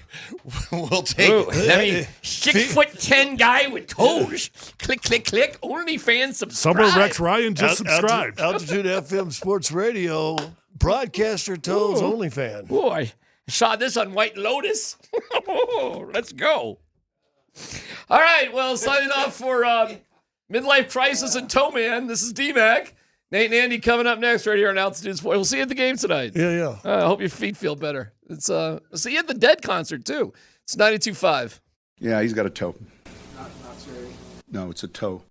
we'll take it. I mean, 6'10" guy with toes. Click, click, click. OnlyFans subscribe. Summer Rex Ryan just subscribed. Altitude FM Sports Radio, broadcaster toes OnlyFan. Oh, I saw this on White Lotus. Let's go. All right, well, signing off for Midlife Crisis and Toe Man. This is DMac. Nate and Andy coming up next right here on Altitude Sports. We'll see you at the game tonight. Yeah. I hope your feet feel better. It's see you at the Dead concert too. It's 92.5. Yeah, he's got a toe. No, it's a toe.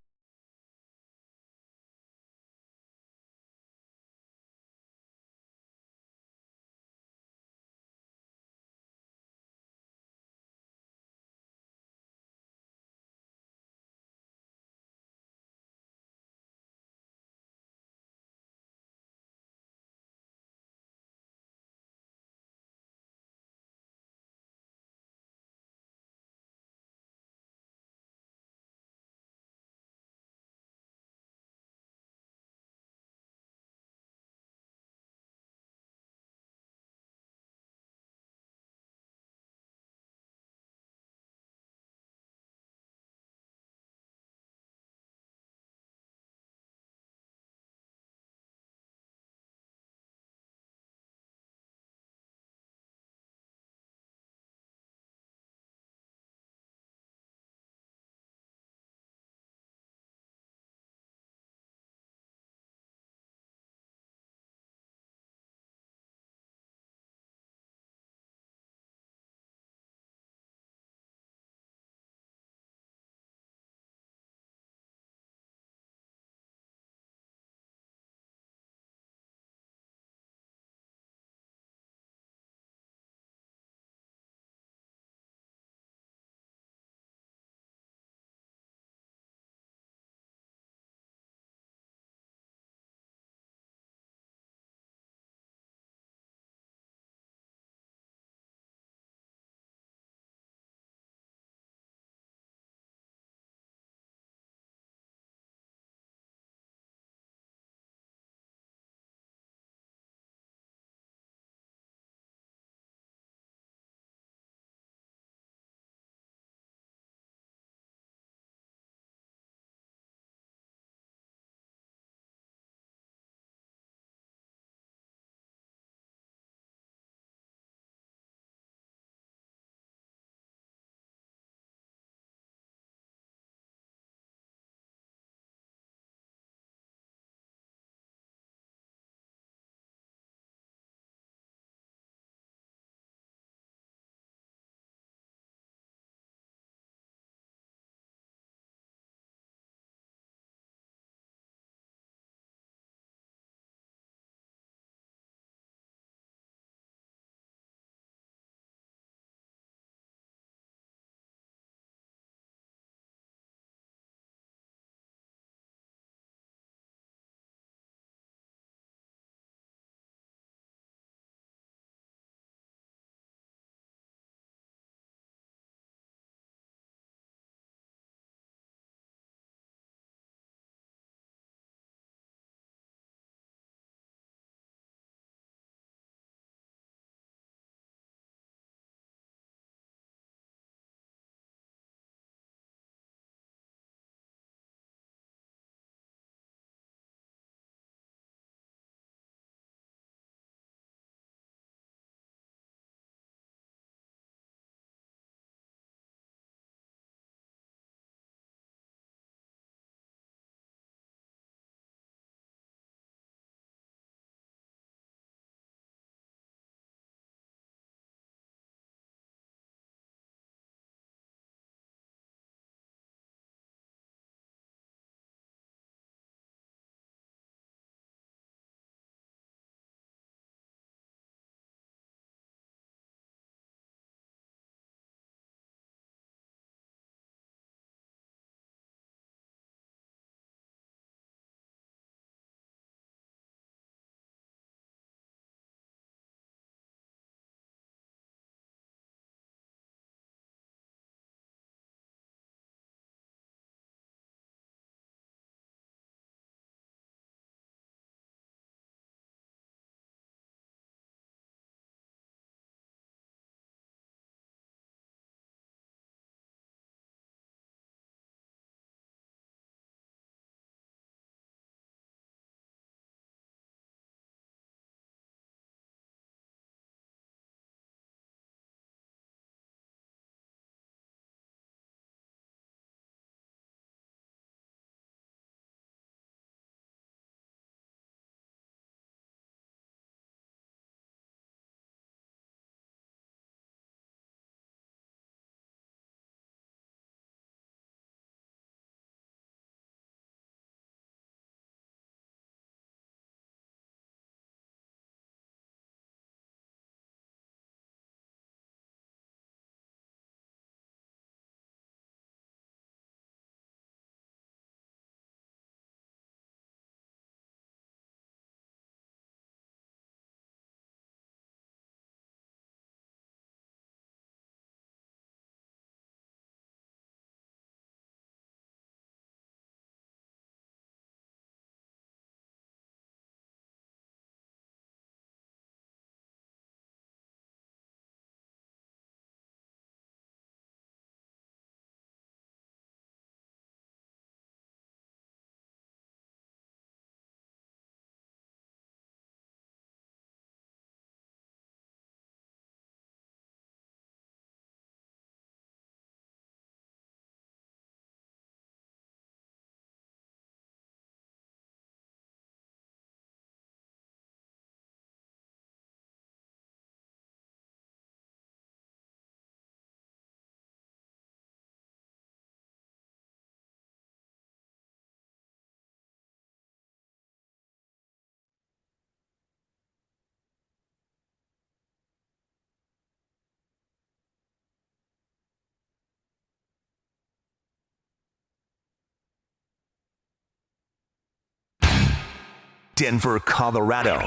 Denver, Colorado.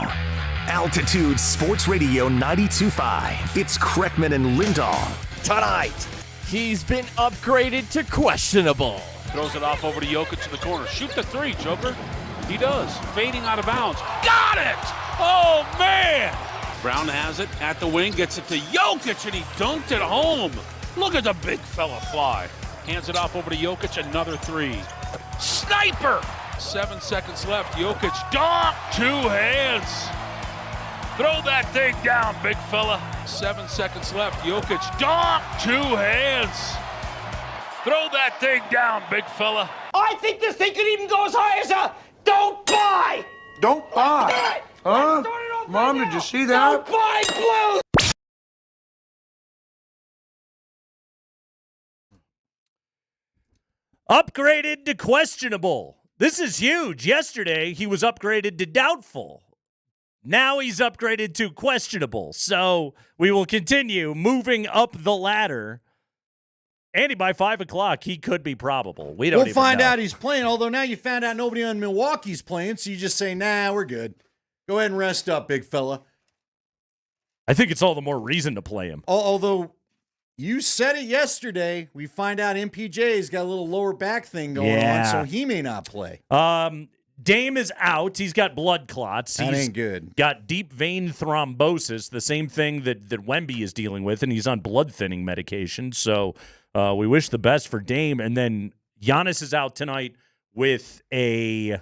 Altitude Sports Radio 92.5. It's Kreckman and Lindahl. Tonight, he's been upgraded to questionable. Throws it off over to Jokic in the corner. Shoot the three, Joker. He does. Fading out of bounds. Got it! Oh, man! Brown has it at the wing, gets it to Jokic, and he dunked it home. Look at the big fella fly. Hands it off over to Jokic, another three. Sniper! 7 seconds left. Jokic, dunk! 2 hands. Throw that thing down, big fella. 7 seconds left. Jokic, dunk! 2 hands. Throw that thing down, big fella. I think this thing could even go as high as a don't buy! Don't buy. Huh? Mom, did you see that? Don't buy blue! Upgraded to questionable. This is huge. Yesterday, he was upgraded to doubtful. Now he's upgraded to questionable. So we will continue moving up the ladder. Andy, by 5 o'clock, he could be probable. We'll find out he's playing, although now you found out nobody on Milwaukee's playing, so you just say, nah, we're good. Go ahead and rest up, big fella. I think it's all the more reason to play him. Although you said it yesterday, we find out MPJ's got a little lower back thing going on, so he may not play. Dame is out. He's got blood clots. That He's ain't good. Got deep vein thrombosis, the same thing that Wemby is dealing with, and he's on blood thinning medication. So we wish the best for Dame. And then Giannis is out tonight with a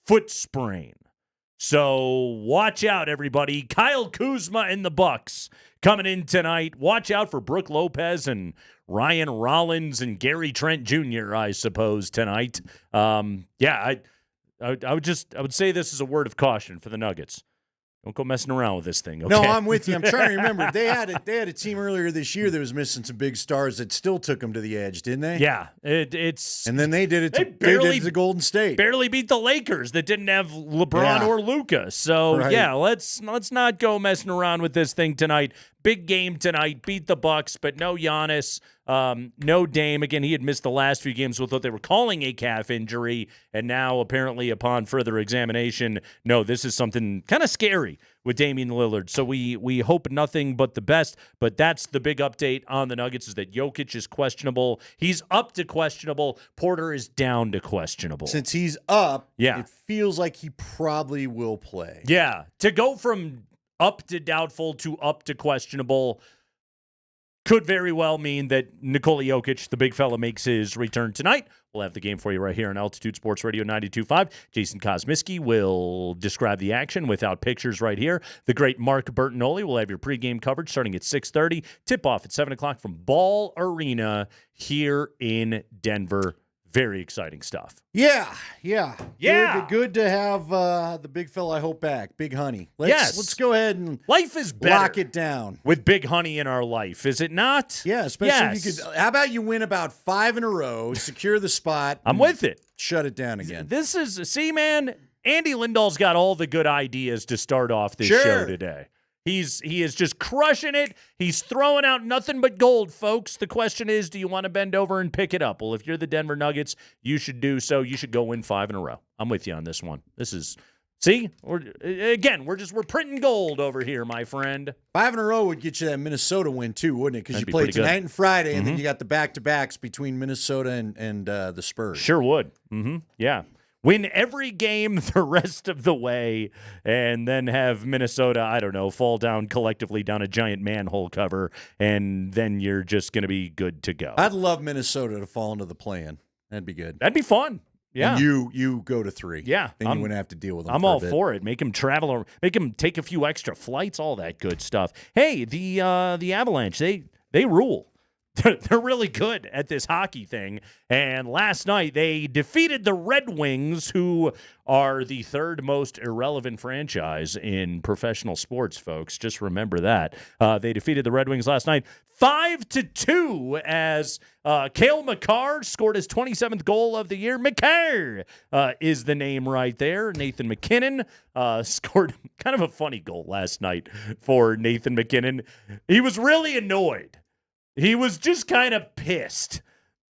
foot sprain. So watch out, everybody. Kyle Kuzma and the Bucks coming in tonight. Watch out for Brook Lopez and Ryan Rollins and Gary Trent Jr., I suppose, tonight. I would say this is a word of caution for the Nuggets. Don't go messing around with this thing, okay? No, I'm with you. I'm trying to remember. They had a team earlier this year that was missing some big stars that still took them to the edge, didn't they? Yeah, and then they did it. They did it to Golden State. Barely beat the Lakers that didn't have LeBron or Luka. So let's not go messing around with this thing tonight. Big game tonight. Beat the Bucks, but no Giannis, no Dame. Again, he had missed the last few games with what they were calling a calf injury, and now apparently upon further examination, no, this is something kind of scary with Damian Lillard. So we hope nothing but the best, but that's the big update on the Nuggets is that Jokic is questionable. He's up to questionable. Porter is down to questionable. Since he's up, it feels like he probably will play. Yeah, to go from up to doubtful to up to questionable could very well mean that Nikola Jokic, the big fella, makes his return tonight. We'll have the game for you right here on Altitude Sports Radio 92.5. Jason Kosmiski will describe the action without pictures right here. The great Mark Bertinoli will have your pregame coverage starting at 6:30. Tip-off at 7 o'clock from Ball Arena here in Denver. Very exciting stuff. Yeah. Good to have the big fella, I hope, back. Big Honey. Let's go ahead and life is better. Lock it down. With Big Honey in our life, is it not? Yeah, especially if you could. How about you win about 5 in a row, secure the spot. I'm with it. Shut it down again. This is, man, Andy Lindahl's got all the good ideas to start off this show today. He is just crushing it. He's throwing out nothing but gold, folks. The question is, do you want to bend over and pick it up? Well, if you're the Denver Nuggets, you should do so. You should go win 5 in a row. I'm with you on this one. This is, we're printing gold over here, my friend. 5 in a row would get you that Minnesota win too, wouldn't it? Because you played tonight and Friday, and then you got the back-to-backs between Minnesota and the Spurs. Sure would. Yeah. Win every game the rest of the way, and then have Minnesota, fall down collectively down a giant manhole cover, and then you're just going to be good to go. I'd love Minnesota to fall into the play-in. That'd be good. That'd be fun. Yeah. And you go to 3. Yeah. Then you wouldn't have to deal with them. I'm all for it. Make them travel, or make them take a few extra flights, all that good stuff. Hey, the Avalanche, they rule. They're really good at this hockey thing. And last night, they defeated the Red Wings, who are the 3rd most irrelevant franchise in professional sports, folks. Just remember that. They defeated the Red Wings last night 5-2 as Cale Makar scored his 27th goal of the year. Makar is the name right there. Nathan McKinnon scored kind of a funny goal last night for Nathan McKinnon. He was really annoyed. He was just kind of pissed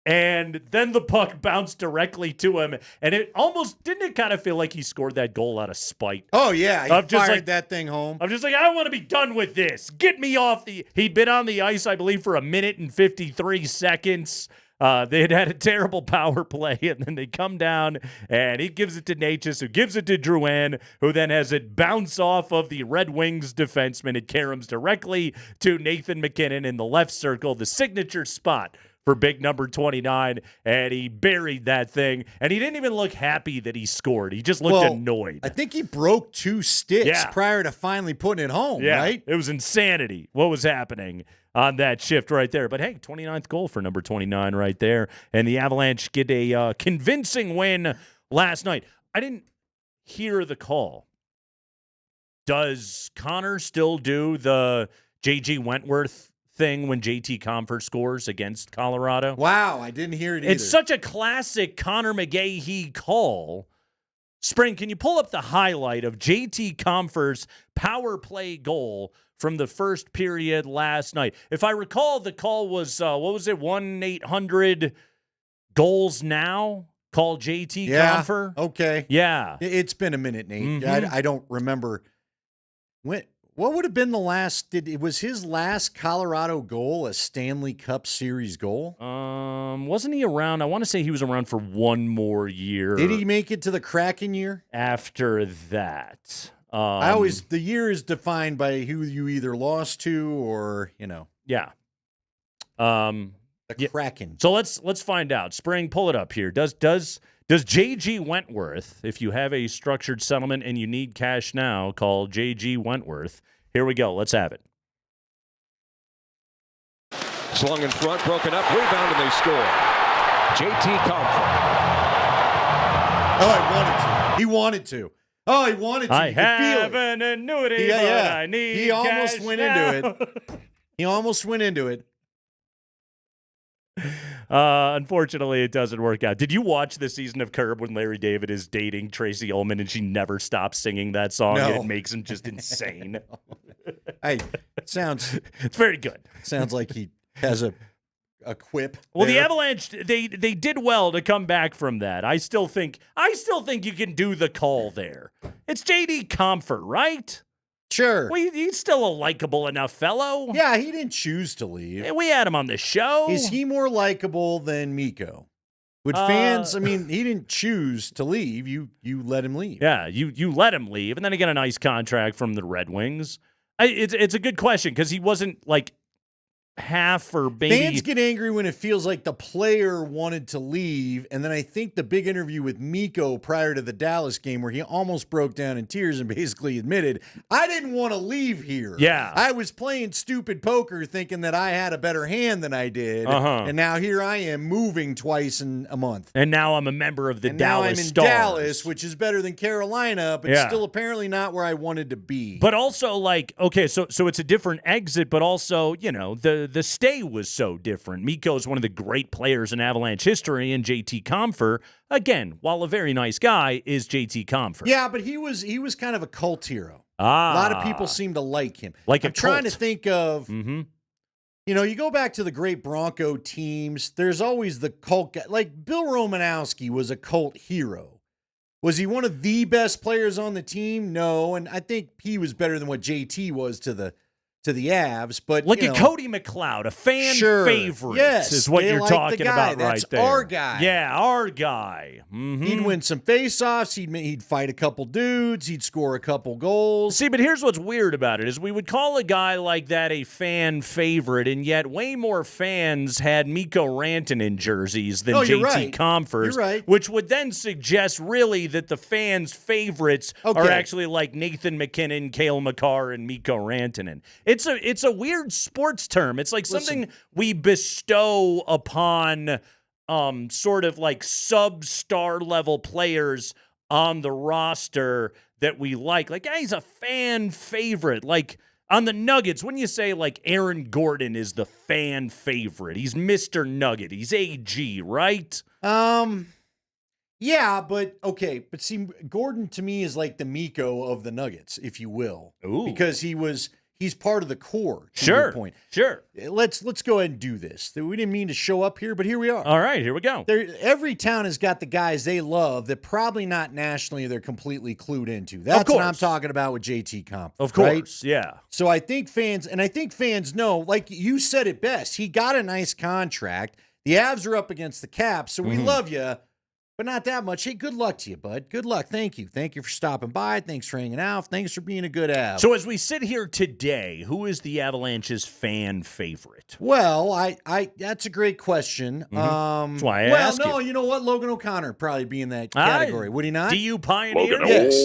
And then the puck bounced directly to him, and it almost didn't it kind of feel like he scored that goal out of spite? Oh yeah, he fired that thing home. I'm just like, I want to be done with this. Get me off the. He'd been on the ice, I believe, for 1 minute and 53 seconds. They had a terrible power play, and then they come down, and he gives it to Natchez, who gives it to Drouin, who then has it bounce off of the Red Wings defenseman. It caroms directly to Nathan MacKinnon in the left circle, the signature spot for big number 29, and he buried that thing. And he didn't even look happy that he scored. He just looked annoyed. I think he broke 2 sticks prior to finally putting it home, right? It was insanity what was happening on that shift right there. But hey, 29th goal for number 29 right there. And the Avalanche get a convincing win last night. I didn't hear the call. Does Connor still do the J.G. Wentworth thing when JT Compher scores against Colorado? Wow, I didn't hear it either. It's such a classic Connor McGahey call. Spring, can you pull up the highlight of JT Compher's power play goal from the first period last night? If I recall, the call was, 1-800 goals now? Call JT Compher? Okay. Yeah. It's been a minute, Nate. I don't remember. What would have been the last? Was his last Colorado goal a Stanley Cup Series goal? Wasn't he around? I want to say he was around for one more year. Did he make it to the Kraken year? After that. The year is defined by who you either lost to or, Yeah. The Kraken. So let's find out. Spring, pull it up here. Does J.G. Wentworth, if you have a structured settlement and you need cash now, call J.G. Wentworth. Here we go. Let's have it. Slung in front, broken up, rebound, and they score. J.T. Compher. Oh, he wanted to. Oh, he wanted to. I You could feel have it. an annuity, but I need He almost cash went now. into it. He almost went into it. Unfortunately, it doesn't work out. Did you watch the season of Curb when Larry David is dating Tracy Ullman and she never stops singing that song? No. It makes him just insane. It's very good. Sounds like he has a quip. Well, there. the Avalanche, they did well to come back from that. I still think you can do the call there. It's J.D. Compher, right? Sure. Well, he's still a likable enough fellow. Yeah, he didn't choose to leave. We had him on the show. Is he more likable than Mikko? Would fans? I mean, he didn't choose to leave. You let him leave. Yeah, you let him leave, and then he got a nice contract from the Red Wings. It's a good question because he wasn't like half or maybe. Fans get angry when it feels like the player wanted to leave, and then I think the big interview with Mikko prior to the Dallas game where he almost broke down in tears and basically admitted, I didn't want to leave here. Yeah. I was playing stupid poker thinking that I had a better hand than I did, and now here I am moving twice in a month. And now I'm a member of the and Dallas now I'm in Stars. Dallas, which is better than Carolina, but still apparently not where I wanted to be. But also, like, okay, so it's a different exit, but also, the stay was so different. Mikko is one of the great players in Avalanche history, and JT Compher, again, while a very nice guy, is JT Compher. Yeah, but he was kind of a cult hero. A lot of people seem to like him. Like I'm trying to think of, you you go back to the great Bronco teams. There's always the cult guy. Like Bill Romanowski was a cult hero. Was he one of the best players on the team? No, and I think he was better than what JT was to the Avs, but look at Cody McLeod, a fan favorite. Yes, is what they you're like talking the guy. about That's right there. our guy. Yeah, our guy. He'd win some faceoffs. He'd fight a couple dudes. He'd score a couple goals. See, but here's what's weird about it is we would call a guy like that a fan favorite, and yet way more fans had Mikko Rantanen jerseys than JT Compher's, You're right. which would then suggest really that the fans' favorites are actually like Nathan MacKinnon, Cale Makar, and Mikko Rantanen. It's a weird sports term. It's like something we bestow upon sort of like sub-star level players on the roster that we like. Like, he's a fan favorite. Like, on the Nuggets, wouldn't you say, like, Aaron Gordon is the fan favorite? He's Mr. Nugget. He's AG, right? Yeah, but see, Gordon to me is like the Mikko of the Nuggets, if you will. Ooh. Because he was he's part of the core. To Sure. your point. Sure. Let's go ahead and do this. We didn't mean to show up here, but here we are. All right, here we go. Every town has got the guys they love that probably not nationally they're completely clued into. That's what I'm talking about with JT Comp. Of course, right? yeah. So I think fans know, like you said it best, he got a nice contract. The Avs are up against the cap, so we love you, but not that much. Hey, good luck to you, bud. Good luck. Thank you. Thank you for stopping by. Thanks for hanging out. Thanks for being a good Av. So as we sit here today, who is the Avalanche's fan favorite? Well, I that's a great question. That's why I asked no, you. you know what? Logan O'Connor probably be in that category. Would he not? DU Pioneer? Yes.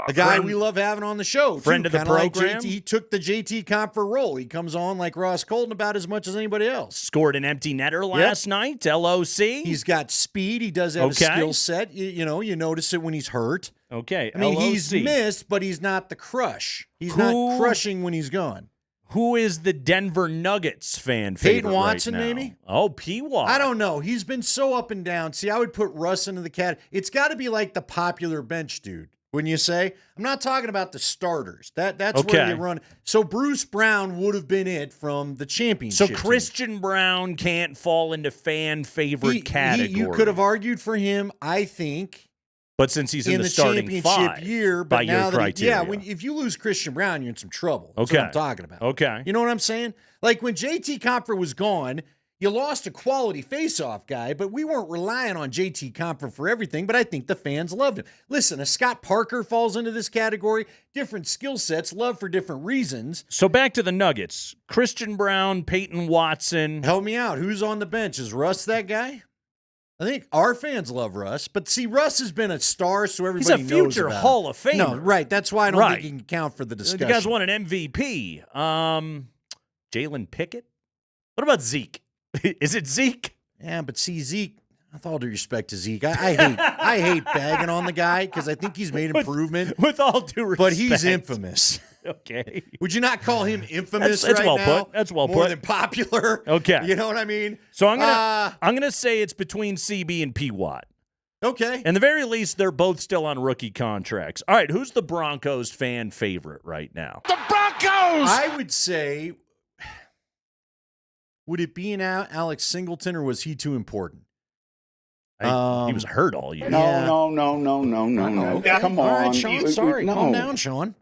The guy we love having on the show. Friend of the Kinda like program. JT, he took the JT comp for role. He comes on like Ross Colton about as much as anybody else. Scored an empty netter last night, LOC. He's got speed. He does have a skill set. You notice it when he's hurt. Okay. I mean, LOC. he's missed, but he's not the crush. He's not crushing when he's gone. Who is the Denver Nuggets fan favorite Peyton Watson, right now? maybe? Oh, P-Watt. I don't know. He's been so up and down. See, I would put Russ into the cat. It's got to be like the popular bench dude. Wouldn't you say? I'm not talking about the starters. That's where you run. So Bruce Brown would have been it from the championship. So Christian Brown can't fall into fan favorite category. You could have argued for him, I think. But since he's in the starting championship five, year, by but now your that criteria. if you lose Christian Brown, you're in some trouble. That's what I'm talking about. Okay. You know what I'm saying? Like when JT Compher was gone, you lost a quality face-off guy, but we weren't relying on JT Compher for everything, but I think the fans loved him. Listen, a Scott Parker falls into this category, different skill sets, love for different reasons. So back to the Nuggets. Christian Brown, Peyton Watson. Help me out. Who's on the bench? Is Russ that guy? I think our fans love Russ, but see, Russ has been a star, so everybody knows He's a future about Hall him. of Famer. No, right. That's why I don't think he can count for the discussion. You guys won an MVP. Jalen Pickett? What about Zeke? Is it Zeke? Yeah, but see, Zeke, with all due respect to Zeke, I hate bagging on the guy because I think he's made improvement. With all due respect. But he's infamous. Okay. Would you not call him infamous That's right well now? put. That's well More put. than popular. Okay. You know what I mean? So I'm gonna say it's between CB and P-Watt. Okay. And the very least, they're both still on rookie contracts. All right, who's the Broncos fan favorite right now? The Broncos! I would say, would it be Alex Singleton, or was he too important? He was hurt all year. No. Come on. All right, Sean, sorry. No. Calm down, Sean.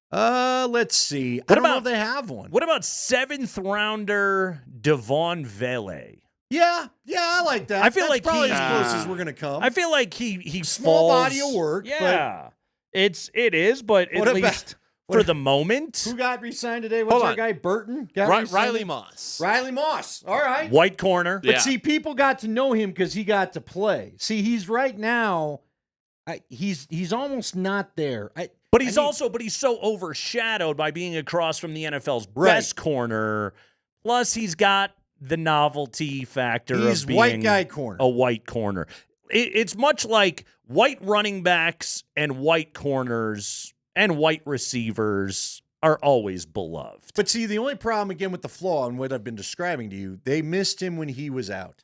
Let's see. I don't know if they have one. What about 7th rounder Devon Vele? Yeah, I like that. I feel That's like probably as close as we're gonna come. I feel like he small falls, body of work. Yeah, it is, but at least for the moment. Who got re-signed today? What's Hold our on. guy? Burton? Got re-signed? Riley Moss. Riley Moss. All right. White corner. But see, people got to know him because he got to play. See, he's right now. He's almost not there. But he's so overshadowed by being across from the NFL's best corner. Plus, he's got the novelty factor He's of being white guy corner. a white corner. It's much like white running backs and white corners and white receivers are always beloved. But see, the only problem again with the flaw and what I've been describing to you, they missed him when he was out.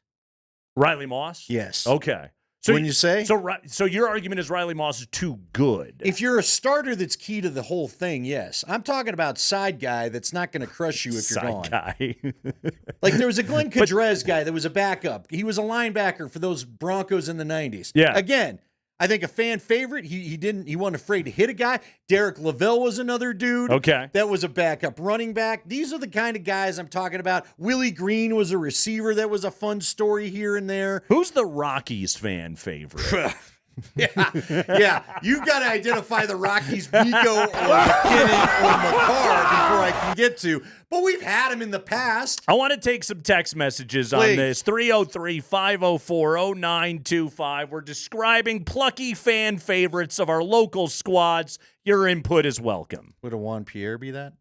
Riley Moss? Yes. Okay. So when you say? So your argument is Riley Moss is too good. If you're a starter that's key to the whole thing, yes. I'm talking about side guy that's not going to crush you if you're gone. Guy. Like there was a Glenn Kadrez guy that was a backup. He was a linebacker for those Broncos in the 90s. Yeah. Again, I think a fan favorite. He wasn't afraid to hit a guy. Derek Lavelle was another dude. Okay. That was a backup running back. These are the kind of guys I'm talking about. Willie Green was a receiver that was a fun story here and there. Who's the Rockies fan favorite? Yeah. You've got to identify the Rockies, Nico or McKinnon or McCarr before I can get to. But we've had him in the past. I want to take some text messages on this. 303-504-0925. We're describing plucky fan favorites of our local squads. Your input is welcome. Would a Juan Pierre be that?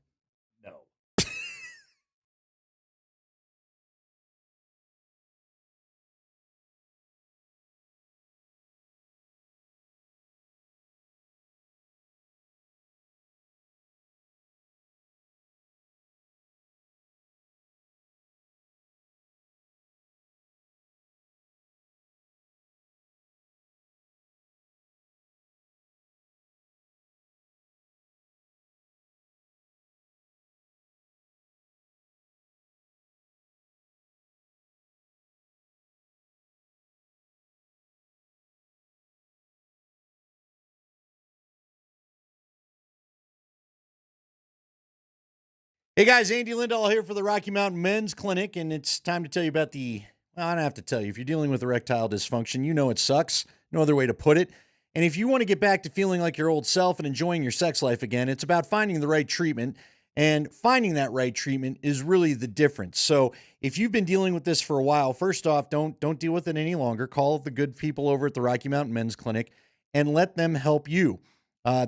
Hey guys, Andy Lindahl here for the Rocky Mountain Men's Clinic, and it's time to tell you about well, I don't have to tell you. If you're dealing with erectile dysfunction, you know it sucks. No other way to put it. And if you want to get back to feeling like your old self and enjoying your sex life again, it's about finding the right treatment. And finding that right treatment is really the difference. So if you've been dealing with this for a while, first off, don't deal with it any longer. Call the good people over at the Rocky Mountain Men's Clinic and let them help you.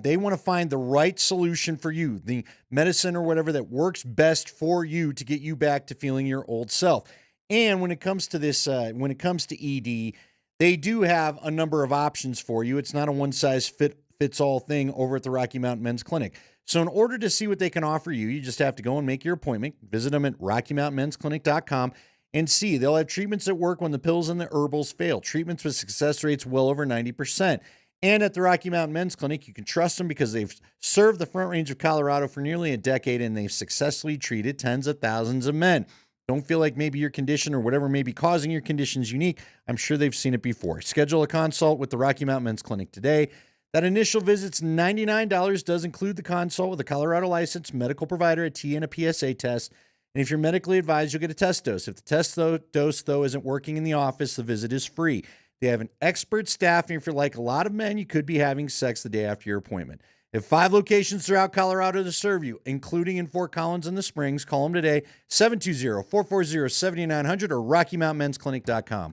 They want to find the right solution for you, the medicine or whatever that works best for you to get you back to feeling your old self. And when it comes to this, when it comes to ED, they do have a number of options for you. It's not a one-size-fits-all thing over at the Rocky Mountain Men's Clinic. So in order to see what they can offer you, you just have to go and make your appointment. Visit them at RockyMountainMen'sClinic.com and see. They'll have treatments that work when the pills and the herbals fail. Treatments with success rates well over 90%. And at the Rocky Mountain Men's Clinic, you can trust them because they've served the Front Range of Colorado for nearly a decade, and they've successfully treated tens of thousands of men. Don't feel like maybe your condition or whatever may be causing your condition is unique. I'm sure they've seen it before. Schedule a consult with the Rocky Mountain Men's Clinic today. That initial visit's $99, does include the consult with a Colorado licensed medical provider, a T, and a PSA test. And if you're medically advised, you'll get a test dose. If the test dose, though, isn't working in the office, the visit is free. They have an expert staff, and if you're like a lot of men, you could be having sex the day after your appointment. They have 5 locations throughout Colorado to serve you, including in Fort Collins and the Springs. Call them today, 720-440-7900 or RockyMountainMen'sClinic.com.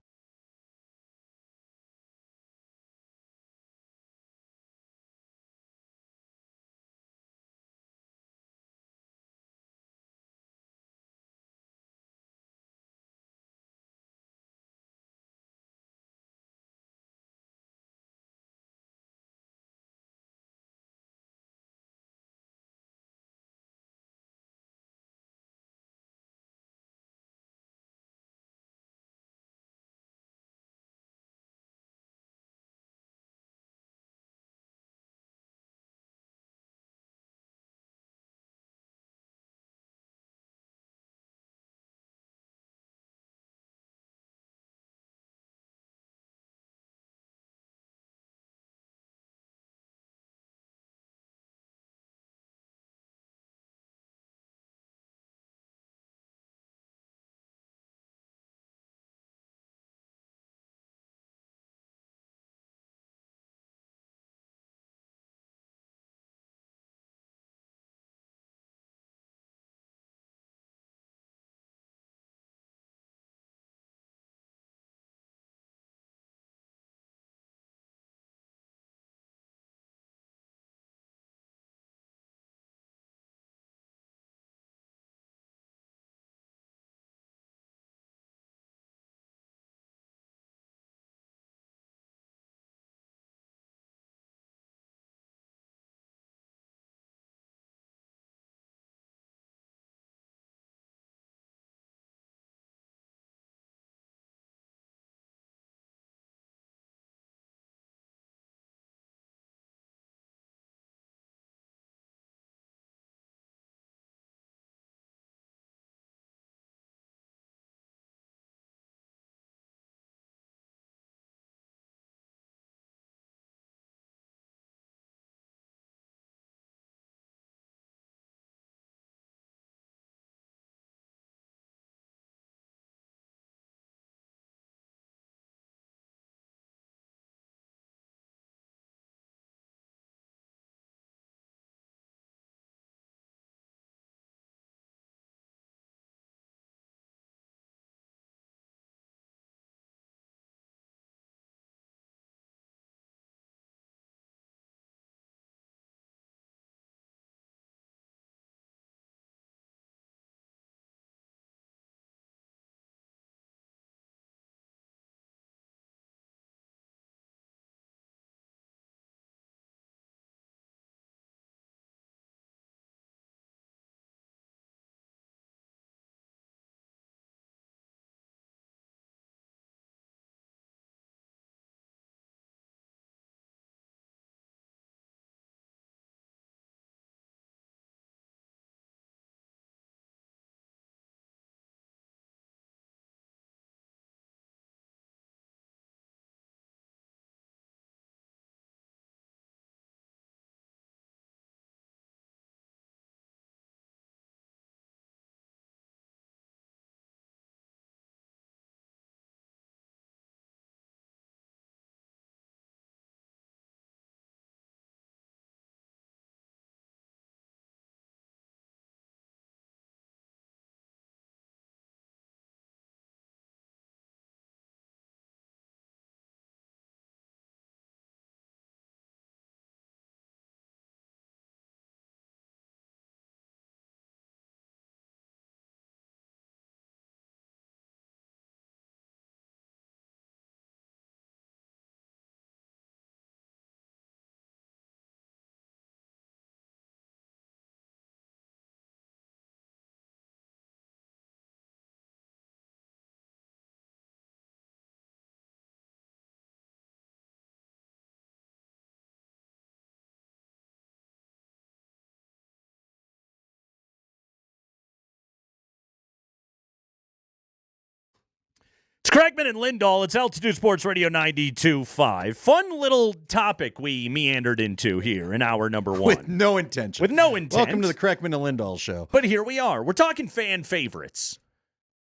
It's Kreckman and Lindahl. It's Altitude Sports Radio 92.5. Fun little topic we meandered into here in hour number 1. With no intention. With no intent. Welcome to the Kreckman and Lindahl show. But here we are. We're talking fan favorites.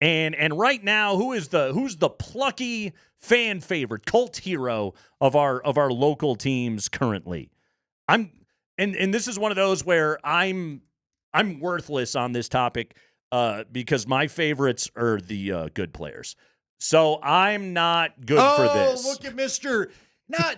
And right now, who's the plucky fan favorite, cult hero of our local teams currently? And this is one of those where I'm worthless on this topic because my favorites are the good players. So I'm not good for this. Oh, look at Mr.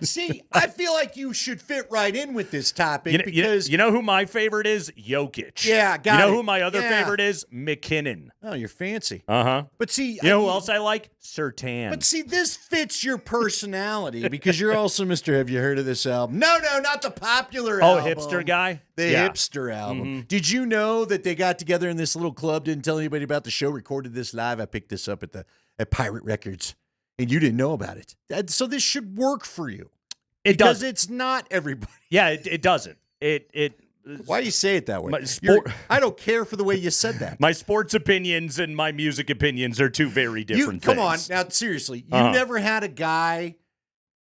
See, I feel like you should fit right in with this topic because you know who my favorite is? Jokic. Yeah, got it. You know who my other favorite is? McKinnon. Oh, you're fancy. Uh-huh. But see, you know who else I like? Sertan. But see, this fits your personality because you're also Mr. Have you heard of this album? No, not the popular album. Oh, hipster guy? The hipster album. Mm-hmm. Did you know that they got together in this little club, didn't tell anybody about the show, recorded this live? I picked this up at Pirate Records, and you didn't know about it. So this should work for you. Because it's not everybody. Yeah, it doesn't. Why do you say it that way? I don't care for the way you said that. My sports opinions and my music opinions are two very different things. Come on. Now, seriously. You never had a guy,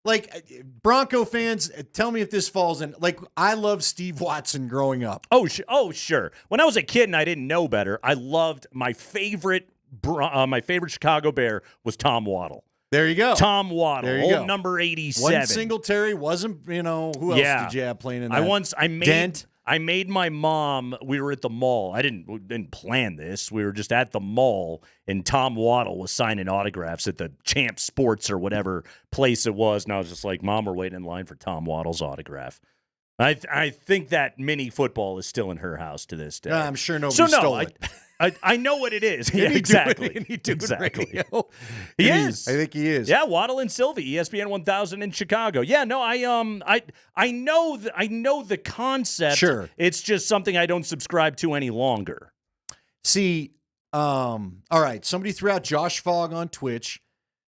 like Bronco fans, tell me if this falls in. Like, I love Steve Watson growing up. Oh, sure. When I was a kid and I didn't know better, I loved my favorite Chicago Bear was Tom Waddle. There you go. Tom Waddle, old number 87. One Singletary wasn't, who else did you have playing in that? I made my mom, we were at the mall. We didn't plan this. We were just at the mall, and Tom Waddle was signing autographs at the Champ Sports or whatever place it was. And I was just like, Mom, we're waiting in line for Tom Waddle's autograph. I think that mini football is still in her house to this day. I'm sure nobody stole it. I know what it is. Yeah, exactly. Exactly. He is. I think he is. Yeah, Waddle and Sylvie, ESPN 1000 in Chicago. Yeah, no, I know the concept. Sure. It's just something I don't subscribe to any longer. See, all right. Somebody threw out Josh Fogg on Twitch.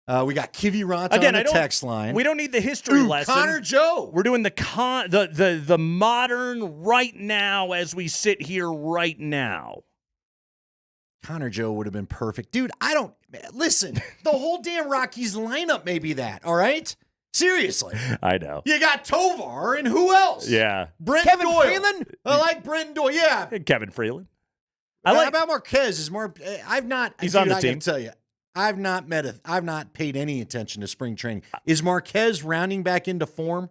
We got Kivy Ranta on the text line. We don't need the history lesson. Connor Joe. We're doing the modern right now as we sit here right now. Connor Joe would have been perfect. Dude, listen, the whole damn Rockies lineup may be that, all right? Seriously. I know. You got Tovar and who else? Yeah. Kevin Freeland? I like Brenton Doyle. Yeah. Kevin Freeland. How about Marquez? He's on the team. I can tell you, I've not paid any attention to spring training. Is Marquez rounding back into form?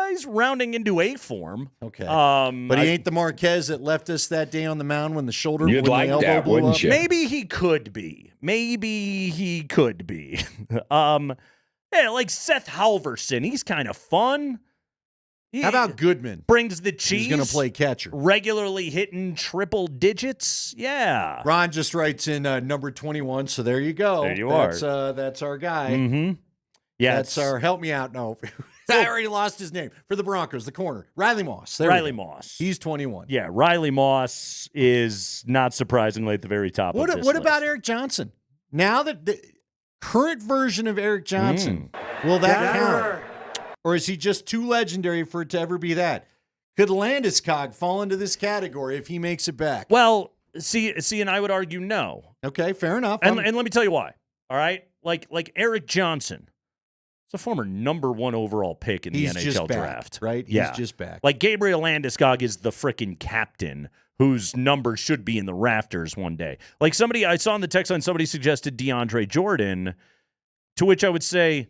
He's rounding into a form. Okay. But he ain't the Marquez that left us that day on the mound when the shoulder, when the elbow blew up. Maybe he could be. Yeah, like Seth Halverson. He's kind of fun. How about Goodman? Brings the cheese. He's going to play catcher. Regularly hitting triple digits. Yeah. Ron just writes in number 21, so there you go. There you are. That's our guy. Mm-hmm. Yeah. That's our help me out. No. I already lost his name. For the Broncos, the corner. Riley Moss. Riley Moss. He's 21. Yeah, Riley Moss is not surprisingly at the very top of this What list. about Eric Johnson? Now that the current version of Eric Johnson, will that count? Or is he just too legendary for it to ever be that? Could Landeskog fall into this category if he makes it back? Well, see, and I would argue no. Okay, fair enough. And let me tell you why. All right? Like Eric Johnson. It's a former number 1 overall pick in the NHL draft. Right? Yeah. He's just back. Like Gabriel Landeskog is the frickin' captain whose number should be in the rafters one day. Like I saw in the text line, somebody suggested DeAndre Jordan, to which I would say,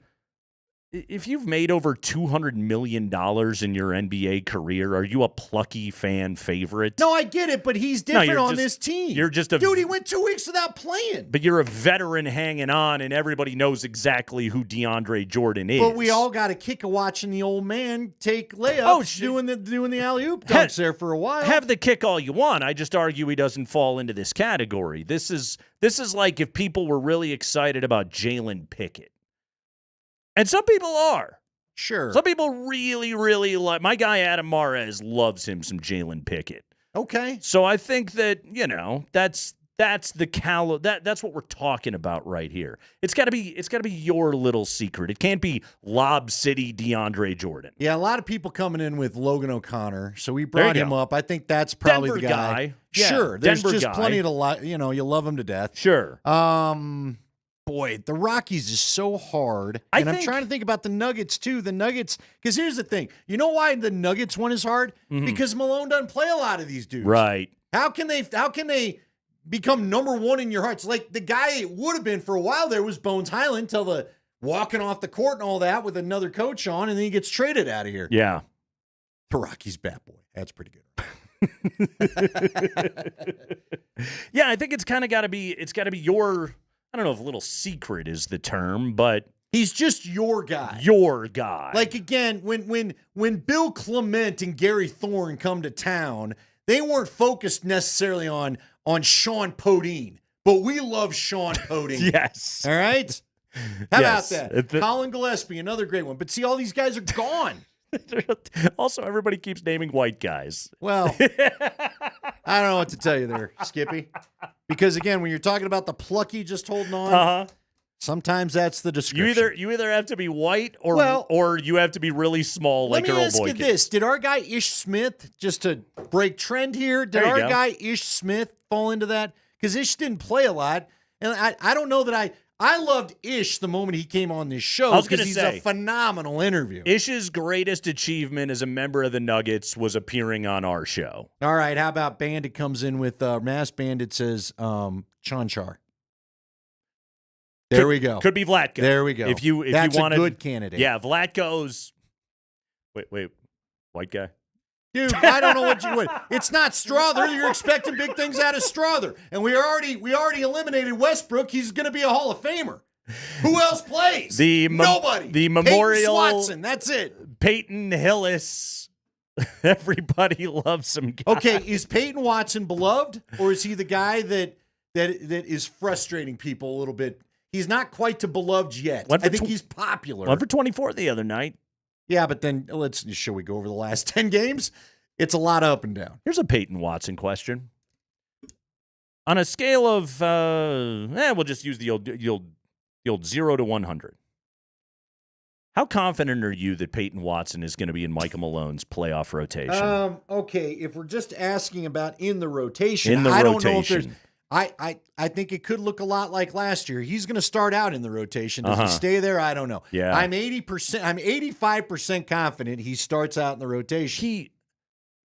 if you've made over $200 million in your NBA career, are you a plucky fan favorite? No, I get it, but he's different on this team. You're just dude, he went 2 weeks without playing. But you're a veteran hanging on, and everybody knows exactly who DeAndre Jordan is. But we all got a kick of watching the old man take layups, doing the alley-oop dunks there for a while. Have the kick all you want. I just argue he doesn't fall into this category. This is like if people were really excited about Jalen Pickett. And some people are. Sure. Some people really, really like. My guy Adam Mares loves him some Jalen Pickett. Okay. So I think that, that's that's what we're talking about right here. It's got to be your little secret. It can't be Lob City DeAndre Jordan. Yeah, a lot of people coming in with Logan O'Connor, so we brought him up. I think that's probably Denver the guy. Yeah, sure, there's Denver just guy. plenty to you love him to death. Sure. Boy, the Rockies is so hard. I'm trying to think about the Nuggets, too. The Nuggets, because here's the thing. You know why the Nuggets one is hard? Mhm. Because Malone doesn't play a lot of these dudes. Right. How can they become number one in your hearts? Like, the guy it would have been for a while there was Bones Highland till the walking off the court and all that with another coach on, and then he gets traded out of here. Yeah. The Rockies bat boy. That's pretty good. Yeah, I think it's kind of got to be your, I don't know if little secret is the term, but he's just your guy. Your guy. Like, again, when Bill Clement and Gary Thorne come to town, they weren't focused necessarily on Sean Podine, but we love Sean Podine. Yes. All right? How Yes. about that? Colin Gillespie, another great one. But see, all these guys are gone. Also, everybody keeps naming white guys. Well, I don't know what to tell you there, Skippy. Because, again, when you're talking about the plucky just holding on, sometimes that's the description. You either have to be white or you have to be really small like your old boy. Let me ask you this. Did our guy Ish Smith, just to break trend here, did our guy Ish Smith fall into that? Because Ish didn't play a lot. And I don't know that I loved Ish the moment he came on this show because he's a phenomenal interview. Ish's greatest achievement as a member of the Nuggets was appearing on our show. All right, how about Bandit comes in with Mass Bandit says Chanchar. There we go. Could be Vlatko. There we go. If you That's wanted, a good candidate. Yeah, Vlatko's. Wait, white guy. Dude, I don't know what you would. It's not Strother. You're expecting big things out of Strother. And we already eliminated Westbrook. He's going to be a Hall of Famer. Who else plays? Nobody. The Memorial Peyton Swatson, that's it. Peyton Hillis. Everybody loves him. Okay, is Peyton Watson beloved, or is he the guy that is frustrating people a little bit? He's not quite to beloved yet. I think he's popular. 1 for 24 the other night. Yeah, but then shall we go over the last 10 games? It's a lot up and down. Here's a Peyton Watson question. On a scale of, we'll just use the old 0 to 100. How confident are you that Peyton Watson is going to be in Michael Malone's playoff rotation? Okay, if we're just asking about in the rotation, In the I don't rotation. know if there's. I think it could look a lot like last year. He's going to start out in the rotation. Does he stay there? I don't know. Yeah. I'm 85% confident he starts out in the rotation.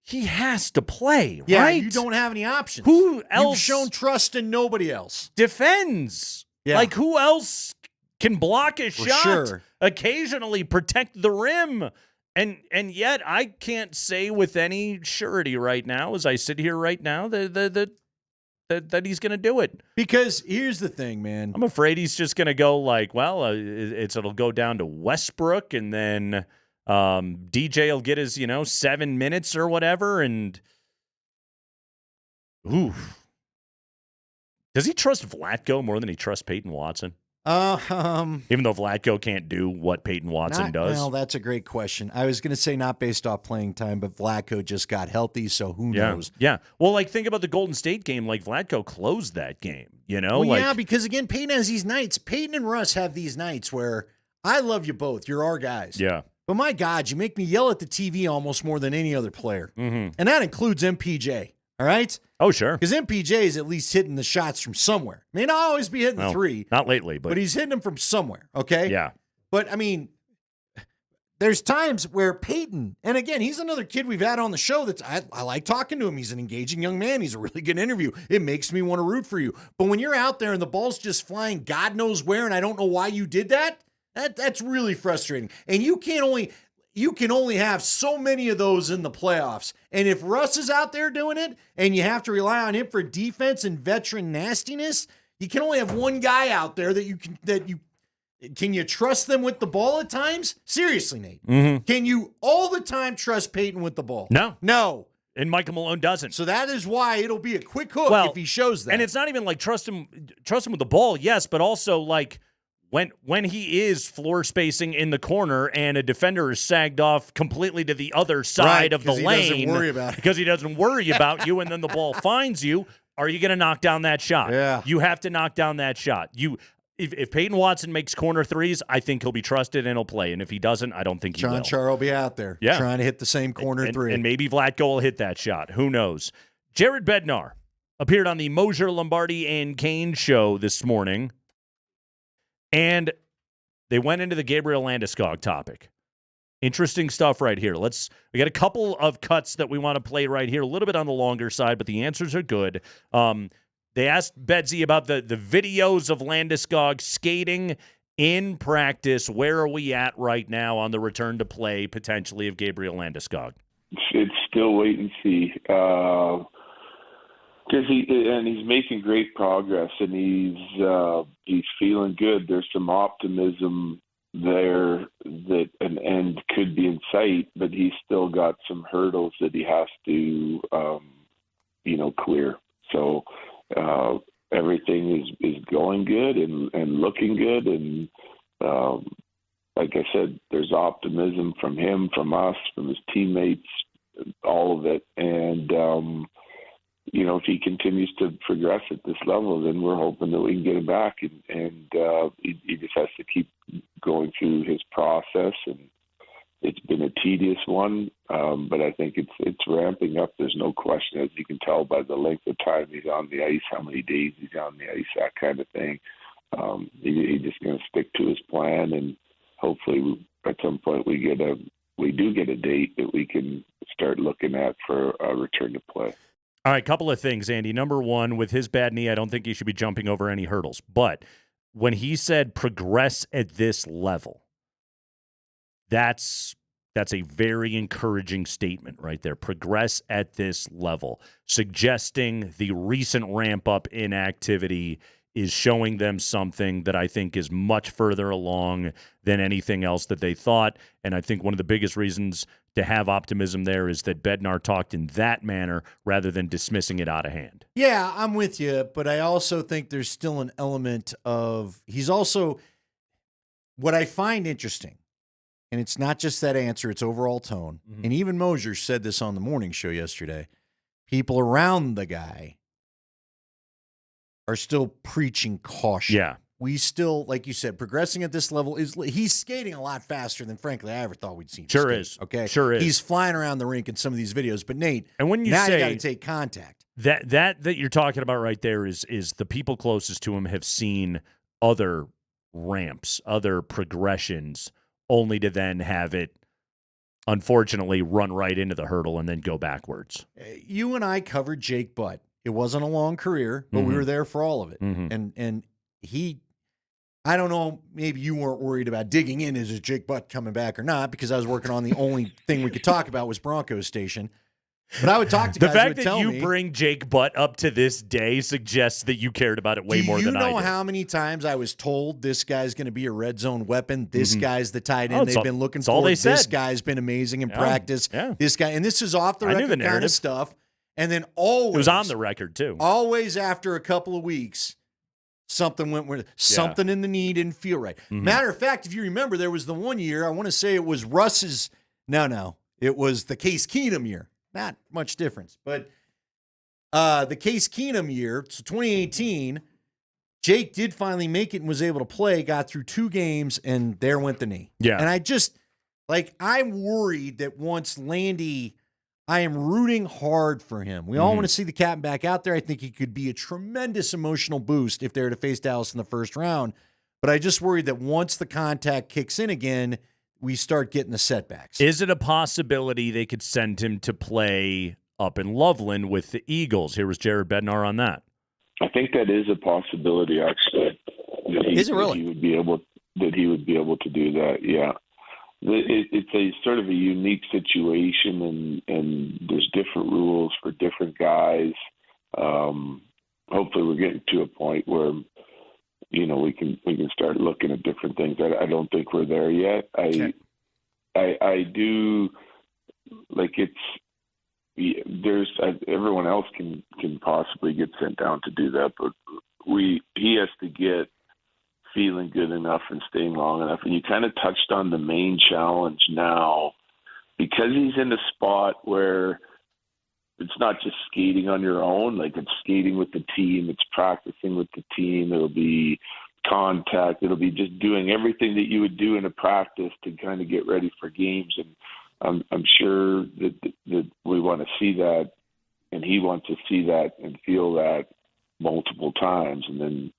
He has to play, Yeah, right? you don't have any options. Who else? You've shown trust in nobody else. Defends. Yeah. Like, who else can block a For shot? sure. Occasionally protect the rim. And yet I can't say with any surety right now, as I sit here right now, that he's going to do it. Because here's the thing, man. I'm afraid he's just going to go like, it'll go down to Westbrook, and then DJ will get his 7 minutes or whatever. And does he trust Vlatko more than he trusts Peyton Watson? Even though Vlatko can't do what Peyton Watson does. Well, that's a great question. I was going to say not based off playing time, but Vlatko just got healthy, so who knows? Yeah. Well, think about the Golden State game. Like, Vlatko closed that game, Well, yeah, because, again, Peyton has these nights. Peyton and Russ have these nights where I love you both. You're our guys. Yeah. But, my God, you make me yell at the TV almost more than any other player. Mm-hmm. And that includes MPJ, all right? Oh, sure. Because MPJ is at least hitting the shots from somewhere. May not always be hitting the three. Not lately, but he's hitting them from somewhere, okay? Yeah. But, I mean, there's times where Peyton, and again, he's another kid we've had on the show that I like talking to him. He's an engaging young man. He's a really good interview. It makes me want to root for you. But when you're out there and the ball's just flying God knows where, and I don't know why you did that's really frustrating. And you can only have so many of those in the playoffs. And if Russ is out there doing it and you have to rely on him for defense and veteran nastiness, you can only have one guy out there can you trust them with the ball at times? Seriously, Nate. Mm-hmm. Can you all the time trust Peyton with the ball? No. And Michael Malone doesn't. So that is why it'll be a quick hook if he shows that. And it's not even like trust him with the ball, yes, but also like when he is floor spacing in the corner and a defender is sagged off completely to the other side of the lane because he doesn't worry about you, and then the ball finds you, are you going to knock down that shot? Yeah. You have to knock down that shot. If Peyton Watson makes corner threes, I think he'll be trusted and he'll play. And if he doesn't, I don't think he will. John Char will be out there trying to hit the same corner three. And maybe Vlatko will hit that shot. Who knows? Jared Bednar appeared on the Moser, Lombardi, and Kane show this morning. And they went into the Gabriel Landeskog topic. Interesting stuff right here. We got a couple of cuts that we want to play right here, a little bit on the longer side, but the answers are good. They asked Bedsy about the videos of Landeskog skating in practice. Where are we at right now on the return to play, potentially, of Gabriel Landeskog? It's still wait and see. Because he's making great progress, and he's feeling good. There's some optimism there that an end could be in sight, but he's still got some hurdles that he has to, clear. So everything is going good and looking good, and like I said, there's optimism from him, from us, from his teammates, all of it, and if he continues to progress at this level, then we're hoping that we can get him back. And he just has to keep going through his process. And it's been a tedious one, but I think it's ramping up. There's no question, as you can tell by the length of time he's on the ice, how many days he's on the ice, that kind of thing. He's just going to stick to his plan, and hopefully at some point we do get a date that we can start looking at for a return to play. All right, couple of things, Andy. Number one, with his bad knee, I don't think he should be jumping over any hurdles. But when he said progress at this level, that's a very encouraging statement right there. Progress at this level, suggesting the recent ramp up in activity is showing them something that I think is much further along than anything else that they thought. And I think one of the biggest reasons to have optimism there is that Bednar talked in that manner rather than dismissing it out of hand. Yeah, I'm with you, but I also think there's still an element of he's also what I find interesting, and it's not just that answer, it's overall tone. Mm-hmm. And even Moser said this on the morning show yesterday. People around the guy are still preaching caution. Yeah. We still, like you said, progressing at this level he's skating a lot faster than frankly I ever thought we'd see him Sure skate, is. Okay. Sure is. He's flying around the rink in some of these videos. But Nate, and when you now say you got to take contact. That you're talking about right there is the people closest to him have seen other ramps, other progressions, only to then have it unfortunately run right into the hurdle and then go backwards. You and I covered Jake Butt. It wasn't a long career, but we were there for all of it. Mm-hmm. And he, I don't know, maybe you weren't worried about digging in, is Jake Butt coming back or not, because I was working on the only thing we could talk about was Broncos Station. But I would talk to guys the fact who would that tell you me, bring Jake Butt up to this day suggests that you cared about it way more than I did. Do you know how many times I was told this guy's going to be a red zone weapon? This guy's the tight end they've been looking for. This guy's been amazing in practice. Yeah. This guy, and this is off the record kind of stuff. And then always, it was on the record too. Always after a couple of weeks, something went with something in the knee didn't feel right. Mm-hmm. Matter of fact, if you remember, there was the one year, I want to say it was Russ's. No, it was the Case Keenum year. Not much difference, but the Case Keenum year, so 2018, Jake did finally make it and was able to play, got through 2 games, and there went the knee. Yeah. And I just, I'm worried that once Landy, I am rooting hard for him. We all want to see the captain back out there. I think he could be a tremendous emotional boost if they were to face Dallas in the first round. But I just worried that once the contact kicks in again, we start getting the setbacks. Is it a possibility they could send him to play up in Loveland with the Eagles? Here was Jared Bednar on that. I think that is a possibility, actually. Is it really? That he would be able to do that, yeah. It's a sort of a unique situation, and there's different rules for different guys. Hopefully we're getting to a point where, we can start looking at different things. I don't think we're there yet. I do, everyone else can possibly get sent down to do that, but he has to get feeling good enough and staying long enough. And you kind of touched on the main challenge now, because he's in a spot where it's not just skating on your own, it's skating with the team, it's practicing with the team, it'll be contact, it'll be just doing everything that you would do in a practice to kind of get ready for games. And I'm sure that we want to see that, and he wants to see that and feel that multiple times. And then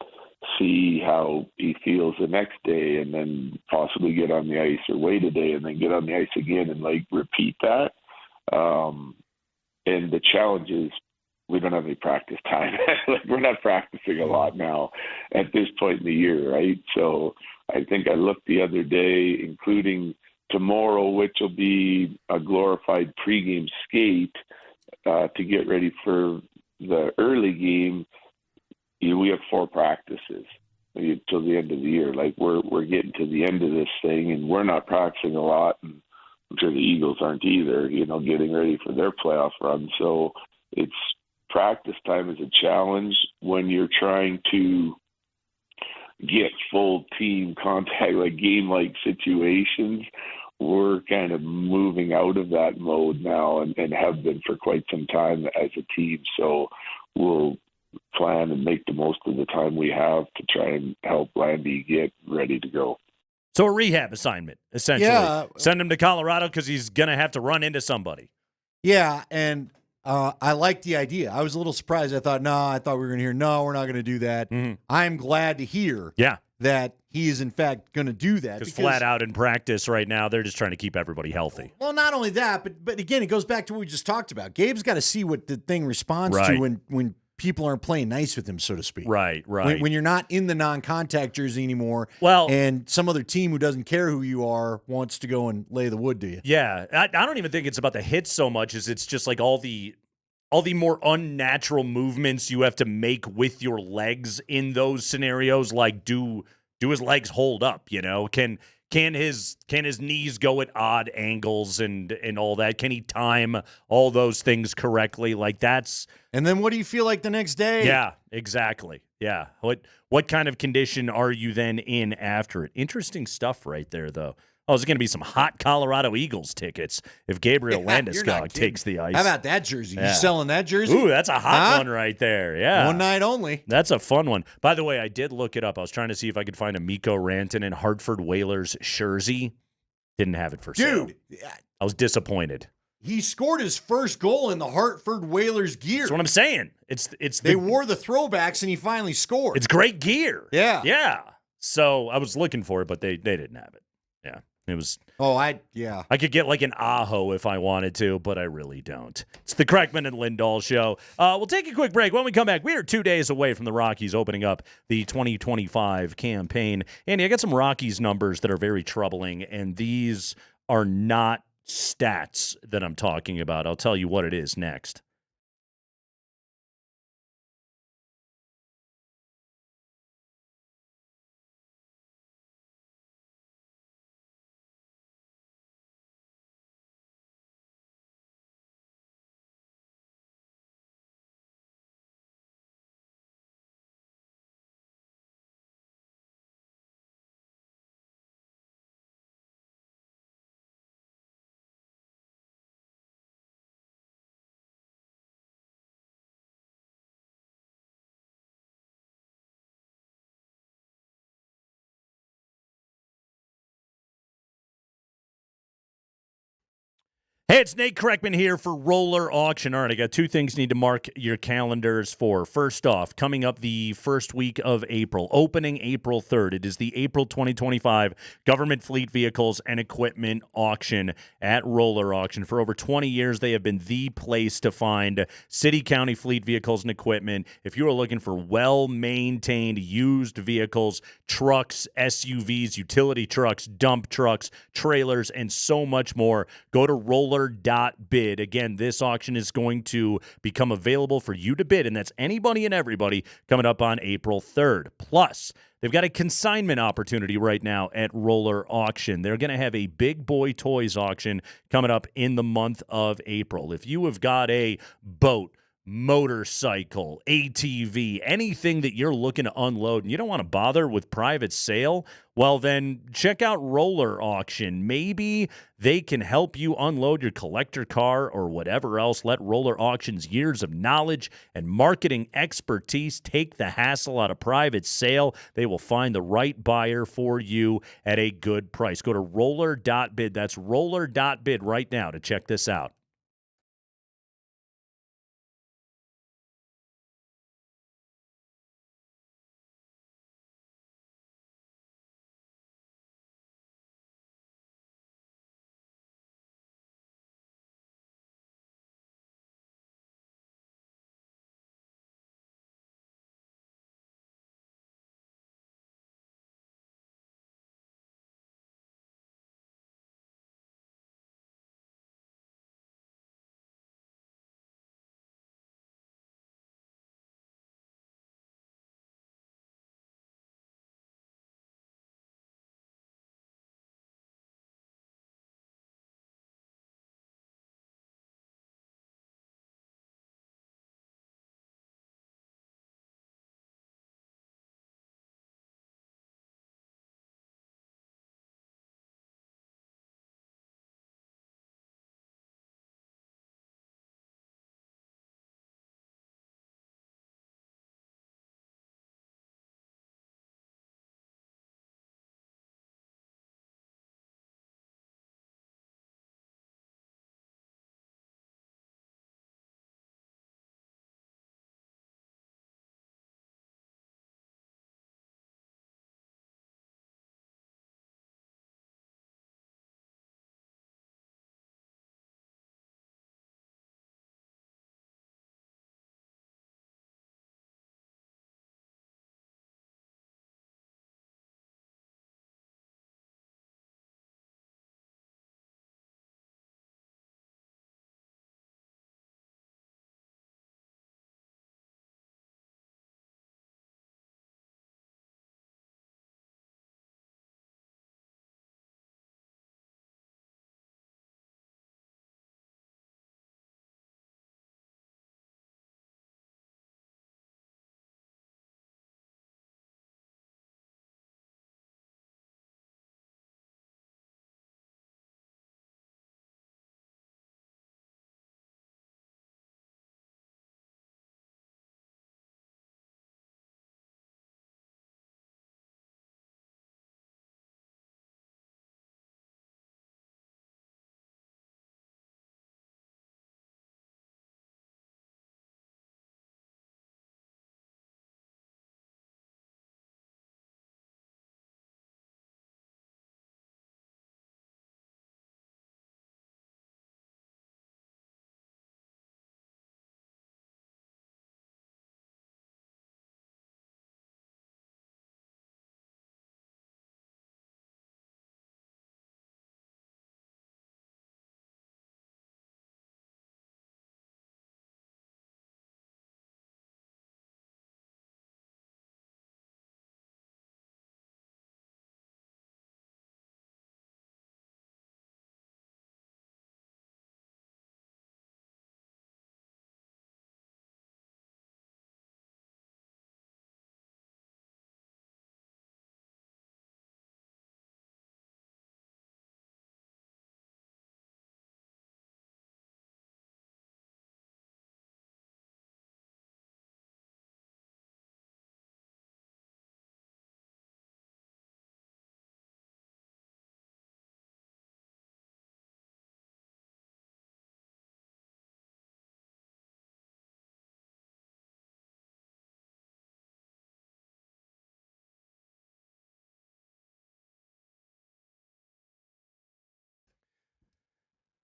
see how he feels the next day, and then possibly get on the ice, or wait a day and then get on the ice again and like repeat that. And the challenge is we don't have any practice time. Like, we're not practicing a lot now at this point in the year, right? So I think I looked the other day, including tomorrow, which will be a glorified pregame skate to get ready for the early game. We have 4 practices till the end of the year. Like, we're getting to the end of this thing, and we're not practicing a lot. And I'm sure the Eagles aren't either, getting ready for their playoff run. So it's practice time is a challenge when you're trying to get full team contact, like game-like situations. We're kind of moving out of that mode now, and have been for quite some time as a team. So we'll plan and make the most of the time we have to try and help Landy get ready to go. So a rehab assignment, essentially. Yeah. Send him to Colorado because he's going to have to run into somebody. Yeah, and I like the idea. I was a little surprised. I thought we were going to hear, no, we're not going to do that. Mm-hmm. I'm glad to hear that he is, in fact, going to do that. Because flat out in practice right now, they're just trying to keep everybody healthy. Well, not only that, but again, it goes back to what we just talked about. Gabe's got to see what the thing responds to when people aren't playing nice with him, so to speak. Right. When you're not in the non-contact jersey anymore, and some other team who doesn't care who you are wants to go and lay the wood to you. Yeah, I don't even think it's about the hits so much as it's just like all the more unnatural movements you have to make with your legs in those scenarios. Like, do his legs hold up? Can his knees go at odd angles and all that? Can he time all those things correctly? Like, that's. And then what do you feel like the next day? Yeah, exactly. Yeah. What kind of condition are you then in after it? Interesting stuff right there, though. Oh, there's going to be some hot Colorado Eagles tickets if Gabriel Landeskog takes the ice. How about that jersey? You selling that jersey? Ooh, that's a hot one right there. Yeah. One night only. That's a fun one. By the way, I did look it up. I was trying to see if I could find a Mikko Rantanen Hartford Whalers jersey. Didn't have it for sale. Dude. I was disappointed. He scored his first goal in the Hartford Whalers gear. That's what I'm saying. They wore the throwbacks and he finally scored. It's great gear. Yeah. Yeah. So I was looking for it, but they didn't have it. Yeah. It was. I could get like an Aho if I wanted to, but I really don't. It's the Kreckman and Lindahl show. We'll take a quick break. When we come back, we are 2 days away from the Rockies opening up the 2025 campaign. Andy, I got some Rockies numbers that are very troubling, and these are not stats that I'm talking about. I'll tell you what it is next. Hey, it's Nate Kreckman here for Roller Auction. All right, I got 2 things you need to mark your calendars for. First off, coming up the first week of April, opening April 3rd, it is the April 2025 Government Fleet Vehicles and Equipment Auction at Roller Auction. For over 20 years, they have been the place to find city, county fleet vehicles and equipment. If you are looking for well-maintained used vehicles, trucks, SUVs, utility trucks, dump trucks, trailers, and so much more, go to Roller.bid. Again, this auction is going to become available for you to bid, and that's anybody and everybody coming up on April 3rd. Plus, they've got a consignment opportunity right now at Roller Auction. They're going to have a big boy toys auction coming up in the month of April. If you have got a boat, motorcycle, ATV, anything that you're looking to unload and you don't want to bother with private sale, well, then check out Roller Auction. Maybe they can help you unload your collector car or whatever else. Let Roller Auction's years of knowledge and marketing expertise take the hassle out of private sale. They will find the right buyer for you at a good price. Go to Roller.bid. That's Roller.bid right now to check this out.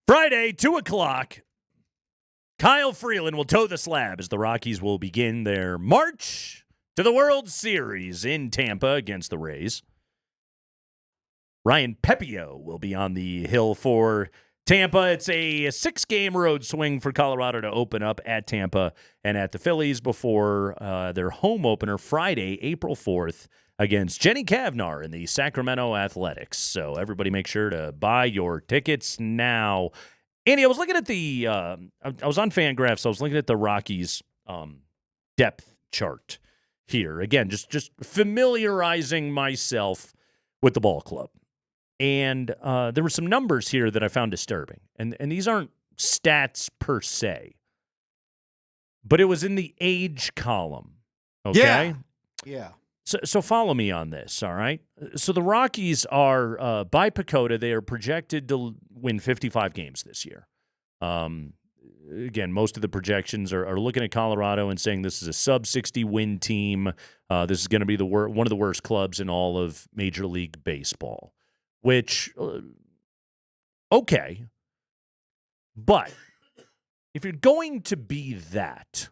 Friday, 2 o'clock. Kyle Freeland will toe the slab as the Rockies will begin their march to the World Series in Tampa against the Rays. Ryan Pepio will be on the hill for Tampa. It's a 6-game road swing for Colorado to open up at Tampa and at the Phillies before their home opener Friday, April 4th against Jenny Kavnar in the Sacramento Athletics. So everybody make sure to buy your tickets now. Andy, I was looking at the I was on Fangraphs. I was looking at the Rockies depth chart here. Again, just familiarizing myself with the ball club. And there were some numbers here that I found disturbing. And these aren't stats per se. But it was in the age column. Okay? Yeah. So follow me on this, all right? So the Rockies are, by PECOTA, they are projected to win 55 games this year. Again, most of the projections are looking at Colorado and saying this is a sub-60 win team. This is going to be one of the worst clubs in all of Major League Baseball, which, okay. But if you're going to be that,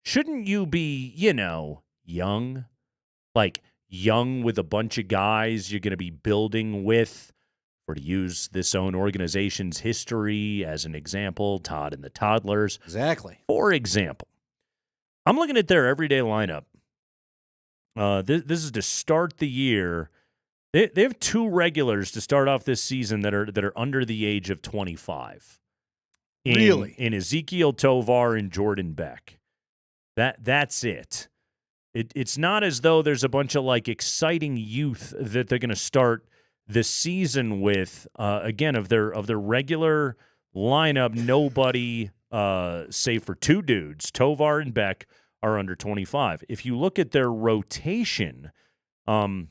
shouldn't you be, young? Like young with a bunch of guys you're going to be building with, or to use this own organization's history as an example, Todd and the Toddlers. Exactly. For example, I'm looking at their everyday lineup. This is to start the year. They have 2 regulars to start off this season that are under the age of 25. Really? In Ezekiel Tovar and Jordan Beck. That's it. It's not as though there's a bunch of exciting youth that they're going to start this season with. Again, of their regular lineup, nobody, save for 2 dudes, Tovar and Beck, are under 25. If you look at their rotation, and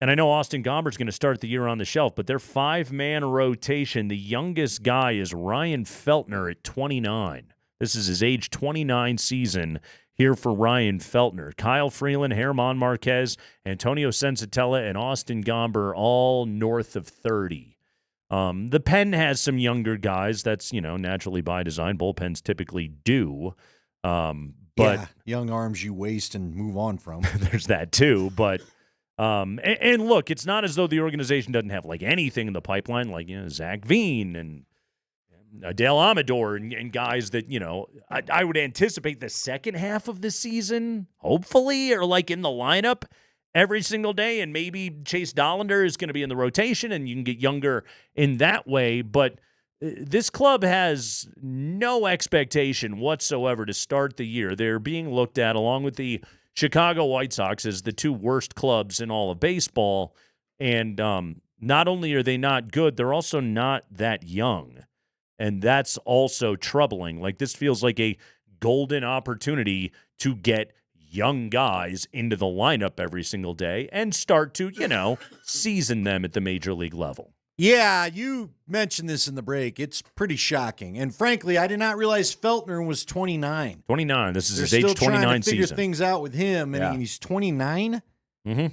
I know Austin Gomber's going to start the year on the shelf, but their 5-man rotation, the youngest guy is Ryan Feltner at 29. This is his age 29 season here for Ryan Feltner. Kyle Freeland, Germán Marquez, Antonio Sensatella, and Austin Gomber all north of 30. The pen has some younger guys. That's, naturally by design. Bullpens typically do. But young arms you waste and move on from. There's that too. But and look, it's not as though the organization doesn't have anything in the pipeline, Zach Veen and Adele Amador and guys that, I would anticipate the second half of the season, hopefully, or in the lineup every single day. And maybe Chase Dollander is going to be in the rotation and you can get younger in that way. But this club has no expectation whatsoever to start the year. They're being looked at, along with the Chicago White Sox, as the 2 worst clubs in all of baseball. And not only are they not good, they're also not that young. And that's also troubling. This feels like a golden opportunity to get young guys into the lineup every single day and start to, season them at the major league level. Yeah, you mentioned this in the break. It's pretty shocking. And frankly, I did not realize Feltner was 29. 29. This is They're his age 29 still trying to figure season. things out with him, and he's 29? Mm-hmm.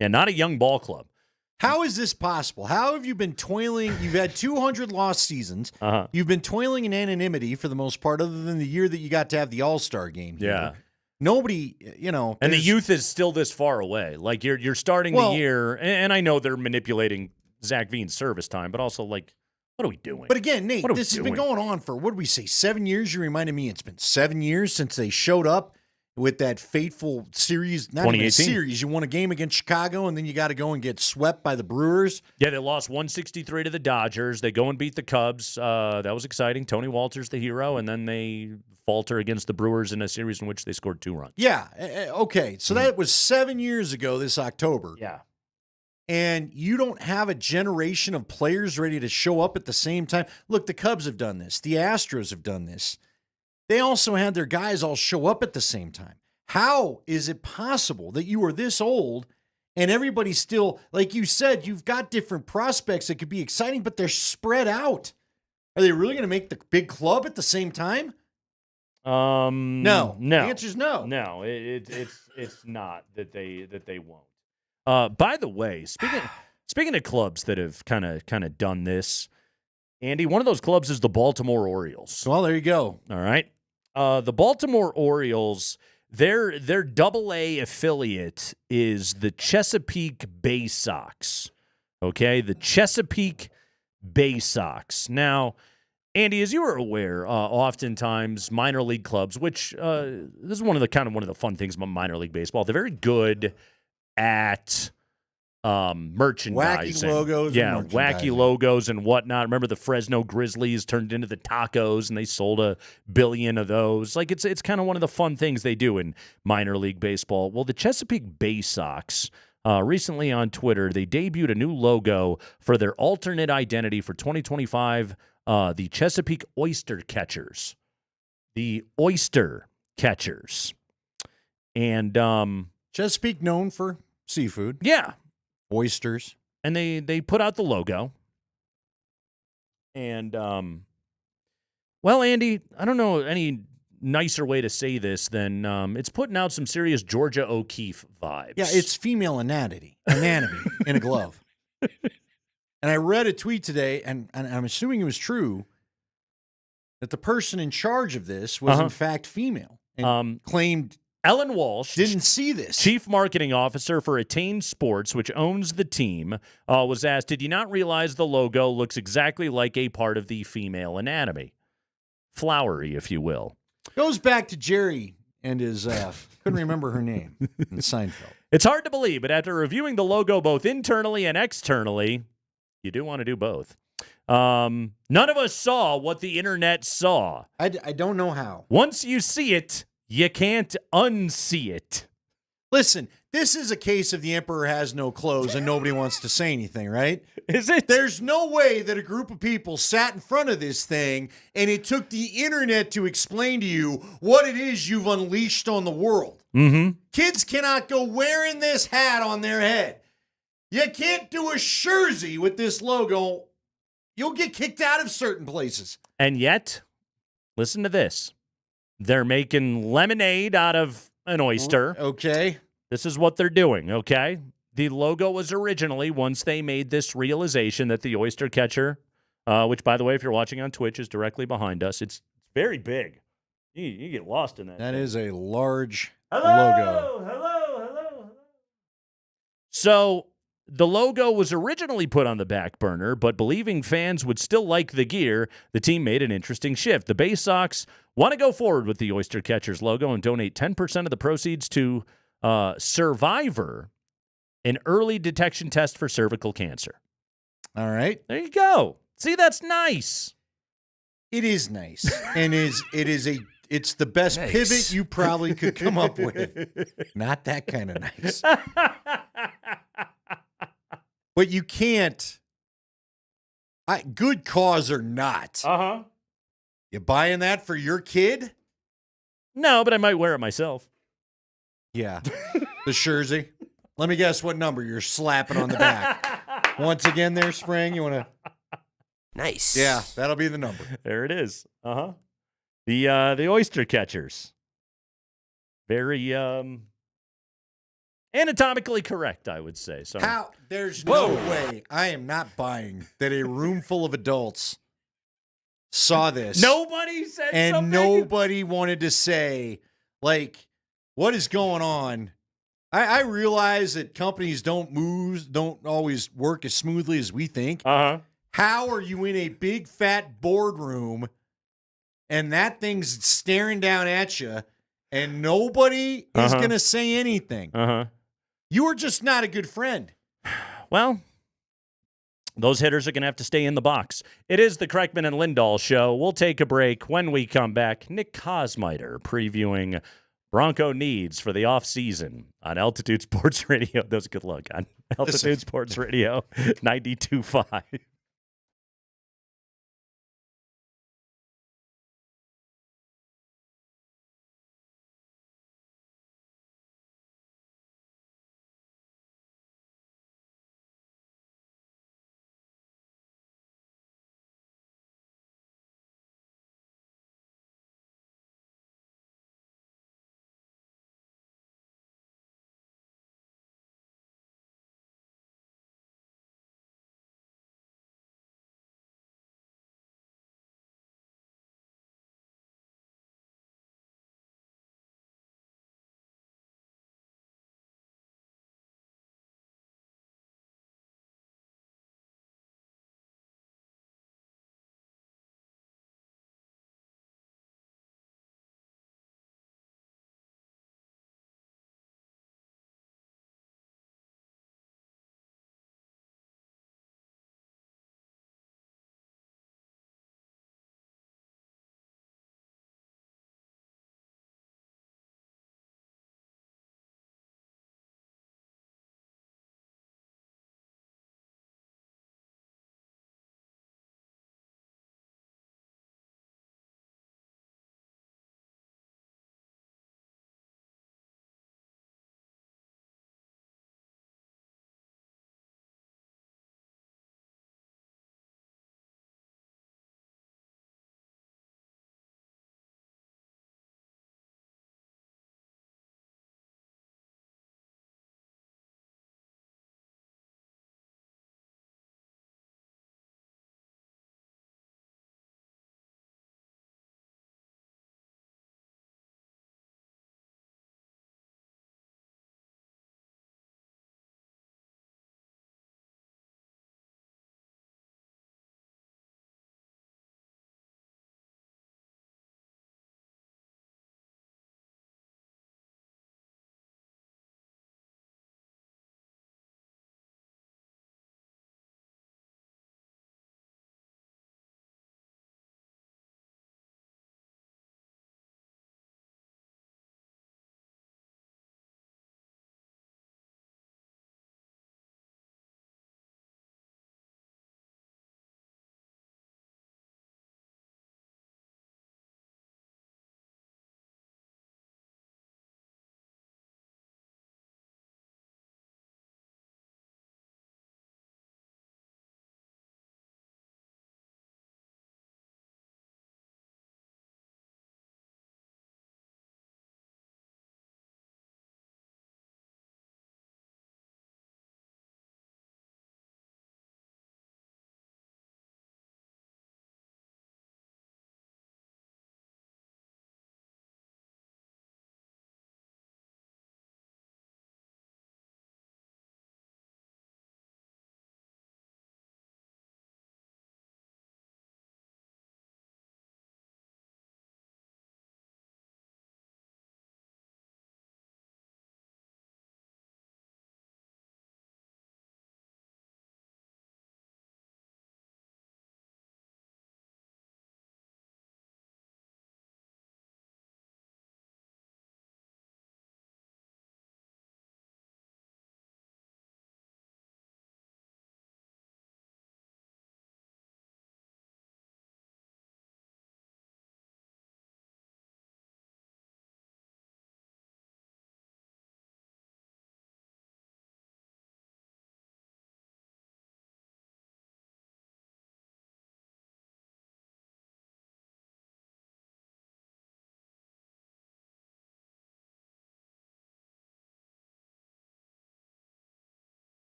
Yeah, not a young ball club. How is this possible? How have you been toiling? You've had 200 lost seasons. Uh-huh. You've been toiling in anonymity for the most part, other than the year that you got to have the All-Star game here. Yeah. Nobody, And the youth is still this far away. You're starting the year, and I know they're manipulating Zach Veen's service time, but also, what are we doing? But again, Nate, this has been going on for, what did we say, 7 years? You reminded me it's been 7 years since they showed up with that fateful series, not even a series. You won a game against Chicago, and then you got to go and get swept by the Brewers. Yeah, they lost 163 to the Dodgers. They go and beat the Cubs. That was exciting. Tony Walter's the hero, and then they falter against the Brewers in a series in which they scored 2 runs. Yeah, okay. So that was 7 years ago this October. Yeah. And you don't have a generation of players ready to show up at the same time. Look, the Cubs have done this. The Astros have done this. They also had their guys all show up at the same time. How is it possible that you are this old and everybody's still, like you said, you've got different prospects that could be exciting, but they're spread out? Are they really going to make the big club at the same time? No. The answer is no. No, it's not that they won't. By the way, speaking of clubs that have kind of done this, Andy, one of those clubs is the Baltimore Orioles. Well, there you go. All right. The Baltimore Orioles, their AA affiliate is the Chesapeake Bay Sox. Okay, the Chesapeake Bay Sox. Now, Andy, as you are aware, oftentimes minor league clubs, which this is one of the fun things about minor league baseball, they're very good at merchandising. Wacky logos. Yeah, and wacky logos and whatnot. Remember the Fresno Grizzlies turned into the Tacos and they sold 1 billion of those. Like it's kind of one of the fun things they do in minor league baseball. Well, the Chesapeake Bay Sox recently on Twitter, they debuted a new logo for their alternate identity for 2025, the Chesapeake Oyster Catchers. The Oyster Catchers. And Chesapeake known for seafood. Yeah. Oysters. And they put out the logo. And, well, Andy, I don't know any nicer way to say this than it's putting out some serious Georgia O'Keeffe vibes. Yeah, it's female anatomy in a glove. And I read a tweet today, and I'm assuming it was true, that the person in charge of this was in fact female and claimed Ellen Walsh didn't see this. Chief Marketing Officer for Attain Sports, which owns the team, was asked, did you not realize the logo looks exactly like a part of the female anatomy? Flowery, if you will. Goes back to Jerry and his, couldn't remember her name, in Seinfeld. It's hard to believe, but after reviewing the logo both internally and externally, you do want to do both. None of us saw what the internet saw. I don't know how. Once you see it, you can't unsee it. Listen, this is a case of the emperor has no clothes and nobody wants to say anything, right? Is it? There's no way that a group of people sat in front of this thing and it took the internet to explain to you what it is you've unleashed on the world. Mm-hmm. Kids cannot go wearing this hat on their head. You can't do a jersey with this logo. You'll get kicked out of certain places. And yet, listen to this. They're making lemonade out of an oyster. Okay. This is what they're doing, okay? The logo was originally, once they made this realization that the oyster catcher, which, by the way, if you're watching on Twitch, is directly behind us. It's very big. You get lost in that. That is a large logo. Hello. So the logo was originally put on the back burner, but believing fans would still like the gear, the team made an interesting shift. The Bay Sox want to go forward with the Oyster Catchers logo and donate 10% of the proceeds to Survivor, an early detection test for cervical cancer. All right. There you go. See, that's nice. It is nice. And it's the best pivot you probably could come up with. Not that kind of nice. But you can't. Good cause or not. Uh-huh. You buying that for your kid? No, but I might wear it myself. Yeah. The jersey. Let me guess what number you're slapping on the back. Once again there, Spring, you want to? Nice. Yeah, that'll be the number. There it is. Uh-huh. The Oyster Catchers. Very anatomically correct, I would say. So how? There's no way I am not buying that a room full of adults saw this. Nobody said and something. Nobody wanted to say, like, what is going on? I realize that companies don't always work as smoothly as we think. Uh-huh. How are you in a big fat boardroom and that thing's staring down at you and nobody is going to say anything? Uh-huh. You are just not a good friend. Well, those hitters are going to have to stay in the box. It is the Kreckman and Lindahl show. We'll take a break. When we come back, Nick Kosmiter previewing Bronco needs for the offseason on Altitude Sports Radio. That was a good look on Altitude Sports Radio 92.5.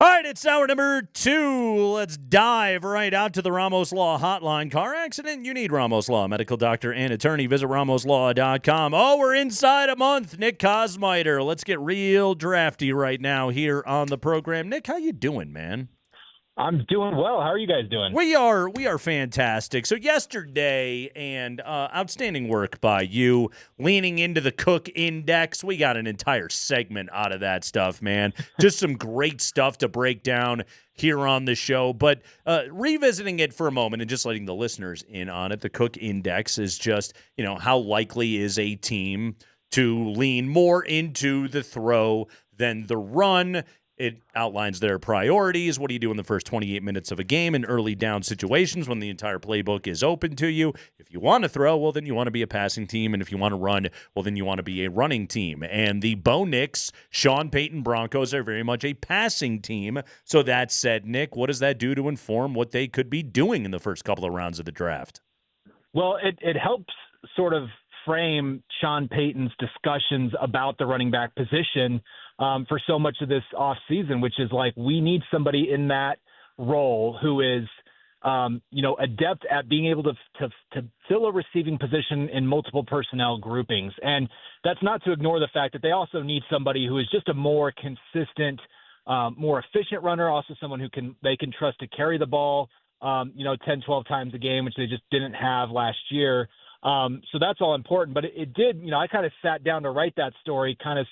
All right, it's hour number 2. Let's dive right out to the Ramos Law Hotline. Car accident? You need Ramos Law. Medical doctor and attorney. Visit ramoslaw.com. Oh, we're inside a month. Nick Kosmider. Let's get real drafty right now here on the program. Nick, how you doing, man? I'm doing well. How are you guys doing? We are fantastic. So yesterday, and outstanding work by you, leaning into the Cook Index. We got an entire segment out of that stuff, man. Just some great stuff to break down here on the show. But revisiting it for a moment and just letting the listeners in on it, the Cook Index is just, how likely is a team to lean more into the throw than the run. It outlines their priorities. What do you do in the first 28 minutes of a game in early down situations when the entire playbook is open to you? If you want to throw, well, then you want to be a passing team. And if you want to run, well, then you want to be a running team. And the Bo Nix, Sean Payton Broncos are very much a passing team. So that said, Nick, what does that do to inform what they could be doing in the first couple of rounds of the draft? Well, it helps sort of frame Sean Payton's discussions about the running back position for so much of this offseason, which is like we need somebody in that role who is, adept at being able to fill a receiving position in multiple personnel groupings. And that's not to ignore the fact that they also need somebody who is just a more consistent, more efficient runner, also someone who they can trust to carry the ball, 10, 12 times a game, which they just didn't have last year. So that's all important. But it did, I kind of sat down to write that story kind of,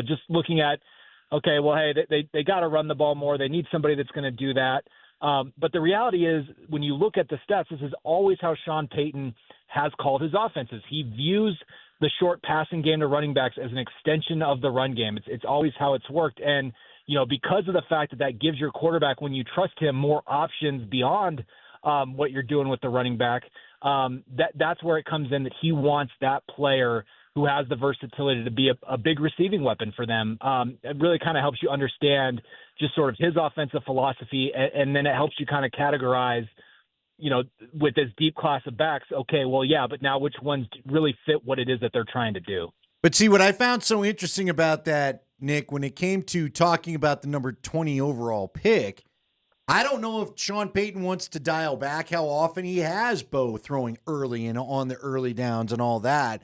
just looking at, okay, well, hey, they got to run the ball more. They need somebody that's going to do that. But the reality is when you look at the stats, this is always how Sean Payton has called his offenses. He views the short passing game to running backs as an extension of the run game. It's always how it's worked. And, because of the fact that gives your quarterback, when you trust him, more options beyond what you're doing with the running back, that's where it comes in that he wants that player who has the versatility to be a big receiving weapon for them. It really kind of helps you understand just sort of his offensive philosophy, and then it helps you kind of categorize, with this deep class of backs, okay, well, yeah, but now which ones really fit what it is that they're trying to do. But see, what I found so interesting about that, Nick, when it came to talking about the number 20 overall pick, I don't know if Sean Payton wants to dial back how often he has Bo throwing early and on the early downs and all that.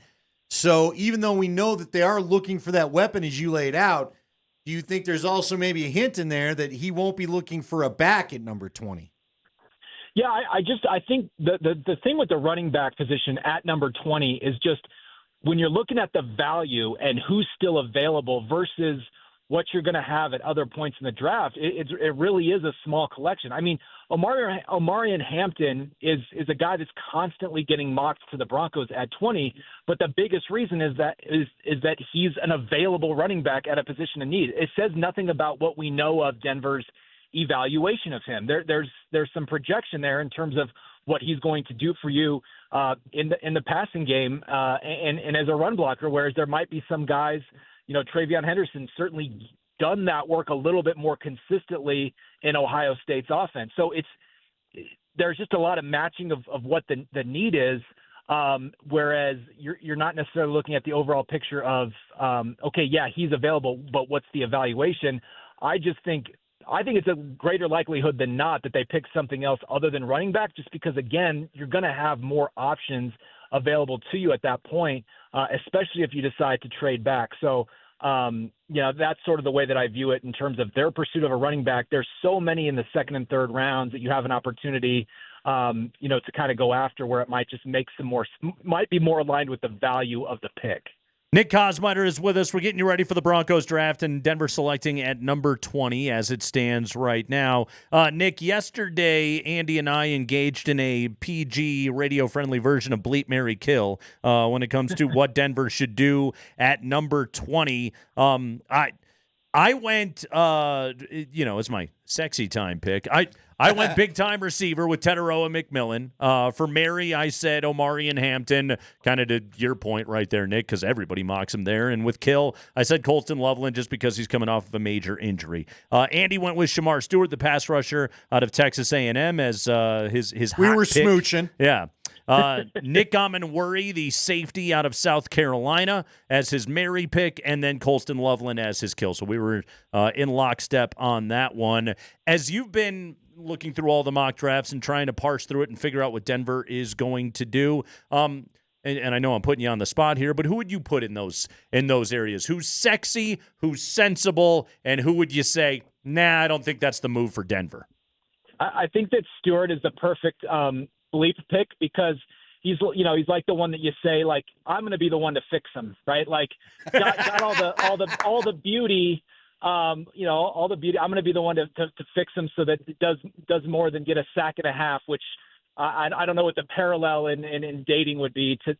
So even though we know that they are looking for that weapon as you laid out, do you think there's also maybe a hint in there that he won't be looking for a back at number 20? Yeah, I think the thing with the running back position at number 20 is just when you're looking at the value and who's still available versus what you're going to have at other points in the draft, it really is a small collection. I mean, Omarion Hampton is a guy that's constantly getting mocked to the Broncos at 20, but the biggest reason is that he's an available running back at a position of need. It says nothing about what we know of Denver's evaluation of him. There's some projection there in terms of what he's going to do for you in the passing game and as a run blocker, whereas there might be some guys. Travion Henderson certainly done that work a little bit more consistently in Ohio State's offense. So there's just a lot of matching of what the need is, whereas you're not necessarily looking at the overall picture of, okay, yeah, he's available, but what's the evaluation? I think it's a greater likelihood than not that they pick something else other than running back, just because, again, you're going to have more options available to you at that point, especially if you decide to trade back. So, that's sort of the way that I view it in terms of their pursuit of a running back. There's so many in the second and third rounds that you have an opportunity, to kind of go after where it might just make might be more aligned with the value of the pick. Nick Kosmider is with us. We're getting you ready for the Broncos draft, and Denver selecting at number 20 as it stands right now. Nick, yesterday, Andy and I engaged in a PG radio-friendly version of Bleep, Marry, Kill when it comes to what Denver should do at number 20. I went, it's my sexy time pick. I went big-time receiver with Teteroa McMillan. For Mary, I said Omarion Hampton, kind of to your point right there, Nick, because everybody mocks him there. And with Kill, I said Colston Loveland just because he's coming off of a major injury. Andy went with Shamar Stewart, the pass rusher out of Texas A&M, as his we hot were pick. smooching. Yeah. Nick Amanwuri, the safety out of South Carolina, as his Mary pick, and then Colston Loveland as his kill. So we were in lockstep on that one. As you've been looking through all the mock drafts and trying to parse through it and figure out what Denver is going to do, and I know I'm putting you on the spot here, but who would you put in those areas? Who's sexy, who's sensible, and who would you say, nah, I don't think that's the move for Denver? I think that Stewart is the perfect bleep pick because he's like the one that you say, like, I'm going to be the one to fix him, right? Like, got all the beauty, all the beauty. I'm going to be the one to fix him so that it does more than get a sack and a half, which I don't know what the parallel in dating would be to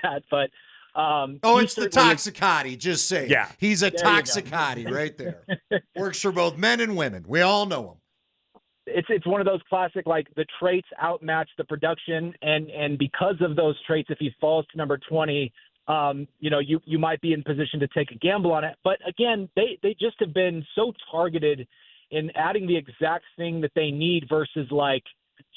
that, but. It's the Toxicati. Just say it. Yeah. He's a Toxicati right there. Works for both men and women. We all know him. It's one of those classic, like, the traits outmatch the production, and because of those traits, if he falls to number 20, you might be in position to take a gamble on it. But again, they just have been so targeted in adding the exact thing that they need versus, like,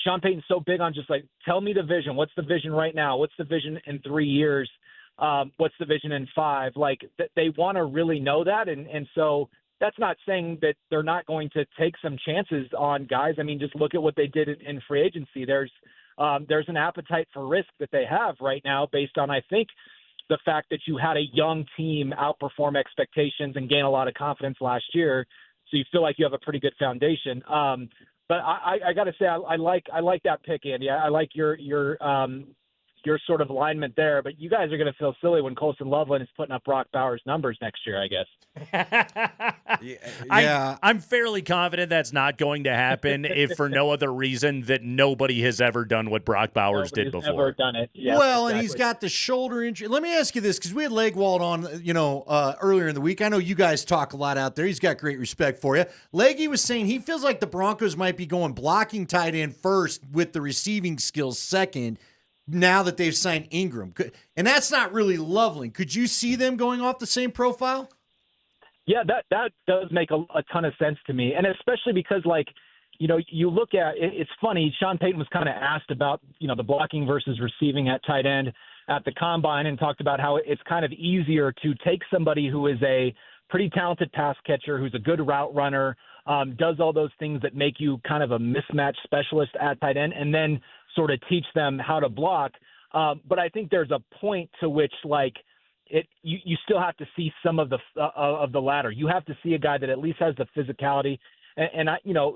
Sean Payton's so big on just, like, tell me the vision. What's the vision right now? What's the vision in 3 years? What's the vision in 5? Like, they want to really know that, and so that's not saying that they're not going to take some chances on guys. I mean, just look at what they did in free agency. There's an appetite for risk that they have right now based on, I think, the fact that you had a young team outperform expectations and gain a lot of confidence last year. So you feel like you have a pretty good foundation. But I got to say, I like that pick, Andy. I like your sort of alignment there, but you guys are going to feel silly when Colston Loveland is putting up Brock Bowers numbers next year, I guess. Yeah. I'm fairly confident that's not going to happen, if for no other reason that nobody has ever done what Brock Bowers did before. Ever done it. Yes, well, exactly. And he's got the shoulder injury. Let me ask you this, because we had Legwald on, earlier in the week. I know you guys talk a lot out there. He's got great respect for you. Leggy was saying he feels like the Broncos might be going blocking tight end first with the receiving skills second, now that they've signed Ingram. And that's not really Loveland. Could you see them going off the same profile? Yeah, that does make a ton of sense to me. And especially because, like, you look at it's funny, Sean Payton was kind of asked about, the blocking versus receiving at tight end at the combine and talked about how it's kind of easier to take somebody who is a pretty talented pass catcher, who's a good route runner, does all those things that make you kind of a mismatch specialist at tight end, and then sort of teach them how to block. But I think there's a point to which, like, you still have to see some of the latter. You have to see a guy that at least has the physicality. And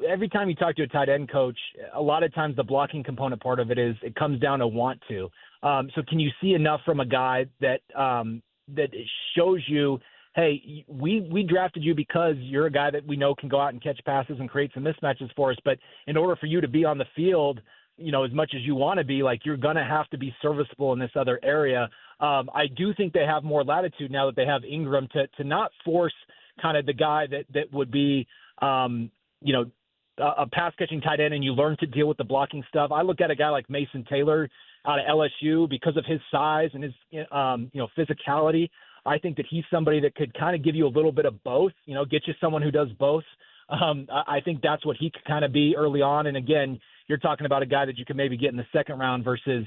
every time you talk to a tight end coach, a lot of times the blocking component part of it comes down to want to. So can you see enough from a guy that shows you, hey, we drafted you because you're a guy that we know can go out and catch passes and create some mismatches for us. But in order for you to be on the field, as much as you want to be, like, you're going to have to be serviceable in this other area. I do think they have more latitude now that they have Ingram to not force kind of the guy that would be, a pass catching tight end and you learn to deal with the blocking stuff. I look at a guy like Mason Taylor out of LSU because of his size and his, physicality. I think that he's somebody that could kind of give you a little bit of both, get you someone who does both. I think that's what he could kind of be early on. And again, you're talking about a guy that you can maybe get in the second round versus,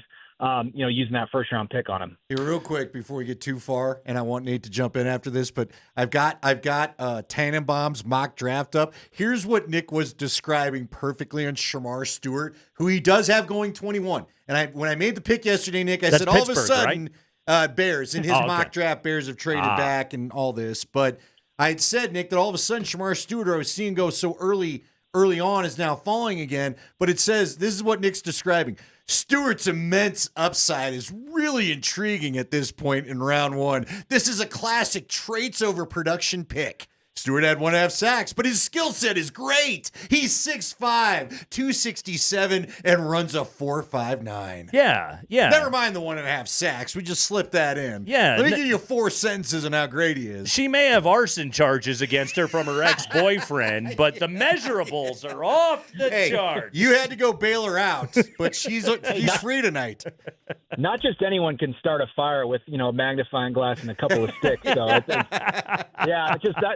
using that first round pick on him. Here, real quick before we get too far, and I want Nate to jump in after this, but I've got Tannenbaum's mock draft up. Here's what Nick was describing perfectly on Shamar Stewart, who he does have going 21. And when I made the pick yesterday, Nick, I said all of a sudden, right? Bears in his mock draft, Bears have traded back and all this, but I had said, Nick, that all of a sudden Shamar Stewart, I was seeing go so early on, is now falling again. But it says, this is what Nick's describing. Stewart's immense upside is really intriguing at this point in round one. This is a classic traits over production pick. Stewart had 1.5 sacks, but his skill set is great. He's 6'5", 267, and runs a 4.59. Yeah. Never mind the 1.5 sacks. We just slipped that in. Yeah. Let me give you 4 sentences on how great he is. She may have arson charges against her from her ex-boyfriend, but the measurables are off the charts. You had to go bail her out, but she's free tonight. Not just anyone can start a fire with, a magnifying glass and a couple of sticks. So,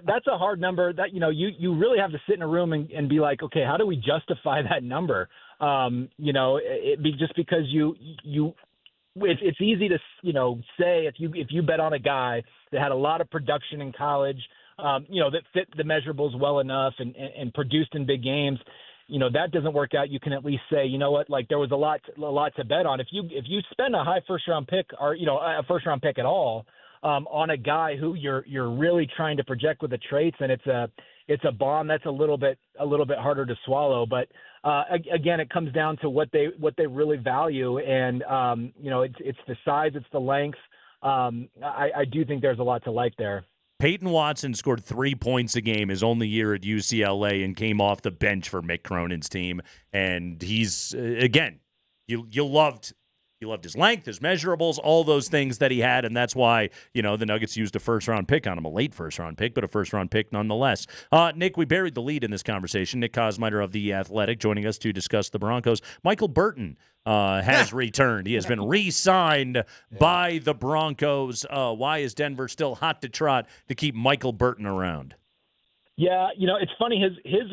that's that's a hard number that, you really have to sit in a room and be like, okay, how do we justify that number? Just because it's easy to, say if you bet on a guy that had a lot of production in college, that fit the measurables well enough and produced in big games, that doesn't work out. You can at least say, you know what, like there was a lot to bet on. If you spend a high first round pick or, a first round pick at all, on a guy who you're really trying to project with the traits, and it's a bomb, that's a little bit harder to swallow. But again, it comes down to what they really value, and it's the size, it's the length. I do think there's a lot to like there. Peyton Watson scored 3 points a game his only year at UCLA and came off the bench for Mick Cronin's team. And he's, again, you loved his length, his measurables, all those things that he had, and that's why, the Nuggets used a first-round pick on him, a late first-round pick, but a first-round pick nonetheless. Nick, we buried the lead in this conversation. Nick Kosmider of The Athletic joining us to discuss the Broncos. Michael Burton has returned. He has been re-signed by the Broncos. Why is Denver still hot to trot to keep Michael Burton around? Yeah, it's funny. His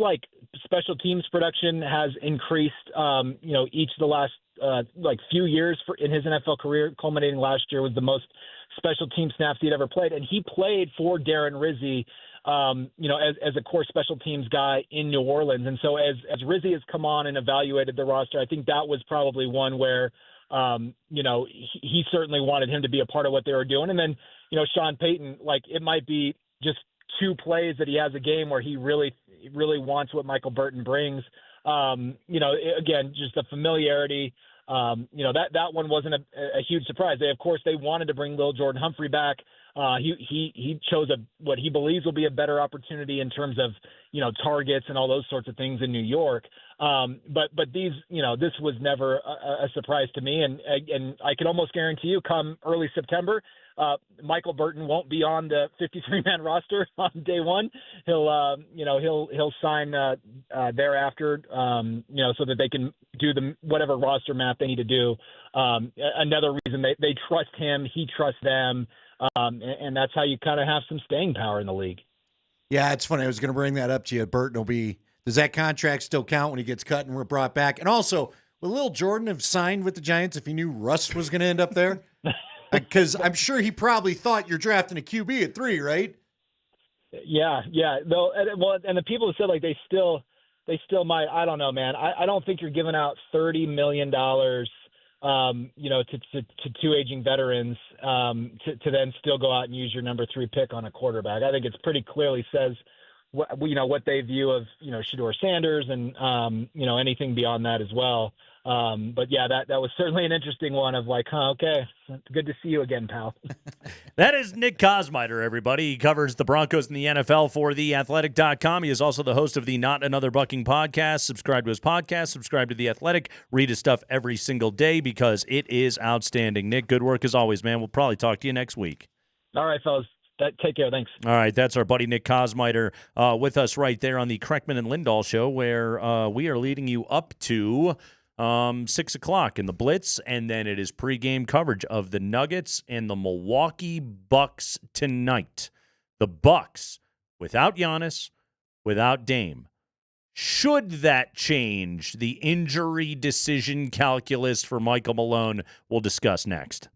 special teams production has increased, each of the last few years in his NFL career, culminating last year with the most special team snaps he'd ever played. And he played for Darren Rizzi, as a core special teams guy in New Orleans. And so as Rizzi has come on and evaluated the roster, I think that was probably one where, he certainly wanted him to be a part of what they were doing. And then, Sean Payton, it might be just 2 plays that he has a game where he really wants what Michael Burton brings. Again, just the familiarity. That one wasn't a huge surprise. They wanted to bring Lil Jordan Humphrey back. He chose what he believes will be a better opportunity in terms of, targets and all those sorts of things in New York. But these, this was never a surprise to me. And I can almost guarantee you come early September, Michael Burton won't be on the 53-man roster on day one. He'll sign thereafter, so that they can do whatever roster math they need to do. Another reason they trust him, he trusts them, and that's how you kind of have some staying power in the league. Yeah, it's funny. I was going to bring that up to you. Burton does that contract still count when he gets cut and we're brought back? And also, will Lil Jordan have signed with the Giants if he knew Russ was going to end up there? Because I'm sure he probably thought you're drafting a QB at 3, right? Yeah. Though, and the people who said they still might. I don't know, man. I don't think you're giving out $30 million, to 2 aging veterans, to then still go out and use your number 3 pick on a quarterback. I think it's pretty clearly says what they view of Shedeur Sanders and anything beyond that as well. But yeah, that was certainly an interesting one of okay, good to see you again, pal. That is Nick Kosmider, everybody. He covers the Broncos and the NFL for theathletic.com. He is also the host of the Not Another Bucking podcast. Subscribe to his podcast, subscribe to The Athletic, read his stuff every single day because it is outstanding. Nick, good work as always, man. We'll probably talk to you next week. All right, fellas. Take care. Thanks. All right. That's our buddy Nick Kosmider with us right there on the Kreckman and Lindahl show, where we are leading you up to 6 o'clock in the Blitz, and then it is pregame coverage of the Nuggets and the Milwaukee Bucks tonight. The Bucks, without Giannis, without Dame. Should that change the injury decision calculus for Michael Malone? We'll discuss next.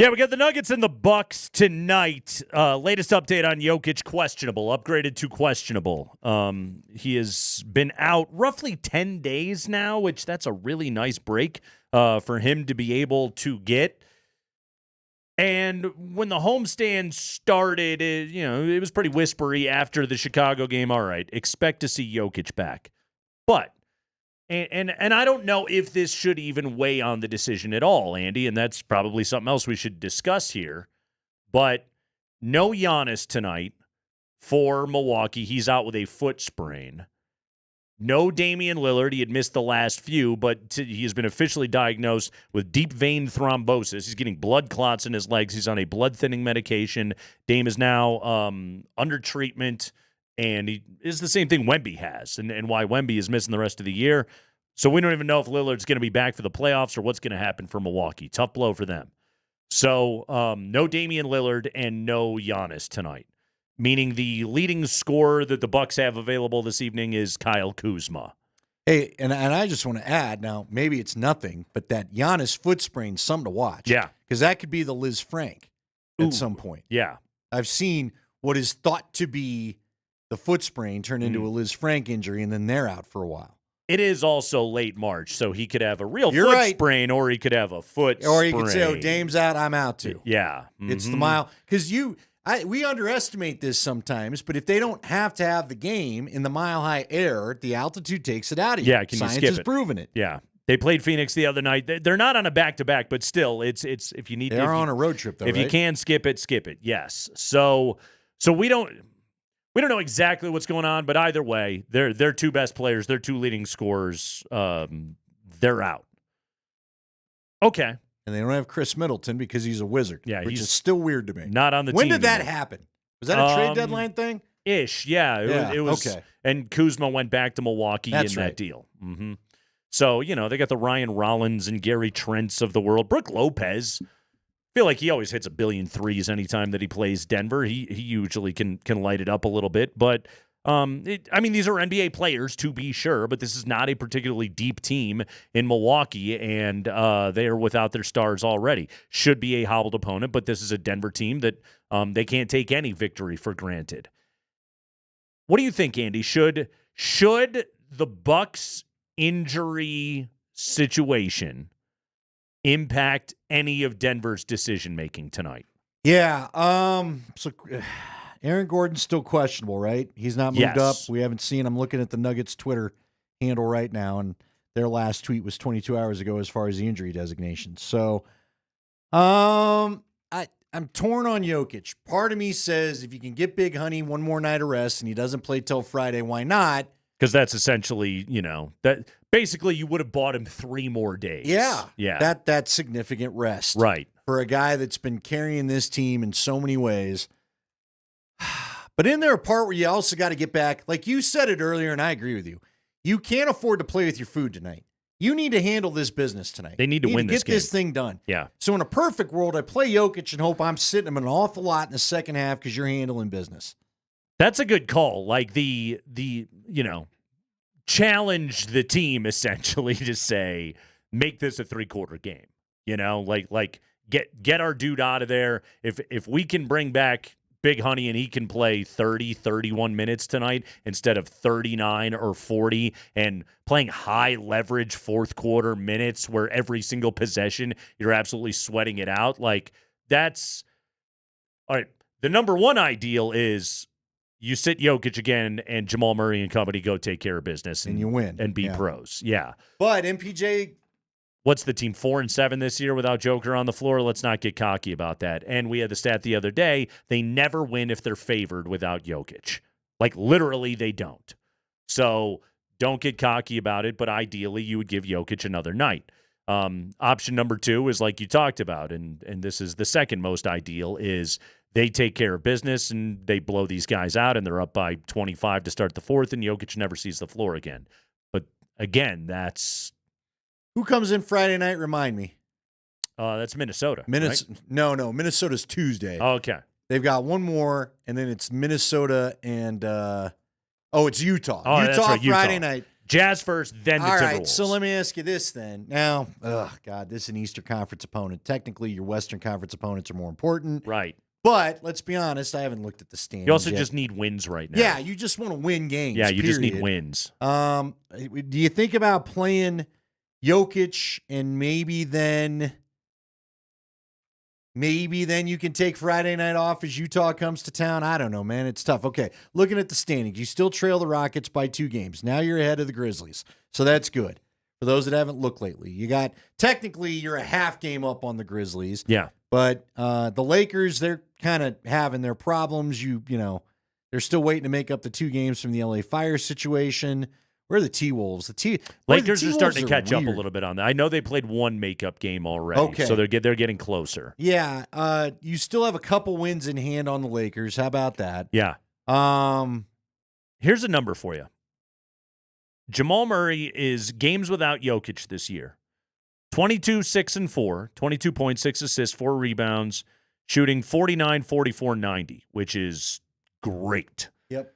Yeah, we got the Nuggets and the Bucks tonight. Latest update on Jokic, questionable, upgraded to questionable. He has been out roughly 10 days now, which that's a really nice break for him to be able to get. And when the homestand started, it was pretty whispery after the Chicago game. All right, expect to see Jokic back. But And I don't know if this should even weigh on the decision at all, Andy, and that's probably something else we should discuss here. But no Giannis tonight for Milwaukee. He's out with a foot sprain. No Damian Lillard. He had missed the last few, but he has been officially diagnosed with deep vein thrombosis. He's getting blood clots in his legs. He's on a blood-thinning medication. Dame is now under treatment. And he is the same thing Wemby has, and why Wemby is missing the rest of the year. So we don't even know if Lillard's going to be back for the playoffs or what's going to happen for Milwaukee. Tough blow for them. So no Damian Lillard and no Giannis tonight, meaning the leading scorer that the Bucks have available this evening is Kyle Kuzma. Hey, and I just want to add, now, maybe it's nothing, but that Giannis foot sprain is something to watch. Yeah. Because that could be the Liz Frank at some point. Yeah. I've seen what is thought to be the foot sprain turn into a Liz Frank injury, and then they're out for a while. It is also late March, so he could have a real foot sprain, or he could have a foot sprain. Or he could say, oh, Dame's out, I'm out too. Yeah. It's the mile. Because we underestimate this sometimes, but if they don't have to have the game in the mile-high air, the altitude takes it out of you. Yeah, can Science you skip has it? proven it. Yeah. They played Phoenix the other night. They're not on a back-to-back, but still, it's if you need. They are on a road trip, though, If you can skip it, skip it. Yes. So we don't know exactly what's going on, but either way, their two best players, their two leading scorers, they're out. Okay. And they don't have Chris Middleton because he's a Wizard. Yeah, which he's is still weird to me. Not on the when team did that anymore. happen? Was that a trade deadline thing? Ish, yeah. It was. Okay. And Kuzma went back to Milwaukee That's in right. that deal. Mm-hmm. So, they got the Ryan Rollins and Gary Trents of the world. Brook Lopez, feel like he always hits a billion threes anytime that he plays Denver. He usually can light it up a little bit. But, these are NBA players, to be sure, but this is not a particularly deep team in Milwaukee, and they are without their stars already. Should be a hobbled opponent, but this is a Denver team that they can't take any victory for granted. What do you think, Andy? Should the Bucks injury situation impact any of Denver's decision-making tonight? Yeah. So Aaron Gordon's still questionable, right? He's not moved up. We haven't seen. I'm looking at the Nuggets Twitter handle right now, and their last tweet was 22 hours ago as far as the injury designation. So I'm torn on Jokic. Part of me says if you can get Big Honey one more night of rest and he doesn't play till Friday, why not? Because that's essentially, that basically you would have bought him 3 more days. Yeah. That's significant rest. Right. For a guy that's been carrying this team in so many ways. But in there a part where you also got to get back, like you said it earlier, and I agree with you. You can't afford to play with your food tonight. You need to handle this business tonight. They need to win this game. Get this thing done. Yeah. So in a perfect world, I play Jokic and hope I'm sitting him an awful lot in the second half because you're handling business. That's a good call. Like the challenge the team essentially to say, make this a 3-quarter game. Like get our dude out of there. If we can bring back Big Honey and he can play 30, 31 minutes tonight instead of 39 or 40 and playing high leverage fourth quarter minutes where every single possession you're absolutely sweating it out. Like that's all right. The number one ideal is you sit Jokic again and Jamal Murray and company go take care of business and you win and be pros. Yeah. But MPJ, what's the team 4-7 this year without Joker on the floor? Let's not get cocky about that. And we had the stat the other day, they never win if they're favored without Jokic. Like literally they don't. So don't get cocky about it, but ideally you would give Jokic another night. Option number 2 is like you talked about, and this is the second most ideal, is they take care of business and they blow these guys out and they're up by 25 to start the fourth and Jokic never sees the floor again. But again, that's... Who comes in Friday night? Remind me. That's Minnesota. Right? No. Minnesota's Tuesday. Oh, okay. They've got one more, and then it's Minnesota and it's Utah. Oh, Utah that's right, Friday Utah. night. Jazz first, then the All Timberwolves. right, so let me ask you this then. Now, God, this is an Eastern Conference opponent. Technically, your Western Conference opponents are more important. Right. But let's be honest, I haven't looked at the standings. You also yet. just need wins right now. Yeah, you just want to win games. Yeah, you just need period. wins. Do you think about playing Jokic and maybe then you can take Friday night off as Utah comes to town? I don't know, man. It's tough. Okay, looking at the standings, you still trail the Rockets by 2 games. Now you're ahead of the Grizzlies, so that's good. For those that haven't looked lately, technically you're a half game up on the Grizzlies. Yeah. But the Lakers, they're kind of having their problems. You know, they're still waiting to make up the 2 games from the LA Fire situation. Where are the T-Wolves? Lakers are starting to catch up a weird. little bit on that. I know they played 1 makeup game already, Okay. so they're getting closer. Yeah, you still have a couple wins in hand on the Lakers. How about that? Yeah. Here's a number for you. Jamal Murray is games without Jokic this year. 22, 6, and 4, 22 points, 6 assists, 4 rebounds, shooting 49, 44, 90, which is great. Yep.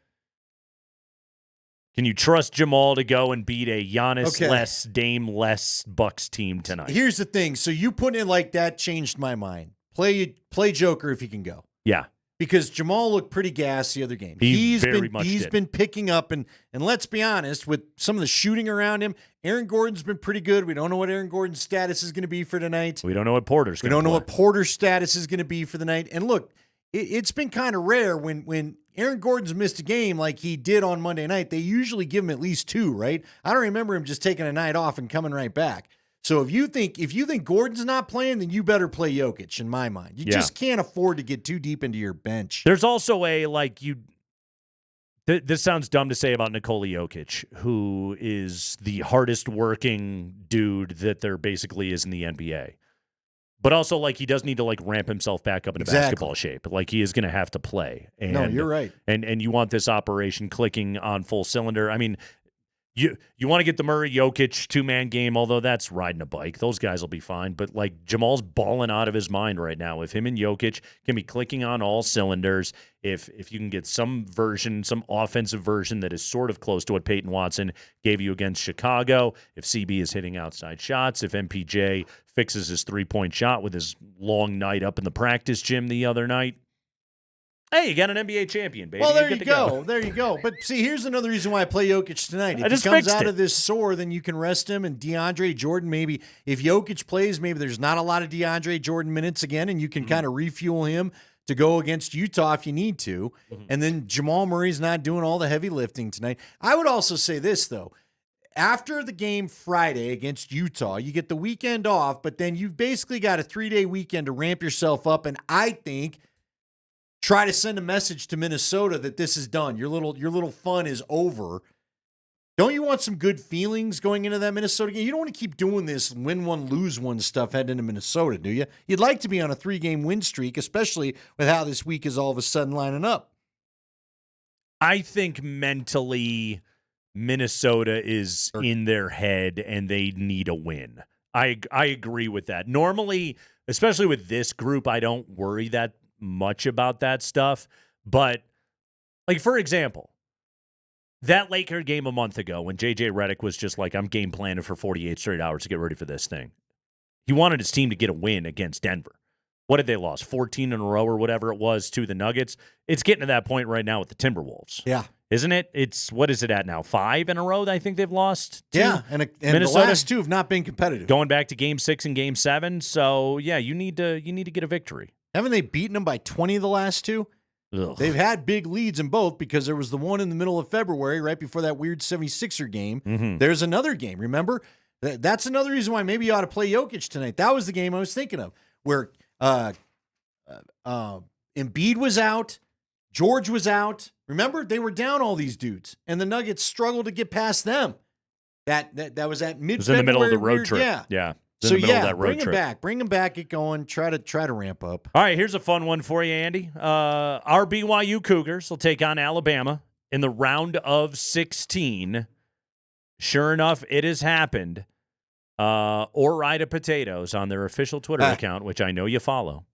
Can you trust Jamal to go and beat a Giannis-less, Dame-less Bucks team tonight? Here's the thing. So you putting it like that changed my mind. Play Joker if he can go. Yeah. Because Jamal looked pretty gassed the other game. He's been picking up, and let's be honest, with some of the shooting around him, Aaron Gordon's been pretty good. We don't know what Aaron Gordon's status is going to be for tonight. We don't know what Porter's going to We don't know what Porter's status is going to be for the night. And look, it's been kind of rare when Aaron Gordon's missed a game like he did on Monday night. They usually give him at least 2, right? I don't remember him just taking a night off and coming right back. So if you think Gordon's not playing, then you better play Jokic, in my mind. You just can't afford to get too deep into your bench. There's also this sounds dumb to say about Nikola Jokic, who is the hardest working dude that there basically is in the NBA. But also, he does need to, ramp himself back up into basketball shape. He is going to have to play. And, no, you're right. And you want this operation clicking on full cylinder. I mean, you want to get the Murray Jokic 2-man game, although that's riding a bike. Those guys will be fine. But Jamal's balling out of his mind right now. If him and Jokic can be clicking on all cylinders, if you can get some offensive version that is sort of close to what Peyton Watson gave you against Chicago, if CB is hitting outside shots, if MPJ fixes his 3-point shot with his long night up in the practice gym the other night, hey, you got an NBA champion, baby. Well, there you go. There you go. But see, here's another reason why I play Jokic tonight. If he comes out of this sore, then you can rest him. And DeAndre Jordan, maybe if Jokic plays, maybe there's not a lot of DeAndre Jordan minutes again, and you can kind of refuel him to go against Utah if you need to. And then Jamal Murray's not doing all the heavy lifting tonight. I would also say this, though. After the game Friday against Utah, you get the weekend off, but then you've basically got a 3-day weekend to ramp yourself up. And I think try to send a message to Minnesota that this is done. Your little fun is over. Don't you want some good feelings going into that Minnesota game? You don't want to keep doing this win one, lose one stuff heading into Minnesota, do you? You'd like to be on a 3-game win streak, especially with how this week is all of a sudden lining up. I think mentally Minnesota is in their head and they need a win. I agree with that. Normally, especially with this group, I don't worry that much about that stuff. But, for example, that Laker game a month ago when J.J. Redick was just I'm game planning for 48 straight hours to get ready for this thing. He wanted his team to get a win against Denver. What did they lose? 14 in a row or whatever it was to the Nuggets? It's getting to that point right now with the Timberwolves. Yeah. Isn't it? What is it at now? 5 in a row that I think they've lost to and Minnesota? The last 2 have not been competitive. Going back to Game 6 and Game 7. So, yeah, you need to get a victory. Haven't they beaten them by 20 the last 2? Ugh. They've had big leads in both because there was the one in the middle of February right before that weird 76er game. Mm-hmm. There's another game, remember? That's another reason why maybe you ought to play Jokic tonight. That was the game I was thinking of where Embiid was out, George was out. Remember? They were down all these dudes, and the Nuggets struggled to get past them. That was at mid-February. It was in the middle of the road trip. Yeah. So bring him back. Bring him back. Get going. Try to ramp up. All right, here's a fun one for you, Andy. Our BYU Cougars will take on Alabama in the round of 16. Sure enough, it has happened. Or Ride of Potatoes on their official Twitter account, which I know you follow,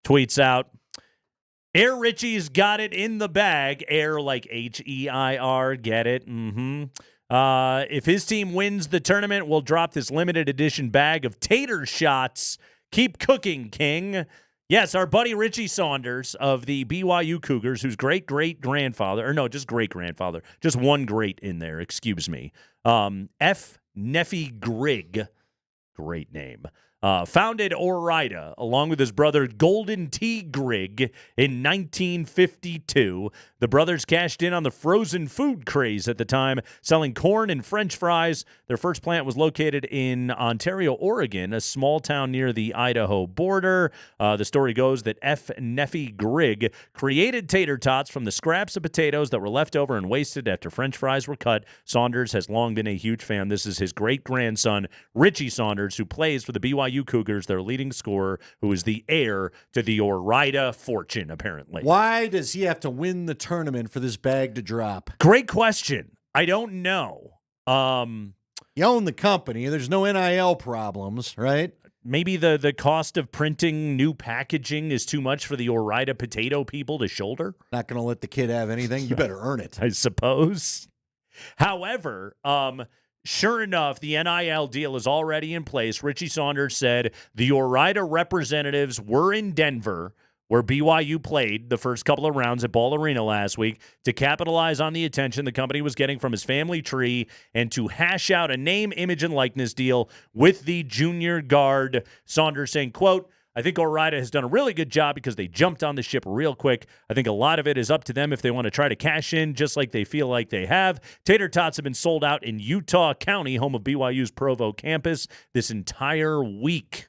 tweets out, Air Richie's got it in the bag. Air like H-E-I-R, get it? Mm-hmm. If his team wins the tournament, we'll drop this limited edition bag of tater shots. Keep cooking, King. Yes, our buddy Richie Saunders of the BYU Cougars, whose great-great-grandfather, or no, just great-grandfather, just one great in there, excuse me, F. Neffy Grigg, great name, founded Ore-Ida along with his brother Golden T. Grigg in 1952. The brothers cashed in on the frozen food craze at the time, selling corn and French fries. Their first plant was located in Ontario, Oregon, a small town near the Idaho border. The story goes that F. Neffy Grigg created tater tots from the scraps of potatoes that were left over and wasted after French fries were cut. Saunders has long been a huge fan. This is his great-grandson, Richie Saunders, who plays for the BYU Cougars, their leading scorer, who is the heir to the Ore-Ida fortune, apparently. Why does he have to win the tournament for this bag to drop? Great question. I don't know. You own the company. There's no NIL problems, right? Maybe the cost of printing new packaging is too much for the Ore-Ida potato people to shoulder. Not going to let the kid have anything. You better earn it. I suppose. However, sure enough, the NIL deal is already in place. Richie Saunders said the Ore-Ida representatives were in Denver, where BYU played the first couple of rounds at Ball Arena last week, to capitalize on the attention the company was getting from his family tree and to hash out a name, image, and likeness deal with the junior guard. Saunders saying, quote, I think Ore-Ida has done a really good job because they jumped on the ship real quick. I think a lot of it is up to them if they want to try to cash in just like they feel like they have. Tater tots have been sold out in Utah County, home of BYU's Provo campus, this entire week.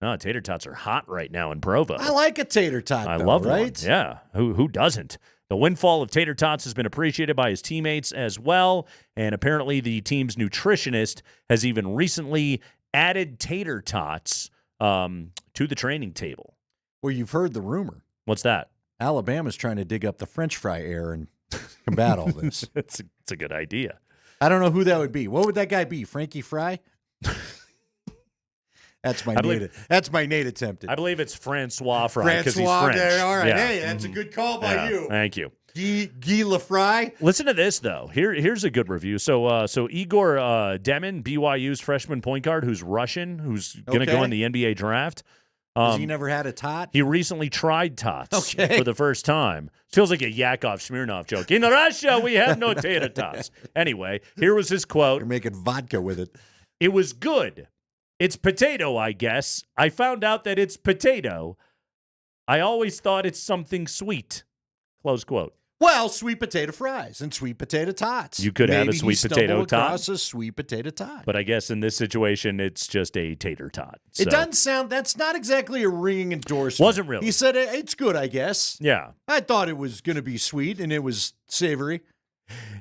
Oh, tater tots are hot right now in Provo. I like a tater tot. I though, love right? one. Yeah, who doesn't? The windfall of tater tots has been appreciated by his teammates as well, and apparently the team's nutritionist has even recently added tater tots to the training table. Well, you've heard the rumor. What's that? Alabama's trying to dig up the French fry air and combat all this. It's a good idea. I don't know who that would be. What would that guy be? Frankie Fry? That's my Nate attempted. I believe it's Francois Fry because he's Francois French. there. All right. Yeah. Hey, that's a good call by you. Thank you. Guy Lafry. Listen to this, though. Here's a good review. So Igor Demin, BYU's freshman point guard, who's Russian, who's going to go in the NBA draft. Has he never had a tot? He recently tried tots for the first time. Feels like a Yakov-Smirnoff joke. In Russia, we have no tater tots. Anyway, here was his quote. You're making vodka with it. It was good. It's potato, I guess. I found out that it's potato. I always thought it's something sweet. Close quote. Well, sweet potato fries and sweet potato tots. You could have a sweet potato tot. Across a sweet potato tot. But I guess in this situation, it's just a tater tot. So. It doesn't sound, that's not exactly a ringing endorsement. Wasn't really. He said, it's good, I guess. Yeah. I thought it was going to be sweet and it was savory.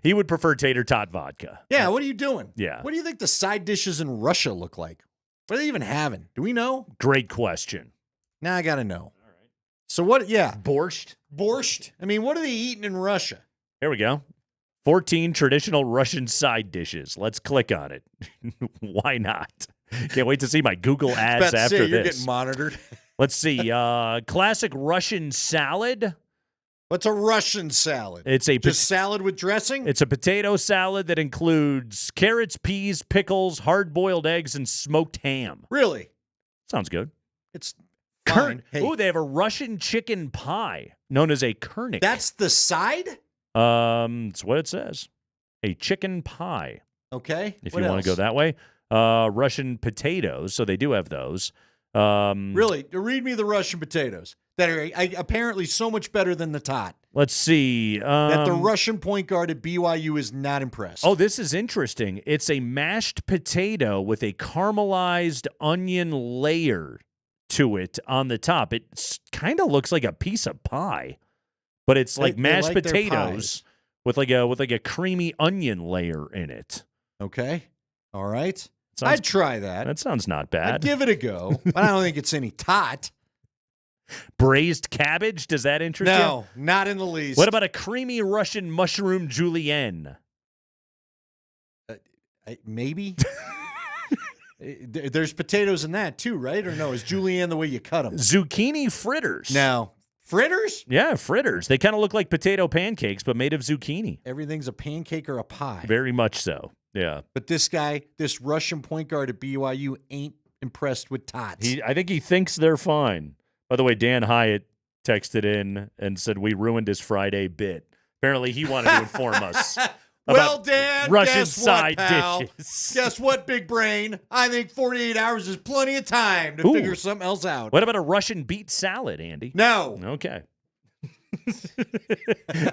He would prefer tater tot vodka. Yeah, what are you doing? Yeah. What do you think the side dishes in Russia look like? What are they even having? Do we know? Great question. Now I got to know. All right. So what, yeah. Borscht? Borscht? I mean, what are they eating in Russia? Here we go. 14 traditional Russian side dishes. Let's click on it. Why not? Can't wait to see my Google ads after this. You're getting monitored. Let's see. Classic Russian salad. What's a Russian salad? It's just salad with dressing? It's a potato salad that includes carrots, peas, pickles, hard-boiled eggs, and smoked ham. Really? Sounds good. It's fine. Hey. Oh, they have a Russian chicken pie known as a kurnik. That's the side? It's what it says. A chicken pie. Okay. If you want to go that way. Russian potatoes, so they do have those. Really? Read me the Russian potatoes that are apparently so much better than the tot. Let's see. That the Russian point guard at BYU is not impressed. Oh, this is interesting. It's a mashed potato with a caramelized onion layer to it on the top. It kind of looks like a piece of pie, but it's like mashed potatoes with like a creamy onion layer in it. Okay. All right. I'd try that. That sounds not bad. I'd give it a go, but I don't think it's any tot. Braised cabbage? Does that interest you? No, not in the least. What about a creamy Russian mushroom julienne? Maybe. There's potatoes in that too, right? Or no? Is julienne the way you cut them? Zucchini fritters. No. Fritters? Yeah, fritters. They kind of look like potato pancakes, but made of zucchini. Everything's a pancake or a pie. Very much so. Yeah. But this guy, this Russian point guard at BYU, ain't impressed with tots. I think he thinks they're fine. By the way, Dan Hyatt texted in and said we ruined his Friday bit. Apparently, he wanted to inform us. Well, Dan, Russian guess side what, pal? dishes. Guess what, big brain? I think 48 hours is plenty of time to figure something else out. What about a Russian beet salad, Andy? No. Okay.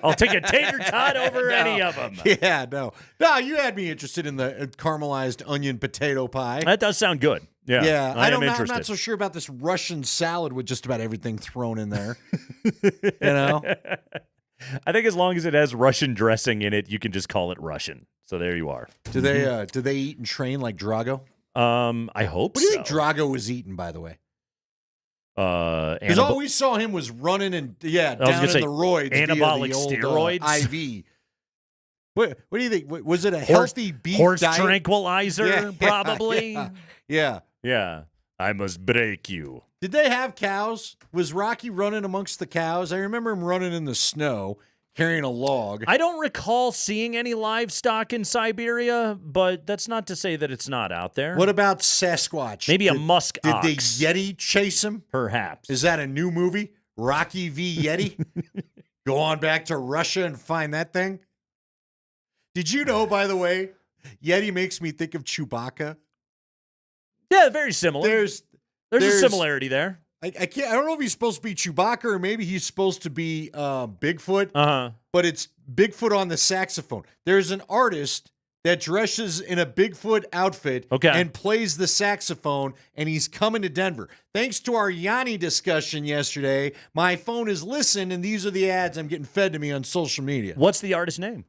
I'll take a tater tot over any of them. Yeah, no. No, you had me interested in the caramelized onion potato pie. That does sound good. Yeah. Yeah, I'm I'm interested. not so sure about this Russian salad with just about everything thrown in there. You know? I think as long as it has Russian dressing in it, you can just call it Russian. So there you are. Do they eat and train like Drago? I hope so. What do you think Drago was eating, by the way? Because all we saw him was running and down in the roids. Anabolic via the steroids? Old, IV. What do you think? Was it a healthy beef horse diet? tranquilizer? Probably. Yeah. I must break you. Did they have cows? Was Rocky running amongst the cows? I remember him running in the snow, carrying a log. I don't recall seeing any livestock in Siberia, but that's not to say that it's not out there. What about Sasquatch? Maybe a musk Did ox. the Yeti chase him? Perhaps. Is that a new movie? Rocky v. Yeti? Go on back to Russia and find that thing? Did you know, by the way, Yeti makes me think of Chewbacca? Yeah, very similar. There's a similarity there. I don't know if he's supposed to be Chewbacca or maybe he's supposed to be Bigfoot. But it's Bigfoot on the saxophone. There's an artist that dresses in a Bigfoot outfit and plays the saxophone, and he's coming to Denver. Thanks to our Yanni discussion yesterday, my phone is listened, and these are the ads I'm getting fed to me on social media. What's the artist name?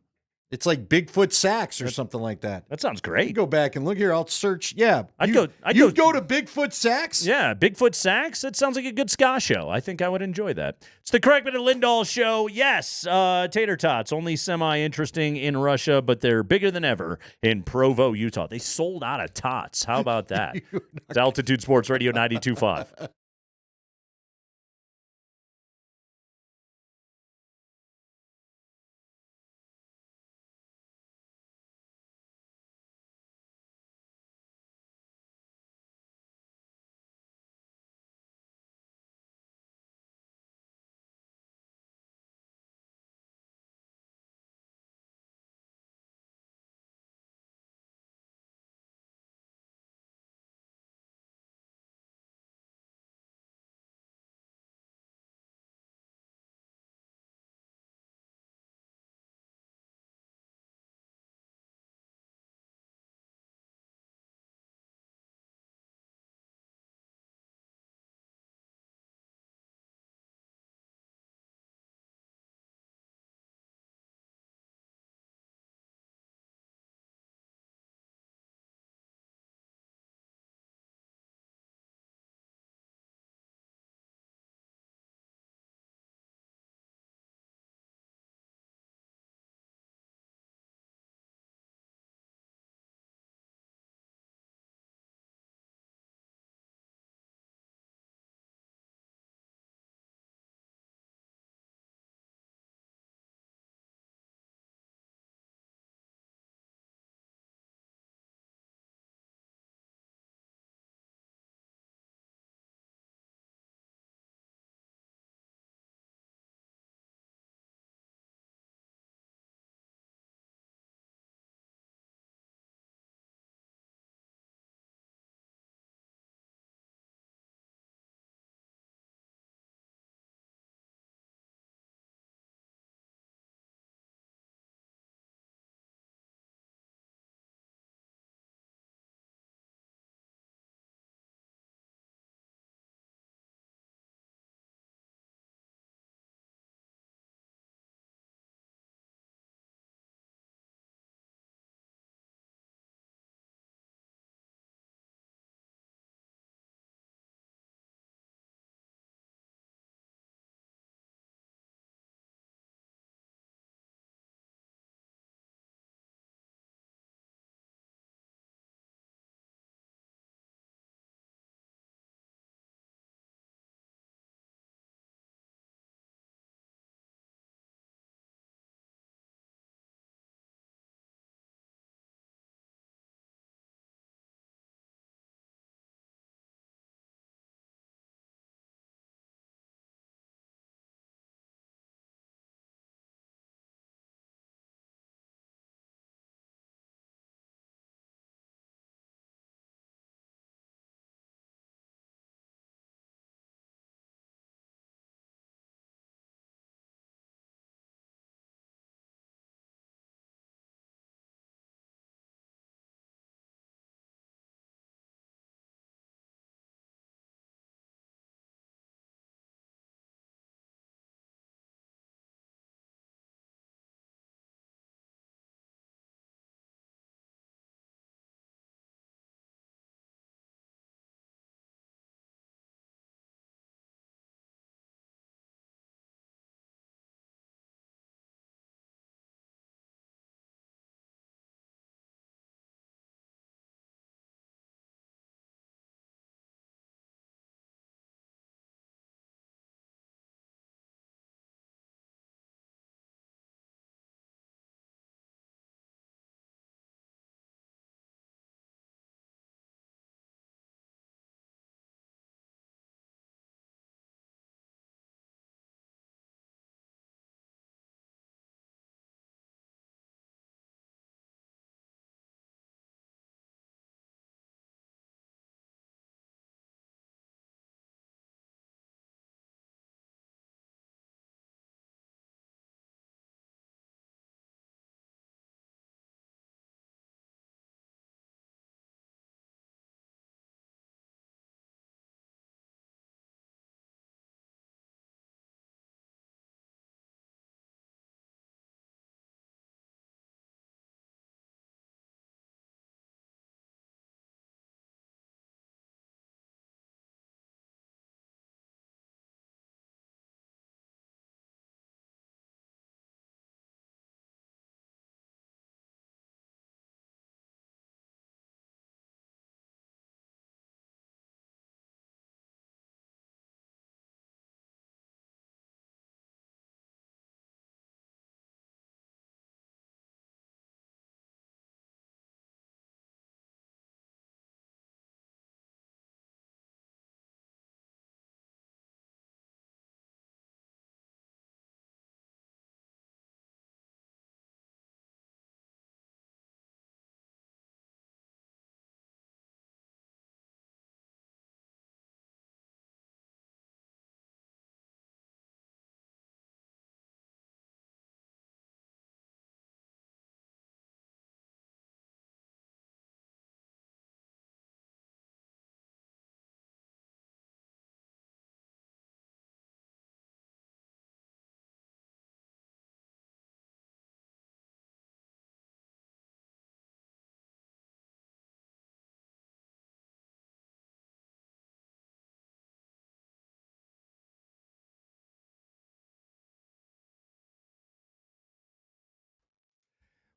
It's like Bigfoot Sax or something like that. That sounds great. You go back and look here. I'll search. Yeah. I'd go to Bigfoot Sax? Yeah, Bigfoot Sax. That sounds like a good ska show. I think I would enjoy that. It's the Kreckman and Lindahl show. Yes, tater tots, only semi-interesting in Russia, but they're bigger than ever in Provo, Utah. They sold out of tots. How about that? It's Altitude Sports Radio 92.5.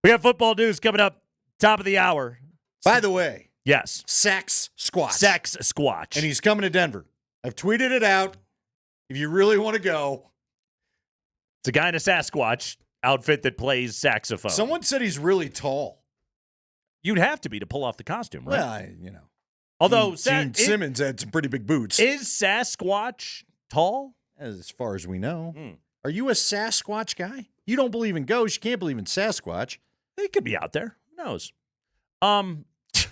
We got football news coming up, top of the hour. By the way, yes, Sax Squatch. Sax Squatch. And he's coming to Denver. I've tweeted it out. If you really want to go. It's a guy in a Sasquatch outfit that plays saxophone. Someone said he's really tall. You'd have to be to pull off the costume, right? Well, Although Gene Simmons had some pretty big boots. Is Sasquatch tall? As far as we know. Are you a Sasquatch guy? You don't believe in ghosts. You can't believe in Sasquatch. They could be out there. Who knows?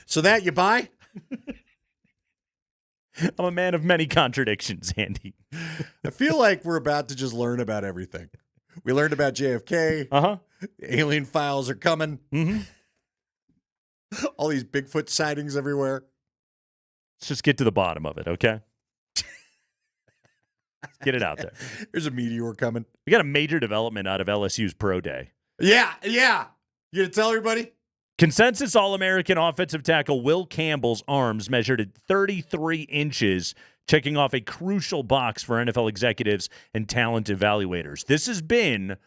So that you buy? I'm a man of many contradictions, Andy. I feel like we're about to just learn about everything. We learned about JFK. The alien files are coming. All these Bigfoot sightings everywhere. Let's just get to the bottom of it, okay? Let's get it out there. There's a meteor coming. We got a major development out of LSU's Pro Day. Yeah. You gonna tell everybody? Consensus All-American offensive tackle Will Campbell's arms measured at 33 inches, checking off a crucial box for NFL executives and talent evaluators. This has been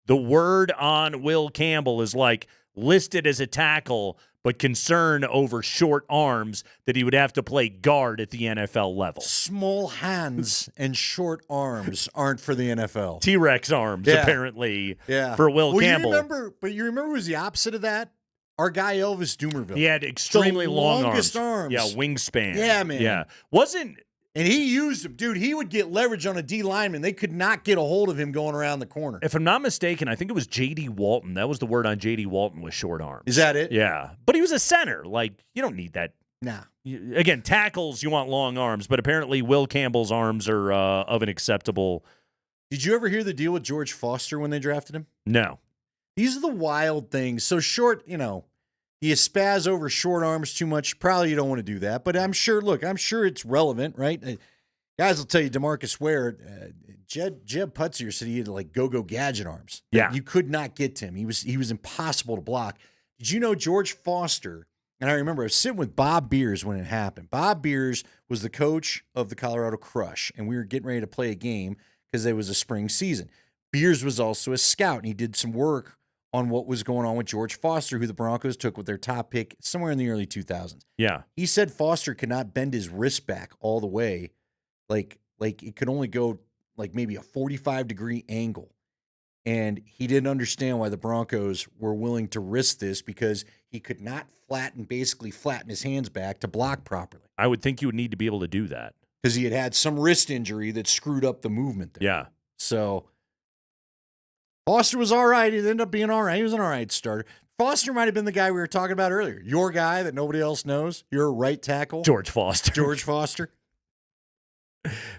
the word on Will Campbell is like listed as a tackle, but concern over short arms that he would have to play guard at the NFL level. Small hands and short arms aren't for the NFL. T-Rex arms, apparently, for Will Campbell. You remember who was the opposite of that? Our guy Elvis Doomerville. He had extremely long longest arms. Yeah, wingspan. Yeah, man. Yeah. And he used them. Dude, he would get leverage on a D lineman. They could not get a hold of him going around the corner. If I'm not mistaken, I think it was J.D. Walton. That was the word on J.D. Walton with short arms. Is that it? Yeah. But he was a center. Like, you don't need that. Nah. Again, tackles, you want long arms, but apparently Will Campbell's arms are of an acceptable. Did you ever hear the deal with George Foster when they drafted him? No. These are the wild things. So short, you spaz over short arms too much. Probably you don't want to do that. But I'm sure it's relevant, right? Guys will tell you, DeMarcus Ware, Jeb Putzier said he had like go-go gadget arms. Yeah. You could not get to him. He was impossible to block. Did you know George Foster, and I remember I was sitting with Bob Beers when it happened. Bob Beers was the coach of the Colorado Crush, and we were getting ready to play a game because it was a spring season. Beers was also a scout, and he did some work on what was going on with George Foster, who the Broncos took with their top pick somewhere in the early 2000s. Yeah. He said Foster could not bend his wrist back all the way. Like it could only go like maybe a 45-degree angle. And he didn't understand why the Broncos were willing to risk this because he could not flatten his hands back to block properly. I would think you would need to be able to do that. Because he had some wrist injury that screwed up the movement there. Yeah. So Foster was all right. He ended up being all right. He was an all right starter. Foster might have been the guy we were talking about earlier. Your guy that nobody else knows. Your right tackle. George Foster. George Foster.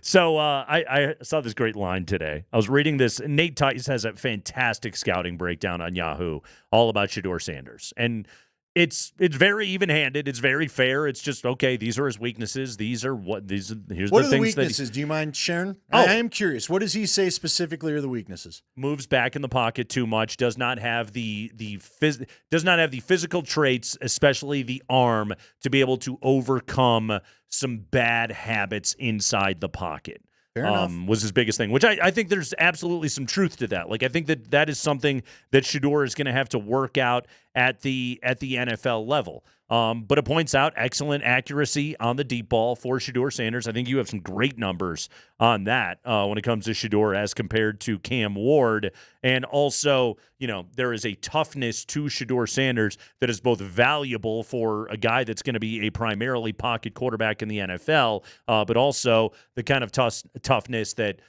So I saw this great line today. I was reading this. Nate Tice has a fantastic scouting breakdown on Yahoo all about Shedeur Sanders. And it's very even-handed. It's very fair. It's just, okay, these are his weaknesses. Here's what the are things the weaknesses? Do you mind sharing? I am curious. What does he say specifically are the weaknesses? Moves back in the pocket too much, does not have the physical traits, especially the arm, to be able to overcome some bad habits inside the pocket. Fair enough. Was his biggest thing, which I think there's absolutely some truth to that. Like, I think that is something that Shedeur is going to have to work out at the NFL level. But it points out excellent accuracy on the deep ball for Shedeur Sanders. I think you have some great numbers on that when it comes to Shedeur as compared to Cam Ward. And also, there is a toughness to Shedeur Sanders that is both valuable for a guy that's going to be a primarily pocket quarterback in the NFL, but also the kind of toughness that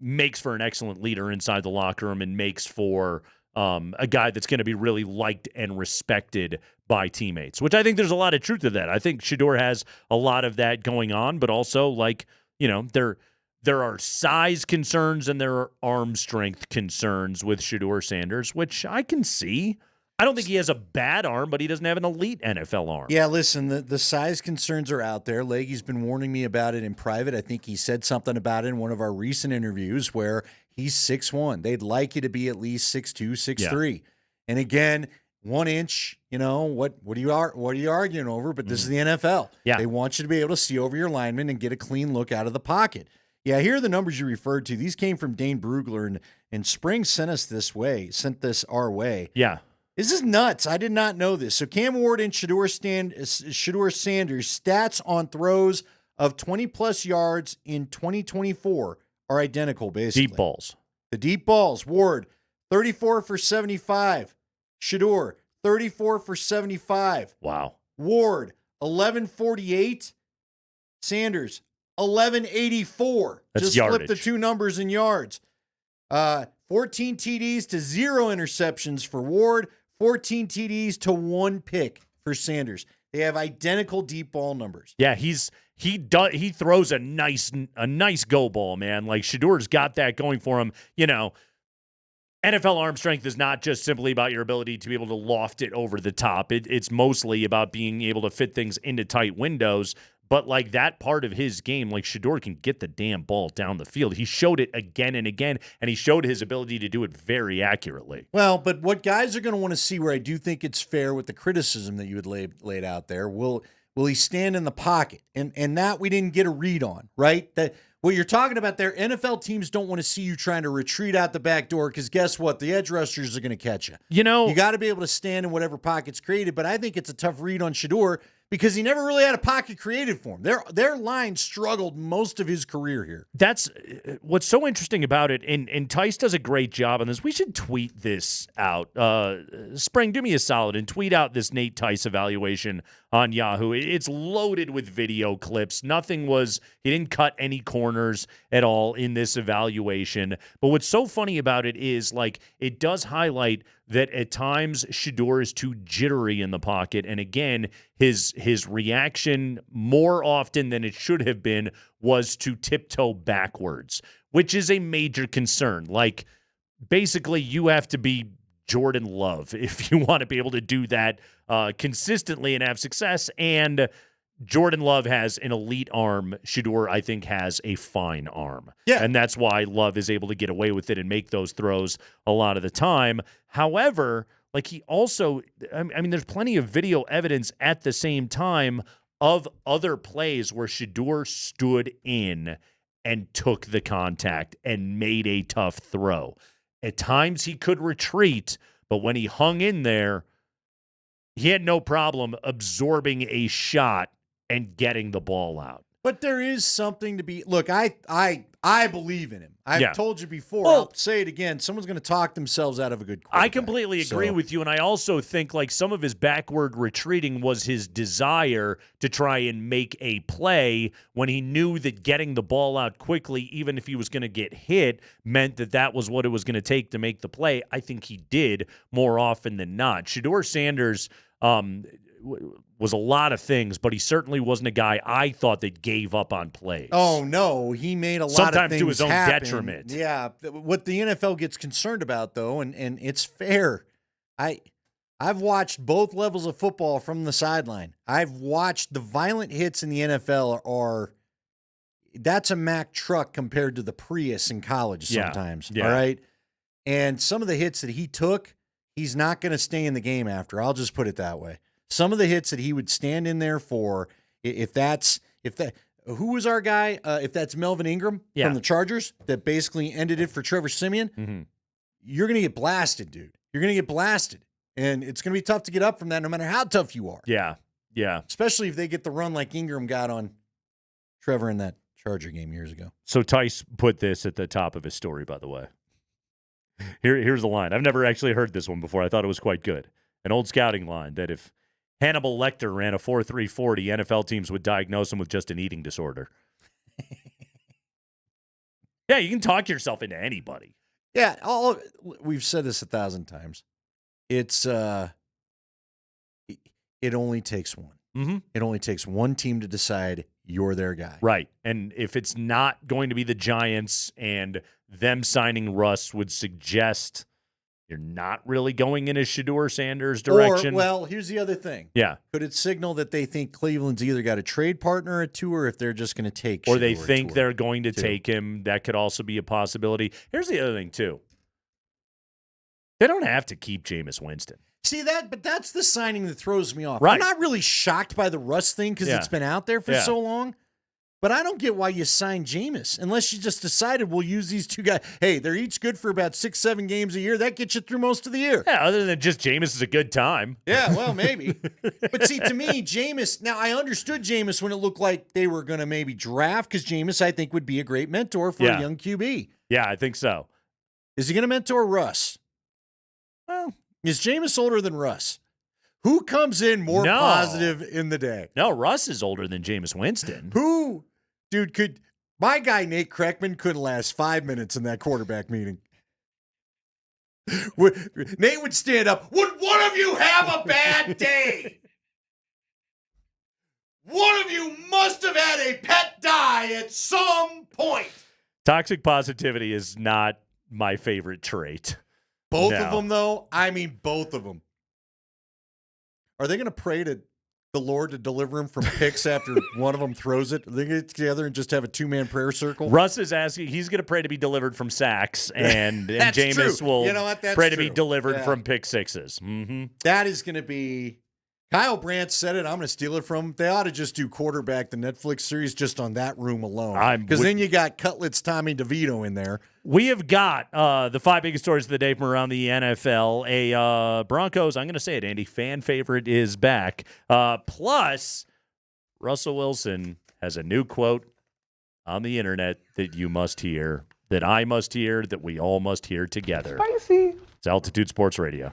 makes for an excellent leader inside the locker room and makes for a guy that's going to be really liked and respected by teammates, which I think there's a lot of truth to that. I think Shedeur has a lot of that going on, but also, there are size concerns and there are arm strength concerns with Shedeur Sanders, which I can see. I don't think he has a bad arm, but he doesn't have an elite NFL arm. Yeah, listen, the size concerns are out there. Leggy's been warning me about it in private. I think he said something about it in one of our recent interviews where he's 6'1". They'd like you to be at least 6'2", 6'3". Yeah. And again, 1 inch, what are you arguing over? But this is the NFL. Yeah. They want you to be able to see over your lineman and get a clean look out of the pocket. Yeah, here are the numbers you referred to. These came from Dane Brugler, and Spring sent this our way. Yeah. This is nuts. I did not know this. So Cam Ward and Shedeur Sanders stats on throws of 20-plus yards in 2024 are identical, basically. Deep balls. The deep balls. Ward, 34 for 75. Shedeur, 34 for 75. Wow. Ward, 1148. Sanders, 1184. That's Just yardage. flip the two numbers in yards. 14 TDs to 0 interceptions for Ward. 14 TDs to 1 pick for Sanders. They have identical deep ball numbers. Yeah, he throws a nice go ball, man. Like Shedeur's got that going for him. You know, NFL arm strength is not just simply about your ability to be able to loft it over the top. It's mostly about being able to fit things into tight windows. But like that part of his game, like Shedeur can get the damn ball down the field. He showed it again and again, and he showed his ability to do it very accurately. Well, but what guys are going to want to see, where I do think it's fair with the criticism that you had laid out there, will he stand in the pocket? And that we didn't get a read on, right? That what you're talking about there, NFL teams don't want to see you trying to retreat out the back door, because guess what? The edge rushers are going to catch you. You know, you got to be able to stand in whatever pocket's created, but I think it's a tough read on Shedeur, because he never really had a pocket created for him. Their line struggled most of his career here. That's what's so interesting about it, and Tice does a great job on this. We should tweet this out. Spring, do me a solid and tweet out this Nate Tice evaluation on Yahoo. It's loaded with video clips. He didn't cut any corners at all in this evaluation. But what's so funny about it is, like, it does highlight that at times Shedeur is too jittery in the pocket. And again, his reaction more often than it should have been was to tiptoe backwards, which is a major concern. Like, basically, you have to be Jordan Love if you want to be able to do that consistently and have success. And Jordan Love has an elite arm. Shedeur, I think, has a fine arm. Yeah. And that's why Love is able to get away with it and make those throws a lot of the time. However, like, he also, I mean, there's plenty of video evidence at the same time of other plays where Shedeur stood in and took the contact and made a tough throw. At times he could retreat, but when he hung in there, he had no problem absorbing a shot and getting the ball out. But there is something to be. Look, I believe in him. I've told you before. Well, I'll say it again. Someone's going to talk themselves out of a good quarterback. I completely agree with you, and I also think, like, some of his backward retreating was his desire to try and make a play when he knew that getting the ball out quickly, even if he was going to get hit, meant that was what it was going to take to make the play. I think he did more often than not. Shedeur Sanders was a lot of things, but he certainly wasn't a guy I thought that gave up on plays. Oh, no. He made a lot sometimes of things to his own happen. detriment. Yeah. What the NFL gets concerned about, though, and it's fair, I've watched both levels of football from the sideline. I've watched the violent hits in the NFL that's a Mack truck compared to the Prius in college sometimes. Yeah. All right. And some of the hits that he took, he's not going to stay in the game after. I'll just put it that way. Some of the hits that he would stand in there for, who was our guy? If that's Melvin Ingram from the Chargers that basically ended it for Trevor Siemian, you're going to get blasted, dude. You're going to get blasted. And it's going to be tough to get up from that no matter how tough you are. Yeah. Especially if they get the run like Ingram got on Trevor in that Charger game years ago. So Tice put this at the top of his story, by the way. Here's the line. I've never actually heard this one before. I thought it was quite good. An old scouting line that if Hannibal Lecter ran a 4.3 40, NFL teams would diagnose him with just an eating disorder. Yeah, you can talk yourself into anybody. Yeah, we've said this 1,000 times. It's it only takes one. Mm-hmm. It only takes one team to decide you're their guy. Right. And if it's not going to be the Giants, and them signing Russ would suggest you're not really going in a Shedeur Sanders direction. Or, well, here's the other thing. Yeah. Could it signal that they think Cleveland's either got a trade partner at 2, or if they're just going to take Or Shedeur they think they're going to 2. take him. That could also be a possibility. Here's the other thing, too. They don't have to keep Jameis Winston. See that, but that's the signing that throws me off. Right. I'm not really shocked by the Russ thing because it's been out there for so long. But I don't get why you signed Jameis unless you just decided we'll use these two guys. Hey, they're each good for about 6-7 games a year. That gets you through most of the year. Yeah, other than just Jameis is a good time. Yeah, well, maybe. But see, to me, Jameis, now I understood Jameis when it looked like they were going to maybe draft because Jameis, I think, would be a great mentor for a young QB. Yeah, I think so. Is he going to mentor Russ? Well, is Jameis older than Russ? Who comes in more positive in the day? No, Russ is older than Jameis Winston. Who, dude, could my guy Nate Kreckman couldn't last 5 minutes in that quarterback meeting. Nate would stand up. Would one of you have a bad day? One of you must have had a pet die at some point. Toxic positivity is not my favorite trait. Both of them, though? I mean, both of them. Are they going to pray to the Lord to deliver him from picks after one of them throws it? Are they going to get together and just have a two-man prayer circle? Russ is asking, he's going to pray to be delivered from sacks, and Jameis will pray to be delivered from pick sixes. Mm-hmm. That is going to be... Kyle Brandt said it. I'm going to steal it from him. They ought to just do Quarterback, the Netflix series, just on that room alone. Because then you got Cutlets Tommy DeVito in there. We have got the 5 biggest stories of the day from around the NFL. A Broncos, I'm going to say it, Andy, fan favorite is back. Plus, Russell Wilson has a new quote on the internet that you must hear, that I must hear, that we all must hear together. Spicy. It's Altitude Sports Radio.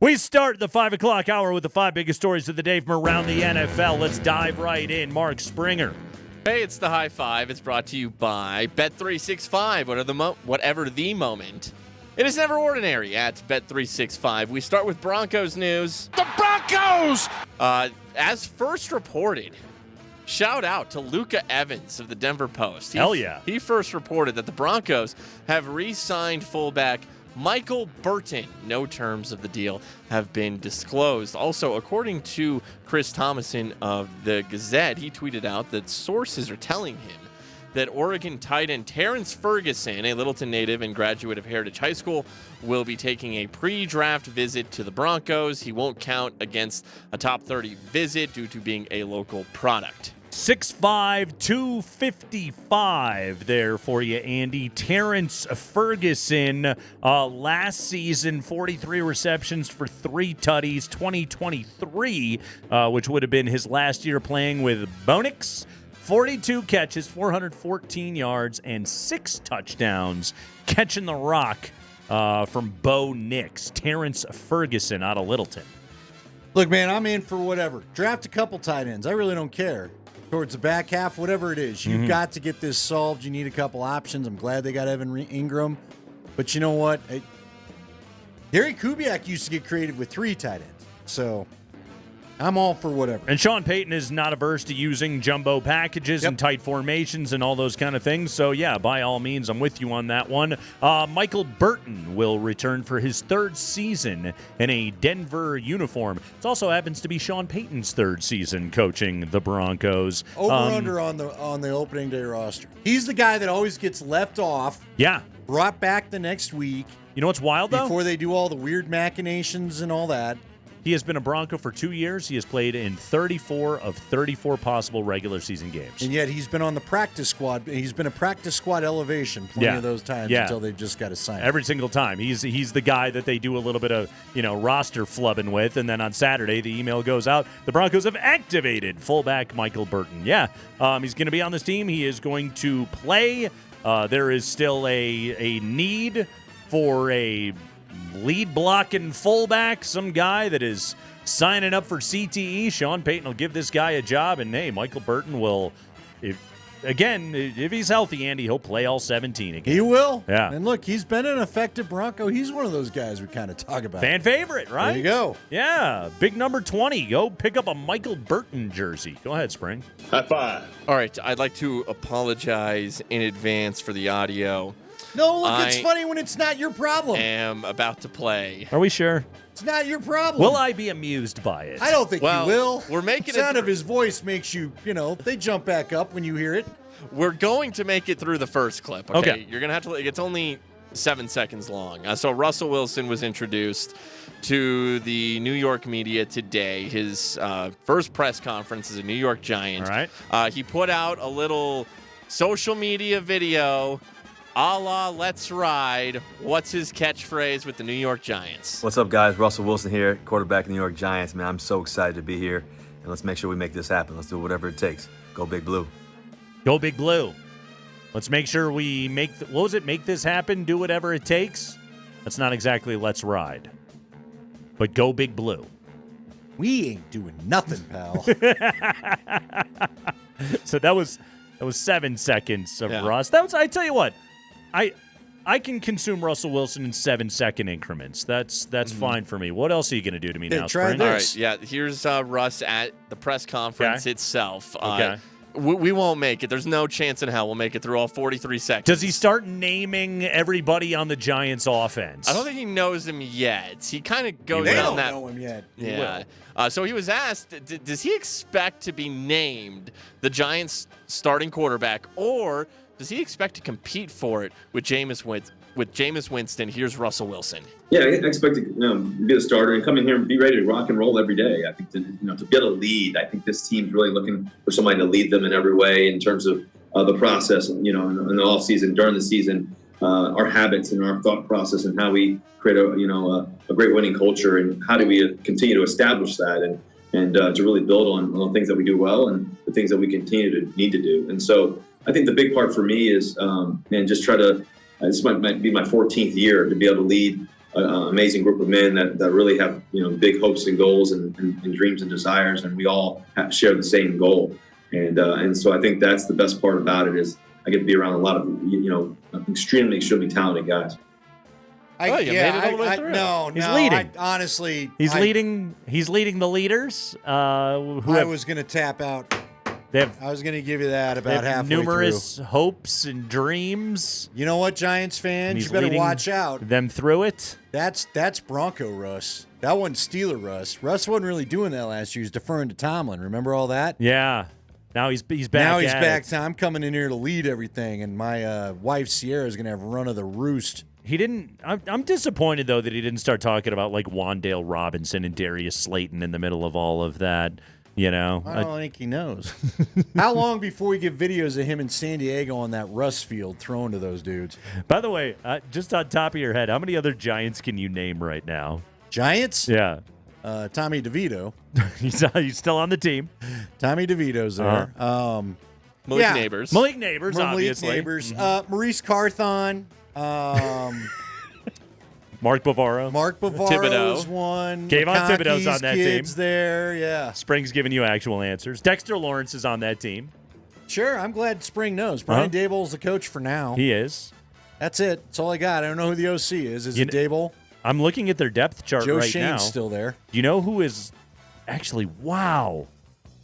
We start the 5 o'clock hour with the 5 biggest stories of the day from around the NFL. Let's dive right in. Mark Springer. Hey, it's the High Five. It's brought to you by Bet365. Whatever the moment. It is never ordinary at Bet365. We start with Broncos news. The Broncos! As first reported, shout out to Luca Evans of the Denver Post. Hell yeah. He first reported that the Broncos have re-signed fullback Michael Burton. No terms of the deal have been disclosed. Also, according to Chris Thomason of the Gazette, he tweeted out that sources are telling him that Oregon tight end Terrence Ferguson, a Littleton native and graduate of Heritage High School, will be taking a pre-draft visit to the Broncos. He won't count against a top 30 visit due to being a local product. 6'5", 255 there for you, Andy. Terrence Ferguson, last season, 43 receptions for 3 tutties. 2023, which would have been his last year playing with Bonix, 42 catches, 414 yards, and 6 touchdowns, catching the rock from Bo Nix. Terrence Ferguson out of Littleton. Look, man, I'm in for whatever. Draft a couple tight ends. I really don't care. Towards the back half, whatever it is. You've got to get this solved. You need a couple options. I'm glad they got Evan Ingram. But you know what? Gary Kubiak used to get creative with 3 tight ends. So I'm all for whatever. And Sean Payton is not averse to using jumbo packages and tight formations and all those kind of things. So, yeah, by all means, I'm with you on that one. Michael Burton will return for his 3rd season in a Denver uniform. It also happens to be Sean Payton's 3rd season coaching the Broncos. Over-under on the opening day roster. He's the guy that always gets left off. Yeah. Brought back the next week. You know what's wild, though? Before they do all the weird machinations and all that. He has been a Bronco for 2 years. He has played in 34 of 34 possible regular season games. And yet he's been on the practice squad. He's been a practice squad elevation plenty of those times until they just got to sign him. Every single time. He's the guy that they do a little bit of, roster flubbing with. And then on Saturday, the email goes out. The Broncos have activated fullback Michael Burton. Yeah, he's going to be on this team. He is going to play. There is still a need for a lead blocking fullback, some guy that is signing up for CTE. Sean Payton will give this guy a job, and hey, Michael Burton will, if he's healthy, Andy, he'll play all 17 again. He will. Yeah. And look, he's been an effective Bronco. He's one of those guys we kind of talk about. Fan favorite, right? There you go. Yeah. Big number 20. Go pick up a Michael Burton jersey. Go ahead, Spring. High five. All right, I'd like to apologize in advance for the audio. No, look, it's funny when it's not your problem. I am about to play. Are we sure? It's not your problem. Will I be amused by it? I don't think you will. We're making the sound of his voice makes you, they jump back up when you hear it. We're going to make it through the first clip, okay? Okay. You're going to have to, it's only 7 seconds long. So Russell Wilson was introduced to the New York media today. His first press conference as a New York Giant. All right. He put out a little social media video a la Let's Ride. What's his catchphrase with the New York Giants? What's up, guys? Russell Wilson here, quarterback of the New York Giants. Man, I'm so excited to be here, and let's make sure we make this happen. Let's do whatever it takes. Go Big Blue. Go Big Blue. Let's make sure we make, make this happen, do whatever it takes. That's not exactly Let's Ride, but go Big Blue. We ain't doing nothing, pal. So that was 7 seconds of Russ. I tell you what, I can consume Russell Wilson in 7-second increments. That's fine for me. What else are you going to do to me now, Spring? All right, yeah. Here's Russ at the press conference itself. Okay. We won't make it. There's no chance in hell we'll make it through all 43 seconds. Does he start naming everybody on the Giants' offense? I don't think he knows them yet. He kind of goes They down don't that. know him yet. Yeah. So he was asked, does he expect to be named the Giants' starting quarterback, or does he expect to compete for it with Jameis Winston? Here's Russell Wilson. Yeah, I expect to be the starter and come in here and be ready to rock and roll every day. I think to be able to lead. I think this team's really looking for somebody to lead them in every way in terms of the process. In the off season, during the season, our habits and our thought process and how we create a great winning culture, and how do we continue to establish that and to really build on the things that we do well and the things that we continue to need to do. And so I think the big part for me is just try to. This might be my 14th year to be able to lead amazing group of men that really have, big hopes and goals and dreams and desires, and we all share the same goal. And so I think that's the best part about it is I get to be around a lot of, extremely talented guys. Made it all the way through. He's leading. Honestly, He's leading the leaders. I was going to tap out. I was going to give you that about halfway numerous through. hopes and dreams. You know what, Giants fans? You better watch out. Them through it. That's Bronco Russ. That wasn't Steeler Russ. Russ wasn't really doing that last year. He was deferring to Tomlin. Remember all that? Yeah. Now he's back. Now he's back. I'm coming in here to lead everything, and my wife Sierra is going to have run of the roost. He didn't. I'm disappointed though that he didn't start talking about like Wandale Robinson and Darius Slayton in the middle of all of that. I don't think he knows. How long before we get videos of him in San Diego on that Russ field throwing to those dudes? By the way, just on top of your head, how many other Giants can you name right now? Giants? Yeah. Tommy DeVito. He's still on the team. Tommy DeVito's there. Malik Neighbors. Malik Neighbors, obviously. Neighbors. Maurice Carthon. Mark Bavaro. Thibodeau's one. Kayvon Thibodeau's on that team. There, yeah. Spring's giving you actual answers. Dexter Lawrence is on that team. Sure, I'm glad Spring knows. Brian Daboll's the coach for now. He is. That's it. That's all I got. I don't know who the OC is. Is it Daboll? I'm looking at their depth chart Joe right Shane's now. Still there. Do you know who is actually? Wow.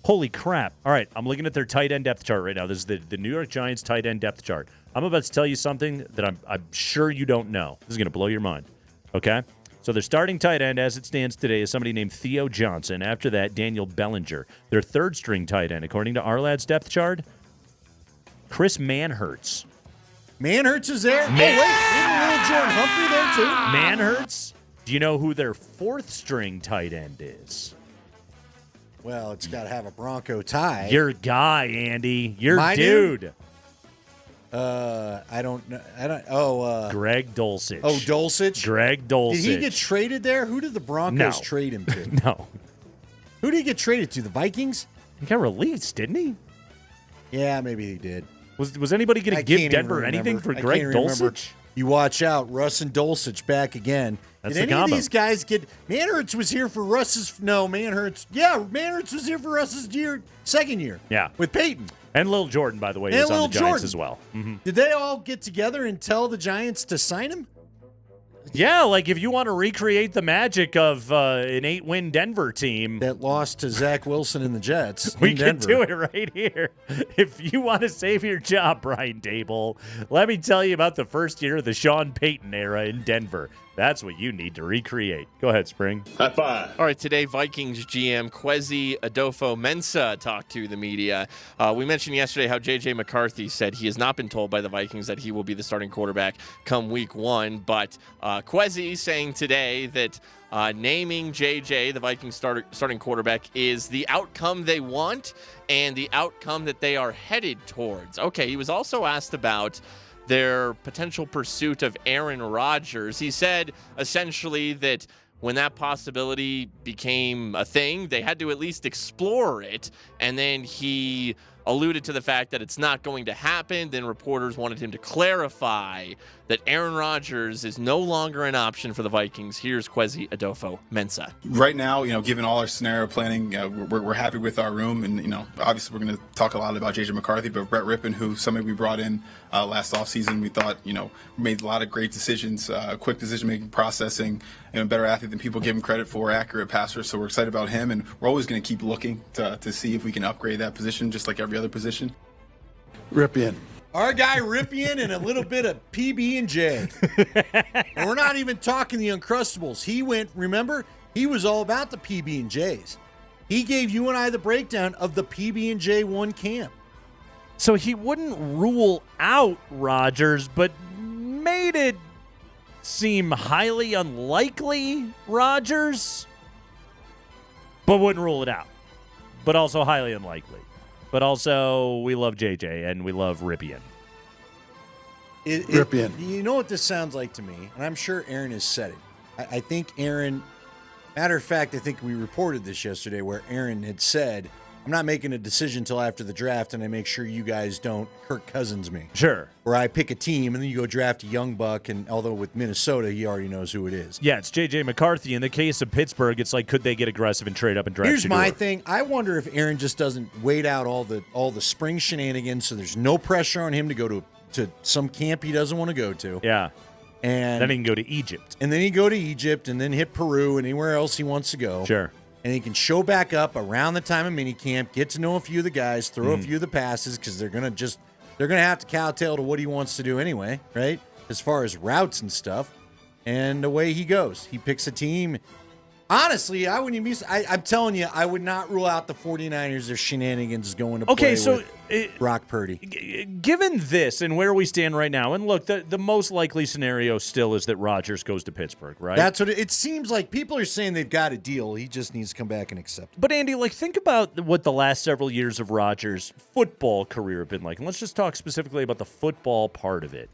Holy crap. All right, I'm looking at their tight end depth chart right now. This is the New York Giants tight end depth chart. I'm about to tell you something that I'm sure you don't know. This is going to blow your mind. Okay? So their starting tight end as it stands today is somebody named Theo Johnson. After that, Daniel Bellinger. Their third string tight end, according to Ourlad's depth chart, Chris Manhertz. Manhertz is there? Wait. Isn't little Jordan Humphrey there too? Manhertz? Do you know who their fourth string tight end is? Well, it's got to have a Bronco tie. Your guy, Andy. Your My dude. I don't know. Greg Dulcich. Oh, Dulcich? Greg Dulcich. Did he get traded there? Who did the Broncos trade him to? No. Who did he get traded to? The Vikings? He got released, didn't he? Yeah, maybe he did. Was anybody going to give Denver anything for Greg Dulcich? You watch out. Russ and Dulcich back again. That's Did the any combo. of these guys get... Manhertz was here for Russ's... No, Manhertz... Yeah, Manhertz was here for Russ's second year. Yeah. With Peyton. And Lil Jordan, by the way, And is on Lil the Giants Jordan. as well. Mm-hmm. Did they all get together and tell the Giants to sign him? Yeah, like if you want to recreate the magic of an 8-win Denver team that lost to Zach Wilson and the Jets, we can do it right here. If you want to save your job, Brian Daboll, let me tell you about the first year of the Sean Payton era in Denver. That's what you need to recreate. Go ahead, Spring. High five. All right, today Vikings GM Kwesi Adolfo-Mensah talked to the media. We mentioned yesterday how J.J. McCarthy said he has not been told by the Vikings that he will be the starting quarterback come week 1, but Kwesi saying today that naming J.J., the Vikings starting quarterback, is the outcome they want and the outcome that they are headed towards. Okay, he was also asked about their potential pursuit of Aaron Rodgers. He said essentially that when that possibility became a thing, they had to at least explore it. And then he alluded to the fact that it's not going to happen. Then reporters wanted him to clarify that Aaron Rodgers is no longer an option for the Vikings. Here's Kwesi Adolfo-Mensah. Right now, given all our scenario planning, we're happy with our room. And, obviously we're going to talk a lot about J.J. McCarthy, but Brett Rippon, who's somebody we brought in last offseason, we thought, made a lot of great decisions, quick decision-making, processing, better athlete than people give him credit for, accurate passer. So we're excited about him, and we're always going to keep looking to see if we can upgrade that position, just like every other position. Ripien. Our guy Ripien and a little bit of PB&J. And we're not even talking the Uncrustables. He went, remember, he was all about the PB&Js. He gave you and I the breakdown of the PB&J 1 camp. So he wouldn't rule out Rodgers, but made it seem highly unlikely Rodgers, but wouldn't rule it out. But also highly unlikely. But also, we love JJ and we love Ripien. Ripien. You know what this sounds like to me? And I'm sure Aaron has said it. I think Aaron, matter of fact, I think we reported this yesterday where Aaron had said I'm not making a decision until after the draft, and I make sure you guys don't Kirk Cousins me. Sure. Where I pick a team, and then you go draft a young buck, and although with Minnesota, he already knows who it is. Yeah, it's J.J. McCarthy. In the case of Pittsburgh, it's like, could they get aggressive and trade up and draft Here's my Shedeur? thing. I wonder if Aaron just doesn't wait out all the spring shenanigans, so there's no pressure on him to go to some camp he doesn't want to go to. Yeah. And then he can go to Egypt. And then he go to Egypt and then hit Peru and anywhere else he wants to go. Sure. And he can show back up around the time of minicamp, get to know a few of the guys, throw a few of the passes, because they're gonna have to kowtow to what he wants to do anyway, right? As far as routes and stuff. And away he goes. He picks a team. Honestly, I wouldn't even be. I'm telling you, I would not rule out the 49ers or shenanigans going to play with Brock Purdy. Given this and where we stand right now, and look, the most likely scenario still is that Rodgers goes to Pittsburgh, right? That's what it seems like. People are saying they've got a deal. He just needs to come back and accept it. But Andy, like, think about what the last several years of Rodgers' football career have been like. And let's just talk specifically about the football part of it.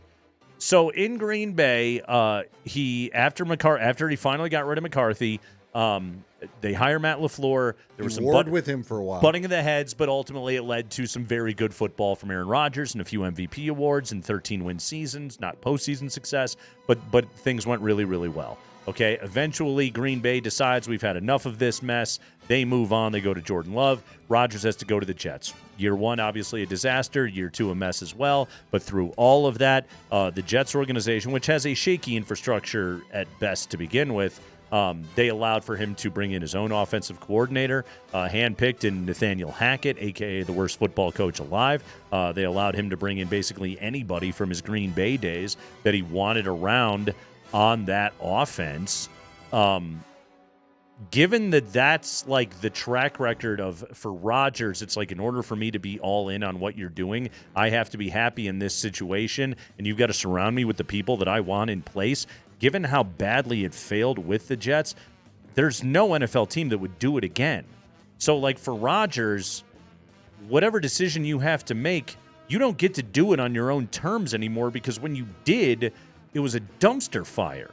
So in Green Bay, after he finally got rid of McCarthy, they hire Matt LaFleur. There was some with him for a while, butting of the heads, but ultimately it led to some very good football from Aaron Rodgers and a few MVP awards and 13-win seasons, not postseason success, but things went really, really well. Okay, eventually Green Bay decides we've had enough of this mess. They move on. They go to Jordan Love. Rodgers has to go to the Jets. Year one, obviously a disaster. Year two, a mess as well. But through all of that, the Jets organization, which has a shaky infrastructure at best to begin with, they allowed for him to bring in his own offensive coordinator, handpicked in Nathaniel Hackett, a.k.a. the worst football coach alive. They allowed him to bring in basically anybody from his Green Bay days that he wanted around on that offense. Given that that's like the track record for Rodgers, it's like in order for me to be all in on what you're doing, I have to be happy in this situation, and you've got to surround me with the people that I want in place. Given how badly it failed with the Jets, there's no NFL team that would do it again. So, like, for Rodgers, whatever decision you have to make, you don't get to do it on your own terms anymore, because when you did, it was a dumpster fire.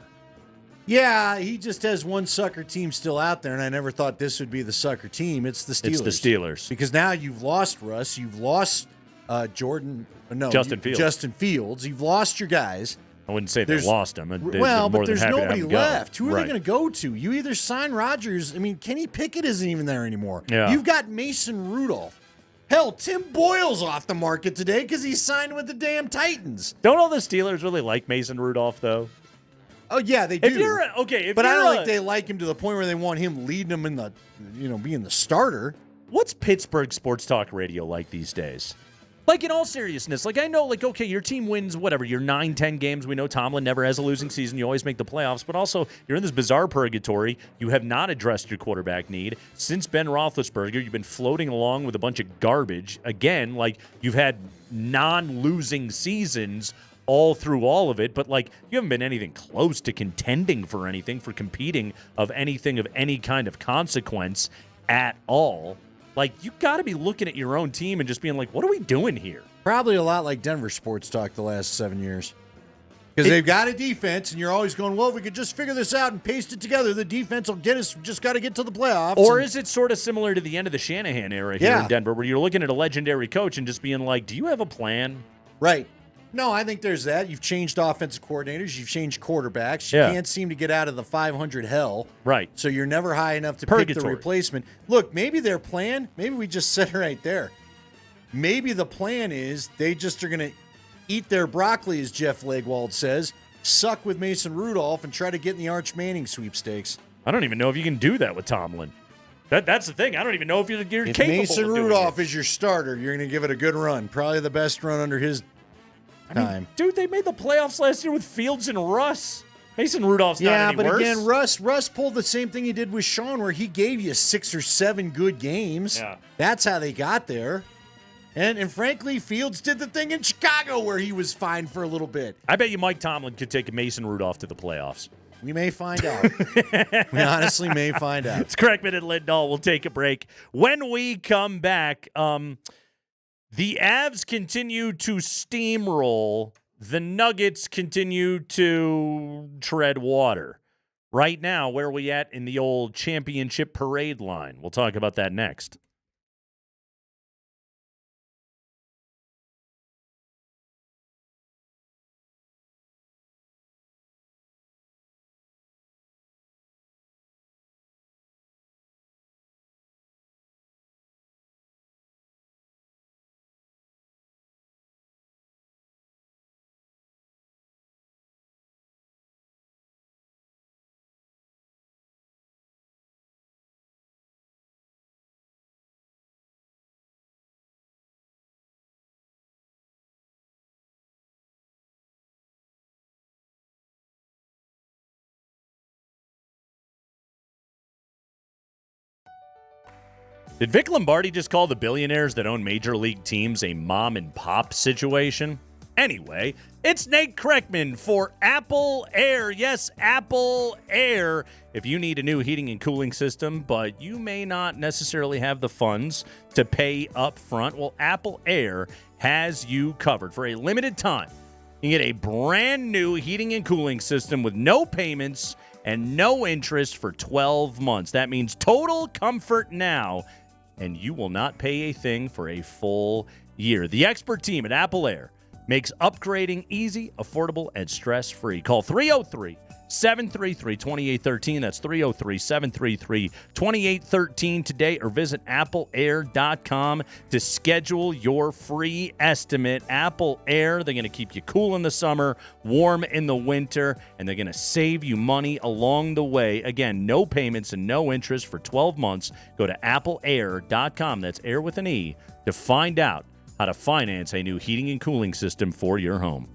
Yeah, he just has one sucker team still out there, and I never thought this would be the sucker team. It's the Steelers. It's the Steelers. Because now you've lost Russ. You've lost Justin Fields. You've lost your guys. I wouldn't say they lost him. But there's nobody left. Who are they going to go to? You either sign Rodgers. I mean, Kenny Pickett isn't even there anymore. Yeah. You've got Mason Rudolph. Hell, Tim Boyle's off the market today because he signed with the damn Titans. Don't all the Steelers really like Mason Rudolph, though? Oh, yeah, they do. But I don't think they like him to the point where they want him leading them in the, being the starter. What's Pittsburgh sports talk radio like these days? Like, in all seriousness, like, I know, like, okay, your team wins, whatever, your 9-10 games. We know Tomlin never has a losing season. You always make the playoffs. But also, you're in this bizarre purgatory. You have not addressed your quarterback need. Since Ben Roethlisberger, you've been floating along with a bunch of garbage. Again, like, you've had non-losing seasons all through all of it. But, like, you haven't been anything close to contending for anything, for competing of anything of any kind of consequence at all. Like, you got to be looking at your own team and just being like, what are we doing here? Probably a lot like Denver sports talk the last 7 years. Because they've got a defense, and you're always going, well, if we could just figure this out and paste it together, the defense will get us, just got to get to the playoffs. Or is it sort of similar to the end of the Shanahan era here in Denver, where you're looking at a legendary coach and just being like, do you have a plan? Right. No, I think there's that. You've changed offensive coordinators. You've changed quarterbacks. You can't seem to get out of the 500 hell. Right. So you're never high enough to pick the replacement. Look, maybe their plan, maybe we just said it right there. Maybe the plan is they just are going to eat their broccoli, as Jeff Legwald says, suck with Mason Rudolph, and try to get in the Arch Manning sweepstakes. I don't even know if you can do that with Tomlin. That's the thing. I don't even know if you're capable Mason of doing Rudolph it. is your starter, you're going to give it a good run. Probably the best run under his time. Dude, they made the playoffs last year with Fields and Russ. Mason Rudolph's not any worse. Yeah, but again, Russ pulled the same thing he did with Sean, where he gave you 6 or 7 good games. Yeah. That's how they got there. And frankly, Fields did the thing in Chicago where he was fine for a little bit. I bet you Mike Tomlin could take Mason Rudolph to the playoffs. We may find out. We honestly may find out. It's Kreckman and Lindahl. We'll take a break. When we come back, the Avs continue to steamroll. The Nuggets continue to tread water. Right now, where are we at in the old championship parade line? We'll talk about that next. Did Vic Lombardi just call the billionaires that own major league teams a mom and pop situation? Anyway, it's Nate Kreckman for Apple Air. Yes, Apple Air. If you need a new heating and cooling system, but you may not necessarily have the funds to pay up front, well, Apple Air has you covered. For a limited time, you get a brand new heating and cooling system with no payments and no interest for 12 months. That means total comfort now, and you will not pay a thing for a full year. The expert team at Apple Air makes upgrading easy, affordable, and stress-free. Call 303-733-2813. That's 303-733-2813 today, or visit appleair.com to schedule your free estimate. Apple Air, they're going to keep you cool in the summer, warm in the winter, and they're going to save you money along the way. Again, no payments and no interest for 12 months. Go to appleair.com, that's air with an E, to find out how to finance a new heating and cooling system for your home.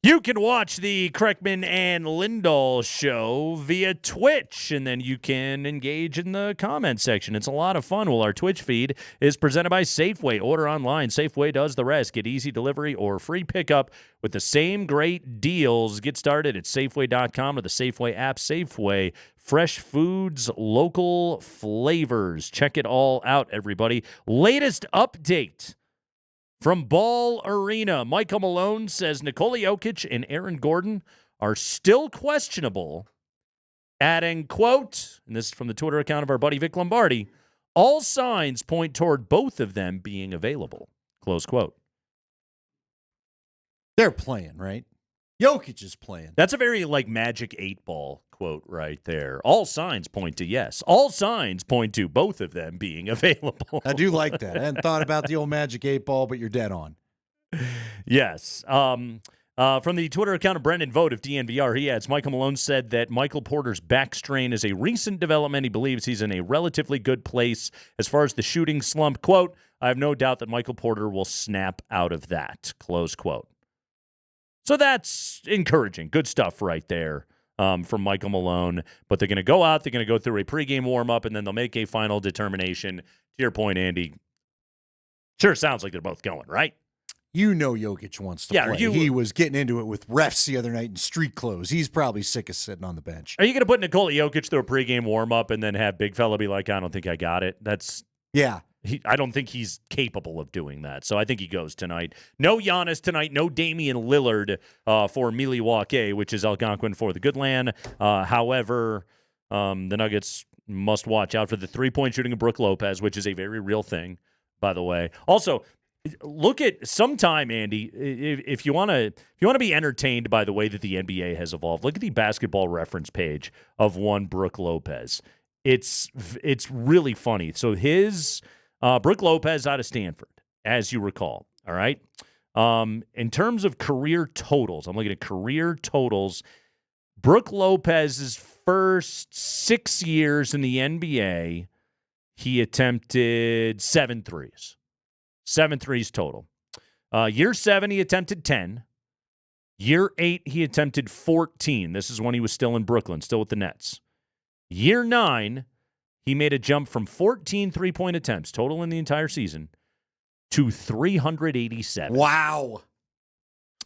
You can watch the Kreckman and Lindahl show via Twitch, and then you can engage in the comment section. It's a lot of fun. Well, our Twitch feed is presented by Safeway. Order online. Safeway does the rest. Get easy delivery or free pickup with the same great deals. Get started at Safeway.com or the Safeway app. Safeway, fresh foods, local flavors. Check it all out, everybody. Latest update from Ball Arena. Michael Malone says Nikola Jokic and Aaron Gordon are still questionable, adding, quote, and this is from the Twitter account of our buddy Vic Lombardi, all signs point toward both of them being available, close quote. They're playing, right? Jokic is playing. That's a very, Magic 8-Ball quote right there. All signs point to yes. All signs point to both of them being available. I do like that. I hadn't thought about the old Magic 8-Ball, but you're dead on. Yes. From the Twitter account of Brendan Vogt of DNVR, he adds, Michael Malone said that Michael Porter's back strain is a recent development. He believes he's in a relatively good place as far as the shooting slump. Quote, I have no doubt that Michael Porter will snap out of that, close quote. So that's encouraging. Good stuff right there from Michael Malone. But they're going to go out, they're going to go through a pregame warm-up, and then they'll make a final determination. To your point, Andy, sure sounds like they're both going, right? You know Jokic wants to play. He was getting into it with refs the other night in street clothes. He's probably sick of sitting on the bench. Are you going to put Nikola Jokic through a pregame warm-up and then have Big Fella be like, I don't think I got it? Yeah. I don't think he's capable of doing that. So I think he goes tonight. No Giannis tonight. No Damian Lillard for Milwaukee, which is Algonquin for the Goodland. However, the Nuggets must watch out for the three-point shooting of Brook Lopez, which is a very real thing, by the way. Also, look at sometime, Andy, if you want to be entertained by the way that the NBA has evolved, look at the basketball reference page of one Brook Lopez. It's really funny. So his Brook Lopez out of Stanford, as you recall. All right. In terms of career totals, I'm looking at career totals. Brook Lopez's first 6 years in the NBA, he attempted 7 threes. 7 threes total. Year 7, he attempted 10. Year 8, he attempted 14. This is when he was still in Brooklyn, still with the Nets. Year 9, he made a jump from 14 three-point attempts total in the entire season to 387. Wow.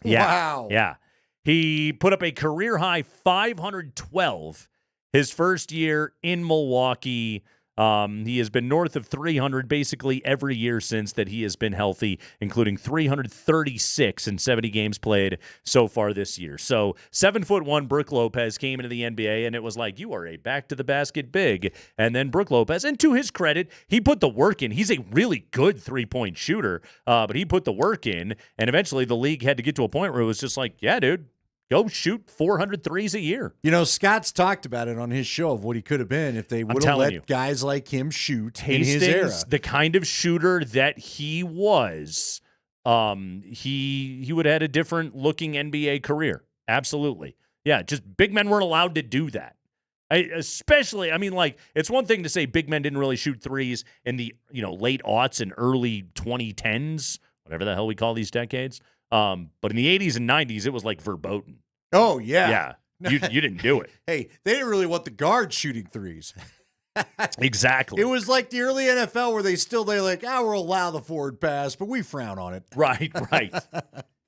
Yeah. Wow. Yeah. He put up a career-high 512 his first year in Milwaukee. He has been north of 300 basically every year since that he has been healthy, including 336 in 70 games played so far this year. So 7'1" Brook Lopez came into the NBA, and it was like, you are a back-to-the-basket big. And then Brook Lopez, and to his credit, he put the work in. He's a really good three-point shooter, but he put the work in, and eventually the league had to get to a point where it was just like, yeah, dude, go shoot 400 threes a year. You know, Scott's talked about it on his show of what he could have been if they would have let guys like him shoot Hastings, in his era. The kind of shooter that he was, he would have had a different looking NBA career. Absolutely. Yeah, just big men weren't allowed to do that. It's one thing to say big men didn't really shoot threes in the late aughts and early 2010s, whatever the hell we call these decades. But in the 80s and 90s, it was like verboten. Oh, yeah. Yeah. You didn't do it. Hey, they didn't really want the guards shooting threes. Exactly. It was like the early NFL where they're like, we'll allow the forward pass, but we frown on it. Right.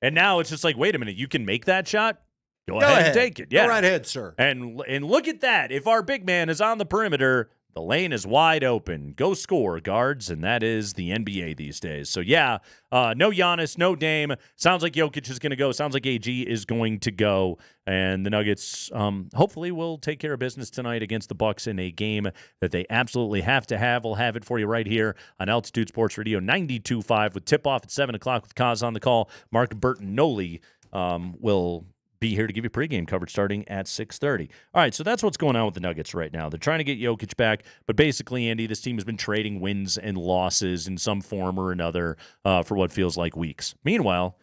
And now it's just like, wait a minute, you can make that shot? Go ahead and take it. Yeah. Go right ahead, sir. And look at that. If our big man is on the perimeter, the lane is wide open. Go score, guards, and that is the NBA these days. So, yeah, no Giannis, no Dame. Sounds like Jokic is going to go. Sounds like AG is going to go. And the Nuggets hopefully will take care of business tonight against the Bucks in a game that they absolutely have to have. We'll have it for you right here on Altitude Sports Radio 92.5 with tip-off at 7 o'clock with Kaz on the call. Mark Bertinoli will be here to give you pregame coverage starting at 6:30. All right, so that's what's going on with the Nuggets right now. They're trying to get Jokic back, but basically, Andy, this team has been trading wins and losses in some form or another for what feels like weeks. Meanwhile,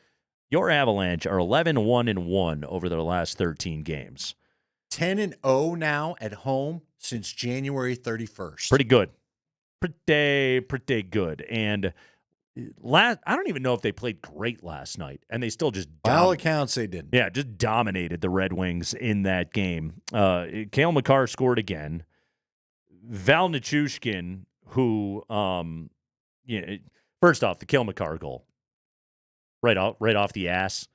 your Avalanche are 11-1-1 over their last 13 games. 10-0 now at home since January 31st. Pretty good. Pretty good. And I don't even know if they played great last night, and they still just by all accounts they didn't. Yeah, just dominated the Red Wings in that game. Cale Makar scored again. Val Nichushkin, who first off, the Cale Makar goal, right off the ass,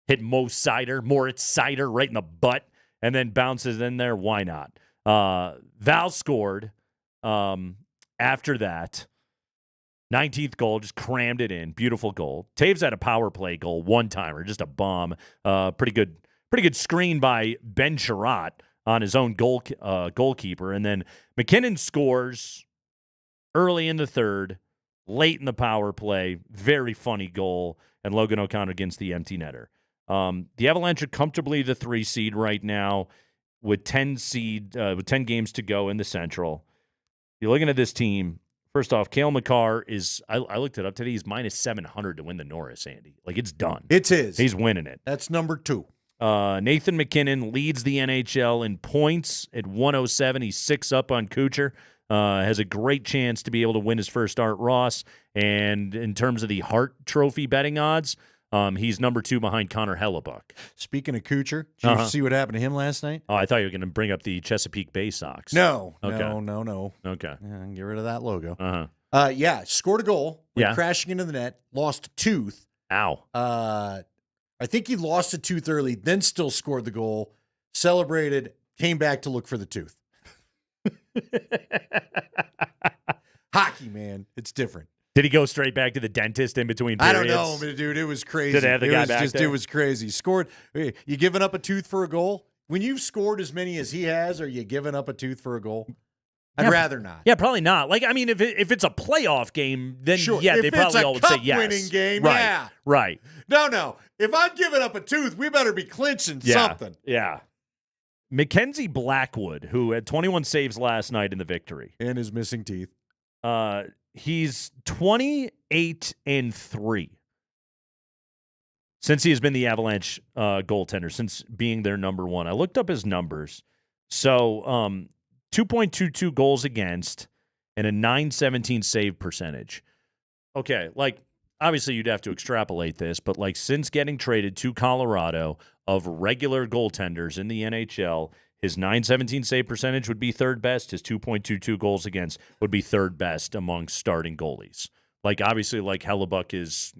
hit Moritz Seider right in the butt, and then bounces in there. Why not? Val scored after that. 19th goal, just crammed it in. Beautiful goal. Taves had a power play goal, one-timer, just a bomb. Pretty good screen by Ben Sherratt on his own goalkeeper. And then McKinnon scores early in the third, late in the power play. Very funny goal. And Logan O'Connor against the empty netter. The Avalanche are comfortably the 3 seed right now with 10 games to go in the Central. You're looking at this team. First off, Cale Makar is, I looked it up today, he's minus 700 to win the Norris, Andy. Like, it's done. It's his. He's winning it. That's number 2. Nathan McKinnon leads the NHL in points at 107. He's 6 up on Kucher. Has a great chance to be able to win his first Art Ross. And in terms of the Hart Trophy betting odds, he's number 2 behind Connor Hellebuck. Speaking of Kucher, did you see what happened to him last night? Oh, I thought you were going to bring up the Chesapeake Bay Sox. No. Okay. No. Okay. Yeah, get rid of that logo. Uh-huh. Scored a goal. Went Yeah. crashing into the net. Lost a tooth. Ow. I think he lost a tooth early, then still scored the goal, celebrated, came back to look for the tooth. Hockey, man. It's different. Did he go straight back to the dentist in between periods? I don't know, but dude, it was crazy. Did they have the guy back there? It was crazy. Scored. You giving up a tooth for a goal? When you've scored as many as he has, are you giving up a tooth for a goal? I'd rather not. Yeah, probably not. Like, I mean, if it's a playoff game, then Sure. yeah, If they probably it's a all would say yes. cup-winning game, right. yeah. Right. No. If I'm giving up a tooth, we better be clinching something. Yeah. Mackenzie Blackwood, who had 21 saves last night in the victory. And his missing teeth. He's 28-3 since he has been the Avalanche goaltender, since being their number 1. I looked up his numbers. So 2.22 goals against and a .917 save percentage. Okay, like, obviously you'd have to extrapolate this, but like since getting traded to Colorado of regular goaltenders in the NHL, his .917 save percentage would be third best. His 2.22 goals against would be third best among starting goalies. Like, obviously, like Hellebuck is,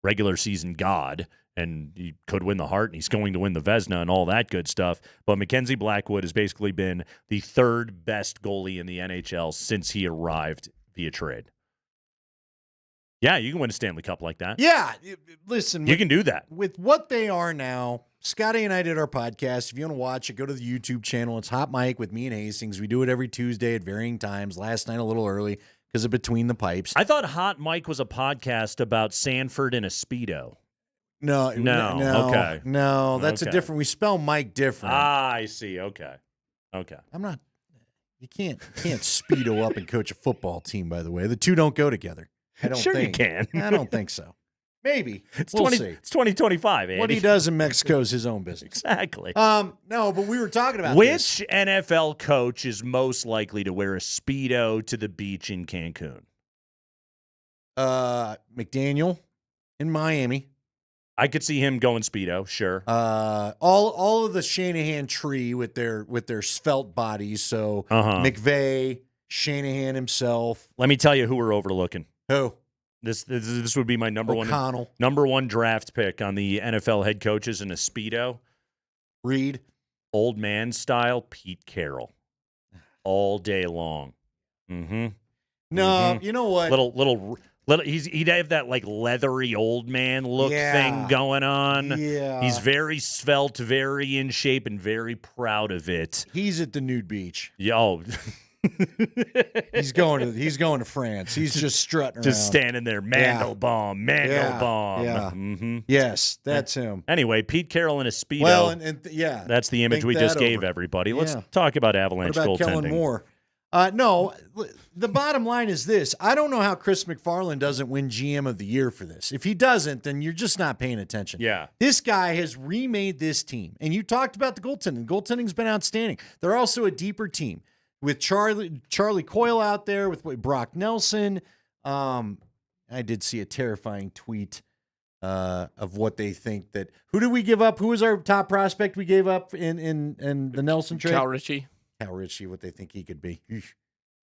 regular season god, and he could win the Hart, and he's going to win the Vezina and all that good stuff. But Mackenzie Blackwood has basically been the third best goalie in the NHL since he arrived via trade. Yeah, you can win a Stanley Cup like that. Yeah, listen. You can do that. With what they are now, Scotty and I did our podcast. If you want to watch it, go to the YouTube channel. It's Hot Mic with me and Hastings. We do it every Tuesday at varying times. Last night a little early because of Between the Pipes. I thought Hot Mic was a podcast about Sanford and a Speedo. No. Okay. No, that's Okay. a different. We spell Mike different. I see. Okay. I'm not. You can't Speedo up and coach a football team. By the way, the two don't go together. I don't Sure think. you can. I don't think so. Maybe. We'll see. It's 2025, Andy. What he does in Mexico is his own business. Exactly. No, but we were talking about Which this. NFL coach is most likely to wear a Speedo to the beach in Cancun? McDaniel in Miami. I could see him going Speedo, sure. All of the Shanahan tree with their svelte bodies. So McVay, Shanahan himself. Let me tell you who we're overlooking. Who? This would be my number one draft pick on the NFL head coaches in a Speedo. Reed. Old man style, Pete Carroll. All day long. Mm-hmm. No, you know what? Little. He'd have that like leathery old man look thing going on. Yeah. He's very svelte, very in shape, and very proud of it. He's at the nude beach. Yo. He's going to France. He's just strutting around. Just standing there. Mandelbaum. Yeah. Mm-hmm. Yes, that's him. Anyway, Pete Carroll in a Speedo. Well, and yeah. That's the image we just gave everybody. Let's talk about Avalanche what about goaltending. Kellen Moore? No, the bottom line is this. I don't know how Chris McFarland doesn't win GM of the year for this. If he doesn't, then you're just not paying attention. Yeah. This guy has remade this team. And you talked about the goaltending. Goaltending's been outstanding. They're also a deeper team with Charlie Coyle out there, with Brock Nelson. I I did see a terrifying tweet of what they think that. Who did we give up? Who was our top prospect we gave up in the Nelson trade? Cal Ritchie. Cal Ritchie, what they think he could be.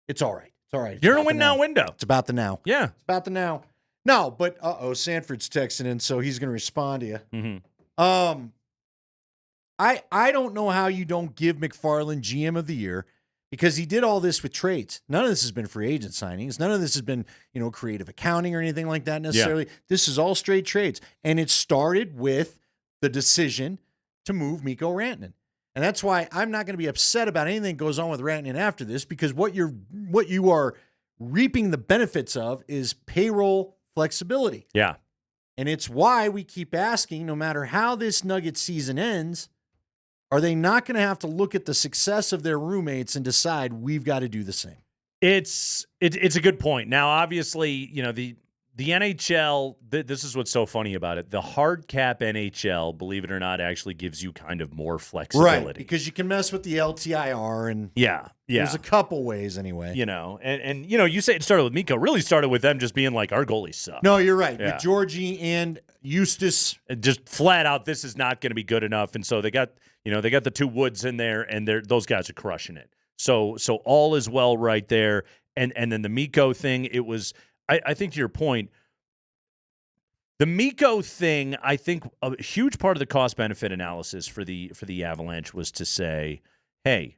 It's all right. It's all right. You're in a win now window. It's about the now. Yeah. It's about the now. No, but Sanford's texting in, so he's going to respond to you. Mm-hmm. I don't know how you don't give McFarland GM of the year because he did all this with trades. None of this has been free agent signings. None of this has been, creative accounting or anything like that necessarily. Yeah. This is all straight trades. And it started with the decision to move Mikko Rantanen. And that's why I'm not going to be upset about anything that goes on with Rantanen after this, because what you are reaping the benefits of is payroll flexibility. Yeah. And it's why we keep asking, no matter how this Nuggets season ends, are they not going to have to look at the success of their roommates and decide we've got to do the same? It's a good point. Now, obviously, the NHL, this is what's so funny about it. The hard cap NHL, believe it or not, actually gives you kind of more flexibility. Right, because you can mess with the LTIR and yeah. There's a couple ways anyway. And you say it started with Mikko. Really started with them just being like, our goalies suck. No, you're right. Yeah. With Georgie and Eustace. Just flat out, this is not going to be good enough. And so they got the two Woods in there, and those guys are crushing it. So all is well right there. And then the Mikko thing, it was – I think to your point, the Mikko thing, I think a huge part of the cost-benefit analysis for the Avalanche was to say, hey,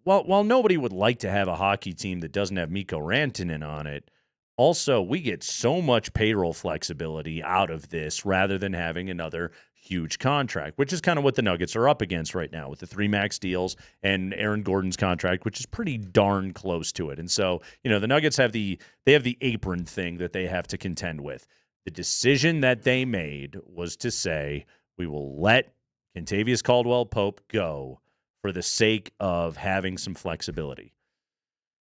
while nobody would like to have a hockey team that doesn't have Mikko Rantanen on it, also we get so much payroll flexibility out of this rather than having another huge contract, which is kind of what the Nuggets are up against right now with the 3 max deals and Aaron Gordon's contract, which is pretty darn close to it. And so, the Nuggets have the apron thing that they have to contend with. The decision that they made was to say, we will let Kentavious Caldwell-Pope go for the sake of having some flexibility.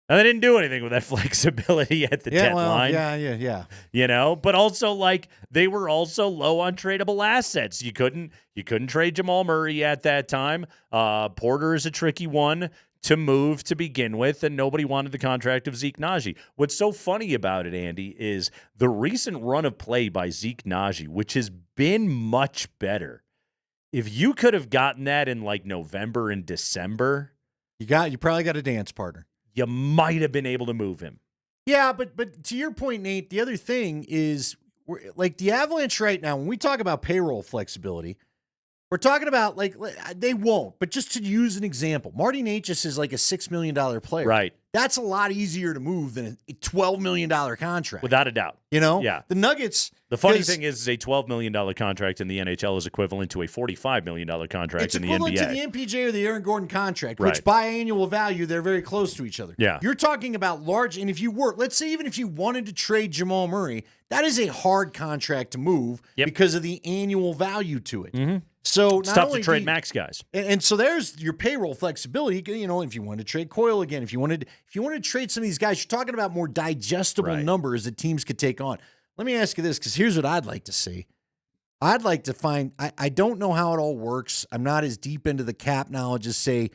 Now, they didn't do anything with that flexibility at the deadline. Yeah. But also, they were also low on tradable assets. You couldn't trade Jamal Murray at that time. Porter is a tricky one to move to begin with, and nobody wanted the contract of Zeke Nagy. What's so funny about it, Andy, is the recent run of play by Zeke Nagy, which has been much better. If you could have gotten that in November and December, you probably got a dance partner. You might have been able to move him. Yeah, but to your point, Nate, the other thing is, the Avalanche right now, when we talk about payroll flexibility, we're talking about, they won't. But just to use an example, Marty Necas is like a $6 million player. Right. That's a lot easier to move than a $12 million contract. Without a doubt. Yeah. The Nuggets. The funny thing is a $12 million contract in the NHL is equivalent to a $45 million contract in the NBA. It's equivalent to the MPJ or the Aaron Gordon contract, which by annual value, they're very close to each other. Yeah. You're talking about large, and if you were, let's say even if you wanted to trade Jamal Murray, that is a hard contract to move because of the annual value to it. Mm-hmm. So it's tough to trade max guys. And so there's your payroll flexibility. If you want to trade Coyle again, if you wanted to trade some of these guys, you're talking about more digestible numbers that teams could take on. Let me ask you this, because here's what I'd like to see. I'd like to find, I don't know how it all works. I'm not as deep into the cap knowledge as, say,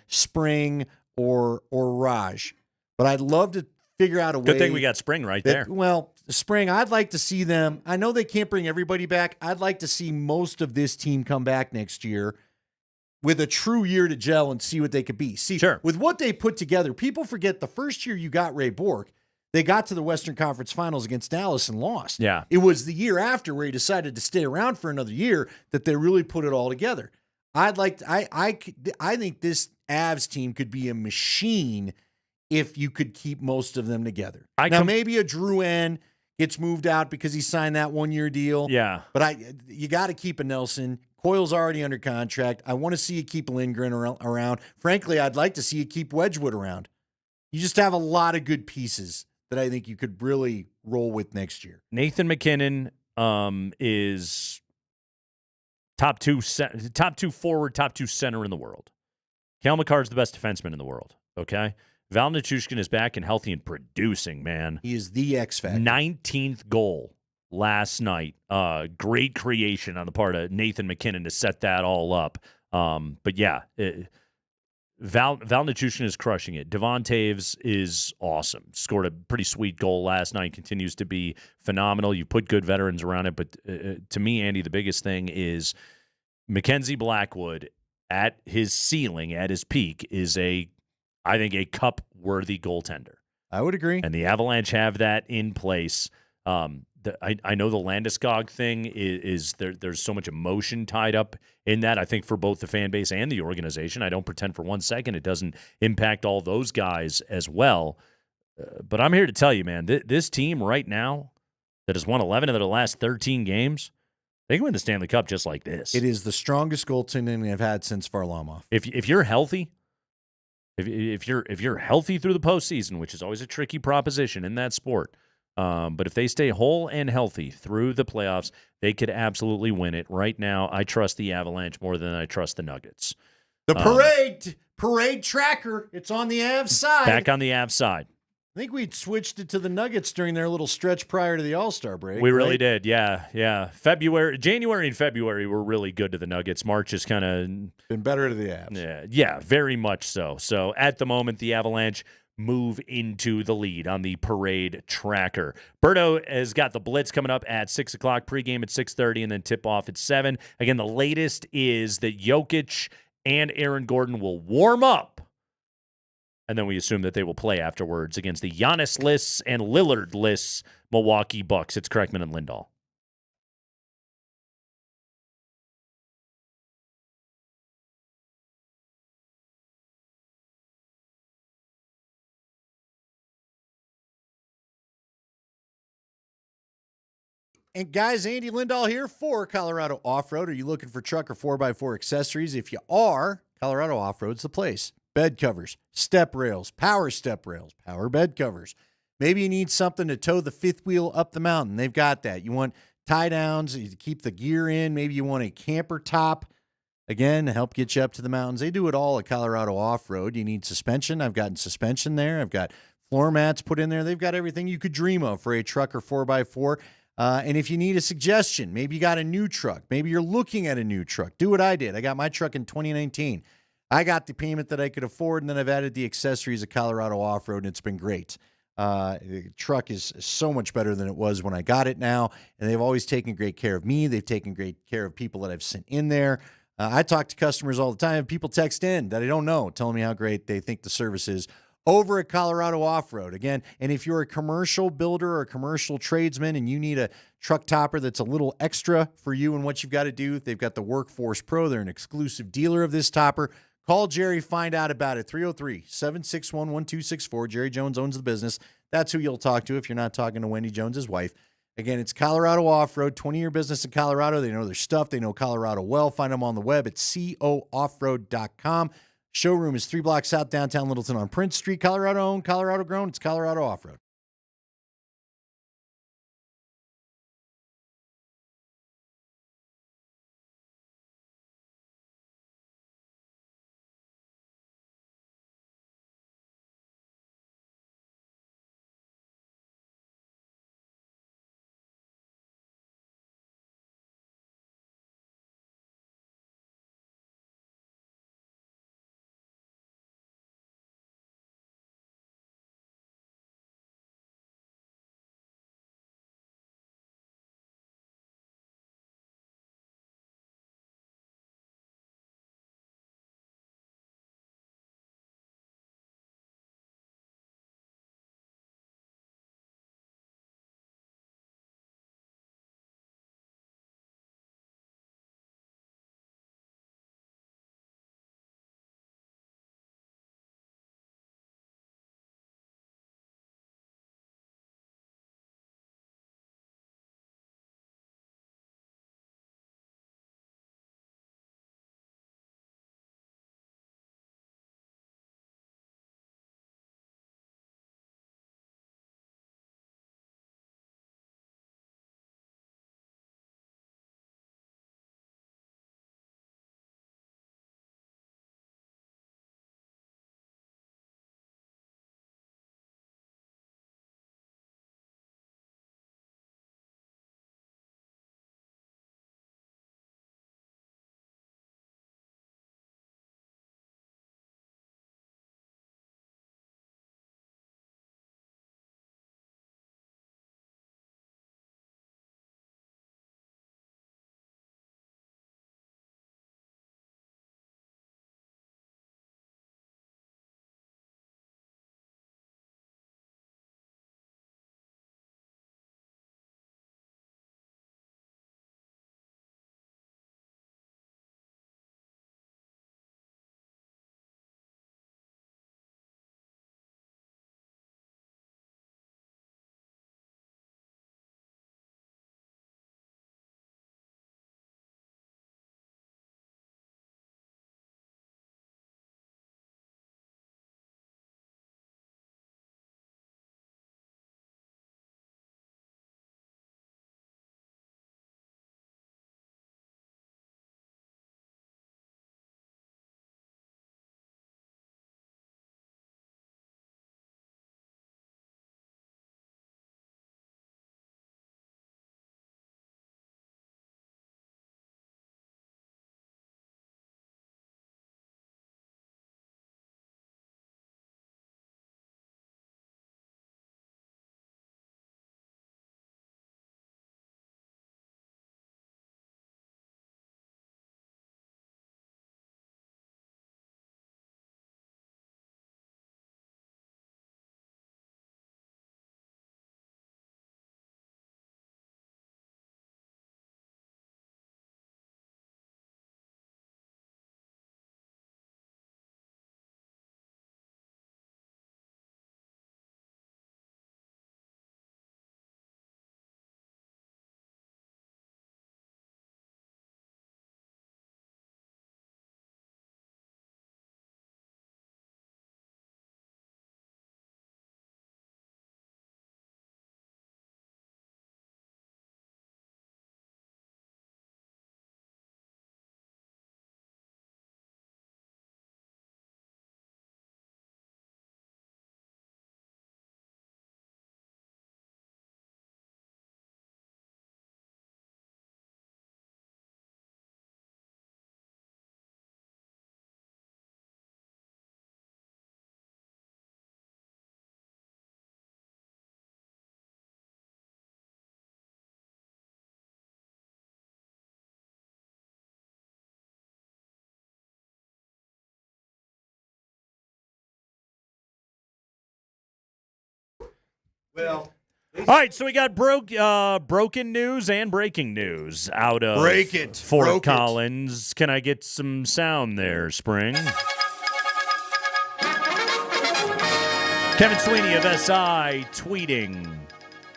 Spring or Raj. But I'd love to figure out a way. Good thing we got Spring right there. Well, Spring, I'd like to see them. I know they can't bring everybody back. I'd like to see most of this team come back next year with a true year to gel and see what they could be. See, with what they put together, people forget the first year you got Ray Bourque, they got to the Western Conference Finals against Dallas and lost. Yeah. It was the year after where he decided to stay around for another year that they really put it all together. I think this Avs team could be a machine if you could keep most of them together. Maybe a Drew N gets moved out because he signed that 1-year deal. Yeah. But you got to keep a Nelson. Coyle's already under contract. I want to see you keep Lindgren around. Frankly, I'd like to see you keep Wedgwood around. You just have a lot of good pieces that I think you could really roll with next year. Nathan McKinnon is top two forward, top 2 center in the world. Cal McCarr's the best defenseman in the world, okay? Val Nichushkin is back and healthy and producing, man. He is the X factor. 19th goal last night. Great creation on the part of Nathan McKinnon to set that all up. But yeah, Val Nichushkin is crushing it. Devon Taves is awesome. Scored a pretty sweet goal last night. Continues to be phenomenal. You put good veterans around it. But to me, Andy, the biggest thing is Mackenzie Blackwood at his ceiling, at his peak, is I think, a cup-worthy goaltender. I would agree. And the Avalanche have that in place. I know the Landeskog thing is there's so much emotion tied up in that, I think, for both the fan base and the organization. I don't pretend for 1 second it doesn't impact all those guys as well. But I'm here to tell you, man, this team right now that has won 11 of their last 13 games, they can win the Stanley Cup just like this. It is the strongest goaltending they've had since Varlamov. If you're healthy, if you're healthy through the postseason, which is always a tricky proposition in that sport, but if they stay whole and healthy through the playoffs, they could absolutely win it. Right now, I trust the Avalanche more than I trust the Nuggets. The parade tracker, it's on the Avs side. Back on the Avs side. I think we switched it to the Nuggets during their little stretch prior to the All-Star break. We really did, yeah. January and February were really good to the Nuggets. March is kind of been better to the Avs. Yeah, very much so. So at the moment, the Avalanche move into the lead on the parade tracker. Berto has got the Blitz coming up at 6 o'clock, pregame at 6:30, and then tip-off at 7. Again, the latest is that Jokic and Aaron Gordon will warm up, and then we assume that they will play afterwards against the Giannis-less and Lillard-less Milwaukee Bucks. It's Kreckman and Lindahl. And guys, Andy Lindahl here for Colorado Off-Road. Are you looking for truck or 4x4 accessories? If you are, Colorado Off-Road's the place. Bed covers, step rails, power bed covers. Maybe you need something to tow the fifth wheel up the mountain. They've got that. You want tie downs to keep the gear in. Maybe you want a camper top. Again, to help get you up to the mountains. They do it all at Colorado Off-Road. You need suspension. I've gotten suspension there. I've got floor mats put in there. They've got everything you could dream of for a truck or 4x4. And if you need a suggestion, maybe you got a new truck. Maybe you're looking at a new truck. Do what I did. I got my truck in 2019. I got the payment that I could afford, and then I've added the accessories of Colorado Off-Road, and it's been great. The truck is so much better than it was when I got it now, and they've always taken great care of me. They've taken great care of people that I've sent in there. I talk to customers all the time. People text in that I don't know, telling me how great they think the service is over at Colorado Off-Road. Again, and if you're a commercial builder or a commercial tradesman and you need a truck topper that's a little extra for you and what you've got to do, they've got the Workforce Pro. They're an exclusive dealer of this topper. Call Jerry, find out about it. 303-761-1264. Jerry Jones owns the business. That's who you'll talk to if you're not talking to Wendy Jones' wife. Again, it's Colorado Off-Road, 20-year business in Colorado. They know their stuff. They know Colorado well. Find them on the web at cooffroad.com. Showroom is 3 blocks south downtown Littleton on Prince Street. Colorado owned, Colorado grown. It's Colorado Off-Road. Well, all right, so we got broken news and breaking news out of Fort Collins. Can I get some sound there, Spring? Kevin Sweeney of SI tweeting.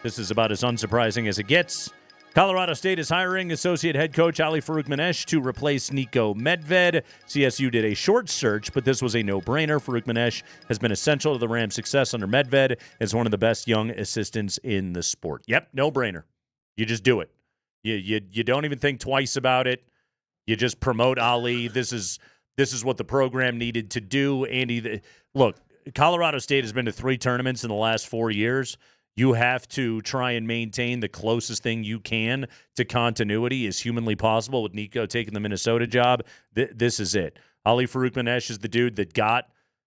This is about as unsurprising as it gets. Colorado State is hiring associate head coach Ali Farouk-Manesh to replace Niko Medved. CSU did a short search, but this was a no-brainer. Farouk-Manesh has been essential to the Rams' success under Medved as one of the best young assistants in the sport. Yep, no-brainer. You just do it. You don't even think twice about it. You just promote Ali. This is what the program needed to do. Andy, look, Colorado State has been to 3 tournaments in the last 4 years. You have to try and maintain the closest thing you can to continuity as humanly possible. With Nico taking the Minnesota job, this is it. Ali Farouk-Manesh is the dude that got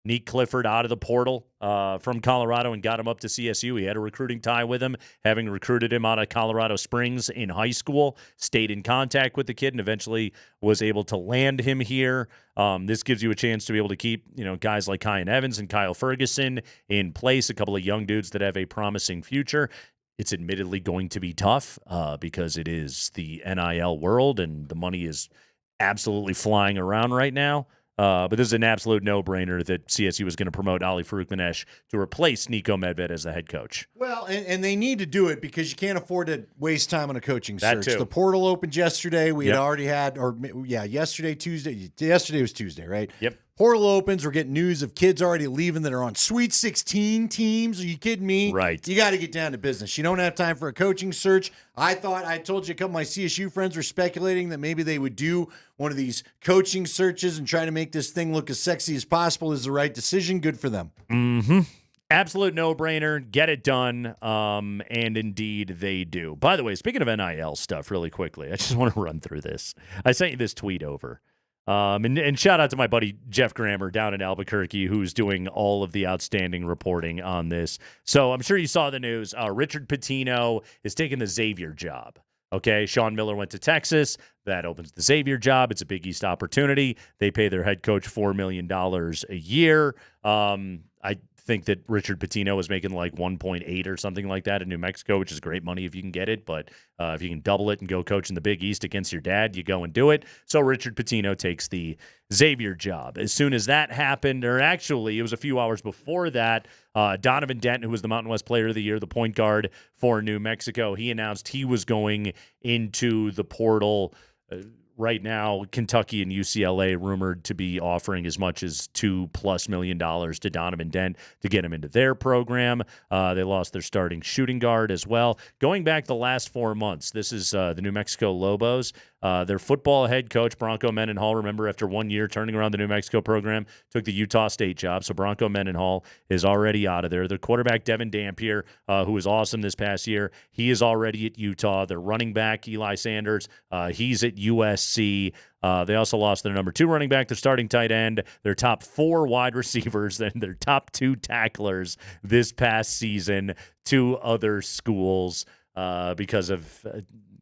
Nick Clifford out of the portal from Colorado and got him up to CSU. He had a recruiting tie with him, having recruited him out of Colorado Springs in high school, stayed in contact with the kid, and eventually was able to land him here. This gives you a chance to be able to keep, guys like Kyan Evans and Kyle Ferguson in place, a couple of young dudes that have a promising future. It's admittedly going to be tough because it is the NIL world and the money is absolutely flying around right now. But this is an absolute no-brainer that CSU is going to promote Ali Farouk-Manesh to replace Niko Medved as the head coach. Well, and they need to do it because you can't afford to waste time on a coaching search. Too. The portal opened yesterday. We had already had, Tuesday. Yesterday was Tuesday, right? Yep. Portal opens. We're getting news of kids already leaving that are on Sweet 16 teams. Are you kidding me? Right. You got to get down to business. You don't have time for a coaching search. I told you a couple of my CSU friends were speculating that maybe they would do one of these coaching searches and try to make this thing look as sexy as possible is the right decision. Good for them. Mm-hmm. Absolute no-brainer. Get it done. And indeed they do. By the way, speaking of NIL stuff really quickly, I just want to run through this. I sent you this tweet over. And shout out to my buddy Jeff Grammer down in Albuquerque, who's doing all of the outstanding reporting on this. So I'm sure you saw the news. Richard Pitino is taking the Xavier job. Okay, Sean Miller went to Texas. That opens the Xavier job. It's a Big East opportunity. They pay their head coach $4 million a year. I think that Richard Pitino was making like 1.8 or something like that in New Mexico, which is great money if you can get it. But if you can double it and go coach in the Big East against your dad, you go and do it. So Richard Pitino takes the Xavier job. As soon as that happened, or actually it was a few hours before that, Donovan Dent, who was the Mountain West Player of the Year, the point guard for New Mexico, he announced he was going into the portal. Right now, Kentucky and UCLA rumored to be offering as much as $2+ million to Donovan Dent to get him into their program. They lost their starting shooting guard as well. Going back the last 4 months, this is the New Mexico Lobos. Their football head coach, Bronco Mendenhall, remember after 1 year turning around the New Mexico program, took the Utah State job. So Bronco Mendenhall is already out of there. Their quarterback, Devin Dampier, who was awesome this past year, he is already at Utah. Their running back, Eli Sanders, he's at USC. They also lost their number 2 running back, their starting tight end, their top 4 wide receivers, and their top 2 tacklers this past season to other schools because of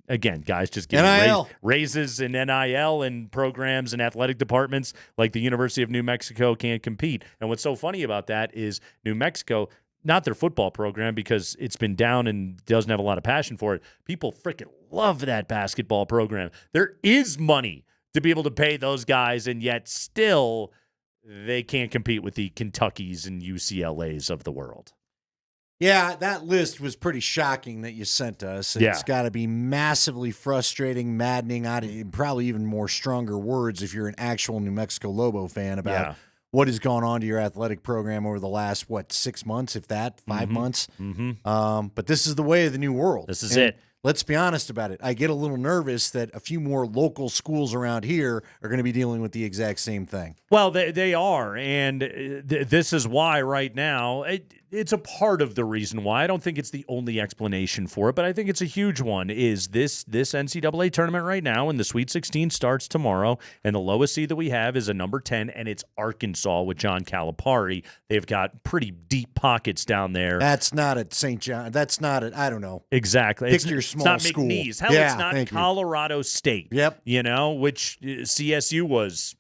again, guys just getting raises in NIL and programs and athletic departments like the University of New Mexico can't compete. And what's so funny about that is New Mexico, not their football program because it's been down and doesn't have a lot of passion for it. People freaking love that basketball program. There is money to be able to pay those guys, and yet still they can't compete with the Kentuckys and UCLAs of the world. Yeah, that list was pretty shocking that you sent us. It's got to be massively frustrating, maddening, probably even more stronger words if you're an actual New Mexico Lobo fan about what has gone on to your athletic program over the last, 6 months, if that, 5 months. Mm-hmm. But this is the way of the new world. This is it. Let's be honest about it. I get a little nervous that a few more local schools around here are going to be dealing with the exact same thing. Well, they are, and this is why right now it's a part of the reason why. I don't think it's the only explanation for it, but I think it's a huge one, is this NCAA tournament right now, and the Sweet 16 starts tomorrow, and the lowest seed that we have is a number 10, and it's Arkansas with John Calipari. They've got pretty deep pockets down there. That's not at St. John. That's not at, I don't know. Exactly. Pick your small it's not school. McNeese. Hell, it's not Colorado State. Yep. Which CSU was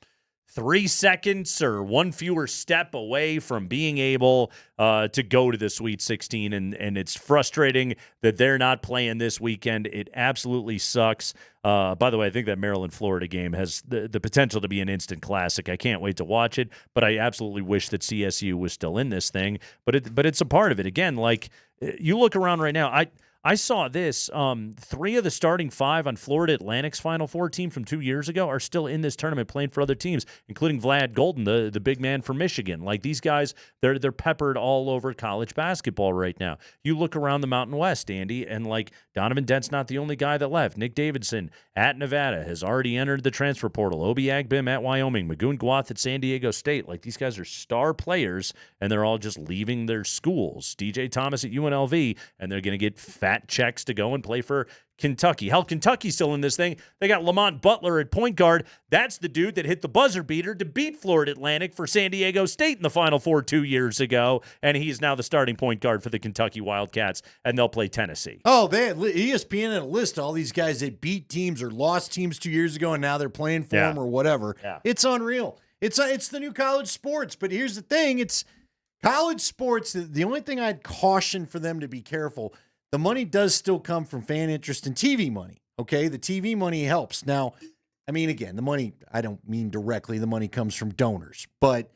3 seconds or one fewer step away from being able to go to the Sweet 16, and it's frustrating that they're not playing this weekend. It absolutely sucks. By the way, I think that Maryland-Florida game has the potential to be an instant classic. I can't wait to watch it, but I absolutely wish that CSU was still in this thing. But it's a part of it. Again, like, you look around right now, I saw this. 3 of the starting 5 on Florida Atlantic's Final Four team from 2 years ago are still in this tournament playing for other teams, including Vlad Golden, the big man from Michigan. Like, these guys, they're peppered all over college basketball right now. You look around the Mountain West, Andy, and like Donovan Dent's not the only guy that left. Nick Davidson at Nevada has already entered the transfer portal. Obi Agbim at Wyoming. Magoon Gwath at San Diego State. Like, these guys are star players, and they're all just leaving their schools. DJ Thomas at UNLV, and they're going to get fat checks to go and play for Kentucky. Hell, Kentucky's still in this thing. They got Lamont Butler at point guard. That's the dude that hit the buzzer beater to beat Florida Atlantic for San Diego State in the Final Four 2 years ago, and he's now the starting point guard for the Kentucky Wildcats, and they'll play Tennessee. Oh, ESPN had a list of all these guys that beat teams or lost teams 2 years ago, and now they're playing for them or whatever. Yeah. It's unreal. It's the new college sports, but here's the thing. It's college sports. The only thing I'd caution for them to be careful, the money does still come from fan interest and TV money, okay? The TV money helps. Now, I mean, again, the money, I don't mean directly, the money comes from donors, but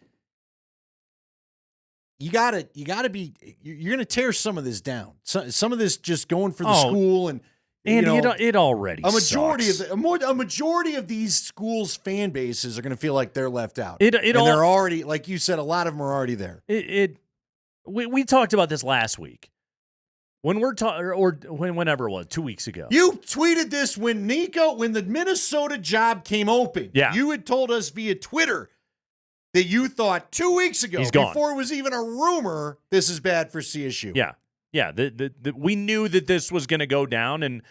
you gotta be, you're going to tear some of this down. Some of this just going for the school and, Andy, it already a majority sucks. a majority of these schools' fan bases are going to feel like they're left out. And they're already, like you said, a lot of them are already there. We talked about this last week. When we're talking, or whenever it was, 2 weeks ago. You tweeted this when the Minnesota job came open. Yeah. You had told us via Twitter that you thought 2 weeks ago, before it was even a rumor, this is bad for CSU. Yeah. Yeah. We knew that this was going to go down. And,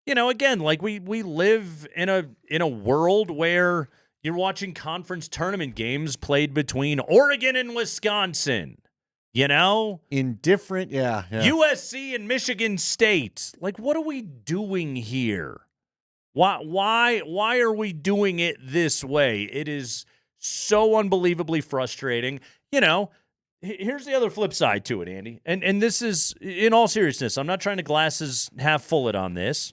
again, like we live in a world where you're watching conference tournament games played between Oregon and Wisconsin. In different, USC and Michigan State. Like, what are we doing here? Why are we doing it this way? It is so unbelievably frustrating. Here's the other flip side to it, Andy. And this is, in all seriousness, I'm not trying to glasses half full it on this.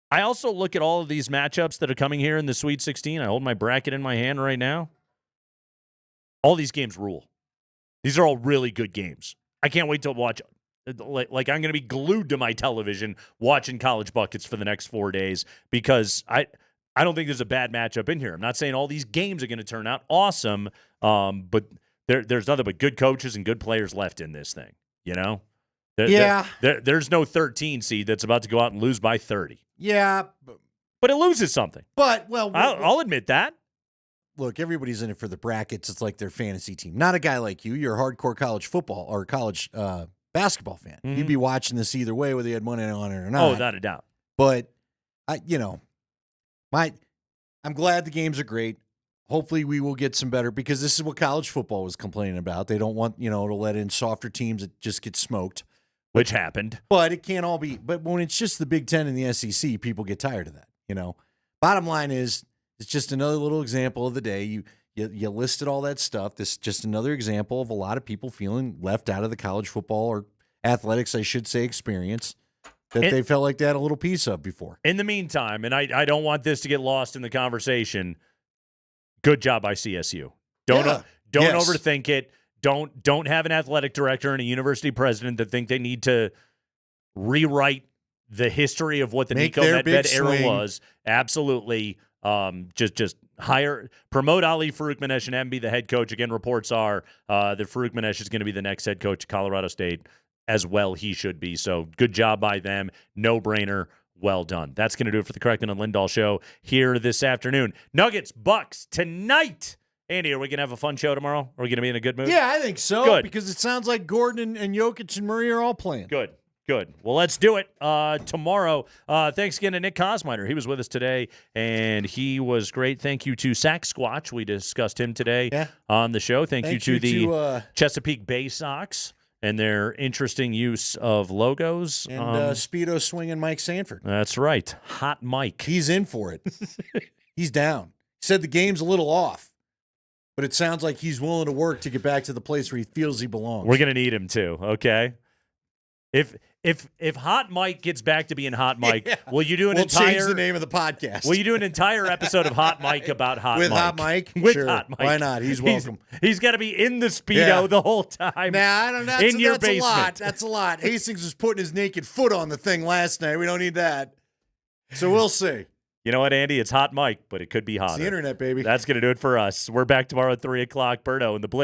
I also look at all of these matchups that are coming here in the Sweet 16. I hold my bracket in my hand right now. All these games rule. These are all really good games. I can't wait to watch. Like, I'm going to be glued to my television watching college buckets for the next 4 days because I don't think there's a bad matchup in here. I'm not saying all these games are going to turn out awesome, but there's nothing but good coaches and good players left in this thing. There's no 13 seed that's about to go out and lose by 30. Yeah, but it loses something. But I'll admit that. Look, everybody's in it for the brackets. It's like their fantasy team. Not a guy like you. You're a hardcore college football or college basketball fan. Mm-hmm. You'd be watching this either way, whether you had money on it or not. Oh, without a doubt. But I'm glad the games are great. Hopefully we will get some better because this is what college football was complaining about. They don't want, to let in softer teams that just get smoked. Which happened. But it can't all be. But when it's just the Big Ten and the SEC, people get tired of that, Bottom line is, it's just another little example of the day. You listed all that stuff. This is just another example of a lot of people feeling left out of the college football or athletics, I should say, experience that they felt like they had a little piece of before. In the meantime, and I don't want this to get lost in the conversation, good job by CSU. Don't overthink it. Don't have an athletic director and a university president that think they need to rewrite the history of what the Nico Medved era was. Absolutely. Just promote Ali Farouk-Manesh and be the head coach. Again, reports are that Farouk-Manesh is going to be the next head coach of Colorado State as well. He should be. So good job by them. No brainer. Well done. That's going to do it for the Kreckman and Lindahl show here this afternoon. Nuggets, Bucks tonight. Andy, are we going to have a fun show tomorrow? Are we going to be in a good mood? Yeah, I think so. Good. Because it sounds like Gordon and Jokic and Murray are all playing. Good. Well, let's do it tomorrow. Thanks again to Nick Kosminer. He was with us today, and he was great. Thank you to Sack Squatch. We discussed him today on the show. Thank you to the Chesapeake Bay Sox and their interesting use of logos. And Speedo swinging Mike Sanford. That's right. Hot Mike. He's in for it. He's down. He said the game's a little off, but it sounds like he's willing to work to get back to the place where he feels he belongs. We're going to need him too, okay? If Hot Mike gets back to being Hot Mike, will you do an entire change the name of the podcast? Will you do an entire episode of Hot Mike about Hot with Mike? Hot Mike? With Sure. Hot Mike. Why not? He's welcome. He's got to be in the Speedo the whole time. Nah, I don't know. in your That's basement. a lot. That's a lot. Hastings was putting his naked foot on the thing last night. We don't need that. So we'll see. You know what, Andy? It's Hot Mike, but it could be hotter. It's the internet, baby. That's going to do it for us. We're back tomorrow at 3 o'clock. Berto and the Blitz.